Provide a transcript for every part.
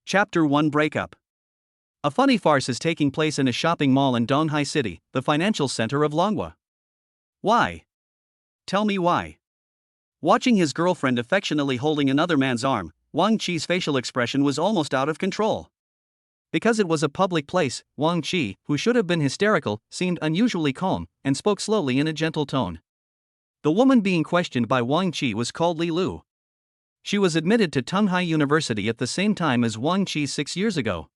Chapter 1 Breakup. A funny farce is taking place in a shopping mall in Donghai City, the financial center of Longwa. Why? Tell me why. Watching his girlfriend affectionately holding another man's arm, Wang Chi's facial expression was almost out of control. Because it was a public place, Wang Chi, who should have been hysterical, seemed unusually calm, and spoke slowly in a gentle tone. The woman being questioned by Wang Chi was called Li Lu. She was admitted to Donghai University at the same time as Wang Chi 6 years ago.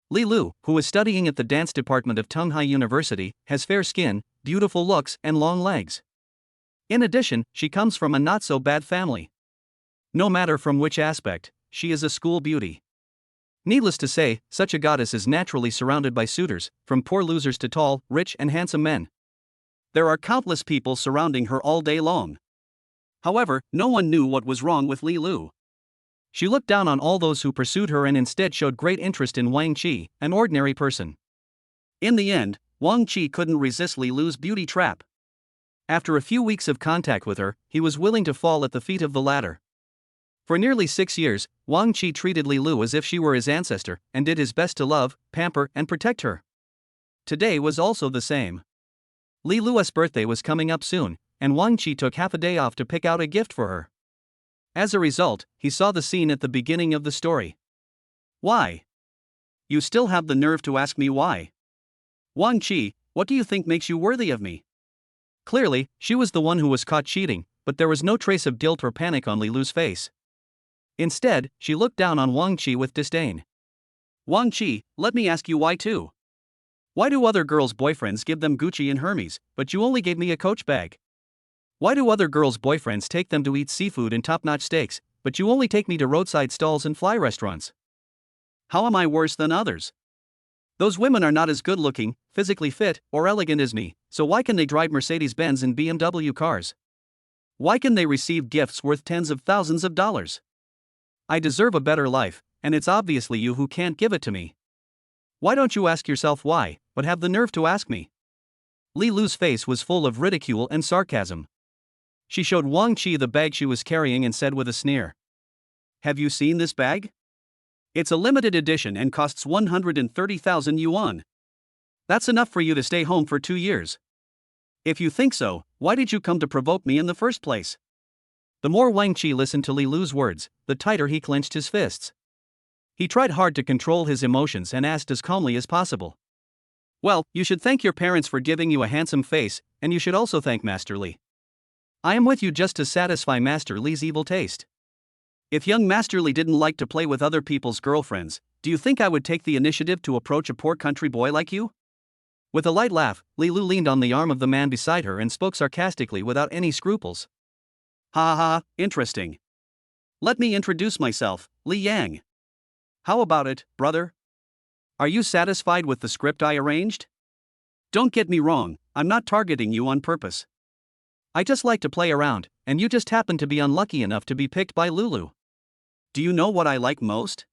Li Lu, who is studying at the dance department of Donghai University, has fair skin, beautiful looks, and long legs. In addition, she comes from a not-so-bad family. No matter from which aspect, she is a school beauty. Needless to say, such a goddess is naturally surrounded by suitors, from poor losers to tall, rich, and handsome men. There are countless people surrounding her all day long. However, no one knew what was wrong with Li Lu. She looked down on all those who pursued her and instead showed great interest in Wang Chi, an ordinary person. In the end, Wang Chi couldn't resist Li Lu's beauty trap. After a few weeks of contact with her, he was willing to fall at the feet of the latter. For nearly 6 years, Wang Chi treated Li Lu as if she were his ancestor, and did his best to love, pamper, and protect her. Today was also the same. Li Lu's birthday was coming up soon, and Wang Chi took half a day off to pick out a gift for her. As a result, he saw the scene at the beginning of the story. Why? You still have the nerve to ask me why? Wang Chi, what do you think makes you worthy of me? Clearly, she was the one who was caught cheating, but there was no trace of guilt or panic on Li Lu's face. Instead, she looked down on Wang Chi with disdain. Wang Chi, let me ask you why too. Why do other girls' boyfriends give them Gucci and Hermes, but you only gave me a Coach bag? Why do other girls' boyfriends take them to eat seafood and top-notch steaks, but you only take me to roadside stalls and fly restaurants? How am I worse than others? Those women are not as good-looking, physically fit, or elegant as me, so why can they drive Mercedes-Benz and BMW cars? Why can they receive gifts worth tens of thousands of dollars? I deserve a better life, and it's obviously you who can't give it to me. Why don't you ask yourself why, but have the nerve to ask me? Li Lu's face was full of ridicule and sarcasm. She showed Wang Chi the bag she was carrying and said with a sneer. Have you seen this bag? It's a limited edition and costs 130,000 yuan. That's enough for you to stay home for 2 years. If you think so, why did you come to provoke me in the first place? The more Wang Chi listened to Li Lu's words, the tighter he clenched his fists. He tried hard to control his emotions and asked as calmly as possible. Well, you should thank your parents for giving you a handsome face, and you should also thank Master Li. I am with you just to satisfy Master Li's evil taste. If young Master Li didn't like to play with other people's girlfriends, do you think I would take the initiative to approach a poor country boy like you? With a light laugh, Li Lu leaned on the arm of the man beside her and spoke sarcastically without any scruples. Ha ha ha, interesting. Let me introduce myself, Li Yang. How about it, brother? Are you satisfied with the script I arranged? Don't get me wrong, I'm not targeting you on purpose. I just like to play around, and you just happen to be unlucky enough to be picked by Lulu. Do you know what I like most?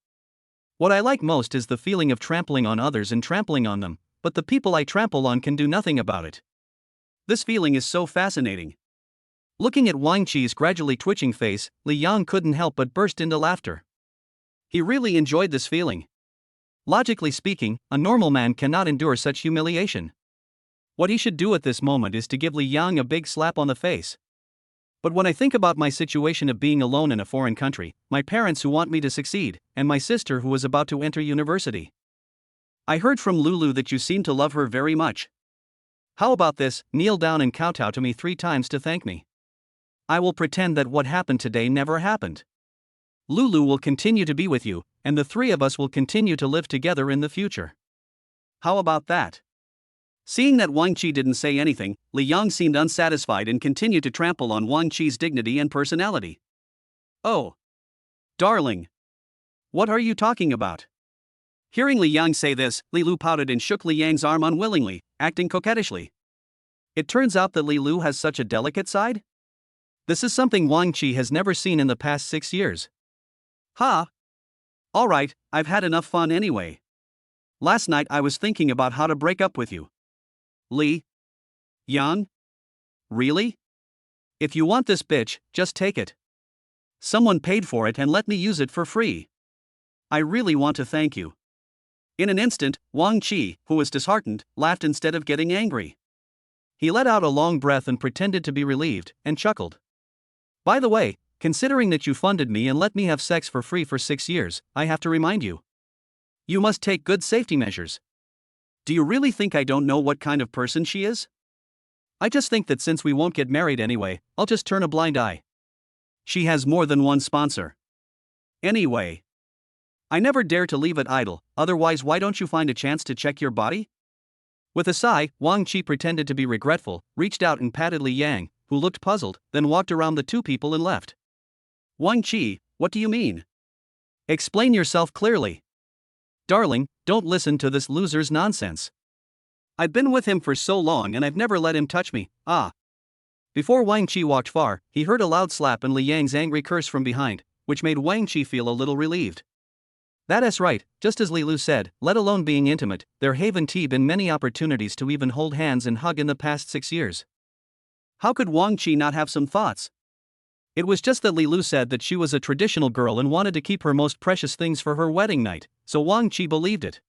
What I like most is the feeling of trampling on others and trampling on them, but the people I trample on can do nothing about it. This feeling is so fascinating. Looking at Wang Chi's gradually twitching face, Li Yang couldn't help but burst into laughter. He really enjoyed this feeling. Logically speaking, a normal man cannot endure such humiliation. What he should do at this moment is to give Li Yang a big slap on the face. But when I think about my situation of being alone in a foreign country, my parents who want me to succeed, and my sister who is about to enter university. I heard from Lulu that you seem to love her very much. How about this, kneel down and kowtow to me 3 times to thank me. I will pretend that what happened today never happened. Lulu will continue to be with you, and the 3 of us will continue to live together in the future. How about that? Seeing that Wang Chi didn't say anything, Li Yang seemed unsatisfied and continued to trample on Wang Chi's dignity and personality. Oh. Darling. What are you talking about? Hearing Li Yang say this, Li Lu pouted and shook Li Yang's arm unwillingly, acting coquettishly. It turns out that Li Lu has such a delicate side? This is something Wang Chi has never seen in the past 6 years. Ha! Alright, I've had enough fun anyway. Last night I was thinking about how to break up with you. Li Yang? Really? If you want this bitch, just take it. Someone paid for it and let me use it for free. I really want to thank you. In an instant, Wang Qi, who was disheartened, laughed instead of getting angry. He let out a long breath and pretended to be relieved, and chuckled. By the way, considering that you funded me and let me have sex for free for 6 years, I have to remind you. You must take good safety measures. Do you really think I don't know what kind of person she is? I just think that since we won't get married anyway, I'll just turn a blind eye. She has more than one sponsor. Anyway, I never dare to leave it idle, otherwise why don't you find a chance to check your body? With a sigh, Wang Qi pretended to be regretful, reached out and patted Li Yang, who looked puzzled, then walked around the two people and left. Wang Qi, what do you mean? Explain yourself clearly. Darling, don't listen to this loser's nonsense. I've been with him for so long and I've never let him touch me, Before Wang Qi walked far, he heard a loud slap and Li Yang's angry curse from behind, which made Wang Qi feel a little relieved. That's right, just as Li Lu said, let alone being intimate, there haven't been many opportunities to even hold hands and hug in the past 6 years. How could Wang Qi not have some thoughts? It was just that Li Lu said that she was a traditional girl and wanted to keep her most precious things for her wedding night, so Wang Qi believed it.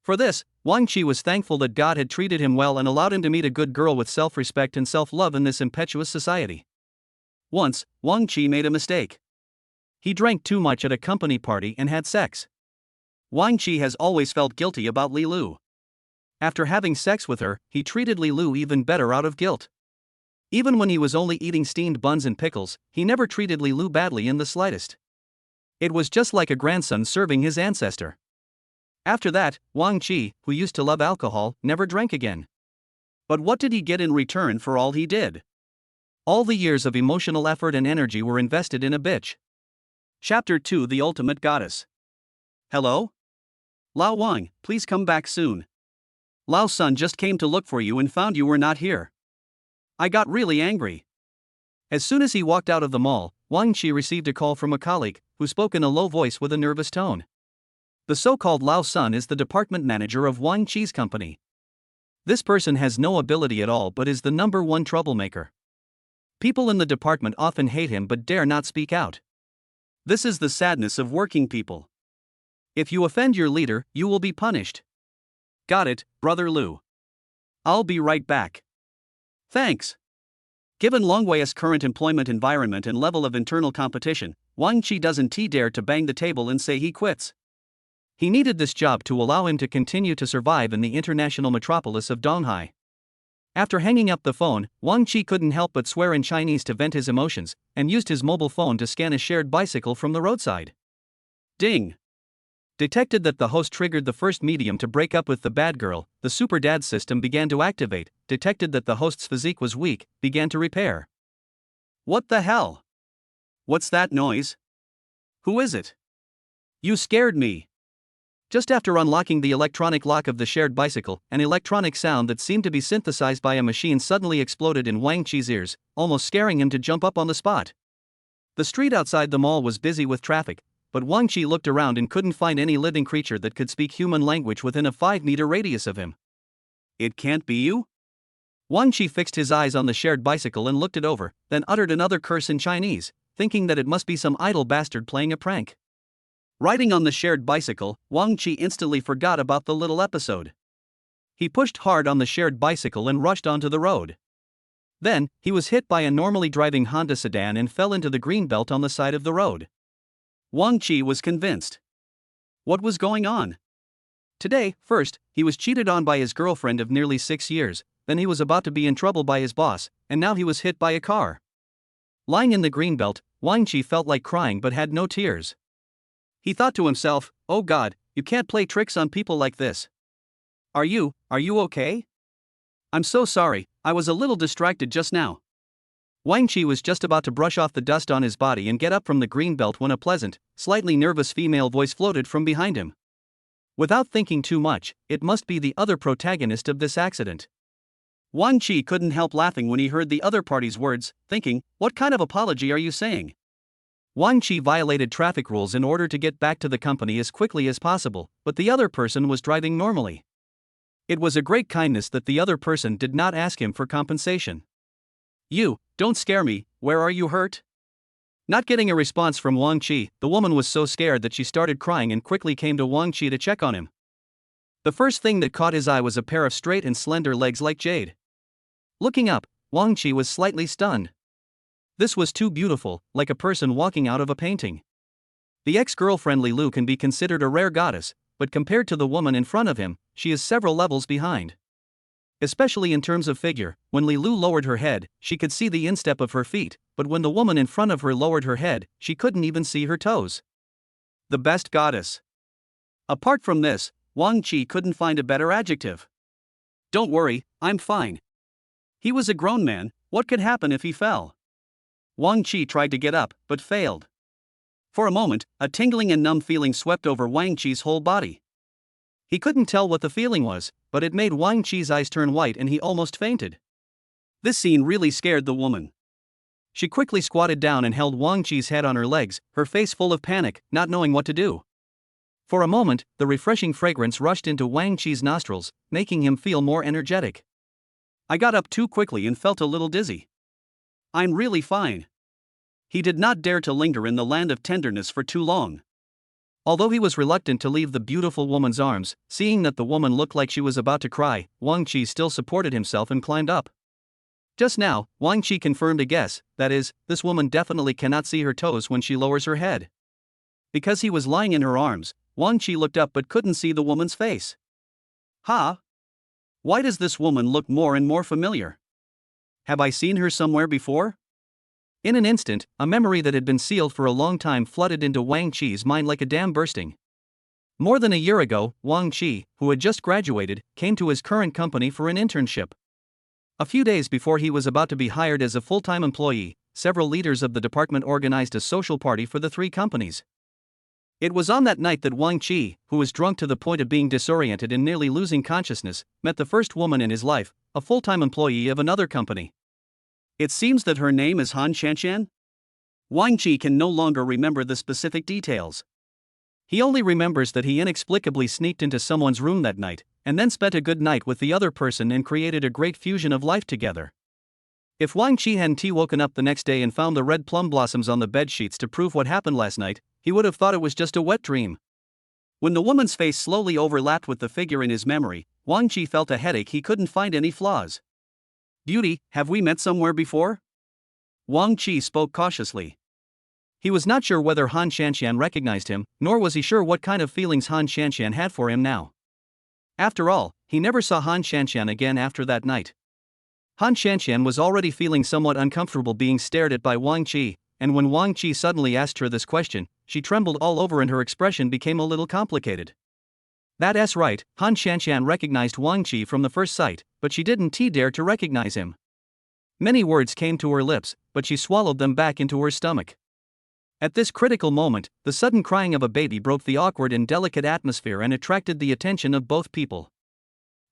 For this, Wang Qi was thankful that God had treated him well and allowed him to meet a good girl with self-respect and self-love in this impetuous society. Once, Wang Qi made a mistake. He drank too much at a company party and had sex. Wang Qi has always felt guilty about Li Lu. After having sex with her, he treated Li Lu even better out of guilt. Even when he was only eating steamed buns and pickles, he never treated Li Lu badly in the slightest. It was just like a grandson serving his ancestor. After that, Wang Qi, who used to love alcohol, never drank again. But what did he get in return for all he did? All the years of emotional effort and energy were invested in a bitch. Chapter 2: The Ultimate Goddess. Hello? Lao Wang, please come back soon. Lao's son just came to look for you and found you were not here. I got really angry. As soon as he walked out of the mall, Wang Qi received a call from a colleague, who spoke in a low voice with a nervous tone. The so-called Lao son is the department manager of Wang Qi's company. This person has no ability at all but is the number one troublemaker. People in the department often hate him but dare not speak out. This is the sadness of working people. If you offend your leader, you will be punished. Got it, Brother Lu. I'll be right back. Thanks. Given Longwei's current employment environment and level of internal competition, Wang Qi doesn't dare to bang the table and say he quits. He needed this job to allow him to continue to survive in the international metropolis of Donghai. After hanging up the phone, Wang Qi couldn't help but swear in Chinese to vent his emotions, and used his mobile phone to scan a shared bicycle from the roadside. Ding! Detected that the host triggered the first medium to break up with the bad girl, the super dad system began to activate, detected that the host's physique was weak, began to repair. What the hell? What's that noise? Who is it? You scared me. Just after unlocking the electronic lock of the shared bicycle, an electronic sound that seemed to be synthesized by a machine suddenly exploded in Wang Qi's ears, almost scaring him to jump up on the spot. The street outside the mall was busy with traffic, but Wang Qi looked around and couldn't find any living creature that could speak human language within a 5-meter radius of him. It can't be you? Wang Qi fixed his eyes on the shared bicycle and looked it over, then uttered another curse in Chinese, thinking that it must be some idle bastard playing a prank. Riding on the shared bicycle, Wang Qi instantly forgot about the little episode. He pushed hard on the shared bicycle and rushed onto the road. Then, he was hit by a normally driving Honda sedan and fell into the green belt on the side of the road. Wang Qi was convinced. What was going on? Today, first, he was cheated on by his girlfriend of nearly 6 years, then he was about to be in trouble by his boss, and now he was hit by a car. Lying in the green belt, Wang Qi felt like crying but had no tears. He thought to himself, oh God, you can't play tricks on people like this. Are you okay? I'm so sorry, I was a little distracted just now. Wang Qi was just about to brush off the dust on his body and get up from the green belt when a pleasant, slightly nervous female voice floated from behind him. Without thinking too much, it must be the other protagonist of this accident. Wang Qi couldn't help laughing when he heard the other party's words, thinking, what kind of apology are you saying? Wang Qi violated traffic rules in order to get back to the company as quickly as possible, but the other person was driving normally. It was a great kindness that the other person did not ask him for compensation. You, don't scare me, where are you hurt? Not getting a response from Wang Qi, the woman was so scared that she started crying and quickly came to Wang Qi to check on him. The first thing that caught his eye was a pair of straight and slender legs like jade. Looking up, Wang Qi was slightly stunned. This was too beautiful, like a person walking out of a painting. The ex-girlfriend Li Lu can be considered a rare goddess, but compared to the woman in front of him, she is several levels behind. Especially in terms of figure, when Li Lu lowered her head, she could see the instep of her feet, but when the woman in front of her lowered her head, she couldn't even see her toes. The best goddess. Apart from this, Wang Qi couldn't find a better adjective. Don't worry, I'm fine. He was a grown man, what could happen if he fell? Wang Qi tried to get up, but failed. For a moment, a tingling and numb feeling swept over Wang Qi's whole body. He couldn't tell what the feeling was, but it made Wang Qi's eyes turn white and he almost fainted. This scene really scared the woman. She quickly squatted down and held Wang Qi's head on her legs, her face full of panic, not knowing what to do. For a moment, the refreshing fragrance rushed into Wang Qi's nostrils, making him feel more energetic. I got up too quickly and felt a little dizzy. I'm really fine. He did not dare to linger in the land of tenderness for too long. Although he was reluctant to leave the beautiful woman's arms, seeing that the woman looked like she was about to cry, Wang Qi still supported himself and climbed up. Just now, Wang Qi confirmed a guess, that is, this woman definitely cannot see her toes when she lowers her head. Because he was lying in her arms, Wang Qi looked up but couldn't see the woman's face. Ha! Why does this woman look more and more familiar? Have I seen her somewhere before? In an instant, a memory that had been sealed for a long time flooded into Wang Qi's mind like a dam bursting. More than a year ago, Wang Qi, who had just graduated, came to his current company for an internship. A few days before he was about to be hired as a full-time employee, several leaders of the department organized a social party for the three companies. It was on that night that Wang Qi, who was drunk to the point of being disoriented and nearly losing consciousness, met the first woman in his life, a full-time employee of another company. It seems that her name is Han Shanshan? Wang Qi can no longer remember the specific details. He only remembers that he inexplicably sneaked into someone's room that night, and then spent a good night with the other person and created a great fusion of life together. If Wang Qi hadn't woken up the next day and found the red plum blossoms on the bed sheets to prove what happened last night, he would have thought it was just a wet dream. When the woman's face slowly overlapped with the figure in his memory, Wang Qi felt a headache. He couldn't find any flaws. Beauty, have we met somewhere before? Wang Qi spoke cautiously. He was not sure whether Han Shanshan recognized him, nor was he sure what kind of feelings Han Shanshan had for him now. After all, he never saw Han Shanshan again after that night. Han Shanshan was already feeling somewhat uncomfortable being stared at by Wang Qi, and when Wang Qi suddenly asked her this question, she trembled all over and her expression became a little complicated. That's right, Han Shanshan recognized Wang Qi from the first sight, but she didn't dare to recognize him. Many words came to her lips, but she swallowed them back into her stomach. At this critical moment, the sudden crying of a baby broke the awkward and delicate atmosphere and attracted the attention of both people.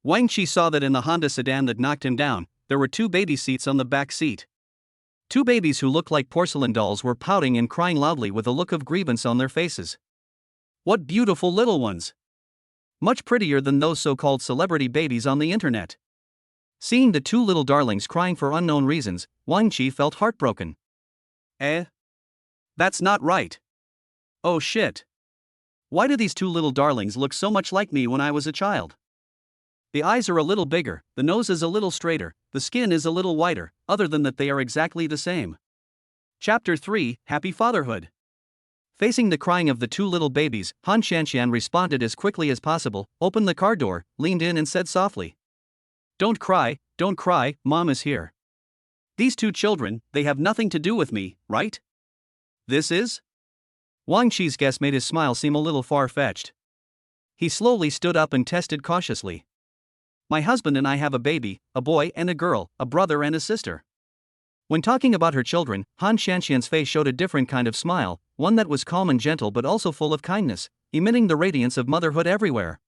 Wang Qi saw that in the Honda sedan that knocked him down, there were two baby seats on the back seat. Two babies who looked like porcelain dolls were pouting and crying loudly with a look of grievance on their faces. What beautiful little ones! Much prettier than those so-called celebrity babies on the internet. Seeing the two little darlings crying for unknown reasons, Wang Qi felt heartbroken. That's not right. Oh shit. Why do these two little darlings look so much like me when I was a child? The eyes are a little bigger, the nose is a little straighter, the skin is a little whiter, other than that they are exactly the same. Chapter 3, Happy Fatherhood. Facing the crying of the two little babies, Han Shanshan responded as quickly as possible, opened the car door, leaned in and said softly. Don't cry, Mom is here. These two children, they have nothing to do with me, right? This is? Wang Qi's guess made his smile seem a little far-fetched. He slowly stood up and tested cautiously. My husband and I have a baby, a boy and a girl, a brother and a sister. When talking about her children, Han Shanshan's face showed a different kind of smile, one that was calm and gentle but also full of kindness, emitting the radiance of motherhood everywhere.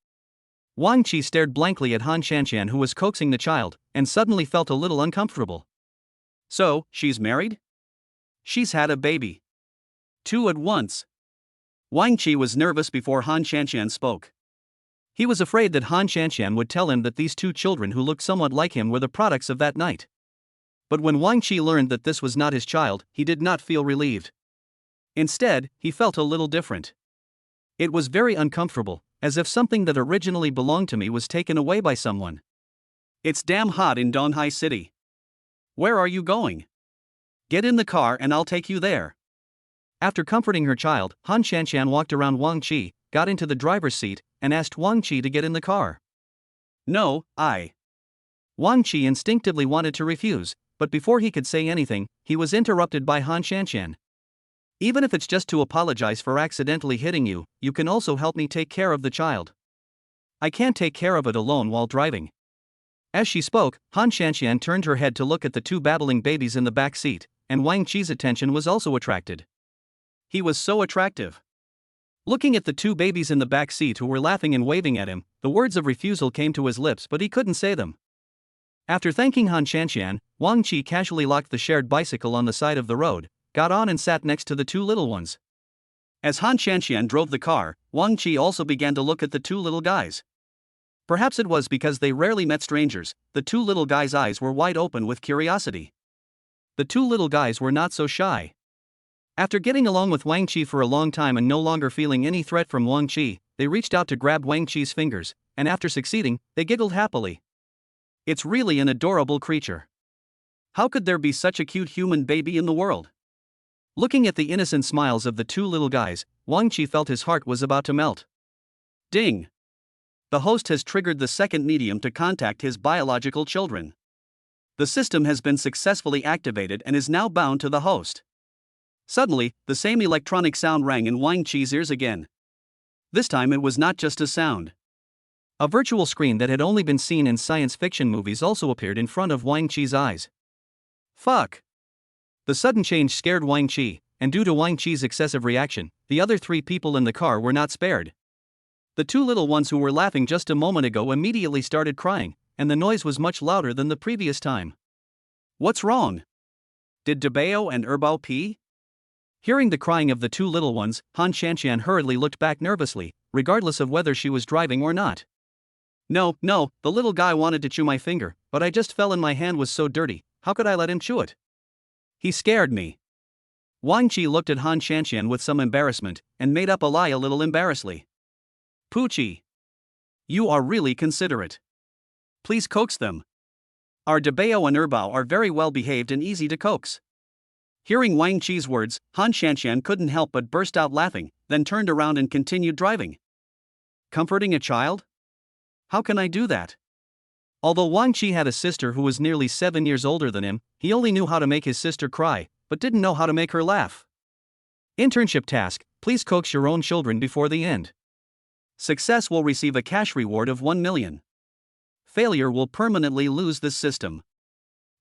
Wang Qi stared blankly at Han Shanshan, who was coaxing the child, and suddenly felt a little uncomfortable. So, she's married? She's had a baby. Two at once. Wang Qi was nervous before Han Shanshan spoke. He was afraid that Han Shanshan would tell him that these two children who looked somewhat like him were the products of that night. But when Wang Qi learned that this was not his child, he did not feel relieved. Instead, he felt a little different. It was very uncomfortable, as if something that originally belonged to me was taken away by someone. It's damn hot in Donghai City. Where are you going? Get in the car and I'll take you there. After comforting her child, Han Shanshan walked around Wang Qi, got into the driver's seat, and asked Wang Qi to get in the car. No, Wang Qi instinctively wanted to refuse, but before he could say anything, he was interrupted by Han Shanshan. Even if it's just to apologize for accidentally hitting you, you can also help me take care of the child. I can't take care of it alone while driving. As she spoke, Han Shanshan turned her head to look at the two babbling babies in the back seat, and Wang Qi's attention was also attracted. He was so attractive. Looking at the two babies in the back seat who were laughing and waving at him, the words of refusal came to his lips but he couldn't say them. After thanking Han Shanshan, Wang Qi casually locked the shared bicycle on the side of the road, got on and sat next to the two little ones. As Han Shanshan drove the car, Wang Qi also began to look at the two little guys. Perhaps it was because they rarely met strangers, the two little guys' eyes were wide open with curiosity. The two little guys were not so shy. After getting along with Wang Qi for a long time and no longer feeling any threat from Wang Qi, they reached out to grab Wang Qi's fingers, and after succeeding, they giggled happily. It's really an adorable creature. How could there be such a cute human baby in the world? Looking at the innocent smiles of the two little guys, Wang Qi felt his heart was about to melt. Ding! The host has triggered the second medium to contact his biological children. The system has been successfully activated and is now bound to the host. Suddenly, the same electronic sound rang in Wang Qi's ears again. This time it was not just a sound. A virtual screen that had only been seen in science fiction movies also appeared in front of Wang Qi's eyes. Fuck! The sudden change scared Wang Qi, and due to Wang Qi's excessive reaction, the other three people in the car were not spared. The two little ones who were laughing just a moment ago immediately started crying, and the noise was much louder than the previous time. What's wrong? Did Debao and Erbao pee? Hearing the crying of the two little ones, Han Shanshan hurriedly looked back nervously, regardless of whether she was driving or not. No, the little guy wanted to chew my finger, but I just fell and my hand was so dirty, how could I let him chew it? He scared me. Wang Qi looked at Han Shanshan with some embarrassment, and made up a lie a little embarrassedly. Poochie. You are really considerate. Please coax them. Our Debao and Erbao are very well behaved and easy to coax. Hearing Wang Qi's words, Han Shanshan couldn't help but burst out laughing, then turned around and continued driving. Comforting a child? How can I do that? Although Wang Qi had a sister who was nearly 7 years older than him, he only knew how to make his sister cry, but didn't know how to make her laugh. Internship task: please coax your own children before the end. Success will receive a cash reward of 1 million. Failure will permanently lose this system.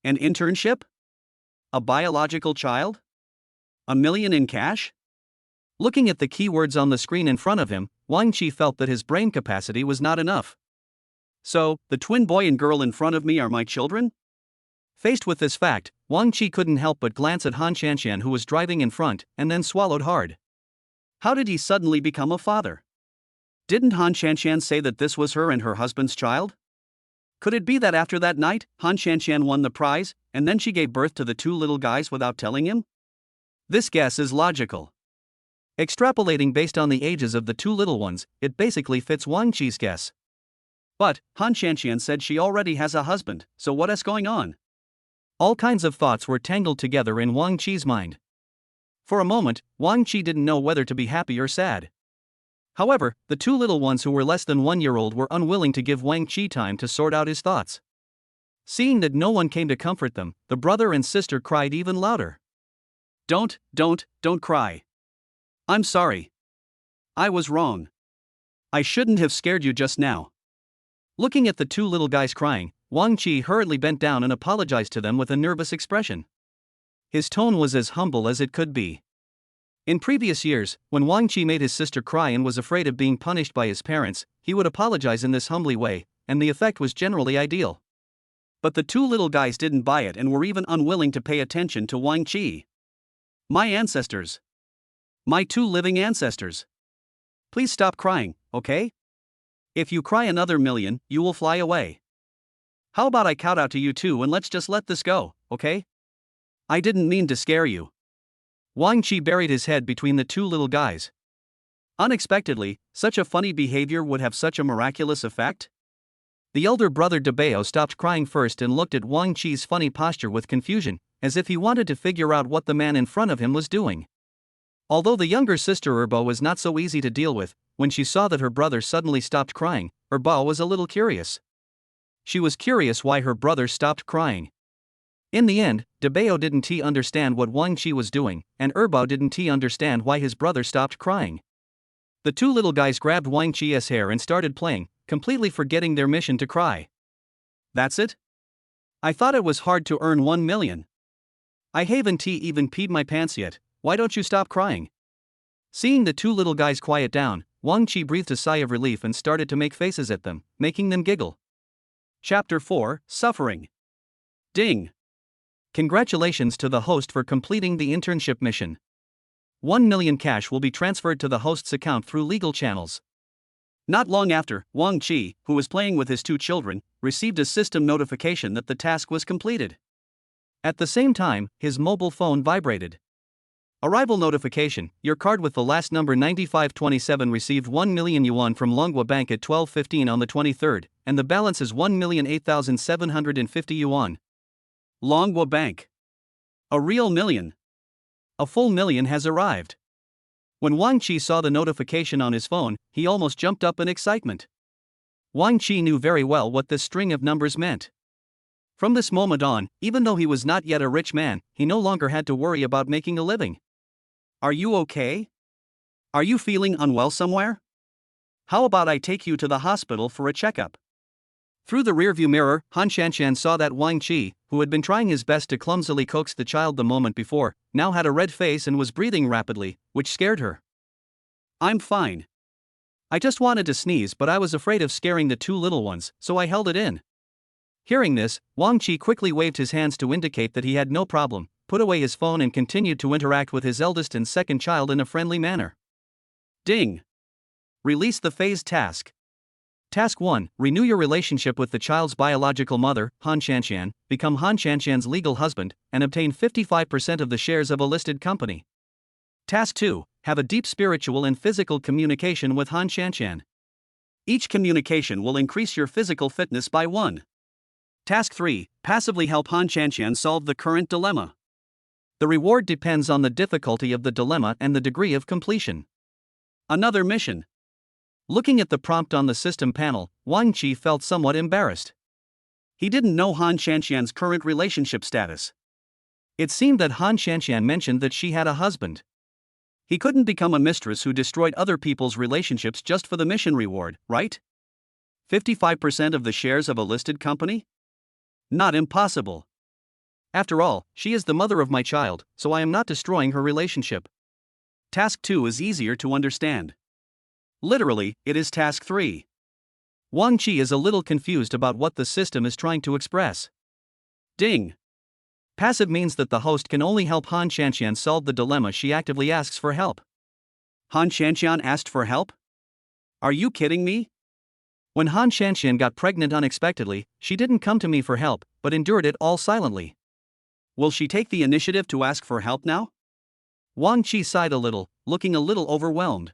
An internship? A biological child? 1 million in cash? Looking at the keywords on the screen in front of him, Wang Qi felt that his brain capacity was not enough. So, the twin boy and girl in front of me are my children? Faced with this fact, Wang Qi couldn't help but glance at Han Shanshan who was driving in front, and then swallowed hard. How did he suddenly become a father? Didn't Han Shanshan say that this was her and her husband's child? Could it be that after that night, Han Shanshan won the prize, and then she gave birth to the two little guys without telling him? This guess is logical. Extrapolating based on the ages of the two little ones, it basically fits Wang Qi's guess. But, Han Shanshan said she already has a husband, so what is going on? All kinds of thoughts were tangled together in Wang Qi's mind. For a moment, Wang Qi didn't know whether to be happy or sad. However, the two little ones who were less than 1 year old were unwilling to give Wang Qi time to sort out his thoughts. Seeing that no one came to comfort them, the brother and sister cried even louder. Don't cry. I'm sorry. I was wrong. I shouldn't have scared you just now. Looking at the two little guys crying, Wang Qi hurriedly bent down and apologized to them with a nervous expression. His tone was as humble as it could be. In previous years, when Wang Qi made his sister cry and was afraid of being punished by his parents, he would apologize in this humbly way, and the effect was generally ideal. But the two little guys didn't buy it and were even unwilling to pay attention to Wang Qi. My ancestors. My two living ancestors. Please stop crying, okay? If you cry another million, you will fly away. How about I kowtow to you too and let's just let this go, okay? I didn't mean to scare you. Wang Qi buried his head between the two little guys. Unexpectedly, such a funny behavior would have such a miraculous effect? The elder brother Debao stopped crying first and looked at Wang Qi's funny posture with confusion, as if he wanted to figure out what the man in front of him was doing. Although the younger sister Erbo was not so easy to deal with, when she saw that her brother suddenly stopped crying, Erbo was a little curious. She was curious why her brother stopped crying. In the end, Debao didn't understand what Wang Qi was doing, and Erbo didn't understand why his brother stopped crying. The two little guys grabbed Wang Qi's hair and started playing, completely forgetting their mission to cry. That's it? I thought it was hard to earn 1 million. I haven't even peed my pants yet, why don't you stop crying? Seeing the two little guys quiet down, Wang Qi breathed a sigh of relief and started to make faces at them, making them giggle. Chapter 4, Suffering. Ding! Congratulations to the host for completing the internship mission. 1 million cash will be transferred to the host's account through legal channels. Not long after, Wang Qi, who was playing with his two children, received a system notification that the task was completed. At the same time, his mobile phone vibrated. Arrival notification: your card with the last number 9527 received 1 million yuan from Longhua Bank at 12:15 on the 23rd, and the balance is 1,008,750 yuan. Longhua Bank. A real million. A full million has arrived. When Wang Qi saw the notification on his phone, he almost jumped up in excitement. Wang Qi knew very well what this string of numbers meant. From this moment on, even though he was not yet a rich man, he no longer had to worry about making a living. Are you okay? Are you feeling unwell somewhere? How about I take you to the hospital for a checkup? Through the rearview mirror, Han Shanshan saw that Wang Qi, who had been trying his best to clumsily coax the child the moment before, now had a red face and was breathing rapidly, which scared her. I'm fine. I just wanted to sneeze, but I was afraid of scaring the two little ones, so I held it in. Hearing this, Wang Qi quickly waved his hands to indicate that he had no problem, put away his phone and continued to interact with his eldest and second child in a friendly manner. Ding! Release the phased task. Task 1. Renew your relationship with the child's biological mother, Han Shanshan, become Han Shanshan's legal husband, and obtain 55% of the shares of a listed company. Task 2. Have a deep spiritual and physical communication with Han Shanshan. Each communication will increase your physical fitness by 1. Task 3. Passively help Han Shanshan solve the current dilemma. The reward depends on the difficulty of the dilemma and the degree of completion. Another mission. Looking at the prompt on the system panel, Wang Qi felt somewhat embarrassed. He didn't know Han Shanshan's current relationship status. It seemed that Han Shanshan mentioned that she had a husband. He couldn't become a mistress who destroyed other people's relationships just for the mission reward, right? 55% of the shares of a listed company? Not impossible. After all, she is the mother of my child, so I am not destroying her relationship. Task 2 is easier to understand. Literally, it is task 3. Wang Qi is a little confused about what the system is trying to express. Ding! Passive means that the host can only help Han Shanshan solve the dilemma she actively asks for help. Han Shanshan asked for help? Are you kidding me? When Han Shanshan got pregnant unexpectedly, she didn't come to me for help, but endured it all silently. Will she take the initiative to ask for help now? Wang Qi sighed a little, looking a little overwhelmed.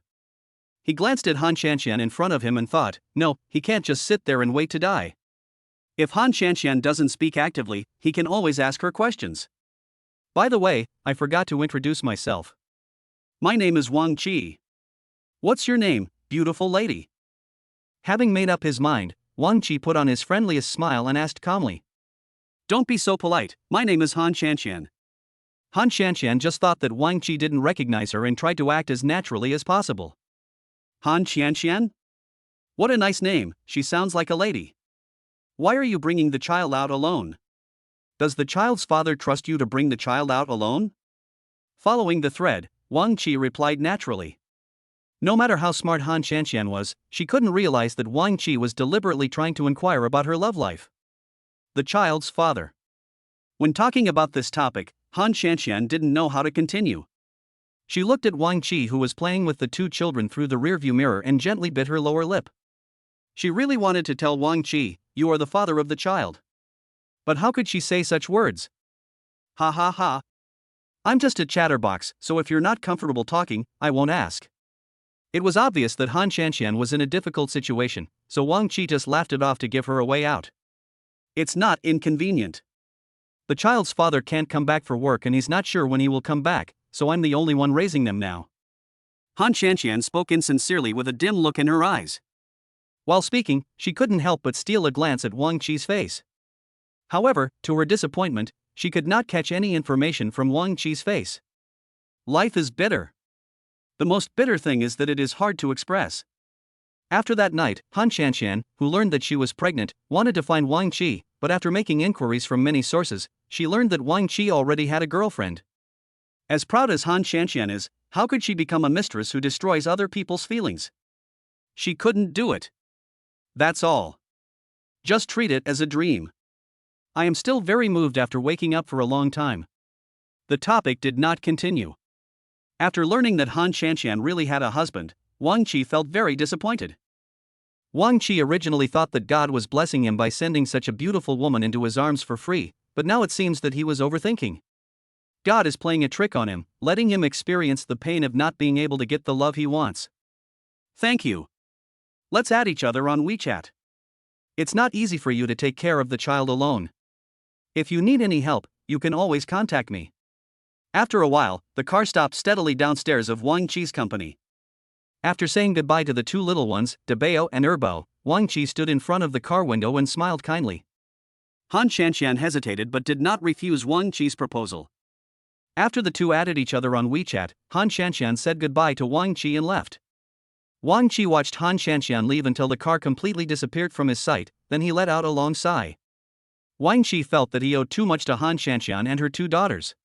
He glanced at Han Shanshan in front of him and thought, no, he can't just sit there and wait to die. If Han Shanshan doesn't speak actively, he can always ask her questions. By the way, I forgot to introduce myself. My name is Wang Qi. What's your name, beautiful lady? Having made up his mind, Wang Qi put on his friendliest smile and asked calmly. Don't be so polite, my name is Han Shanshan. Han Shanshan just thought that Wang Qi didn't recognize her and tried to act as naturally as possible. Han Shanshan? What a nice name, she sounds like a lady. Why are you bringing the child out alone? Does the child's father trust you to bring the child out alone? Following the thread, Wang Qi replied naturally. No matter how smart Han Shanshan was, she couldn't realize that Wang Qi was deliberately trying to inquire about her love life. The child's father. When talking about this topic, Han Shanshan didn't know how to continue. She looked at Wang Qi, who was playing with the two children through the rearview mirror, and gently bit her lower lip. She really wanted to tell Wang Qi, you are the father of the child. But how could she say such words? Ha ha ha. I'm just a chatterbox, so if you're not comfortable talking, I won't ask. It was obvious that Han Shanxian was in a difficult situation, so Wang Qi just laughed it off to give her a way out. It's not inconvenient. The child's father can't come back for work and he's not sure when he will come back, so I'm the only one raising them now. Han Shanxian spoke insincerely with a dim look in her eyes. While speaking, she couldn't help but steal a glance at Wang Qi's face. However, to her disappointment, she could not catch any information from Wang Qi's face. Life is bitter. The most bitter thing is that it is hard to express. After that night, Han Shanxian, who learned that she was pregnant, wanted to find Wang Qi, but after making inquiries from many sources, she learned that Wang Qi already had a girlfriend. As proud as Han Shanxian is, how could she become a mistress who destroys other people's feelings? She couldn't do it. That's all. Just treat it as a dream. I am still very moved after waking up for a long time. The topic did not continue. After learning that Han Shanxian really had a husband, Wang Qi felt very disappointed. Wang Qi originally thought that God was blessing him by sending such a beautiful woman into his arms for free, but now it seems that he was overthinking. God is playing a trick on him, letting him experience the pain of not being able to get the love he wants. Thank you. Let's add each other on WeChat. It's not easy for you to take care of the child alone. If you need any help, you can always contact me. After a while, the car stopped steadily downstairs of Wang Qi's company. After saying goodbye to the two little ones, Debao and Erbo, Wang Qi stood in front of the car window and smiled kindly. Han Shanxian hesitated but did not refuse Wang Qi's proposal. After the two added each other on WeChat, Han Shanxian said goodbye to Wang Qi and left. Wang Qi watched Han Shanxian leave until the car completely disappeared from his sight, then he let out a long sigh. Wang Qi felt that he owed too much to Han Shanxian and her two daughters.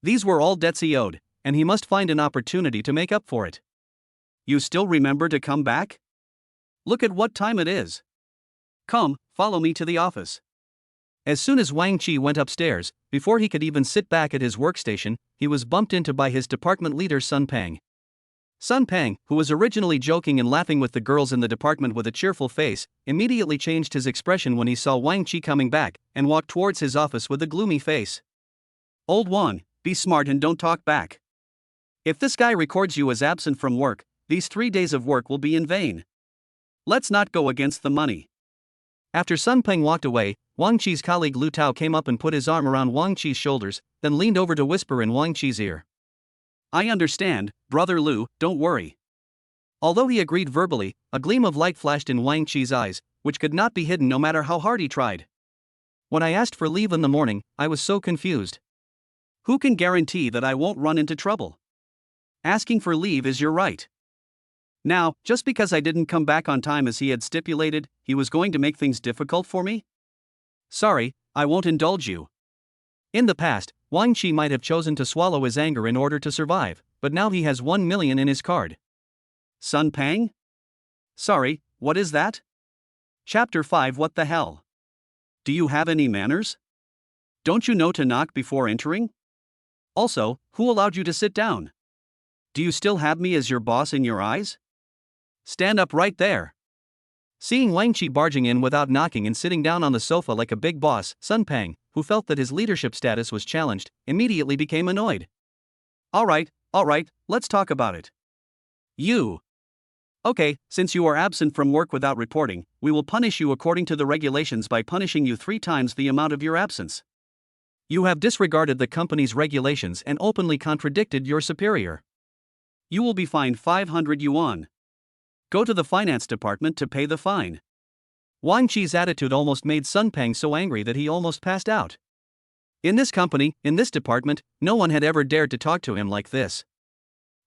These were all debts he owed, and he must find an opportunity to make up for it. You still remember to come back? Look at what time it is. Come, follow me to the office. As soon as Wang Qi went upstairs, before he could even sit back at his workstation, he was bumped into by his department leader Sun Pang. Sun Pang, who was originally joking and laughing with the girls in the department with a cheerful face, immediately changed his expression when he saw Wang Qi coming back, and walked towards his office with a gloomy face. Old Wang, be smart and don't talk back. If this guy records you as absent from work, these 3 days of work will be in vain. Let's not go against the money. After Sun Peng walked away, Wang Qi's colleague Lu Tao came up and put his arm around Wang Qi's shoulders, then leaned over to whisper in Wang Qi's ear. I understand, brother Lu, don't worry. Although he agreed verbally, a gleam of light flashed in Wang Qi's eyes, which could not be hidden no matter how hard he tried. When I asked for leave in the morning, I was so confused. Who can guarantee that I won't run into trouble? Asking for leave is your right. Now, just because I didn't come back on time as he had stipulated, he was going to make things difficult for me? Sorry, I won't indulge you. In the past, Wang Qi might have chosen to swallow his anger in order to survive, but now he has 1 million in his card. Sun Pang? Sorry, what is that? Chapter 5. What the hell? Do you have any manners? Don't you know to knock before entering? Also, who allowed you to sit down? Do you still have me as your boss in your eyes? Stand up right there. Seeing Wang Qi barging in without knocking and sitting down on the sofa like a big boss, Sun Pang, who felt that his leadership status was challenged, immediately became annoyed. All right, let's talk about it. You. Okay, since you are absent from work without reporting, we will punish you according to the regulations by punishing you 3 times the amount of your absence. You have disregarded the company's regulations and openly contradicted your superior. You will be fined 500 yuan. Go to the finance department to pay the fine. Wang Qi's attitude almost made Sun Pang so angry that he almost passed out. In this company, in this department, no one had ever dared to talk to him like this.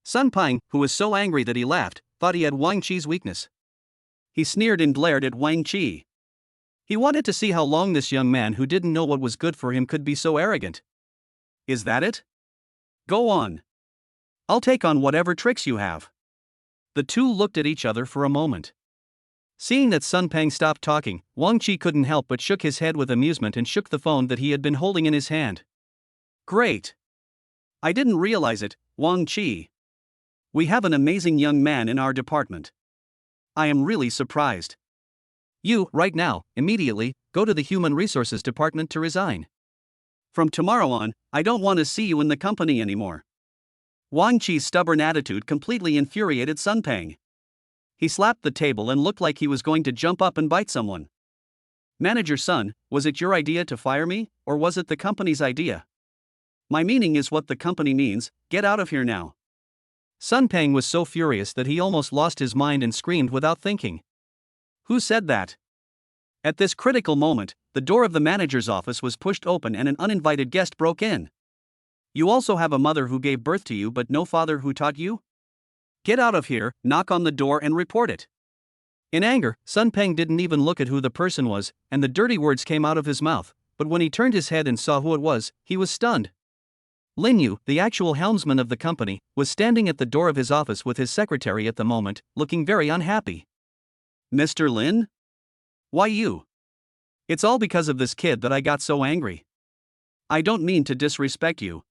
Sun Pang, who was so angry that he laughed, thought he had Wang Qi's weakness. He sneered and glared at Wang Qi. He wanted to see how long this young man who didn't know what was good for him could be so arrogant. Is that it? Go on. I'll take on whatever tricks you have. The two looked at each other for a moment. Seeing that Sun Pang stopped talking, Wang Qi couldn't help but shook his head with amusement and shook the phone that he had been holding in his hand. Great. I didn't realize it, Wang Qi. We have an amazing young man in our department. I am really surprised. You, right now, immediately, go to the Human Resources Department to resign. From tomorrow on, I don't want to see you in the company anymore. Wang Qi's stubborn attitude completely infuriated Sun Peng. He slapped the table and looked like he was going to jump up and bite someone. Manager Sun, was it your idea to fire me, or was it the company's idea? My meaning is what the company means, get out of here now. Sun Peng was so furious that he almost lost his mind and screamed without thinking. Who said that? At this critical moment, the door of the manager's office was pushed open and an uninvited guest broke in. You also have a mother who gave birth to you but no father who taught you? Get out of here, knock on the door and report it. In anger, Sun Peng didn't even look at who the person was, and the dirty words came out of his mouth, but when he turned his head and saw who it was, he was stunned. Lin Yu, the actual helmsman of the company, was standing at the door of his office with his secretary at the moment, looking very unhappy. Mr. Lin? Why you? It's all because of this kid that I got so angry. I don't mean to disrespect you.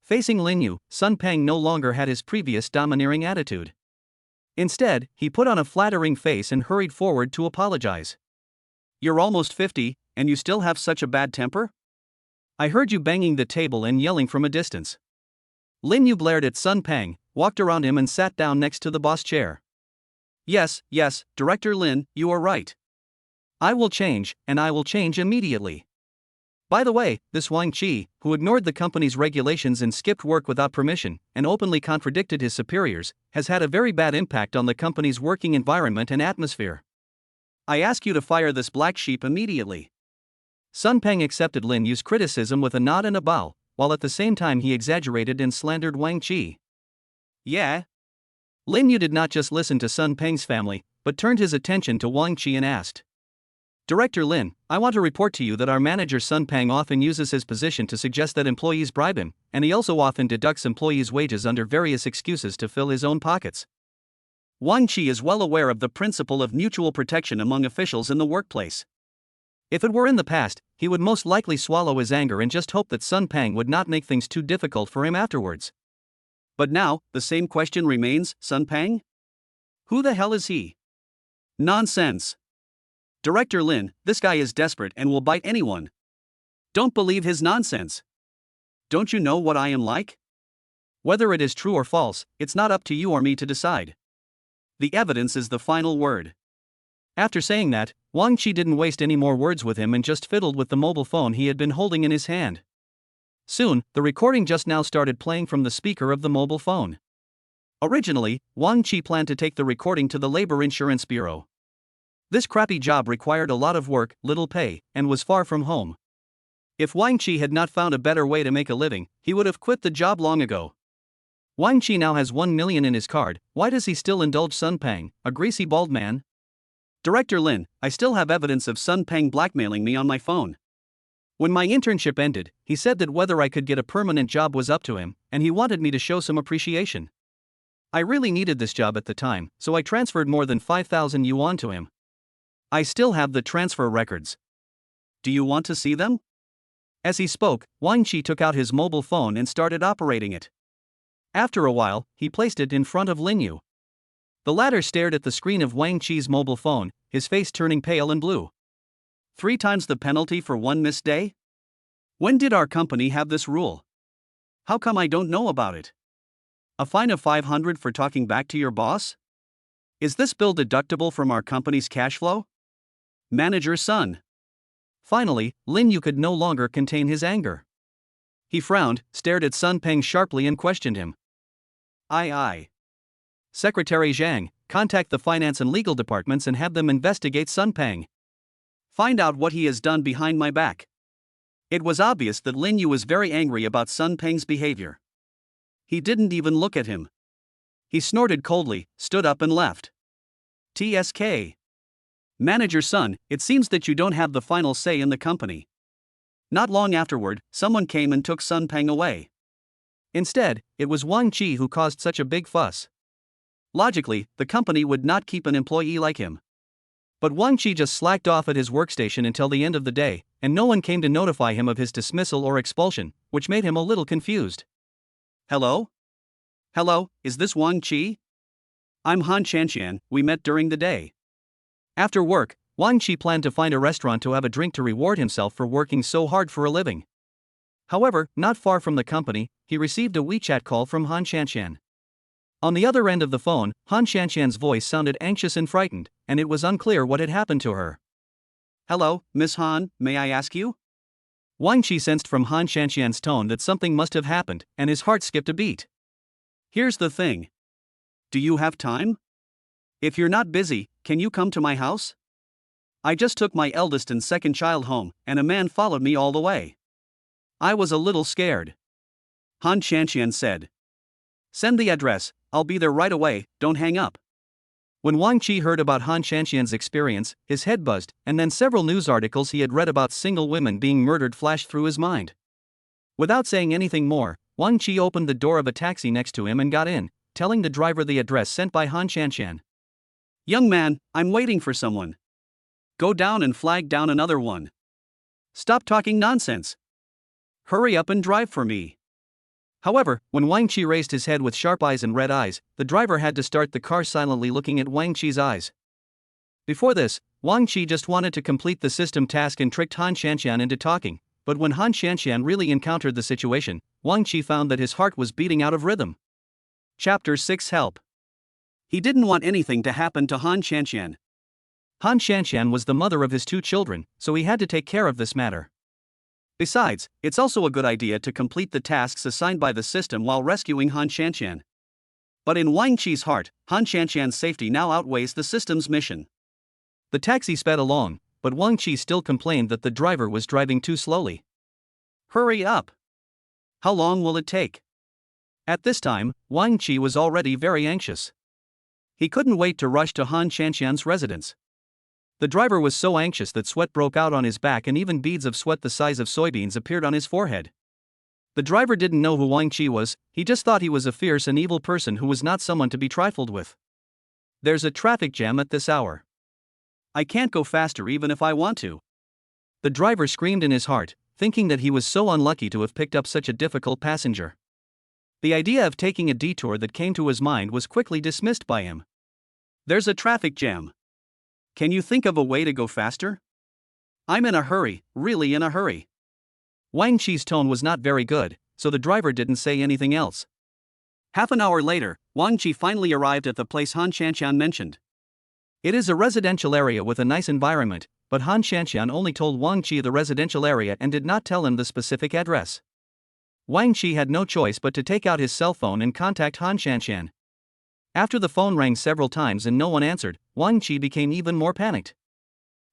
Facing Lin Yu, Sun Peng no longer had his previous domineering attitude. Instead, he put on a flattering face and hurried forward to apologize. You're almost 50, and you still have such a bad temper? I heard you banging the table and yelling from a distance. Lin Yu glared at Sun Peng, walked around him and sat down next to the boss chair. Yes, Director Lin, you are right. I will change, and I will change immediately. By the way, this Wang Qi, who ignored the company's regulations and skipped work without permission, and openly contradicted his superiors, has had a very bad impact on the company's working environment and atmosphere. I ask you to fire this black sheep immediately. Sun Peng accepted Lin Yu's criticism with a nod and a bow, while at the same time he exaggerated and slandered Wang Qi. Yeah? Lin Yu did not just listen to Sun Peng's family, but turned his attention to Wang Qi and asked, Director Lin, I want to report to you that our manager Sun Peng often uses his position to suggest that employees bribe him, and he also often deducts employees' wages under various excuses to fill his own pockets. Wang Qi is well aware of the principle of mutual protection among officials in the workplace. If it were in the past, he would most likely swallow his anger and just hope that Sun Peng would not make things too difficult for him afterwards. But now, the same question remains, Sun Peng? Who the hell is he? Nonsense. Director Lin, this guy is desperate and will bite anyone. Don't believe his nonsense. Don't you know what I am like? Whether it is true or false, it's not up to you or me to decide. The evidence is the final word. After saying that, Wang Qi didn't waste any more words with him and just fiddled with the mobile phone he had been holding in his hand. Soon, the recording just now started playing from the speaker of the mobile phone. Originally, Wang Qi planned to take the recording to the Labor Insurance Bureau. This crappy job required a lot of work, little pay, and was far from home. If Wang Qi had not found a better way to make a living, he would have quit the job long ago. Wang Qi now has 1 million in his card. Why does he still indulge Sun Peng, a greasy bald man? Director Lin, I still have evidence of Sun Peng blackmailing me on my phone. When my internship ended, he said that whether I could get a permanent job was up to him, and he wanted me to show some appreciation. I really needed this job at the time, so I transferred more than 5,000 yuan to him. I still have the transfer records. Do you want to see them? As he spoke, Wang Qi took out his mobile phone and started operating it. After a while, he placed it in front of Lin Yu. The latter stared at the screen of Wang Qi's mobile phone, his face turning pale and blue. 3 times the penalty for one missed day? When did our company have this rule? How come I don't know about it? A fine of 500 for talking back to your boss? Is this bill deductible from our company's cash flow? Manager Sun. Finally, Lin Yu could no longer contain his anger. He frowned, stared at Sun Peng sharply and questioned him. Aye. Secretary Zhang, contact the finance and legal departments and have them investigate Sun Peng. Find out what he has done behind my back. It was obvious that Lin Yu was very angry about Sun Peng's behavior. He didn't even look at him. He snorted coldly, stood up and left. TSK. Manager Sun, it seems that you don't have the final say in the company. Not long afterward, someone came and took Sun Peng away. Instead, it was Wang Qi who caused such a big fuss. Logically, the company would not keep an employee like him. But Wang Qi just slacked off at his workstation until the end of the day, and no one came to notify him of his dismissal or expulsion, which made him a little confused. Hello? Hello, is this Wang Qi? I'm Han Chanxian, we met during the day. After work, Wang Qi planned to find a restaurant to have a drink to reward himself for working so hard for a living. However, not far from the company, he received a WeChat call from Han Shanshan. On the other end of the phone, Han Shanshan's voice sounded anxious and frightened, and it was unclear what had happened to her. Hello, Miss Han, may I ask you? Wang Qi sensed from Han Shanshan's tone that something must have happened, and his heart skipped a beat. Here's the thing. Do you have time? If you're not busy, can you come to my house? I just took my eldest and second child home, and a man followed me all the way. I was a little scared. Han Shanshan said. Send the address, I'll be there right away, don't hang up. When Wang Qi heard about Han Shanshan's experience, his head buzzed, and then several news articles he had read about single women being murdered flashed through his mind. Without saying anything more, Wang Qi opened the door of a taxi next to him and got in, telling the driver the address sent by Han Shanshan. Young man, I'm waiting for someone. Go down and flag down another one. Stop talking nonsense. Hurry up and drive for me. However, when Wang Qi raised his head with sharp eyes and red eyes, the driver had to start the car silently looking at Wang Qi's eyes. Before this, Wang Qi just wanted to complete the system task and tricked Han Shanshan into talking, but when Han Shanshan really encountered the situation, Wang Qi found that his heart was beating out of rhythm. Chapter 6 Help. He didn't want anything to happen to Han Shanshan. Han Shanshan was the mother of his two children, so he had to take care of this matter. Besides, it's also a good idea to complete the tasks assigned by the system while rescuing Han Shanshan. But in Wang Qi's heart, Han Shanshan's safety now outweighs the system's mission. The taxi sped along, but Wang Qi still complained that the driver was driving too slowly. Hurry up! How long will it take? At this time, Wang Qi was already very anxious. He couldn't wait to rush to Han Shanshan's residence. The driver was so anxious that sweat broke out on his back and even beads of sweat the size of soybeans appeared on his forehead. The driver didn't know who Wang Qi was, he just thought he was a fierce and evil person who was not someone to be trifled with. There's a traffic jam at this hour. I can't go faster even if I want to. The driver screamed in his heart, thinking that he was so unlucky to have picked up such a difficult passenger. The idea of taking a detour that came to his mind was quickly dismissed by him. There's a traffic jam. Can you think of a way to go faster? I'm in a hurry, really in a hurry. Wang Qi's tone was not very good, so the driver didn't say anything else. Half an hour later, Wang Qi finally arrived at the place Han Shanshan mentioned. It is a residential area with a nice environment, but Han Shanshan only told Wang Qi the residential area and did not tell him the specific address. Wang Qi had no choice but to take out his cell phone and contact Han Shanshan. After the phone rang several times and no one answered, Wang Qi became even more panicked.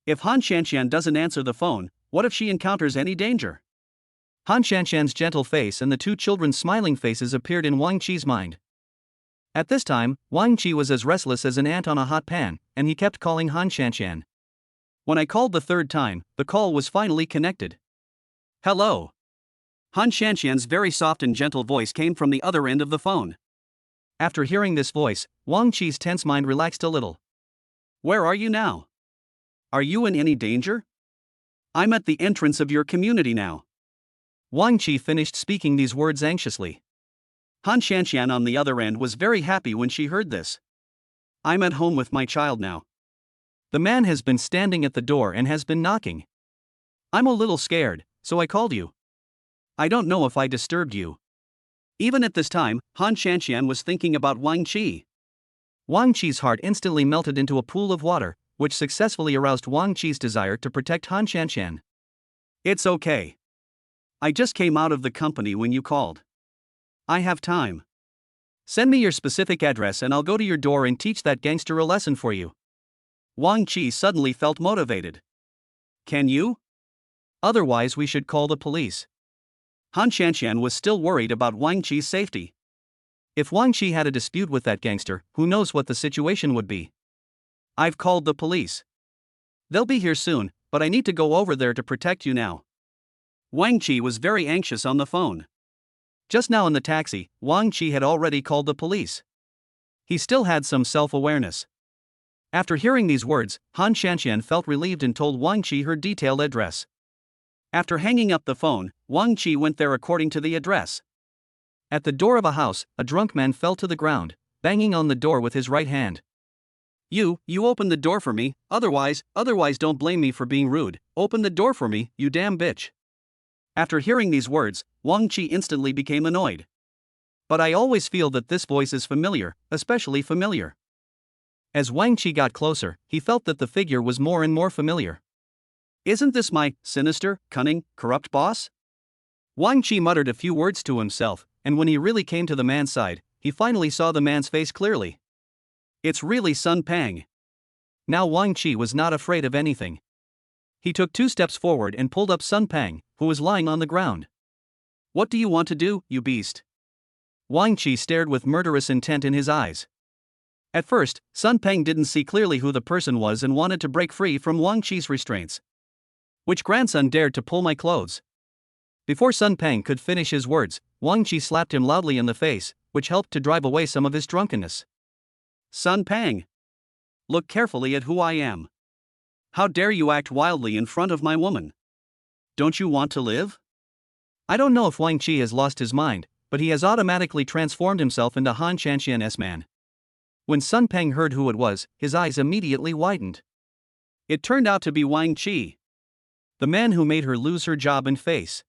If Han Shanshan doesn't answer the phone, what if she encounters any danger? Han Shanshan's gentle face and the two children's smiling faces appeared in Wang Qi's mind. At this time, Wang Qi was as restless as an ant on a hot pan, and he kept calling Han Shanshan. When I called the third time, the call was finally connected. Hello. Han Shanshan's very soft and gentle voice came from the other end of the phone. After hearing this voice, Wang Qi's tense mind relaxed a little. Where are you now? Are you in any danger? I'm at the entrance of your community now. Wang Qi finished speaking these words anxiously. Han Shanshan on the other end was very happy when she heard this. I'm at home with my child now. The man has been standing at the door and has been knocking. I'm a little scared, so I called you. I don't know if I disturbed you. Even at this time, Han Shanshan was thinking about Wang Qi. Wang Qi's heart instantly melted into a pool of water, which successfully aroused Wang Qi's desire to protect Han Shanshan. It's okay. I just came out of the company when you called. I have time. Send me your specific address and I'll go to your door and teach that gangster a lesson for you. Wang Qi suddenly felt motivated. Can you? Otherwise we should call the police. Han Shanshan was still worried about Wang Qi's safety. If Wang Qi had a dispute with that gangster, who knows what the situation would be. I've called the police. They'll be here soon, but I need to go over there to protect you now. Wang Qi was very anxious on the phone. Just now in the taxi, Wang Qi had already called the police. He still had some self-awareness. After hearing these words, Han Shanshan felt relieved and told Wang Qi her detailed address. After hanging up the phone, Wang Qi went there according to the address. At the door of a house, a drunk man fell to the ground, banging on the door with his right hand. You open the door for me, otherwise don't blame me for being rude, open the door for me, you damn bitch. After hearing these words, Wang Qi instantly became annoyed. But I always feel that this voice is familiar, especially familiar. As Wang Qi got closer, he felt that the figure was more and more familiar. Isn't this my sinister, cunning, corrupt boss? Wang Qi muttered a few words to himself, and when he really came to the man's side, he finally saw the man's face clearly. It's really Sun Pang. Now Wang Qi was not afraid of anything. He took 2 steps forward and pulled up Sun Pang, who was lying on the ground. What do you want to do, you beast? Wang Qi stared with murderous intent in his eyes. At first, Sun Pang didn't see clearly who the person was and wanted to break free from Wang Qi's restraints. Which grandson dared to pull my clothes? Before Sun Pang could finish his words, Wang Qi slapped him loudly in the face, which helped to drive away some of his drunkenness. Sun Pang! Look carefully at who I am. How dare you act wildly in front of my woman? Don't you want to live? I don't know if Wang Qi has lost his mind, but he has automatically transformed himself into Han Qianqian's man. When Sun Pang heard who it was, his eyes immediately widened. It turned out to be Wang Qi, the man who made her lose her job and face.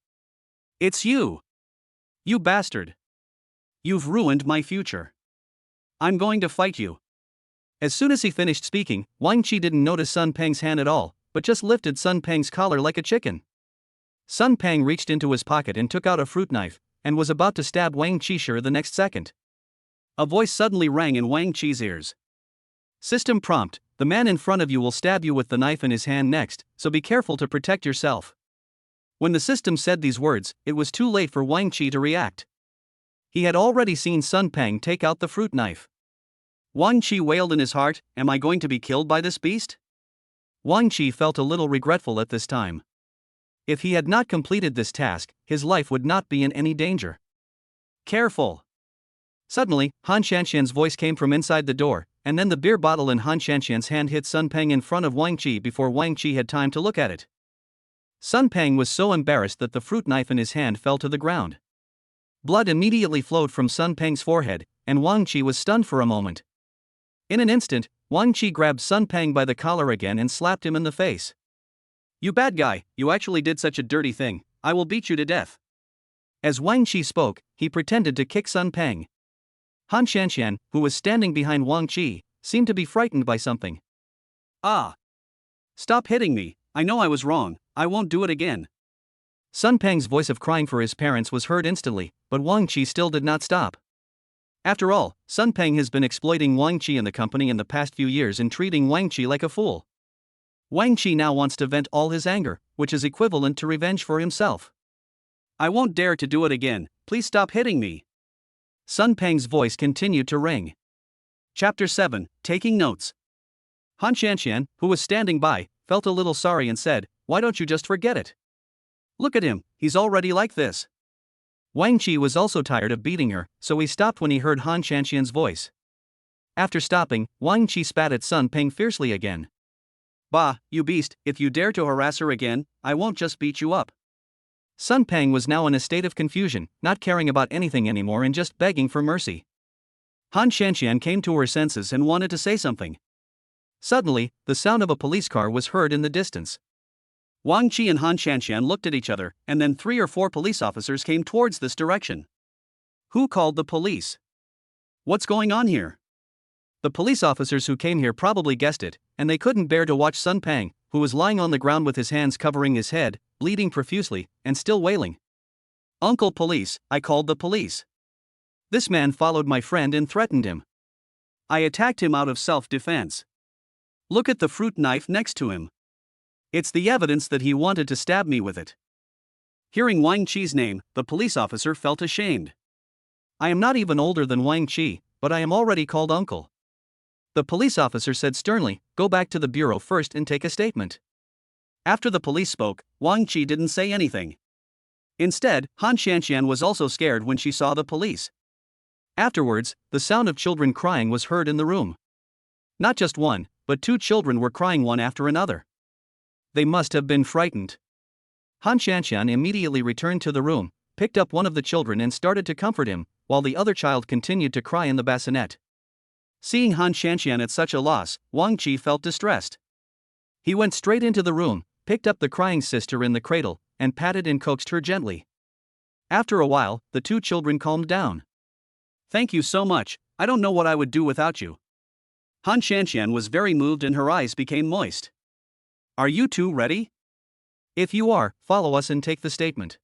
It's you! You bastard! You've ruined my future. I'm going to fight you. As soon as he finished speaking, Wang Qi didn't notice Sun Pang's hand at all, but just lifted Sun Pang's collar like a chicken. Sun Pang reached into his pocket and took out a fruit knife, and was about to stab Wang Qi the next second. A voice suddenly rang in Wang Qi's ears. System prompt: the man in front of you will stab you with the knife in his hand next, so be careful to protect yourself. When the system said these words, it was too late for Wang Qi to react. He had already seen Sun Pang take out the fruit knife. Wang Qi wailed in his heart, am I going to be killed by this beast? Wang Qi felt a little regretful at this time. If he had not completed this task, his life would not be in any danger. Careful! Suddenly, Han Qianqian's voice came from inside the door, and then the beer bottle in Han Qianqian's hand hit Sun Pang in front of Wang Qi before Wang Qi had time to look at it. Sun Pang was so embarrassed that the fruit knife in his hand fell to the ground. Blood immediately flowed from Sun Pang's forehead, and Wang Qi was stunned for a moment. In an instant, Wang Qi grabbed Sun Pang by the collar again and slapped him in the face. You bad guy, you actually did such a dirty thing, I will beat you to death. As Wang Qi spoke, he pretended to kick Sun Pang. Han Qianqian, who was standing behind Wang Qi, seemed to be frightened by something. Ah! Stop hitting me, I know I was wrong, I won't do it again. Sun Pang's voice of crying for his parents was heard instantly, but Wang Qi still did not stop. After all, Sun Pang has been exploiting Wang Qi and the company in the past few years and treating Wang Qi like a fool. Wang Qi now wants to vent all his anger, which is equivalent to revenge for himself. I won't dare to do it again, please stop hitting me. Sun Pang's voice continued to ring. Chapter 7, Taking Notes. Han Qianqian, who was standing by, felt a little sorry and said, why don't you just forget it? Look at him, he's already like this. Wang Qi was also tired of beating her, so he stopped when he heard Han Qianqian's voice. After stopping, Wang Qi spat at Sun Pang fiercely again. Bah, you beast, if you dare to harass her again, I won't just beat you up. Sun Pang was now in a state of confusion, not caring about anything anymore and just begging for mercy. Han Qianqian came to her senses and wanted to say something. Suddenly, the sound of a police car was heard in the distance. Wang Qi and Han Qianqian looked at each other, and then 3 or 4 police officers came towards this direction. Who called the police? What's going on here? The police officers who came here probably guessed it, and they couldn't bear to watch Sun Pang, who was lying on the ground with his hands covering his head, bleeding profusely, and still wailing. Uncle Police, I called the police. This man followed my friend and threatened him. I attacked him out of self-defense. Look at the fruit knife next to him. It's the evidence that he wanted to stab me with it. Hearing Wang Qi's name, the police officer felt ashamed. I am not even older than Wang Qi, but I am already called uncle. The police officer said sternly, go back to the bureau first and take a statement. After the police spoke, Wang Qi didn't say anything. Instead, Han Qianqian was also scared when she saw the police. Afterwards, the sound of children crying was heard in the room. Not just one, but 2 children were crying one after another. They must have been frightened. Han Qianqian immediately returned to the room, picked up one of the children and started to comfort him, while the other child continued to cry in the bassinet. Seeing Han Qianqian at such a loss, Wang Qi felt distressed. He went straight into the room, picked up the crying sister in the cradle, and patted and coaxed her gently. After a while, the two children calmed down. Thank you so much, I don't know what I would do without you. Han Shanxian was very moved and her eyes became moist. Are you two ready? If you are, follow us and take the statement.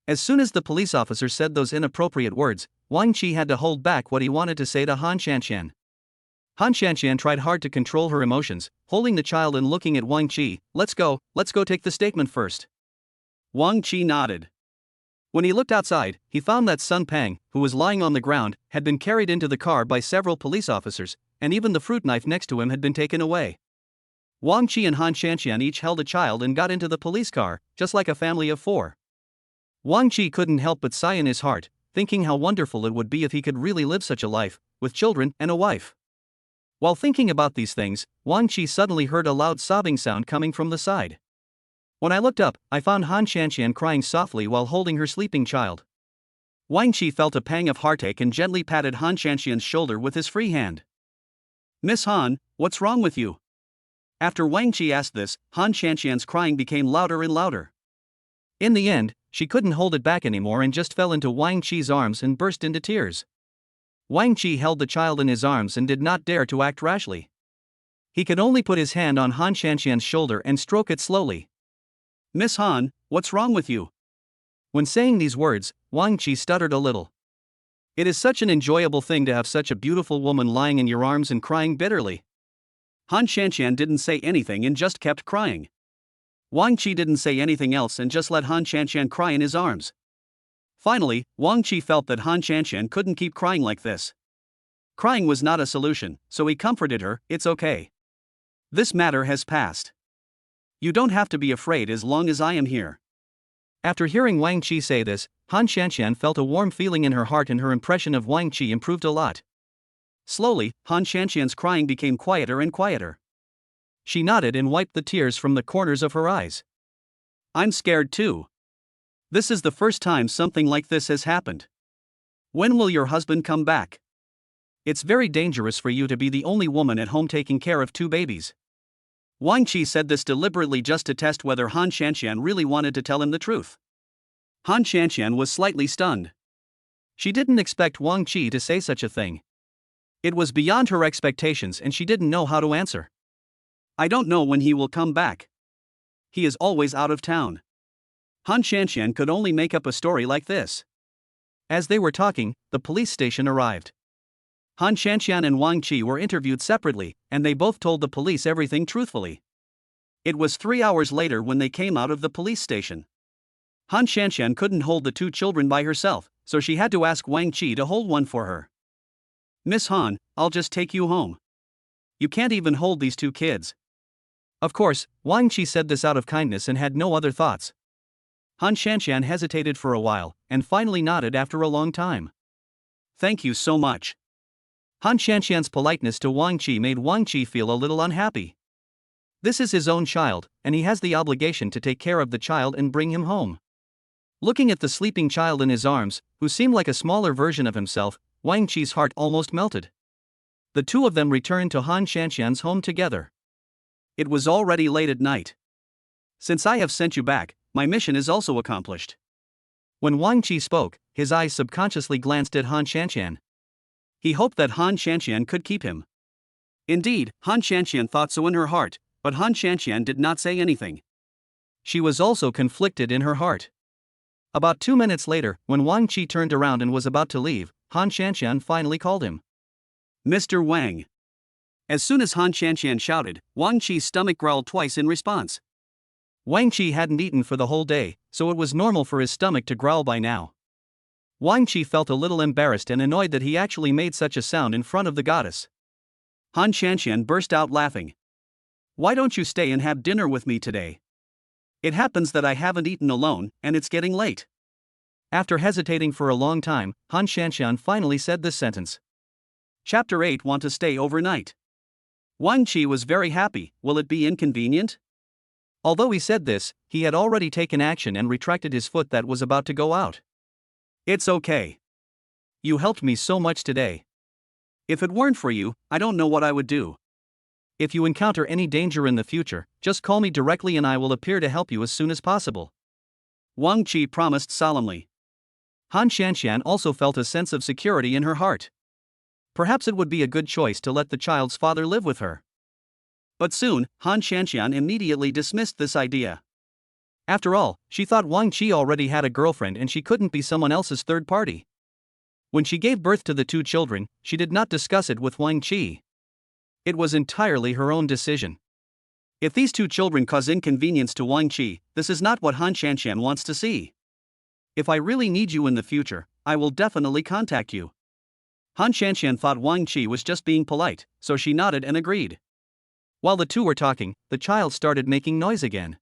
As soon as the police officer said those inappropriate words, Wang Qi had to hold back what he wanted to say to Han Shanxian. Han Shanxian tried hard to control her emotions, holding the child and looking at Wang Qi. Let's go take the statement first. Wang Qi nodded. When he looked outside, he found that Sun Pang, who was lying on the ground, had been carried into the car by several police officers, and even the fruit knife next to him had been taken away. Wang Qi and Han Shanxian each held a child and got into the police car, just like a family of four. Wang Qi couldn't help but sigh in his heart, thinking how wonderful it would be if he could really live such a life, with children and a wife. While thinking about these things, Wang Qi suddenly heard a loud sobbing sound coming from the side. When I looked up, I found Han Shanxian crying softly while holding her sleeping child. Wang Qi felt a pang of heartache and gently patted Han Shanxian's shoulder with his free hand. Miss Han, what's wrong with you? After Wang Qi asked this, Han Shanxian's crying became louder and louder. In the end, she couldn't hold it back anymore and just fell into Wang Qi's arms and burst into tears. Wang Qi held the child in his arms and did not dare to act rashly. He could only put his hand on Han Shanxian's shoulder and stroke it slowly. Miss Han, what's wrong with you? When saying these words, Wang Qi stuttered a little. It is such an enjoyable thing to have such a beautiful woman lying in your arms and crying bitterly. Han Shanxian didn't say anything and just kept crying. Wang Qi didn't say anything else and just let Han Shanxian cry in his arms. Finally, Wang Qi felt that Han Shanxian couldn't keep crying like this. Crying was not a solution, so he comforted her. It's okay. This matter has passed. You don't have to be afraid as long as I am here. After hearing Wang Qi say this, Han Shanxian felt a warm feeling in her heart and her impression of Wang Qi improved a lot. Slowly, Han Shanxian's crying became quieter and quieter. She nodded and wiped the tears from the corners of her eyes. I'm scared too. This is the first time something like this has happened. When will your husband come back? It's very dangerous for you to be the only woman at home taking care of two babies. Wang Qi said this deliberately just to test whether Han Shanxian really wanted to tell him the truth. Han Shanxian was slightly stunned. She didn't expect Wang Qi to say such a thing. It was beyond her expectations and she didn't know how to answer. I don't know when he will come back. He is always out of town. Han Shanxian could only make up a story like this. As they were talking, the police station arrived. Han Shanxian and Wang Qi were interviewed separately, and they both told the police everything truthfully. It was 3 hours later when they came out of the police station. Han Shanxian couldn't hold the two children by herself, so she had to ask Wang Qi to hold one for her. Miss Han, I'll just take you home. You can't even hold these two kids. Of course, Wang Qi said this out of kindness and had no other thoughts. Han Shanxian hesitated for a while, and finally nodded after a long time. Thank you so much. Han Shanxian's politeness to Wang Qi made Wang Qi feel a little unhappy. This is his own child, and he has the obligation to take care of the child and bring him home. Looking at the sleeping child in his arms, who seemed like a smaller version of himself, Wang Qi's heart almost melted. The two of them returned to Han Shanxian's home together. It was already late at night. Since I have sent you back, my mission is also accomplished. When Wang Qi spoke, his eyes subconsciously glanced at Han Shanxian. He hoped that Han Shanxian could keep him. Indeed, Han Shanxian thought so in her heart, but Han Shanxian did not say anything. She was also conflicted in her heart. About 2 minutes later, when Wang Qi turned around and was about to leave, Han Shanxian finally called him. Mr. Wang. As soon as Han Shanxian shouted, Wang Qi's stomach growled twice in response. Wang Qi hadn't eaten for the whole day, so it was normal for his stomach to growl by now. Wang Qi felt a little embarrassed and annoyed that he actually made such a sound in front of the goddess. Han Shanxian burst out laughing. Why don't you stay and have dinner with me today? It happens that I haven't eaten alone, and it's getting late. After hesitating for a long time, Han Shanxian finally said this sentence. Chapter 8. Want to stay overnight? Wang Qi was very happy. Will it be inconvenient? Although he said this, he had already taken action and retracted his foot that was about to go out. It's okay. You helped me so much today. If it weren't for you, I don't know what I would do. If you encounter any danger in the future, just call me directly and I will appear to help you as soon as possible. Wang Qi promised solemnly. Han Shanshan also felt a sense of security in her heart. Perhaps it would be a good choice to let the child's father live with her. But soon, Han Shanshan immediately dismissed this idea. After all, she thought Wang Qi already had a girlfriend and she couldn't be someone else's third party. When she gave birth to the two children, she did not discuss it with Wang Qi. It was entirely her own decision. If these two children cause inconvenience to Wang Qi, this is not what Han Shanshan wants to see. If I really need you in the future, I will definitely contact you. Han Shanshan thought Wang Qi was just being polite, so she nodded and agreed. While the two were talking, the child started making noise again.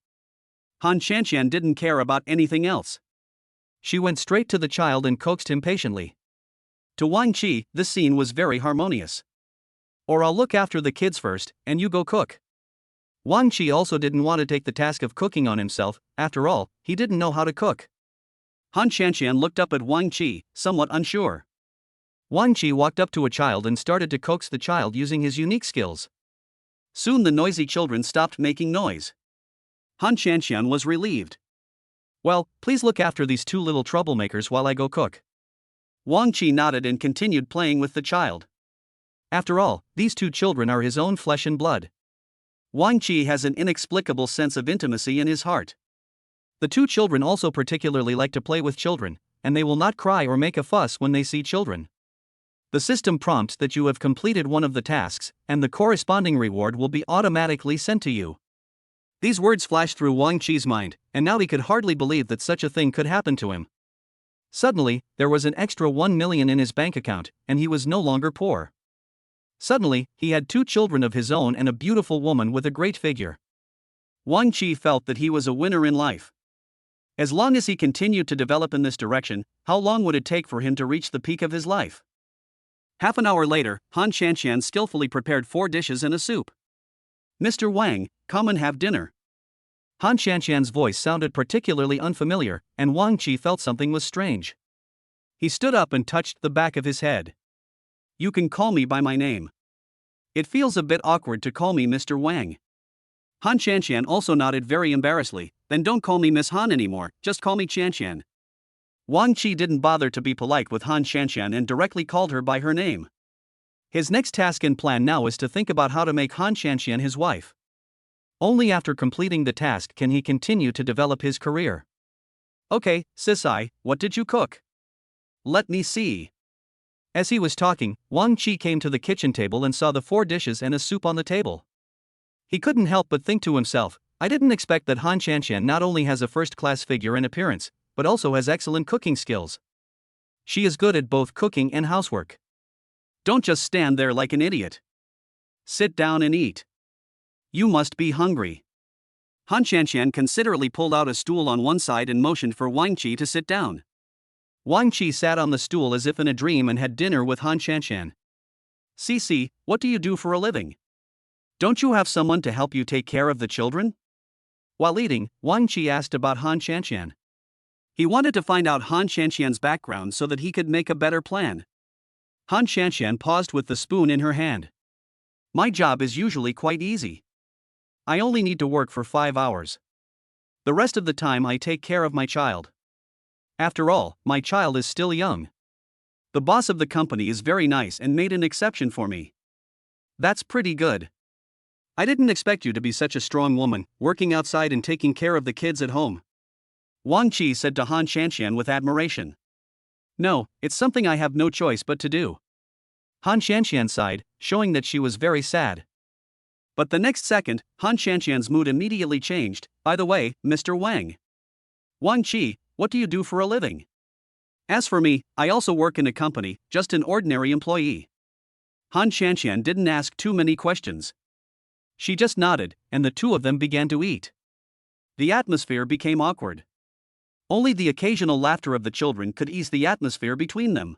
Han Shanshan didn't care about anything else. She went straight to the child and coaxed him patiently. To Wang Qi, this scene was very harmonious. Or I'll look after the kids first, and you go cook. Wang Qi also didn't want to take the task of cooking on himself, after all, he didn't know how to cook. Han Shanshan looked up at Wang Qi, somewhat unsure. Wang Qi walked up to a child and started to coax the child using his unique skills. Soon the noisy children stopped making noise. Han Shanshan was relieved. Well, please look after these two little troublemakers while I go cook. Wang Qi nodded and continued playing with the child. After all, these two children are his own flesh and blood. Wang Qi has an inexplicable sense of intimacy in his heart. The two children also particularly like to play with children, and they will not cry or make a fuss when they see children. The system prompts that you have completed one of the tasks, and the corresponding reward will be automatically sent to you. These words flashed through Wang Qi's mind, and now he could hardly believe that such a thing could happen to him. Suddenly, there was an extra 1 million in his bank account, and he was no longer poor. Suddenly, he had two children of his own and a beautiful woman with a great figure. Wang Qi felt that he was a winner in life. As long as he continued to develop in this direction, how long would it take for him to reach the peak of his life? Half an hour later, Han Shanshan skillfully prepared 4 dishes and a soup. Mr. Wang, come and have dinner. Han Shanshan's voice sounded particularly unfamiliar, and Wang Qi felt something was strange. He stood up and touched the back of his head. You can call me by my name. It feels a bit awkward to call me Mr. Wang. Han Shanshan also nodded very embarrassedly. Then don't call me Miss Han anymore, just call me Shanshan. Wang Qi didn't bother to be polite with Han Shanshan and directly called her by her name. His next task and plan now is to think about how to make Han Shanshan his wife. Only after completing the task can he continue to develop his career. Okay, Sisai, what did you cook? Let me see. As he was talking, Wang Qi came to the kitchen table and saw the 4 dishes and a soup on the table. He couldn't help but think to himself, I didn't expect that Han Shanshan not only has a first-class figure and appearance, but also has excellent cooking skills. She is good at both cooking and housework. Don't just stand there like an idiot. Sit down and eat. You must be hungry. Han Shanshan considerately pulled out a stool on one side and motioned for Wang Qi to sit down. Wang Qi sat on the stool as if in a dream and had dinner with Han Shanshan. Cici, what do you do for a living? Don't you have someone to help you take care of the children? While eating, Wang Qi asked about Han Shanshan. He wanted to find out Han Shanshan's background so that he could make a better plan. Han Shanshan paused with the spoon in her hand. My job is usually quite easy. I only need to work for 5 hours. The rest of the time I take care of my child. After all, my child is still young. The boss of the company is very nice and made an exception for me. That's pretty good. I didn't expect you to be such a strong woman, working outside and taking care of the kids at home. Wang Qi said to Han Shanshan with admiration. No, it's something I have no choice but to do. Han Shanshan sighed, showing that she was very sad. But the next second, Han Shanshan's mood immediately changed. By the way, Mr. Wang. Wang Qi, what do you do for a living? As for me, I also work in a company, just an ordinary employee. Han Shanshan didn't ask too many questions. She just nodded, and the two of them began to eat. The atmosphere became awkward. Only the occasional laughter of the children could ease the atmosphere between them.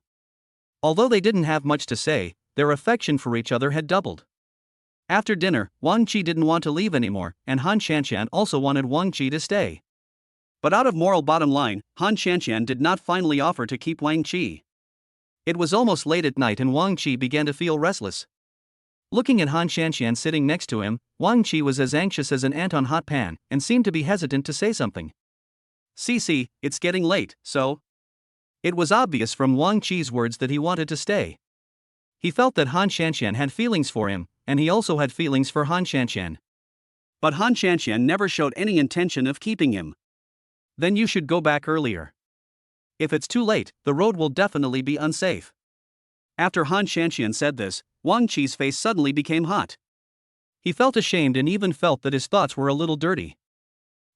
Although they didn't have much to say, their affection for each other had doubled. After dinner, Wang Qi didn't want to leave anymore, and Han Shanshan also wanted Wang Qi to stay. But out of moral bottom line, Han Shanshan did not finally offer to keep Wang Qi. It was almost late at night and Wang Qi began to feel restless. Looking at Han Shanshan sitting next to him, Wang Qi was as anxious as an ant on hot pan and seemed to be hesitant to say something. "Cece, it's getting late, so." It was obvious from Wang Qi's words that he wanted to stay. He felt that Han Shanxian had feelings for him, and he also had feelings for Han Shanxian. But Han Shanxian never showed any intention of keeping him. "Then you should go back earlier. If it's too late, the road will definitely be unsafe." After Han Shanxian said this, Wang Qi's face suddenly became hot. He felt ashamed and even felt that his thoughts were a little dirty.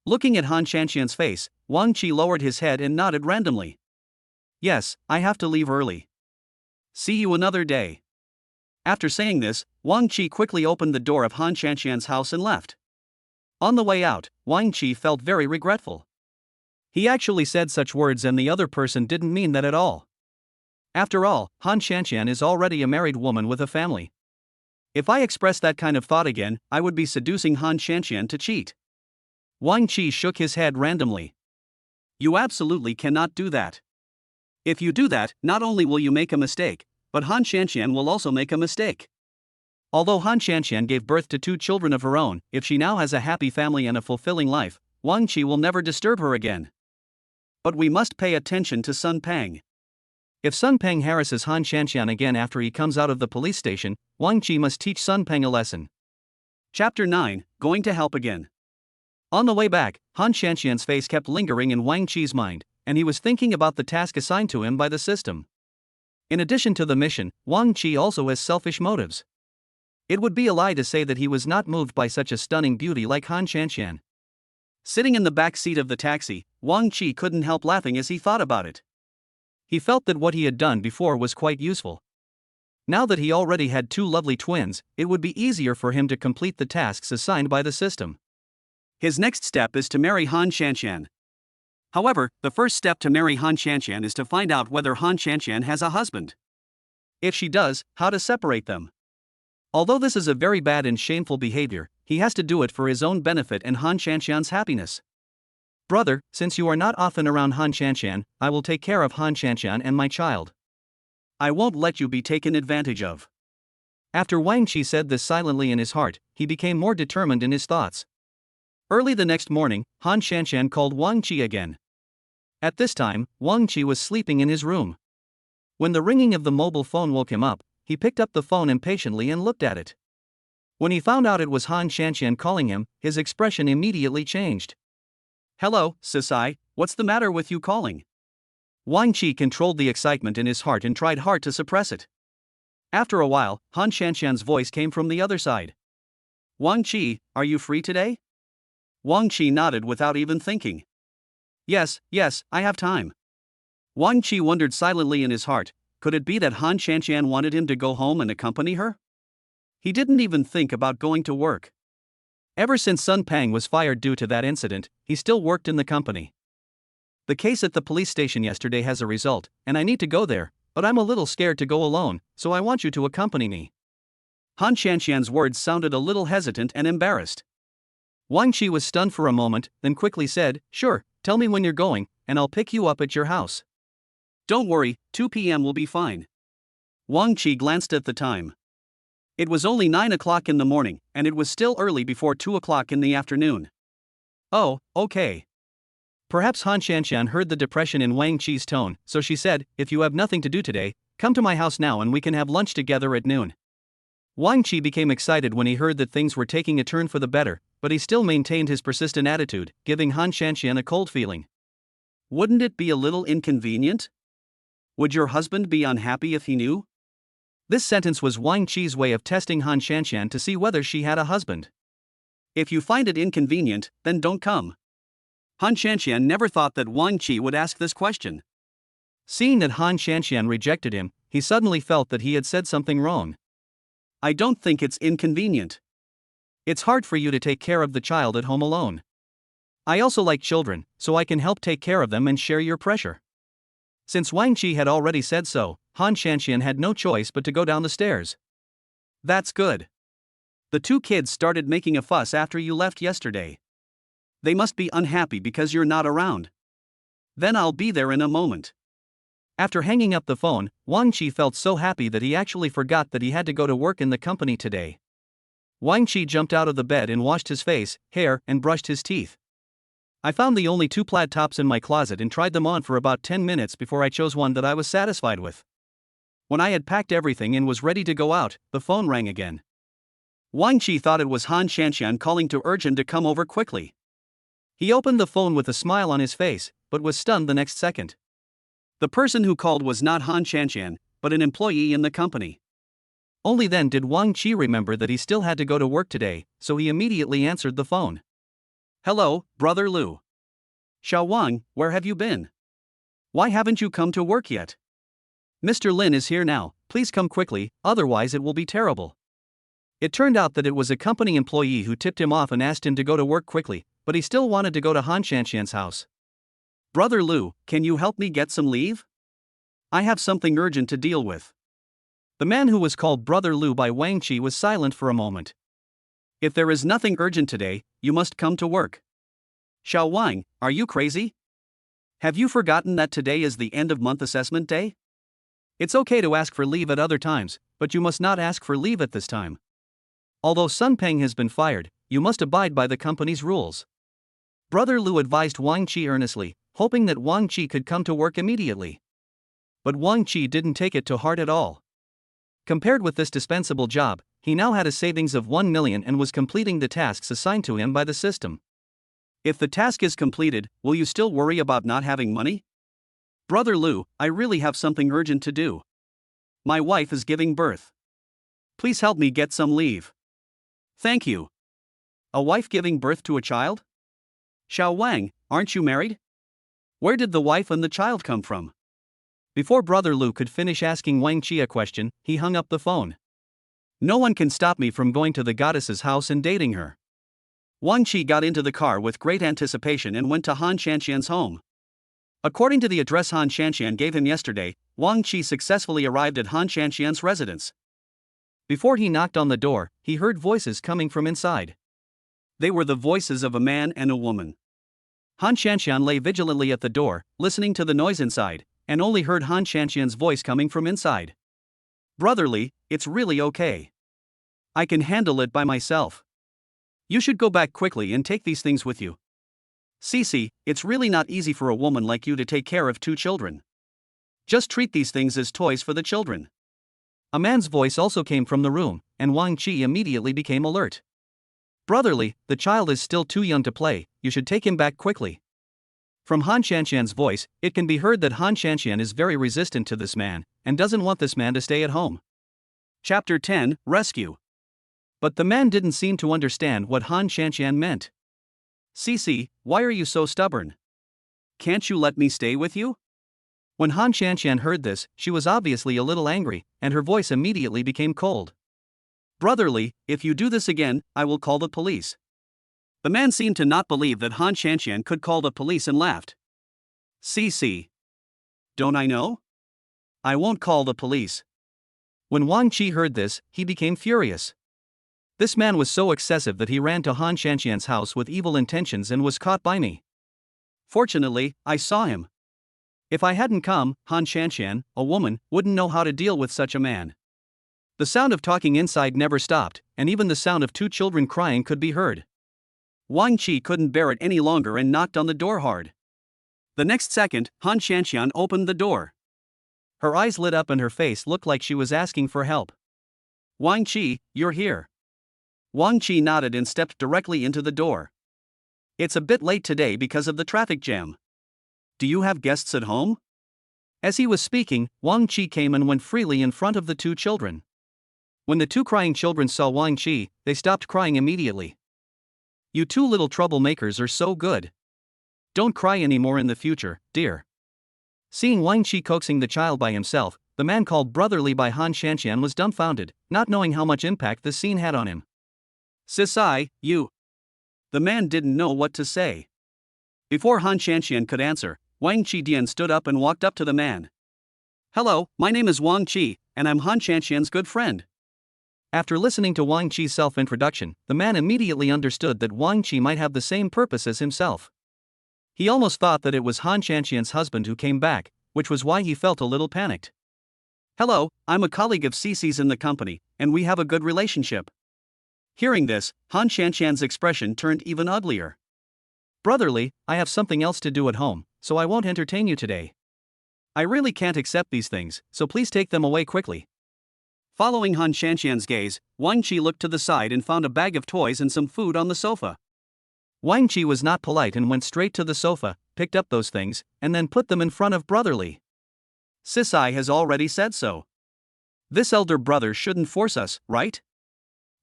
Looking at Han Shanxian's face, Wang Qi lowered his head and nodded randomly. "Yes, I have to leave early. See you another day." After saying this, Wang Qi quickly opened the door of Han Shanxian's house and left. On the way out, Wang Qi felt very regretful. He actually said such words and the other person didn't mean that at all. After all, Han Shanxian is already a married woman with a family. If I expressed that kind of thought again, I would be seducing Han Shanxian to cheat. Wang Qi shook his head randomly. "You absolutely cannot do that. If you do that, not only will you make a mistake, but Han Shanxian will also make a mistake." Although Han Shanxian gave birth to 2 children of her own, if she now has a happy family and a fulfilling life, Wang Qi will never disturb her again. But we must pay attention to Sun Peng. If Sun Peng harasses Han Shanxian again after he comes out of the police station, Wang Qi must teach Sun Peng a lesson. Chapter 9, Going to Help Again. On the way back, Han Shanxian's face kept lingering in Wang Qi's mind, and he was thinking about the task assigned to him by the system. In addition to the mission, Wang Qi also has selfish motives. It would be a lie to say that he was not moved by such a stunning beauty like Han Shanxian. Sitting in the back seat of the taxi, Wang Qi couldn't help laughing as he thought about it. He felt that what he had done before was quite useful. Now that he already had 2 lovely twins, it would be easier for him to complete the tasks assigned by the system. His next step is to marry Han Shanxian. However, the first step to marry Han Shanxian is to find out whether Han Shanxian has a husband. If she does, how to separate them. Although this is a very bad and shameful behavior, he has to do it for his own benefit and Han Shanxian's happiness. "Brother, since you are not often around Han Shanxian, I will take care of Han Shanxian and my child. I won't let you be taken advantage of." After Wang Qi said this silently in his heart, he became more determined in his thoughts. Early the next morning, Han Shanxian called Wang Qi again. At this time, Wang Qi was sleeping in his room. When the ringing of the mobile phone woke him up, he picked up the phone impatiently and looked at it. When he found out it was Han Shanxian calling him, his expression immediately changed. "Hello, Sisai, what's the matter with you calling?" Wang Qi controlled the excitement in his heart and tried hard to suppress it. After a while, Han Shanxian's voice came from the other side. "Wang Qi, are you free today?" Wang Qi nodded without even thinking. Yes, I have time." Wang Qi wondered silently in his heart, could it be that Han Shanxian wanted him to go home and accompany her? He didn't even think about going to work. Ever since Sun Peng was fired due to that incident, he still worked in the company. "The case at the police station yesterday has a result, and I need to go there, but I'm a little scared to go alone, so I want you to accompany me." Han Shanxian's words sounded a little hesitant and embarrassed. Wang Qi was stunned for a moment, then quickly said, "Sure, tell me when you're going, and I'll pick you up at your house." "Don't worry, 2 p.m. will be fine." Wang Qi glanced at the time. It was only 9 o'clock in the morning, and it was still early before 2 o'clock in the afternoon. "Oh, okay." Perhaps Han Shanxian heard the depression in Wang Qi's tone, so she said, "If you have nothing to do today, come to my house now and we can have lunch together at noon." Wang Qi became excited when he heard that things were taking a turn for the better, but he still maintained his persistent attitude, giving Han Shanxian a cold feeling. "Wouldn't it be a little inconvenient? Would your husband be unhappy if he knew?" This sentence was Wang Qi's way of testing Han Shanxian to see whether she had a husband. "If you find it inconvenient, then don't come." Han Shanxian never thought that Wang Qi would ask this question. Seeing that Han Shanxian rejected him, he suddenly felt that he had said something wrong. "I don't think it's inconvenient. It's hard for you to take care of the child at home alone. I also like children, so I can help take care of them and share your pressure." Since Wang Qi had already said so, Han Shanxian had no choice but to go down the stairs. "That's good. The 2 kids started making a fuss after you left yesterday. They must be unhappy because you're not around. Then I'll be there in a moment." After hanging up the phone, Wang Qi felt so happy that he actually forgot that he had to go to work in the company today. Wang Qi jumped out of the bed and washed his face, hair, and brushed his teeth. I found the only two plaid tops in my closet and tried them on for about 10 minutes before I chose one that I was satisfied with. When I had packed everything and was ready to go out, the phone rang again. Wang Qi thought it was Han Shanxian calling to urge him to come over quickly. He opened the phone with a smile on his face, but was stunned the next second. The person who called was not Han Shanxian, but an employee in the company. Only then did Wang Qi remember that he still had to go to work today, so he immediately answered the phone. Hello, Brother Lu. Xiao Wang, where have you been? Why haven't you come to work yet? Mr. Lin is here now, please come quickly, otherwise it will be terrible. It turned out that it was a company employee who tipped him off and asked him to go to work quickly, but he still wanted to go to Han Shanxian's house. Brother Lu, can you help me get some leave? I have something urgent to deal with. The man who was called Brother Lu by Wang Qi was silent for a moment. If there is nothing urgent today, you must come to work. Xiao Wang, are you crazy? Have you forgotten that today is the end of month assessment day? It's okay to ask for leave at other times, but you must not ask for leave at this time. Although Sun Peng has been fired, you must abide by the company's rules. Brother Lu advised Wang Qi earnestly, hoping that Wang Qi could come to work immediately. But Wang Qi didn't take it to heart at all. Compared with this dispensable job, he now had a savings of 1 million and was completing the tasks assigned to him by the system. If the task is completed, will you still worry about not having money? Brother Lu, I really have something urgent to do. My wife is giving birth. Please help me get some leave. Thank you. A wife giving birth to a child? Xiao Wang, aren't you married? Where did the wife and the child come from? Before Brother Lu could finish asking Wang Qi a question, he hung up the phone. No one can stop me from going to the goddess's house and dating her. Wang Qi got into the car with great anticipation and went to Han Shanxian's home. According to the address Han Shanxian gave him yesterday, Wang Qi successfully arrived at Han Shanxian's residence. Before he knocked on the door, he heard voices coming from inside. They were the voices of a man and a woman. Han Shanxian lay vigilantly at the door, listening to the noise inside, and only heard Han Shanxian's voice coming from inside. Brotherly, it's really okay. I can handle it by myself. You should go back quickly and take these things with you. Cici, it's really not easy for a woman like you to take care of 2 children. Just treat these things as toys for the children. A man's voice also came from the room, and Wang Qi immediately became alert. Brotherly, the child is still too young to play, you should take him back quickly. From Han Shanxian's voice, it can be heard that Han Shanxian is very resistant to this man, and doesn't want this man to stay at home. Chapter 10, Rescue. But the man didn't seem to understand what Han Shanxian meant. Cici, why are you so stubborn? Can't you let me stay with you? When Han Shanxian heard this, she was obviously a little angry, and her voice immediately became cold. Brotherly, if you do this again, I will call the police. The man seemed to not believe that Han Shanxian could call the police and laughed. Cici. Don't I know? I won't call the police. When Wang Qi heard this, he became furious. This man was so excessive that he ran to Han Shanxian's house with evil intentions and was caught by me. Fortunately, I saw him. If I hadn't come, Han Shanxian, a woman, wouldn't know how to deal with such a man. The sound of talking inside never stopped, and even the sound of 2 children crying could be heard. Wang Qi couldn't bear it any longer and knocked on the door hard. The next second, Han Shanxian opened the door. Her eyes lit up and her face looked like she was asking for help. Wang Qi, you're here. Wang Qi nodded and stepped directly into the door. It's a bit late today because of the traffic jam. Do you have guests at home? As he was speaking, Wang Qi came and went freely in front of the 2 children. When the 2 crying children saw Wang Qi, they stopped crying immediately. You 2 little troublemakers are so good. Don't cry anymore in the future, dear. Seeing Wang Qi coaxing the child by himself, the man called Brotherly by Han Shanxian was dumbfounded, not knowing how much impact this scene had on him. Cici, you. The man didn't know what to say. Before Han Shanxian could answer, Wang Qidian stood up and walked up to the man. Hello, my name is Wang Qi, and I'm Han Shanxian's good friend. After listening to Wang Qi's self-introduction, the man immediately understood that Wang Qi might have the same purpose as himself. He almost thought that it was Han Shanxian's husband who came back, which was why he felt a little panicked. Hello, I'm a colleague of Cici's in the company, and we have a good relationship. Hearing this, Han Shanxian's expression turned even uglier. Brotherly, I have something else to do at home, so I won't entertain you today. I really can't accept these things, so please take them away quickly. Following Han Shanxian's gaze, Wang Qi looked to the side and found a bag of toys and some food on the sofa. Wang Qi was not polite and went straight to the sofa, picked up those things, and then put them in front of Brotherly. Sisai has already said so. This elder brother shouldn't force us, right?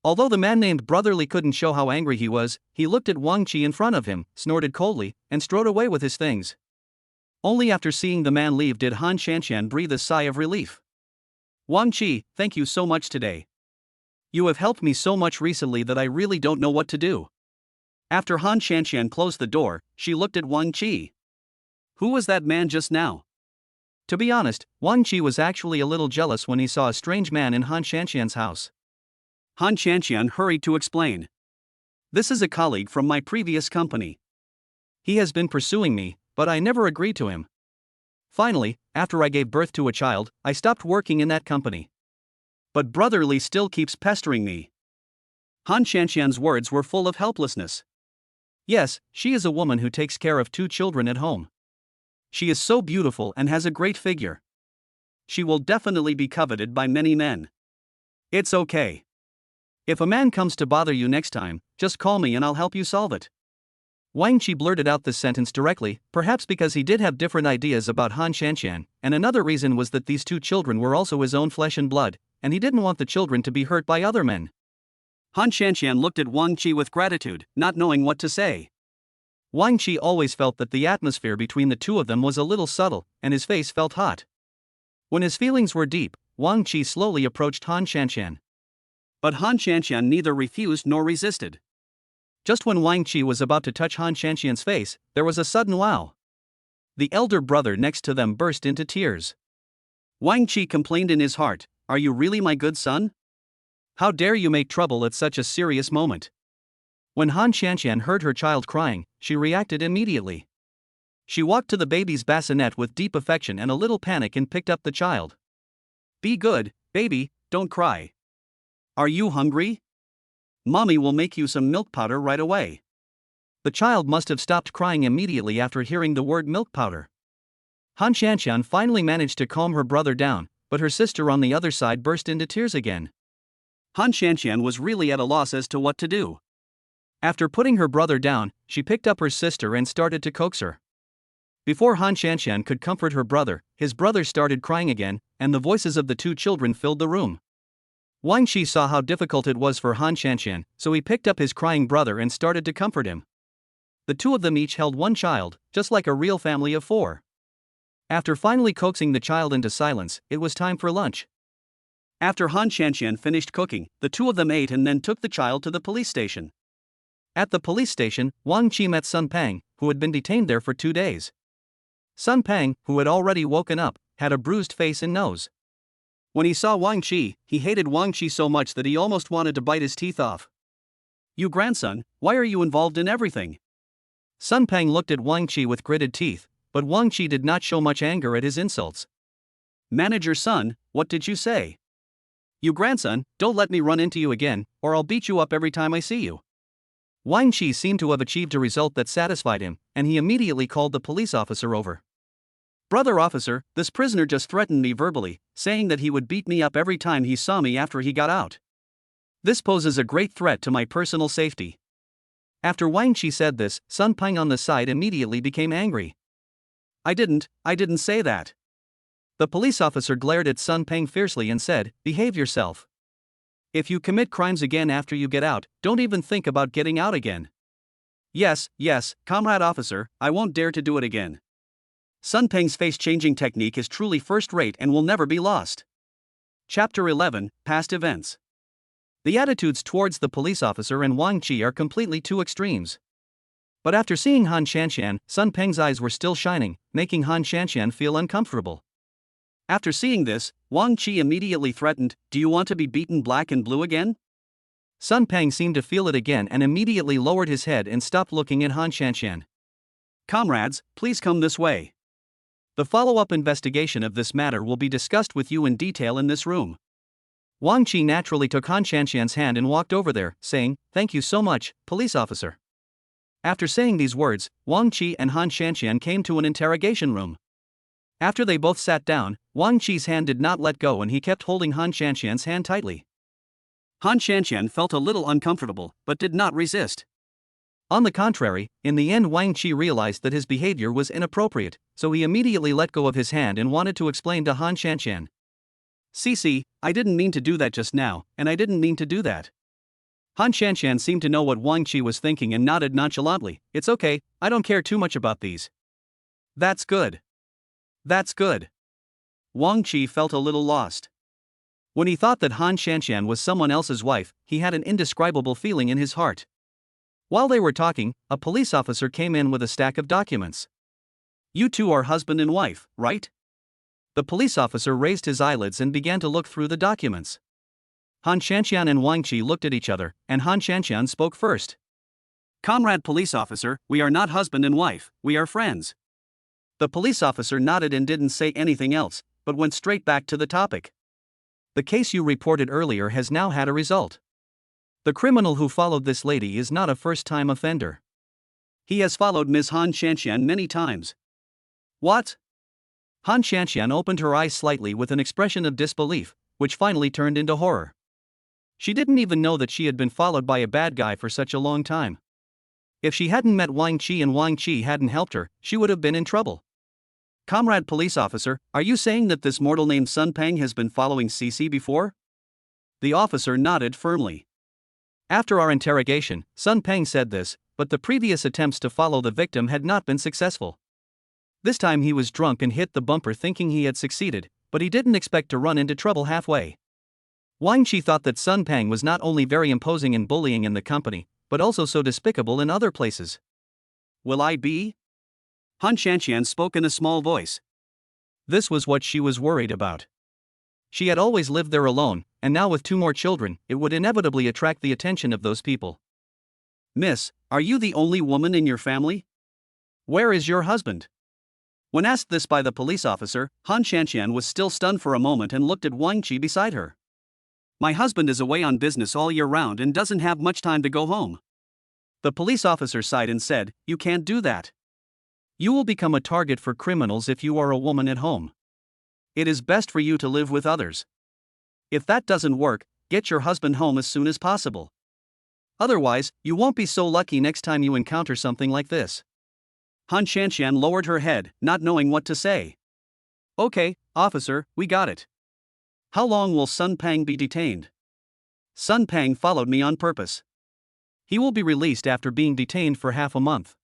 Although the man named Brotherly couldn't show how angry he was, he looked at Wang Qi in front of him, snorted coldly, and strode away with his things. Only after seeing the man leave did Han Shanxian breathe a sigh of relief. Wang Qi, thank you so much today. You have helped me so much recently that I really don't know what to do. After Han Shanxian closed the door, she looked at Wang Qi. Who was that man just now? To be honest, Wang Qi was actually a little jealous when he saw a strange man in Han Shanxian's house. Han Shanxian hurried to explain. This is a colleague from my previous company. He has been pursuing me, but I never agreed to him. Finally, after I gave birth to a child, I stopped working in that company. But Brotherly still keeps pestering me. Han Shanxian's words were full of helplessness. Yes, she is a woman who takes care of 2 children at home. She is so beautiful and has a great figure. She will definitely be coveted by many men. It's okay. If a man comes to bother you next time, just call me and I'll help you solve it. Wang Qi blurted out this sentence directly, perhaps because he did have different ideas about Han Shanxian, and another reason was that these 2 children were also his own flesh and blood, and he didn't want the children to be hurt by other men. Han Shanxian looked at Wang Qi with gratitude, not knowing what to say. Wang Qi always felt that the atmosphere between the 2 of them was a little subtle, and his face felt hot. When his feelings were deep, Wang Qi slowly approached Han Shanxian. But Han Shanxian neither refused nor resisted. Just when Wang Qi was about to touch Han Shanxian's face, there was a sudden wow. The elder brother next to them burst into tears. Wang Qi complained in his heart, "Are you really my good son? How dare you make trouble at such a serious moment?" When Han Shanxian heard her child crying, she reacted immediately. She walked to the baby's bassinet with deep affection and a little panic and picked up the child. Be good, baby, don't cry. Are you hungry? Mommy will make you some milk powder right away. The child must have stopped crying immediately after hearing the word milk powder. Han Shanxian finally managed to calm her brother down, but her sister on the other side burst into tears again. Han Shanxian was really at a loss as to what to do. After putting her brother down, she picked up her sister and started to coax her. Before Han Shanxian could comfort her brother, his brother started crying again, and the voices of the 2 children filled the room. Wang Qi saw how difficult it was for Han Shanxian, so he picked up his crying brother and started to comfort him. The 2 of them each held 1 child, just like a real family of 4. After finally coaxing the child into silence, it was time for lunch. After Han Shanxian finished cooking, the 2 of them ate and then took the child to the police station. At the police station, Wang Qi met Sun Pang, who had been detained there for 2 days. Sun Pang, who had already woken up, had a bruised face and nose. When he saw Wang Qi, he hated Wang Qi so much that he almost wanted to bite his teeth off. You grandson, why are you involved in everything? Sun Pang looked at Wang Qi with gritted teeth, but Wang Qi did not show much anger at his insults. Manager's son, what did you say? You grandson, don't let me run into you again, or I'll beat you up every time I see you. Wang Qi seemed to have achieved a result that satisfied him, and he immediately called the police officer over. Brother officer, this prisoner just threatened me verbally, saying that he would beat me up every time he saw me after he got out. This poses a great threat to my personal safety. After Wang Qi said this, Sun Pang on the side immediately became angry. I didn't say that. The police officer glared at Sun Pang fiercely and said, "Behave yourself. If you commit crimes again after you get out, don't even think about getting out again." Yes, comrade officer, I won't dare to do it again. Sun Pang's face-changing technique is truly first-rate and will never be lost. Chapter 11, Past Events. The attitudes towards the police officer and Wang Qi are completely 2 extremes. But after seeing Han Shanxian, Sun Pang's eyes were still shining, making Han Shanxian feel uncomfortable. After seeing this, Wang Qi immediately threatened, "Do you want to be beaten black and blue again?" Sun Pang seemed to feel it again and immediately lowered his head and stopped looking at Han Shanxian. Comrades, please come this way. The follow-up investigation of this matter will be discussed with you in detail in this room. Wang Qi naturally took Han Shanxian's hand and walked over there, saying, "Thank you so much, police officer." After saying these words, Wang Qi and Han Shanxian came to an interrogation room. After they both sat down, Wang Qi's hand did not let go and he kept holding Han Shanxian's hand tightly. Han Shanxian felt a little uncomfortable, but did not resist. On the contrary, in the end Wang Qi realized that his behavior was inappropriate, so he immediately let go of his hand and wanted to explain to Han Shanxian. "Cici, I didn't mean to do that just now, and I didn't mean to do that." Han Shanxian seemed to know what Wang Qi was thinking and nodded nonchalantly. "It's okay, I don't care too much about these." "That's good. That's good." Wang Qi felt a little lost. When he thought that Han Shanxian was someone else's wife, he had an indescribable feeling in his heart. While they were talking, a police officer came in with a stack of documents. "You two are husband and wife, right?" The police officer raised his eyelids and began to look through the documents. Han Shanxian and Wang Qi looked at each other, and Han Shanxian spoke first. "Comrade police officer, we are not husband and wife, we are friends." The police officer nodded and didn't say anything else, but went straight back to the topic. "The case you reported earlier has now had a result. The criminal who followed this lady is not a first-time offender. He has followed Ms. Han Shanxian many times." "What?" Han Shanxian opened her eyes slightly with an expression of disbelief, which finally turned into horror. She didn't even know that she had been followed by a bad guy for such a long time. If she hadn't met Wang Qi and Wang Qi hadn't helped her, she would have been in trouble. "Comrade police officer, are you saying that this mortal named Sun Peng has been following Cici before?" The officer nodded firmly. "After our interrogation, Sun Peng said this, but the previous attempts to follow the victim had not been successful. This time he was drunk and hit the bumper thinking he had succeeded, but he didn't expect to run into trouble halfway." Wang Qi thought that Sun Peng was not only very imposing and bullying in the company, but also so despicable in other places. "Will I be?" Han Shanxian spoke in a small voice. This was what she was worried about. She had always lived there alone, and now with 2 more children, it would inevitably attract the attention of those people. "Miss, are you the only woman in your family? Where is your husband?" When asked this by the police officer, Han Shanxian was still stunned for a moment and looked at Wang Qi beside her. "My husband is away on business all year round and doesn't have much time to go home." The police officer sighed and said, "You can't do that. You will become a target for criminals if you are a woman at home. It is best for you to live with others. If that doesn't work, get your husband home as soon as possible. Otherwise, you won't be so lucky next time you encounter something like this." Han Shanxian lowered her head, not knowing what to say. "Okay, officer, we got it. How long will Sun Peng be detained?" "Sun Peng followed me on purpose. He will be released after being detained for half a month."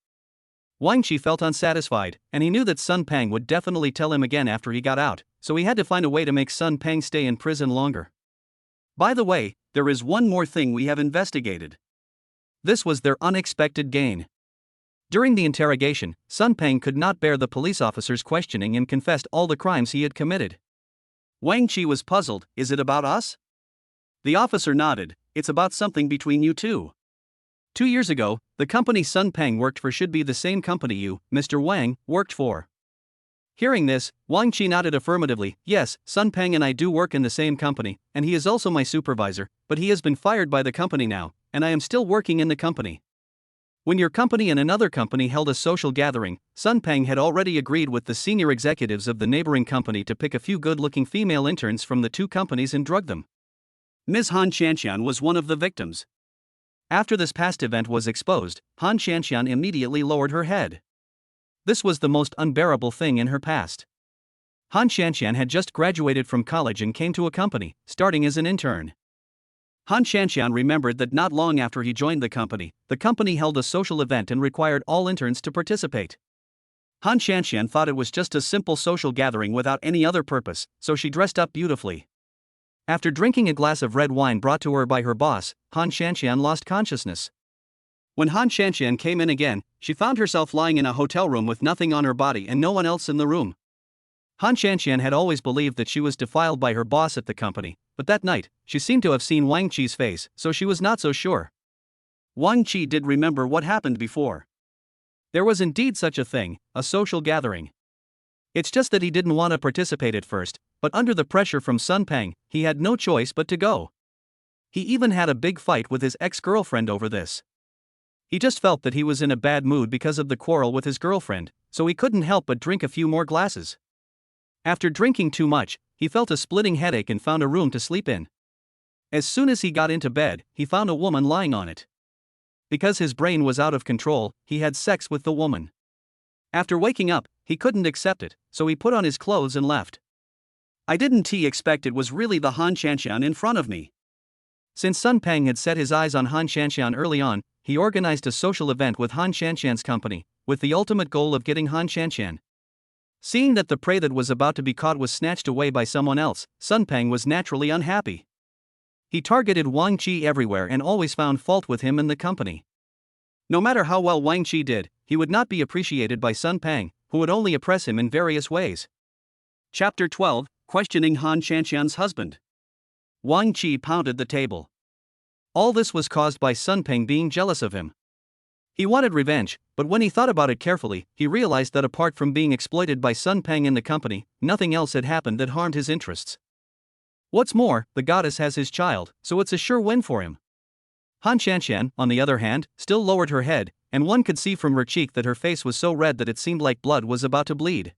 Wang Qi felt unsatisfied, and he knew that Sun Peng would definitely tell him again after he got out, so he had to find a way to make Sun Peng stay in prison longer. "By the way, there is one more thing we have investigated." This was their unexpected gain. During the interrogation, Sun Peng could not bear the police officer's questioning and confessed all the crimes he had committed. Wang Qi was puzzled. "Is it about us?" The officer nodded. "It's about something between you two. 2 years ago, the company Sun Peng worked for should be the same company you, Mr. Wang, worked for." Hearing this, Wang Qi nodded affirmatively. "Yes, Sun Peng and I do work in the same company, and he is also my supervisor, but he has been fired by the company now, and I am still working in the company. When your company and another company held a social gathering, Sun Peng had already agreed with the senior executives of the neighboring company to pick a few good-looking female interns from the 2 companies and drug them." Ms. Han Shanxian was one of the victims. After this past event was exposed, Han Shanxian immediately lowered her head. This was the most unbearable thing in her past. Han Shanxian had just graduated from college and came to a company, starting as an intern. Han Shanxian remembered that not long after he joined the company held a social event and required all interns to participate. Han Shanxian thought it was just a simple social gathering without any other purpose, so she dressed up beautifully. After drinking a glass of red wine brought to her by her boss, Han Shanxian lost consciousness. When Han Shanxian came in again, she found herself lying in a hotel room with nothing on her body and no one else in the room. Han Shanxian had always believed that she was defiled by her boss at the company, but that night, she seemed to have seen Wang Qi's face, so she was not so sure. Wang Qi did remember what happened before. There was indeed such a thing, a social gathering. It's just that he didn't want to participate at first, but under the pressure from Sun Peng, he had no choice but to go. He even had a big fight with his ex-girlfriend over this. He just felt that he was in a bad mood because of the quarrel with his girlfriend, so he couldn't help but drink a few more glasses. After drinking too much, he felt a splitting headache and found a room to sleep in. As soon as he got into bed, he found a woman lying on it. Because his brain was out of control, he had sex with the woman. After waking up, he couldn't accept it, so he put on his clothes and left. I didn't expect it was really the Han Shanshan in front of me. Since Sun Peng had set his eyes on Han Shanshan early on, he organized a social event with Han Shanshan's company, with the ultimate goal of getting Han Shanshan. Seeing that the prey that was about to be caught was snatched away by someone else, Sun Peng was naturally unhappy. He targeted Wang Qi everywhere and always found fault with him and the company. No matter how well Wang Qi did, he would not be appreciated by Sun Peng, who would only oppress him in various ways. Chapter 12, Questioning Han Shanshan's Husband. Wang Qi pounded the table. All this was caused by Sun Peng being jealous of him. He wanted revenge, but when he thought about it carefully, he realized that apart from being exploited by Sun Peng and the company, nothing else had happened that harmed his interests. What's more, the goddess has his child, so it's a sure win for him. Han Shanshan, on the other hand, still lowered her head, and one could see from her cheek that her face was so red that it seemed like blood was about to bleed.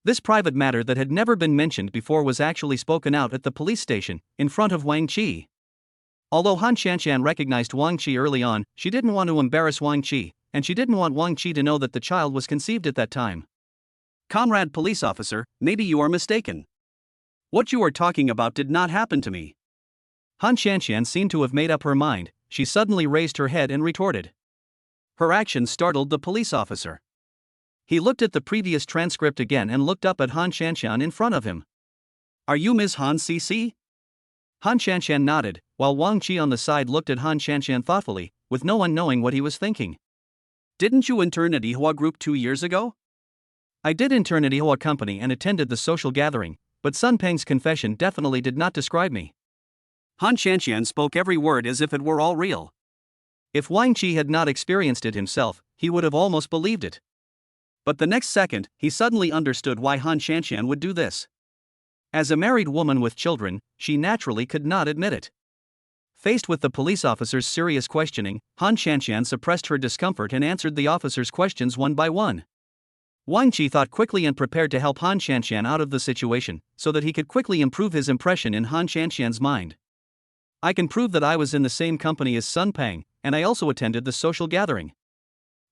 This private matter that had never been mentioned before was actually spoken out at the police station, in front of Wang Qi. Although Han Shanshan recognized Wang Qi early on, she didn't want to embarrass Wang Qi, and she didn't want Wang Qi to know that the child was conceived at that time. Comrade police officer, maybe you are mistaken. What you are talking about did not happen to me. Han Shanshan seemed to have made up her mind. She suddenly raised her head and retorted. Her action startled the police officer. He looked at the previous transcript again and looked up at Han Shanshan in front of him. Are you Ms. Han Cc? Han Shanshan nodded, while Wang Qi on the side looked at Han Shanshan thoughtfully, with no one knowing what he was thinking. Didn't you intern at Yihua Group 2 years ago? I did intern at Yihua Company and attended the social gathering, but Sun Peng's confession definitely did not describe me. Han Shanshan spoke every word as if it were all real. If Wang Qi had not experienced it himself, he would have almost believed it. But the next second, he suddenly understood why Han Shanshan would do this. As a married woman with children, she naturally could not admit it. Faced with the police officer's serious questioning, Han Shanshan suppressed her discomfort and answered the officer's questions one by one. Wang Qi thought quickly and prepared to help Han Shanshan out of the situation, so that he could quickly improve his impression in Han Shanshan's mind. I can prove that I was in the same company as Sun Peng, and I also attended the social gathering.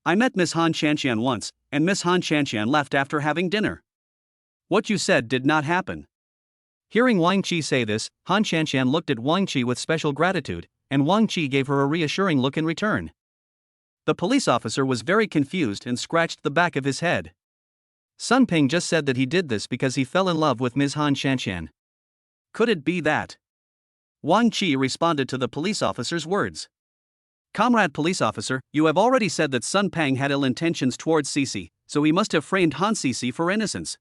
I met Miss Han Shanshan once, and Miss Han Shanshan left after having dinner. What you said did not happen. Hearing Wang Qi say this, Han Shanshan looked at Wang Qi with special gratitude, and Wang Qi gave her a reassuring look in return. The police officer was very confused and scratched the back of his head. Sun Peng just said that he did this because he fell in love with Ms. Han Shanshan. Could it be that? Wang Qi responded to the police officer's words. Comrade police officer, you have already said that Sun Peng had ill intentions towards Cc, so he must have framed Han Cc for innocence.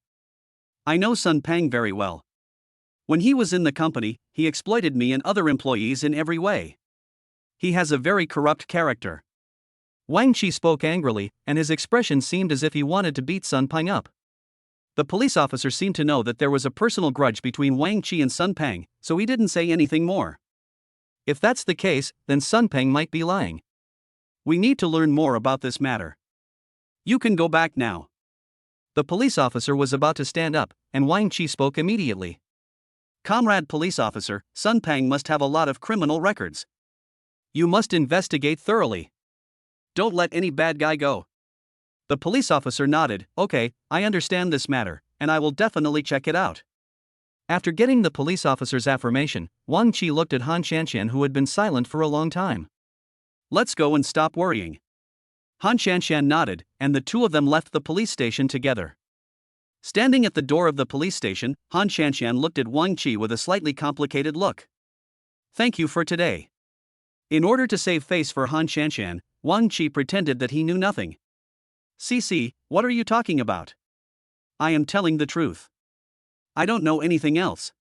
I know Sun Peng very well. When he was in the company, he exploited me and other employees in every way. He has a very corrupt character. Wang Qi spoke angrily, and his expression seemed as if he wanted to beat Sun Peng up. The police officer seemed to know that there was a personal grudge between Wang Qi and Sun Peng, so he didn't say anything more. If that's the case, then Sun Peng might be lying. We need to learn more about this matter. You can go back now. The police officer was about to stand up, and Wang Qi spoke immediately. Comrade police officer, Sun Peng must have a lot of criminal records. You must investigate thoroughly. Don't let any bad guy go. The police officer nodded. Okay, I understand this matter, and I will definitely check it out. After getting the police officer's affirmation, Wang Qi looked at Han Shanshan, who had been silent for a long time. Let's go and stop worrying. Han Shanshan nodded, and the two of them left the police station together. Standing at the door of the police station, Han Shanshan looked at Wang Qi with a slightly complicated look. Thank you for today. In order to save face for Han Shanshan, Wang Qi pretended that he knew nothing. Cc, what are you talking about? I am telling the truth. I don't know anything else.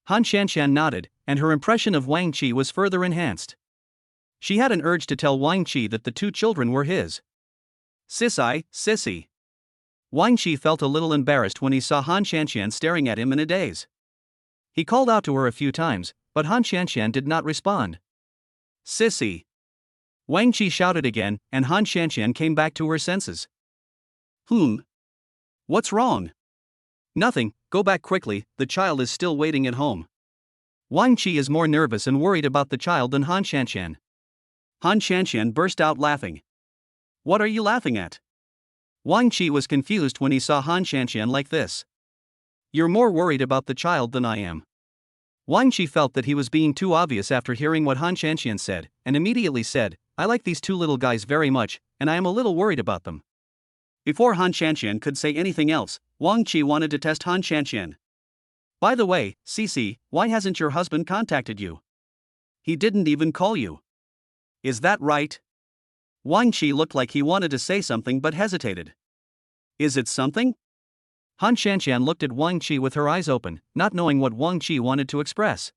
Han Shanshan nodded, and her impression of Wang Qi was further enhanced. She had an urge to tell Wang Qi that the two children were his. Sissy. Wang Qi felt a little embarrassed when he saw Han Shanshan staring at him in a daze. He called out to her a few times, but Han Shanshan did not respond. Sissy. Wang Qi shouted again, and Han Shanxian came back to her senses. What's wrong? Nothing, go back quickly, the child is still waiting at home. Wang Qi is more nervous and worried about the child than Han Shanxian. Han Shanxian burst out laughing. What are you laughing at? Wang Qi was confused when he saw Han Shanxian like this. You're more worried about the child than I am. Wang Qi felt that he was being too obvious after hearing what Han Shanxian said, and immediately said, I like these two little guys very much, and I am a little worried about them. Before Han Shanxian could say anything else, Wang Qi wanted to test Han Shanxian. By the way, Cici, why hasn't your husband contacted you? He didn't even call you. Is that right? Wang Qi looked like he wanted to say something but hesitated. Is it something? Han Shanxian looked at Wang Qi with her eyes open, not knowing what Wang Qi wanted to express.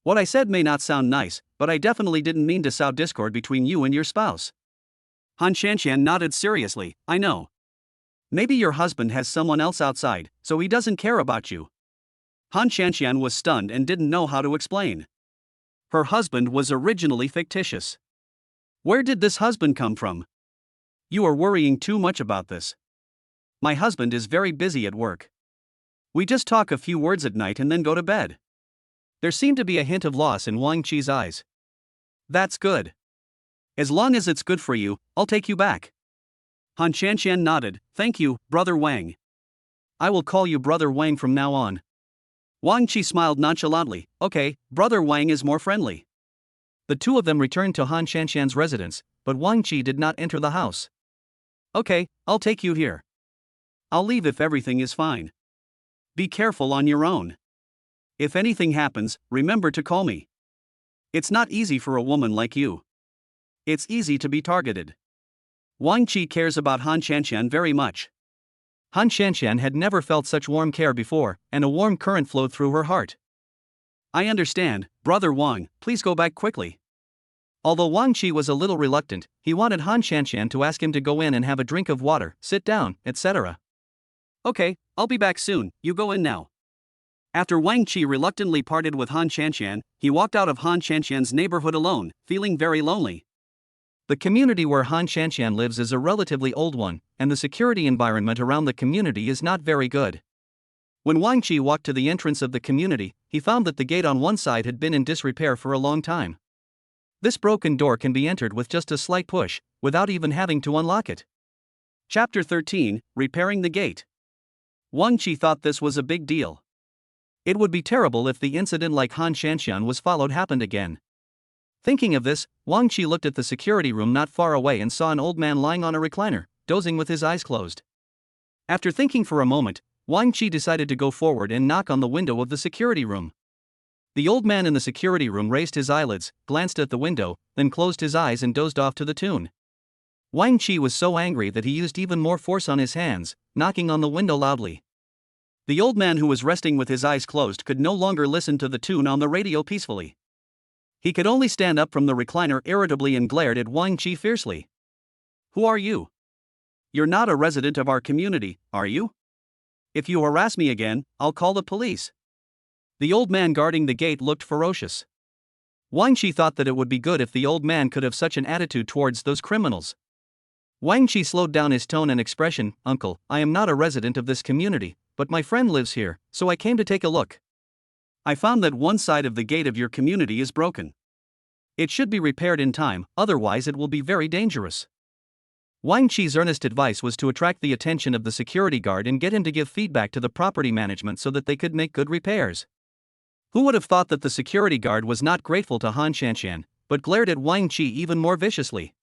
What I said may not sound nice, but I definitely didn't mean to sow discord between you and your spouse. Han Shanxian nodded seriously, I know. Maybe your husband has someone else outside, so he doesn't care about you. Han Shanxian was stunned and didn't know how to explain. Her husband was originally fictitious. Where did this husband come from? You are worrying too much about this. My husband is very busy at work. We just talk a few words at night and then go to bed. There seemed to be a hint of loss in Wang Qi's eyes. That's good. As long as it's good for you, I'll take you back. Han Shanxian nodded, thank you, Brother Wang. I will call you Brother Wang from now on. Wang Qi smiled nonchalantly, okay, Brother Wang is more friendly. The two of them returned to Han Shanxian's residence, but Wang Qi did not enter the house. Okay, I'll take you here. I'll leave if everything is fine. Be careful on your own. If anything happens, remember to call me. It's not easy for a woman like you. It's easy to be targeted. Wang Qi cares about Han Shanxian very much. Han Shanxian had never felt such warm care before, and a warm current flowed through her heart. I understand, Brother Wang, please go back quickly. Although Wang Qi was a little reluctant, he wanted Han Shanxian to ask him to go in and have a drink of water, sit down, etc. Okay, I'll be back soon, you go in now. After Wang Qi reluctantly parted with Han Shanxian, he walked out of Han Shanxian's neighborhood alone, feeling very lonely. The community where Han Shanxian lives is a relatively old one, and the security environment around the community is not very good. When Wang Qi walked to the entrance of the community, he found that the gate on one side had been in disrepair for a long time. This broken door can be entered with just a slight push, without even having to unlock it. Chapter 13, Repairing the Gate. Wang Qi thought this was a big deal. It would be terrible if the incident like Han Shanxian was followed happened again. Thinking of this, Wang Qi looked at the security room not far away and saw an old man lying on a recliner, dozing with his eyes closed. After thinking for a moment, Wang Qi decided to go forward and knock on the window of the security room. The old man in the security room raised his eyelids, glanced at the window, then closed his eyes and dozed off to the tune. Wang Qi was so angry that he used even more force on his hands, knocking on the window loudly. The old man who was resting with his eyes closed could no longer listen to the tune on the radio peacefully. He could only stand up from the recliner irritably and glared at Wang Qi fiercely. Who are you? You're not a resident of our community, are you? If you harass me again, I'll call the police. The old man guarding the gate looked ferocious. Wang Qi thought that it would be good if the old man could have such an attitude towards those criminals. Wang Qi slowed down his tone and expression, Uncle, I am not a resident of this community, but my friend lives here, so I came to take a look. I found that one side of the gate of your community is broken. It should be repaired in time, otherwise it will be very dangerous. Wang Qi's earnest advice was to attract the attention of the security guard and get him to give feedback to the property management so that they could make good repairs. Who would have thought that the security guard was not grateful to Han Shanxian, but glared at Wang Qi even more viciously?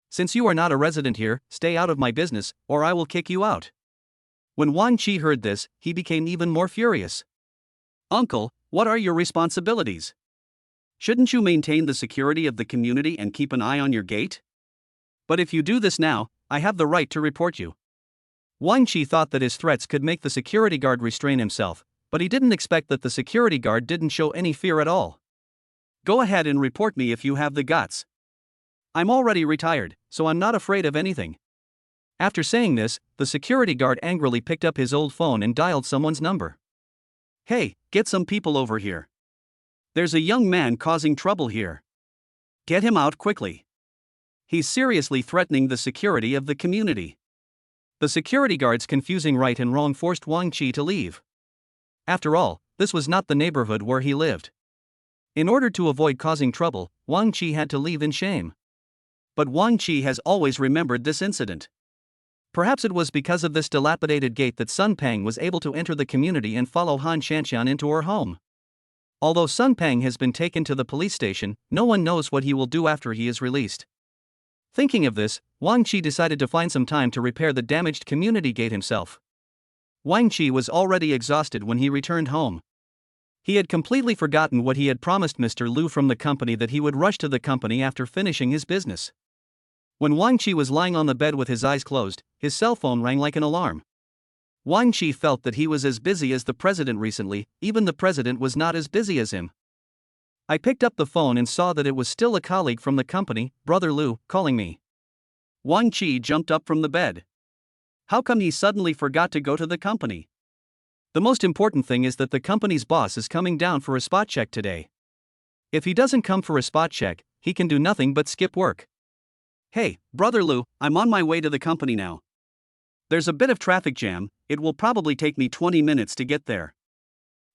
Since you are not a resident here, stay out of my business, or I will kick you out. When Wang Qi heard this, he became even more furious. Uncle, what are your responsibilities? Shouldn't you maintain the security of the community and keep an eye on your gate? But if you do this now, I have the right to report you. Wang Qi thought that his threats could make the security guard restrain himself, but he didn't expect that the security guard didn't show any fear at all. Go ahead and report me if you have the guts. I'm already retired, so I'm not afraid of anything. After saying this, the security guard angrily picked up his old phone and dialed someone's number. Hey, get some people over here. There's a young man causing trouble here. Get him out quickly. He's seriously threatening the security of the community. The security guards confusing right and wrong forced Wang Qi to leave. After all, this was not the neighborhood where he lived. In order to avoid causing trouble, Wang Qi had to leave in shame. But Wang Qi has always remembered this incident. Perhaps it was because of this dilapidated gate that Sun Pang was able to enter the community and follow Han Shanxian into her home. Although Sun Pang has been taken to the police station, no one knows what he will do after he is released. Thinking of this, Wang Qi decided to find some time to repair the damaged community gate himself. Wang Qi was already exhausted when he returned home. He had completely forgotten what he had promised Mr. Liu from the company, that he would rush to the company after finishing his business. When Wang Qi was lying on the bed with his eyes closed, his cell phone rang like an alarm. Wang Qi felt that he was as busy as the president recently, even the president was not as busy as him. I picked up the phone and saw that it was still a colleague from the company, Brother Liu, calling me. Wang Qi jumped up from the bed. How come he suddenly forgot to go to the company? The most important thing is that the company's boss is coming down for a spot check today. If he doesn't come for a spot check, he can do nothing but skip work. Hey, Brother Liu, I'm on my way to the company now. There's a bit of traffic jam, it will probably take me 20 minutes to get there.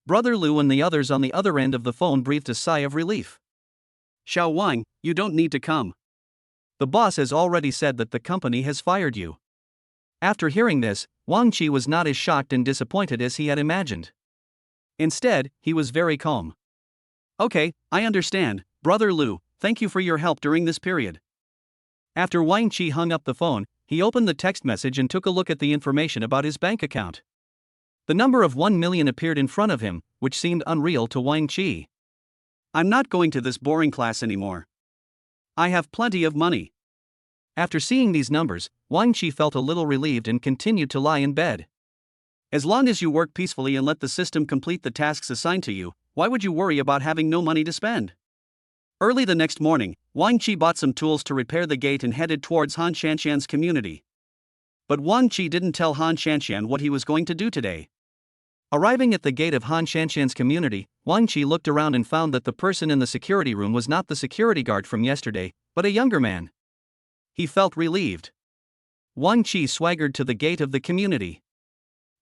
Brother Liu and the others on the other end of the phone breathed a sigh of relief. Xiao Wang, you don't need to come. The boss has already said that the company has fired you. After hearing this, Wang Qi was not as shocked and disappointed as he had imagined. Instead, he was very calm. Okay, I understand, Brother Liu, thank you for your help during this period. After Wang Qi hung up the phone, he opened the text message and took a look at the information about his bank account. The number of 1 million appeared in front of him, which seemed unreal to Wang Qi. I'm not going to this boring class anymore. I have plenty of money. After seeing these numbers, Wang Qi felt a little relieved and continued to lie in bed. As long as you work peacefully and let the system complete the tasks assigned to you, why would you worry about having no money to spend? Early the next morning, Wang Qi bought some tools to repair the gate and headed towards Han Shanxian's community. But Wang Qi didn't tell Han Shanxian what he was going to do today. Arriving at the gate of Han Shanxian's community, Wang Qi looked around and found that the person in the security room was not the security guard from yesterday, but a younger man. He felt relieved. Wang Qi swaggered to the gate of the community.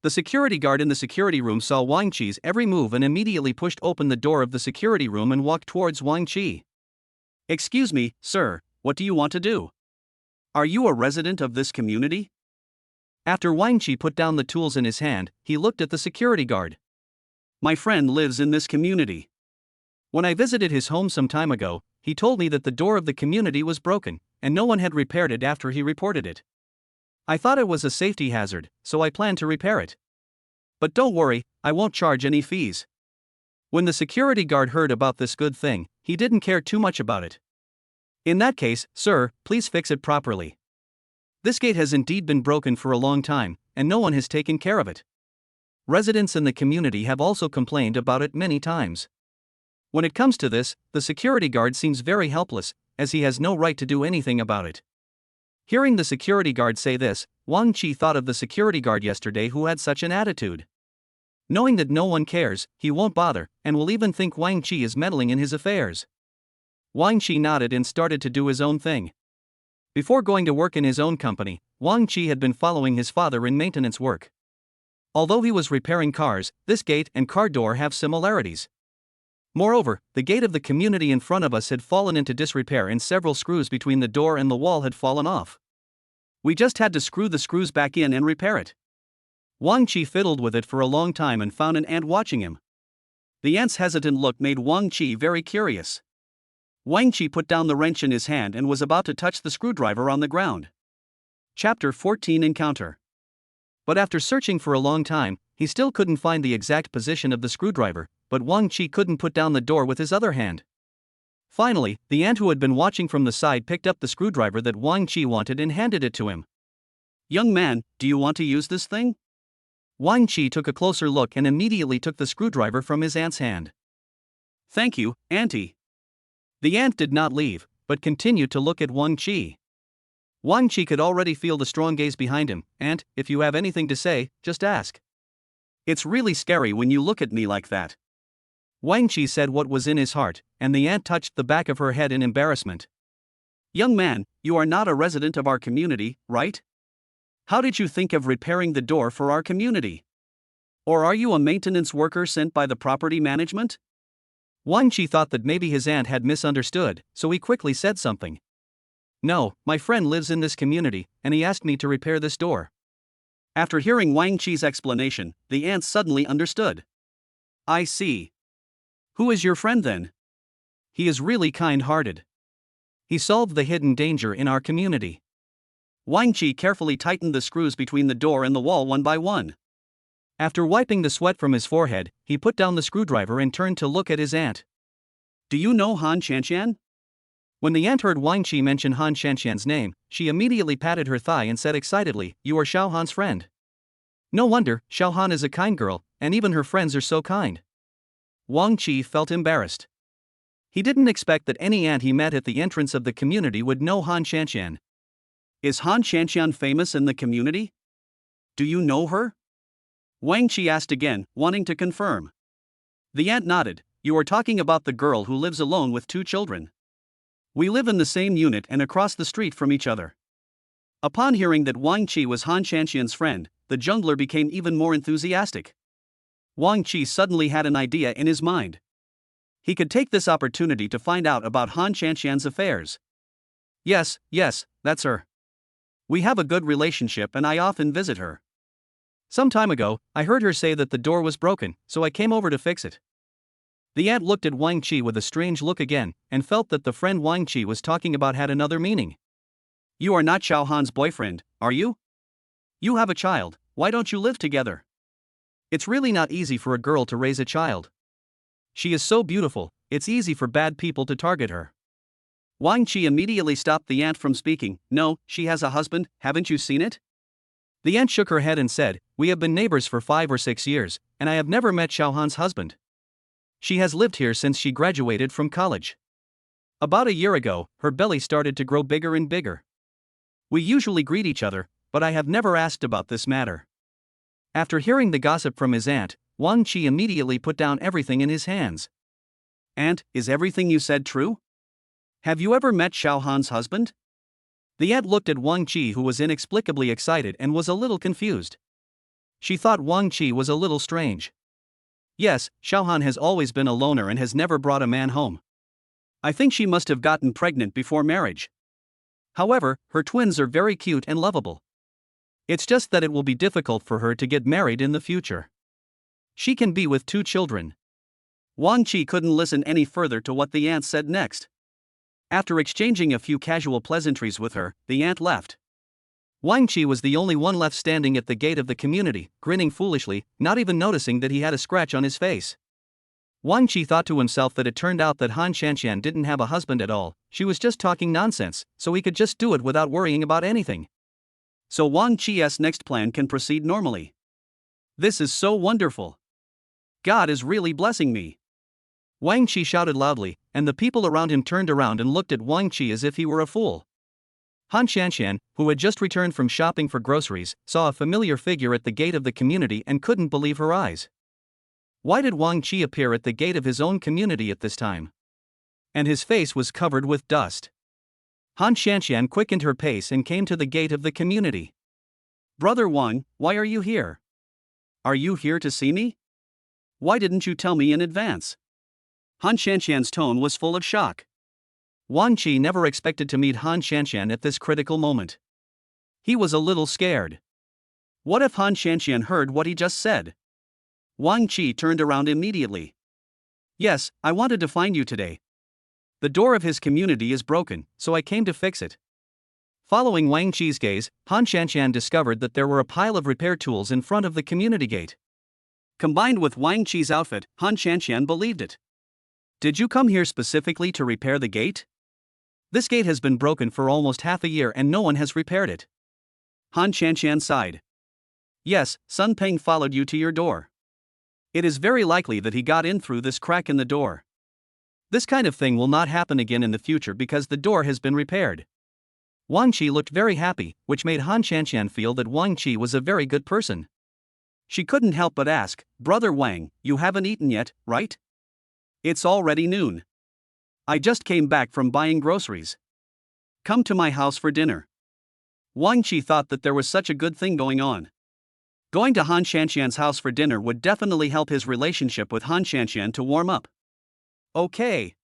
The security guard in the security room saw Wang Qi's every move and immediately pushed open the door of the security room and walked towards Wang Qi. Excuse me, sir, what do you want to do? Are you a resident of this community? After Wang Qi put down the tools in his hand, he looked at the security guard. My friend lives in this community. When I visited his home some time ago, he told me that the door of the community was broken, and no one had repaired it after he reported it. I thought it was a safety hazard, so I planned to repair it. But don't worry, I won't charge any fees. When the security guard heard about this good thing, he didn't care too much about it. In that case, sir, please fix it properly. This gate has indeed been broken for a long time, and no one has taken care of it. Residents in the community have also complained about it many times. When it comes to this, the security guard seems very helpless, as he has no right to do anything about it. Hearing the security guard say this, Wang Qi thought of the security guard yesterday who had such an attitude. Knowing that no one cares, he won't bother, and will even think Wang Qi is meddling in his affairs. Wang Qi nodded and started to do his own thing. Before going to work in his own company, Wang Qi had been following his father in maintenance work. Although he was repairing cars, this gate and car door have similarities. Moreover, the gate of the community in front of us had fallen into disrepair and several screws between the door and the wall had fallen off. We just had to screw the screws back in and repair it. Wang Qi fiddled with it for a long time and found an ant watching him. The ant's hesitant look made Wang Qi very curious. Wang Qi put down the wrench in his hand and was about to touch the screwdriver on the ground. Chapter 14 Encounter. But after searching for a long time, he still couldn't find the exact position of the screwdriver, but Wang Qi couldn't put down the door with his other hand. Finally, the ant who had been watching from the side picked up the screwdriver that Wang Qi wanted and handed it to him. Young man, do you want to use this thing? Wang Qi took a closer look and immediately took the screwdriver from his aunt's hand. Thank you, auntie. The ant did not leave, but continued to look at Wang Qi. Wang Qi could already feel the strong gaze behind him, and, if you have anything to say, just ask. It's really scary when you look at me like that. Wang Qi said what was in his heart, and the ant touched the back of her head in embarrassment. Young man, you are not a resident of our community, right? How did you think of repairing the door for our community? Or are you a maintenance worker sent by the property management? Wang Qi thought that maybe his aunt had misunderstood, so he quickly said something. No, my friend lives in this community, and he asked me to repair this door. After hearing Wang Qi's explanation, the aunt suddenly understood. I see. Who is your friend then? He is really kind-hearted. He solved the hidden danger in our community. Wang Qi carefully tightened the screws between the door and the wall one by one. After wiping the sweat from his forehead, he put down the screwdriver and turned to look at his aunt. Do you know Han Qianqian? When the aunt heard Wang Qi mention Han Qianqian's name, she immediately patted her thigh and said excitedly, You are Xiao Han's friend. No wonder, Xiao Han is a kind girl, and even her friends are so kind. Wang Qi felt embarrassed. He didn't expect that any aunt he met at the entrance of the community would know Han Qianqian. Is Han Qianqian famous in the community? Do you know her? Wang Qi asked again, wanting to confirm. The aunt nodded. You are talking about the girl who lives alone with 2 children. We live in the same unit and across the street from each other. Upon hearing that Wang Qi was Han Qianqian's friend, the jungler became even more enthusiastic. Wang Qi suddenly had an idea in his mind. He could take this opportunity to find out about Han Qianqian's affairs. Yes, that's her. We have a good relationship and I often visit her. Some time ago, I heard her say that the door was broken, so I came over to fix it. The aunt looked at Wang Qi with a strange look again, and felt that the friend Wang Qi was talking about had another meaning. You are not Xiao Han's boyfriend, are you? You have a child, why don't you live together? It's really not easy for a girl to raise a child. She is so beautiful, it's easy for bad people to target her. Wang Qi immediately stopped the aunt from speaking. No, she has a husband, haven't you seen it? The aunt shook her head and said, We have been neighbors for 5 or 6 years, and I have never met Xiao Han's husband. She has lived here since she graduated from college. About a year ago, her belly started to grow bigger and bigger. We usually greet each other, but I have never asked about this matter. After hearing the gossip from his aunt, Wang Qi immediately put down everything in his hands. Aunt, is everything you said true? Have you ever met Xiao Han's husband? The aunt looked at Wang Qi, who was inexplicably excited and was a little confused. She thought Wang Qi was a little strange. Yes, Xiao Han has always been a loner and has never brought a man home. I think she must have gotten pregnant before marriage. However, her twins are very cute and lovable. It's just that it will be difficult for her to get married in the future. She can be with 2 children. Wang Qi couldn't listen any further to what the aunt said next. After exchanging a few casual pleasantries with her, the aunt left. Wang Qi was the only one left standing at the gate of the community, grinning foolishly, not even noticing that he had a scratch on his face. Wang Qi thought to himself that it turned out that Han Qianqian didn't have a husband at all, she was just talking nonsense, so he could just do it without worrying about anything. So Wang Qi's next plan can proceed normally. This is so wonderful. God is really blessing me. Wang Qi shouted loudly, and the people around him turned around and looked at Wang Qi as if he were a fool. Han Qianqian, who had just returned from shopping for groceries, saw a familiar figure at the gate of the community and couldn't believe her eyes. Why did Wang Qi appear at the gate of his own community at this time? And his face was covered with dust. Han Qianqian quickened her pace and came to the gate of the community. Brother Wang, why are you here? Are you here to see me? Why didn't you tell me in advance? Han Qianqian's tone was full of shock. Wang Qi never expected to meet Han Qianqian at this critical moment. He was a little scared. What if Han Qianqian heard what he just said? Wang Qi turned around immediately. Yes, I wanted to find you today. The door of his community is broken, so I came to fix it. Following Wang Qi's gaze, Han Qianqian discovered that there were a pile of repair tools in front of the community gate. Combined with Wang Qi's outfit, Han Qianqian believed it. Did you come here specifically to repair the gate? This gate has been broken for almost half a year and no one has repaired it. Han Qianqian sighed. Yes, Sun Peng followed you to your door. It is very likely that he got in through this crack in the door. This kind of thing will not happen again in the future because the door has been repaired. Wang Qi looked very happy, which made Han Qianqian feel that Wang Qi was a very good person. She couldn't help but ask, Brother Wang, you haven't eaten yet, right? It's already noon. I just came back from buying groceries. Come to my house for dinner. Wang Qi thought that there was such a good thing going on. Going to Han Shanxian's house for dinner would definitely help his relationship with Han Shanxian to warm up. Okay.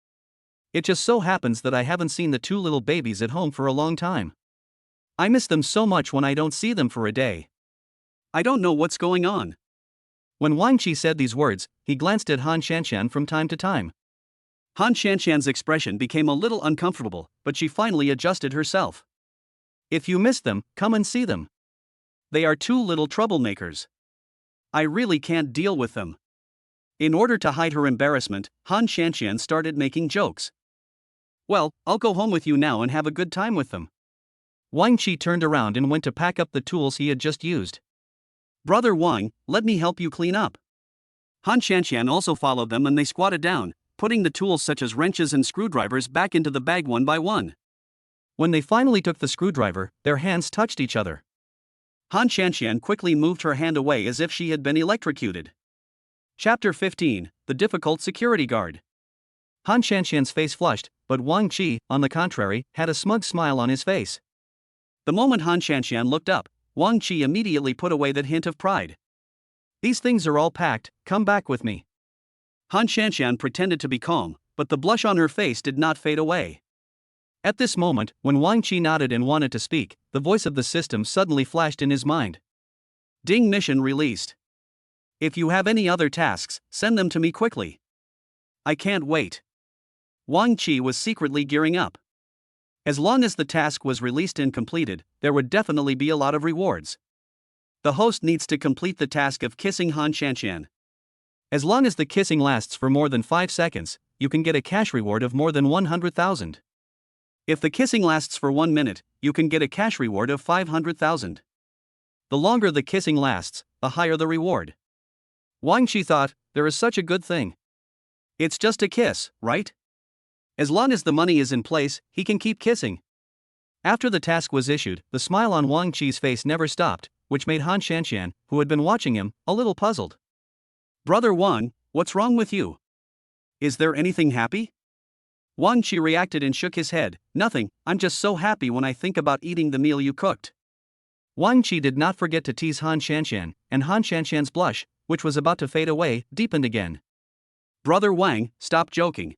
It just so happens that I haven't seen the two little babies at home for a long time. I miss them so much when I don't see them for a day. I don't know what's going on. When Wang Qi said these words, he glanced at Han Shanxian from time to time. Han Shanxian's expression became a little uncomfortable, but she finally adjusted herself. If you miss them, come and see them. They are two little troublemakers. I really can't deal with them. In order to hide her embarrassment, Han Shanxian started making jokes. Well, I'll go home with you now and have a good time with them. Wang Qi turned around and went to pack up the tools he had just used. Brother Wang, let me help you clean up. Han Shanxian also followed them and they squatted down, putting the tools such as wrenches and screwdrivers back into the bag one by one. When they finally took the screwdriver, their hands touched each other. Han Shanxian quickly moved her hand away as if she had been electrocuted. Chapter 15, The Difficult Security Guard. Han Shanxian's face flushed, but Wang Qi, on the contrary, had a smug smile on his face. The moment Han Shanxian looked up, Wang Qi immediately put away that hint of pride. These things are all packed, come back with me. Han Shanxian pretended to be calm, but the blush on her face did not fade away. At this moment, when Wang Qi nodded and wanted to speak, the voice of the system suddenly flashed in his mind. Ding, mission released. If you have any other tasks, send them to me quickly. I can't wait. Wang Qi was secretly gearing up. As long as the task was released and completed, there would definitely be a lot of rewards. The host needs to complete the task of kissing Han Shanxian. As long as the kissing lasts for more than 5 seconds, you can get a cash reward of more than 100,000. If the kissing lasts for 1 minute, you can get a cash reward of 500,000. The longer the kissing lasts, the higher the reward. Wang Qi thought, there is such a good thing. It's just a kiss, right? As long as the money is in place, he can keep kissing. After the task was issued, the smile on Wang Qi's face never stopped, which made Han Shanxian, who had been watching him, a little puzzled. Brother Wang, what's wrong with you? Is there anything happy? Wang Qi reacted and shook his head. Nothing, I'm just so happy when I think about eating the meal you cooked. Wang Qi did not forget to tease Han Shanxian, and Han Shanxian's blush, which was about to fade away, deepened again. Brother Wang, stop joking.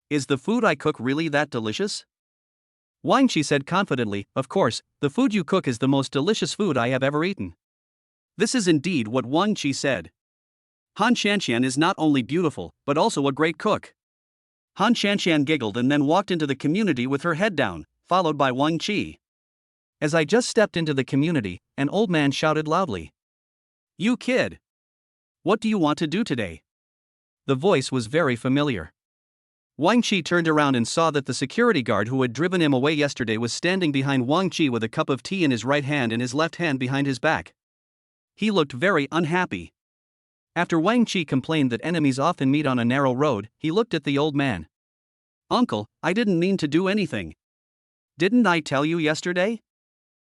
Is the food I cook really that delicious? Wang Qi said confidently, of course, the food you cook is the most delicious food I have ever eaten. This is indeed what Wang Qi said. Han Shanxian is not only beautiful, but also a great cook. Han Shanxian giggled and then walked into the community with her head down, followed by Wang Qi. As I just stepped into the community, an old man shouted loudly. You kid! What do you want to do today? The voice was very familiar. Wang Qi turned around and saw that the security guard who had driven him away yesterday was standing behind Wang Qi with a cup of tea in his right hand and his left hand behind his back. He looked very unhappy. After Wang Qi complained that enemies often meet on a narrow road, he looked at the old man. Uncle, I didn't mean to do anything. Didn't I tell you yesterday?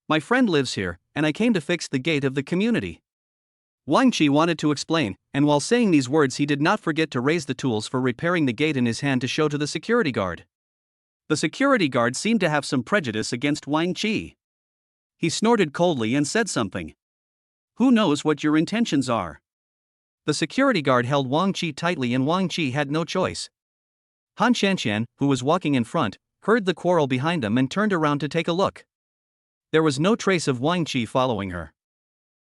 My friend lives here, and I came to fix the gate of the community. Wang Qi wanted to explain, and while saying these words he did not forget to raise the tools for repairing the gate in his hand to show to the security guard. The security guard seemed to have some prejudice against Wang Qi. He snorted coldly and said something. Who knows what your intentions are? The security guard held Wang Qi tightly and Wang Qi had no choice. Han Shanxian, who was walking in front, heard the quarrel behind them and turned around to take a look. There was no trace of Wang Qi following her.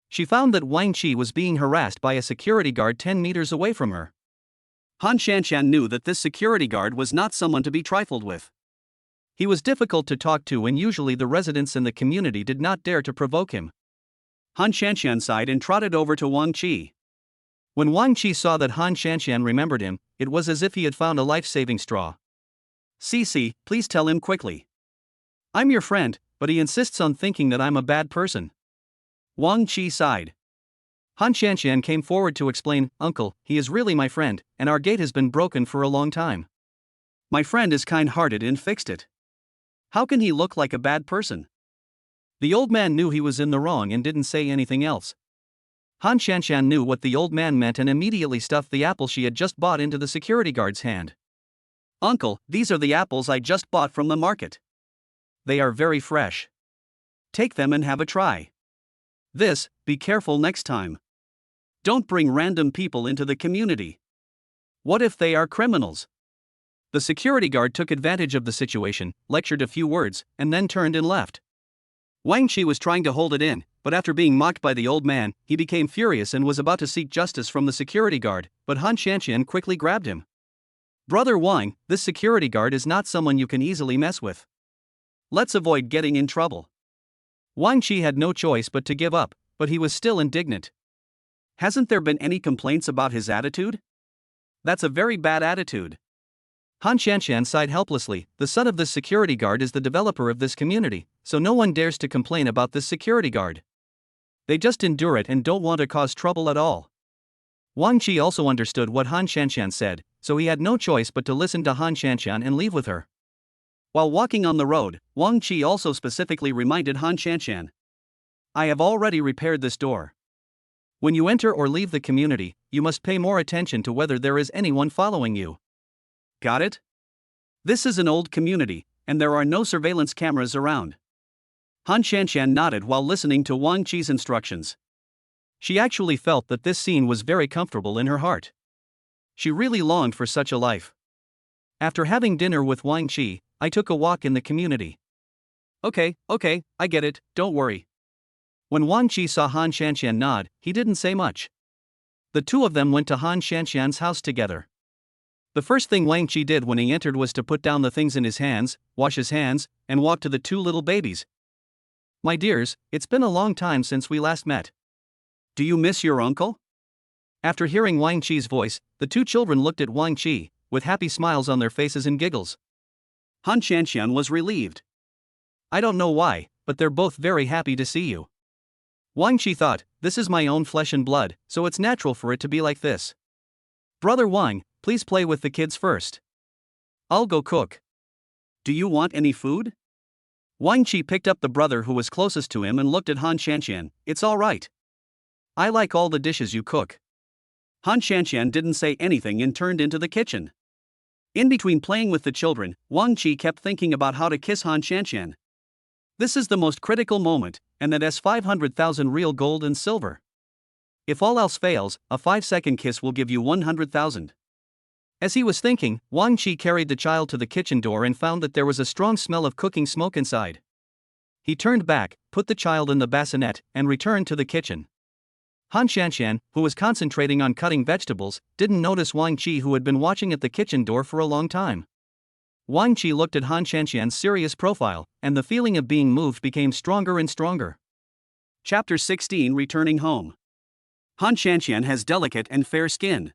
She found that Wang Qi was being harassed by a security guard 10 meters away from her. Han Shanxian knew that this security guard was not someone to be trifled with. He was difficult to talk to and usually the residents in the community did not dare to provoke him. Han Shanxian sighed and trotted over to Wang Qi. When Wang Qi saw that Han Shanxian remembered him, it was as if he had found a life-saving straw. Cici, please tell him quickly. I'm your friend, but he insists on thinking that I'm a bad person. Wang Qi sighed. Han Shanxian came forward to explain, Uncle, he is really my friend, and our gate has been broken for a long time. My friend is kind-hearted and fixed it. How can he look like a bad person? The old man knew he was in the wrong and didn't say anything else. Han Shanxian knew what the old man meant and immediately stuffed the apple she had just bought into the security guard's hand. Uncle, these are the apples I just bought from the market. They are very fresh. Take them and have a try. This, be careful next time. Don't bring random people into the community. What if they are criminals? The security guard took advantage of the situation, lectured a few words, and then turned and left. Wang Qi was trying to hold it in, but after being mocked by the old man, he became furious and was about to seek justice from the security guard, but Han Xianxian quickly grabbed him. Brother Wang, this security guard is not someone you can easily mess with. Let's avoid getting in trouble. Wang Qi had no choice but to give up, but he was still indignant. Hasn't there been any complaints about his attitude? That's a very bad attitude. Han Xianxian sighed helplessly. The son of this security guard is the developer of this community, so no one dares to complain about this security guard. They just endure it and don't want to cause trouble at all. Wang Qi also understood what Han Xianxian said, so he had no choice but to listen to Han Xianxian and leave with her. While walking on the road, Wang Qi also specifically reminded Han Xianxian, I have already repaired this door. When you enter or leave the community, you must pay more attention to whether there is anyone following you. Got it? This is an old community, and there are no surveillance cameras around. Han Xianxian nodded while listening to Wang Qi's instructions. She actually felt that this scene was very comfortable in her heart. She really longed for such a life. After having dinner with Wang Qi, I took a walk in the community. Okay, I get it, don't worry. When Wang Qi saw Han Xianxian nod, he didn't say much. The two of them went to Han Xianxian's house together. The first thing Wang Qi did when he entered was to put down the things in his hands, wash his hands, and walk to the two little babies. My dears, it's been a long time since we last met. Do you miss your uncle? After hearing Wang Qi's voice, the two children looked at Wang Qi, with happy smiles on their faces and giggles. Han Xianxian was relieved. I don't know why, but they're both very happy to see you. Wang Qi thought, this is my own flesh and blood, so it's natural for it to be like this. Brother Wang, please play with the kids first. I'll go cook. Do you want any food? Wang Qi picked up the brother who was closest to him and looked at Han Xianxian. It's all right. I like all the dishes you cook. Han Xianxian didn't say anything and turned into the kitchen. In between playing with the children, Wang Qi kept thinking about how to kiss Han Xianxian. This is the most critical moment, and that has 500,000 real gold and silver. If all else fails, a 5-second kiss will give you 100,000. As he was thinking, Wang Qi carried the child to the kitchen door and found that there was a strong smell of cooking smoke inside. He turned back, put the child in the bassinet, and returned to the kitchen. Han Xianxian, who was concentrating on cutting vegetables, didn't notice Wang Qi, who had been watching at the kitchen door for a long time. Wang Qi looked at Han Xianxian's serious profile, and the feeling of being moved became stronger and stronger. Chapter 16 Returning Home. Han Xianxian has delicate and fair skin.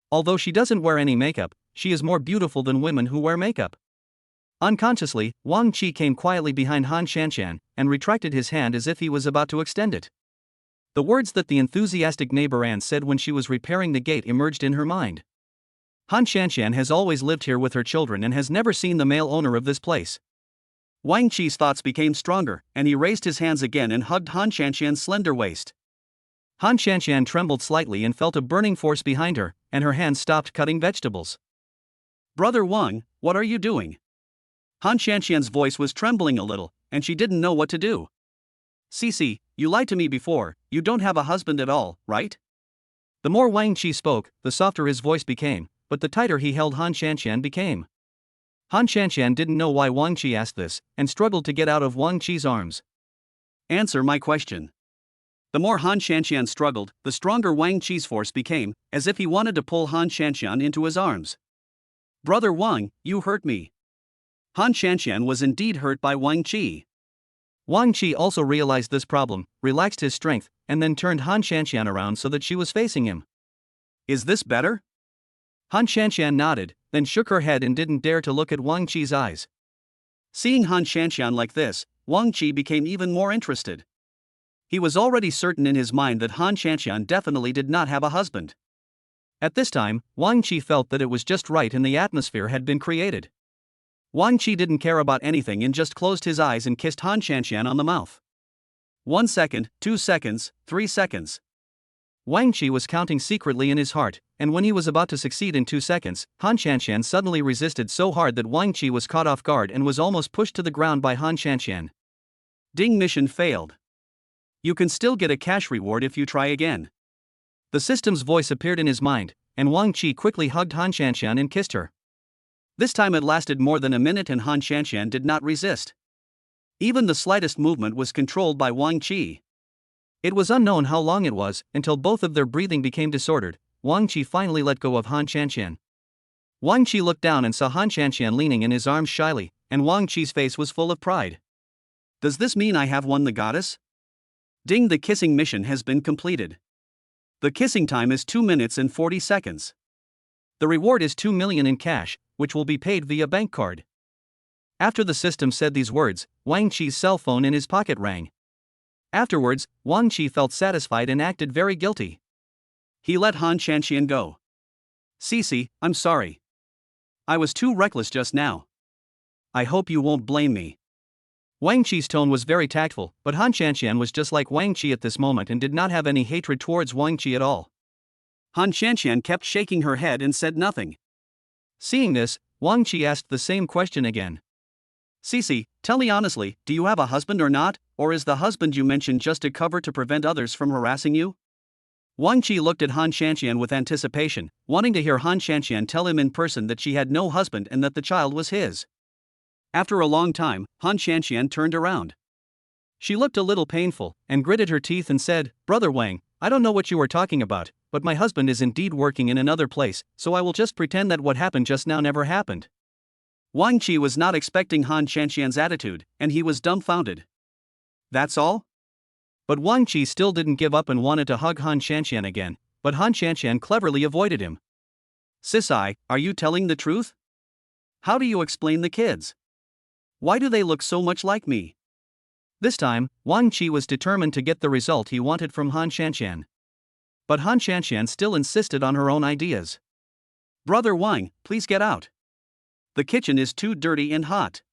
Although she doesn't wear any makeup, she is more beautiful than women who wear makeup. Unconsciously, Wang Qi came quietly behind Han Xianxian and retracted his hand as if he was about to extend it. The words that the enthusiastic neighbor Anne said when she was repairing the gate emerged in her mind. Han Xianxian has always lived here with her children and has never seen the male owner of this place. Wang Qi's thoughts became stronger, and he raised his hands again and hugged Han Xianxian's slender waist. Han Xianxian trembled slightly and felt a burning force behind her, and her hand stopped cutting vegetables. Brother Wang, what are you doing? Han Xianxian's voice was trembling a little, and she didn't know what to do. Cici, you lied to me before, you don't have a husband at all, right? The more Wang Qi spoke, the softer his voice became, but the tighter he held Han Xianxian became. Han Xianxian didn't know why Wang Qi asked this, and struggled to get out of Wang Qi's arms. Answer my question. The more Han Xianxian struggled, the stronger Wang Qi's force became, as if he wanted to pull Han Xianxian into his arms. Brother Wang, you hurt me. Han Xianxian was indeed hurt by Wang Qi. Wang Qi also realized this problem, relaxed his strength, and then turned Han Xianxian around so that she was facing him. Is this better? Han Xianxian nodded, then shook her head and didn't dare to look at Wang Qi's eyes. Seeing Han Xianxian like this, Wang Qi became even more interested. He was already certain in his mind that Han Xianxian definitely did not have a husband. At this time, Wang Qi felt that it was just right and the atmosphere had been created. Wang Qi didn't care about anything and just closed his eyes and kissed Han Xianxian on the mouth. 1 second, 2 seconds, 3 seconds. Wang Qi was counting secretly in his heart, and when he was about to succeed in 2 seconds, Han Shanshan suddenly resisted so hard that Wang Qi was caught off guard and was almost pushed to the ground by Han Shanshan. Ding, mission failed. You can still get a cash reward if you try again. The system's voice appeared in his mind, and Wang Qi quickly hugged Han Shanshan and kissed her. This time it lasted more than a minute and Han Shanshan did not resist. Even the slightest movement was controlled by Wang Qi. It was unknown how long it was, until both of their breathing became disordered. Wang Qi finally let go of Han Shanshan. Wang Qi looked down and saw Han Shanshan leaning in his arms shyly, and Wang Qi's face was full of pride. Does this mean I have won the goddess? Ding, the kissing mission has been completed. The kissing time is 2 minutes and 40 seconds. The reward is 2 million in cash, which will be paid via bank card. After the system said these words, Wang Qi's cell phone in his pocket rang. Afterwards, Wang Qi felt satisfied and acted very guilty. He let Han Shanshan go. Cici, I'm sorry. I was too reckless just now. I hope you won't blame me. Wang Qi's tone was very tactful, but Han Shanshan was just like Wang Qi at this moment and did not have any hatred towards Wang Qi at all. Han Shanshan kept shaking her head and said nothing. Seeing this, Wang Qi asked the same question again. Cici, tell me honestly, do you have a husband or not, or is the husband you mentioned just a cover to prevent others from harassing you? Wang Qi looked at Han Shanshan with anticipation, wanting to hear Han Shanshan tell him in person that she had no husband and that the child was his. After a long time, Han Shanshan turned around. She looked a little painful, and gritted her teeth and said, Brother Wang, I don't know what you are talking about, but my husband is indeed working in another place, so I will just pretend that what happened just now never happened. Wang Qi was not expecting Han Shanshan's attitude, and he was dumbfounded. That's all? But Wang Qi still didn't give up and wanted to hug Han Shanshan again, but Han Shanshan cleverly avoided him. Cici, are you telling the truth? How do you explain the kids? Why do they look so much like me? This time, Wang Qi was determined to get the result he wanted from Han Shanshan. But Han Shanshan still insisted on her own ideas. Brother Wang, please get out. The kitchen is too dirty and hot.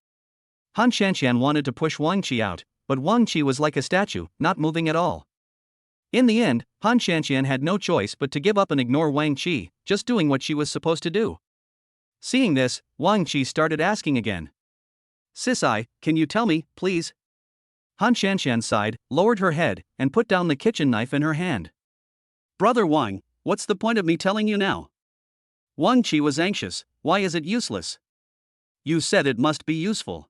Han Shanshan wanted to push Wang Qi out, but Wang Qi was like a statue, not moving at all. In the end, Han Shanshan had no choice but to give up and ignore Wang Qi, just doing what she was supposed to do. Seeing this, Wang Qi started asking again. Cici, can you tell me, please? Han Shanshan sighed, lowered her head, and put down the kitchen knife in her hand. Brother Wang, what's the point of me telling you now? Wang Qi was anxious. Why is it useless? You said it must be useful.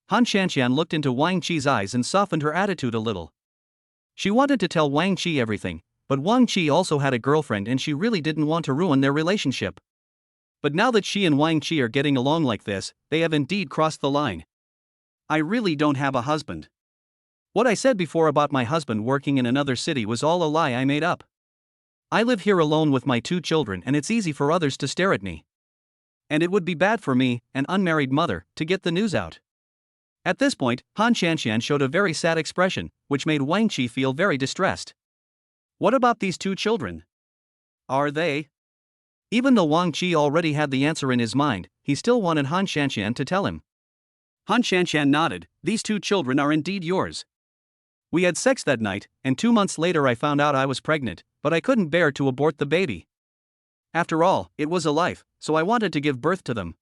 Han Shanshan looked into Wang Qi's eyes and softened her attitude a little. She wanted to tell Wang Qi everything, but Wang Qi also had a girlfriend and she really didn't want to ruin their relationship. But now that she and Wang Qi are getting along like this, they have indeed crossed the line. I really don't have a husband. What I said before about my husband working in another city was all a lie I made up. I live here alone with my 2 children and it's easy for others to stare at me. And it would be bad for me, an unmarried mother, to get the news out. At this point, Han Shanshan showed a very sad expression, which made Wang Qi feel very distressed. What about these 2 children? Are they? Even though Wang Qi already had the answer in his mind, he still wanted Han Shanshan to tell him. Han Shanshan nodded. These 2 children are indeed yours. We had sex that night, and 2 months later I found out I was pregnant, but I couldn't bear to abort the baby. After all, it was a life, so I wanted to give birth to them.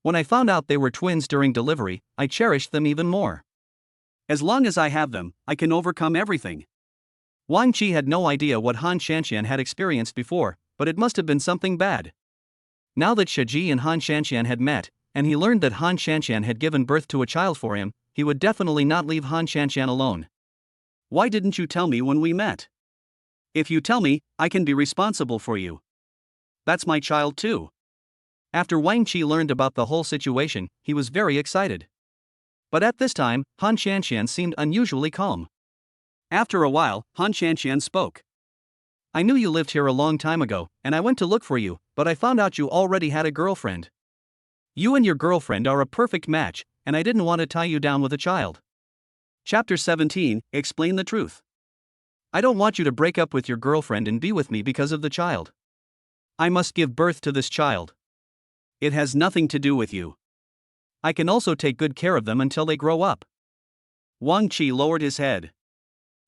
When I found out they were twins during delivery, I cherished them even more. As long as I have them, I can overcome everything. Wang Qi had no idea what Han Shanshan had experienced before, but it must have been something bad. Now that Shaji and Han Shanshan had met, and he learned that Han Shanshan had given birth to a child for him, he would definitely not leave Han Shanshan alone. Why didn't you tell me when we met? If you tell me, I can be responsible for you. That's my child too. After Wang Qi learned about the whole situation, he was very excited. But at this time, Han Shanshan seemed unusually calm. After a while, Han Shanshan spoke. I knew you lived here a long time ago, and I went to look for you, but I found out you already had a girlfriend. You and your girlfriend are a perfect match, and I didn't want to tie you down with a child. Chapter 17, Explain the Truth. I don't want you to break up with your girlfriend and be with me because of the child. I must give birth to this child. It has nothing to do with you. I can also take good care of them until they grow up. Wang Qi lowered his head.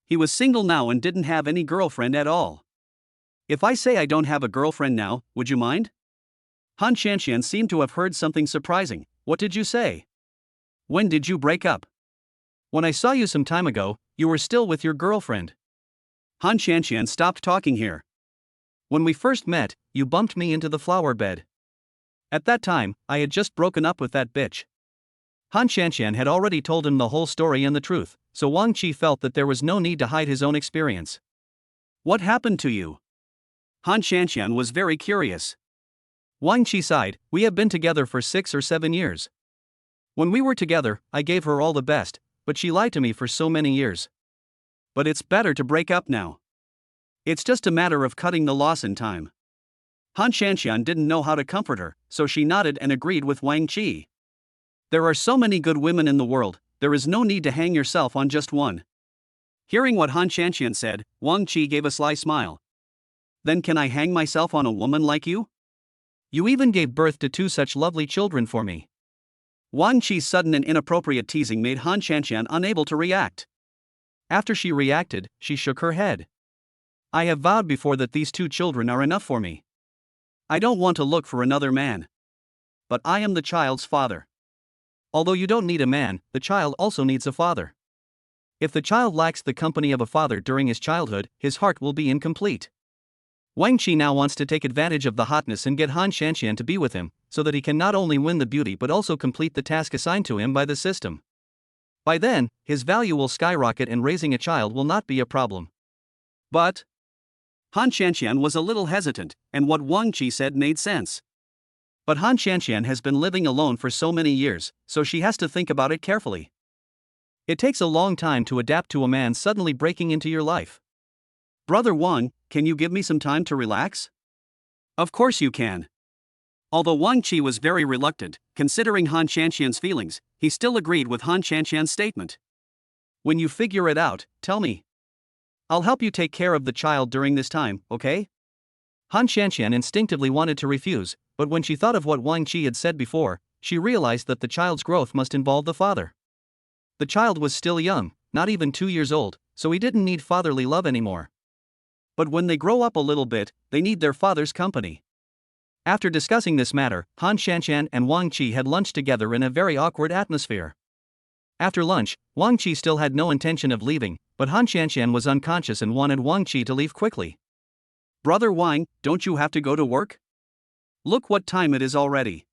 He was single now and didn't have any girlfriend at all. If I say I don't have a girlfriend now, would you mind? Han Shanxian seemed to have heard something surprising. What did you say? When did you break up? When I saw you some time ago, you were still with your girlfriend. Han Shanxian stopped talking here. When we first met, you bumped me into the flower bed. At that time, I had just broken up with that bitch. Han Shanxian had already told him the whole story and the truth, so Wang Qi felt that there was no need to hide his own experience. What happened to you? Han Shanxian was very curious. Wang Qi sighed. We have been together for 6 or 7 years. When we were together, I gave her all the best, but she lied to me for so many years. But it's better to break up now. It's just a matter of cutting the loss in time. Han Shanxian didn't know how to comfort her, so she nodded and agreed with Wang Qi. There are so many good women in the world, there is no need to hang yourself on just one. Hearing what Han Shanxian said, Wang Qi gave a sly smile. Then can I hang myself on a woman like you? You even gave birth to 2 such lovely children for me. Wang Qi's sudden and inappropriate teasing made Han Shanxian unable to react. After she reacted, she shook her head. I have vowed before that these 2 children are enough for me. I don't want to look for another man. But I am the child's father. Although you don't need a man, the child also needs a father. If the child lacks the company of a father during his childhood, his heart will be incomplete. Wang Qi now wants to take advantage of the hotness and get Han Shanxian to be with him, so that he can not only win the beauty but also complete the task assigned to him by the system. By then, his value will skyrocket and raising a child will not be a problem. But Han Shanxian was a little hesitant, and what Wang Qi said made sense. But Han Shanxian has been living alone for so many years, so she has to think about it carefully. It takes a long time to adapt to a man suddenly breaking into your life. Brother Wang, can you give me some time to relax? Of course you can. Although Wang Qi was very reluctant, considering Han Shanxian's feelings, he still agreed with Han Shanxian's statement. When you figure it out, tell me. I'll help you take care of the child during this time, okay? Han Shanxian instinctively wanted to refuse, but when she thought of what Wang Qi had said before, she realized that the child's growth must involve the father. The child was still young, not even 2 years old, so he didn't need fatherly love anymore. But when they grow up a little bit, they need their father's company. After discussing this matter, Han Shanxian and Wang Qi had lunch together in a very awkward atmosphere. After lunch, Wang Qi still had no intention of leaving, but Han Shanxian was unconscious and wanted Wang Qi to leave quickly. Brother Wang, don't you have to go to work? Look what time it is already.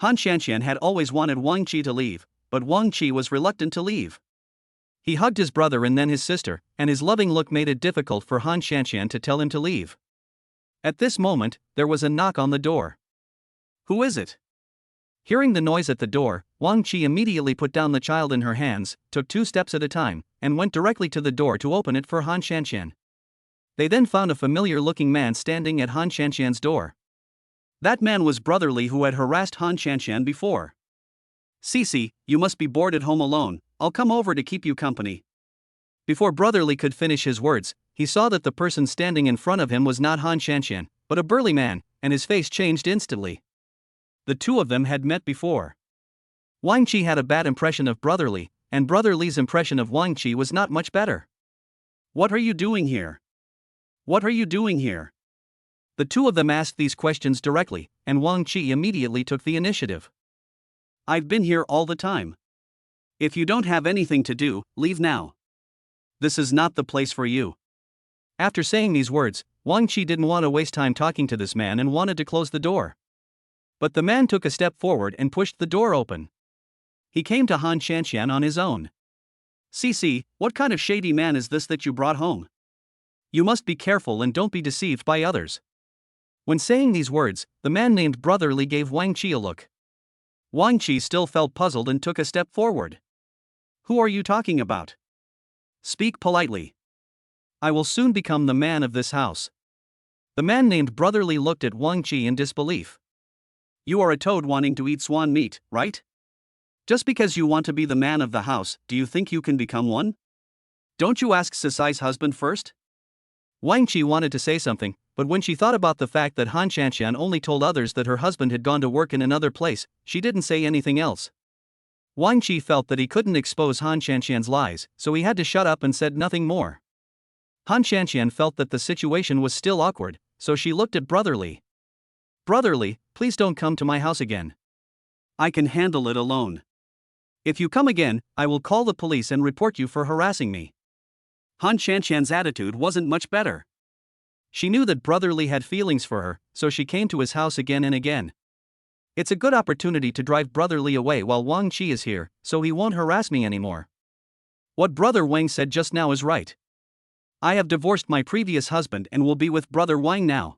Han Shanxian had always wanted Wang Qi to leave, but Wang Qi was reluctant to leave. He hugged his brother and then his sister, and his loving look made it difficult for Han Shanxian to tell him to leave. At this moment, there was a knock on the door. Who is it? Hearing the noise at the door, Wang Qi immediately put down the child in her hands, took 2 steps at a time, and went directly to the door to open it for Han Shanxian. They then found a familiar-looking man standing at Han Shanxian's door. That man was Brother Li, who had harassed Han Shanxian before. Cici, you must be bored at home alone, I'll come over to keep you company. Before Brother Li could finish his words, he saw that the person standing in front of him was not Han Shanxian, but a burly man, and his face changed instantly. The 2 of them had met before. Wang Qi had a bad impression of Brother Li, and Brother Li's impression of Wang Qi was not much better. What are you doing here? What are you doing here? The 2 of them asked these questions directly, and Wang Qi immediately took the initiative. I've been here all the time. If you don't have anything to do, leave now. This is not the place for you. After saying these words, Wang Qi didn't want to waste time talking to this man and wanted to close the door. But the man took a step forward and pushed the door open. He came to Han Shanxian on his own. Cici, what kind of shady man is this that you brought home? You must be careful and don't be deceived by others. When saying these words, the man named Brother Li gave Wang Qi a look. Wang Qi still felt puzzled and took a step forward. Who are you talking about? Speak politely. I will soon become the man of this house. The man named Brother Li looked at Wang Qi in disbelief. You are a toad wanting to eat swan meat, right? Just because you want to be the man of the house, do you think you can become one? Don't you ask Cici's husband first? Wang Qi wanted to say something, but when she thought about the fact that Han Shanxian only told others that her husband had gone to work in another place, she didn't say anything else. Wang Qi felt that he couldn't expose Han Shanxian's lies, so he had to shut up and said nothing more. Han Shanqian felt that the situation was still awkward, so she looked at Brother Li. Brother Li, please don't come to my house again. I can handle it alone. If you come again, I will call the police and report you for harassing me. Han Shanqian's attitude wasn't much better. She knew that Brother Li had feelings for her, so she came to his house again and again. It's a good opportunity to drive Brother Li away while Wang Qi is here, so he won't harass me anymore. What Brother Wang said just now is right. I have divorced my previous husband and will be with Brother Wang now.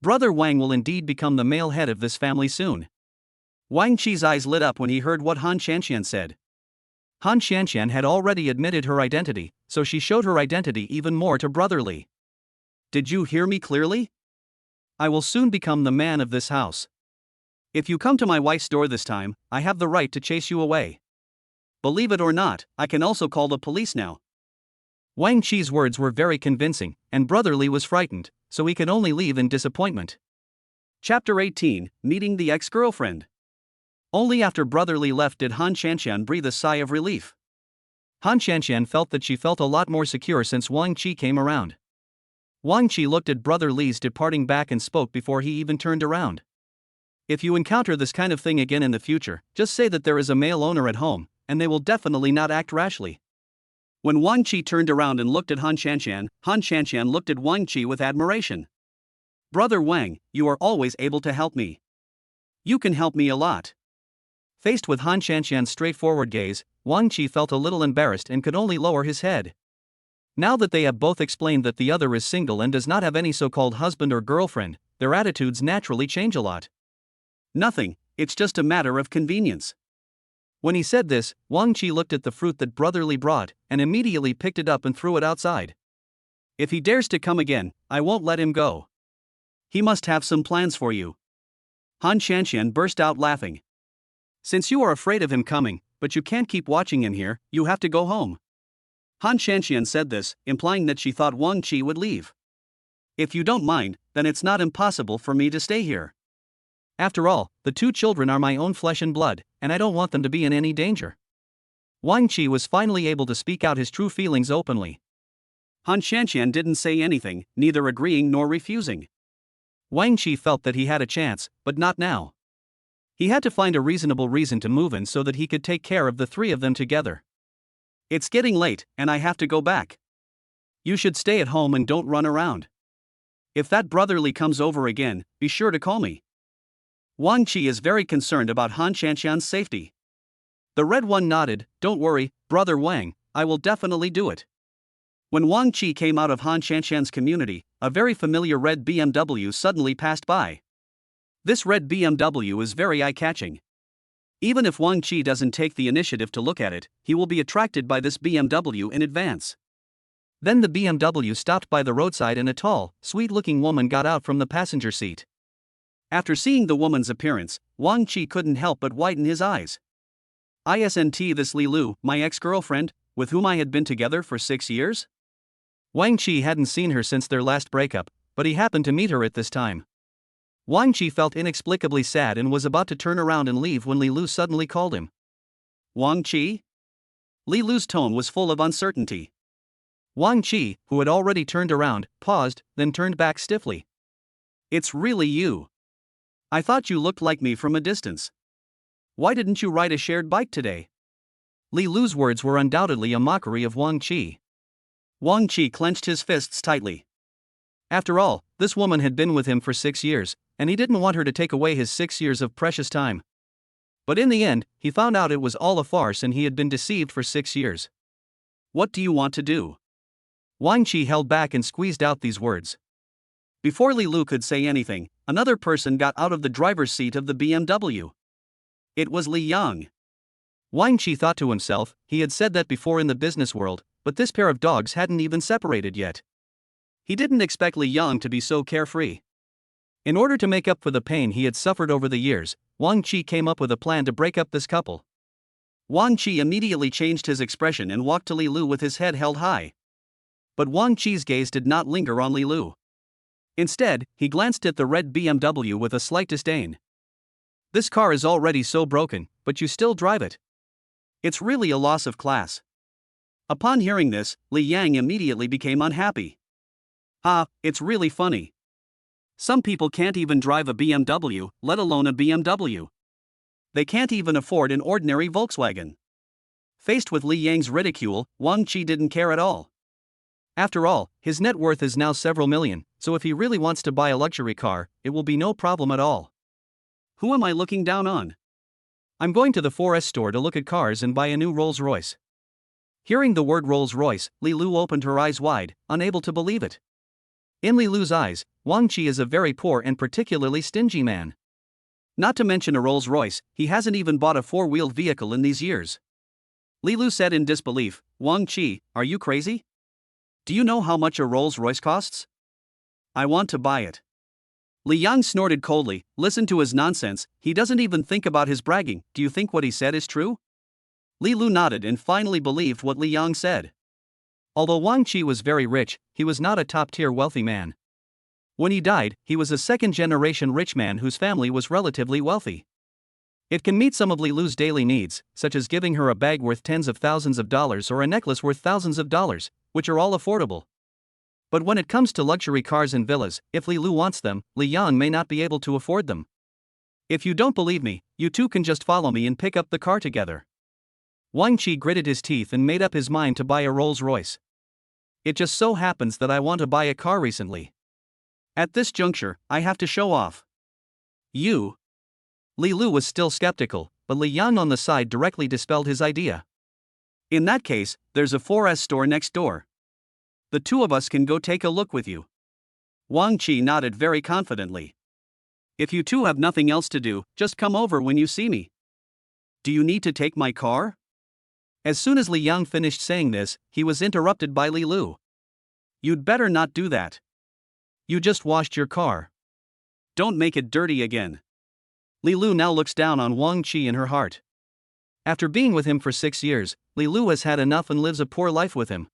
Brother Wang will indeed become the male head of this family soon. Wang Qi's eyes lit up when he heard what Han Shanqian said. Han Shanqian had already admitted her identity, so she showed her identity even more to Brother Li. Did you hear me clearly? I will soon become the man of this house. If you come to my wife's door this time, I have the right to chase you away. Believe it or not, I can also call the police now. Wang Qi's words were very convincing, and Brother Li was frightened, so he could only leave in disappointment. Chapter 18, Meeting the Ex-Girlfriend. Only after Brother Li left did Han Shanqian breathe a sigh of relief. Han Shanqian felt that she felt a lot more secure since Wang Qi came around. Wang Qi looked at Brother Li's departing back and spoke before he even turned around. If you encounter this kind of thing again in the future, just say that there is a male owner at home, and they will definitely not act rashly. When Wang Qi turned around and looked at Han Shanqian looked at Wang Qi with admiration. Brother Wang, you are always able to help me. You can help me a lot. Faced with Han Shanqian's straightforward gaze, Wang Qi felt a little embarrassed and could only lower his head. Now that they have both explained that the other is single and does not have any so-called husband or girlfriend, their attitudes naturally change a lot. Nothing, it's just a matter of convenience. When he said this, Wang Qi looked at the fruit that Brother Li brought, and immediately picked it up and threw it outside. If he dares to come again, I won't let him go. He must have some plans for you. Han Shanqian burst out laughing. Since you are afraid of him coming, but you can't keep watching him here, you have to go home. Han Shanqian said this, implying that she thought Wang Qi would leave. If you don't mind, then it's not impossible for me to stay here. After all, the two children are my own flesh and blood, and I don't want them to be in any danger. Wang Qi was finally able to speak out his true feelings openly. Han Shanqian didn't say anything, neither agreeing nor refusing. Wang Qi felt that he had a chance, but not now. He had to find a reasonable reason to move in so that he could take care of the three of them together. It's getting late, and I have to go back. You should stay at home and don't run around. If that Brother Li comes over again, be sure to call me. Wang Qi is very concerned about Han Shanqian's safety. The Red One nodded. Don't worry, Brother Wang, I will definitely do it. When Wang Qi came out of Han Shanqian's community, a very familiar red BMW suddenly passed by. This red BMW is very eye-catching. Even if Wang Qi doesn't take the initiative to look at it, he will be attracted by this BMW in advance. Then the BMW stopped by the roadside and a tall, sweet-looking woman got out from the passenger seat. After seeing the woman's appearance, Wang Qi couldn't help but widen his eyes. Isn't this Li Lu, my ex-girlfriend, with whom I had been together for 6 years? Wang Qi hadn't seen her since their last breakup, but he happened to meet her at this time. Wang Qi felt inexplicably sad and was about to turn around and leave when Li Lu suddenly called him. Wang Qi? Li Lu's tone was full of uncertainty. Wang Qi, who had already turned around, paused, then turned back stiffly. It's really you. I thought you looked like me from a distance. Why didn't you ride a shared bike today? Li Lu's words were undoubtedly a mockery of Wang Qi. Wang Qi clenched his fists tightly. After all, this woman had been with him for 6 years, and he didn't want her to take away his 6 years of precious time. But in the end, he found out it was all a farce and he had been deceived for 6 years. What do you want to do? Wang Qi held back and squeezed out these words. Before Li Lu could say anything, another person got out of the driver's seat of the BMW. It was Li Yang. Wang Qi thought to himself, he had said that before in the business world, but this pair of dogs hadn't even separated yet. He didn't expect Li Yang to be so carefree. In order to make up for the pain he had suffered over the years, Wang Qi came up with a plan to break up this couple. Wang Qi immediately changed his expression and walked to Li Lu with his head held high. But Wang Qi's gaze did not linger on Li Lu. Instead, he glanced at the red BMW with a slight disdain. This car is already so broken, but you still drive it. It's really a loss of class. Upon hearing this, Li Yang immediately became unhappy. Ah, it's really funny. Some people can't even drive a BMW, let alone a BMW. They can't even afford an ordinary Volkswagen. Faced with Li Yang's ridicule, Wang Qi didn't care at all. After all, his net worth is now several million, so if he really wants to buy a luxury car, it will be no problem at all. Who am I looking down on? I'm going to the 4S store to look at cars and buy a new Rolls-Royce. Hearing the word Rolls-Royce, Li Lu opened her eyes wide, unable to believe it. In Li Lu's eyes, Wang Qi is a very poor and particularly stingy man. Not to mention a Rolls-Royce, he hasn't even bought a four-wheeled vehicle in these years. Li Lu said in disbelief, Wang Qi, are you crazy? Do you know how much a Rolls-Royce costs? I want to buy it. Li Yang snorted coldly, listen to his nonsense, he doesn't even think about his bragging, do you think what he said is true? Li Lu nodded and finally believed what Li Yang said. Although Wang Qi was very rich, he was not a top-tier wealthy man. When he died, he was a second-generation rich man whose family was relatively wealthy. It can meet some of Li Lu's daily needs, such as giving her a bag worth tens of thousands of dollars or a necklace worth thousands of dollars, which are all affordable. But when it comes to luxury cars and villas, if Li Lu wants them, Li Yang may not be able to afford them. If you don't believe me, you two can just follow me and pick up the car together. Wang Qi gritted his teeth and made up his mind to buy a Rolls-Royce. It just so happens that I want to buy a car recently. At this juncture, I have to show off. You? Li Lu was still skeptical, but Li Yang on the side directly dispelled his idea. In that case, there's a 4S store next door. The two of us can go take a look with you. Wang Qi nodded very confidently. If you two have nothing else to do, just come over when you see me. Do you need to take my car? As soon as Li Yang finished saying this, he was interrupted by Li Lu. You'd better not do that. You just washed your car. Don't make it dirty again. Li Lu now looks down on Wang Qi in her heart. After being with him for 6 years, Li Lu has had enough and lives a poor life with him.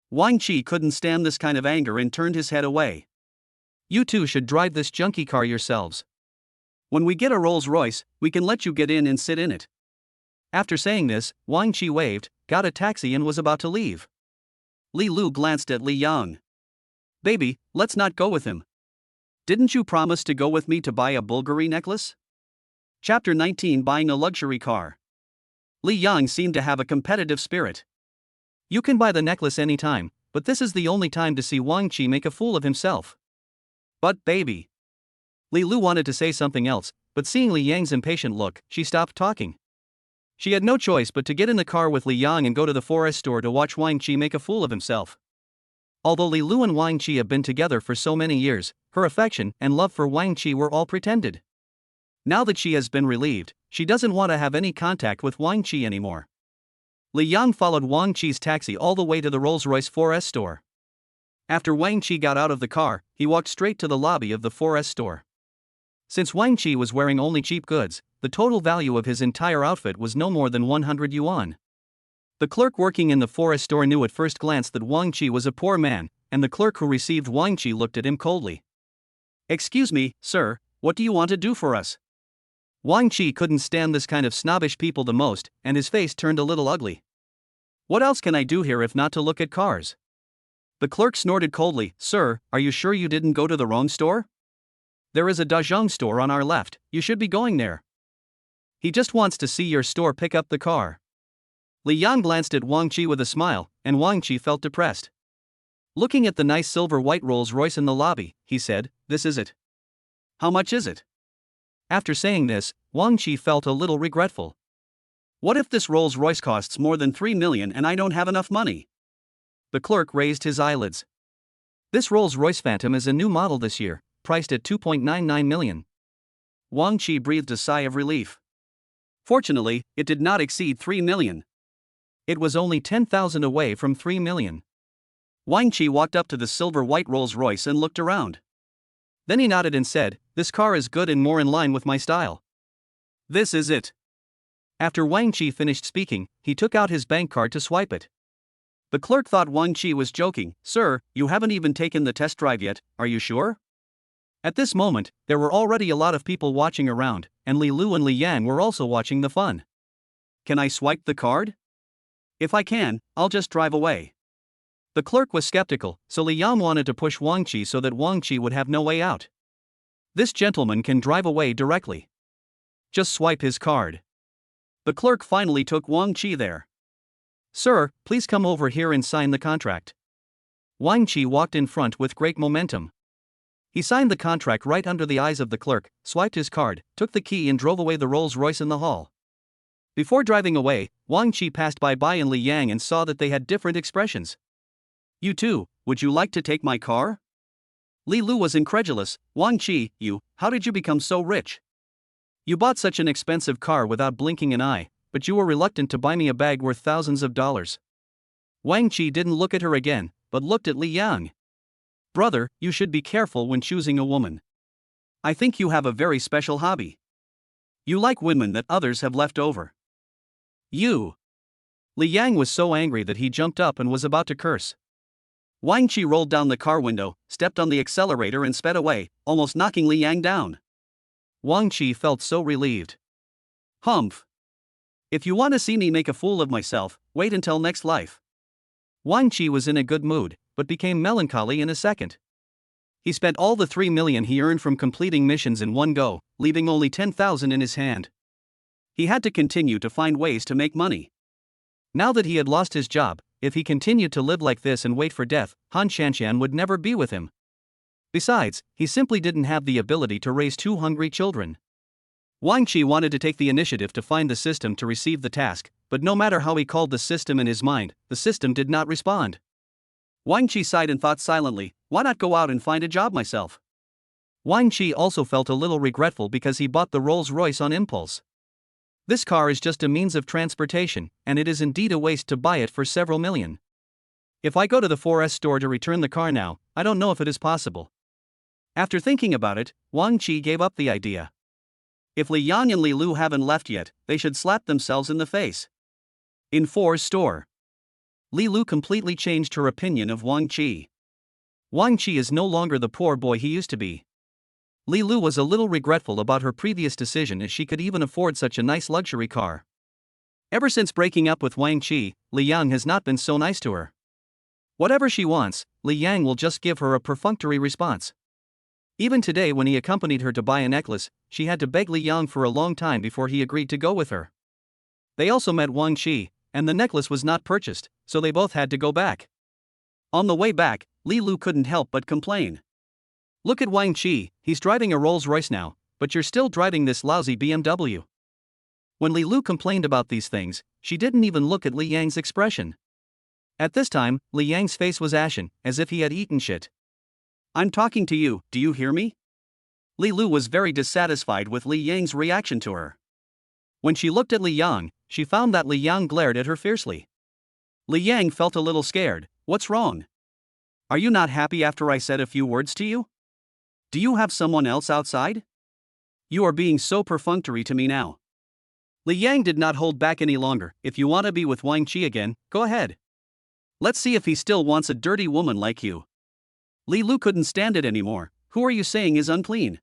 Wang Qi couldn't stand this kind of anger and turned his head away. You two should drive this junky car yourselves. When we get a Rolls-Royce, we can let you get in and sit in it. After saying this, Wang Qi waved, got a taxi and was about to leave. Li Lu glanced at Li Yang. Baby, let's not go with him. Didn't you promise to go with me to buy a Bulgari necklace? Chapter 19 Buying a Luxury Car. Li Yang seemed to have a competitive spirit. You can buy the necklace anytime, but this is the only time to see Wang Qi make a fool of himself. But baby. Li Lu wanted to say something else, but seeing Li Yang's impatient look, she stopped talking. She had no choice but to get in the car with Li Yang and go to the 4S store to watch Wang Qi make a fool of himself. Although Li Lu and Wang Qi have been together for so many years, her affection and love for Wang Qi were all pretended. Now that she has been relieved, she doesn't want to have any contact with Wang Qi anymore. Li Yang followed Wang Qi's taxi all the way to the Rolls-Royce 4S store. After Wang Qi got out of the car, he walked straight to the lobby of the 4S store. Since Wang Qi was wearing only cheap goods, the total value of his entire outfit was no more than 100 yuan. The clerk working in the 4S store knew at first glance that Wang Qi was a poor man, and the clerk who received Wang Qi looked at him coldly. Excuse me, sir, what do you want to do for us? Wang Qi couldn't stand this kind of snobbish people the most, and his face turned a little ugly. What else can I do here if not to look at cars? The clerk snorted coldly, Sir, are you sure you didn't go to the wrong store? There is a Dazhong store on our left, you should be going there. He just wants to see your store pick up the car. Li Yang glanced at Wang Qi with a smile, and Wang Qi felt depressed. Looking at the nice silver-white Rolls-Royce in the lobby, he said, This is it. How much is it? After saying this, Wang Qi felt a little regretful. What if this Rolls-Royce costs more than 3 million and I don't have enough money? The clerk raised his eyelids. This Rolls-Royce Phantom is a new model this year, priced at 2.99 million. Wang Qi breathed a sigh of relief. Fortunately, it did not exceed 3 million. It was only 10,000 away from 3 million. Wang Qi walked up to the silver-white Rolls-Royce and looked around. Then he nodded and said, This car is good and more in line with my style. This is it. After Wang Qi finished speaking, he took out his bank card to swipe it. The clerk thought Wang Qi was joking. Sir, you haven't even taken the test drive yet, are you sure? At this moment, there were already a lot of people watching around, and Li Lu and Li Yang were also watching the fun. Can I swipe the card? If I can, I'll just drive away. The clerk was skeptical, so Li Yang wanted to push Wang Qi so that Wang Qi would have no way out. This gentleman can drive away directly. Just swipe his card. The clerk finally took Wang Qi there. Sir, please come over here and sign the contract. Wang Qi walked in front with great momentum. He signed the contract right under the eyes of the clerk, swiped his card, took the key and drove away the Rolls-Royce in the hall. Before driving away, Wang Qi passed by Bai and Li Yang and saw that they had different expressions. You too, would you like to take my car? Li Lu was incredulous. Wang Qi, how did you become so rich? You bought such an expensive car without blinking an eye, but you were reluctant to buy me a bag worth thousands of dollars. Wang Qi didn't look at her again, but looked at Li Yang. Brother, you should be careful when choosing a woman. I think you have a very special hobby. You like women that others have left over. You. Li Yang was so angry that he jumped up and was about to curse. Wang Qi rolled down the car window, stepped on the accelerator and sped away, almost knocking Li Yang down. Wang Qi felt so relieved. Humph. If you want to see me make a fool of myself, wait until next life. Wang Qi was in a good mood, but became melancholy in a second. He spent all the 3 million he earned from completing missions in one go, leaving only 10,000 in his hand. He had to continue to find ways to make money. Now that he had lost his job, if he continued to live like this and wait for death, Han Shanshan would never be with him. Besides, he simply didn't have the ability to raise 2 hungry children. Wang Qi wanted to take the initiative to find the system to receive the task, but no matter how he called the system in his mind, the system did not respond. Wang Qi sighed and thought silently, why not go out and find a job myself? Wang Qi also felt a little regretful because he bought the Rolls-Royce on impulse. This car is just a means of transportation, and it is indeed a waste to buy it for several million. If I go to the 4S store to return the car now, I don't know if it is possible. After thinking about it, Wang Qi gave up the idea. If Li Yang and Li Lu haven't left yet, they should slap themselves in the face. In 4's store. Li Lu completely changed her opinion of Wang Qi. Wang Qi is no longer the poor boy he used to be. Li Lu was a little regretful about her previous decision as she could even afford such a nice luxury car. Ever since breaking up with Wang Qi, Li Yang has not been so nice to her. Whatever she wants, Li Yang will just give her a perfunctory response. Even today when he accompanied her to buy a necklace, she had to beg Li Yang for a long time before he agreed to go with her. They also met Wang Qi, and the necklace was not purchased, so they both had to go back. On the way back, Li Lu couldn't help but complain. Look at Wang Qi, he's driving a Rolls-Royce now, but you're still driving this lousy BMW. When Li Lu complained about these things, she didn't even look at Li Yang's expression. At this time, Li Yang's face was ashen, as if he had eaten shit. I'm talking to you, do you hear me? Li Lu was very dissatisfied with Li Yang's reaction to her. When she looked at Li Yang, she found that Li Yang glared at her fiercely. Li Yang felt a little scared. What's wrong? Are you not happy after I said a few words to you? Do you have someone else outside? You are being so perfunctory to me now. Li Yang did not hold back any longer. If you want to be with Wang Qi again, go ahead. Let's see if he still wants a dirty woman like you. Li Lu couldn't stand it anymore. Who are you saying is unclean?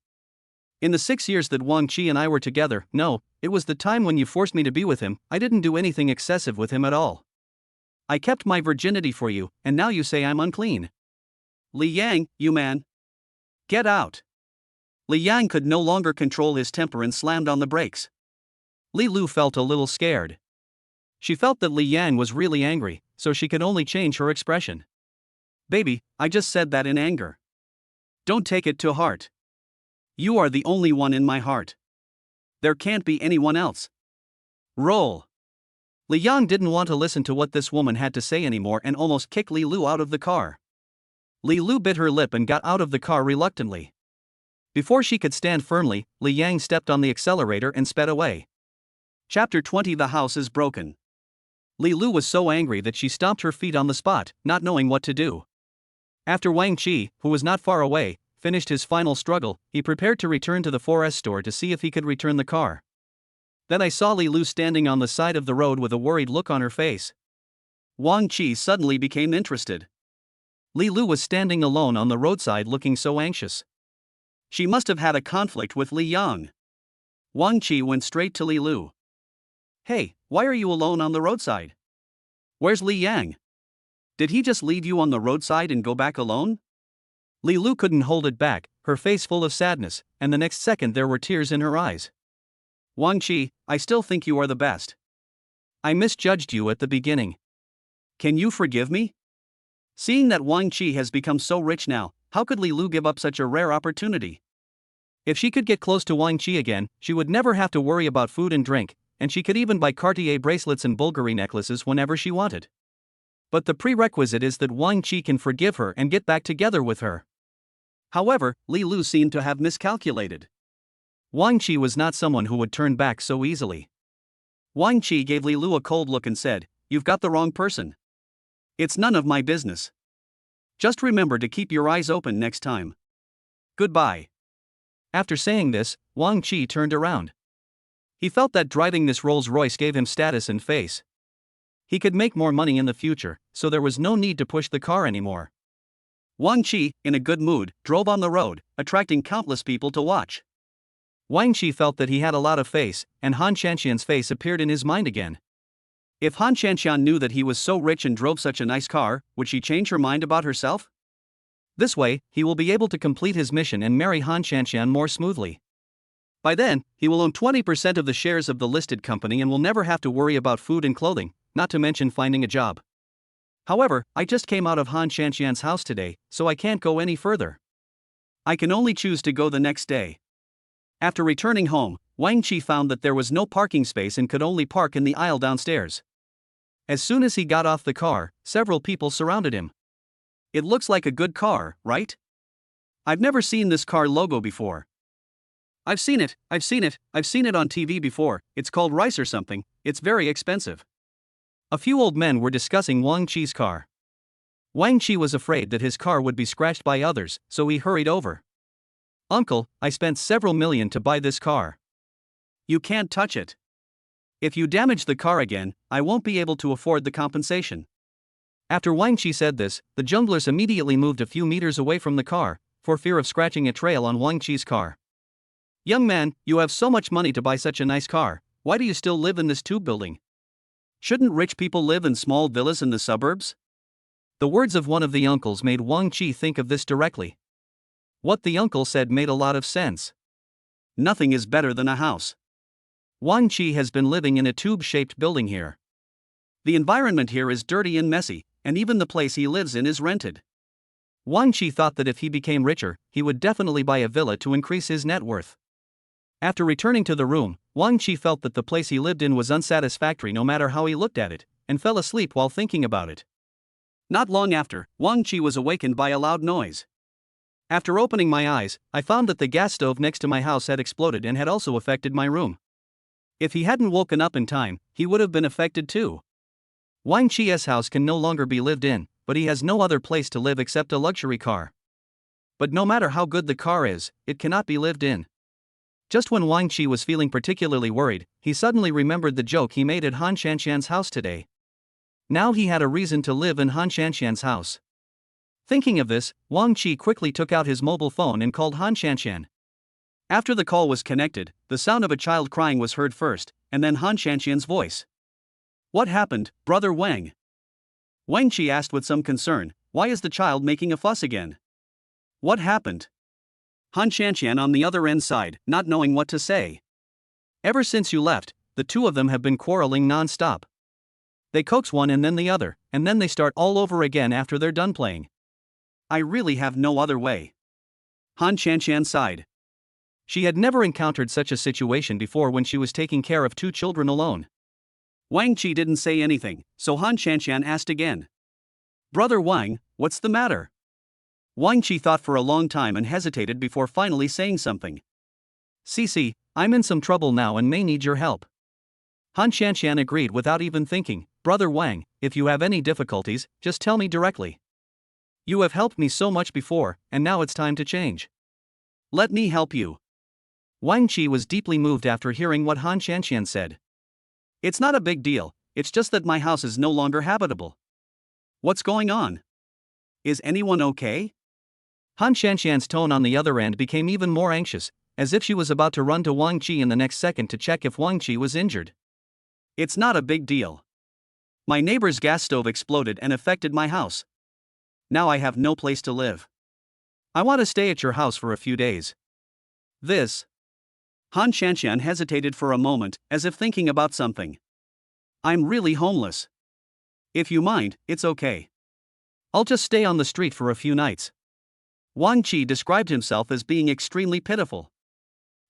In the 6 years that Wang Qi and I were together, no, it was the time when you forced me to be with him, I didn't do anything excessive with him at all. I kept my virginity for you, and now you say I'm unclean. Li Yang, you man. Get out. Li Yang could no longer control his temper and slammed on the brakes. Li Lu felt a little scared. She felt that Li Yang was really angry, so she could only change her expression. Baby, I just said that in anger. Don't take it to heart. You are the only one in my heart. There can't be anyone else. Roll. Li Yang didn't want to listen to what this woman had to say anymore and almost kicked Li Lu out of the car. Li Lu bit her lip and got out of the car reluctantly. Before she could stand firmly, Li Yang stepped on the accelerator and sped away. Chapter 20. The house is broken. Li Lu was so angry that she stomped her feet on the spot, not knowing what to do. After Wang Qi, who was not far away, finished his final struggle, he prepared to return to the 4S store to see if he could return the car. Then I saw Li Lu standing on the side of the road with a worried look on her face. Wang Qi suddenly became interested. Li Lu was standing alone on the roadside looking so anxious. She must have had a conflict with Li Yang. Wang Qi went straight to Li Lu. Hey, why are you alone on the roadside? Where's Li Yang? Did he just leave you on the roadside and go back alone? Li Lu couldn't hold it back, her face full of sadness, and the next second there were tears in her eyes. Wang Qi, I still think you are the best. I misjudged you at the beginning. Can you forgive me? Seeing that Wang Qi has become so rich now, how could Li Lu give up such a rare opportunity? If she could get close to Wang Qi again, she would never have to worry about food and drink, and she could even buy Cartier bracelets and Bulgari necklaces whenever she wanted. But the prerequisite is that Wang Qi can forgive her and get back together with her. However, Li Lu seemed to have miscalculated. Wang Qi was not someone who would turn back so easily. Wang Qi gave Li Lu a cold look and said, "You've got the wrong person. It's none of my business. Just remember to keep your eyes open next time. Goodbye." After saying this, Wang Qi turned around. He felt that driving this Rolls-Royce gave him status and face. He could make more money in the future, so there was no need to push the car anymore. Wang Qi, in a good mood, drove on the road, attracting countless people to watch. Wang Qi felt that he had a lot of face, and Han Shanxian's face appeared in his mind again. If Han Shanxian knew that he was so rich and drove such a nice car, would she change her mind about herself? This way, he will be able to complete his mission and marry Han Shanxian more smoothly. By then, he will own 20% of the shares of the listed company and will never have to worry about food and clothing, not to mention finding a job. However, I just came out of Han Shanxian's house today, so I can't go any further. I can only choose to go the next day. After returning home, Wang Qi found that there was no parking space and could only park in the aisle downstairs. As soon as he got off the car, several people surrounded him. It looks like a good car, right? I've never seen this car logo before. I've seen it on TV before. It's called Rice or something. It's very expensive. A few old men were discussing Wang Qi's car. Wang Qi was afraid that his car would be scratched by others, so he hurried over. "Uncle, I spent several million to buy this car." "You can't touch it. If you damage the car again, I won't be able to afford the compensation." After Wang Qi said this, the junglers immediately moved a few meters away from the car, for fear of scratching a trail on Wang Qi's car. "Young man, you have so much money to buy such a nice car, why do you still live in this tube building? Shouldn't rich people live in small villas in the suburbs?" The words of one of the uncles made Wang Qi think of this directly. What the uncle said made a lot of sense. Nothing is better than a house. Wang Qi has been living in a tube-shaped building here. The environment here is dirty and messy, and even the place he lives in is rented. Wang Qi thought that if he became richer, he would definitely buy a villa to increase his net worth. After returning to the room, Wang Qi felt that the place he lived in was unsatisfactory no matter how he looked at it, and fell asleep while thinking about it. Not long after, Wang Qi was awakened by a loud noise. After opening my eyes, I found that the gas stove next to my house had exploded and had also affected my room. If he hadn't woken up in time, he would have been affected too. Wang Qi's house can no longer be lived in, but he has no other place to live except a luxury car. But no matter how good the car is, it cannot be lived in. Just when Wang Qi was feeling particularly worried, he suddenly remembered the joke he made at Han Shanxian's house today. Now he had a reason to live in Han Shanxian's house. Thinking of this, Wang Qi quickly took out his mobile phone and called Han Shanxian. After the call was connected, the sound of a child crying was heard first, and then Han Shanxian's voice. "What happened, brother Wang?" Wang Qi asked with some concern, "Why is the child making a fuss again? What happened?" Han Shanxian on the other end sighed, not knowing what to say. "Ever since you left, the two of them have been quarreling non-stop. They coax one and then the other, and then they start all over again after they're done playing. I really have no other way." Han Shanxian sighed. She had never encountered such a situation before when she was taking care of two children alone. Wang Qi didn't say anything, so Han Shanxian asked again. "Brother Wang, what's the matter?" Wang Qi thought for a long time and hesitated before finally saying something. "Cici, I'm in some trouble now and may need your help." Han Shanxian agreed without even thinking. "Brother Wang, if you have any difficulties, just tell me directly. You have helped me so much before, and now it's time to change. Let me help you." Wang Qi was deeply moved after hearing what Han Shanxian said. "It's not a big deal, it's just that my house is no longer habitable." "What's going on? Is anyone okay?" Han Shanxian's tone on the other end became even more anxious, as if she was about to run to Wang Qi in the next second to check if Wang Qi was injured. "It's not a big deal. My neighbor's gas stove exploded and affected my house. Now I have no place to live. I want to stay at your house for a few days. This. Han Shanshan hesitated for a moment, as if thinking about something. I'm really homeless. If you mind, it's okay. I'll just stay on the street for a few nights. Wang Qi described himself as being extremely pitiful.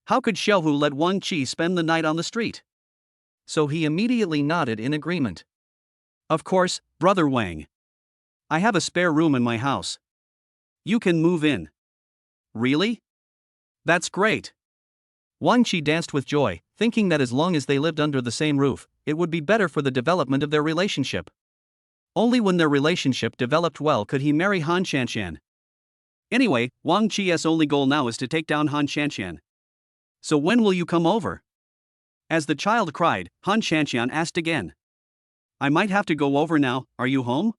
How could Xiaohu let Wang Qi spend the night on the street? So he immediately nodded in agreement. Of course, Brother Wang. I have a spare room in my house. You can move in. Really? That's great. Wang Qi danced with joy, thinking that as long as they lived under the same roof, it would be better for the development of their relationship. Only when their relationship developed well could he marry Han Shanshan. Anyway, Wang Qi's only goal now is to take down Han Shanshan. So when will you come over? As the child cried, Han Shanshan asked again. I might have to go over now, are you home?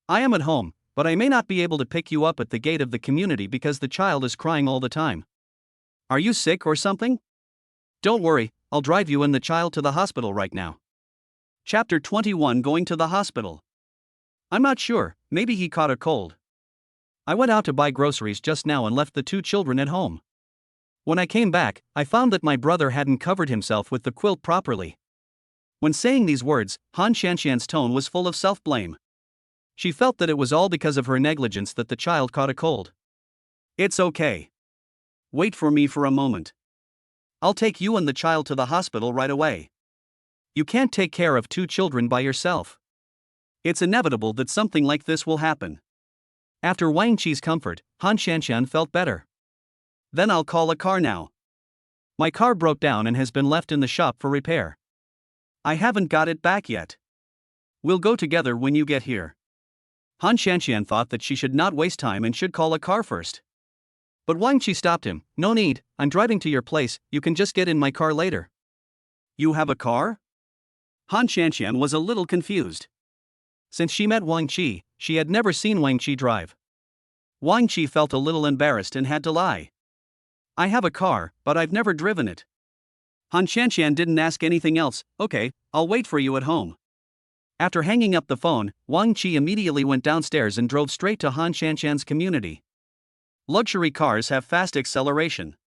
I am at home, but I may not be able to pick you up at the gate of the community because the child is crying all the time. Are you sick or something? Don't worry, I'll drive you and the child to the hospital right now. Chapter 21 Going to the hospital. I'm not sure, maybe he caught a cold. I went out to buy groceries just now and left the two children at home. When I came back, I found that my brother hadn't covered himself with the quilt properly. When saying these words, Han Shanshan's tone was full of self-blame. She felt that it was all because of her negligence that the child caught a cold. It's okay. Wait for me for a moment. I'll take you and the child to the hospital right away. You can't take care of two children by yourself. It's inevitable that something like this will happen. After Wang Qi's comfort, Han Shanshan felt better. Then I'll call a car now. My car broke down and has been left in the shop for repair. I haven't got it back yet. We'll go together when you get here. Han Shanshan thought that she should not waste time and should call a car first. But Wang Qi stopped him. No need, I'm driving to your place, you can just get in my car later. You have a car? Han Shanshan was a little confused. Since she met Wang Qi, she had never seen Wang Qi drive. Wang Qi felt a little embarrassed and had to lie. I have a car, but I've never driven it. Han Shanshan didn't ask anything else. Okay, I'll wait for you at home. After hanging up the phone, Wang Qi immediately went downstairs and drove straight to Han Shanshan's community. Luxury cars have fast acceleration.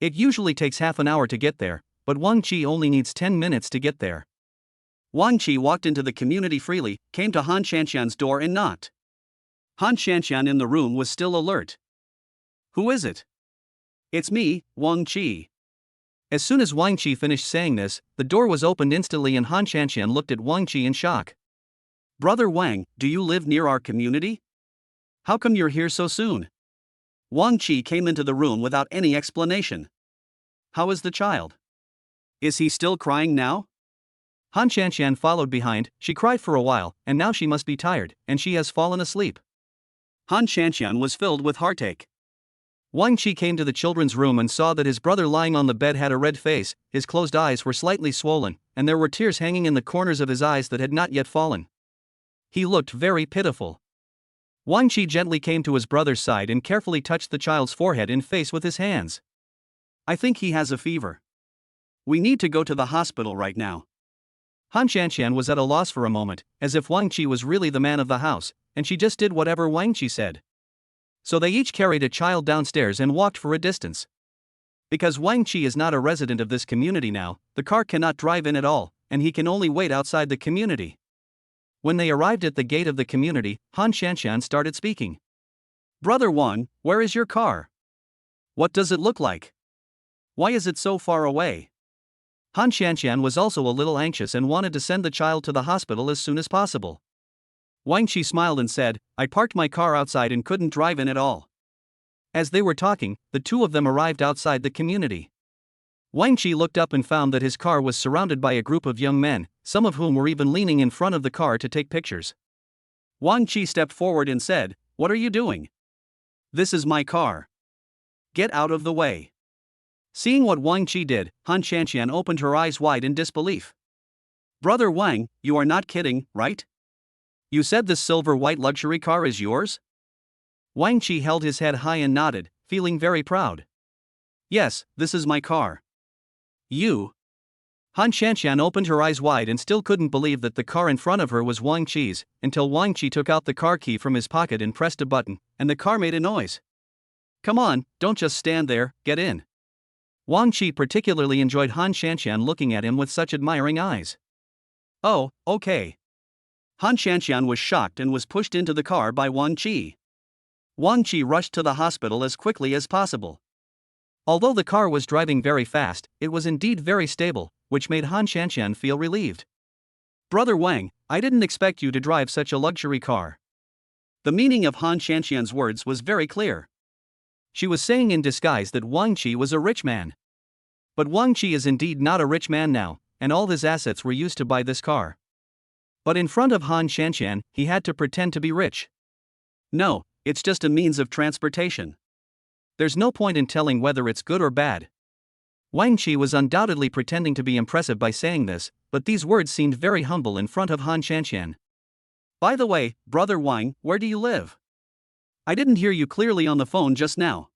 It usually takes half an hour to get there, but Wang Qi only needs 10 minutes to get there. Wang Qi walked into the community freely, came to Han Shanshan's door and knocked. Han Shanshan in the room was still alert. Who is it? It's me, Wang Qi. As soon as Wang Qi finished saying this, the door was opened instantly and Han Shanshan looked at Wang Qi in shock. Brother Wang, do you live near our community? How come you're here so soon? Wang Qi came into the room without any explanation. How is the child? Is he still crying now? Han Shanshan followed behind. She cried for a while, and now she must be tired, and she has fallen asleep. Han Shanshan was filled with heartache. Wang Qi came to the children's room and saw that his brother lying on the bed had a red face, his closed eyes were slightly swollen, and there were tears hanging in the corners of his eyes that had not yet fallen. He looked very pitiful. Wang Qi gently came to his brother's side and carefully touched the child's forehead and face with his hands. I think he has a fever. We need to go to the hospital right now. Han Shanshan was at a loss for a moment, as if Wang Qi was really the man of the house, and she just did whatever Wang Qi said. So they each carried a child downstairs and walked for a distance. Because Wang Qi is not a resident of this community now, the car cannot drive in at all, and he can only wait outside the community. When they arrived at the gate of the community, Han Shanshan started speaking. Brother Wang, where is your car? What does it look like? Why is it so far away? Han Shanshan was also a little anxious and wanted to send the child to the hospital as soon as possible. Wang Qi smiled and said, I parked my car outside and couldn't drive in at all. As they were talking, the two of them arrived outside the community. Wang Qi looked up and found that his car was surrounded by a group of young men, some of whom were even leaning in front of the car to take pictures. Wang Qi stepped forward and said, What are you doing? This is my car. Get out of the way. Seeing what Wang Qi did, Han Shanshan opened her eyes wide in disbelief. Brother Wang, you are not kidding, right? You said this silver-white luxury car is yours? Wang Qi held his head high and nodded, feeling very proud. Yes, this is my car. You. Han Shanshan opened her eyes wide and still couldn't believe that the car in front of her was Wang Chi's, until Wang Chi took out the car key from his pocket and pressed a button, and the car made a noise. Come on, don't just stand there, get in. Wang Chi particularly enjoyed Han Shanshan looking at him with such admiring eyes. Oh, okay. Han Shanshan was shocked and was pushed into the car by Wang Chi. Wang Chi rushed to the hospital as quickly as possible. Although the car was driving very fast, it was indeed very stable, which made Han Shanshan feel relieved. Brother Wang, I didn't expect you to drive such a luxury car. The meaning of Han Shanshan's words was very clear. She was saying in disguise that Wang Chi was a rich man. But Wang Chi is indeed not a rich man now, and all his assets were used to buy this car. But in front of Han Shanshan, he had to pretend to be rich. No, it's just a means of transportation. There's no point in telling whether it's good or bad. Wang Chi was undoubtedly pretending to be impressive by saying this, but these words seemed very humble in front of Han Shanshan. By the way, Brother Wang, where do you live? I didn't hear you clearly on the phone just now.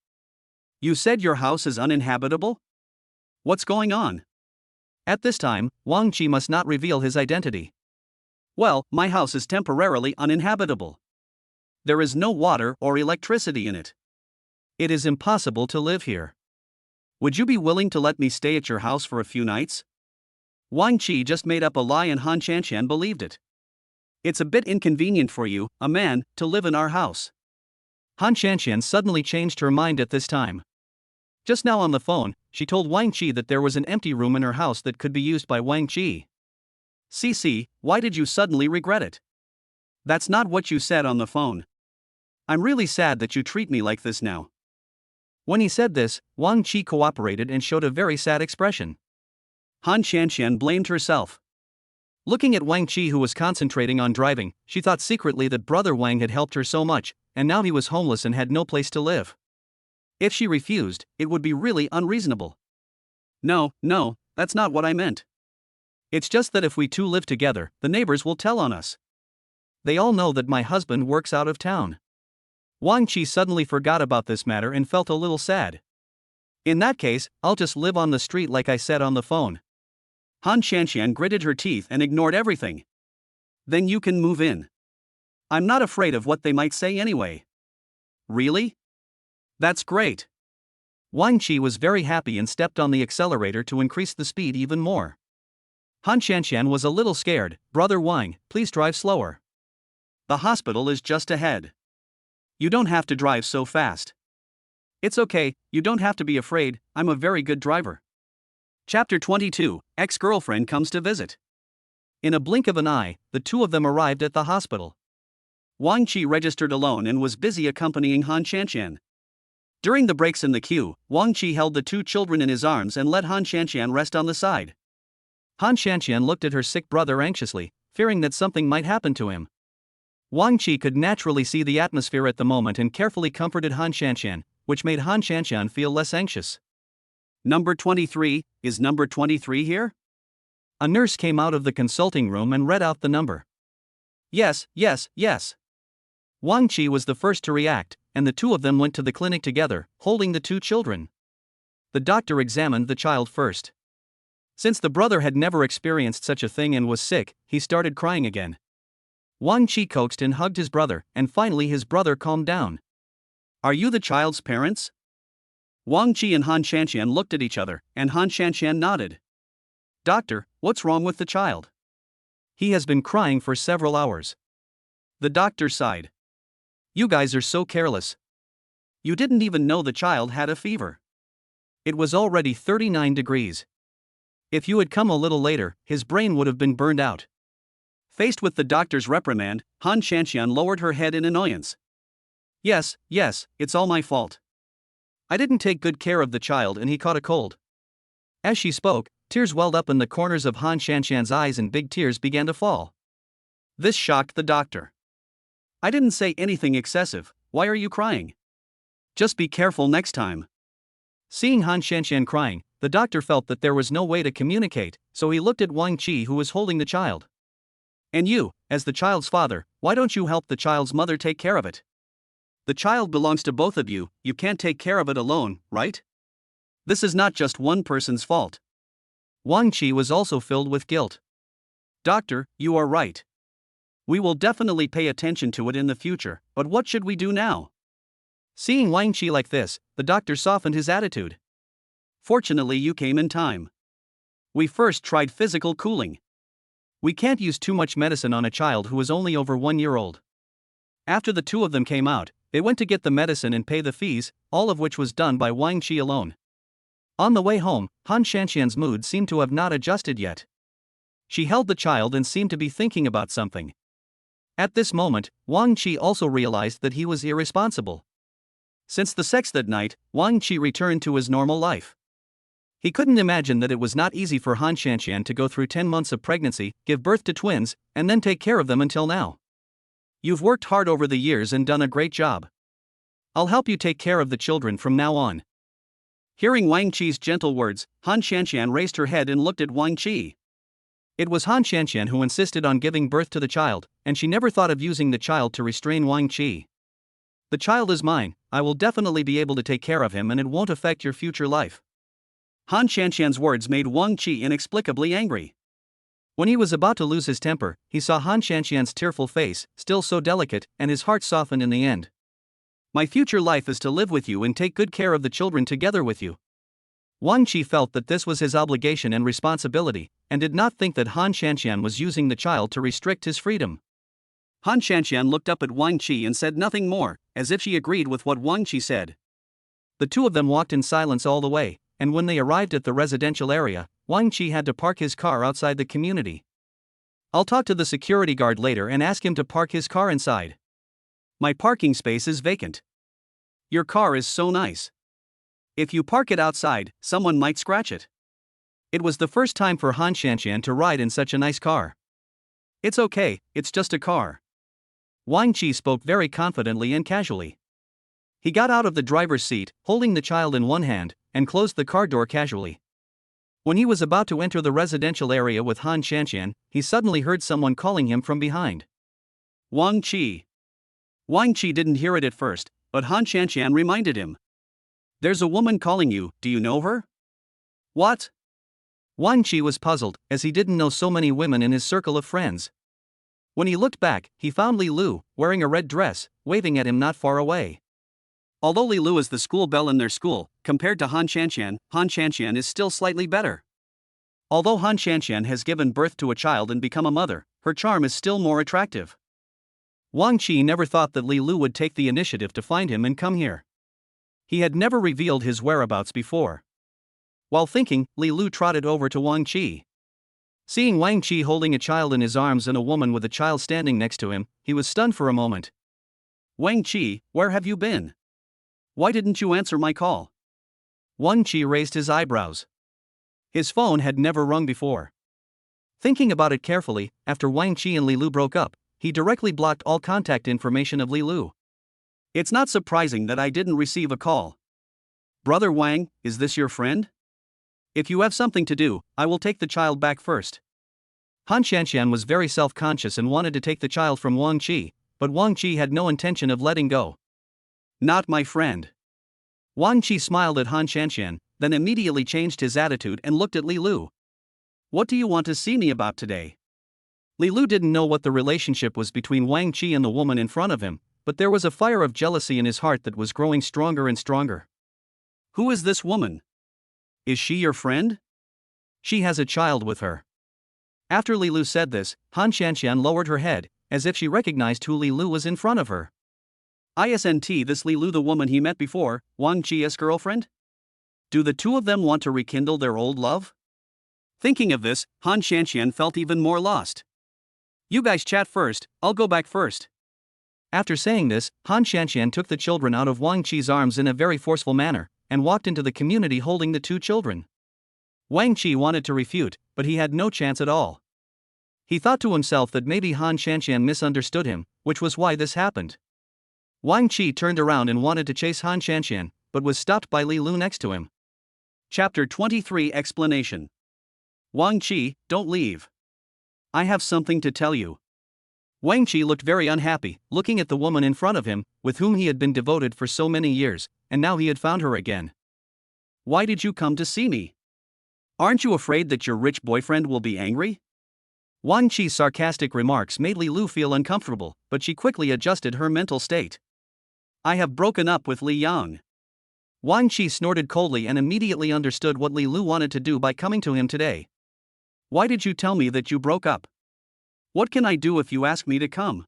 You said your house is uninhabitable? What's going on? At this time, Wang Chi must not reveal his identity. Well, my house is temporarily uninhabitable. There is no water or electricity in it. It is impossible to live here. Would you be willing to let me stay at your house for a few nights? Wang Chi just made up a lie and Han Shanshan believed it. It's a bit inconvenient for you, a man, to live in our house. Han Shanshan suddenly changed her mind at this time. Just now on the phone, she told Wang Chi that there was an empty room in her house that could be used by Wang Chi. CC, why did you suddenly regret it? That's not what you said on the phone. I'm really sad that you treat me like this now. When he said this, Wang Chi cooperated and showed a very sad expression. Han Shanshan blamed herself. Looking at Wang Chi, who was concentrating on driving, she thought secretly that Brother Wang had helped her so much, and now he was homeless and had no place to live. If she refused, it would be really unreasonable. No, that's not what I meant. It's just that if we two live together, the neighbors will tell on us. They all know that my husband works out of town. Wang Chi suddenly forgot about this matter and felt a little sad. In that case, I'll just live on the street like I said on the phone. Han Shanshan gritted her teeth and ignored everything. Then you can move in. I'm not afraid of what they might say anyway. Really? That's great. Wang Chi was very happy and stepped on the accelerator to increase the speed even more. Han Shanshan was a little scared. Brother Wang, please drive slower. The hospital is just ahead. You don't have to drive so fast. It's okay, you don't have to be afraid, I'm a very good driver. Chapter 22, Ex-Girlfriend Comes to Visit. In a blink of an eye, the two of them arrived at the hospital. Wang Chi registered alone and was busy accompanying Han Shanshan. During the breaks in the queue, Wang Chi held the two children in his arms and let Han Shanshan rest on the side. Han Shanshan looked at her sick brother anxiously, fearing that something might happen to him. Wang Chi could naturally see the atmosphere at the moment and carefully comforted Han Shanshan, which made Han Shanshan feel less anxious. Number 23, is number 23 here? A nurse came out of the consulting room and read out the number. Yes. Wang Chi was the first to react, and the two of them went to the clinic together, holding the two children. The doctor examined the child first. Since the brother had never experienced such a thing and was sick, he started crying again. Wang Chi coaxed and hugged his brother, and finally his brother calmed down. Are you the child's parents? Wang Chi and Han Shanshan looked at each other, and Han Shanshan nodded. Doctor, what's wrong with the child? He has been crying for several hours. The doctor sighed. You guys are so careless. You didn't even know the child had a fever. It was already 39 degrees. If you had come a little later, his brain would have been burned out. Faced with the doctor's reprimand, Han Shanshan lowered her head in annoyance. Yes, it's all my fault. I didn't take good care of the child and he caught a cold. As she spoke, tears welled up in the corners of Han Shanshan's eyes and big tears began to fall. This shocked the doctor. I didn't say anything excessive, why are you crying? Just be careful next time. Seeing Han Shanshan crying, the doctor felt that there was no way to communicate, so he looked at Wang Chi, who was holding the child. And you, as the child's father, why don't you help the child's mother take care of it? The child belongs to both of you, you can't take care of it alone, right? This is not just one person's fault. Wang Qi was also filled with guilt. Doctor, you are right. We will definitely pay attention to it in the future, but what should we do now? Seeing Wang Qi like this, the doctor softened his attitude. Fortunately, you came in time. We first tried physical cooling. We can't use too much medicine on a child who is only over 1 year old. After the two of them came out, they went to get the medicine and pay the fees, all of which was done by Wang Qi alone. On the way home, Han Shanxian's mood seemed to have not adjusted yet. She held the child and seemed to be thinking about something. At this moment, Wang Qi also realized that he was irresponsible. Since the sex that night, Wang Qi returned to his normal life. He couldn't imagine that it was not easy for Han Shanxian to go through 10 months of pregnancy, give birth to twins, and then take care of them until now. You've worked hard over the years and done a great job. I'll help you take care of the children from now on. Hearing Wang Qi's gentle words, Han Shanxian raised her head and looked at Wang Qi. It was Han Shanxian who insisted on giving birth to the child, and she never thought of using the child to restrain Wang Qi. The child is mine, I will definitely be able to take care of him and it won't affect your future life. Han Shanxian's words made Wang Qi inexplicably angry. When he was about to lose his temper, he saw Han Shanxian's tearful face, still so delicate, and his heart softened in the end. My future life is to live with you and take good care of the children together with you. Wang Qi felt that this was his obligation and responsibility, and did not think that Han Shanxian was using the child to restrict his freedom. Han Shanxian looked up at Wang Qi and said nothing more, as if she agreed with what Wang Qi said. The two of them walked in silence all the way, and when they arrived at the residential area, Wang Qi had to park his car outside the community. I'll talk to the security guard later and ask him to park his car inside. My parking space is vacant. Your car is so nice. If you park it outside, someone might scratch it. It was the first time for Han Shanxian to ride in such a nice car. It's okay, it's just a car. Wang Qi spoke very confidently and casually. He got out of the driver's seat, holding the child in one hand, and closed the car door casually. When he was about to enter the residential area with Han Shanxian, he suddenly heard someone calling him from behind. Wang Qi. Wang Qi didn't hear it at first, but Han Shanxian reminded him. There's a woman calling you, do you know her? What? Wang Qi was puzzled, as he didn't know so many women in his circle of friends. When he looked back, he found Li Lu, wearing a red dress, waving at him not far away. Although Li Lu is the school belle in their school, compared to Han Shanxian is still slightly better. Although Han Shanxian has given birth to a child and become a mother, her charm is still more attractive. Wang Qi never thought that Li Lu would take the initiative to find him and come here. He had never revealed his whereabouts before. While thinking, Li Lu trotted over to Wang Qi. Seeing Wang Qi holding a child in his arms and a woman with a child standing next to him, he was stunned for a moment. Wang Qi, where have you been? Why didn't you answer my call? Wang Qi raised his eyebrows. His phone had never rung before. Thinking about it carefully, after Wang Qi and Li Lu broke up, he directly blocked all contact information of Li Lu. It's not surprising that I didn't receive a call. Brother Wang, is this your friend? If you have something to do, I will take the child back first. Han Shanxian was very self-conscious and wanted to take the child from Wang Qi, but Wang Qi had no intention of letting go. Not my friend. Wang Qi smiled at Han Shanxian, then immediately changed his attitude and looked at Li Lu. What do you want to see me about today? Li Lu didn't know what the relationship was between Wang Qi and the woman in front of him, but there was a fire of jealousy in his heart that was growing stronger and stronger. Who is this woman? Is she your friend? She has a child with her. After Li Lu said this, Han Shanxian lowered her head, as if she recognized who Li Lu was in front of her. Isn't this Li Lu the woman he met before, Wang Qi's girlfriend? Do the two of them want to rekindle their old love? Thinking of this, Han Shanxian felt even more lost. You guys chat first, I'll go back first. After saying this, Han Shanxian took the children out of Wang Qi's arms in a very forceful manner, and walked into the community holding the two children. Wang Qi wanted to refute, but he had no chance at all. He thought to himself that maybe Han Shanxian misunderstood him, which was why this happened. Wang Qi turned around and wanted to chase Han Shanxian, but was stopped by Li Lu next to him. Chapter 23 Explanation. Wang Qi, don't leave. I have something to tell you. Wang Qi looked very unhappy, looking at the woman in front of him, with whom he had been devoted for so many years, and now he had found her again. Why did you come to see me? Aren't you afraid that your rich boyfriend will be angry? Wang Qi's sarcastic remarks made Li Lu feel uncomfortable, but she quickly adjusted her mental state. I have broken up with Li Yang. Wang Qi snorted coldly and immediately understood what Li Lu wanted to do by coming to him today. Why did you tell me that you broke up? What can I do if you ask me to come?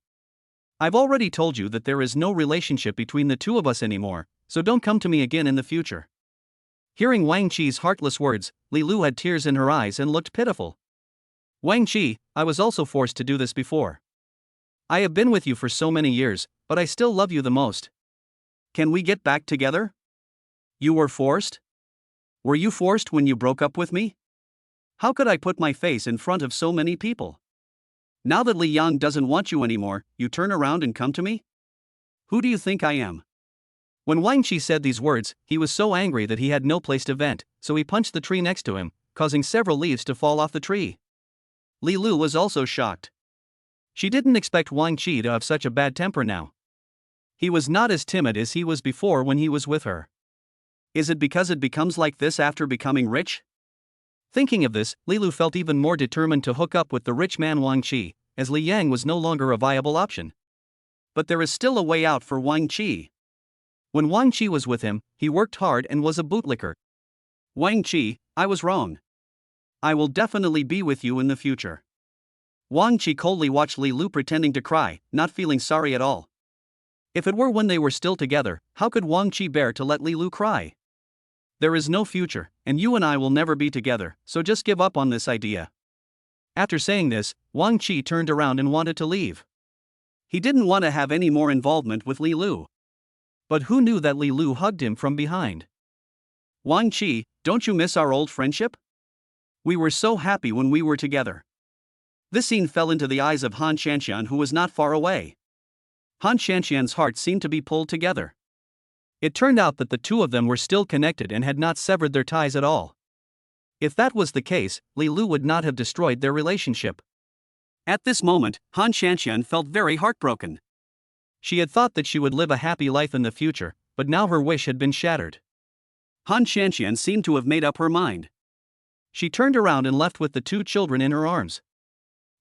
I've already told you that there is no relationship between the two of us anymore, so don't come to me again in the future. Hearing Wang Qi's heartless words, Li Lu had tears in her eyes and looked pitiful. Wang Qi, I was also forced to do this before. I have been with you for so many years, but I still love you the most. Can we get back together? You were forced? Were you forced when you broke up with me? How could I put my face in front of so many people? Now that Li Yang doesn't want you anymore, you turn around and come to me? Who do you think I am? When Wang Qi said these words, he was so angry that he had no place to vent, so he punched the tree next to him, causing several leaves to fall off the tree. Li Lu was also shocked. She didn't expect Wang Qi to have such a bad temper now. He was not as timid as he was before when he was with her. Is it because it becomes like this after becoming rich? Thinking of this, Li Lu felt even more determined to hook up with the rich man Wang Qi, as Li Yang was no longer a viable option. But there is still a way out for Wang Qi. When Wang Qi was with him, he worked hard and was a bootlicker. Wang Qi, I was wrong. I will definitely be with you in the future. Wang Qi coldly watched Li Lu pretending to cry, not feeling sorry at all. If it were when they were still together, how could Wang Qi bear to let Li Lu cry? There is no future, and you and I will never be together, so just give up on this idea. After saying this, Wang Qi turned around and wanted to leave. He didn't want to have any more involvement with Li Lu. But who knew that Li Lu hugged him from behind? Wang Qi, don't you miss our old friendship? We were so happy when we were together. This scene fell into the eyes of Han Shanxian, who was not far away. Han Shanxian's heart seemed to be pulled together. It turned out that the two of them were still connected and had not severed their ties at all. If that was the case, Li Lu would not have destroyed their relationship. At this moment, Han Shanxian felt very heartbroken. She had thought that she would live a happy life in the future, but now her wish had been shattered. Han Shanxian seemed to have made up her mind. She turned around and left with the two children in her arms.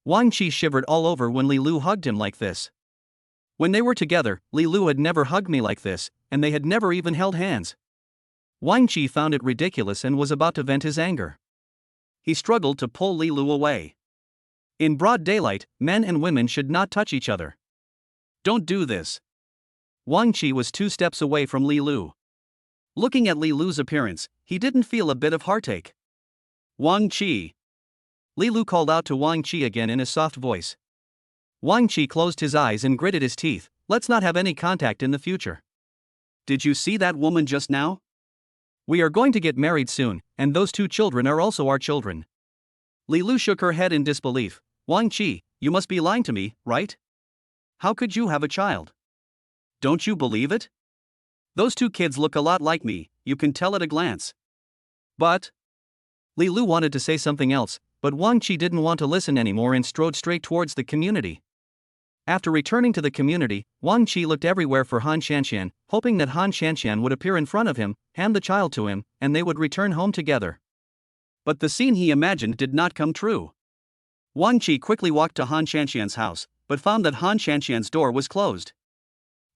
Wang Qi shivered all over when Li Lu hugged him like this. When they were together, Li Lu had never hugged me like this, and they had never even held hands. Wang Qi found it ridiculous and was about to vent his anger. He struggled to pull Li Lu away. In broad daylight, men and women should not touch each other. Don't do this. Wang Qi was 2 steps away from Li Lu. Looking at Li Lu's appearance, he didn't feel a bit of heartache. Wang Qi. Li Lu called out to Wang Qi again in a soft voice. Wang Qi closed his eyes and gritted his teeth. Let's not have any contact in the future. Did you see that woman just now? We are going to get married soon, and those 2 children are also our children. Li Lu shook her head in disbelief. Wang Qi, you must be lying to me, right? How could you have a child? Don't you believe it? Those 2 kids look a lot like me, you can tell at a glance. But Li Lu wanted to say something else, but Wang Qi didn't want to listen anymore and strode straight towards the community. After returning to the community, Wang Qi looked everywhere for Han Shanxian, hoping that Han Shanxian would appear in front of him, hand the child to him, and they would return home together. But the scene he imagined did not come true. Wang Qi quickly walked to Han Shanxian's house, but found that Han Shanxian's door was closed.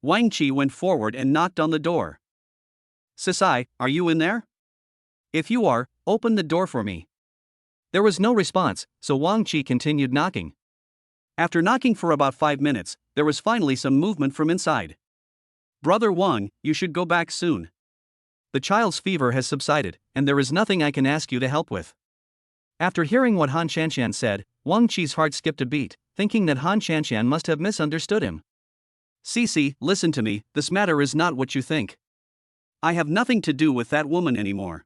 Wang Qi went forward and knocked on the door. Sisai, are you in there? If you are, open the door for me. There was no response, so Wang Qi continued knocking. After knocking for about 5 minutes, there was finally some movement from inside. Brother Wang, you should go back soon. The child's fever has subsided, and there is nothing I can ask you to help with. After hearing what Han Shanxian said, Wang Qi's heart skipped a beat, thinking that Han Shanxian must have misunderstood him. Cici, listen to me, this matter is not what you think. I have nothing to do with that woman anymore.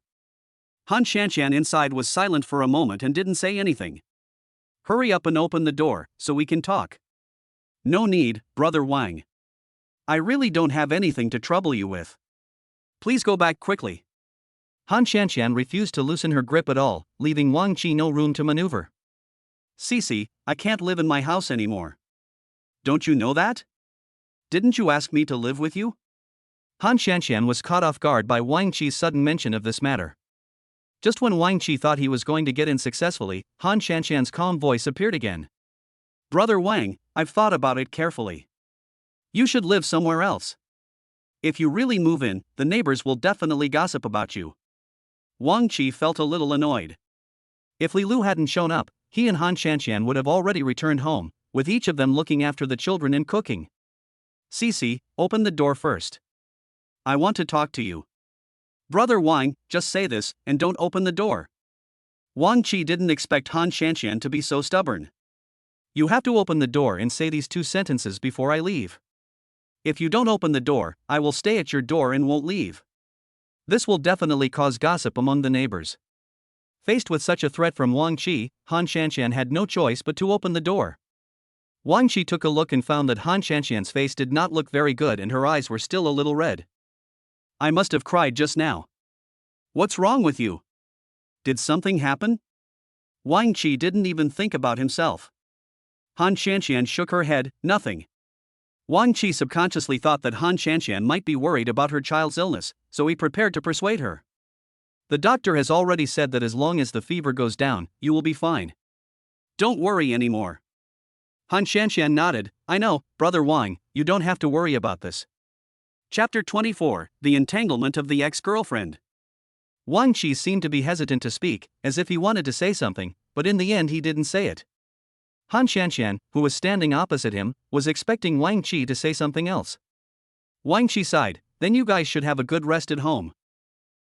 Han Shanxian inside was silent for a moment and didn't say anything. Hurry up and open the door, so we can talk. No need, Brother Wang. I really don't have anything to trouble you with. Please go back quickly. Han Shanxian refused to loosen her grip at all, leaving Wang Qi no room to maneuver. Cici, I can't live in my house anymore. Don't you know that? Didn't you ask me to live with you? Han Shanxian was caught off guard by Wang Qi's sudden mention of this matter. Just when Wang Qi thought he was going to get in successfully, Han Shanshan's calm voice appeared again. Brother Wang, I've thought about it carefully. You should live somewhere else. If you really move in, the neighbors will definitely gossip about you. Wang Qi felt a little annoyed. If Li Lu hadn't shown up, he and Han Shanshan would have already returned home, with each of them looking after the children and cooking. Cici, open the door first. I want to talk to you. Brother Wang, just say this, and don't open the door. Wang Qi didn't expect Han Shanshan to be so stubborn. You have to open the door and say these 2 sentences before I leave. If you don't open the door, I will stay at your door and won't leave. This will definitely cause gossip among the neighbors. Faced with such a threat from Wang Qi, Han Shanshan had no choice but to open the door. Wang Qi took a look and found that Han Shanshan's face did not look very good and her eyes were still a little red. I must have cried just now. What's wrong with you? Did something happen? Wang Qi didn't even think about himself. Han Shanshan shook her head, nothing. Wang Qi subconsciously thought that Han Shanshan might be worried about her child's illness, so he prepared to persuade her. The doctor has already said that as long as the fever goes down, you will be fine. Don't worry anymore. Han Shanshan nodded. I know, Brother Wang, you don't have to worry about this. Chapter 24, The Entanglement of the Ex-Girlfriend. Wang Qi seemed to be hesitant to speak, as if he wanted to say something, but in the end he didn't say it. Han Shanshan, who was standing opposite him, was expecting Wang Qi to say something else. Wang Qi sighed, then you guys should have a good rest at home.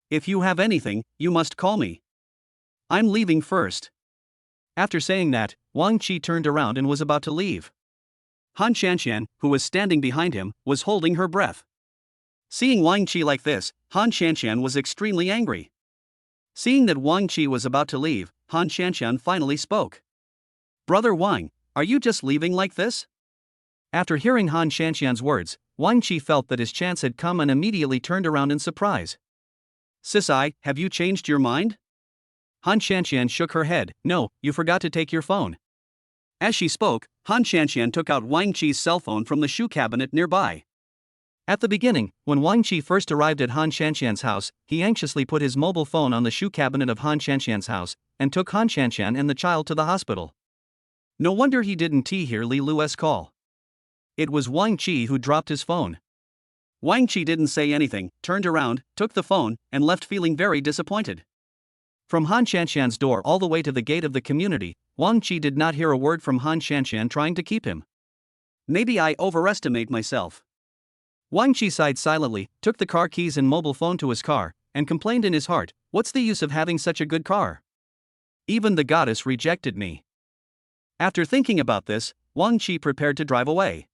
If you have anything, you must call me. I'm leaving first. After saying that, Wang Qi turned around and was about to leave. Han Shanshan, who was standing behind him, was holding her breath. Seeing Wang Qi like this, Han Shanshan was extremely angry. Seeing that Wang Qi was about to leave, Han Shanshan finally spoke. Brother Wang, are you just leaving like this? After hearing Han Shanshan's words, Wang Qi felt that his chance had come and immediately turned around in surprise. Sisai, have you changed your mind? Han Shanshan shook her head. No, you forgot to take your phone. As she spoke, Han Shanshan took out Wang Qi's cell phone from the shoe cabinet nearby. At the beginning, when Wang Qi first arrived at Han Shanshan's house, he anxiously put his mobile phone on the shoe cabinet of Han Shanshan's house, and took Han Shanshan and the child to the hospital. No wonder he didn't hear Li Lu's call. It was Wang Qi who dropped his phone. Wang Qi didn't say anything, turned around, took the phone, and left feeling very disappointed. From Han Shanshan's door all the way to the gate of the community, Wang Qi did not hear a word from Han Shanshan trying to keep him. Maybe I overestimate myself. Wang Qi sighed silently, took the car keys and mobile phone to his car, and complained in his heart, what's the use of having such a good car? Even the goddess rejected me. After thinking about this, Wang Qi prepared to drive away.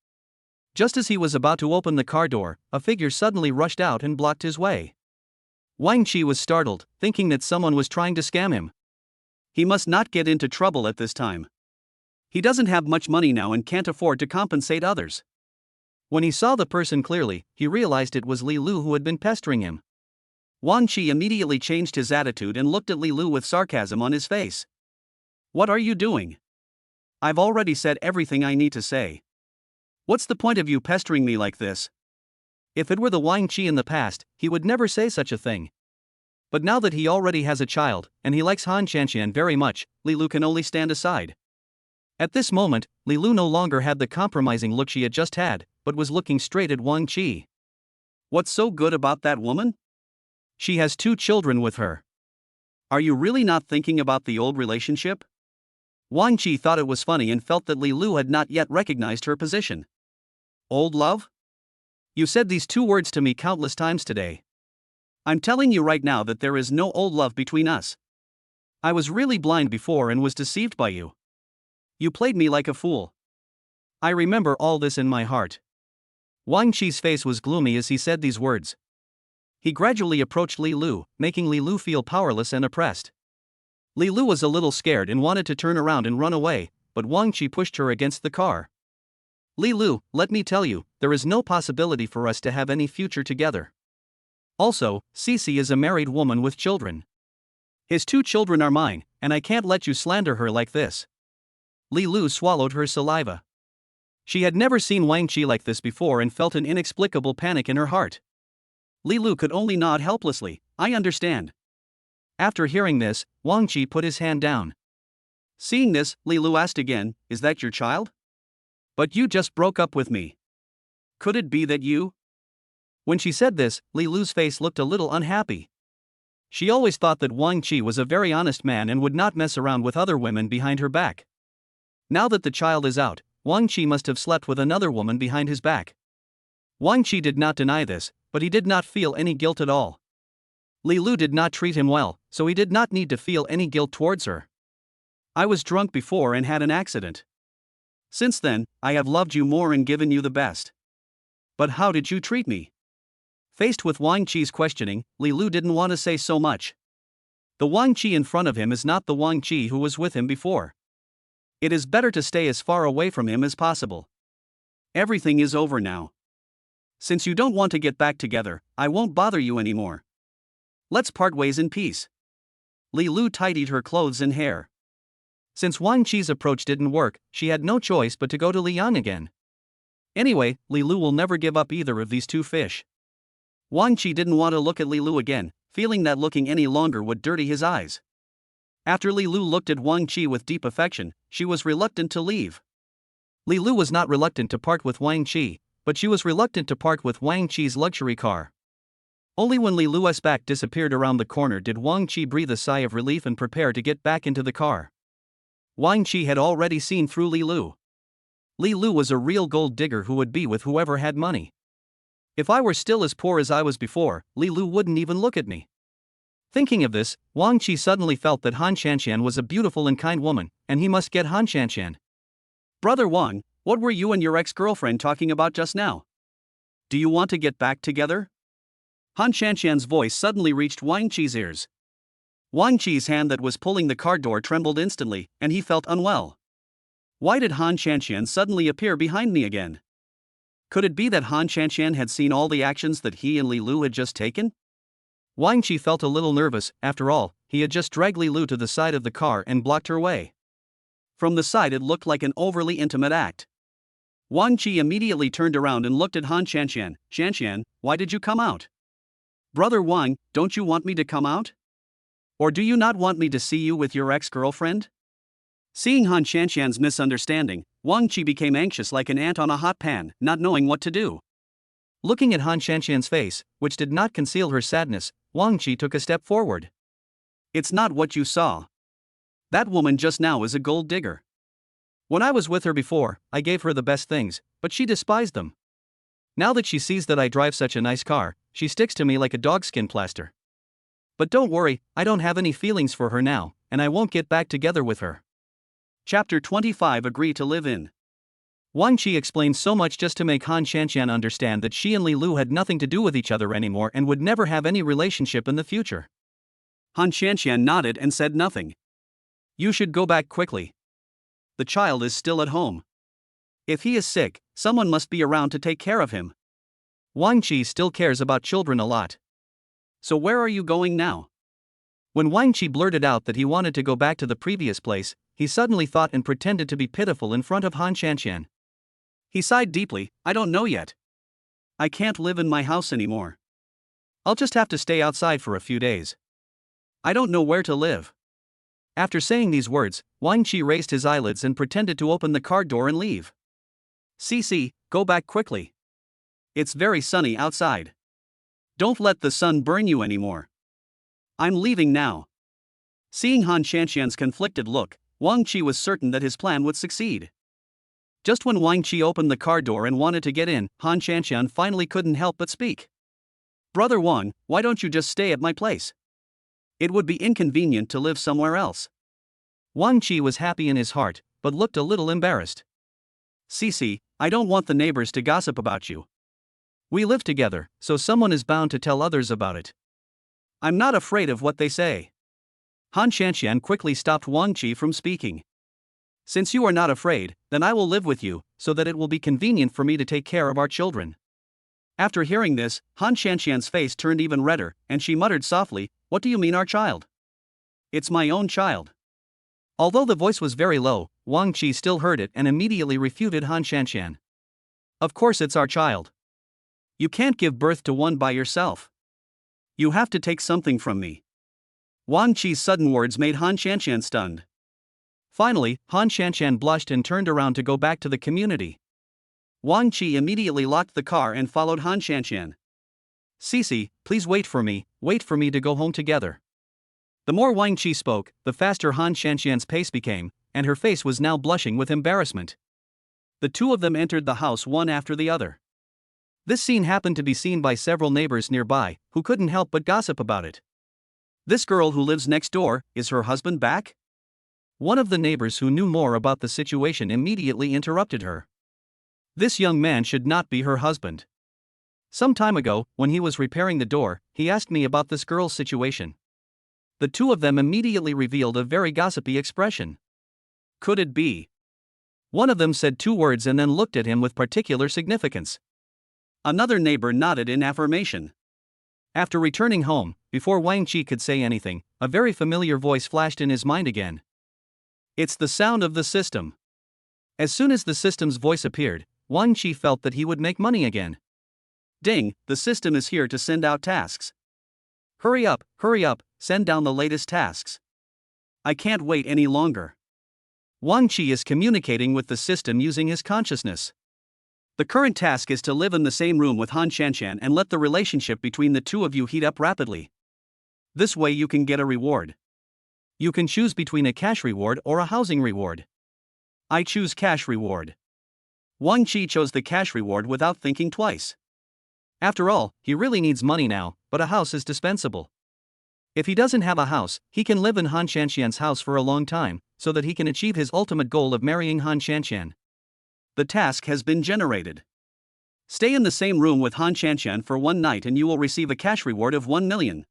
Just as he was about to open the car door, a figure suddenly rushed out and blocked his way. Wang Qi was startled, thinking that someone was trying to scam him. He must not get into trouble at this time. He doesn't have much money now and can't afford to compensate others. When he saw the person clearly, he realized it was Li Lu who had been pestering him. Wang Qi immediately changed his attitude and looked at Li Lu with sarcasm on his face. What are you doing? I've already said everything I need to say. What's the point of you pestering me like this? If it were the Wang Qi in the past, he would never say such a thing. But now that he already has a child, and he likes Han Shanshan very much, Li Lu can only stand aside. At this moment, Li Lu no longer had the compromising look she had just had, but was looking straight at Wang Qi. What's so good about that woman? She has 2 children with her. Are you really not thinking about the old relationship? Wang Qi thought it was funny and felt that Li Lu had not yet recognized her position. Old love? You said these 2 words to me countless times today. I'm telling you right now that there is no old love between us. I was really blind before and was deceived by you. You played me like a fool. I remember all this in my heart. Wang Qi's face was gloomy as he said these words. He gradually approached Li Lu, making Li Lu feel powerless and oppressed. Li Lu was a little scared and wanted to turn around and run away, but Wang Qi pushed her against the car. Li Lu, let me tell you, there is no possibility for us to have any future together. Also, Cici is a married woman with children. His 2 children are mine, and I can't let you slander her like this. Li Lu swallowed her saliva. She had never seen Wang Qi like this before and felt an inexplicable panic in her heart. Li Lu could only nod helplessly. I understand. After hearing this, Wang Qi put his hand down. Seeing this, Li Lu asked again, "Is that your child? But you just broke up with me. Could it be that you?" When she said this, Li Lu's face looked a little unhappy. She always thought that Wang Qi was a very honest man and would not mess around with other women behind her back. Now that the child is out, Wang Qi must have slept with another woman behind his back. Wang Qi did not deny this, but he did not feel any guilt at all. Li Lu did not treat him well, so he did not need to feel any guilt towards her. "I was drunk before and had an accident. Since then, I have loved you more and given you the best. But how did you treat me?" Faced with Wang Qi's questioning, Li Lu didn't want to say so much. The Wang Qi in front of him is not the Wang Qi who was with him before. It is better to stay as far away from him as possible. "Everything is over now. Since you don't want to get back together, I won't bother you anymore. Let's part ways in peace." Li Lu tidied her clothes and hair. Since Wang Qi's approach didn't work, she had no choice but to go to Liang again. Anyway, Li Lu will never give up either of these two fish. Wang Qi didn't want to look at Li Lu again, feeling that looking any longer would dirty his eyes. After Li Lu looked at Wang Qi with deep affection, she was reluctant to leave. Li Lu was not reluctant to part with Wang Qi, but she was reluctant to part with Wang Qi's luxury car. Only when Li Lu's back disappeared around the corner did Wang Qi breathe a sigh of relief and prepare to get back into the car. Wang Qi had already seen through Li Lu. Li Lu was a real gold digger who would be with whoever had money. If I were still as poor as I was before, Li Lu wouldn't even look at me. Thinking of this, Wang Qi suddenly felt that Han Shanshan was a beautiful and kind woman, and he must get Han Shanshan. "Brother Wang, what were you and your ex-girlfriend talking about just now? Do you want to get back together?" Han Shanshan's voice suddenly reached Wang Qi's ears. Wang Qi's hand that was pulling the car door trembled instantly, and he felt unwell. Why did Han Shanshan suddenly appear behind me again? Could it be that Han Shanshan had seen all the actions that he and Li Lu had just taken? Wang Qi felt a little nervous. After all, he had just dragged Li Lu to the side of the car and blocked her way. From the side it looked like an overly intimate act. Wang Qi immediately turned around and looked at Han Shanshan. "Shanshan, why did you come out?" "Brother Wang, don't you want me to come out? Or do you not want me to see you with your ex-girlfriend?" Seeing Han Shanshan's misunderstanding, Wang Qi became anxious like an ant on a hot pan, not knowing what to do. Looking at Han Shanshan's face, which did not conceal her sadness, Wang Qi took a step forward. "It's not what you saw. That woman just now is a gold digger. When I was with her before, I gave her the best things, but she despised them. Now that she sees that I drive such a nice car, she sticks to me like a dogskin plaster. But don't worry, I don't have any feelings for her now, and I won't get back together with her." Chapter 25 Agree to Live In. Wang Qi explained so much just to make Han Shanshan understand that she and Li Lu had nothing to do with each other anymore and would never have any relationship in the future. Han Shanshan nodded and said nothing. "You should go back quickly. The child is still at home. If he is sick, someone must be around to take care of him." Wang Qi still cares about children a lot. "So where are you going now?" When Wang Qi blurted out that he wanted to go back to the previous place, he suddenly thought and pretended to be pitiful in front of Han Shanshan. He sighed deeply. "I don't know yet. I can't live in my house anymore. I'll just have to stay outside for a few days. I don't know where to live." After saying these words, Wang Qi raised his eyelids and pretended to open the car door and leave. "Cici, go back quickly. It's very sunny outside. Don't let the sun burn you anymore. I'm leaving now." Seeing Han Shanshan's conflicted look, Wang Qi was certain that his plan would succeed. Just when Wang Qi opened the car door and wanted to get in, Han Shanshan finally couldn't help but speak. "Brother Wang, why don't you just stay at my place? It would be inconvenient to live somewhere else." Wang Qi was happy in his heart, but looked a little embarrassed. "Cici, I don't want the neighbors to gossip about you. We live together, so someone is bound to tell others about it." "I'm not afraid of what they say." Han Shanshan quickly stopped Wang Qi from speaking. "Since you are not afraid, then I will live with you, so that it will be convenient for me to take care of our children." After hearing this, Han Shanshan's face turned even redder, and she muttered softly, "What do you mean our child?" "It's my own child." Although the voice was very low, Wang Qi still heard it and immediately refuted Han Shanshan. "Of course it's our child. You can't give birth to one by yourself. You have to take something from me." Wang Qi's sudden words made Han Shanshan stunned. Finally, Han Shanshan blushed and turned around to go back to the community. Wang Qi immediately locked the car and followed Han Shanshan. Cece, please wait for me to go home together. The more Wang Qi spoke, the faster Han Shanshan's pace became, and her face was now blushing with embarrassment. The two of them entered the house one after the other. This scene happened to be seen by several neighbors nearby, who couldn't help but gossip about it. This girl who lives next door, is her husband back? One of the neighbors who knew more about the situation immediately interrupted her. This young man should not be her husband. Some time ago, when he was repairing the door, he asked me about this girl's situation. The two of them immediately revealed a very gossipy expression. Could it be? One of them said two words and then looked at him with particular significance. Another neighbor nodded in affirmation. After returning home, before Wang Qi could say anything, a very familiar voice flashed in his mind again. It's the sound of the system. As soon as the system's voice appeared, Wang Qi felt that he would make money again. Ding, the system is here to send out tasks. Hurry up, send down the latest tasks. I can't wait any longer. Wang Qi is communicating with the system using his consciousness. The current task is to live in the same room with Han Shanshan and let the relationship between the two of you heat up rapidly. This way you can get a reward. You can choose between a cash reward or a housing reward. I choose cash reward. Wang Qi chose the cash reward without thinking twice. After all, he really needs money now, but a house is dispensable. If he doesn't have a house, he can live in Han Shanshan's house for a long time, so that he can achieve his ultimate goal of marrying Han Shanshan. The task has been generated. Stay in the same room with Han Shanshan for one night and you will receive a cash reward of 1 million.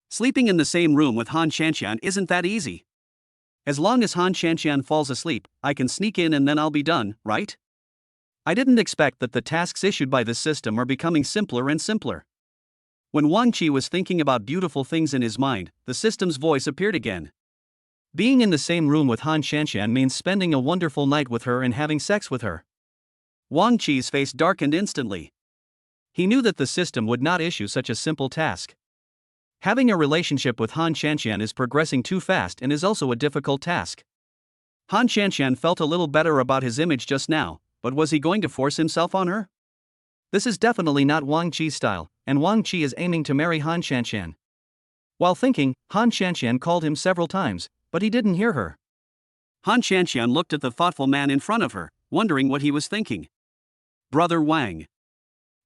Sleeping in the same room with Han Shanshan isn't that easy. As long as Han Shanshan falls asleep, I can sneak in and then I'll be done, right? I didn't expect that the tasks issued by this system are becoming simpler and simpler. When Wang Qi was thinking about beautiful things in his mind, the system's voice appeared again. Being in the same room with Han Shanshan means spending a wonderful night with her and having sex with her. Wang Qi's face darkened instantly. He knew that the system would not issue such a simple task. Having a relationship with Han Shanshan is progressing too fast and is also a difficult task. Han Shanshan felt a little better about his image just now, but was he going to force himself on her? This is definitely not Wang Qi's style, and Wang Qi is aiming to marry Han Shanshan. While thinking, Han Shanshan called him several times, but he didn't hear her. Han Shanshan looked at the thoughtful man in front of her, wondering what he was thinking. Brother Wang.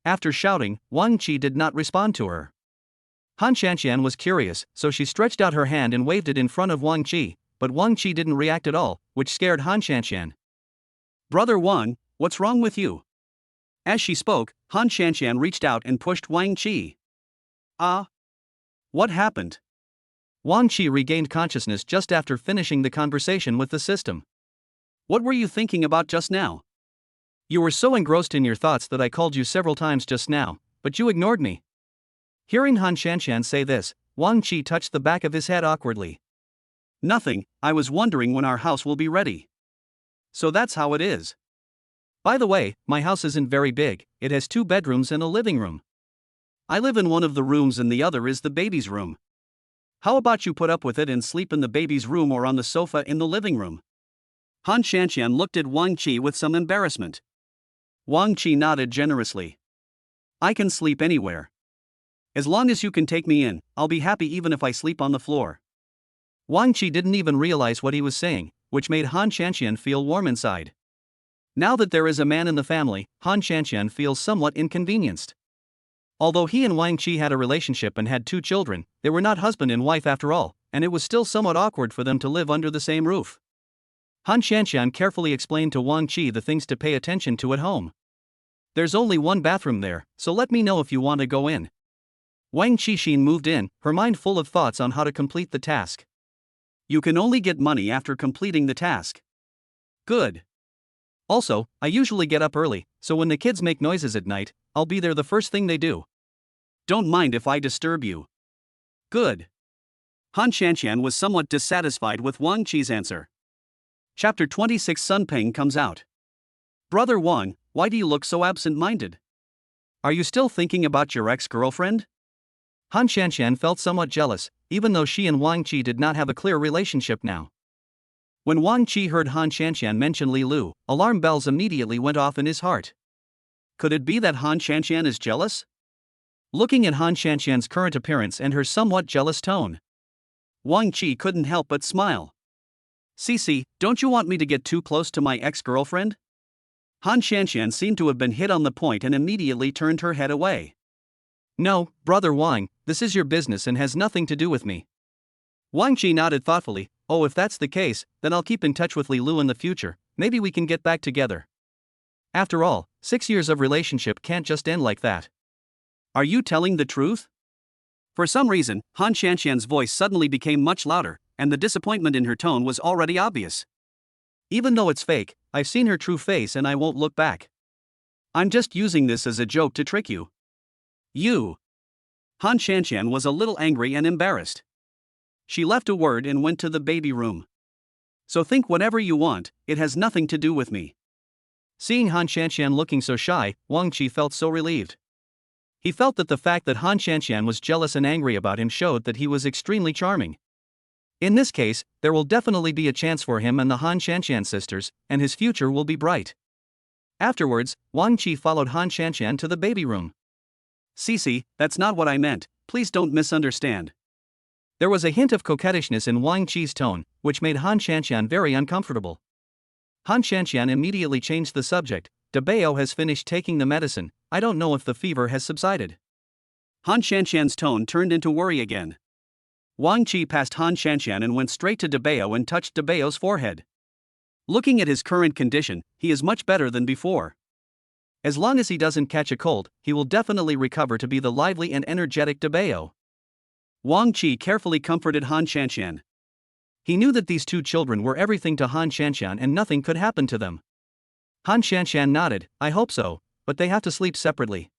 After shouting, Wang Qi did not respond to her. Han Shanshan was curious, so she stretched out her hand and waved it in front of Wang Qi, but Wang Qi didn't react at all, which scared Han Shanshan. Brother Wang, what's wrong with you? As she spoke, Han Shanshan reached out and pushed Wang Qi. What happened? Wang Qi regained consciousness just after finishing the conversation with the system. What were you thinking about just now? You were so engrossed in your thoughts that I called you several times just now, but you ignored me. Hearing Han Shanshan say this, Wang Qi touched the back of his head awkwardly. Nothing, I was wondering when our house will be ready. So that's how it is. By the way, my house isn't very big, it has 2 bedrooms and a living room. I live in one of the rooms and the other is the baby's room. How about you put up with it and sleep in the baby's room or on the sofa in the living room? Han Shanshan looked at Wang Qi with some embarrassment. Wang Qi nodded generously. I can sleep anywhere. As long as you can take me in, I'll be happy even if I sleep on the floor. Wang Qi didn't even realize what he was saying, which made Han Shanshan feel warm inside. Now that there is a man in the family, Han Shanshan feels somewhat inconvenienced. Although he and Wang Qi had a relationship and had 2 children, they were not husband and wife after all, and it was still somewhat awkward for them to live under the same roof. Han Shanshan carefully explained to Wang Qi the things to pay attention to at home. There's only 1 bathroom there, so let me know if you want to go in. Wang Qixin moved in, her mind full of thoughts on how to complete the task. You can only get money after completing the task. Good. Also, I usually get up early, so when the kids make noises at night, I'll be there the first thing they do. Don't mind if I disturb you. Good. Han Shanshan was somewhat dissatisfied with Wang Qi's answer. Chapter 26 Sun Peng comes out. Brother Wang, why do you look so absent-minded? Are you still thinking about your ex-girlfriend? Han Shanshan felt somewhat jealous, even though she and Wang Qi did not have a clear relationship now. When Wang Qi heard Han Shanshan mention Li Lu, alarm bells immediately went off in his heart. Could it be that Han Shanshan is jealous? Looking at Han Shanshan's current appearance and her somewhat jealous tone, Wang Qi couldn't help but smile. "Cici, don't you want me to get too close to my ex-girlfriend?" Han Shanshan seemed to have been hit on the point and immediately turned her head away. "No, brother Wang, this is your business and has nothing to do with me." Wang Qi nodded thoughtfully. "Oh, if that's the case, then I'll keep in touch with Li Lu in the future, maybe we can get back together. After all, 6 years of relationship can't just end like that." "Are you telling the truth?" For some reason, Han Shanshan's voice suddenly became much louder, and the disappointment in her tone was already obvious. "Even though it's fake, I've seen her true face and I won't look back. I'm just using this as a joke to trick you." "You?" Han Shanshan was a little angry and embarrassed. She left a word and went to the baby room. "So think whatever you want, it has nothing to do with me." Seeing Han Shanshan looking so shy, Wang Qi felt so relieved. He felt that the fact that Han Shanshan was jealous and angry about him showed that he was extremely charming. In this case, there will definitely be a chance for him and the Han Shanshan sisters, and his future will be bright. Afterwards, Wang Qi followed Han Shanshan to the baby room. "Cici, that's not what I meant, please don't misunderstand." There was a hint of coquettishness in Wang Qi's tone, which made Han Shanshan very uncomfortable. Han Shanshan immediately changed the subject. "Dabeo has finished taking the medicine, I don't know if the fever has subsided." Han Shanshan's tone turned into worry again. Wang Qi passed Han Shanshan and went straight to Dabeo and touched Dabeo's forehead. Looking at his current condition, he is much better than before. As long as he doesn't catch a cold, he will definitely recover to be the lively and energetic Dabeo. Wang Qi carefully comforted Han Shanshan. He knew that these two children were everything to Han Shanshan and nothing could happen to them. Han Shanshan nodded. "I hope so, but they have to sleep separately.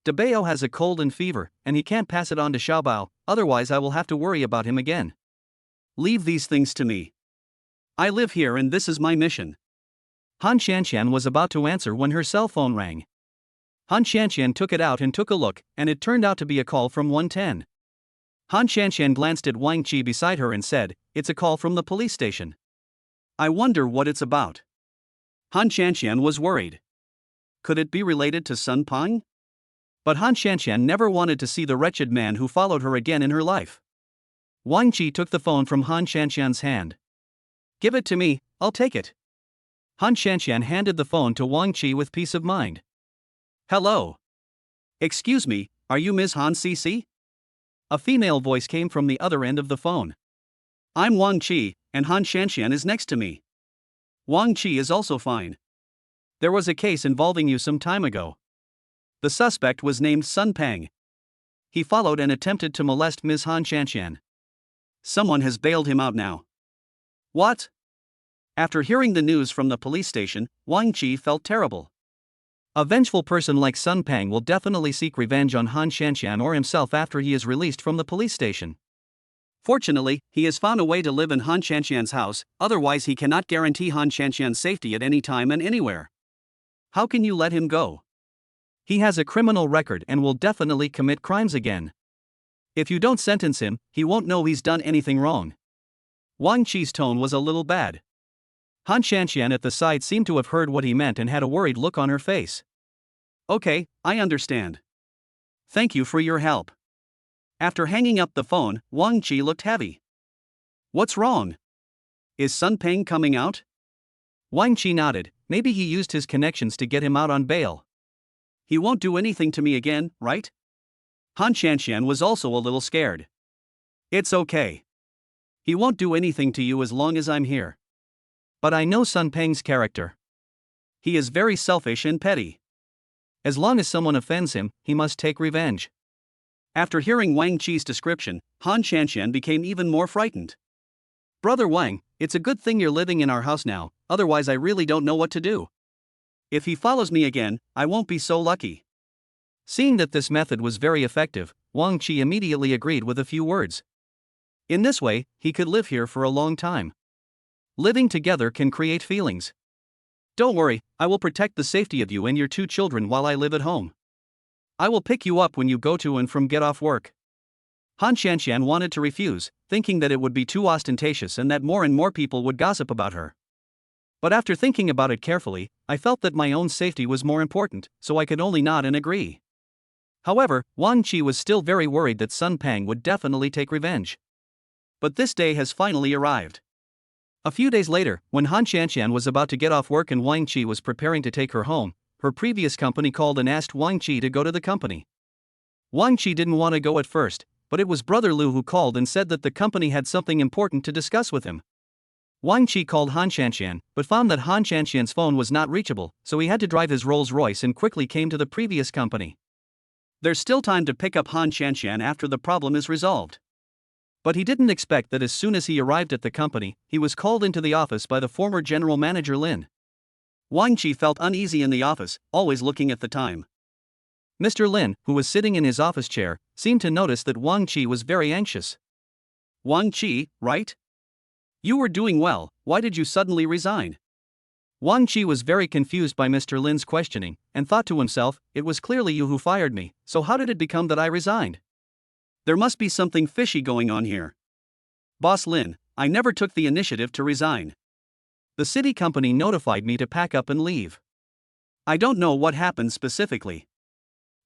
Dabeo has a cold and fever, and he can't pass it on to Xiaobao, otherwise I will have to worry about him again. Leave these things to me. I live here and this is my mission." Han Shanshan was about to answer when her cell phone rang. Han Shanshan took it out and took a look, and it turned out to be a call from 110. Han Shanshan glanced at Wang Qi beside her and said, "It's a call from the police station. I wonder what it's about." Han Shanshan was worried. Could it be related to Sun Pang? But Han Shanshan never wanted to see the wretched man who followed her again in her life. Wang Qi took the phone from Han Shanshan's hand. "Give it to me, I'll take it." Han Shanshan handed the phone to Wang Qi with peace of mind. "Hello. Excuse me, are you Ms. Han Cici?" A female voice came from the other end of the phone. "I'm Wang Qi, and Han Shanshan is next to me. Wang Qi is also fine. There was a case involving you some time ago. The suspect was named Sun Pang. He followed and attempted to molest Ms. Han Shanshan. Someone has bailed him out now." "What?" After hearing the news from the police station, Wang Qi felt terrible. A vengeful person like Sun Pang will definitely seek revenge on Han Shanshan or himself after he is released from the police station. Fortunately, he has found a way to live in Han Shanshan's house, otherwise he cannot guarantee Han Shanshan's safety at any time and anywhere. How can you let him go? He has a criminal record and will definitely commit crimes again. If you don't sentence him, he won't know he's done anything wrong. Wang Qi's tone was a little bad. Han Shanshan at the side seemed to have heard what he meant and had a worried look on her face. "Okay, I understand. Thank you for your help." After hanging up the phone, Wang Qi looked heavy. "What's wrong? Is Sun Pang coming out?" Wang Qi nodded. Maybe he used his connections to get him out on bail. "He won't do anything to me again, right?" Han Shanshan was also a little scared. "It's okay. He won't do anything to you as long as I'm here. But I know Sun Pang's character. He is very selfish and petty. As long as someone offends him, he must take revenge." After hearing Wang Qi's description, Han Shanshan became even more frightened. "Brother Wang, it's a good thing you're living in our house now, otherwise I really don't know what to do. If he follows me again, I won't be so lucky." Seeing that this method was very effective, Wang Qi immediately agreed with a few words. In this way, he could live here for a long time. Living together can create feelings. "Don't worry, I will protect the safety of you and your two children while I live at home. I will pick you up when you go to and from get off work. Han Xianxian wanted to refuse, thinking that it would be too ostentatious and that more and more people would gossip about her. But after thinking about it carefully, I felt that my own safety was more important, so I could only nod and agree. However, Wang Qi was still very worried that Sun Pang would definitely take revenge. But this day has finally arrived. A few days later, when Han Xianxian was about to get off work and Wang Qi was preparing to take her home, her previous company called and asked Wang Qi to go to the company. Wang Qi didn't want to go at first, but it was Brother Lu who called and said that the company had something important to discuss with him. Wang Qi called Han Xianxian, but found that Han Xianxian's phone was not reachable, so he had to drive his Rolls-Royce and quickly came to the previous company. There's still time to pick up Han Xianxian after the problem is resolved. But he didn't expect that as soon as he arrived at the company, he was called into the office by the former general manager Lin. Wang Qi felt uneasy in the office, always looking at the time. Mr. Lin, who was sitting in his office chair, seemed to notice that Wang Qi was very anxious. Wang Qi, right? You were doing well, why did you suddenly resign? Wang Qi was very confused by Mr. Lin's questioning, and thought to himself, it was clearly you who fired me, so how did it become that I resigned? There must be something fishy going on here. Boss Lin, I never took the initiative to resign. The city company notified me to pack up and leave. I don't know what happened specifically.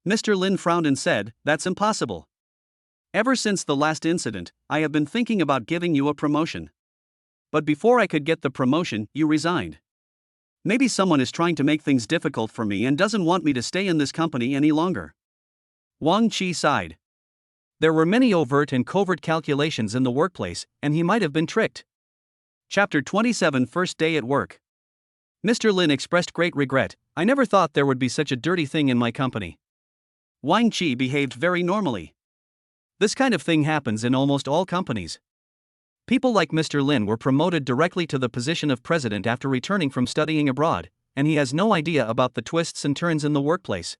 Mr. Lin frowned and said, that's impossible. Ever since the last incident, I have been thinking about giving you a promotion. But before I could get the promotion, you resigned. Maybe someone is trying to make things difficult for me and doesn't want me to stay in this company any longer. Wang Qi sighed. There were many overt and covert calculations in the workplace, and he might have been tricked. Chapter 27 First Day at Work. Mr. Lin expressed great regret. I never thought there would be such a dirty thing in my company. Wang Qi behaved very normally. This kind of thing happens in almost all companies. People like Mr. Lin were promoted directly to the position of president after returning from studying abroad, and he has no idea about the twists and turns in the workplace.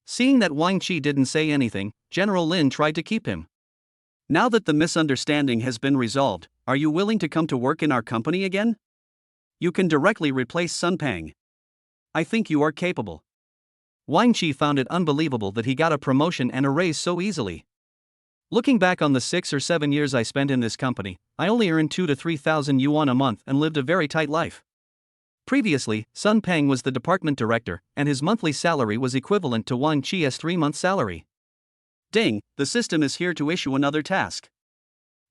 Seeing that Wang Qi didn't say anything, General Lin tried to keep him. Now that the misunderstanding has been resolved, are you willing to come to work in our company again? You can directly replace Sun Pang. I think you are capable. Wang Qi found it unbelievable that he got a promotion and a raise so easily. Looking back on the 6 or 7 years I spent in this company, I only earned 2,000 to 3,000 yuan a month and lived a very tight life. Previously, Sun Pang was the department director, and his monthly salary was equivalent to Wang Qi's 3-month salary. Ding, the system is here to issue another task.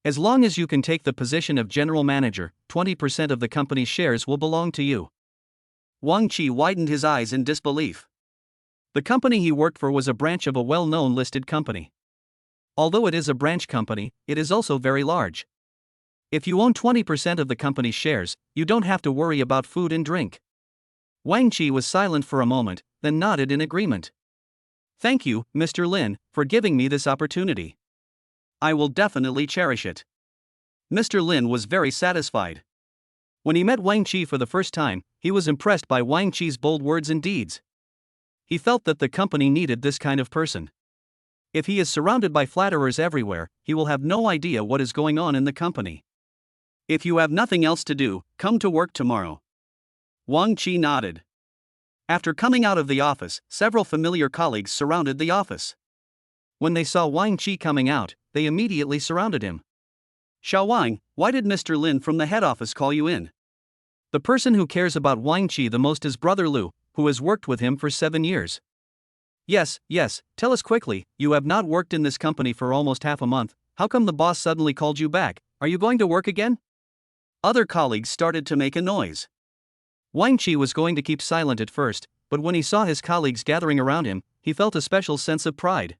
As long as you can take the position of general manager, 20% of the company's shares will belong to you. Wang Qi widened his eyes in disbelief. The company he worked for was a branch of a well-known listed company. Although it is a branch company, it is also very large. If you own 20% of the company's shares, you don't have to worry about food and drink. Wang Qi was silent for a moment, then nodded in agreement. Thank you, Mr. Lin, for giving me this opportunity. I will definitely cherish it. Mr. Lin was very satisfied. When he met Wang Qi for the first time, he was impressed by Wang Qi's bold words and deeds. He felt that the company needed this kind of person. If he is surrounded by flatterers everywhere, he will have no idea what is going on in the company. If you have nothing else to do, come to work tomorrow. Wang Qi nodded. After coming out of the office, several familiar colleagues surrounded the office. When they saw Wang Qi coming out, they immediately surrounded him. Xiao Wang, why did Mr. Lin from the head office call you in? The person who cares about Wang Qi the most is Brother Lu, who has worked with him for 7 years. Yes, tell us quickly, you have not worked in this company for almost half a month, how come the boss suddenly called you back? Are you going to work again? Other colleagues started to make a noise. Wang Qi was going to keep silent at first, but when he saw his colleagues gathering around him, he felt a special sense of pride.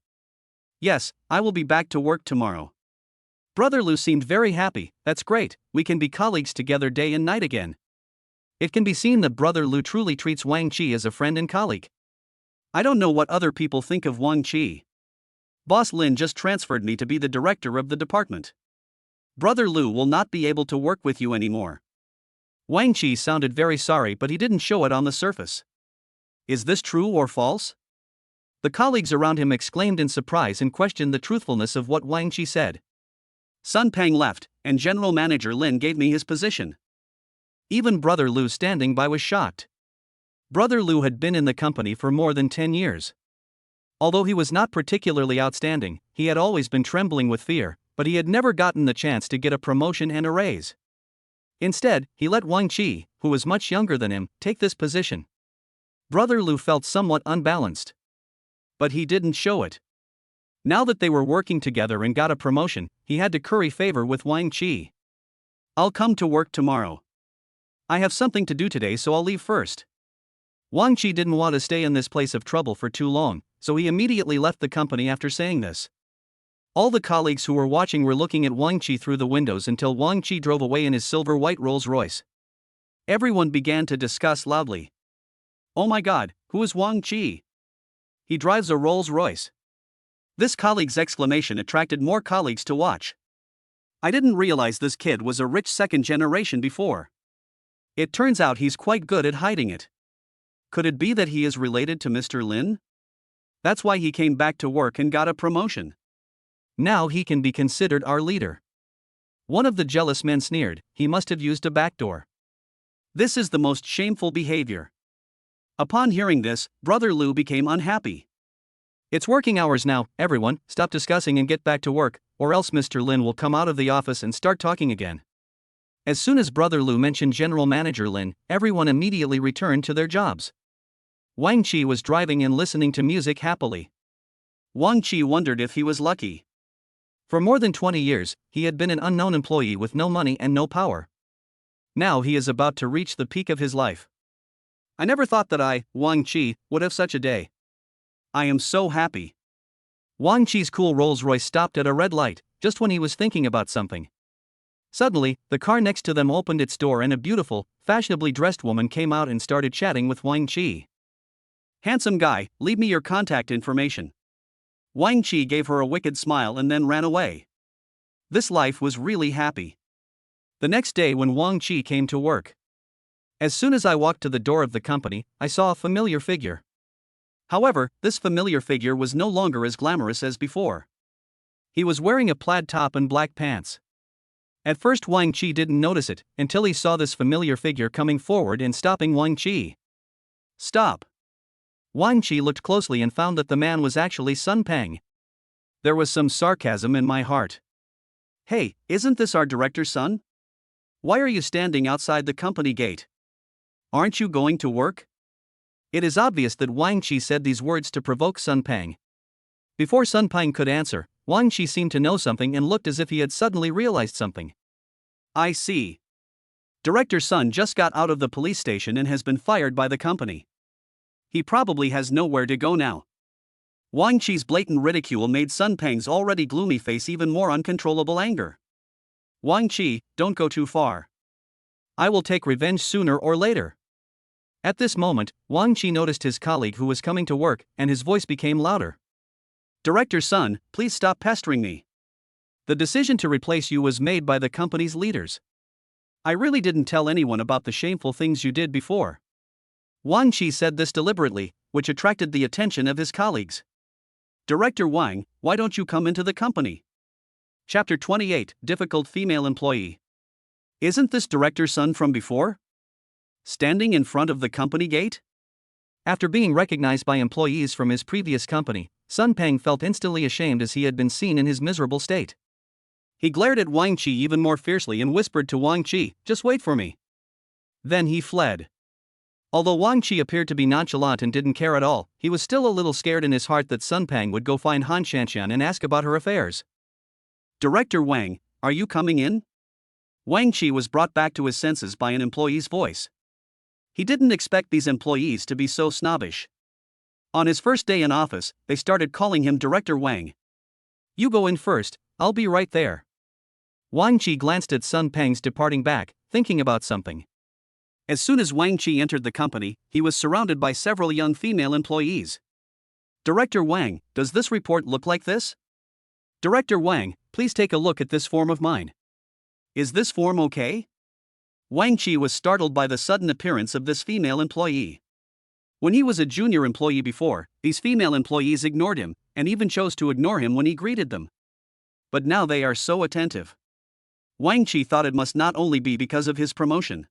Yes, I will be back to work tomorrow. Brother Lu seemed very happy. That's great, we can be colleagues together day and night again. It can be seen that Brother Lu truly treats Wang Qi as a friend and colleague. I don't know what other people think of Wang Qi. Boss Lin just transferred me to be the director of the department. Brother Lu will not be able to work with you anymore. Wang Qi sounded very sorry, but he didn't show it on the surface. Is this true or false? The colleagues around him exclaimed in surprise and questioned the truthfulness of what Wang Qi said. Sun Pang left, and General Manager Lin gave me his position. Even Brother Lu standing by was shocked. Brother Lu had been in the company for more than 10 years. Although he was not particularly outstanding, he had always been trembling with fear, but he had never gotten the chance to get a promotion and a raise. Instead, he let Wang Qi, who was much younger than him, take this position. Brother Lu felt somewhat unbalanced. But he didn't show it. Now that they were working together and got a promotion, he had to curry favor with Wang Qi. "I'll come to work tomorrow. I have something to do today, so I'll leave first." Wang Qi didn't want to stay in this place of trouble for too long, so he immediately left the company after saying this. All the colleagues who were watching were looking at Wang Qi through the windows until Wang Qi drove away in his silver-white Rolls-Royce. Everyone began to discuss loudly. "Oh my god, who is Wang Qi? He drives a Rolls-Royce." This colleague's exclamation attracted more colleagues to watch. "I didn't realize this kid was a rich second generation before. It turns out he's quite good at hiding it. Could it be that he is related to Mr. Lin? That's why he came back to work and got a promotion. Now he can be considered our leader." One of the jealous men sneered, "He must have used a backdoor. This is the most shameful behavior." Upon hearing this, Brother Lu became unhappy. "It's working hours now, everyone, stop discussing and get back to work, or else Mr. Lin will come out of the office and start talking again." As soon as Brother Lu mentioned General Manager Lin, everyone immediately returned to their jobs. Wang Qi was driving and listening to music happily. Wang Qi wondered if he was lucky. For more than 20 years, he had been an unknown employee with no money and no power. Now he is about to reach the peak of his life. "I never thought that I, Wang Qi, would have such a day. I am so happy." Wang Qi's cool Rolls-Royce stopped at a red light, just when he was thinking about something. Suddenly, the car next to them opened its door and a beautiful, fashionably dressed woman came out and started chatting with Wang Qi. "Handsome guy, leave me your contact information." Wang Qi gave her a wicked smile and then ran away. This life was really happy. The next day when Wang Qi came to work. "As soon as I walked to the door of the company, I saw a familiar figure. However, this familiar figure was no longer as glamorous as before. He was wearing a plaid top and black pants. At first Wang Qi didn't notice it, until he saw this familiar figure coming forward and stopping Wang Qi. "Stop." Wang Qi looked closely and found that the man was actually Sun Peng. There was some sarcasm in my heart. "Hey, isn't this our director's son? Why are you standing outside the company gate? Aren't you going to work?" It is obvious that Wang Qi said these words to provoke Sun Peng. Before Sun Peng could answer, Wang Qi seemed to know something and looked as if he had suddenly realized something. "I see. Director Sun just got out of the police station and has been fired by the company. He probably has nowhere to go now." Wang Qi's blatant ridicule made Sun Peng's already gloomy face even more uncontrollable anger. "Wang Qi, don't go too far. I will take revenge sooner or later." At this moment, Wang Qi noticed his colleague who was coming to work, and his voice became louder. "Director Sun, please stop pestering me. The decision to replace you was made by the company's leaders. I really didn't tell anyone about the shameful things you did before." Wang Qi said this deliberately, which attracted the attention of his colleagues. "Director Wang, why don't you come into the company?" Chapter 28, Difficult Female Employee. "Isn't this Director Sun from before? Standing in front of the company gate?" After being recognized by employees from his previous company, Sun Peng felt instantly ashamed as he had been seen in his miserable state. He glared at Wang Qi even more fiercely and whispered to Wang Qi, "Just wait for me." Then he fled. Although Wang Qi appeared to be nonchalant and didn't care at all, he was still a little scared in his heart that Sun Peng would go find Han Shanshan and ask about her affairs. "Director Wang, are you coming in?" Wang Qi was brought back to his senses by an employee's voice. He didn't expect these employees to be so snobbish. On his first day in office, they started calling him Director Wang. "You go in first, I'll be right there." Wang Qi glanced at Sun Peng's departing back, thinking about something. As soon as Wang Qi entered the company, he was surrounded by several young female employees. "Director Wang, does this report look like this? Director Wang, please take a look at this form of mine. Is this form okay?" Wang Qi was startled by the sudden appearance of this female employee. When he was a junior employee before, these female employees ignored him, and even chose to ignore him when he greeted them. But now they are so attentive. Wang Qi thought it must not only be because of his promotion.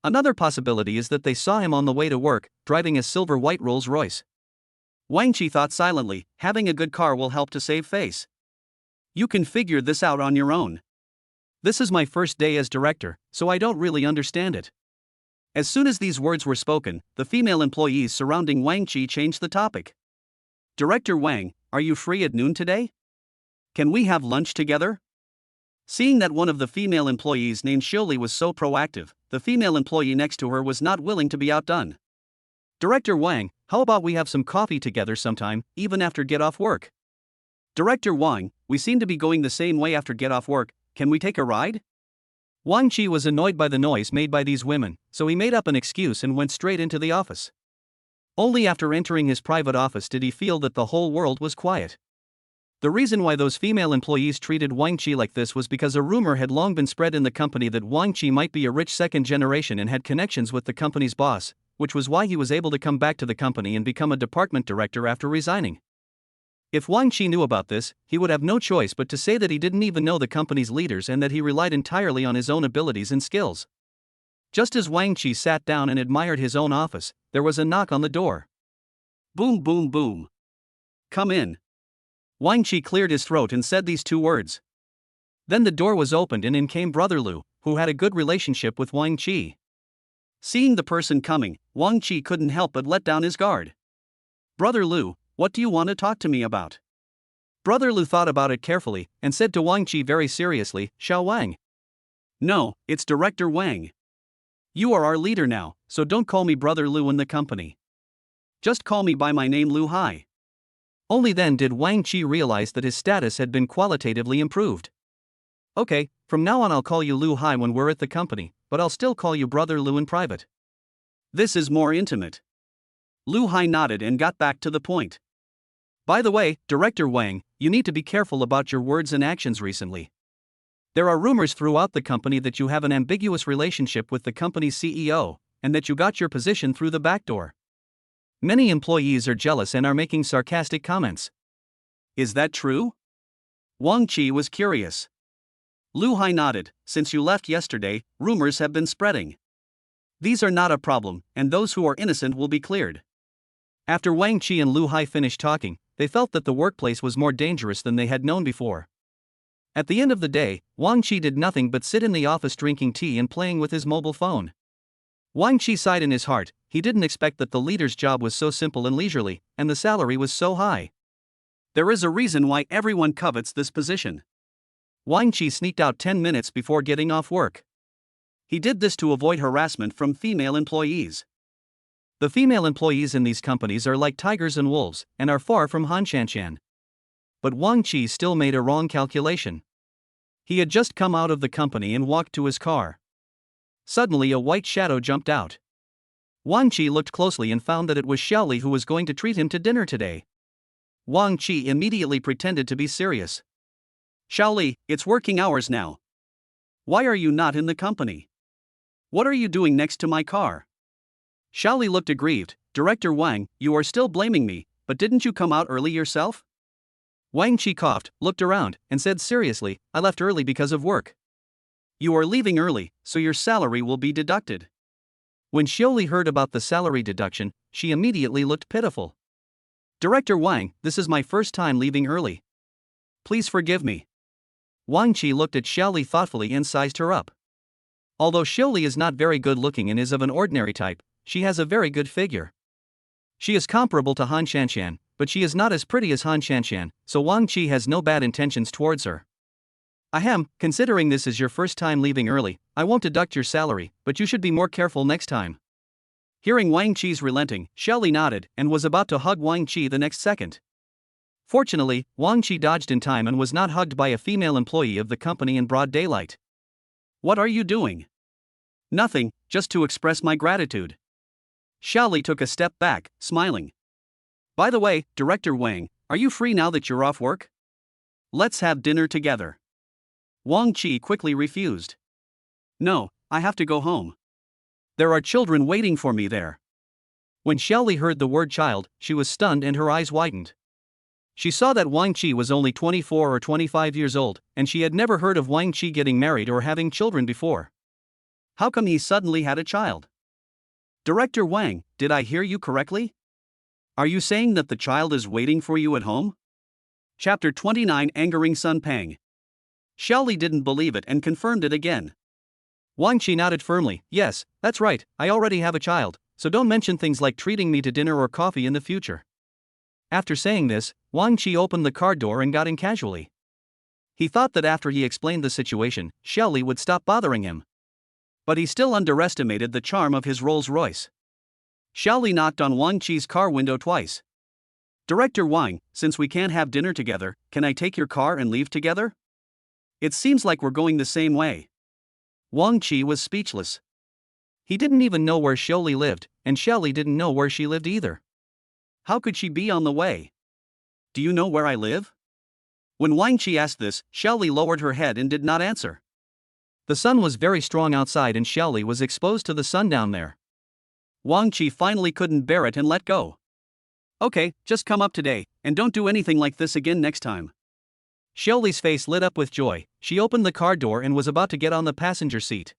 Another possibility is that they saw him on the way to work, driving a silver-white Rolls-Royce. Wang Qi thought silently, having a good car will help to save face. You can figure this out on your own. This is my first day as director, so I don't really understand it. As soon as these words were spoken, the female employees surrounding Wang Qi changed the topic. Director Wang, are you free at noon today? Can we have lunch together? Seeing that one of the female employees named Xiuli was so proactive, the female employee next to her was not willing to be outdone. Director Wang, how about we have some coffee together sometime, even after get off work? Director Wang, we seem to be going the same way after get off work, can we take a ride? Wang Qi was annoyed by the noise made by these women, so he made up an excuse and went straight into the office. Only after entering his private office did he feel that the whole world was quiet. The reason why those female employees treated Wang Qi like this was because a rumor had long been spread in the company that Wang Qi might be a rich second generation and had connections with the company's boss, which was why he was able to come back to the company and become a department director after resigning. If Wang Qi knew about this, he would have no choice but to say that he didn't even know the company's leaders and that he relied entirely on his own abilities and skills. Just as Wang Qi sat down and admired his own office, there was a knock on the door. Boom, boom, boom. Come in. Wang Qi cleared his throat and said these two words. Then the door was opened and in came Brother Lu, who had a good relationship with Wang Qi. Seeing the person coming, Wang Qi couldn't help but let down his guard. Brother Lu, what do you want to talk to me about? Brother Lu thought about it carefully and said to Wang Qi very seriously, Xiao Wang. No, it's Director Wang. You are our leader now, so don't call me Brother Lu in the company. Just call me by my name Lu Hai. Only then did Wang Qi realize that his status had been qualitatively improved. Okay, from now on I'll call you Lu Hai when we're at the company, but I'll still call you Brother Lu in private. This is more intimate. Lu Hai nodded and got back to the point. By the way, Director Wang, you need to be careful about your words and actions recently. There are rumors throughout the company that you have an ambiguous relationship with the company's CEO, and that you got your position through the back door. Many employees are jealous and are making sarcastic comments. Is that true? Wang Qi was curious. Lu Hai nodded. Since you left yesterday, rumors have been spreading. These are not a problem, and those who are innocent will be cleared. After Wang Qi and Lu Hai finished talking, they felt that the workplace was more dangerous than they had known before. At the end of the day, Wang Qi did nothing but sit in the office drinking tea and playing with his mobile phone. Wang Qi sighed in his heart. He didn't expect that the leader's job was so simple and leisurely, and the salary was so high. There is a reason why everyone covets this position. Wang Qi sneaked out 10 minutes before getting off work. He did this to avoid harassment from female employees. The female employees in these companies are like tigers and wolves, and are far from Han Shanshan. But Wang Qi still made a wrong calculation. He had just come out of the company and walked to his car. Suddenly a white shadow jumped out. Wang Qi looked closely and found that it was Xiaoli who was going to treat him to dinner today. Wang Qi immediately pretended to be serious. Xiaoli, it's working hours now. Why are you not in the company? What are you doing next to my car? Xiaoli looked aggrieved. Director Wang, you are still blaming me, but didn't you come out early yourself? Wang Qi coughed, looked around, and said seriously, I left early because of work. You are leaving early, so your salary will be deducted. When Xiaoli heard about the salary deduction, she immediately looked pitiful. Director Wang, this is my first time leaving early. Please forgive me. Wang Qi looked at Xiaoli thoughtfully and sized her up. Although Xiaoli is not very good looking and is of an ordinary type, she has a very good figure. She is comparable to Han Shanshan, but she is not as pretty as Han Shanshan, so Wang Qi has no bad intentions towards her. Ahem, considering this is your first time leaving early, I won't deduct your salary, but you should be more careful next time. Hearing Wang Qi's relenting, Xiaoli nodded and was about to hug Wang Qi the next second. Fortunately, Wang Qi dodged in time and was not hugged by a female employee of the company in broad daylight. What are you doing? Nothing, just to express my gratitude. Xiaoli took a step back, smiling. By the way, Director Wang, are you free now that you're off work? Let's have dinner together. Wang Qi quickly refused. No, I have to go home. There are children waiting for me there. When Xiaoli heard the word child, she was stunned and her eyes widened. She saw that Wang Qi was only 24 or 25 years old, and she had never heard of Wang Qi getting married or having children before. How come he suddenly had a child? Director Wang, did I hear you correctly? Are you saying that the child is waiting for you at home? Chapter 29 Angering Sun Pang. Xiaoli didn't believe it and confirmed it again. Wang Qi nodded firmly. Yes, that's right, I already have a child, so don't mention things like treating me to dinner or coffee in the future. After saying this, Wang Qi opened the car door and got in casually. He thought that after he explained the situation, Xiaoli would stop bothering him. But he still underestimated the charm of his Rolls-Royce. Xiaoli knocked on Wang Qi's car window twice. Director Wang, since we can't have dinner together, can I take your car and leave together? It seems like we're going the same way. Wang Qi was speechless. He didn't even know where Xiaoli lived, and Xiaoli didn't know where she lived either. How could she be on the way? Do you know where I live? When Wang Qi asked this, Xiaoli lowered her head and did not answer. The sun was very strong outside and Xiaoli was exposed to the sun down there. Wang Qi finally couldn't bear it and let go. Okay, just come up today, and don't do anything like this again next time. Xiaoli's face lit up with joy. She opened the car door and was about to get on the passenger seat.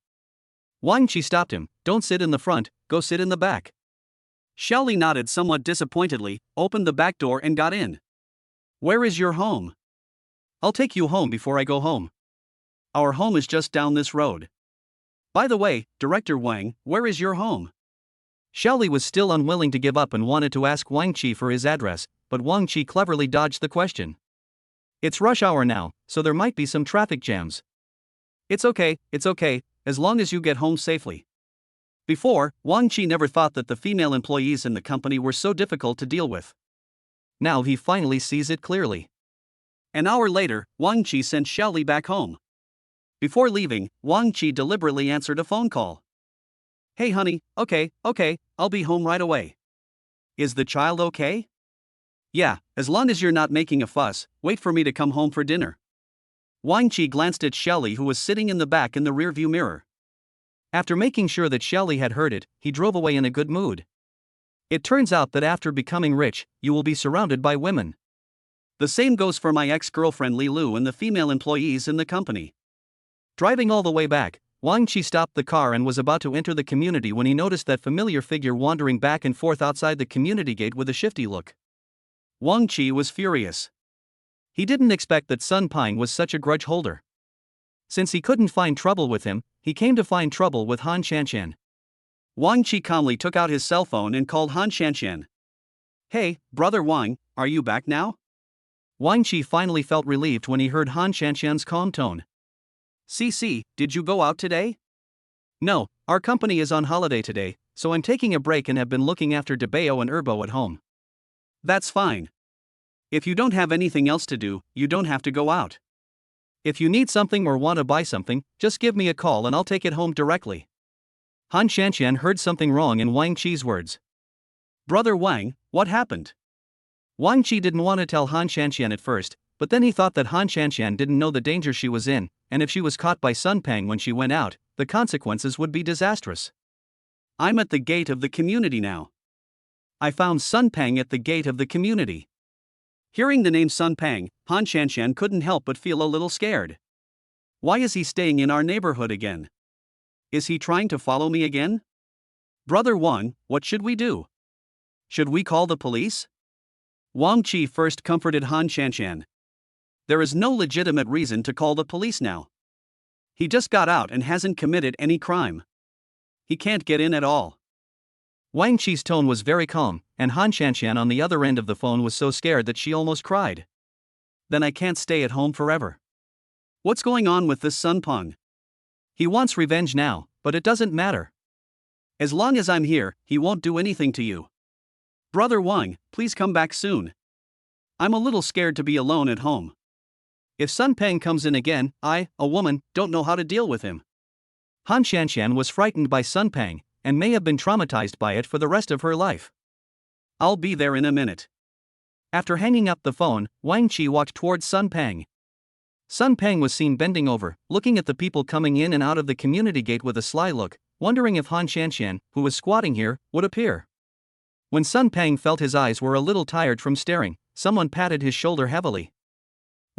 Wang Qi stopped him. Don't sit in the front, go sit in the back. Xiaoli nodded somewhat disappointedly, opened the back door and got in. Where is your home? I'll take you home before I go home. Our home is just down this road. By the way, Director Wang, where is your home? Xiaoli was still unwilling to give up and wanted to ask Wang Qi for his address, but Wang Qi cleverly dodged the question. It's rush hour now, so there might be some traffic jams. It's okay, as long as you get home safely. Before, Wang Qi never thought that the female employees in the company were so difficult to deal with. Now he finally sees it clearly. An hour later, Wang Qi sent Xiaoli back home. Before leaving, Wang Qi deliberately answered a phone call. Hey honey, okay, I'll be home right away. Is the child okay? Yeah, as long as you're not making a fuss, wait for me to come home for dinner. Wang Qi glanced at Xiaoli who was sitting in the back in the rearview mirror. After making sure that Xiaoli had heard it, he drove away in a good mood. It turns out that after becoming rich, you will be surrounded by women. The same goes for my ex-girlfriend Li Lu and the female employees in the company. Driving all the way back, Wang Qi stopped the car and was about to enter the community when he noticed that familiar figure wandering back and forth outside the community gate with a shifty look. Wang Qi was furious. He didn't expect that Sun Pang was such a grudge holder. Since he couldn't find trouble with him, he came to find trouble with Han Shanshan. Wang Qi calmly took out his cell phone and called Han Shanshan. Hey, brother Wang, are you back now? Wang Qi finally felt relieved when he heard Han Shanshan's calm tone. CC, did you go out today? No, our company is on holiday today, so I'm taking a break and have been looking after Debeo and Erbo at home. That's fine. If you don't have anything else to do, you don't have to go out. If you need something or want to buy something, just give me a call and I'll take it home directly. Han Shanshan heard something wrong in Wang Qi's words. Brother Wang, what happened? Wang Qi didn't want to tell Han Shanshan at first, but then he thought that Han Shanshan didn't know the danger she was in, and if she was caught by Sun Pang when she went out, the consequences would be disastrous. I'm at the gate of the community now. I found Sun Pang at the gate of the community. Hearing the name Sun Pang, Han Shanshan couldn't help but feel a little scared. Why is he staying in our neighborhood again? Is he trying to follow me again? Brother Wang, what should we do? Should we call the police? Wang Qi first comforted Han Shanshan. There is no legitimate reason to call the police now. He just got out and hasn't committed any crime. He can't get in at all. Wang Qi's tone was very calm, and Han Shanshan on the other end of the phone was so scared that she almost cried. Then I can't stay at home forever. What's going on with this Sun Pang? He wants revenge now, but it doesn't matter. As long as I'm here, he won't do anything to you. Brother Wang, please come back soon. I'm a little scared to be alone at home. If Sun Pang comes in again, I, a woman, don't know how to deal with him. Han Shanshan was frightened by Sun Pang, and may have been traumatized by it for the rest of her life. I'll be there in a minute. After hanging up the phone, Wang Qi walked towards Sun Pang. Sun Pang was seen bending over, looking at the people coming in and out of the community gate with a sly look, wondering if Han Shanshan, who was squatting here, would appear. When Sun Pang felt his eyes were a little tired from staring, someone patted his shoulder heavily.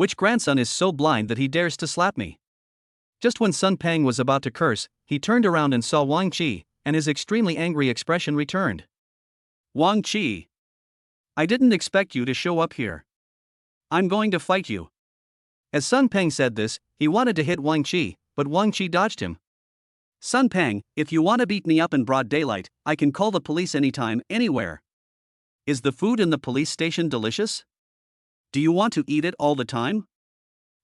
Which grandson is so blind that he dares to slap me? Just when Sun Pang was about to curse, he turned around and saw Wang Qi, and his extremely angry expression returned. Wang Qi. I didn't expect you to show up here. I'm going to fight you. As Sun Peng said this, he wanted to hit Wang Qi, but Wang Qi dodged him. Sun Peng, if you want to beat me up in broad daylight, I can call the police anytime, anywhere. Is the food in the police station delicious? Do you want to eat it all the time?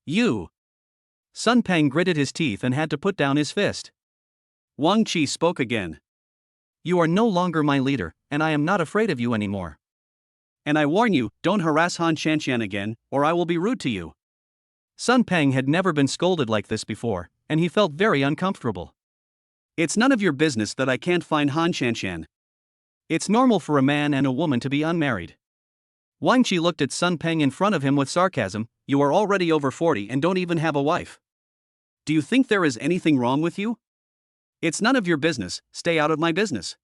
You. Sun Peng gritted his teeth and had to put down his fist. Wang Qi spoke again. You are no longer my leader, and I am not afraid of you anymore. And I warn you, don't harass Han Shanshan again, or I will be rude to you. Sun Peng had never been scolded like this before, and he felt very uncomfortable. It's none of your business that I can't find Han Shanshan. It's normal for a man and a woman to be unmarried. Wang Qi looked at Sun Peng in front of him with sarcasm. You are already over 40 and don't even have a wife. Do you think there is anything wrong with you? It's none of your business, stay out of my business.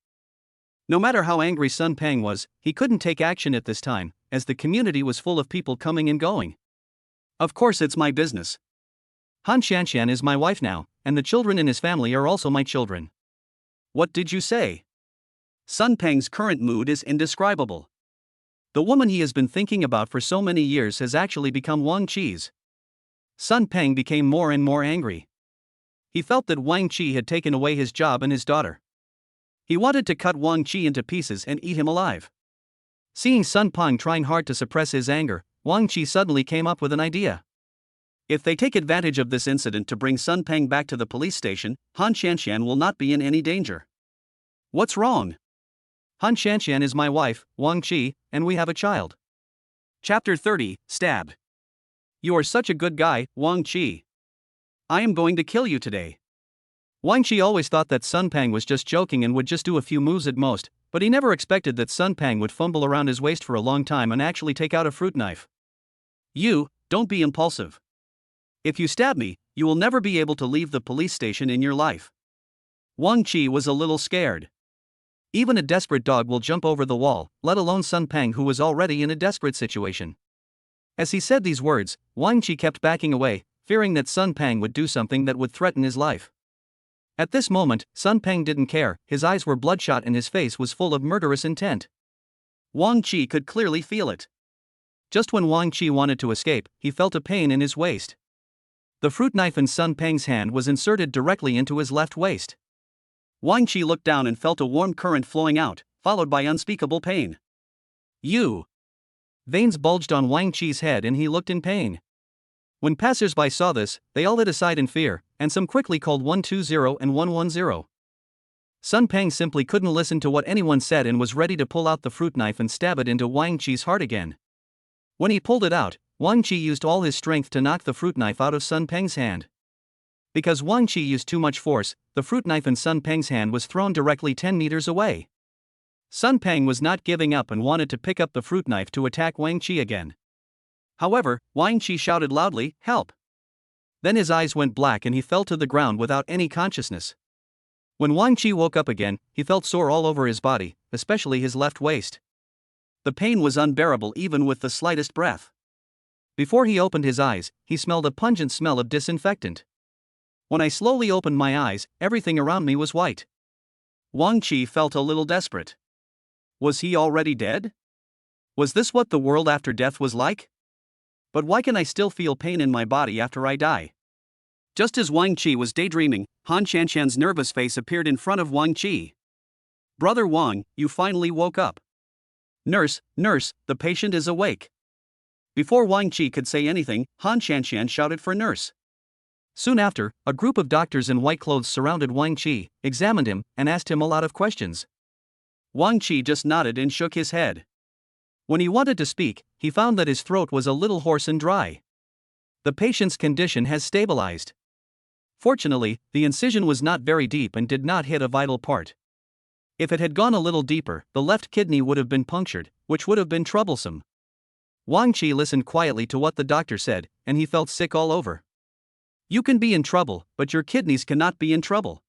No matter how angry Sun Peng was, he couldn't take action at this time, as the community was full of people coming and going. Of course it's my business. Han Shanshan is my wife now, and the children in his family are also my children. What did you say? Sun Peng's current mood is indescribable. The woman he has been thinking about for so many years has actually become Wang Qi's. Sun Peng became more and more angry. He felt that Wang Qi had taken away his job and his daughter. He wanted to cut Wang Qi into pieces and eat him alive. Seeing Sun Peng trying hard to suppress his anger, Wang Qi suddenly came up with an idea. If they take advantage of this incident to bring Sun Peng back to the police station, Han Shanshan will not be in any danger. What's wrong? Han Shanshan is my wife, Wang Qi, and we have a child. Chapter 30, Stabbed. You are such a good guy, Wang Qi. I am going to kill you today. Wang Qi always thought that Sun Peng was just joking and would just do a few moves at most, but he never expected that Sun Peng would fumble around his waist for a long time and actually take out a fruit knife. You, don't be impulsive. If you stab me, you will never be able to leave the police station in your life. Wang Qi was a little scared. Even a desperate dog will jump over the wall, let alone Sun Peng, who was already in a desperate situation. As he said these words, Wang Qi kept backing away, fearing that Sun Peng would do something that would threaten his life. At this moment, Sun Peng didn't care, his eyes were bloodshot and his face was full of murderous intent. Wang Qi could clearly feel it. Just when Wang Qi wanted to escape, he felt a pain in his waist. The fruit knife in Sun Peng's hand was inserted directly into his left waist. Wang Qi looked down and felt a warm current flowing out, followed by unspeakable pain. You! Veins bulged on Wang Qi's head and he looked in pain. When passers-by saw this, they all hid aside in fear, and some quickly called 120 and 110. Sun Peng simply couldn't listen to what anyone said and was ready to pull out the fruit knife and stab it into Wang Qi's heart again. When he pulled it out, Wang Qi used all his strength to knock the fruit knife out of Sun Peng's hand. Because Wang Qi used too much force, the fruit knife in Sun Peng's hand was thrown directly 10 meters away. Sun Peng was not giving up and wanted to pick up the fruit knife to attack Wang Qi again. However, Wang Qi shouted loudly, "Help!" Then his eyes went black and he fell to the ground without any consciousness. When Wang Qi woke up again, he felt sore all over his body, especially his left waist. The pain was unbearable even with the slightest breath. Before he opened his eyes, he smelled a pungent smell of disinfectant. When I slowly opened my eyes, everything around me was white. Wang Qi felt a little desperate. Was he already dead? Was this what the world after death was like? But why can I still feel pain in my body after I die? Just as Wang Qi was daydreaming, Han Shanshan's nervous face appeared in front of Wang Qi. Brother Wang, you finally woke up. Nurse, the patient is awake. Before Wang Qi could say anything, Han Shanshan shouted for nurse. Soon after, a group of doctors in white clothes surrounded Wang Qi, examined him, and asked him a lot of questions. Wang Qi just nodded and shook his head. When he wanted to speak, he found that his throat was a little hoarse and dry. The patient's condition has stabilized. Fortunately, the incision was not very deep and did not hit a vital part. If it had gone a little deeper, the left kidney would have been punctured, which would have been troublesome. Wang Qi listened quietly to what the doctor said, and he felt sick all over. You can be in trouble, but your kidneys cannot be in trouble.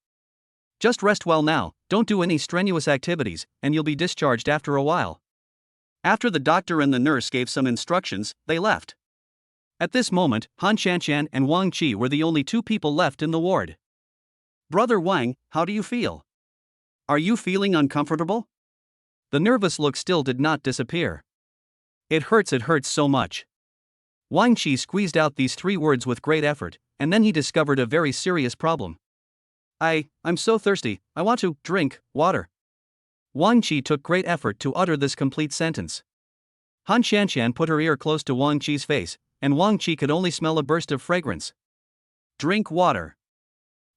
Just rest well now, don't do any strenuous activities, and you'll be discharged after a while. After the doctor and the nurse gave some instructions, they left. At this moment, Han Shanshan and Wang Qi were the only two people left in the ward. Brother Wang, how do you feel? Are you feeling uncomfortable? The nervous look still did not disappear. It hurts so much. Wang Qi squeezed out these 3 words with great effort, and then he discovered a very serious problem. I'm so thirsty, I want to drink water. Wang Qi took great effort to utter this complete sentence. Han Shanshan put her ear close to Wang Qi's face, and Wang Qi could only smell a burst of fragrance. Drink water.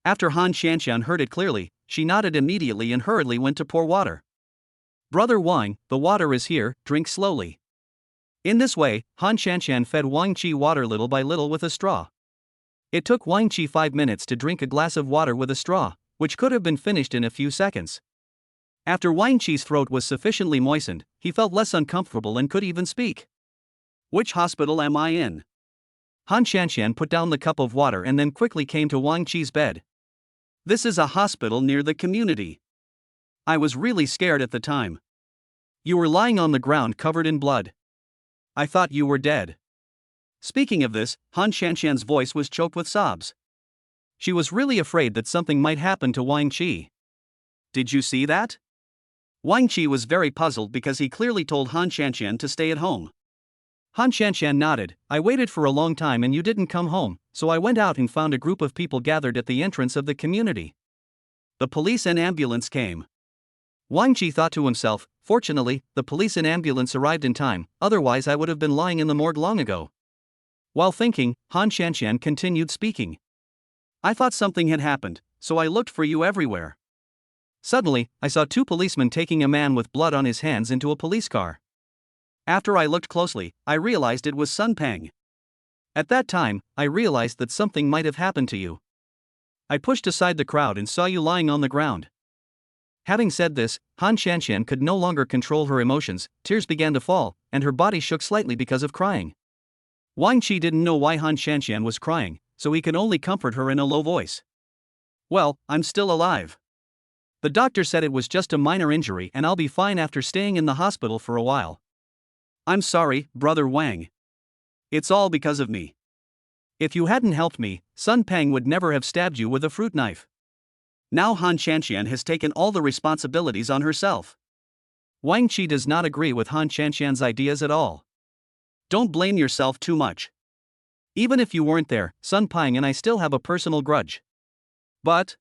After Han Shanshan heard it clearly, she nodded immediately and hurriedly went to pour water. Brother Wang, the water is here, drink slowly. In this way, Han Shanshan fed Wang Qi water little by little with a straw. It took Wang Qi 5 minutes to drink a glass of water with a straw, which could have been finished in a few seconds. After Wang Qi's throat was sufficiently moistened, he felt less uncomfortable and could even speak. Which hospital am I in? Han Shanshan put down the cup of water and then quickly came to Wang Qi's bed. This is a hospital near the community. I was really scared at the time. You were lying on the ground covered in blood. I thought you were dead. Speaking of this, Han Shanshan's voice was choked with sobs. She was really afraid that something might happen to Wang Qi. Did you see that? Wang Qi was very puzzled because he clearly told Han Shanshan to stay at home. Han Shanshan nodded. I waited for a long time and you didn't come home, so I went out and found a group of people gathered at the entrance of the community. The police and ambulance came. Wang Qi thought to himself, fortunately, the police and ambulance arrived in time, otherwise I would have been lying in the morgue long ago. While thinking, Han Shanshan continued speaking. I thought something had happened, so I looked for you everywhere. Suddenly, I saw 2 policemen taking a man with blood on his hands into a police car. After I looked closely, I realized it was Sun Peng. At that time, I realized that something might have happened to you. I pushed aside the crowd and saw you lying on the ground. Having said this, Han Shanshan could no longer control her emotions, tears began to fall, and her body shook slightly because of crying. Wang Qi didn't know why Han Shanshan was crying, so he could only comfort her in a low voice. Well, I'm still alive. The doctor said it was just a minor injury and I'll be fine after staying in the hospital for a while. I'm sorry, Brother Wang. It's all because of me. If you hadn't helped me, Sun Peng would never have stabbed you with a fruit knife. Now Han Shanshan has taken all the responsibilities on herself. Wang Qi does not agree with Han Shanshan's ideas at all. Don't blame yourself too much. Even if you weren't there, Sun Peng and I still have a personal grudge. But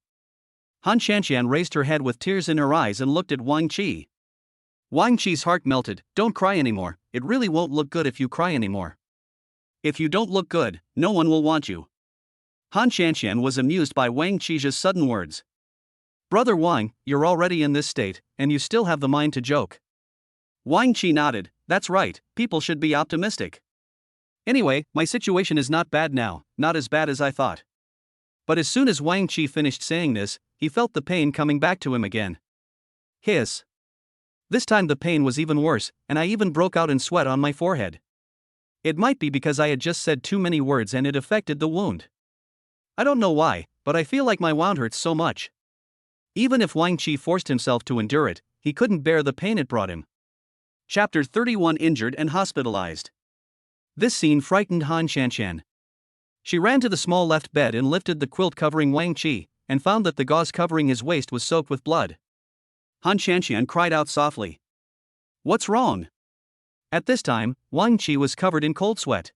Han Shanshan raised her head with tears in her eyes and looked at Wang Qi. Wang Qi's heart melted. Don't cry anymore, it really won't look good if you cry anymore. If you don't look good, no one will want you. Han Shanshan was amused by Wang Qi's sudden words. Brother Wang, you're already in this state, and you still have the mind to joke. Wang Qi nodded. That's right, people should be optimistic. Anyway, my situation is not bad now, not as bad as I thought. But as soon as Wang Qi finished saying this, he felt the pain coming back to him again. Hiss. This time the pain was even worse, and I even broke out in sweat on my forehead. It might be because I had just said too many words and it affected the wound. I don't know why, but I feel like my wound hurts so much. Even if Wang Qi forced himself to endure it, he couldn't bear the pain it brought him. Chapter 31 Injured and Hospitalized. This scene frightened Han Shanshan. She ran to the small left bed and lifted the quilt covering Wang Qi, and found that the gauze covering his waist was soaked with blood. Han Shanshan cried out softly. What's wrong? At this time, Wang Qi was covered in cold sweat.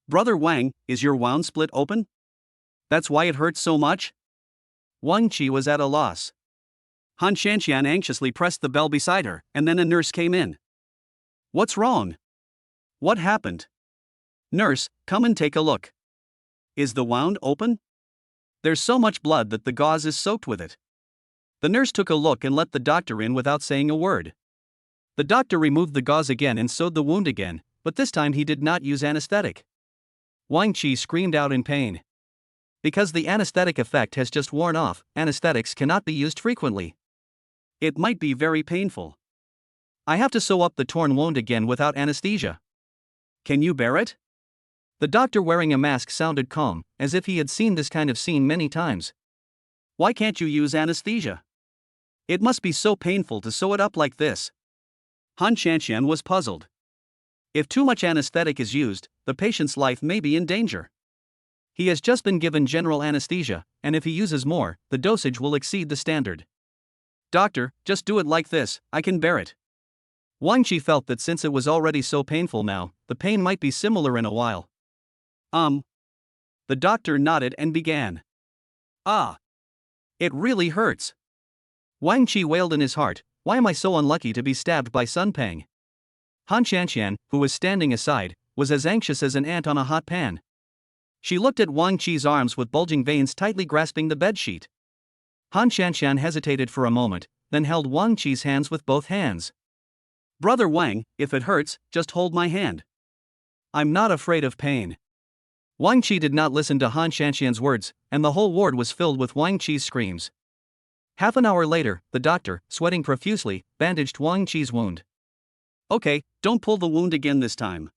Brother Wang, is your wound split open? That's why it hurts so much? Wang Qi was at a loss. Han Shanshan anxiously pressed the bell beside her, and then a nurse came in. What's wrong? What happened? Nurse, come and take a look. Is the wound open? There's so much blood that the gauze is soaked with it. The nurse took a look and let the doctor in without saying a word. The doctor removed the gauze again and sewed the wound again, but this time he did not use anesthetic. Wang Qi screamed out in pain. Because the anesthetic effect has just worn off, anesthetics cannot be used frequently. It might be very painful. I have to sew up the torn wound again without anesthesia. Can you bear it? The doctor wearing a mask sounded calm, as if he had seen this kind of scene many times. Why can't you use anesthesia? It must be so painful to sew it up like this. Han Shanshan was puzzled. If too much anesthetic is used, the patient's life may be in danger. He has just been given general anesthesia, and if he uses more, the dosage will exceed the standard. Doctor, just do it like this, I can bear it. Wang Qi felt that since it was already so painful now, the pain might be similar in a while. The doctor nodded and began. Ah. It really hurts. Wang Qi wailed in his heart, why am I so unlucky to be stabbed by Sun Peng? Han Qianqian, who was standing aside, was as anxious as an ant on a hot pan. She looked at Wang Qi's arms with bulging veins tightly grasping the bedsheet. Han Qianqian hesitated for a moment, then held Wang Qi's hands with both hands. Brother Wang, if it hurts, just hold my hand. I'm not afraid of pain. Wang Qi did not listen to Han Qianqian's words, and the whole ward was filled with Wang Qi's screams. Half an hour later, the doctor, sweating profusely, bandaged Wang Qi's wound. Okay, don't pull the wound again this time.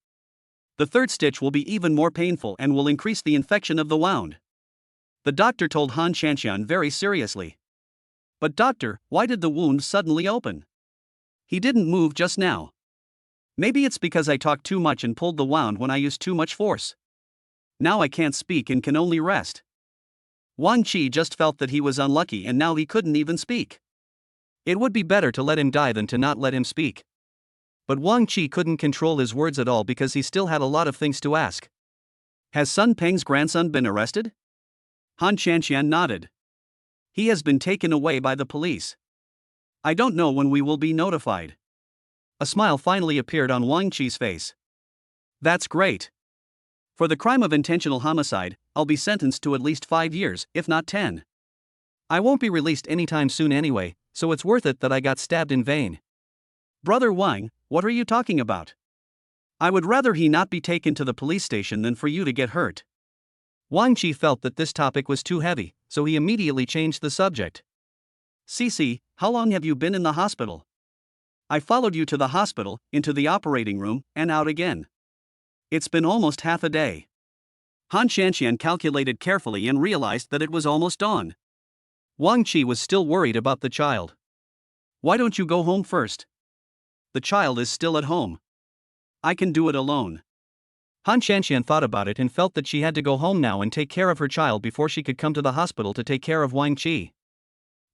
The third stitch will be even more painful and will increase the infection of the wound. The doctor told Han Qianqian very seriously. But doctor, why did the wound suddenly open? He didn't move just now. Maybe it's because I talked too much and pulled the wound when I used too much force. Now I can't speak and can only rest. Wang Qi just felt that he was unlucky and now he couldn't even speak. It would be better to let him die than to not let him speak. But Wang Qi couldn't control his words at all because he still had a lot of things to ask. Has Sun Peng's grandson been arrested? Han Qianqian nodded. He has been taken away by the police. I don't know when we will be notified. A smile finally appeared on Wang Qi's face. That's great. For the crime of intentional homicide, I'll be sentenced to at least 5 years, if not 10. I won't be released anytime soon anyway, so it's worth it that I got stabbed in vain. Brother Wang, what are you talking about? I would rather he not be taken to the police station than for you to get hurt. Wang Qi felt that this topic was too heavy, so he immediately changed the subject. Cici, how long have you been in the hospital? I followed you to the hospital, into the operating room, and out again. It's been almost half a day. Han Qianqian calculated carefully and realized that it was almost dawn. Wang Qi was still worried about the child. Why don't you go home first? The child is still at home. I can do it alone. Han Qianqian thought about it and felt that she had to go home now and take care of her child before she could come to the hospital to take care of Wang Qi.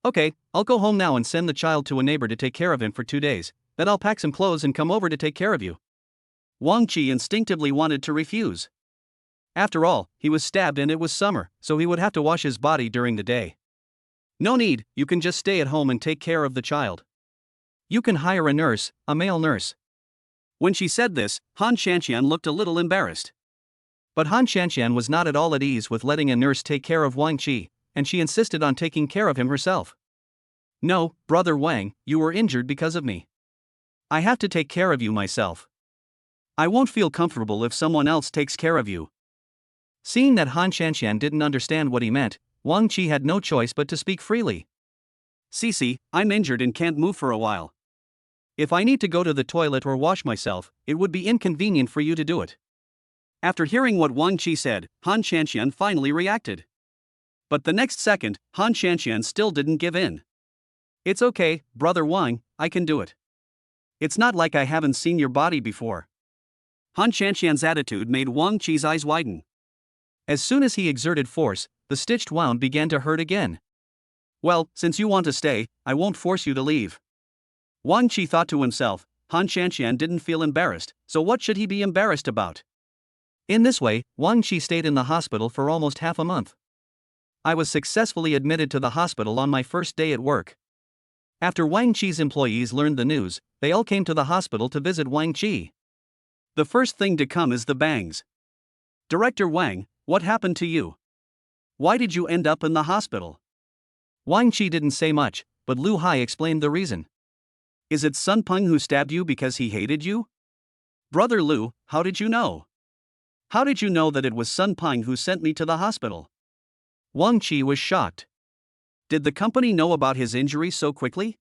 Okay, I'll go home now and send the child to a neighbor to take care of him for 2 days, then I'll pack some clothes and come over to take care of you. Wang Qi instinctively wanted to refuse. After all, he was stabbed and it was summer, so he would have to wash his body during the day. No need, you can just stay at home and take care of the child. You can hire a nurse, a male nurse. When she said this, Han Qianqian looked a little embarrassed. But Han Qianqian was not at all at ease with letting a nurse take care of Wang Qi, and she insisted on taking care of him herself. No, Brother Wang, you were injured because of me. I have to take care of you myself. I won't feel comfortable if someone else takes care of you. Seeing that Han Qianqian didn't understand what he meant, Wang Qi had no choice but to speak freely. Cici, I'm injured and can't move for a while. If I need to go to the toilet or wash myself, it would be inconvenient for you to do it. After hearing what Wang Qi said, Han Qianqian finally reacted. But the next second, Han Qianqian still didn't give in. It's okay, Brother Wang, I can do it. It's not like I haven't seen your body before. Han Qianqian's attitude made Wang Qi's eyes widen. As soon as he exerted force, the stitched wound began to hurt again. Well, since you want to stay, I won't force you to leave. Wang Qi thought to himself, Han Qianqian didn't feel embarrassed, so what should he be embarrassed about? In this way, Wang Qi stayed in the hospital for almost half a month. I was successfully admitted to the hospital on my first day at work. After Wang Qi's employees learned the news, they all came to the hospital to visit Wang Qi. The first thing to come is the bangs. Director Wang, what happened to you? Why did you end up in the hospital? Wang Qi didn't say much, but Lu Hai explained the reason. Is it Sun Peng who stabbed you because he hated you? Brother Lu, how did you know? How did you know that it was Sun Peng who sent me to the hospital? Wang Qi was shocked. Did the company know about his injury so quickly?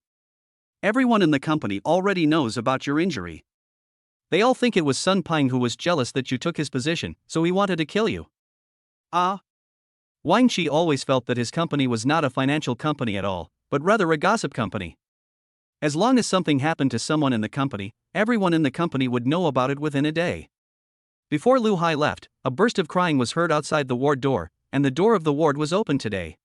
Everyone in the company already knows about your injury. They all think it was Sun Peng who was jealous that you took his position, so he wanted to kill you. Ah. Wang Qi always felt that his company was not a financial company at all, but rather a gossip company. As long as something happened to someone in the company, everyone in the company would know about it within a day. Before Lu Hai left, a burst of crying was heard outside the ward door, and the door of the ward was open today.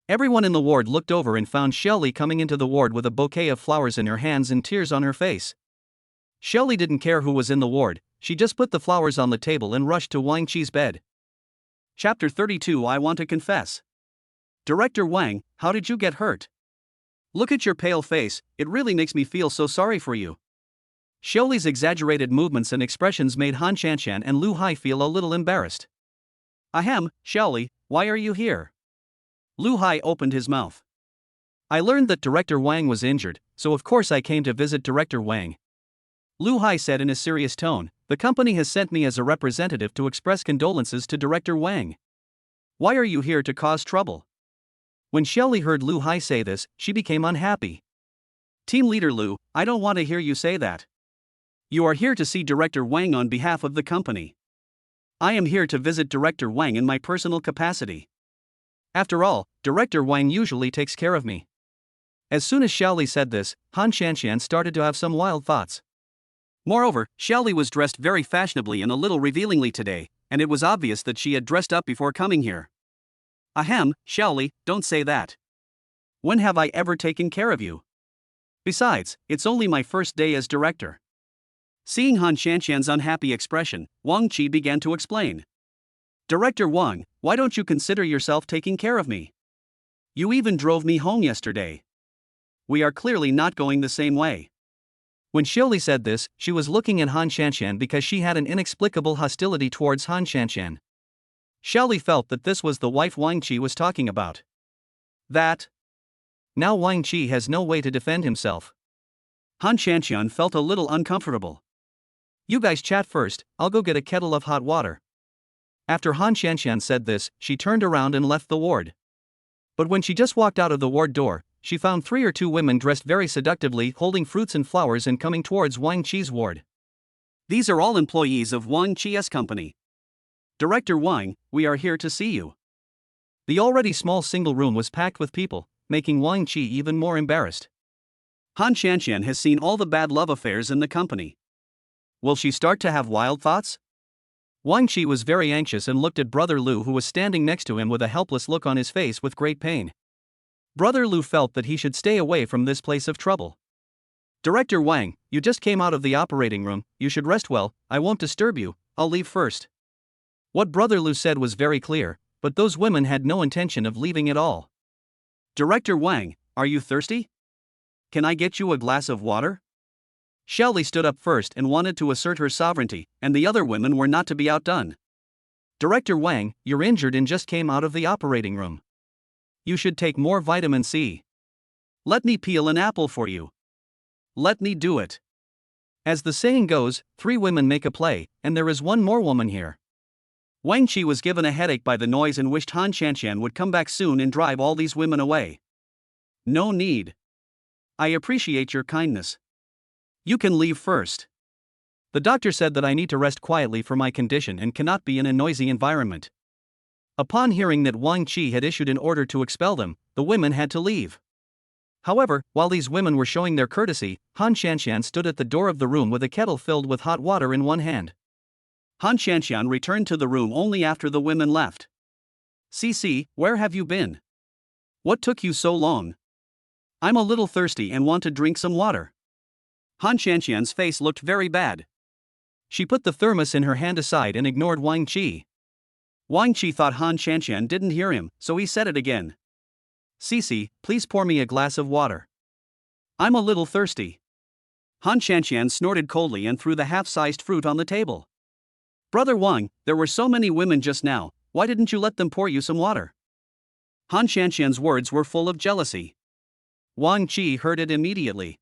Everyone in the ward looked over and found Shelley coming into the ward with a bouquet of flowers in her hands and tears on her face. Shelley didn't care who was in the ward, she just put the flowers on the table and rushed to Wang Chi's bed. Chapter 32 I Want to Confess. Director Wang, how did you get hurt? Look at your pale face, it really makes me feel so sorry for you. Shelley's exaggerated movements and expressions made Han Shanshan and Lu Hai feel a little embarrassed. Ahem, Shelley, why are you here? Lu Hai opened his mouth. I learned that Director Wang was injured, so of course I came to visit Director Wang. Lu Hai said in a serious tone, the company has sent me as a representative to express condolences to Director Wang. Why are you here to cause trouble? When Shelley heard Lu Hai say this, she became unhappy. Team Leader Lu, I don't want to hear you say that. You are here to see Director Wang on behalf of the company. I am here to visit Director Wang in my personal capacity. After all, Director Wang usually takes care of me. As soon as Shelley said this, Han Shanshan started to have some wild thoughts. Moreover, Shelley was dressed very fashionably and a little revealingly today, and it was obvious that she had dressed up before coming here. Ahem, Shelley, don't say that. When have I ever taken care of you? Besides, it's only my first day as director. Seeing Han Shanshan's unhappy expression, Wang Chi began to explain. Director Wang, why don't you consider yourself taking care of me? You even drove me home yesterday. We are clearly not going the same way. When Shelley said this, she was looking at Han Shanshan because she had an inexplicable hostility towards Han Shanshan. Shelley felt that this was the wife Wang Chi was talking about. Now Wang Chi has no way to defend himself. Han Shanshan felt a little uncomfortable. You guys chat first, I'll go get a kettle of hot water. After Han Shanshan said this, she turned around and left the ward. But when she just walked out of the ward door, she found 3 or 2 women dressed very seductively holding fruits and flowers and coming towards Wang Chi's ward. These are all employees of Wang Chi's company. Director Wang, we are here to see you. The already small single room was packed with people, making Wang Chi even more embarrassed. Han Shanshan has seen all the bad love affairs in the company. Will she start to have wild thoughts? Wang Chi was very anxious and looked at Brother Lu, who was standing next to him with a helpless look on his face with great pain. Brother Lu felt that he should stay away from this place of trouble. Director Wang, you just came out of the operating room, you should rest well, I won't disturb you, I'll leave first. What Brother Lu said was very clear, but those women had no intention of leaving at all. Director Wang, are you thirsty? Can I get you a glass of water? Shelley stood up first and wanted to assert her sovereignty, and the other women were not to be outdone. Director Wang, you're injured and just came out of the operating room. You should take more vitamin C. Let me peel an apple for you. Let me do it. As the saying goes, 3 women make a play, and there is 1 more woman here. Wang Chi was given a headache by the noise and wished Han Shanshan would come back soon and drive all these women away. No need. I appreciate your kindness. You can leave first. The doctor said that I need to rest quietly for my condition and cannot be in a noisy environment. Upon hearing that Wang Chi had issued an order to expel them, the women had to leave. However, while these women were showing their courtesy, Han Shanshan stood at the door of the room with a kettle filled with hot water in one hand. Han Shanshan returned to the room only after the women left. Cici, where have you been? What took you so long? I'm a little thirsty and want to drink some water. Han Shanshan's face looked very bad. She put the thermos in her hand aside and ignored Wang Chi. Wang Chi thought Han Shanshan didn't hear him, so he said it again. Cici, please pour me a glass of water. I'm a little thirsty. Han Shanshan snorted coldly and threw the half-sized fruit on the table. Brother Wang, there were so many women just now, why didn't you let them pour you some water? Han Shanshan's words were full of jealousy. Wang Chi heard it immediately.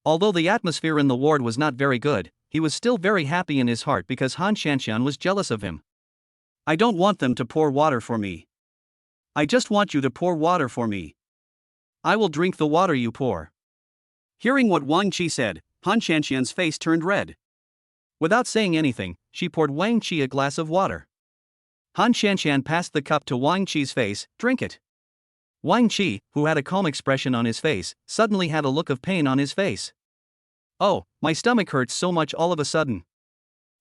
Although the atmosphere in the ward was not very good, he was still very happy in his heart because Han Shanshan was jealous of him. I don't want them to pour water for me. I just want you to pour water for me. I will drink the water you pour. Hearing what Wang Chi said, Han Shanshan's face turned red. Without saying anything, she poured Wang Chi a glass of water. Han Shanshan passed the cup to Wang Chi's face, drink it. Wang Chi, who had a calm expression on his face, suddenly had a look of pain on his face. Oh, my stomach hurts so much all of a sudden.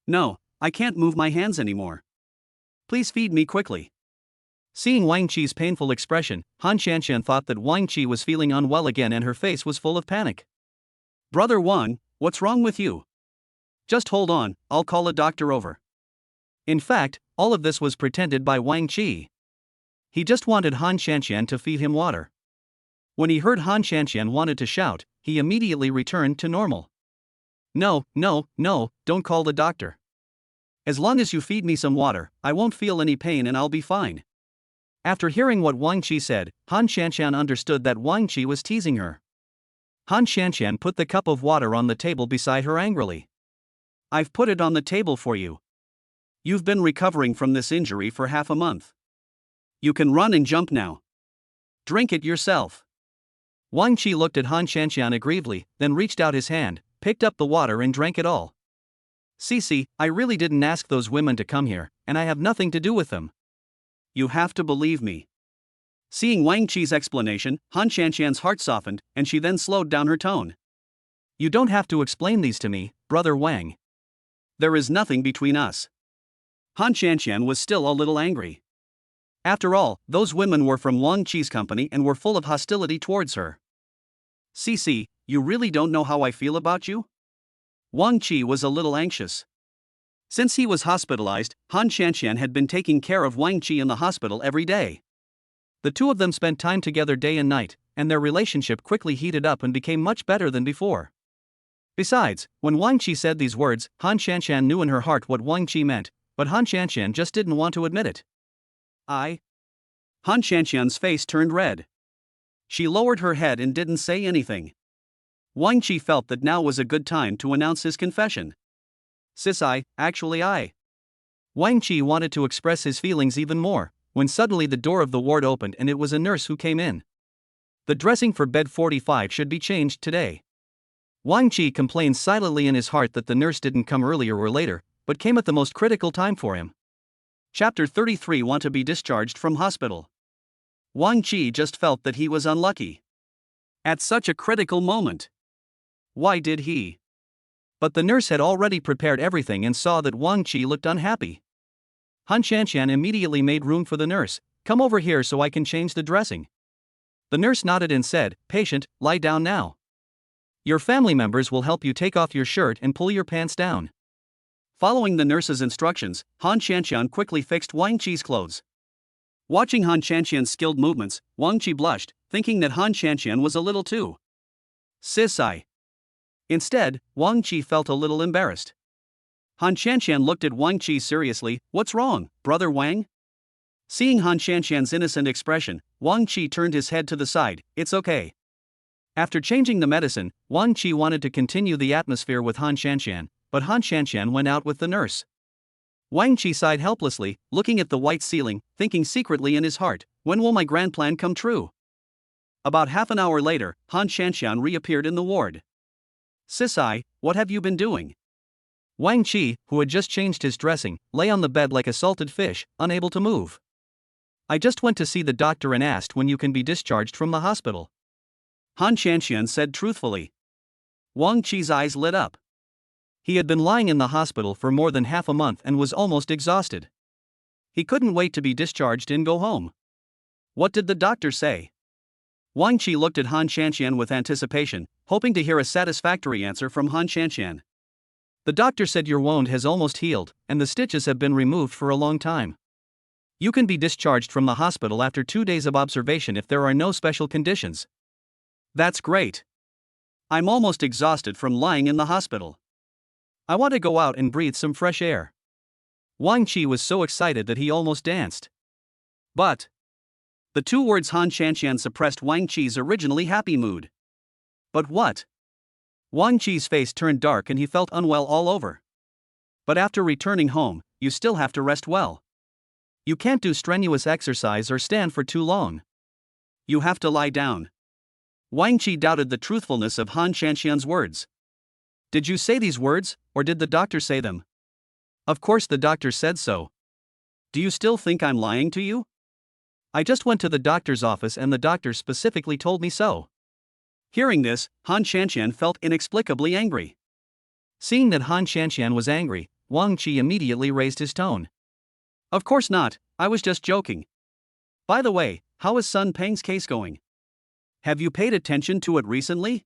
No, I can't move my hands anymore. Please feed me quickly. Seeing Wang Chi's painful expression, Han Shanshan thought that Wang Chi was feeling unwell again and her face was full of panic. Brother Wang, what's wrong with you? Just hold on, I'll call a doctor over. In fact, all of this was pretended by Wang Qi. He just wanted Han Shanxian to feed him water. When he heard Han Shanxian wanted to shout, he immediately returned to normal. No, don't call the doctor. As long as you feed me some water, I won't feel any pain and I'll be fine. After hearing what Wang Qi said, Han Shanxian understood that Wang Qi was teasing her. Han Shanxian put the cup of water on the table beside her angrily. I've put it on the table for you. You've been recovering from this injury for half a month. You can run and jump now. Drink it yourself. Wang Qi looked at Han Shanxian aggrievedly, then reached out his hand, picked up the water and drank it all. Cici, I really didn't ask those women to come here, and I have nothing to do with them. You have to believe me. Seeing Wang Qi's explanation, Han Shanxian's heart softened, and she then slowed down her tone. You don't have to explain these to me, brother Wang. There is nothing between us. Han Shanxian was still a little angry. After all, those women were from Wang Qi's company and were full of hostility towards her. Cici, you really don't know how I feel about you? Wang Qi was a little anxious. Since he was hospitalized, Han Shanxian had been taking care of Wang Qi in the hospital every day. The two of them spent time together day and night, and their relationship quickly heated up and became much better than before. Besides, when Wang Qi said these words, Han Shanxian knew in her heart what Wang Qi meant, but Han Shanxian just didn't want to admit it. Han Shanxian's face turned red. She lowered her head and didn't say anything. Wang Qi felt that now was a good time to announce his confession. Cici, actually Wang Qi wanted to express his feelings even more, when suddenly the door of the ward opened and it was a nurse who came in. The dressing for bed 45 should be changed today. Wang Qi complained silently in his heart that the nurse didn't come earlier or later, but came at the most critical time for him. Chapter 33 Want to be discharged from hospital. Wang Qi just felt that he was unlucky. At such a critical moment. Why did he? But the nurse had already prepared everything and saw that Wang Qi looked unhappy. Han Shanxian immediately made room for the nurse. Come over here so I can change the dressing. The nurse nodded and said, Patient, lie down now. Your family members will help you take off your shirt and pull your pants down. Following the nurse's instructions, Han Shanxian quickly fixed Wang Qi's clothes. Watching Han Shanxian's skilled movements, Wang Qi blushed, thinking that Han Shanxian was a little too Cici. Instead, Wang Qi felt a little embarrassed. Han Shanxian looked at Wang Qi seriously. What's wrong, brother Wang? Seeing Han Shanxian's innocent expression, Wang Qi turned his head to the side. It's okay. After changing the medicine, Wang Qi wanted to continue the atmosphere with Han Shanxian, but Han Shanxian went out with the nurse. Wang Qi sighed helplessly, looking at the white ceiling, thinking secretly in his heart, when will my grand plan come true? About half an hour later, Han Shanxian reappeared in the ward. Cici, what have you been doing? Wang Qi, who had just changed his dressing, lay on the bed like a salted fish, unable to move. I just went to see the doctor and asked when you can be discharged from the hospital. Han Shanxian said truthfully. Wang Qi's eyes lit up. He had been lying in the hospital for more than half a month and was almost exhausted. He couldn't wait to be discharged and go home. What did the doctor say? Wang Qi looked at Han Shanxian with anticipation, hoping to hear a satisfactory answer from Han Shanxian. The doctor said your wound has almost healed, and the stitches have been removed for a long time. You can be discharged from the hospital after 2 days of observation if there are no special conditions. That's great. I'm almost exhausted from lying in the hospital. I want to go out and breathe some fresh air. Wang Qi was so excited that he almost danced. But the two words Han Shanxian suppressed Wang Qi's originally happy mood. But what? Wang Qi's face turned dark and he felt unwell all over. But after returning home, you still have to rest well. You can't do strenuous exercise or stand for too long. You have to lie down. Wang Qi doubted the truthfulness of Han Shanxian's words. Did you say these words, or did the doctor say them? Of course the doctor said so. Do you still think I'm lying to you? I just went to the doctor's office and the doctor specifically told me so. Hearing this, Han Shanxian felt inexplicably angry. Seeing that Han Shanxian was angry, Wang Qi immediately raised his tone. Of course not, I was just joking. By the way, how is Sun Peng's case going? Have you paid attention to it recently?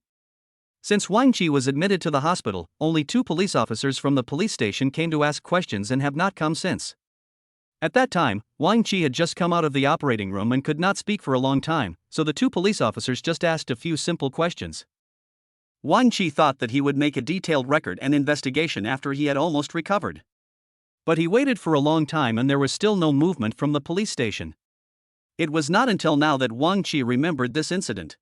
Since Wang Qi was admitted to the hospital, only 2 police officers from the police station came to ask questions and have not come since. At that time, Wang Qi had just come out of the operating room and could not speak for a long time, so the 2 police officers just asked a few simple questions. Wang Qi thought that he would make a detailed record and investigation after he had almost recovered. But he waited for a long time and there was still no movement from the police station. It was not until now that Wang Qi remembered this incident.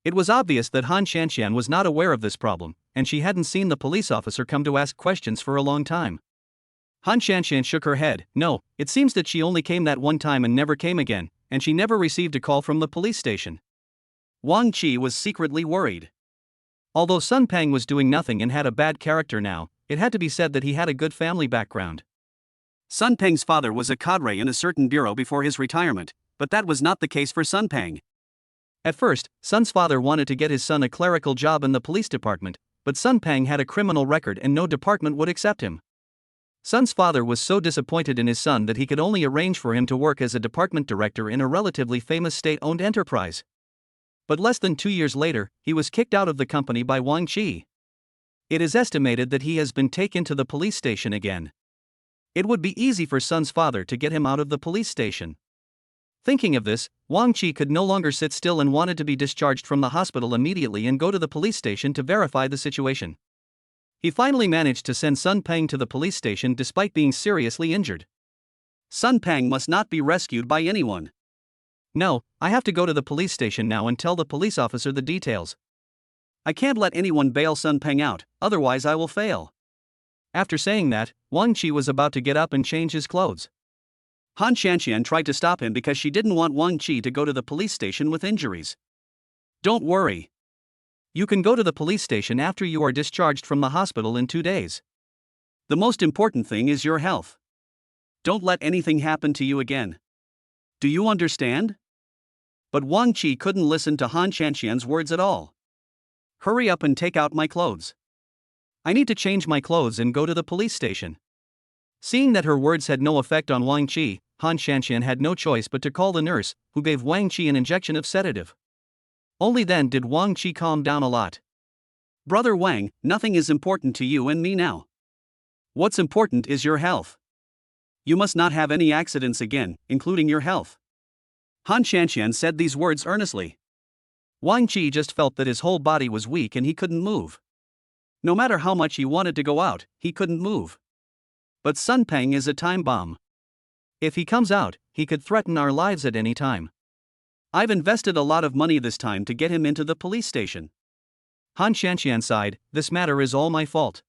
It was obvious that Han Shanxian was not aware of this problem, and she hadn't seen the police officer come to ask questions for a long time. Han Shanxian shook her head. No, it seems that she only came that one time and never came again, and she never received a call from the police station. Wang Qi was secretly worried. Although Sun Peng was doing nothing and had a bad character now, it had to be said that he had a good family background. Sun Peng's father was a cadre in a certain bureau before his retirement, but that was not the case for Sun Peng. At first, Sun's father wanted to get his son a clerical job in the police department, but Sun Peng had a criminal record and no department would accept him. Sun's father was so disappointed in his son that he could only arrange for him to work as a department director in a relatively famous state-owned enterprise. But less than 2 years later, he was kicked out of the company by Wang Qi. It is estimated that he has been taken to the police station again. It would be easy for Sun's father to get him out of the police station. Thinking of this, Wang Qi could no longer sit still and wanted to be discharged from the hospital immediately and go to the police station to verify the situation. He finally managed to send Sun Peng to the police station despite being seriously injured. Sun Peng must not be rescued by anyone. No, I have to go to the police station now and tell the police officer the details. I can't let anyone bail Sun Peng out, otherwise I will fail. After saying that, Wang Qi was about to get up and change his clothes. Han Shanxian tried to stop him because she didn't want Wang Qi to go to the police station with injuries. Don't worry. You can go to the police station after you are discharged from the hospital in 2 days. The most important thing is your health. Don't let anything happen to you again. Do you understand? But Wang Qi couldn't listen to Han Shanxian's words at all. Hurry up and take out my clothes. I need to change my clothes and go to the police station. Seeing that her words had no effect on Wang Qi, Han Shanxian had no choice but to call the nurse, who gave Wang Qi an injection of sedative. Only then did Wang Qi calm down a lot. Brother Wang, nothing is important to you and me now. What's important is your health. You must not have any accidents again, including your health. Han Shanxian said these words earnestly. Wang Qi just felt that his whole body was weak and he couldn't move. No matter how much he wanted to go out, he couldn't move. But Sun Peng is a time bomb. If he comes out, he could threaten our lives at any time. I've invested a lot of money this time to get him into the police station. Han Shanxian sighed. This matter is all my fault.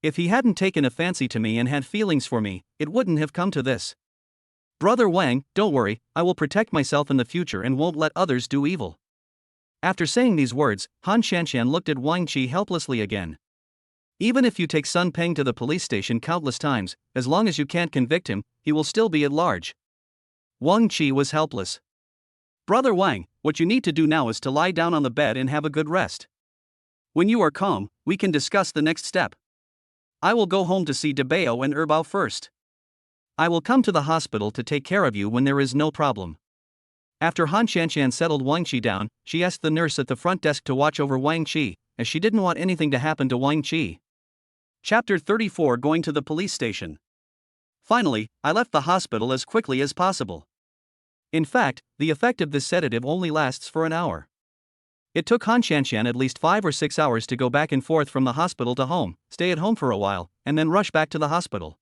If he hadn't taken a fancy to me and had feelings for me, it wouldn't have come to this. Brother Wang, don't worry, I will protect myself in the future and won't let others do evil. After saying these words, Han Shanxian looked at Wang Qi helplessly again. Even if you take Sun Peng to the police station countless times, as long as you can't convict him, he will still be at large. Wang Qi was helpless. Brother Wang, what you need to do now is to lie down on the bed and have a good rest. When you are calm, we can discuss the next step. I will go home to see Debao and Erbao first. I will come to the hospital to take care of you when there is no problem. After Han Shanxian settled Wang Qi down, she asked the nurse at the front desk to watch over Wang Qi, as she didn't want anything to happen to Wang Qi. Chapter 34 Going to the police station. Finally, I left the hospital as quickly as possible. In fact, the effect of this sedative only lasts for an hour. It took Han Shanxian at least 5 or 6 hours to go back and forth from the hospital to home, stay at home for a while, and then rush back to the hospital.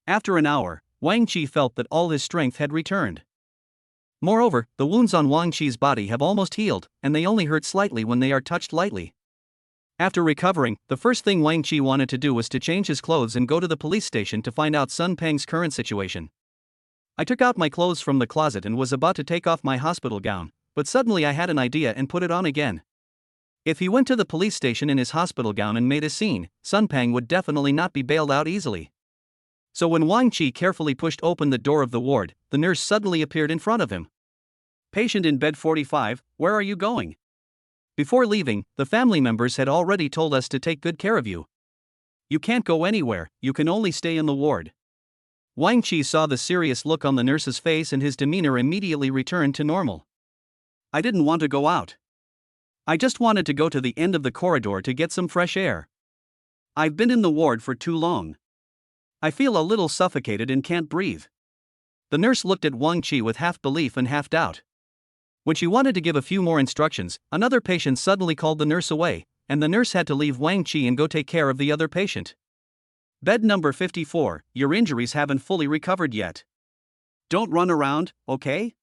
After an hour, Wang Qi felt that all his strength had returned. Moreover, the wounds on Wang Qi's body have almost healed, and they only hurt slightly when they are touched lightly. After recovering, the first thing Wang Qi wanted to do was to change his clothes and go to the police station to find out Sun Peng's current situation. I took out my clothes from the closet and was about to take off my hospital gown, but suddenly I had an idea and put it on again. If he went to the police station in his hospital gown and made a scene, Sun Peng would definitely not be bailed out easily. So when Wang Qi carefully pushed open the door of the ward, the nurse suddenly appeared in front of him. Patient in bed 45, where are you going? Before leaving, the family members had already told us to take good care of you. You can't go anywhere, you can only stay in the ward. Wang Qi saw the serious look on the nurse's face and his demeanor immediately returned to normal. I didn't want to go out. I just wanted to go to the end of the corridor to get some fresh air. I've been in the ward for too long. I feel a little suffocated and can't breathe." The nurse looked at Wang Qi with half belief and half doubt. When she wanted to give a few more instructions, another patient suddenly called the nurse away, and the nurse had to leave Wang Qi and go take care of the other patient. "Bed number 54, your injuries haven't fully recovered yet. Don't run around, okay?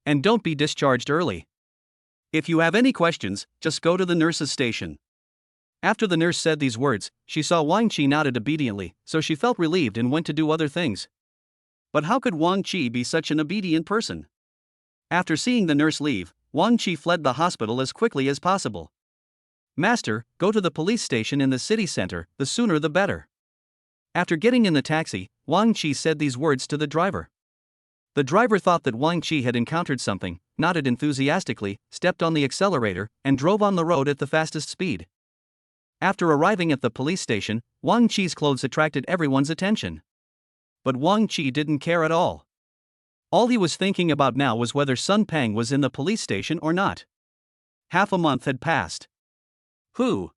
And don't be discharged early. If you have any questions, just go to the nurse's station." After the nurse said these words, she saw Wang Qi nodded obediently, so she felt relieved and went to do other things. But how could Wang Qi be such an obedient person? After seeing the nurse leave, Wang Qi fled the hospital as quickly as possible. "Master, go to the police station in the city center, the sooner the better." After getting in the taxi, Wang Qi said these words to the driver. The driver thought that Wang Qi had encountered something, nodded enthusiastically, stepped on the accelerator, and drove on the road at the fastest speed. After arriving at the police station, Wang Qi's clothes attracted everyone's attention. But Wang Qi didn't care at all. All he was thinking about now was whether Sun Peng was in the police station or not. Half a month had passed. "Who?"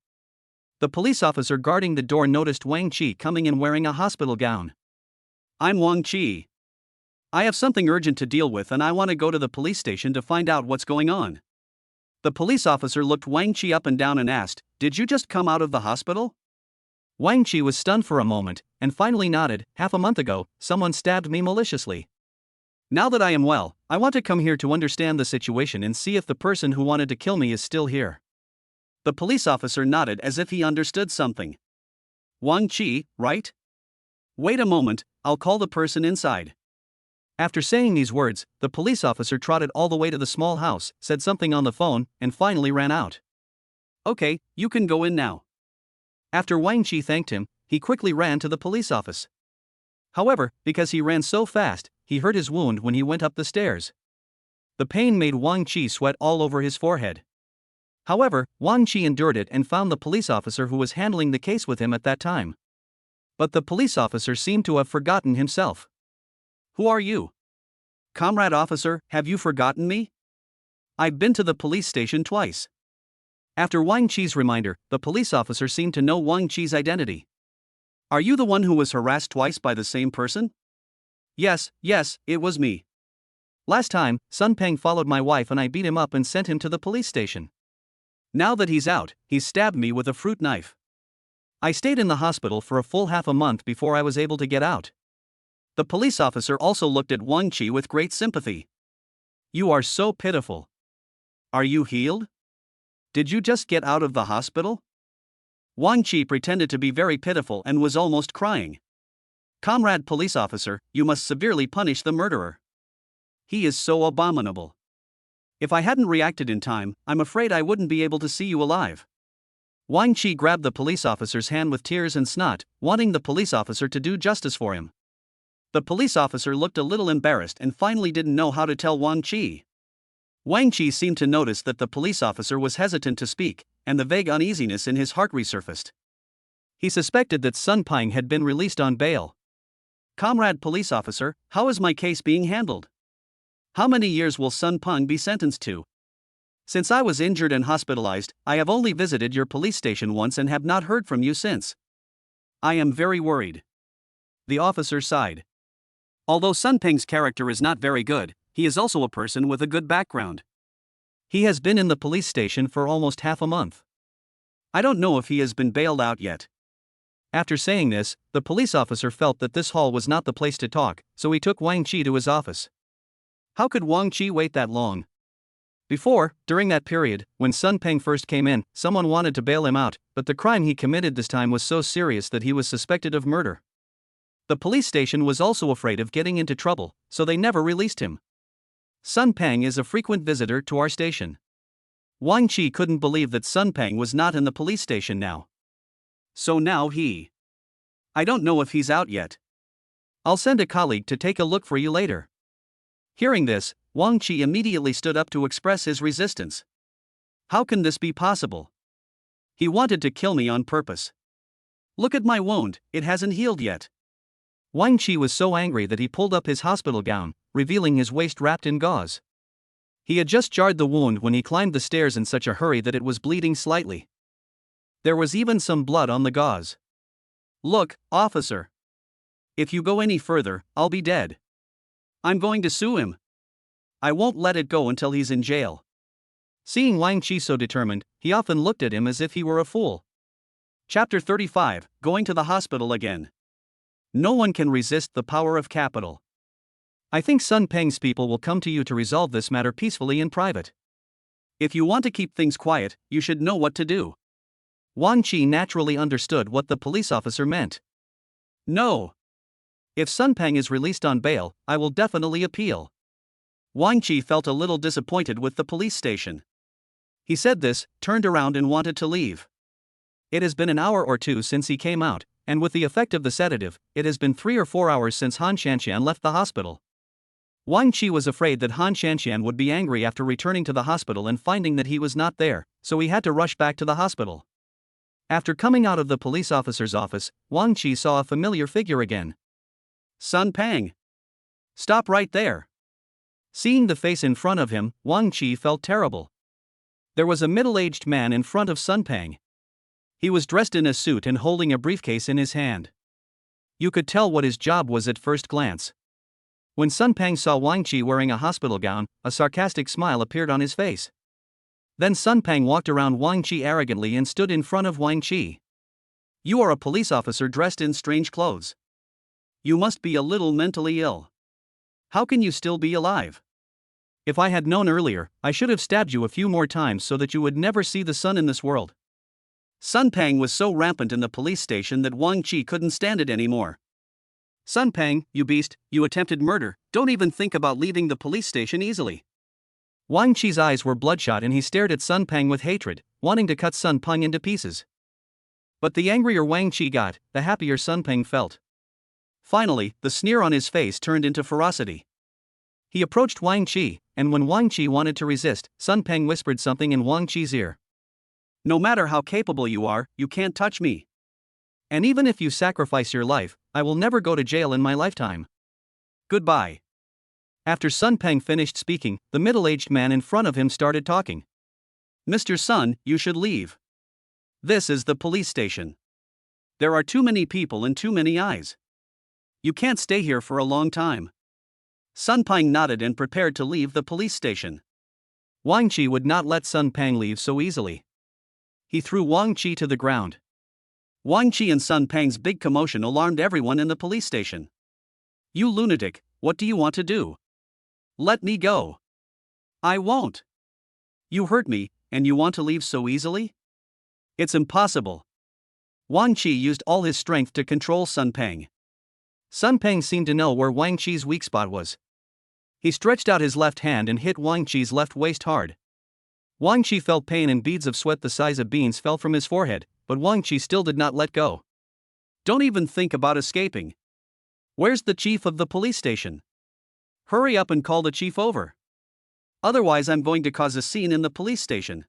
The police officer guarding the door noticed Wang Qi coming in wearing a hospital gown. "I'm Wang Qi. I have something urgent to deal with and I want to go to the police station to find out what's going on." The police officer looked Wang Qi up and down and asked, "Did you just come out of the hospital?" Wang Qi was stunned for a moment, and finally nodded. "Half a month ago, someone stabbed me maliciously. Now that I am well, I want to come here to understand the situation and see if the person who wanted to kill me is still here." The police officer nodded as if he understood something. "Wang Qi, right? Wait a moment, I'll call the person inside." After saying these words, the police officer trotted all the way to the small house, said something on the phone, and finally ran out. "Okay, you can go in now." After Wang Qi thanked him, he quickly ran to the police office. However, because he ran so fast, he hurt his wound when he went up the stairs. The pain made Wang Qi sweat all over his forehead. However, Wang Qi endured it and found the police officer who was handling the case with him at that time. But the police officer seemed to have forgotten himself. "Who are you? Comrade officer, have you forgotten me? I've been to the police station twice." After Wang Qi's reminder, the police officer seemed to know Wang Qi's identity. "Are you the one who was harassed twice by the same person?" Yes, it was me. Last time, Sun Peng followed my wife and I beat him up and sent him to the police station. Now that he's out, he stabbed me with a fruit knife. I stayed in the hospital for a full half a month before I was able to get out." The police officer also looked at Wang Qi with great sympathy. "You are so pitiful. Are you healed? Did you just get out of the hospital?" Wang Qi pretended to be very pitiful and was almost crying. "Comrade police officer, you must severely punish the murderer. He is so abominable. If I hadn't reacted in time, I'm afraid I wouldn't be able to see you alive." Wang Qi grabbed the police officer's hand with tears and snot, wanting the police officer to do justice for him. The police officer looked a little embarrassed and finally didn't know how to tell Wang Qi. Wang Qi seemed to notice that the police officer was hesitant to speak, and the vague uneasiness in his heart resurfaced. He suspected that Sun Peng had been released on bail. "Comrade police officer, how is my case being handled? How many years will Sun Peng be sentenced to? Since I was injured and hospitalized, I have only visited your police station once and have not heard from you since. I am very worried." The officer sighed. Although Sun Peng's character is not very good, he is also a person with a good background. He has been in the police station for almost half a month. I don't know if he has been bailed out yet. After saying this, the police officer felt that this hall was not the place to talk, so he took Wang Qi to his office. How could Wang Qi wait that long? During that period, when Sun Peng first came in, someone wanted to bail him out, but the crime he committed this time was so serious that he was suspected of murder. The police station was also afraid of getting into trouble, so they never released him. Sun Peng is a frequent visitor to our station. Wang Qi couldn't believe that Sun Peng was not in the police station now. So now I don't know if he's out yet. I'll send a colleague to take a look for you later." Hearing this, Wang Qi immediately stood up to express his resistance. "How can this be possible? He wanted to kill me on purpose. Look at my wound, it hasn't healed yet." Wang Qi was so angry that he pulled up his hospital gown, revealing his waist wrapped in gauze. He had just jarred the wound when he climbed the stairs in such a hurry that it was bleeding slightly. There was even some blood on the gauze. "Look, officer. If you go any further, I'll be dead. I'm going to sue him. I won't let it go until he's in jail." Seeing Wang Chi so determined, he often looked at him as if he were a fool. Chapter 35, Going to the Hospital Again. No one can resist the power of capital. I think Sun Peng's people will come to you to resolve this matter peacefully in private. If you want to keep things quiet, you should know what to do. Wang Chi naturally understood what the police officer meant. No. If Sun Peng is released on bail, I will definitely appeal. Wang Chi felt a little disappointed with the police station. He said this, turned around and wanted to leave. It has been an hour or two since he came out, and with the effect of the sedative, it has been 3 or 4 hours since Han Shanxian left the hospital. Wang Chi was afraid that Han Shanxian would be angry after returning to the hospital and finding that he was not there, so he had to rush back to the hospital. After coming out of the police officer's office, Wang Chi saw a familiar figure again. Sun Peng. Stop right there. Seeing the face in front of him, Wang Chi felt terrible. There was a middle-aged man in front of Sun Peng. He was dressed in a suit and holding a briefcase in his hand. You could tell what his job was at first glance. When Sun Peng saw Wang Chi wearing a hospital gown, a sarcastic smile appeared on his face. Then Sun Peng walked around Wang Chi arrogantly and stood in front of Wang Chi. You are a police officer dressed in strange clothes. You must be a little mentally ill. How can you still be alive? If I had known earlier, I should have stabbed you a few more times so that you would never see the sun in this world. Sun Peng was so rampant in the police station that Wang Chi couldn't stand it anymore. Sun Peng, you beast, you attempted murder, don't even think about leaving the police station easily. Wang Chi's eyes were bloodshot and he stared at Sun Peng with hatred, wanting to cut Sun Peng into pieces. But the angrier Wang Chi got, the happier Sun Peng felt. Finally, the sneer on his face turned into ferocity. He approached Wang Chi, and when Wang Chi wanted to resist, Sun Peng whispered something in Wang Chi's ear. No matter how capable you are, you can't touch me. And even if you sacrifice your life, I will never go to jail in my lifetime. Goodbye. After Sun Peng finished speaking, the middle-aged man in front of him started talking. Mr. Sun, you should leave. This is the police station. There are too many people and too many eyes. You can't stay here for a long time. Sun Peng nodded and prepared to leave the police station. Wang Chi would not let Sun Peng leave so easily. He threw Wang Chi to the ground. Wang Chi and Sun Peng's big commotion alarmed everyone in the police station. You lunatic, what do you want to do? Let me go. I won't. You hurt me, and you want to leave so easily? It's impossible. Wang Chi used all his strength to control Sun Peng. Sun Peng seemed to know where Wang Chi's weak spot was. He stretched out his left hand and hit Wang Chi's left waist hard. Wang Chi felt pain and beads of sweat the size of beans fell from his forehead, but Wang Chi still did not let go. Don't even think about escaping. Where's the chief of the police station? Hurry up and call the chief over. Otherwise I'm going to cause a scene in the police station.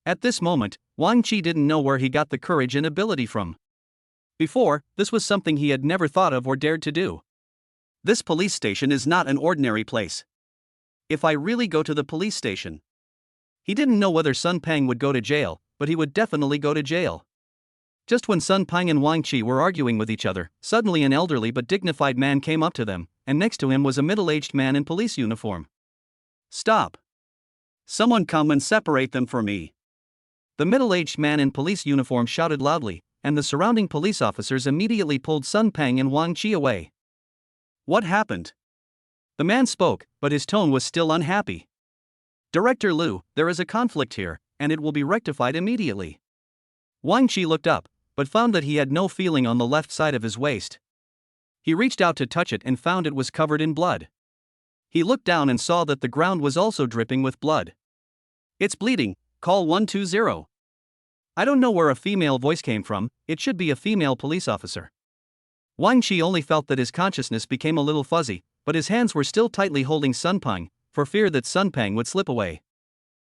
At this moment, Wang Chi didn't know where he got the courage and ability from. Before, this was something he had never thought of or dared to do. This police station is not an ordinary place. If I really go to the police station. He didn't know whether Sun Peng would go to jail, but he would definitely go to jail. Just when Sun Peng and Wang Chi were arguing with each other, suddenly an elderly but dignified man came up to them, and next to him was a middle-aged man in police uniform. Stop. Someone come and separate them for me. The middle-aged man in police uniform shouted loudly, and the surrounding police officers immediately pulled Sun Peng and Wang Chi away. What happened? The man spoke, but his tone was still unhappy. Director Liu, there is a conflict here, and it will be rectified immediately. Wang Chi looked up, but found that he had no feeling on the left side of his waist. He reached out to touch it and found it was covered in blood. He looked down and saw that the ground was also dripping with blood. It's bleeding, call 120. I don't know where a female voice came from, it should be a female police officer. Wang Chi only felt that his consciousness became a little fuzzy, but his hands were still tightly holding Sun Peng, for fear that Sun Peng would slip away.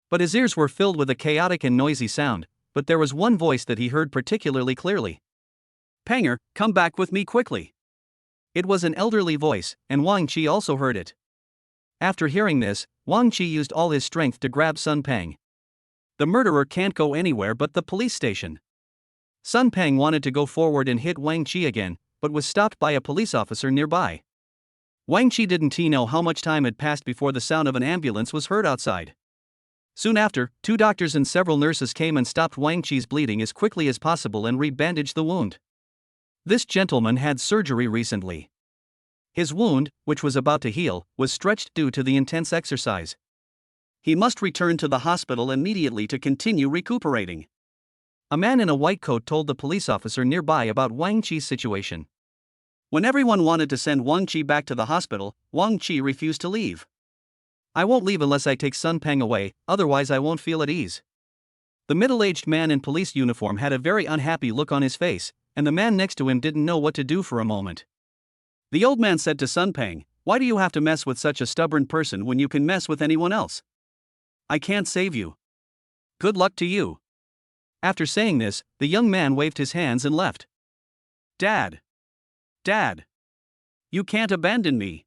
But his ears were filled with a chaotic and noisy sound, but there was one voice that he heard particularly clearly. Penger, come back with me quickly. It was an elderly voice, and Wang Chi also heard it. After hearing this, Wang Qi used all his strength to grab Sun Peng. The murderer can't go anywhere but the police station. Sun Peng wanted to go forward and hit Wang Qi again, but was stopped by a police officer nearby. Wang Qi didn't know how much time had passed before the sound of an ambulance was heard outside. Soon after, 2 doctors and several nurses came and stopped Wang Qi's bleeding as quickly as possible and re-bandaged the wound. This gentleman had surgery recently. His wound, which was about to heal, was stretched due to the intense exercise. He must return to the hospital immediately to continue recuperating. A man in a white coat told the police officer nearby about Wang Qi's situation. When everyone wanted to send Wang Qi back to the hospital, Wang Qi refused to leave. "I won't leave unless I take Sun Peng away, otherwise I won't feel at ease." The middle-aged man in police uniform had a very unhappy look on his face, and the man next to him didn't know what to do for a moment. The old man said to Sun Peng, "Why do you have to mess with such a stubborn person when you can mess with anyone else? I can't save you. Good luck to you." After saying this, the young man waved his hands and left. "Dad! Dad! You can't abandon me.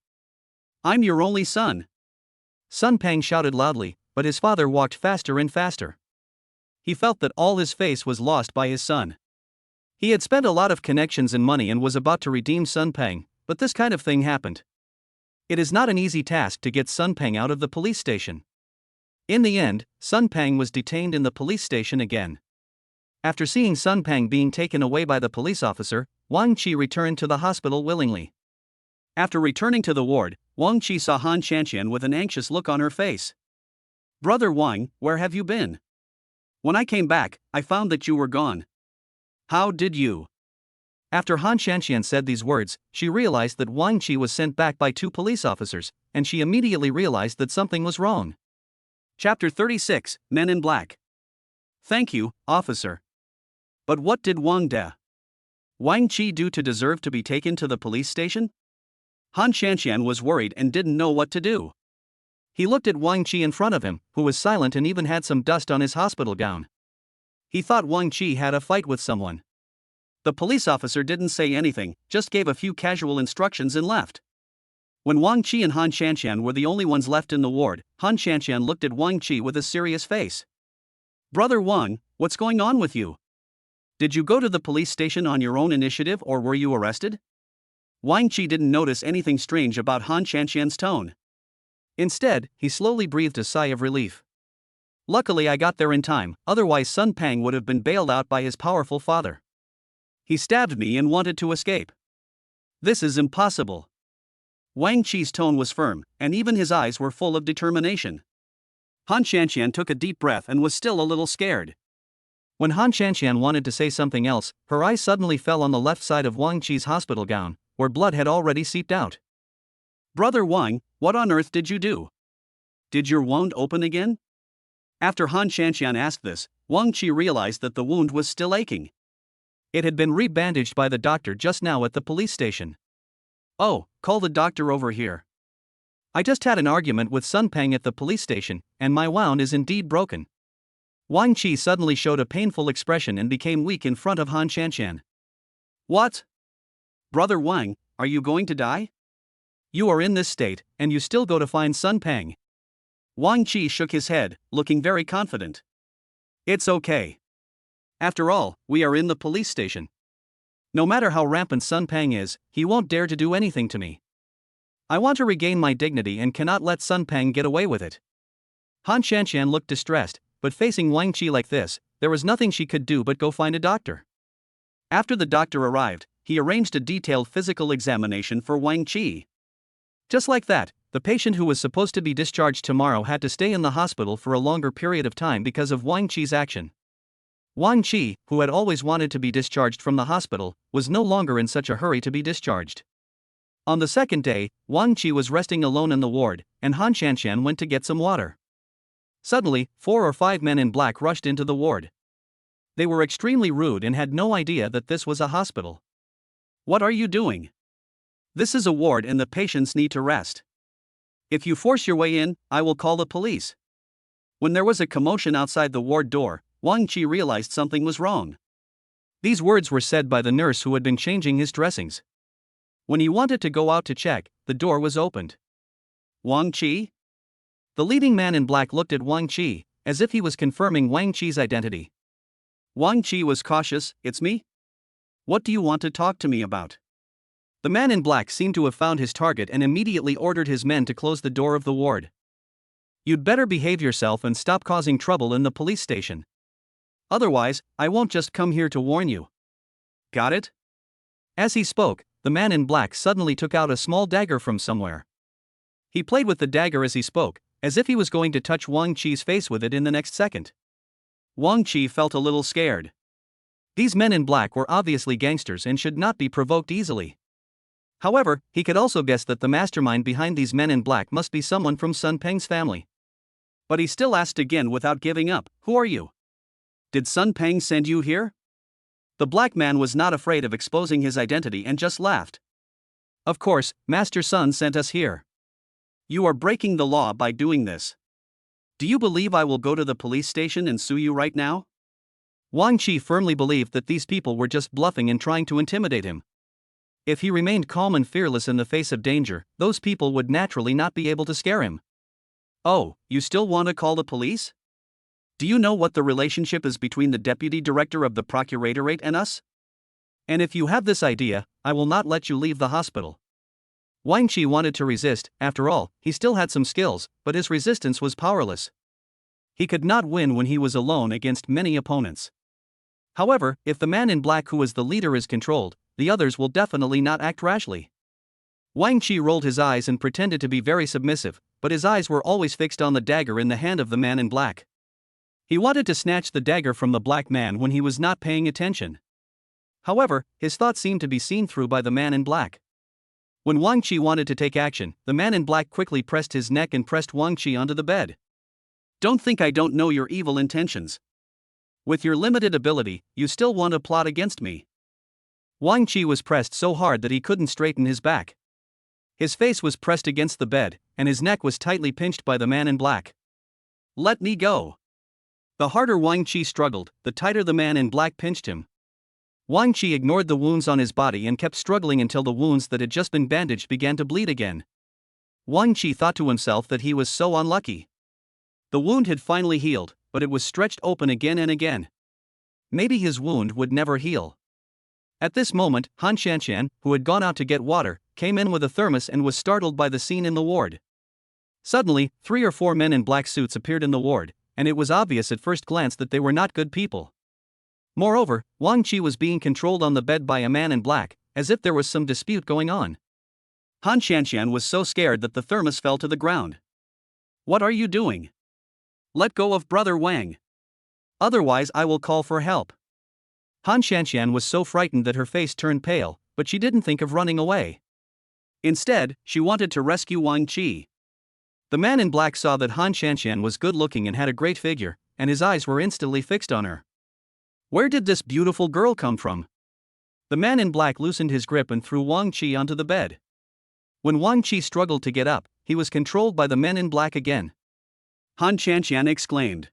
I'm your only son." Sun Peng shouted loudly, but his father walked faster and faster. He felt that all his face was lost by his son. He had spent a lot of connections and money and was about to redeem Sun Peng, but this kind of thing happened. It is not an easy task to get Sun Peng out of the police station. In the end, Sun Peng was detained in the police station again. After seeing Sun Peng being taken away by the police officer, Wang Qi returned to the hospital willingly. After returning to the ward, Wang Qi saw Han Qianqian with an anxious look on her face. "Brother Wang, where have you been? When I came back, I found that you were gone. How did you?" After Han Qianqian said these words, she realized that Wang Qi was sent back by 2 police officers, and she immediately realized that something was wrong. Chapter 36, Men in Black. "Thank you, officer. But what did Wang Qi do to deserve to be taken to the police station?" Han Qianqian was worried and didn't know what to do. He looked at Wang Qi in front of him, who was silent and even had some dust on his hospital gown. He thought Wang Qi had a fight with someone. The police officer didn't say anything, just gave a few casual instructions and left. When Wang Qi and Han Qianqian were the only ones left in the ward, Han Qianqian looked at Wang Qi with a serious face. "Brother Wang, what's going on with you? Did you go to the police station on your own initiative or were you arrested?" Wang Qi didn't notice anything strange about Han Qianqian's tone. Instead, he slowly breathed a sigh of relief. "Luckily I got there in time, otherwise Sun Peng would have been bailed out by his powerful father. He stabbed me and wanted to escape. This is impossible." Wang Qi's tone was firm, and even his eyes were full of determination. Han Qianqian took a deep breath and was still a little scared. When Han Qianqian wanted to say something else, her eyes suddenly fell on the left side of Wang Qi's hospital gown, where blood had already seeped out. "Brother Wang, what on earth did you do? Did your wound open again?" After Han Qianqian asked this, Wang Qi realized that the wound was still aching. It had been re-bandaged by the doctor just now at the police station. "Oh, call the doctor over here. I just had an argument with Sun Peng at the police station, and my wound is indeed broken." Wang Qi suddenly showed a painful expression and became weak in front of Han Qianqian. "What? Brother Wang, are you going to die? You are in this state, and you still go to find Sun Peng?" Wang Qi shook his head, looking very confident. "It's okay. After all, we are in the police station. No matter how rampant Sun Peng is, he won't dare to do anything to me. I want to regain my dignity and cannot let Sun Peng get away with it." Han Qianqian looked distressed, but facing Wang Qi like this, there was nothing she could do but go find a doctor. After the doctor arrived, he arranged a detailed physical examination for Wang Qi. Just like that, the patient who was supposed to be discharged tomorrow had to stay in the hospital for a longer period of time because of Wang Qi's action. Wang Qi, who had always wanted to be discharged from the hospital, was no longer in such a hurry to be discharged. On the second day, Wang Qi was resting alone in the ward, and Han Qianqian went to get some water. Suddenly, 4 or 5 men in black rushed into the ward. They were extremely rude and had no idea that this was a hospital. "What are you doing? This is a ward and the patients need to rest. If you force your way in, I will call the police." When there was a commotion outside the ward door, Wang Qi realized something was wrong. These words were said by the nurse who had been changing his dressings. When he wanted to go out to check, the door was opened. Wang Qi? The leading man in black looked at Wang Qi, as if he was confirming Wang Qi's identity. Wang Qi was cautious. It's me? What do you want to talk to me about? The man in black seemed to have found his target and immediately ordered his men to close the door of the ward. You'd better behave yourself and stop causing trouble in the police station. Otherwise, I won't just come here to warn you. Got it? As he spoke, the man in black suddenly took out a small dagger from somewhere. He played with the dagger as he spoke, as if he was going to touch Wang Qi's face with it in the next second. Wang Qi felt a little scared. These men in black were obviously gangsters and should not be provoked easily. However, he could also guess that the mastermind behind these men in black must be someone from Sun Peng's family. But he still asked again without giving up, "Who are you? Did Sun Peng send you here?" The black man was not afraid of exposing his identity and just laughed. Of course, Master Sun sent us here. You are breaking the law by doing this. Do you believe I will go to the police station and sue you right now? Wang Qi firmly believed that these people were just bluffing and trying to intimidate him. If he remained calm and fearless in the face of danger, those people would naturally not be able to scare him. Oh, you still want to call the police? Do you know what the relationship is between the deputy director of the procuratorate and us? And if you have this idea, I will not let you leave the hospital. Wang Qi wanted to resist. After all, he still had some skills, but his resistance was powerless. He could not win when he was alone against many opponents. However, if the man in black who is the leader is controlled, the others will definitely not act rashly. Wang Qi rolled his eyes and pretended to be very submissive, but his eyes were always fixed on the dagger in the hand of the man in black. He wanted to snatch the dagger from the black man when he was not paying attention. However, his thoughts seemed to be seen through by the man in black. When Wang Qi wanted to take action, the man in black quickly pressed his neck and pressed Wang Qi onto the bed. Don't think I don't know your evil intentions. With your limited ability, you still want to plot against me. Wang Qi was pressed so hard that he couldn't straighten his back. His face was pressed against the bed, and his neck was tightly pinched by the man in black. Let me go. The harder Wang Qi struggled, the tighter the man in black pinched him. Wang Qi ignored the wounds on his body and kept struggling until the wounds that had just been bandaged began to bleed again. Wang Qi thought to himself that he was so unlucky. The wound had finally healed, but it was stretched open again and again. Maybe his wound would never heal. At this moment, Han Shanshan, who had gone out to get water, came in with a thermos and was startled by the scene in the ward. Suddenly, 3 or 4 men in black suits appeared in the ward, and it was obvious at first glance that they were not good people. Moreover, Wang Qi was being controlled on the bed by a man in black, as if there was some dispute going on. Han Shanshan was so scared that the thermos fell to the ground. What are you doing? Let go of Brother Wang. Otherwise I will call for help. Han Shanshan was so frightened that her face turned pale, but she didn't think of running away. Instead, she wanted to rescue Wang Qi. The man in black saw that Han Shanshan was good-looking and had a great figure, and his eyes were instantly fixed on her. Where did this beautiful girl come from? The man in black loosened his grip and threw Wang Qi onto the bed. When Wang Qi struggled to get up, he was controlled by the men in black again. Han Shanshan exclaimed.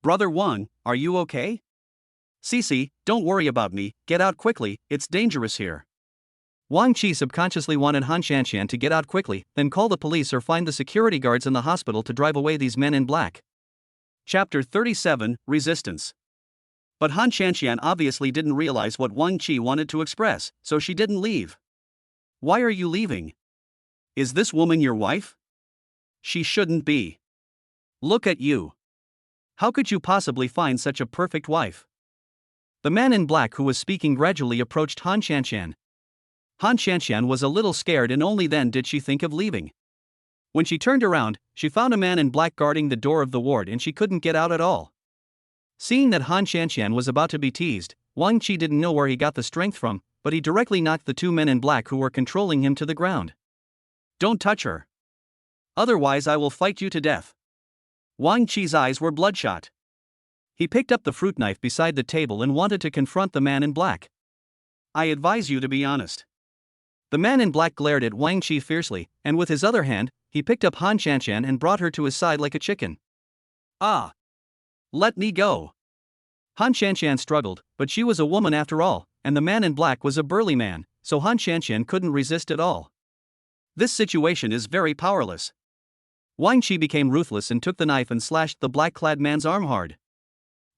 Brother Wang, are you okay? Cici, don't worry about me, get out quickly, it's dangerous here. Wang Qi subconsciously wanted Han Shanshan to get out quickly, then call the police or find the security guards in the hospital to drive away these men in black. Chapter 37, Resistance. But Han Shanshan obviously didn't realize what Wang Qi wanted to express, so she didn't leave. Why are you leaving? Is this woman your wife? She shouldn't be. Look at you. How could you possibly find such a perfect wife? The man in black who was speaking gradually approached Han Shanshan. Han Shanshan was a little scared and only then did she think of leaving. When she turned around, she found a man in black guarding the door of the ward and she couldn't get out at all. Seeing that Han Shanshan was about to be teased, Wang Qi didn't know where he got the strength from, but he directly knocked the 2 men in black who were controlling him to the ground. Don't touch her. Otherwise I will fight you to death. Wang Qi's eyes were bloodshot. He picked up the fruit knife beside the table and wanted to confront the man in black. I advise you to be honest. The man in black glared at Wang Qi fiercely, and with his other hand, he picked up Han Shanshan and brought her to his side like a chicken. Ah! Let me go. Han Shanshan struggled, but she was a woman after all, and the man in black was a burly man, so Han Shanshan couldn't resist at all. This situation is very powerless. Wang Qi became ruthless and took the knife and slashed the black-clad man's arm hard.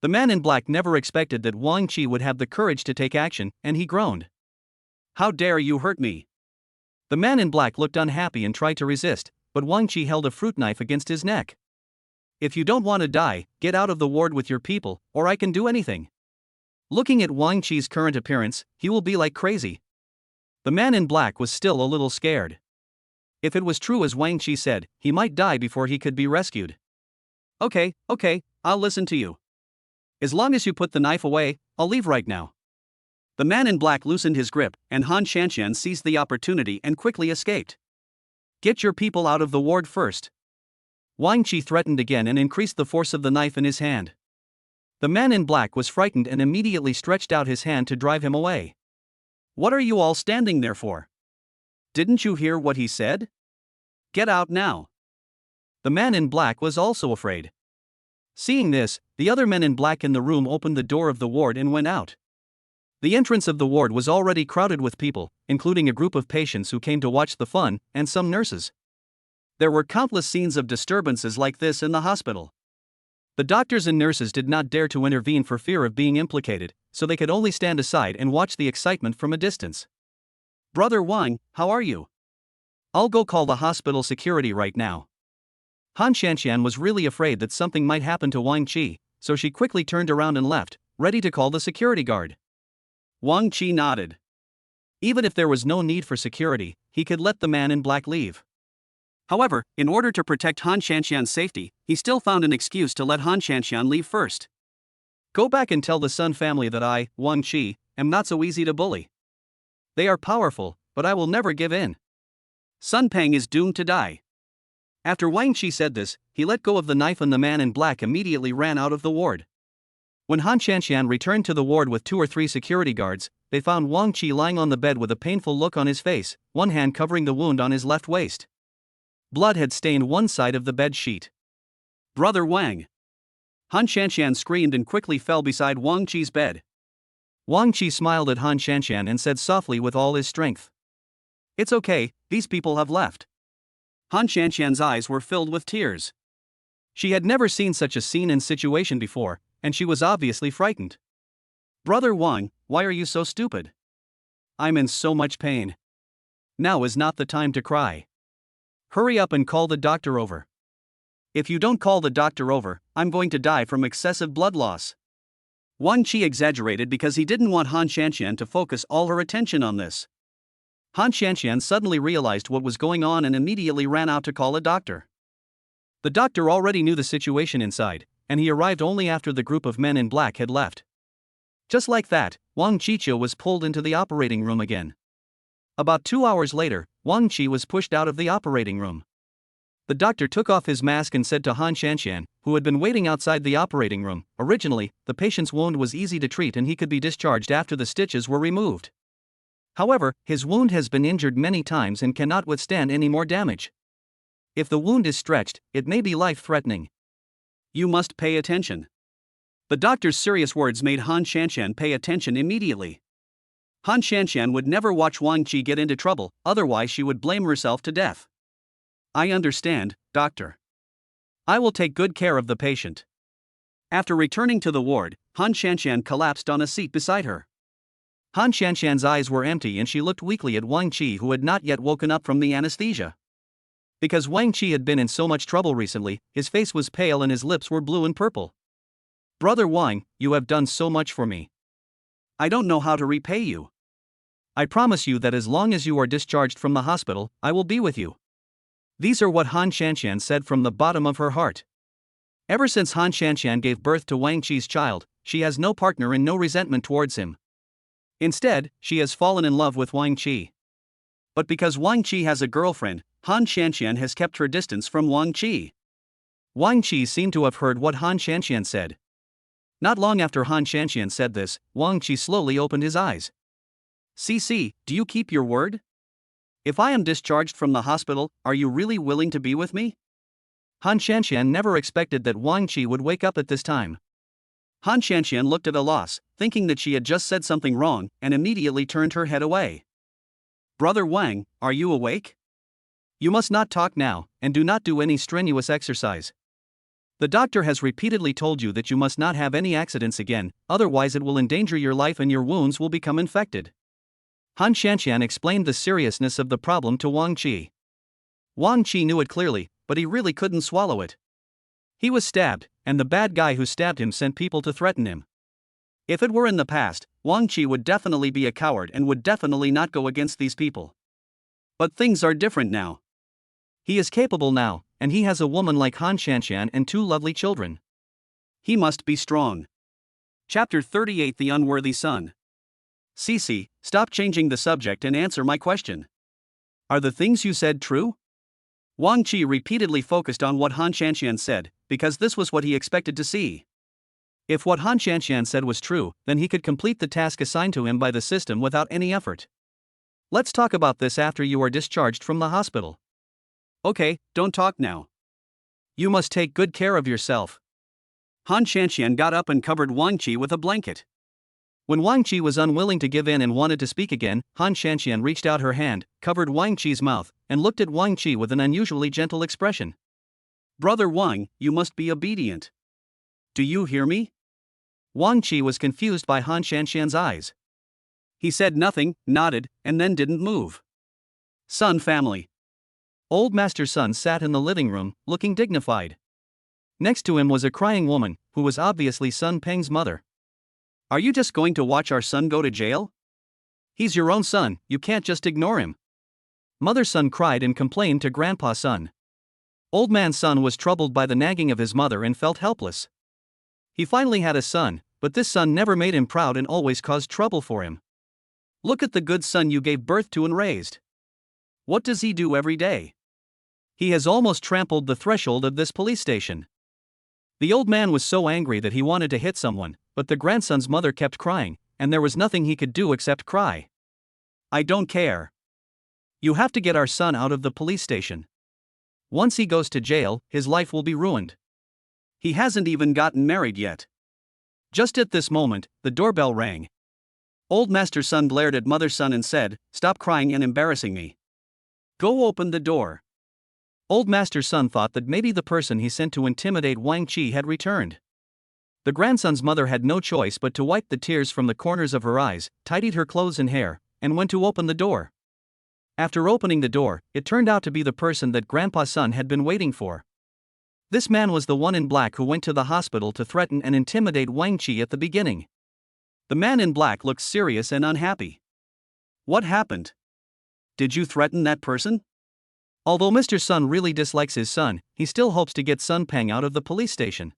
The man in black never expected that Wang Qi would have the courage to take action, and he groaned. "How dare you hurt me?" The man in black looked unhappy and tried to resist, but Wang Qi held a fruit knife against his neck. "If you don't want to die, get out of the ward with your people, or I can do anything." Looking at Wang Qi's current appearance, he will be like crazy. The man in black was still a little scared. If it was true as Wang Qi said, he might die before he could be rescued. Okay, I'll listen to you. As long as you put the knife away, I'll leave right now." The man in black loosened his grip, and Han Shanxian seized the opportunity and quickly escaped. "Get your people out of the ward first." Wang Qi threatened again and increased the force of the knife in his hand. The man in black was frightened and immediately stretched out his hand to drive him away. "What are you all standing there for? Didn't you hear what he said? Get out now." The man in black was also afraid. Seeing this, the other men in black in the room opened the door of the ward and went out. The entrance of the ward was already crowded with people, including a group of patients who came to watch the fun, and some nurses. There were countless scenes of disturbances like this in the hospital. The doctors and nurses did not dare to intervene for fear of being implicated, so they could only stand aside and watch the excitement from a distance. "Brother Wang, how are you? I'll go call the hospital security right now." Han Shanxian was really afraid that something might happen to Wang Qi, so she quickly turned around and left, ready to call the security guard. Wang Qi nodded. Even if there was no need for security, he could let the man in black leave. However, in order to protect Han Shanxian's safety, he still found an excuse to let Han Shanxian leave first. "Go back and tell the Sun family that I, Wang Qi, am not so easy to bully. They are powerful, but I will never give in. Sun Peng is doomed to die." After Wang Qi said this, he let go of the knife and the man in black immediately ran out of the ward. When Han Shanxian returned to the ward with 2 or 3 security guards, they found Wang Qi lying on the bed with a painful look on his face, one hand covering the wound on his left waist. Blood had stained one side of the bed sheet. "Brother Wang!" Han Shanxian screamed and quickly fell beside Wang Qi's bed. Wang Qi smiled at Han Shanxian and said softly with all his strength, "It's okay, these people have left." Han Shanxian's eyes were filled with tears. She had never seen such a scene and situation before, and she was obviously frightened. "Brother Wang, why are you so stupid? I'm in so much pain. Now is not the time to cry. Hurry up and call the doctor over. If you don't call the doctor over, I'm going to die from excessive blood loss." Wang Qi exaggerated because he didn't want Han Shanxian to focus all her attention on this. Han Shanxian suddenly realized what was going on and immediately ran out to call a doctor. The doctor already knew the situation inside, and he arrived only after the group of men in black had left. Just like that, Wang Qiqiu was pulled into the operating room again. About 2 hours later, Wang Qi was pushed out of the operating room. The doctor took off his mask and said to Han Shanxian, who had been waiting outside the operating room, originally, the patient's wound was easy to treat and he could be discharged after the stitches were removed. However, his wound has been injured many times and cannot withstand any more damage. If the wound is stretched, it may be life-threatening. You must pay attention. The doctor's serious words made Han Shanxian pay attention immediately. Han Shanxian would never watch Wang Qi get into trouble, otherwise she would blame herself to death. "I understand, doctor. I will take good care of the patient." After returning to the ward, Han Shanxian collapsed on a seat beside her. Han Shanxian's eyes were empty and she looked weakly at Wang Qi, who had not yet woken up from the anesthesia. Because Wang Qi had been in so much trouble recently, his face was pale and his lips were blue and purple. "Brother Wang, you have done so much for me. I don't know how to repay you. I promise you that as long as you are discharged from the hospital, I will be with you." These are what Han Shanxian said from the bottom of her heart. Ever since Han Shanxian gave birth to Wang Qi's child, she has no partner and no resentment towards him. Instead, she has fallen in love with Wang Qi. But because Wang Qi has a girlfriend, Han Shanxian has kept her distance from Wang Qi. Wang Qi seemed to have heard what Han Shanxian said. Not long after Han Shanxian said this, Wang Qi slowly opened his eyes. "CC, do you keep your word? If I am discharged from the hospital, are you really willing to be with me?" Han Shanxian never expected that Wang Qi would wake up at this time. Han Shanxian looked at a loss, thinking that she had just said something wrong, and immediately turned her head away. "Brother Wang, are you awake? You must not talk now, and do not do any strenuous exercise. The doctor has repeatedly told you that you must not have any accidents again, otherwise it will endanger your life and your wounds will become infected. Han Shanxian explained the seriousness of the problem to Wang Qi. Wang Qi knew it clearly, but he really couldn't swallow it. He was stabbed, and the bad guy who stabbed him sent people to threaten him. If it were in the past, Wang Qi would definitely be a coward and would definitely not go against these people. But things are different now. He is capable now, and he has a woman like Han Shanxian and 2 lovely children. He must be strong. Chapter 38: The Unworthy Son. Cici, stop changing the subject and answer my question. Are the things you said true? Wang Qi repeatedly focused on what Han Shanxian said, because this was what he expected to see. If what Han Shanxian said was true, then he could complete the task assigned to him by the system without any effort. Let's talk about this after you are discharged from the hospital. Okay, don't talk now. You must take good care of yourself. Han Shanxian got up and covered Wang Qi with a blanket. When Wang Qi was unwilling to give in and wanted to speak again, Han Shanxian reached out her hand, covered Wang Qi's mouth, and looked at Wang Qi with an unusually gentle expression. Brother Wang, you must be obedient. Do you hear me? Wang Qi was confused by Han Shanxian's eyes. He said nothing, nodded, and then didn't move. Sun family. Old Master Sun sat in the living room, looking dignified. Next to him was a crying woman, who was obviously Sun Peng's mother. Are you just going to watch our son go to jail? He's your own son, you can't just ignore him. Mother Sun cried and complained to Grandpa Sun. Old Man Sun was troubled by the nagging of his mother and felt helpless. He finally had a son, but this son never made him proud and always caused trouble for him. Look at the good son you gave birth to and raised. What does he do every day? He has almost trampled the threshold of this police station. The old man was so angry that he wanted to hit someone, but the grandson's mother kept crying, and there was nothing he could do except cry. I don't care. You have to get our son out of the police station. Once he goes to jail, his life will be ruined. He hasn't even gotten married yet. Just at this moment, the doorbell rang. Old Master Sun glared at Mother Sun and said, "Stop crying and embarrassing me. Go open the door." Old Master Sun thought that maybe the person he sent to intimidate Wang Qi had returned. The grandson's mother had no choice but to wipe the tears from the corners of her eyes, tidied her clothes and hair, and went to open the door. After opening the door, it turned out to be the person that Grandpa Sun had been waiting for. This man was the one in black who went to the hospital to threaten and intimidate Wang Qi at the beginning. The man in black looked serious and unhappy. What happened? Did you threaten that person? Although Mr. Sun really dislikes his son, he still hopes to get Sun Peng out of the police station.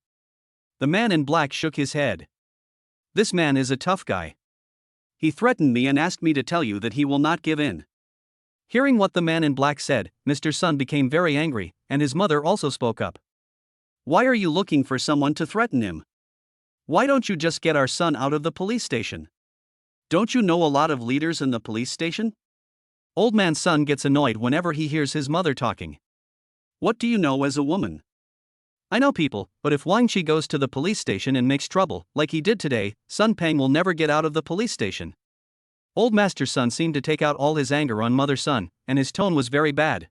The man in black shook his head. This man is a tough guy. He threatened me and asked me to tell you that he will not give in. Hearing what the man in black said, Mr. Sun became very angry, and his mother also spoke up. Why are you looking for someone to threaten him? Why don't you just get our son out of the police station? Don't you know a lot of leaders in the police station? Old Man Sun gets annoyed whenever he hears his mother talking. What do you know as a woman? I know people, but if Wang Qi goes to the police station and makes trouble, like he did today, Sun Peng will never get out of the police station. Old Master Sun seemed to take out all his anger on Mother Sun, and his tone was very bad.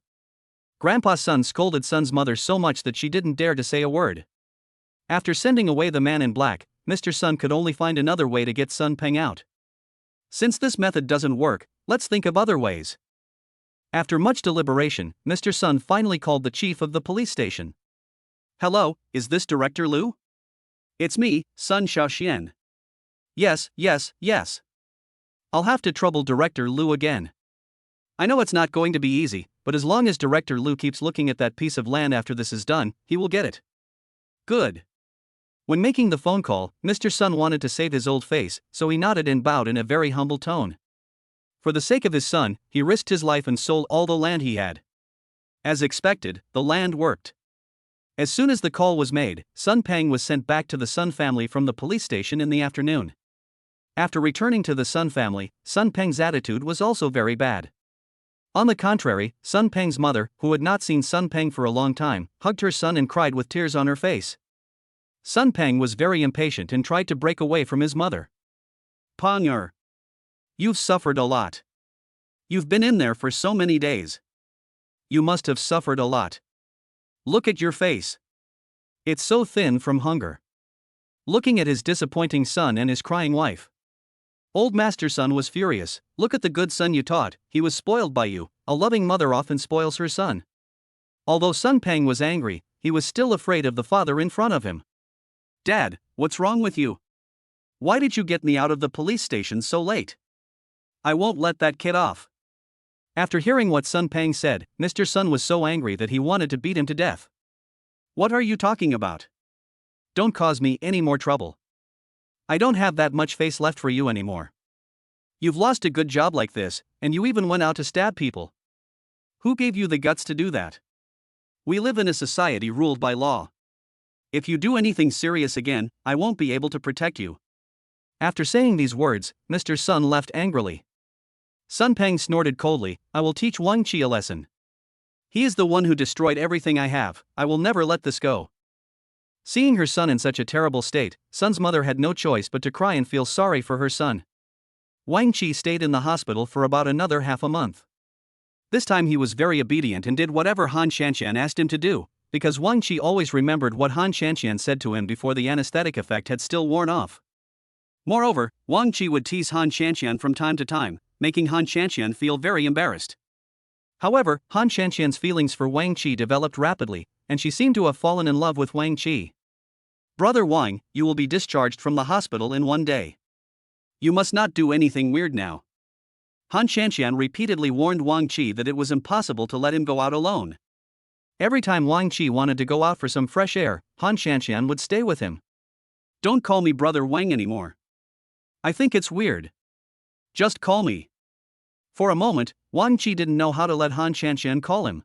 Grandpa Sun scolded Sun's mother so much that she didn't dare to say a word. After sending away the man in black, Mr. Sun could only find another way to get Sun Peng out. Since this method doesn't work, let's think of other ways. After much deliberation, Mr. Sun finally called the chief of the police station. Hello, is this Director Liu? It's me, Sun Xiaoxian. Yes. I'll have to trouble Director Liu again. I know it's not going to be easy, but as long as Director Liu keeps looking at that piece of land after this is done, he will get it. Good. When making the phone call, Mr. Sun wanted to save his old face, so he nodded and bowed in a very humble tone. For the sake of his son, he risked his life and sold all the land he had. As expected, the land worked. As soon as the call was made, Sun Peng was sent back to the Sun family from the police station in the afternoon. After returning to the Sun family, Sun Peng's attitude was also very bad. On the contrary, Sun Peng's mother, who had not seen Sun Peng for a long time, hugged her son and cried with tears on her face. Sun Peng was very impatient and tried to break away from his mother. Peng'er, you've suffered a lot. You've been in there for so many days. You must have suffered a lot. Look at your face. It's so thin from hunger. Looking at his disappointing son and his crying wife. Old Master Sun was furious. Look at the good son you taught, he was spoiled by you. A loving mother often spoils her son. Although Sun Pang was angry, he was still afraid of the father in front of him. Dad, what's wrong with you? Why did you get me out of the police station so late? I won't let that kid off. After hearing what Sun Pang said, Mr. Sun was so angry that he wanted to beat him to death. What are you talking about? Don't cause me any more trouble. I don't have that much face left for you anymore. You've lost a good job like this, and you even went out to stab people. Who gave you the guts to do that? We live in a society ruled by law. If you do anything serious again, I won't be able to protect you. After saying these words, Mr. Sun left angrily. Sun Pang snorted coldly, I will teach Wang Qi a lesson. He is the one who destroyed everything I have, I will never let this go. Seeing her son in such a terrible state, Sun's mother had no choice but to cry and feel sorry for her son. Wang Qi stayed in the hospital for about another half a month. This time he was very obedient and did whatever Han Shanshan asked him to do, because Wang Qi always remembered what Han Shanshan said to him before the anesthetic effect had still worn off. Moreover, Wang Qi would tease Han Shanshan from time to time, making Han Shanshan feel very embarrassed. However, Han Shanshan's feelings for Wang Qi developed rapidly, and she seemed to have fallen in love with Wang Qi. Brother Wang, you will be discharged from the hospital in 1 day. You must not do anything weird now. Han Shanshan repeatedly warned Wang Qi that it was impossible to let him go out alone. Every time Wang Qi wanted to go out for some fresh air, Han Shanshan would stay with him. Don't call me Brother Wang anymore. I think it's weird. Just call me. For a moment, Wang Qi didn't know how to let Han Shanshan call him.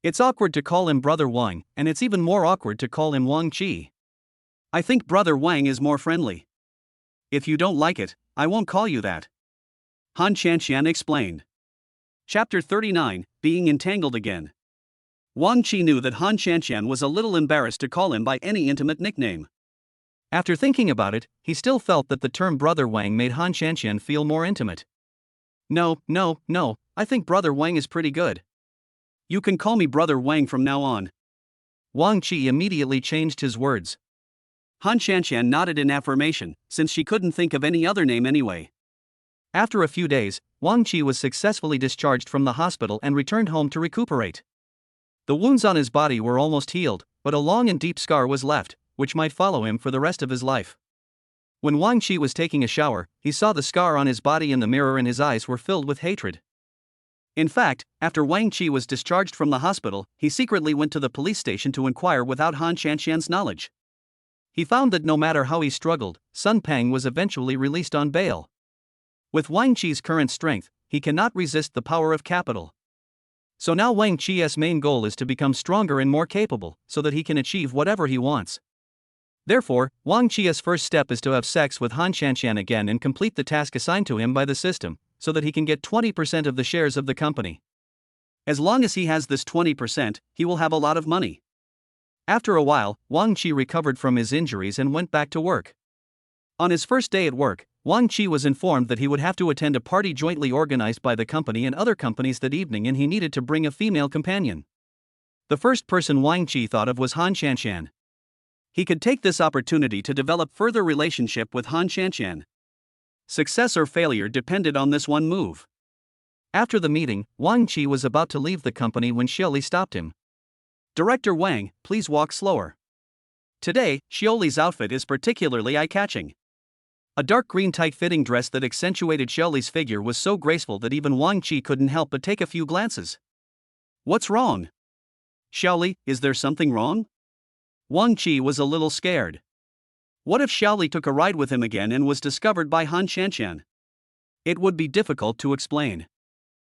It's awkward to call him Brother Wang, and it's even more awkward to call him Wang Qi. I think Brother Wang is more friendly. If you don't like it, I won't call you that. Han Shanshan explained. Chapter 39, Being Entangled Again. Wang Qi knew that Han Shanshan was a little embarrassed to call him by any intimate nickname. After thinking about it, he still felt that the term Brother Wang made Han Shanshan feel more intimate. No, I think Brother Wang is pretty good. You can call me Brother Wang from now on. Wang Qi immediately changed his words. Han Shanshan nodded in affirmation, since she couldn't think of any other name anyway. After a few days, Wang Qi was successfully discharged from the hospital and returned home to recuperate. The wounds on his body were almost healed, but a long and deep scar was left, which might follow him for the rest of his life. When Wang Qi was taking a shower, he saw the scar on his body in the mirror and his eyes were filled with hatred. In fact, after Wang Qi was discharged from the hospital, he secretly went to the police station to inquire without Han Shanshan's knowledge. He found that no matter how he struggled, Sun Pang was eventually released on bail. With Wang Qi's current strength, he cannot resist the power of capital. So now Wang Qi's main goal is to become stronger and more capable, so that he can achieve whatever he wants. Therefore, Wang Qi's first step is to have sex with Han Shanshan again and complete the task assigned to him by the system, so that he can get 20% of the shares of the company. As long as he has this 20%, he will have a lot of money. After a while, Wang Qi recovered from his injuries and went back to work. On his first day at work, Wang Qi was informed that he would have to attend a party jointly organized by the company and other companies that evening, and he needed to bring a female companion. The first person Wang Qi thought of was Han Shanshan. He could take this opportunity to develop further relationship with Han Shanshan. Success or failure depended on this one move. After the meeting, Wang Qi was about to leave the company when Xiaoli stopped him. Director Wang, please walk slower. Today, Xiaoli's outfit is particularly eye-catching. A dark green tight-fitting dress that accentuated Xiaoli's figure was so graceful that even Wang Qi couldn't help but take a few glances. What's wrong? Xiaoli, is there something wrong? Wang Qi was a little scared. What if Xiaoli took a ride with him again and was discovered by Han Shanshan? It would be difficult to explain.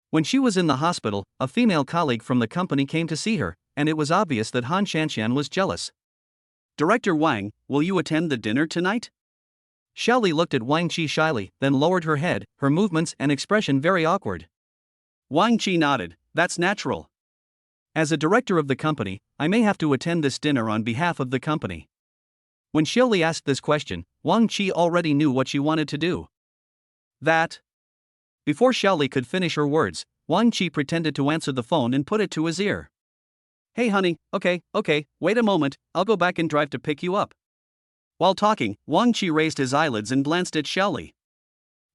When she was in the hospital, a female colleague from the company came to see her, and it was obvious that Han Shanshan was jealous. Director Wang, will you attend the dinner tonight? Xiaoli looked at Wang Qi shyly, then lowered her head, her movements and expression very awkward. Wang Qi nodded, that's natural. As a director of the company, I may have to attend this dinner on behalf of the company. When Xiaoli asked this question, Wang Qi already knew what she wanted to do. That. Before Xiaoli could finish her words, Wang Qi pretended to answer the phone and put it to his ear. Hey honey, okay, wait a moment, I'll go back and drive to pick you up. While talking, Wang Qi raised his eyelids and glanced at Xiaoli.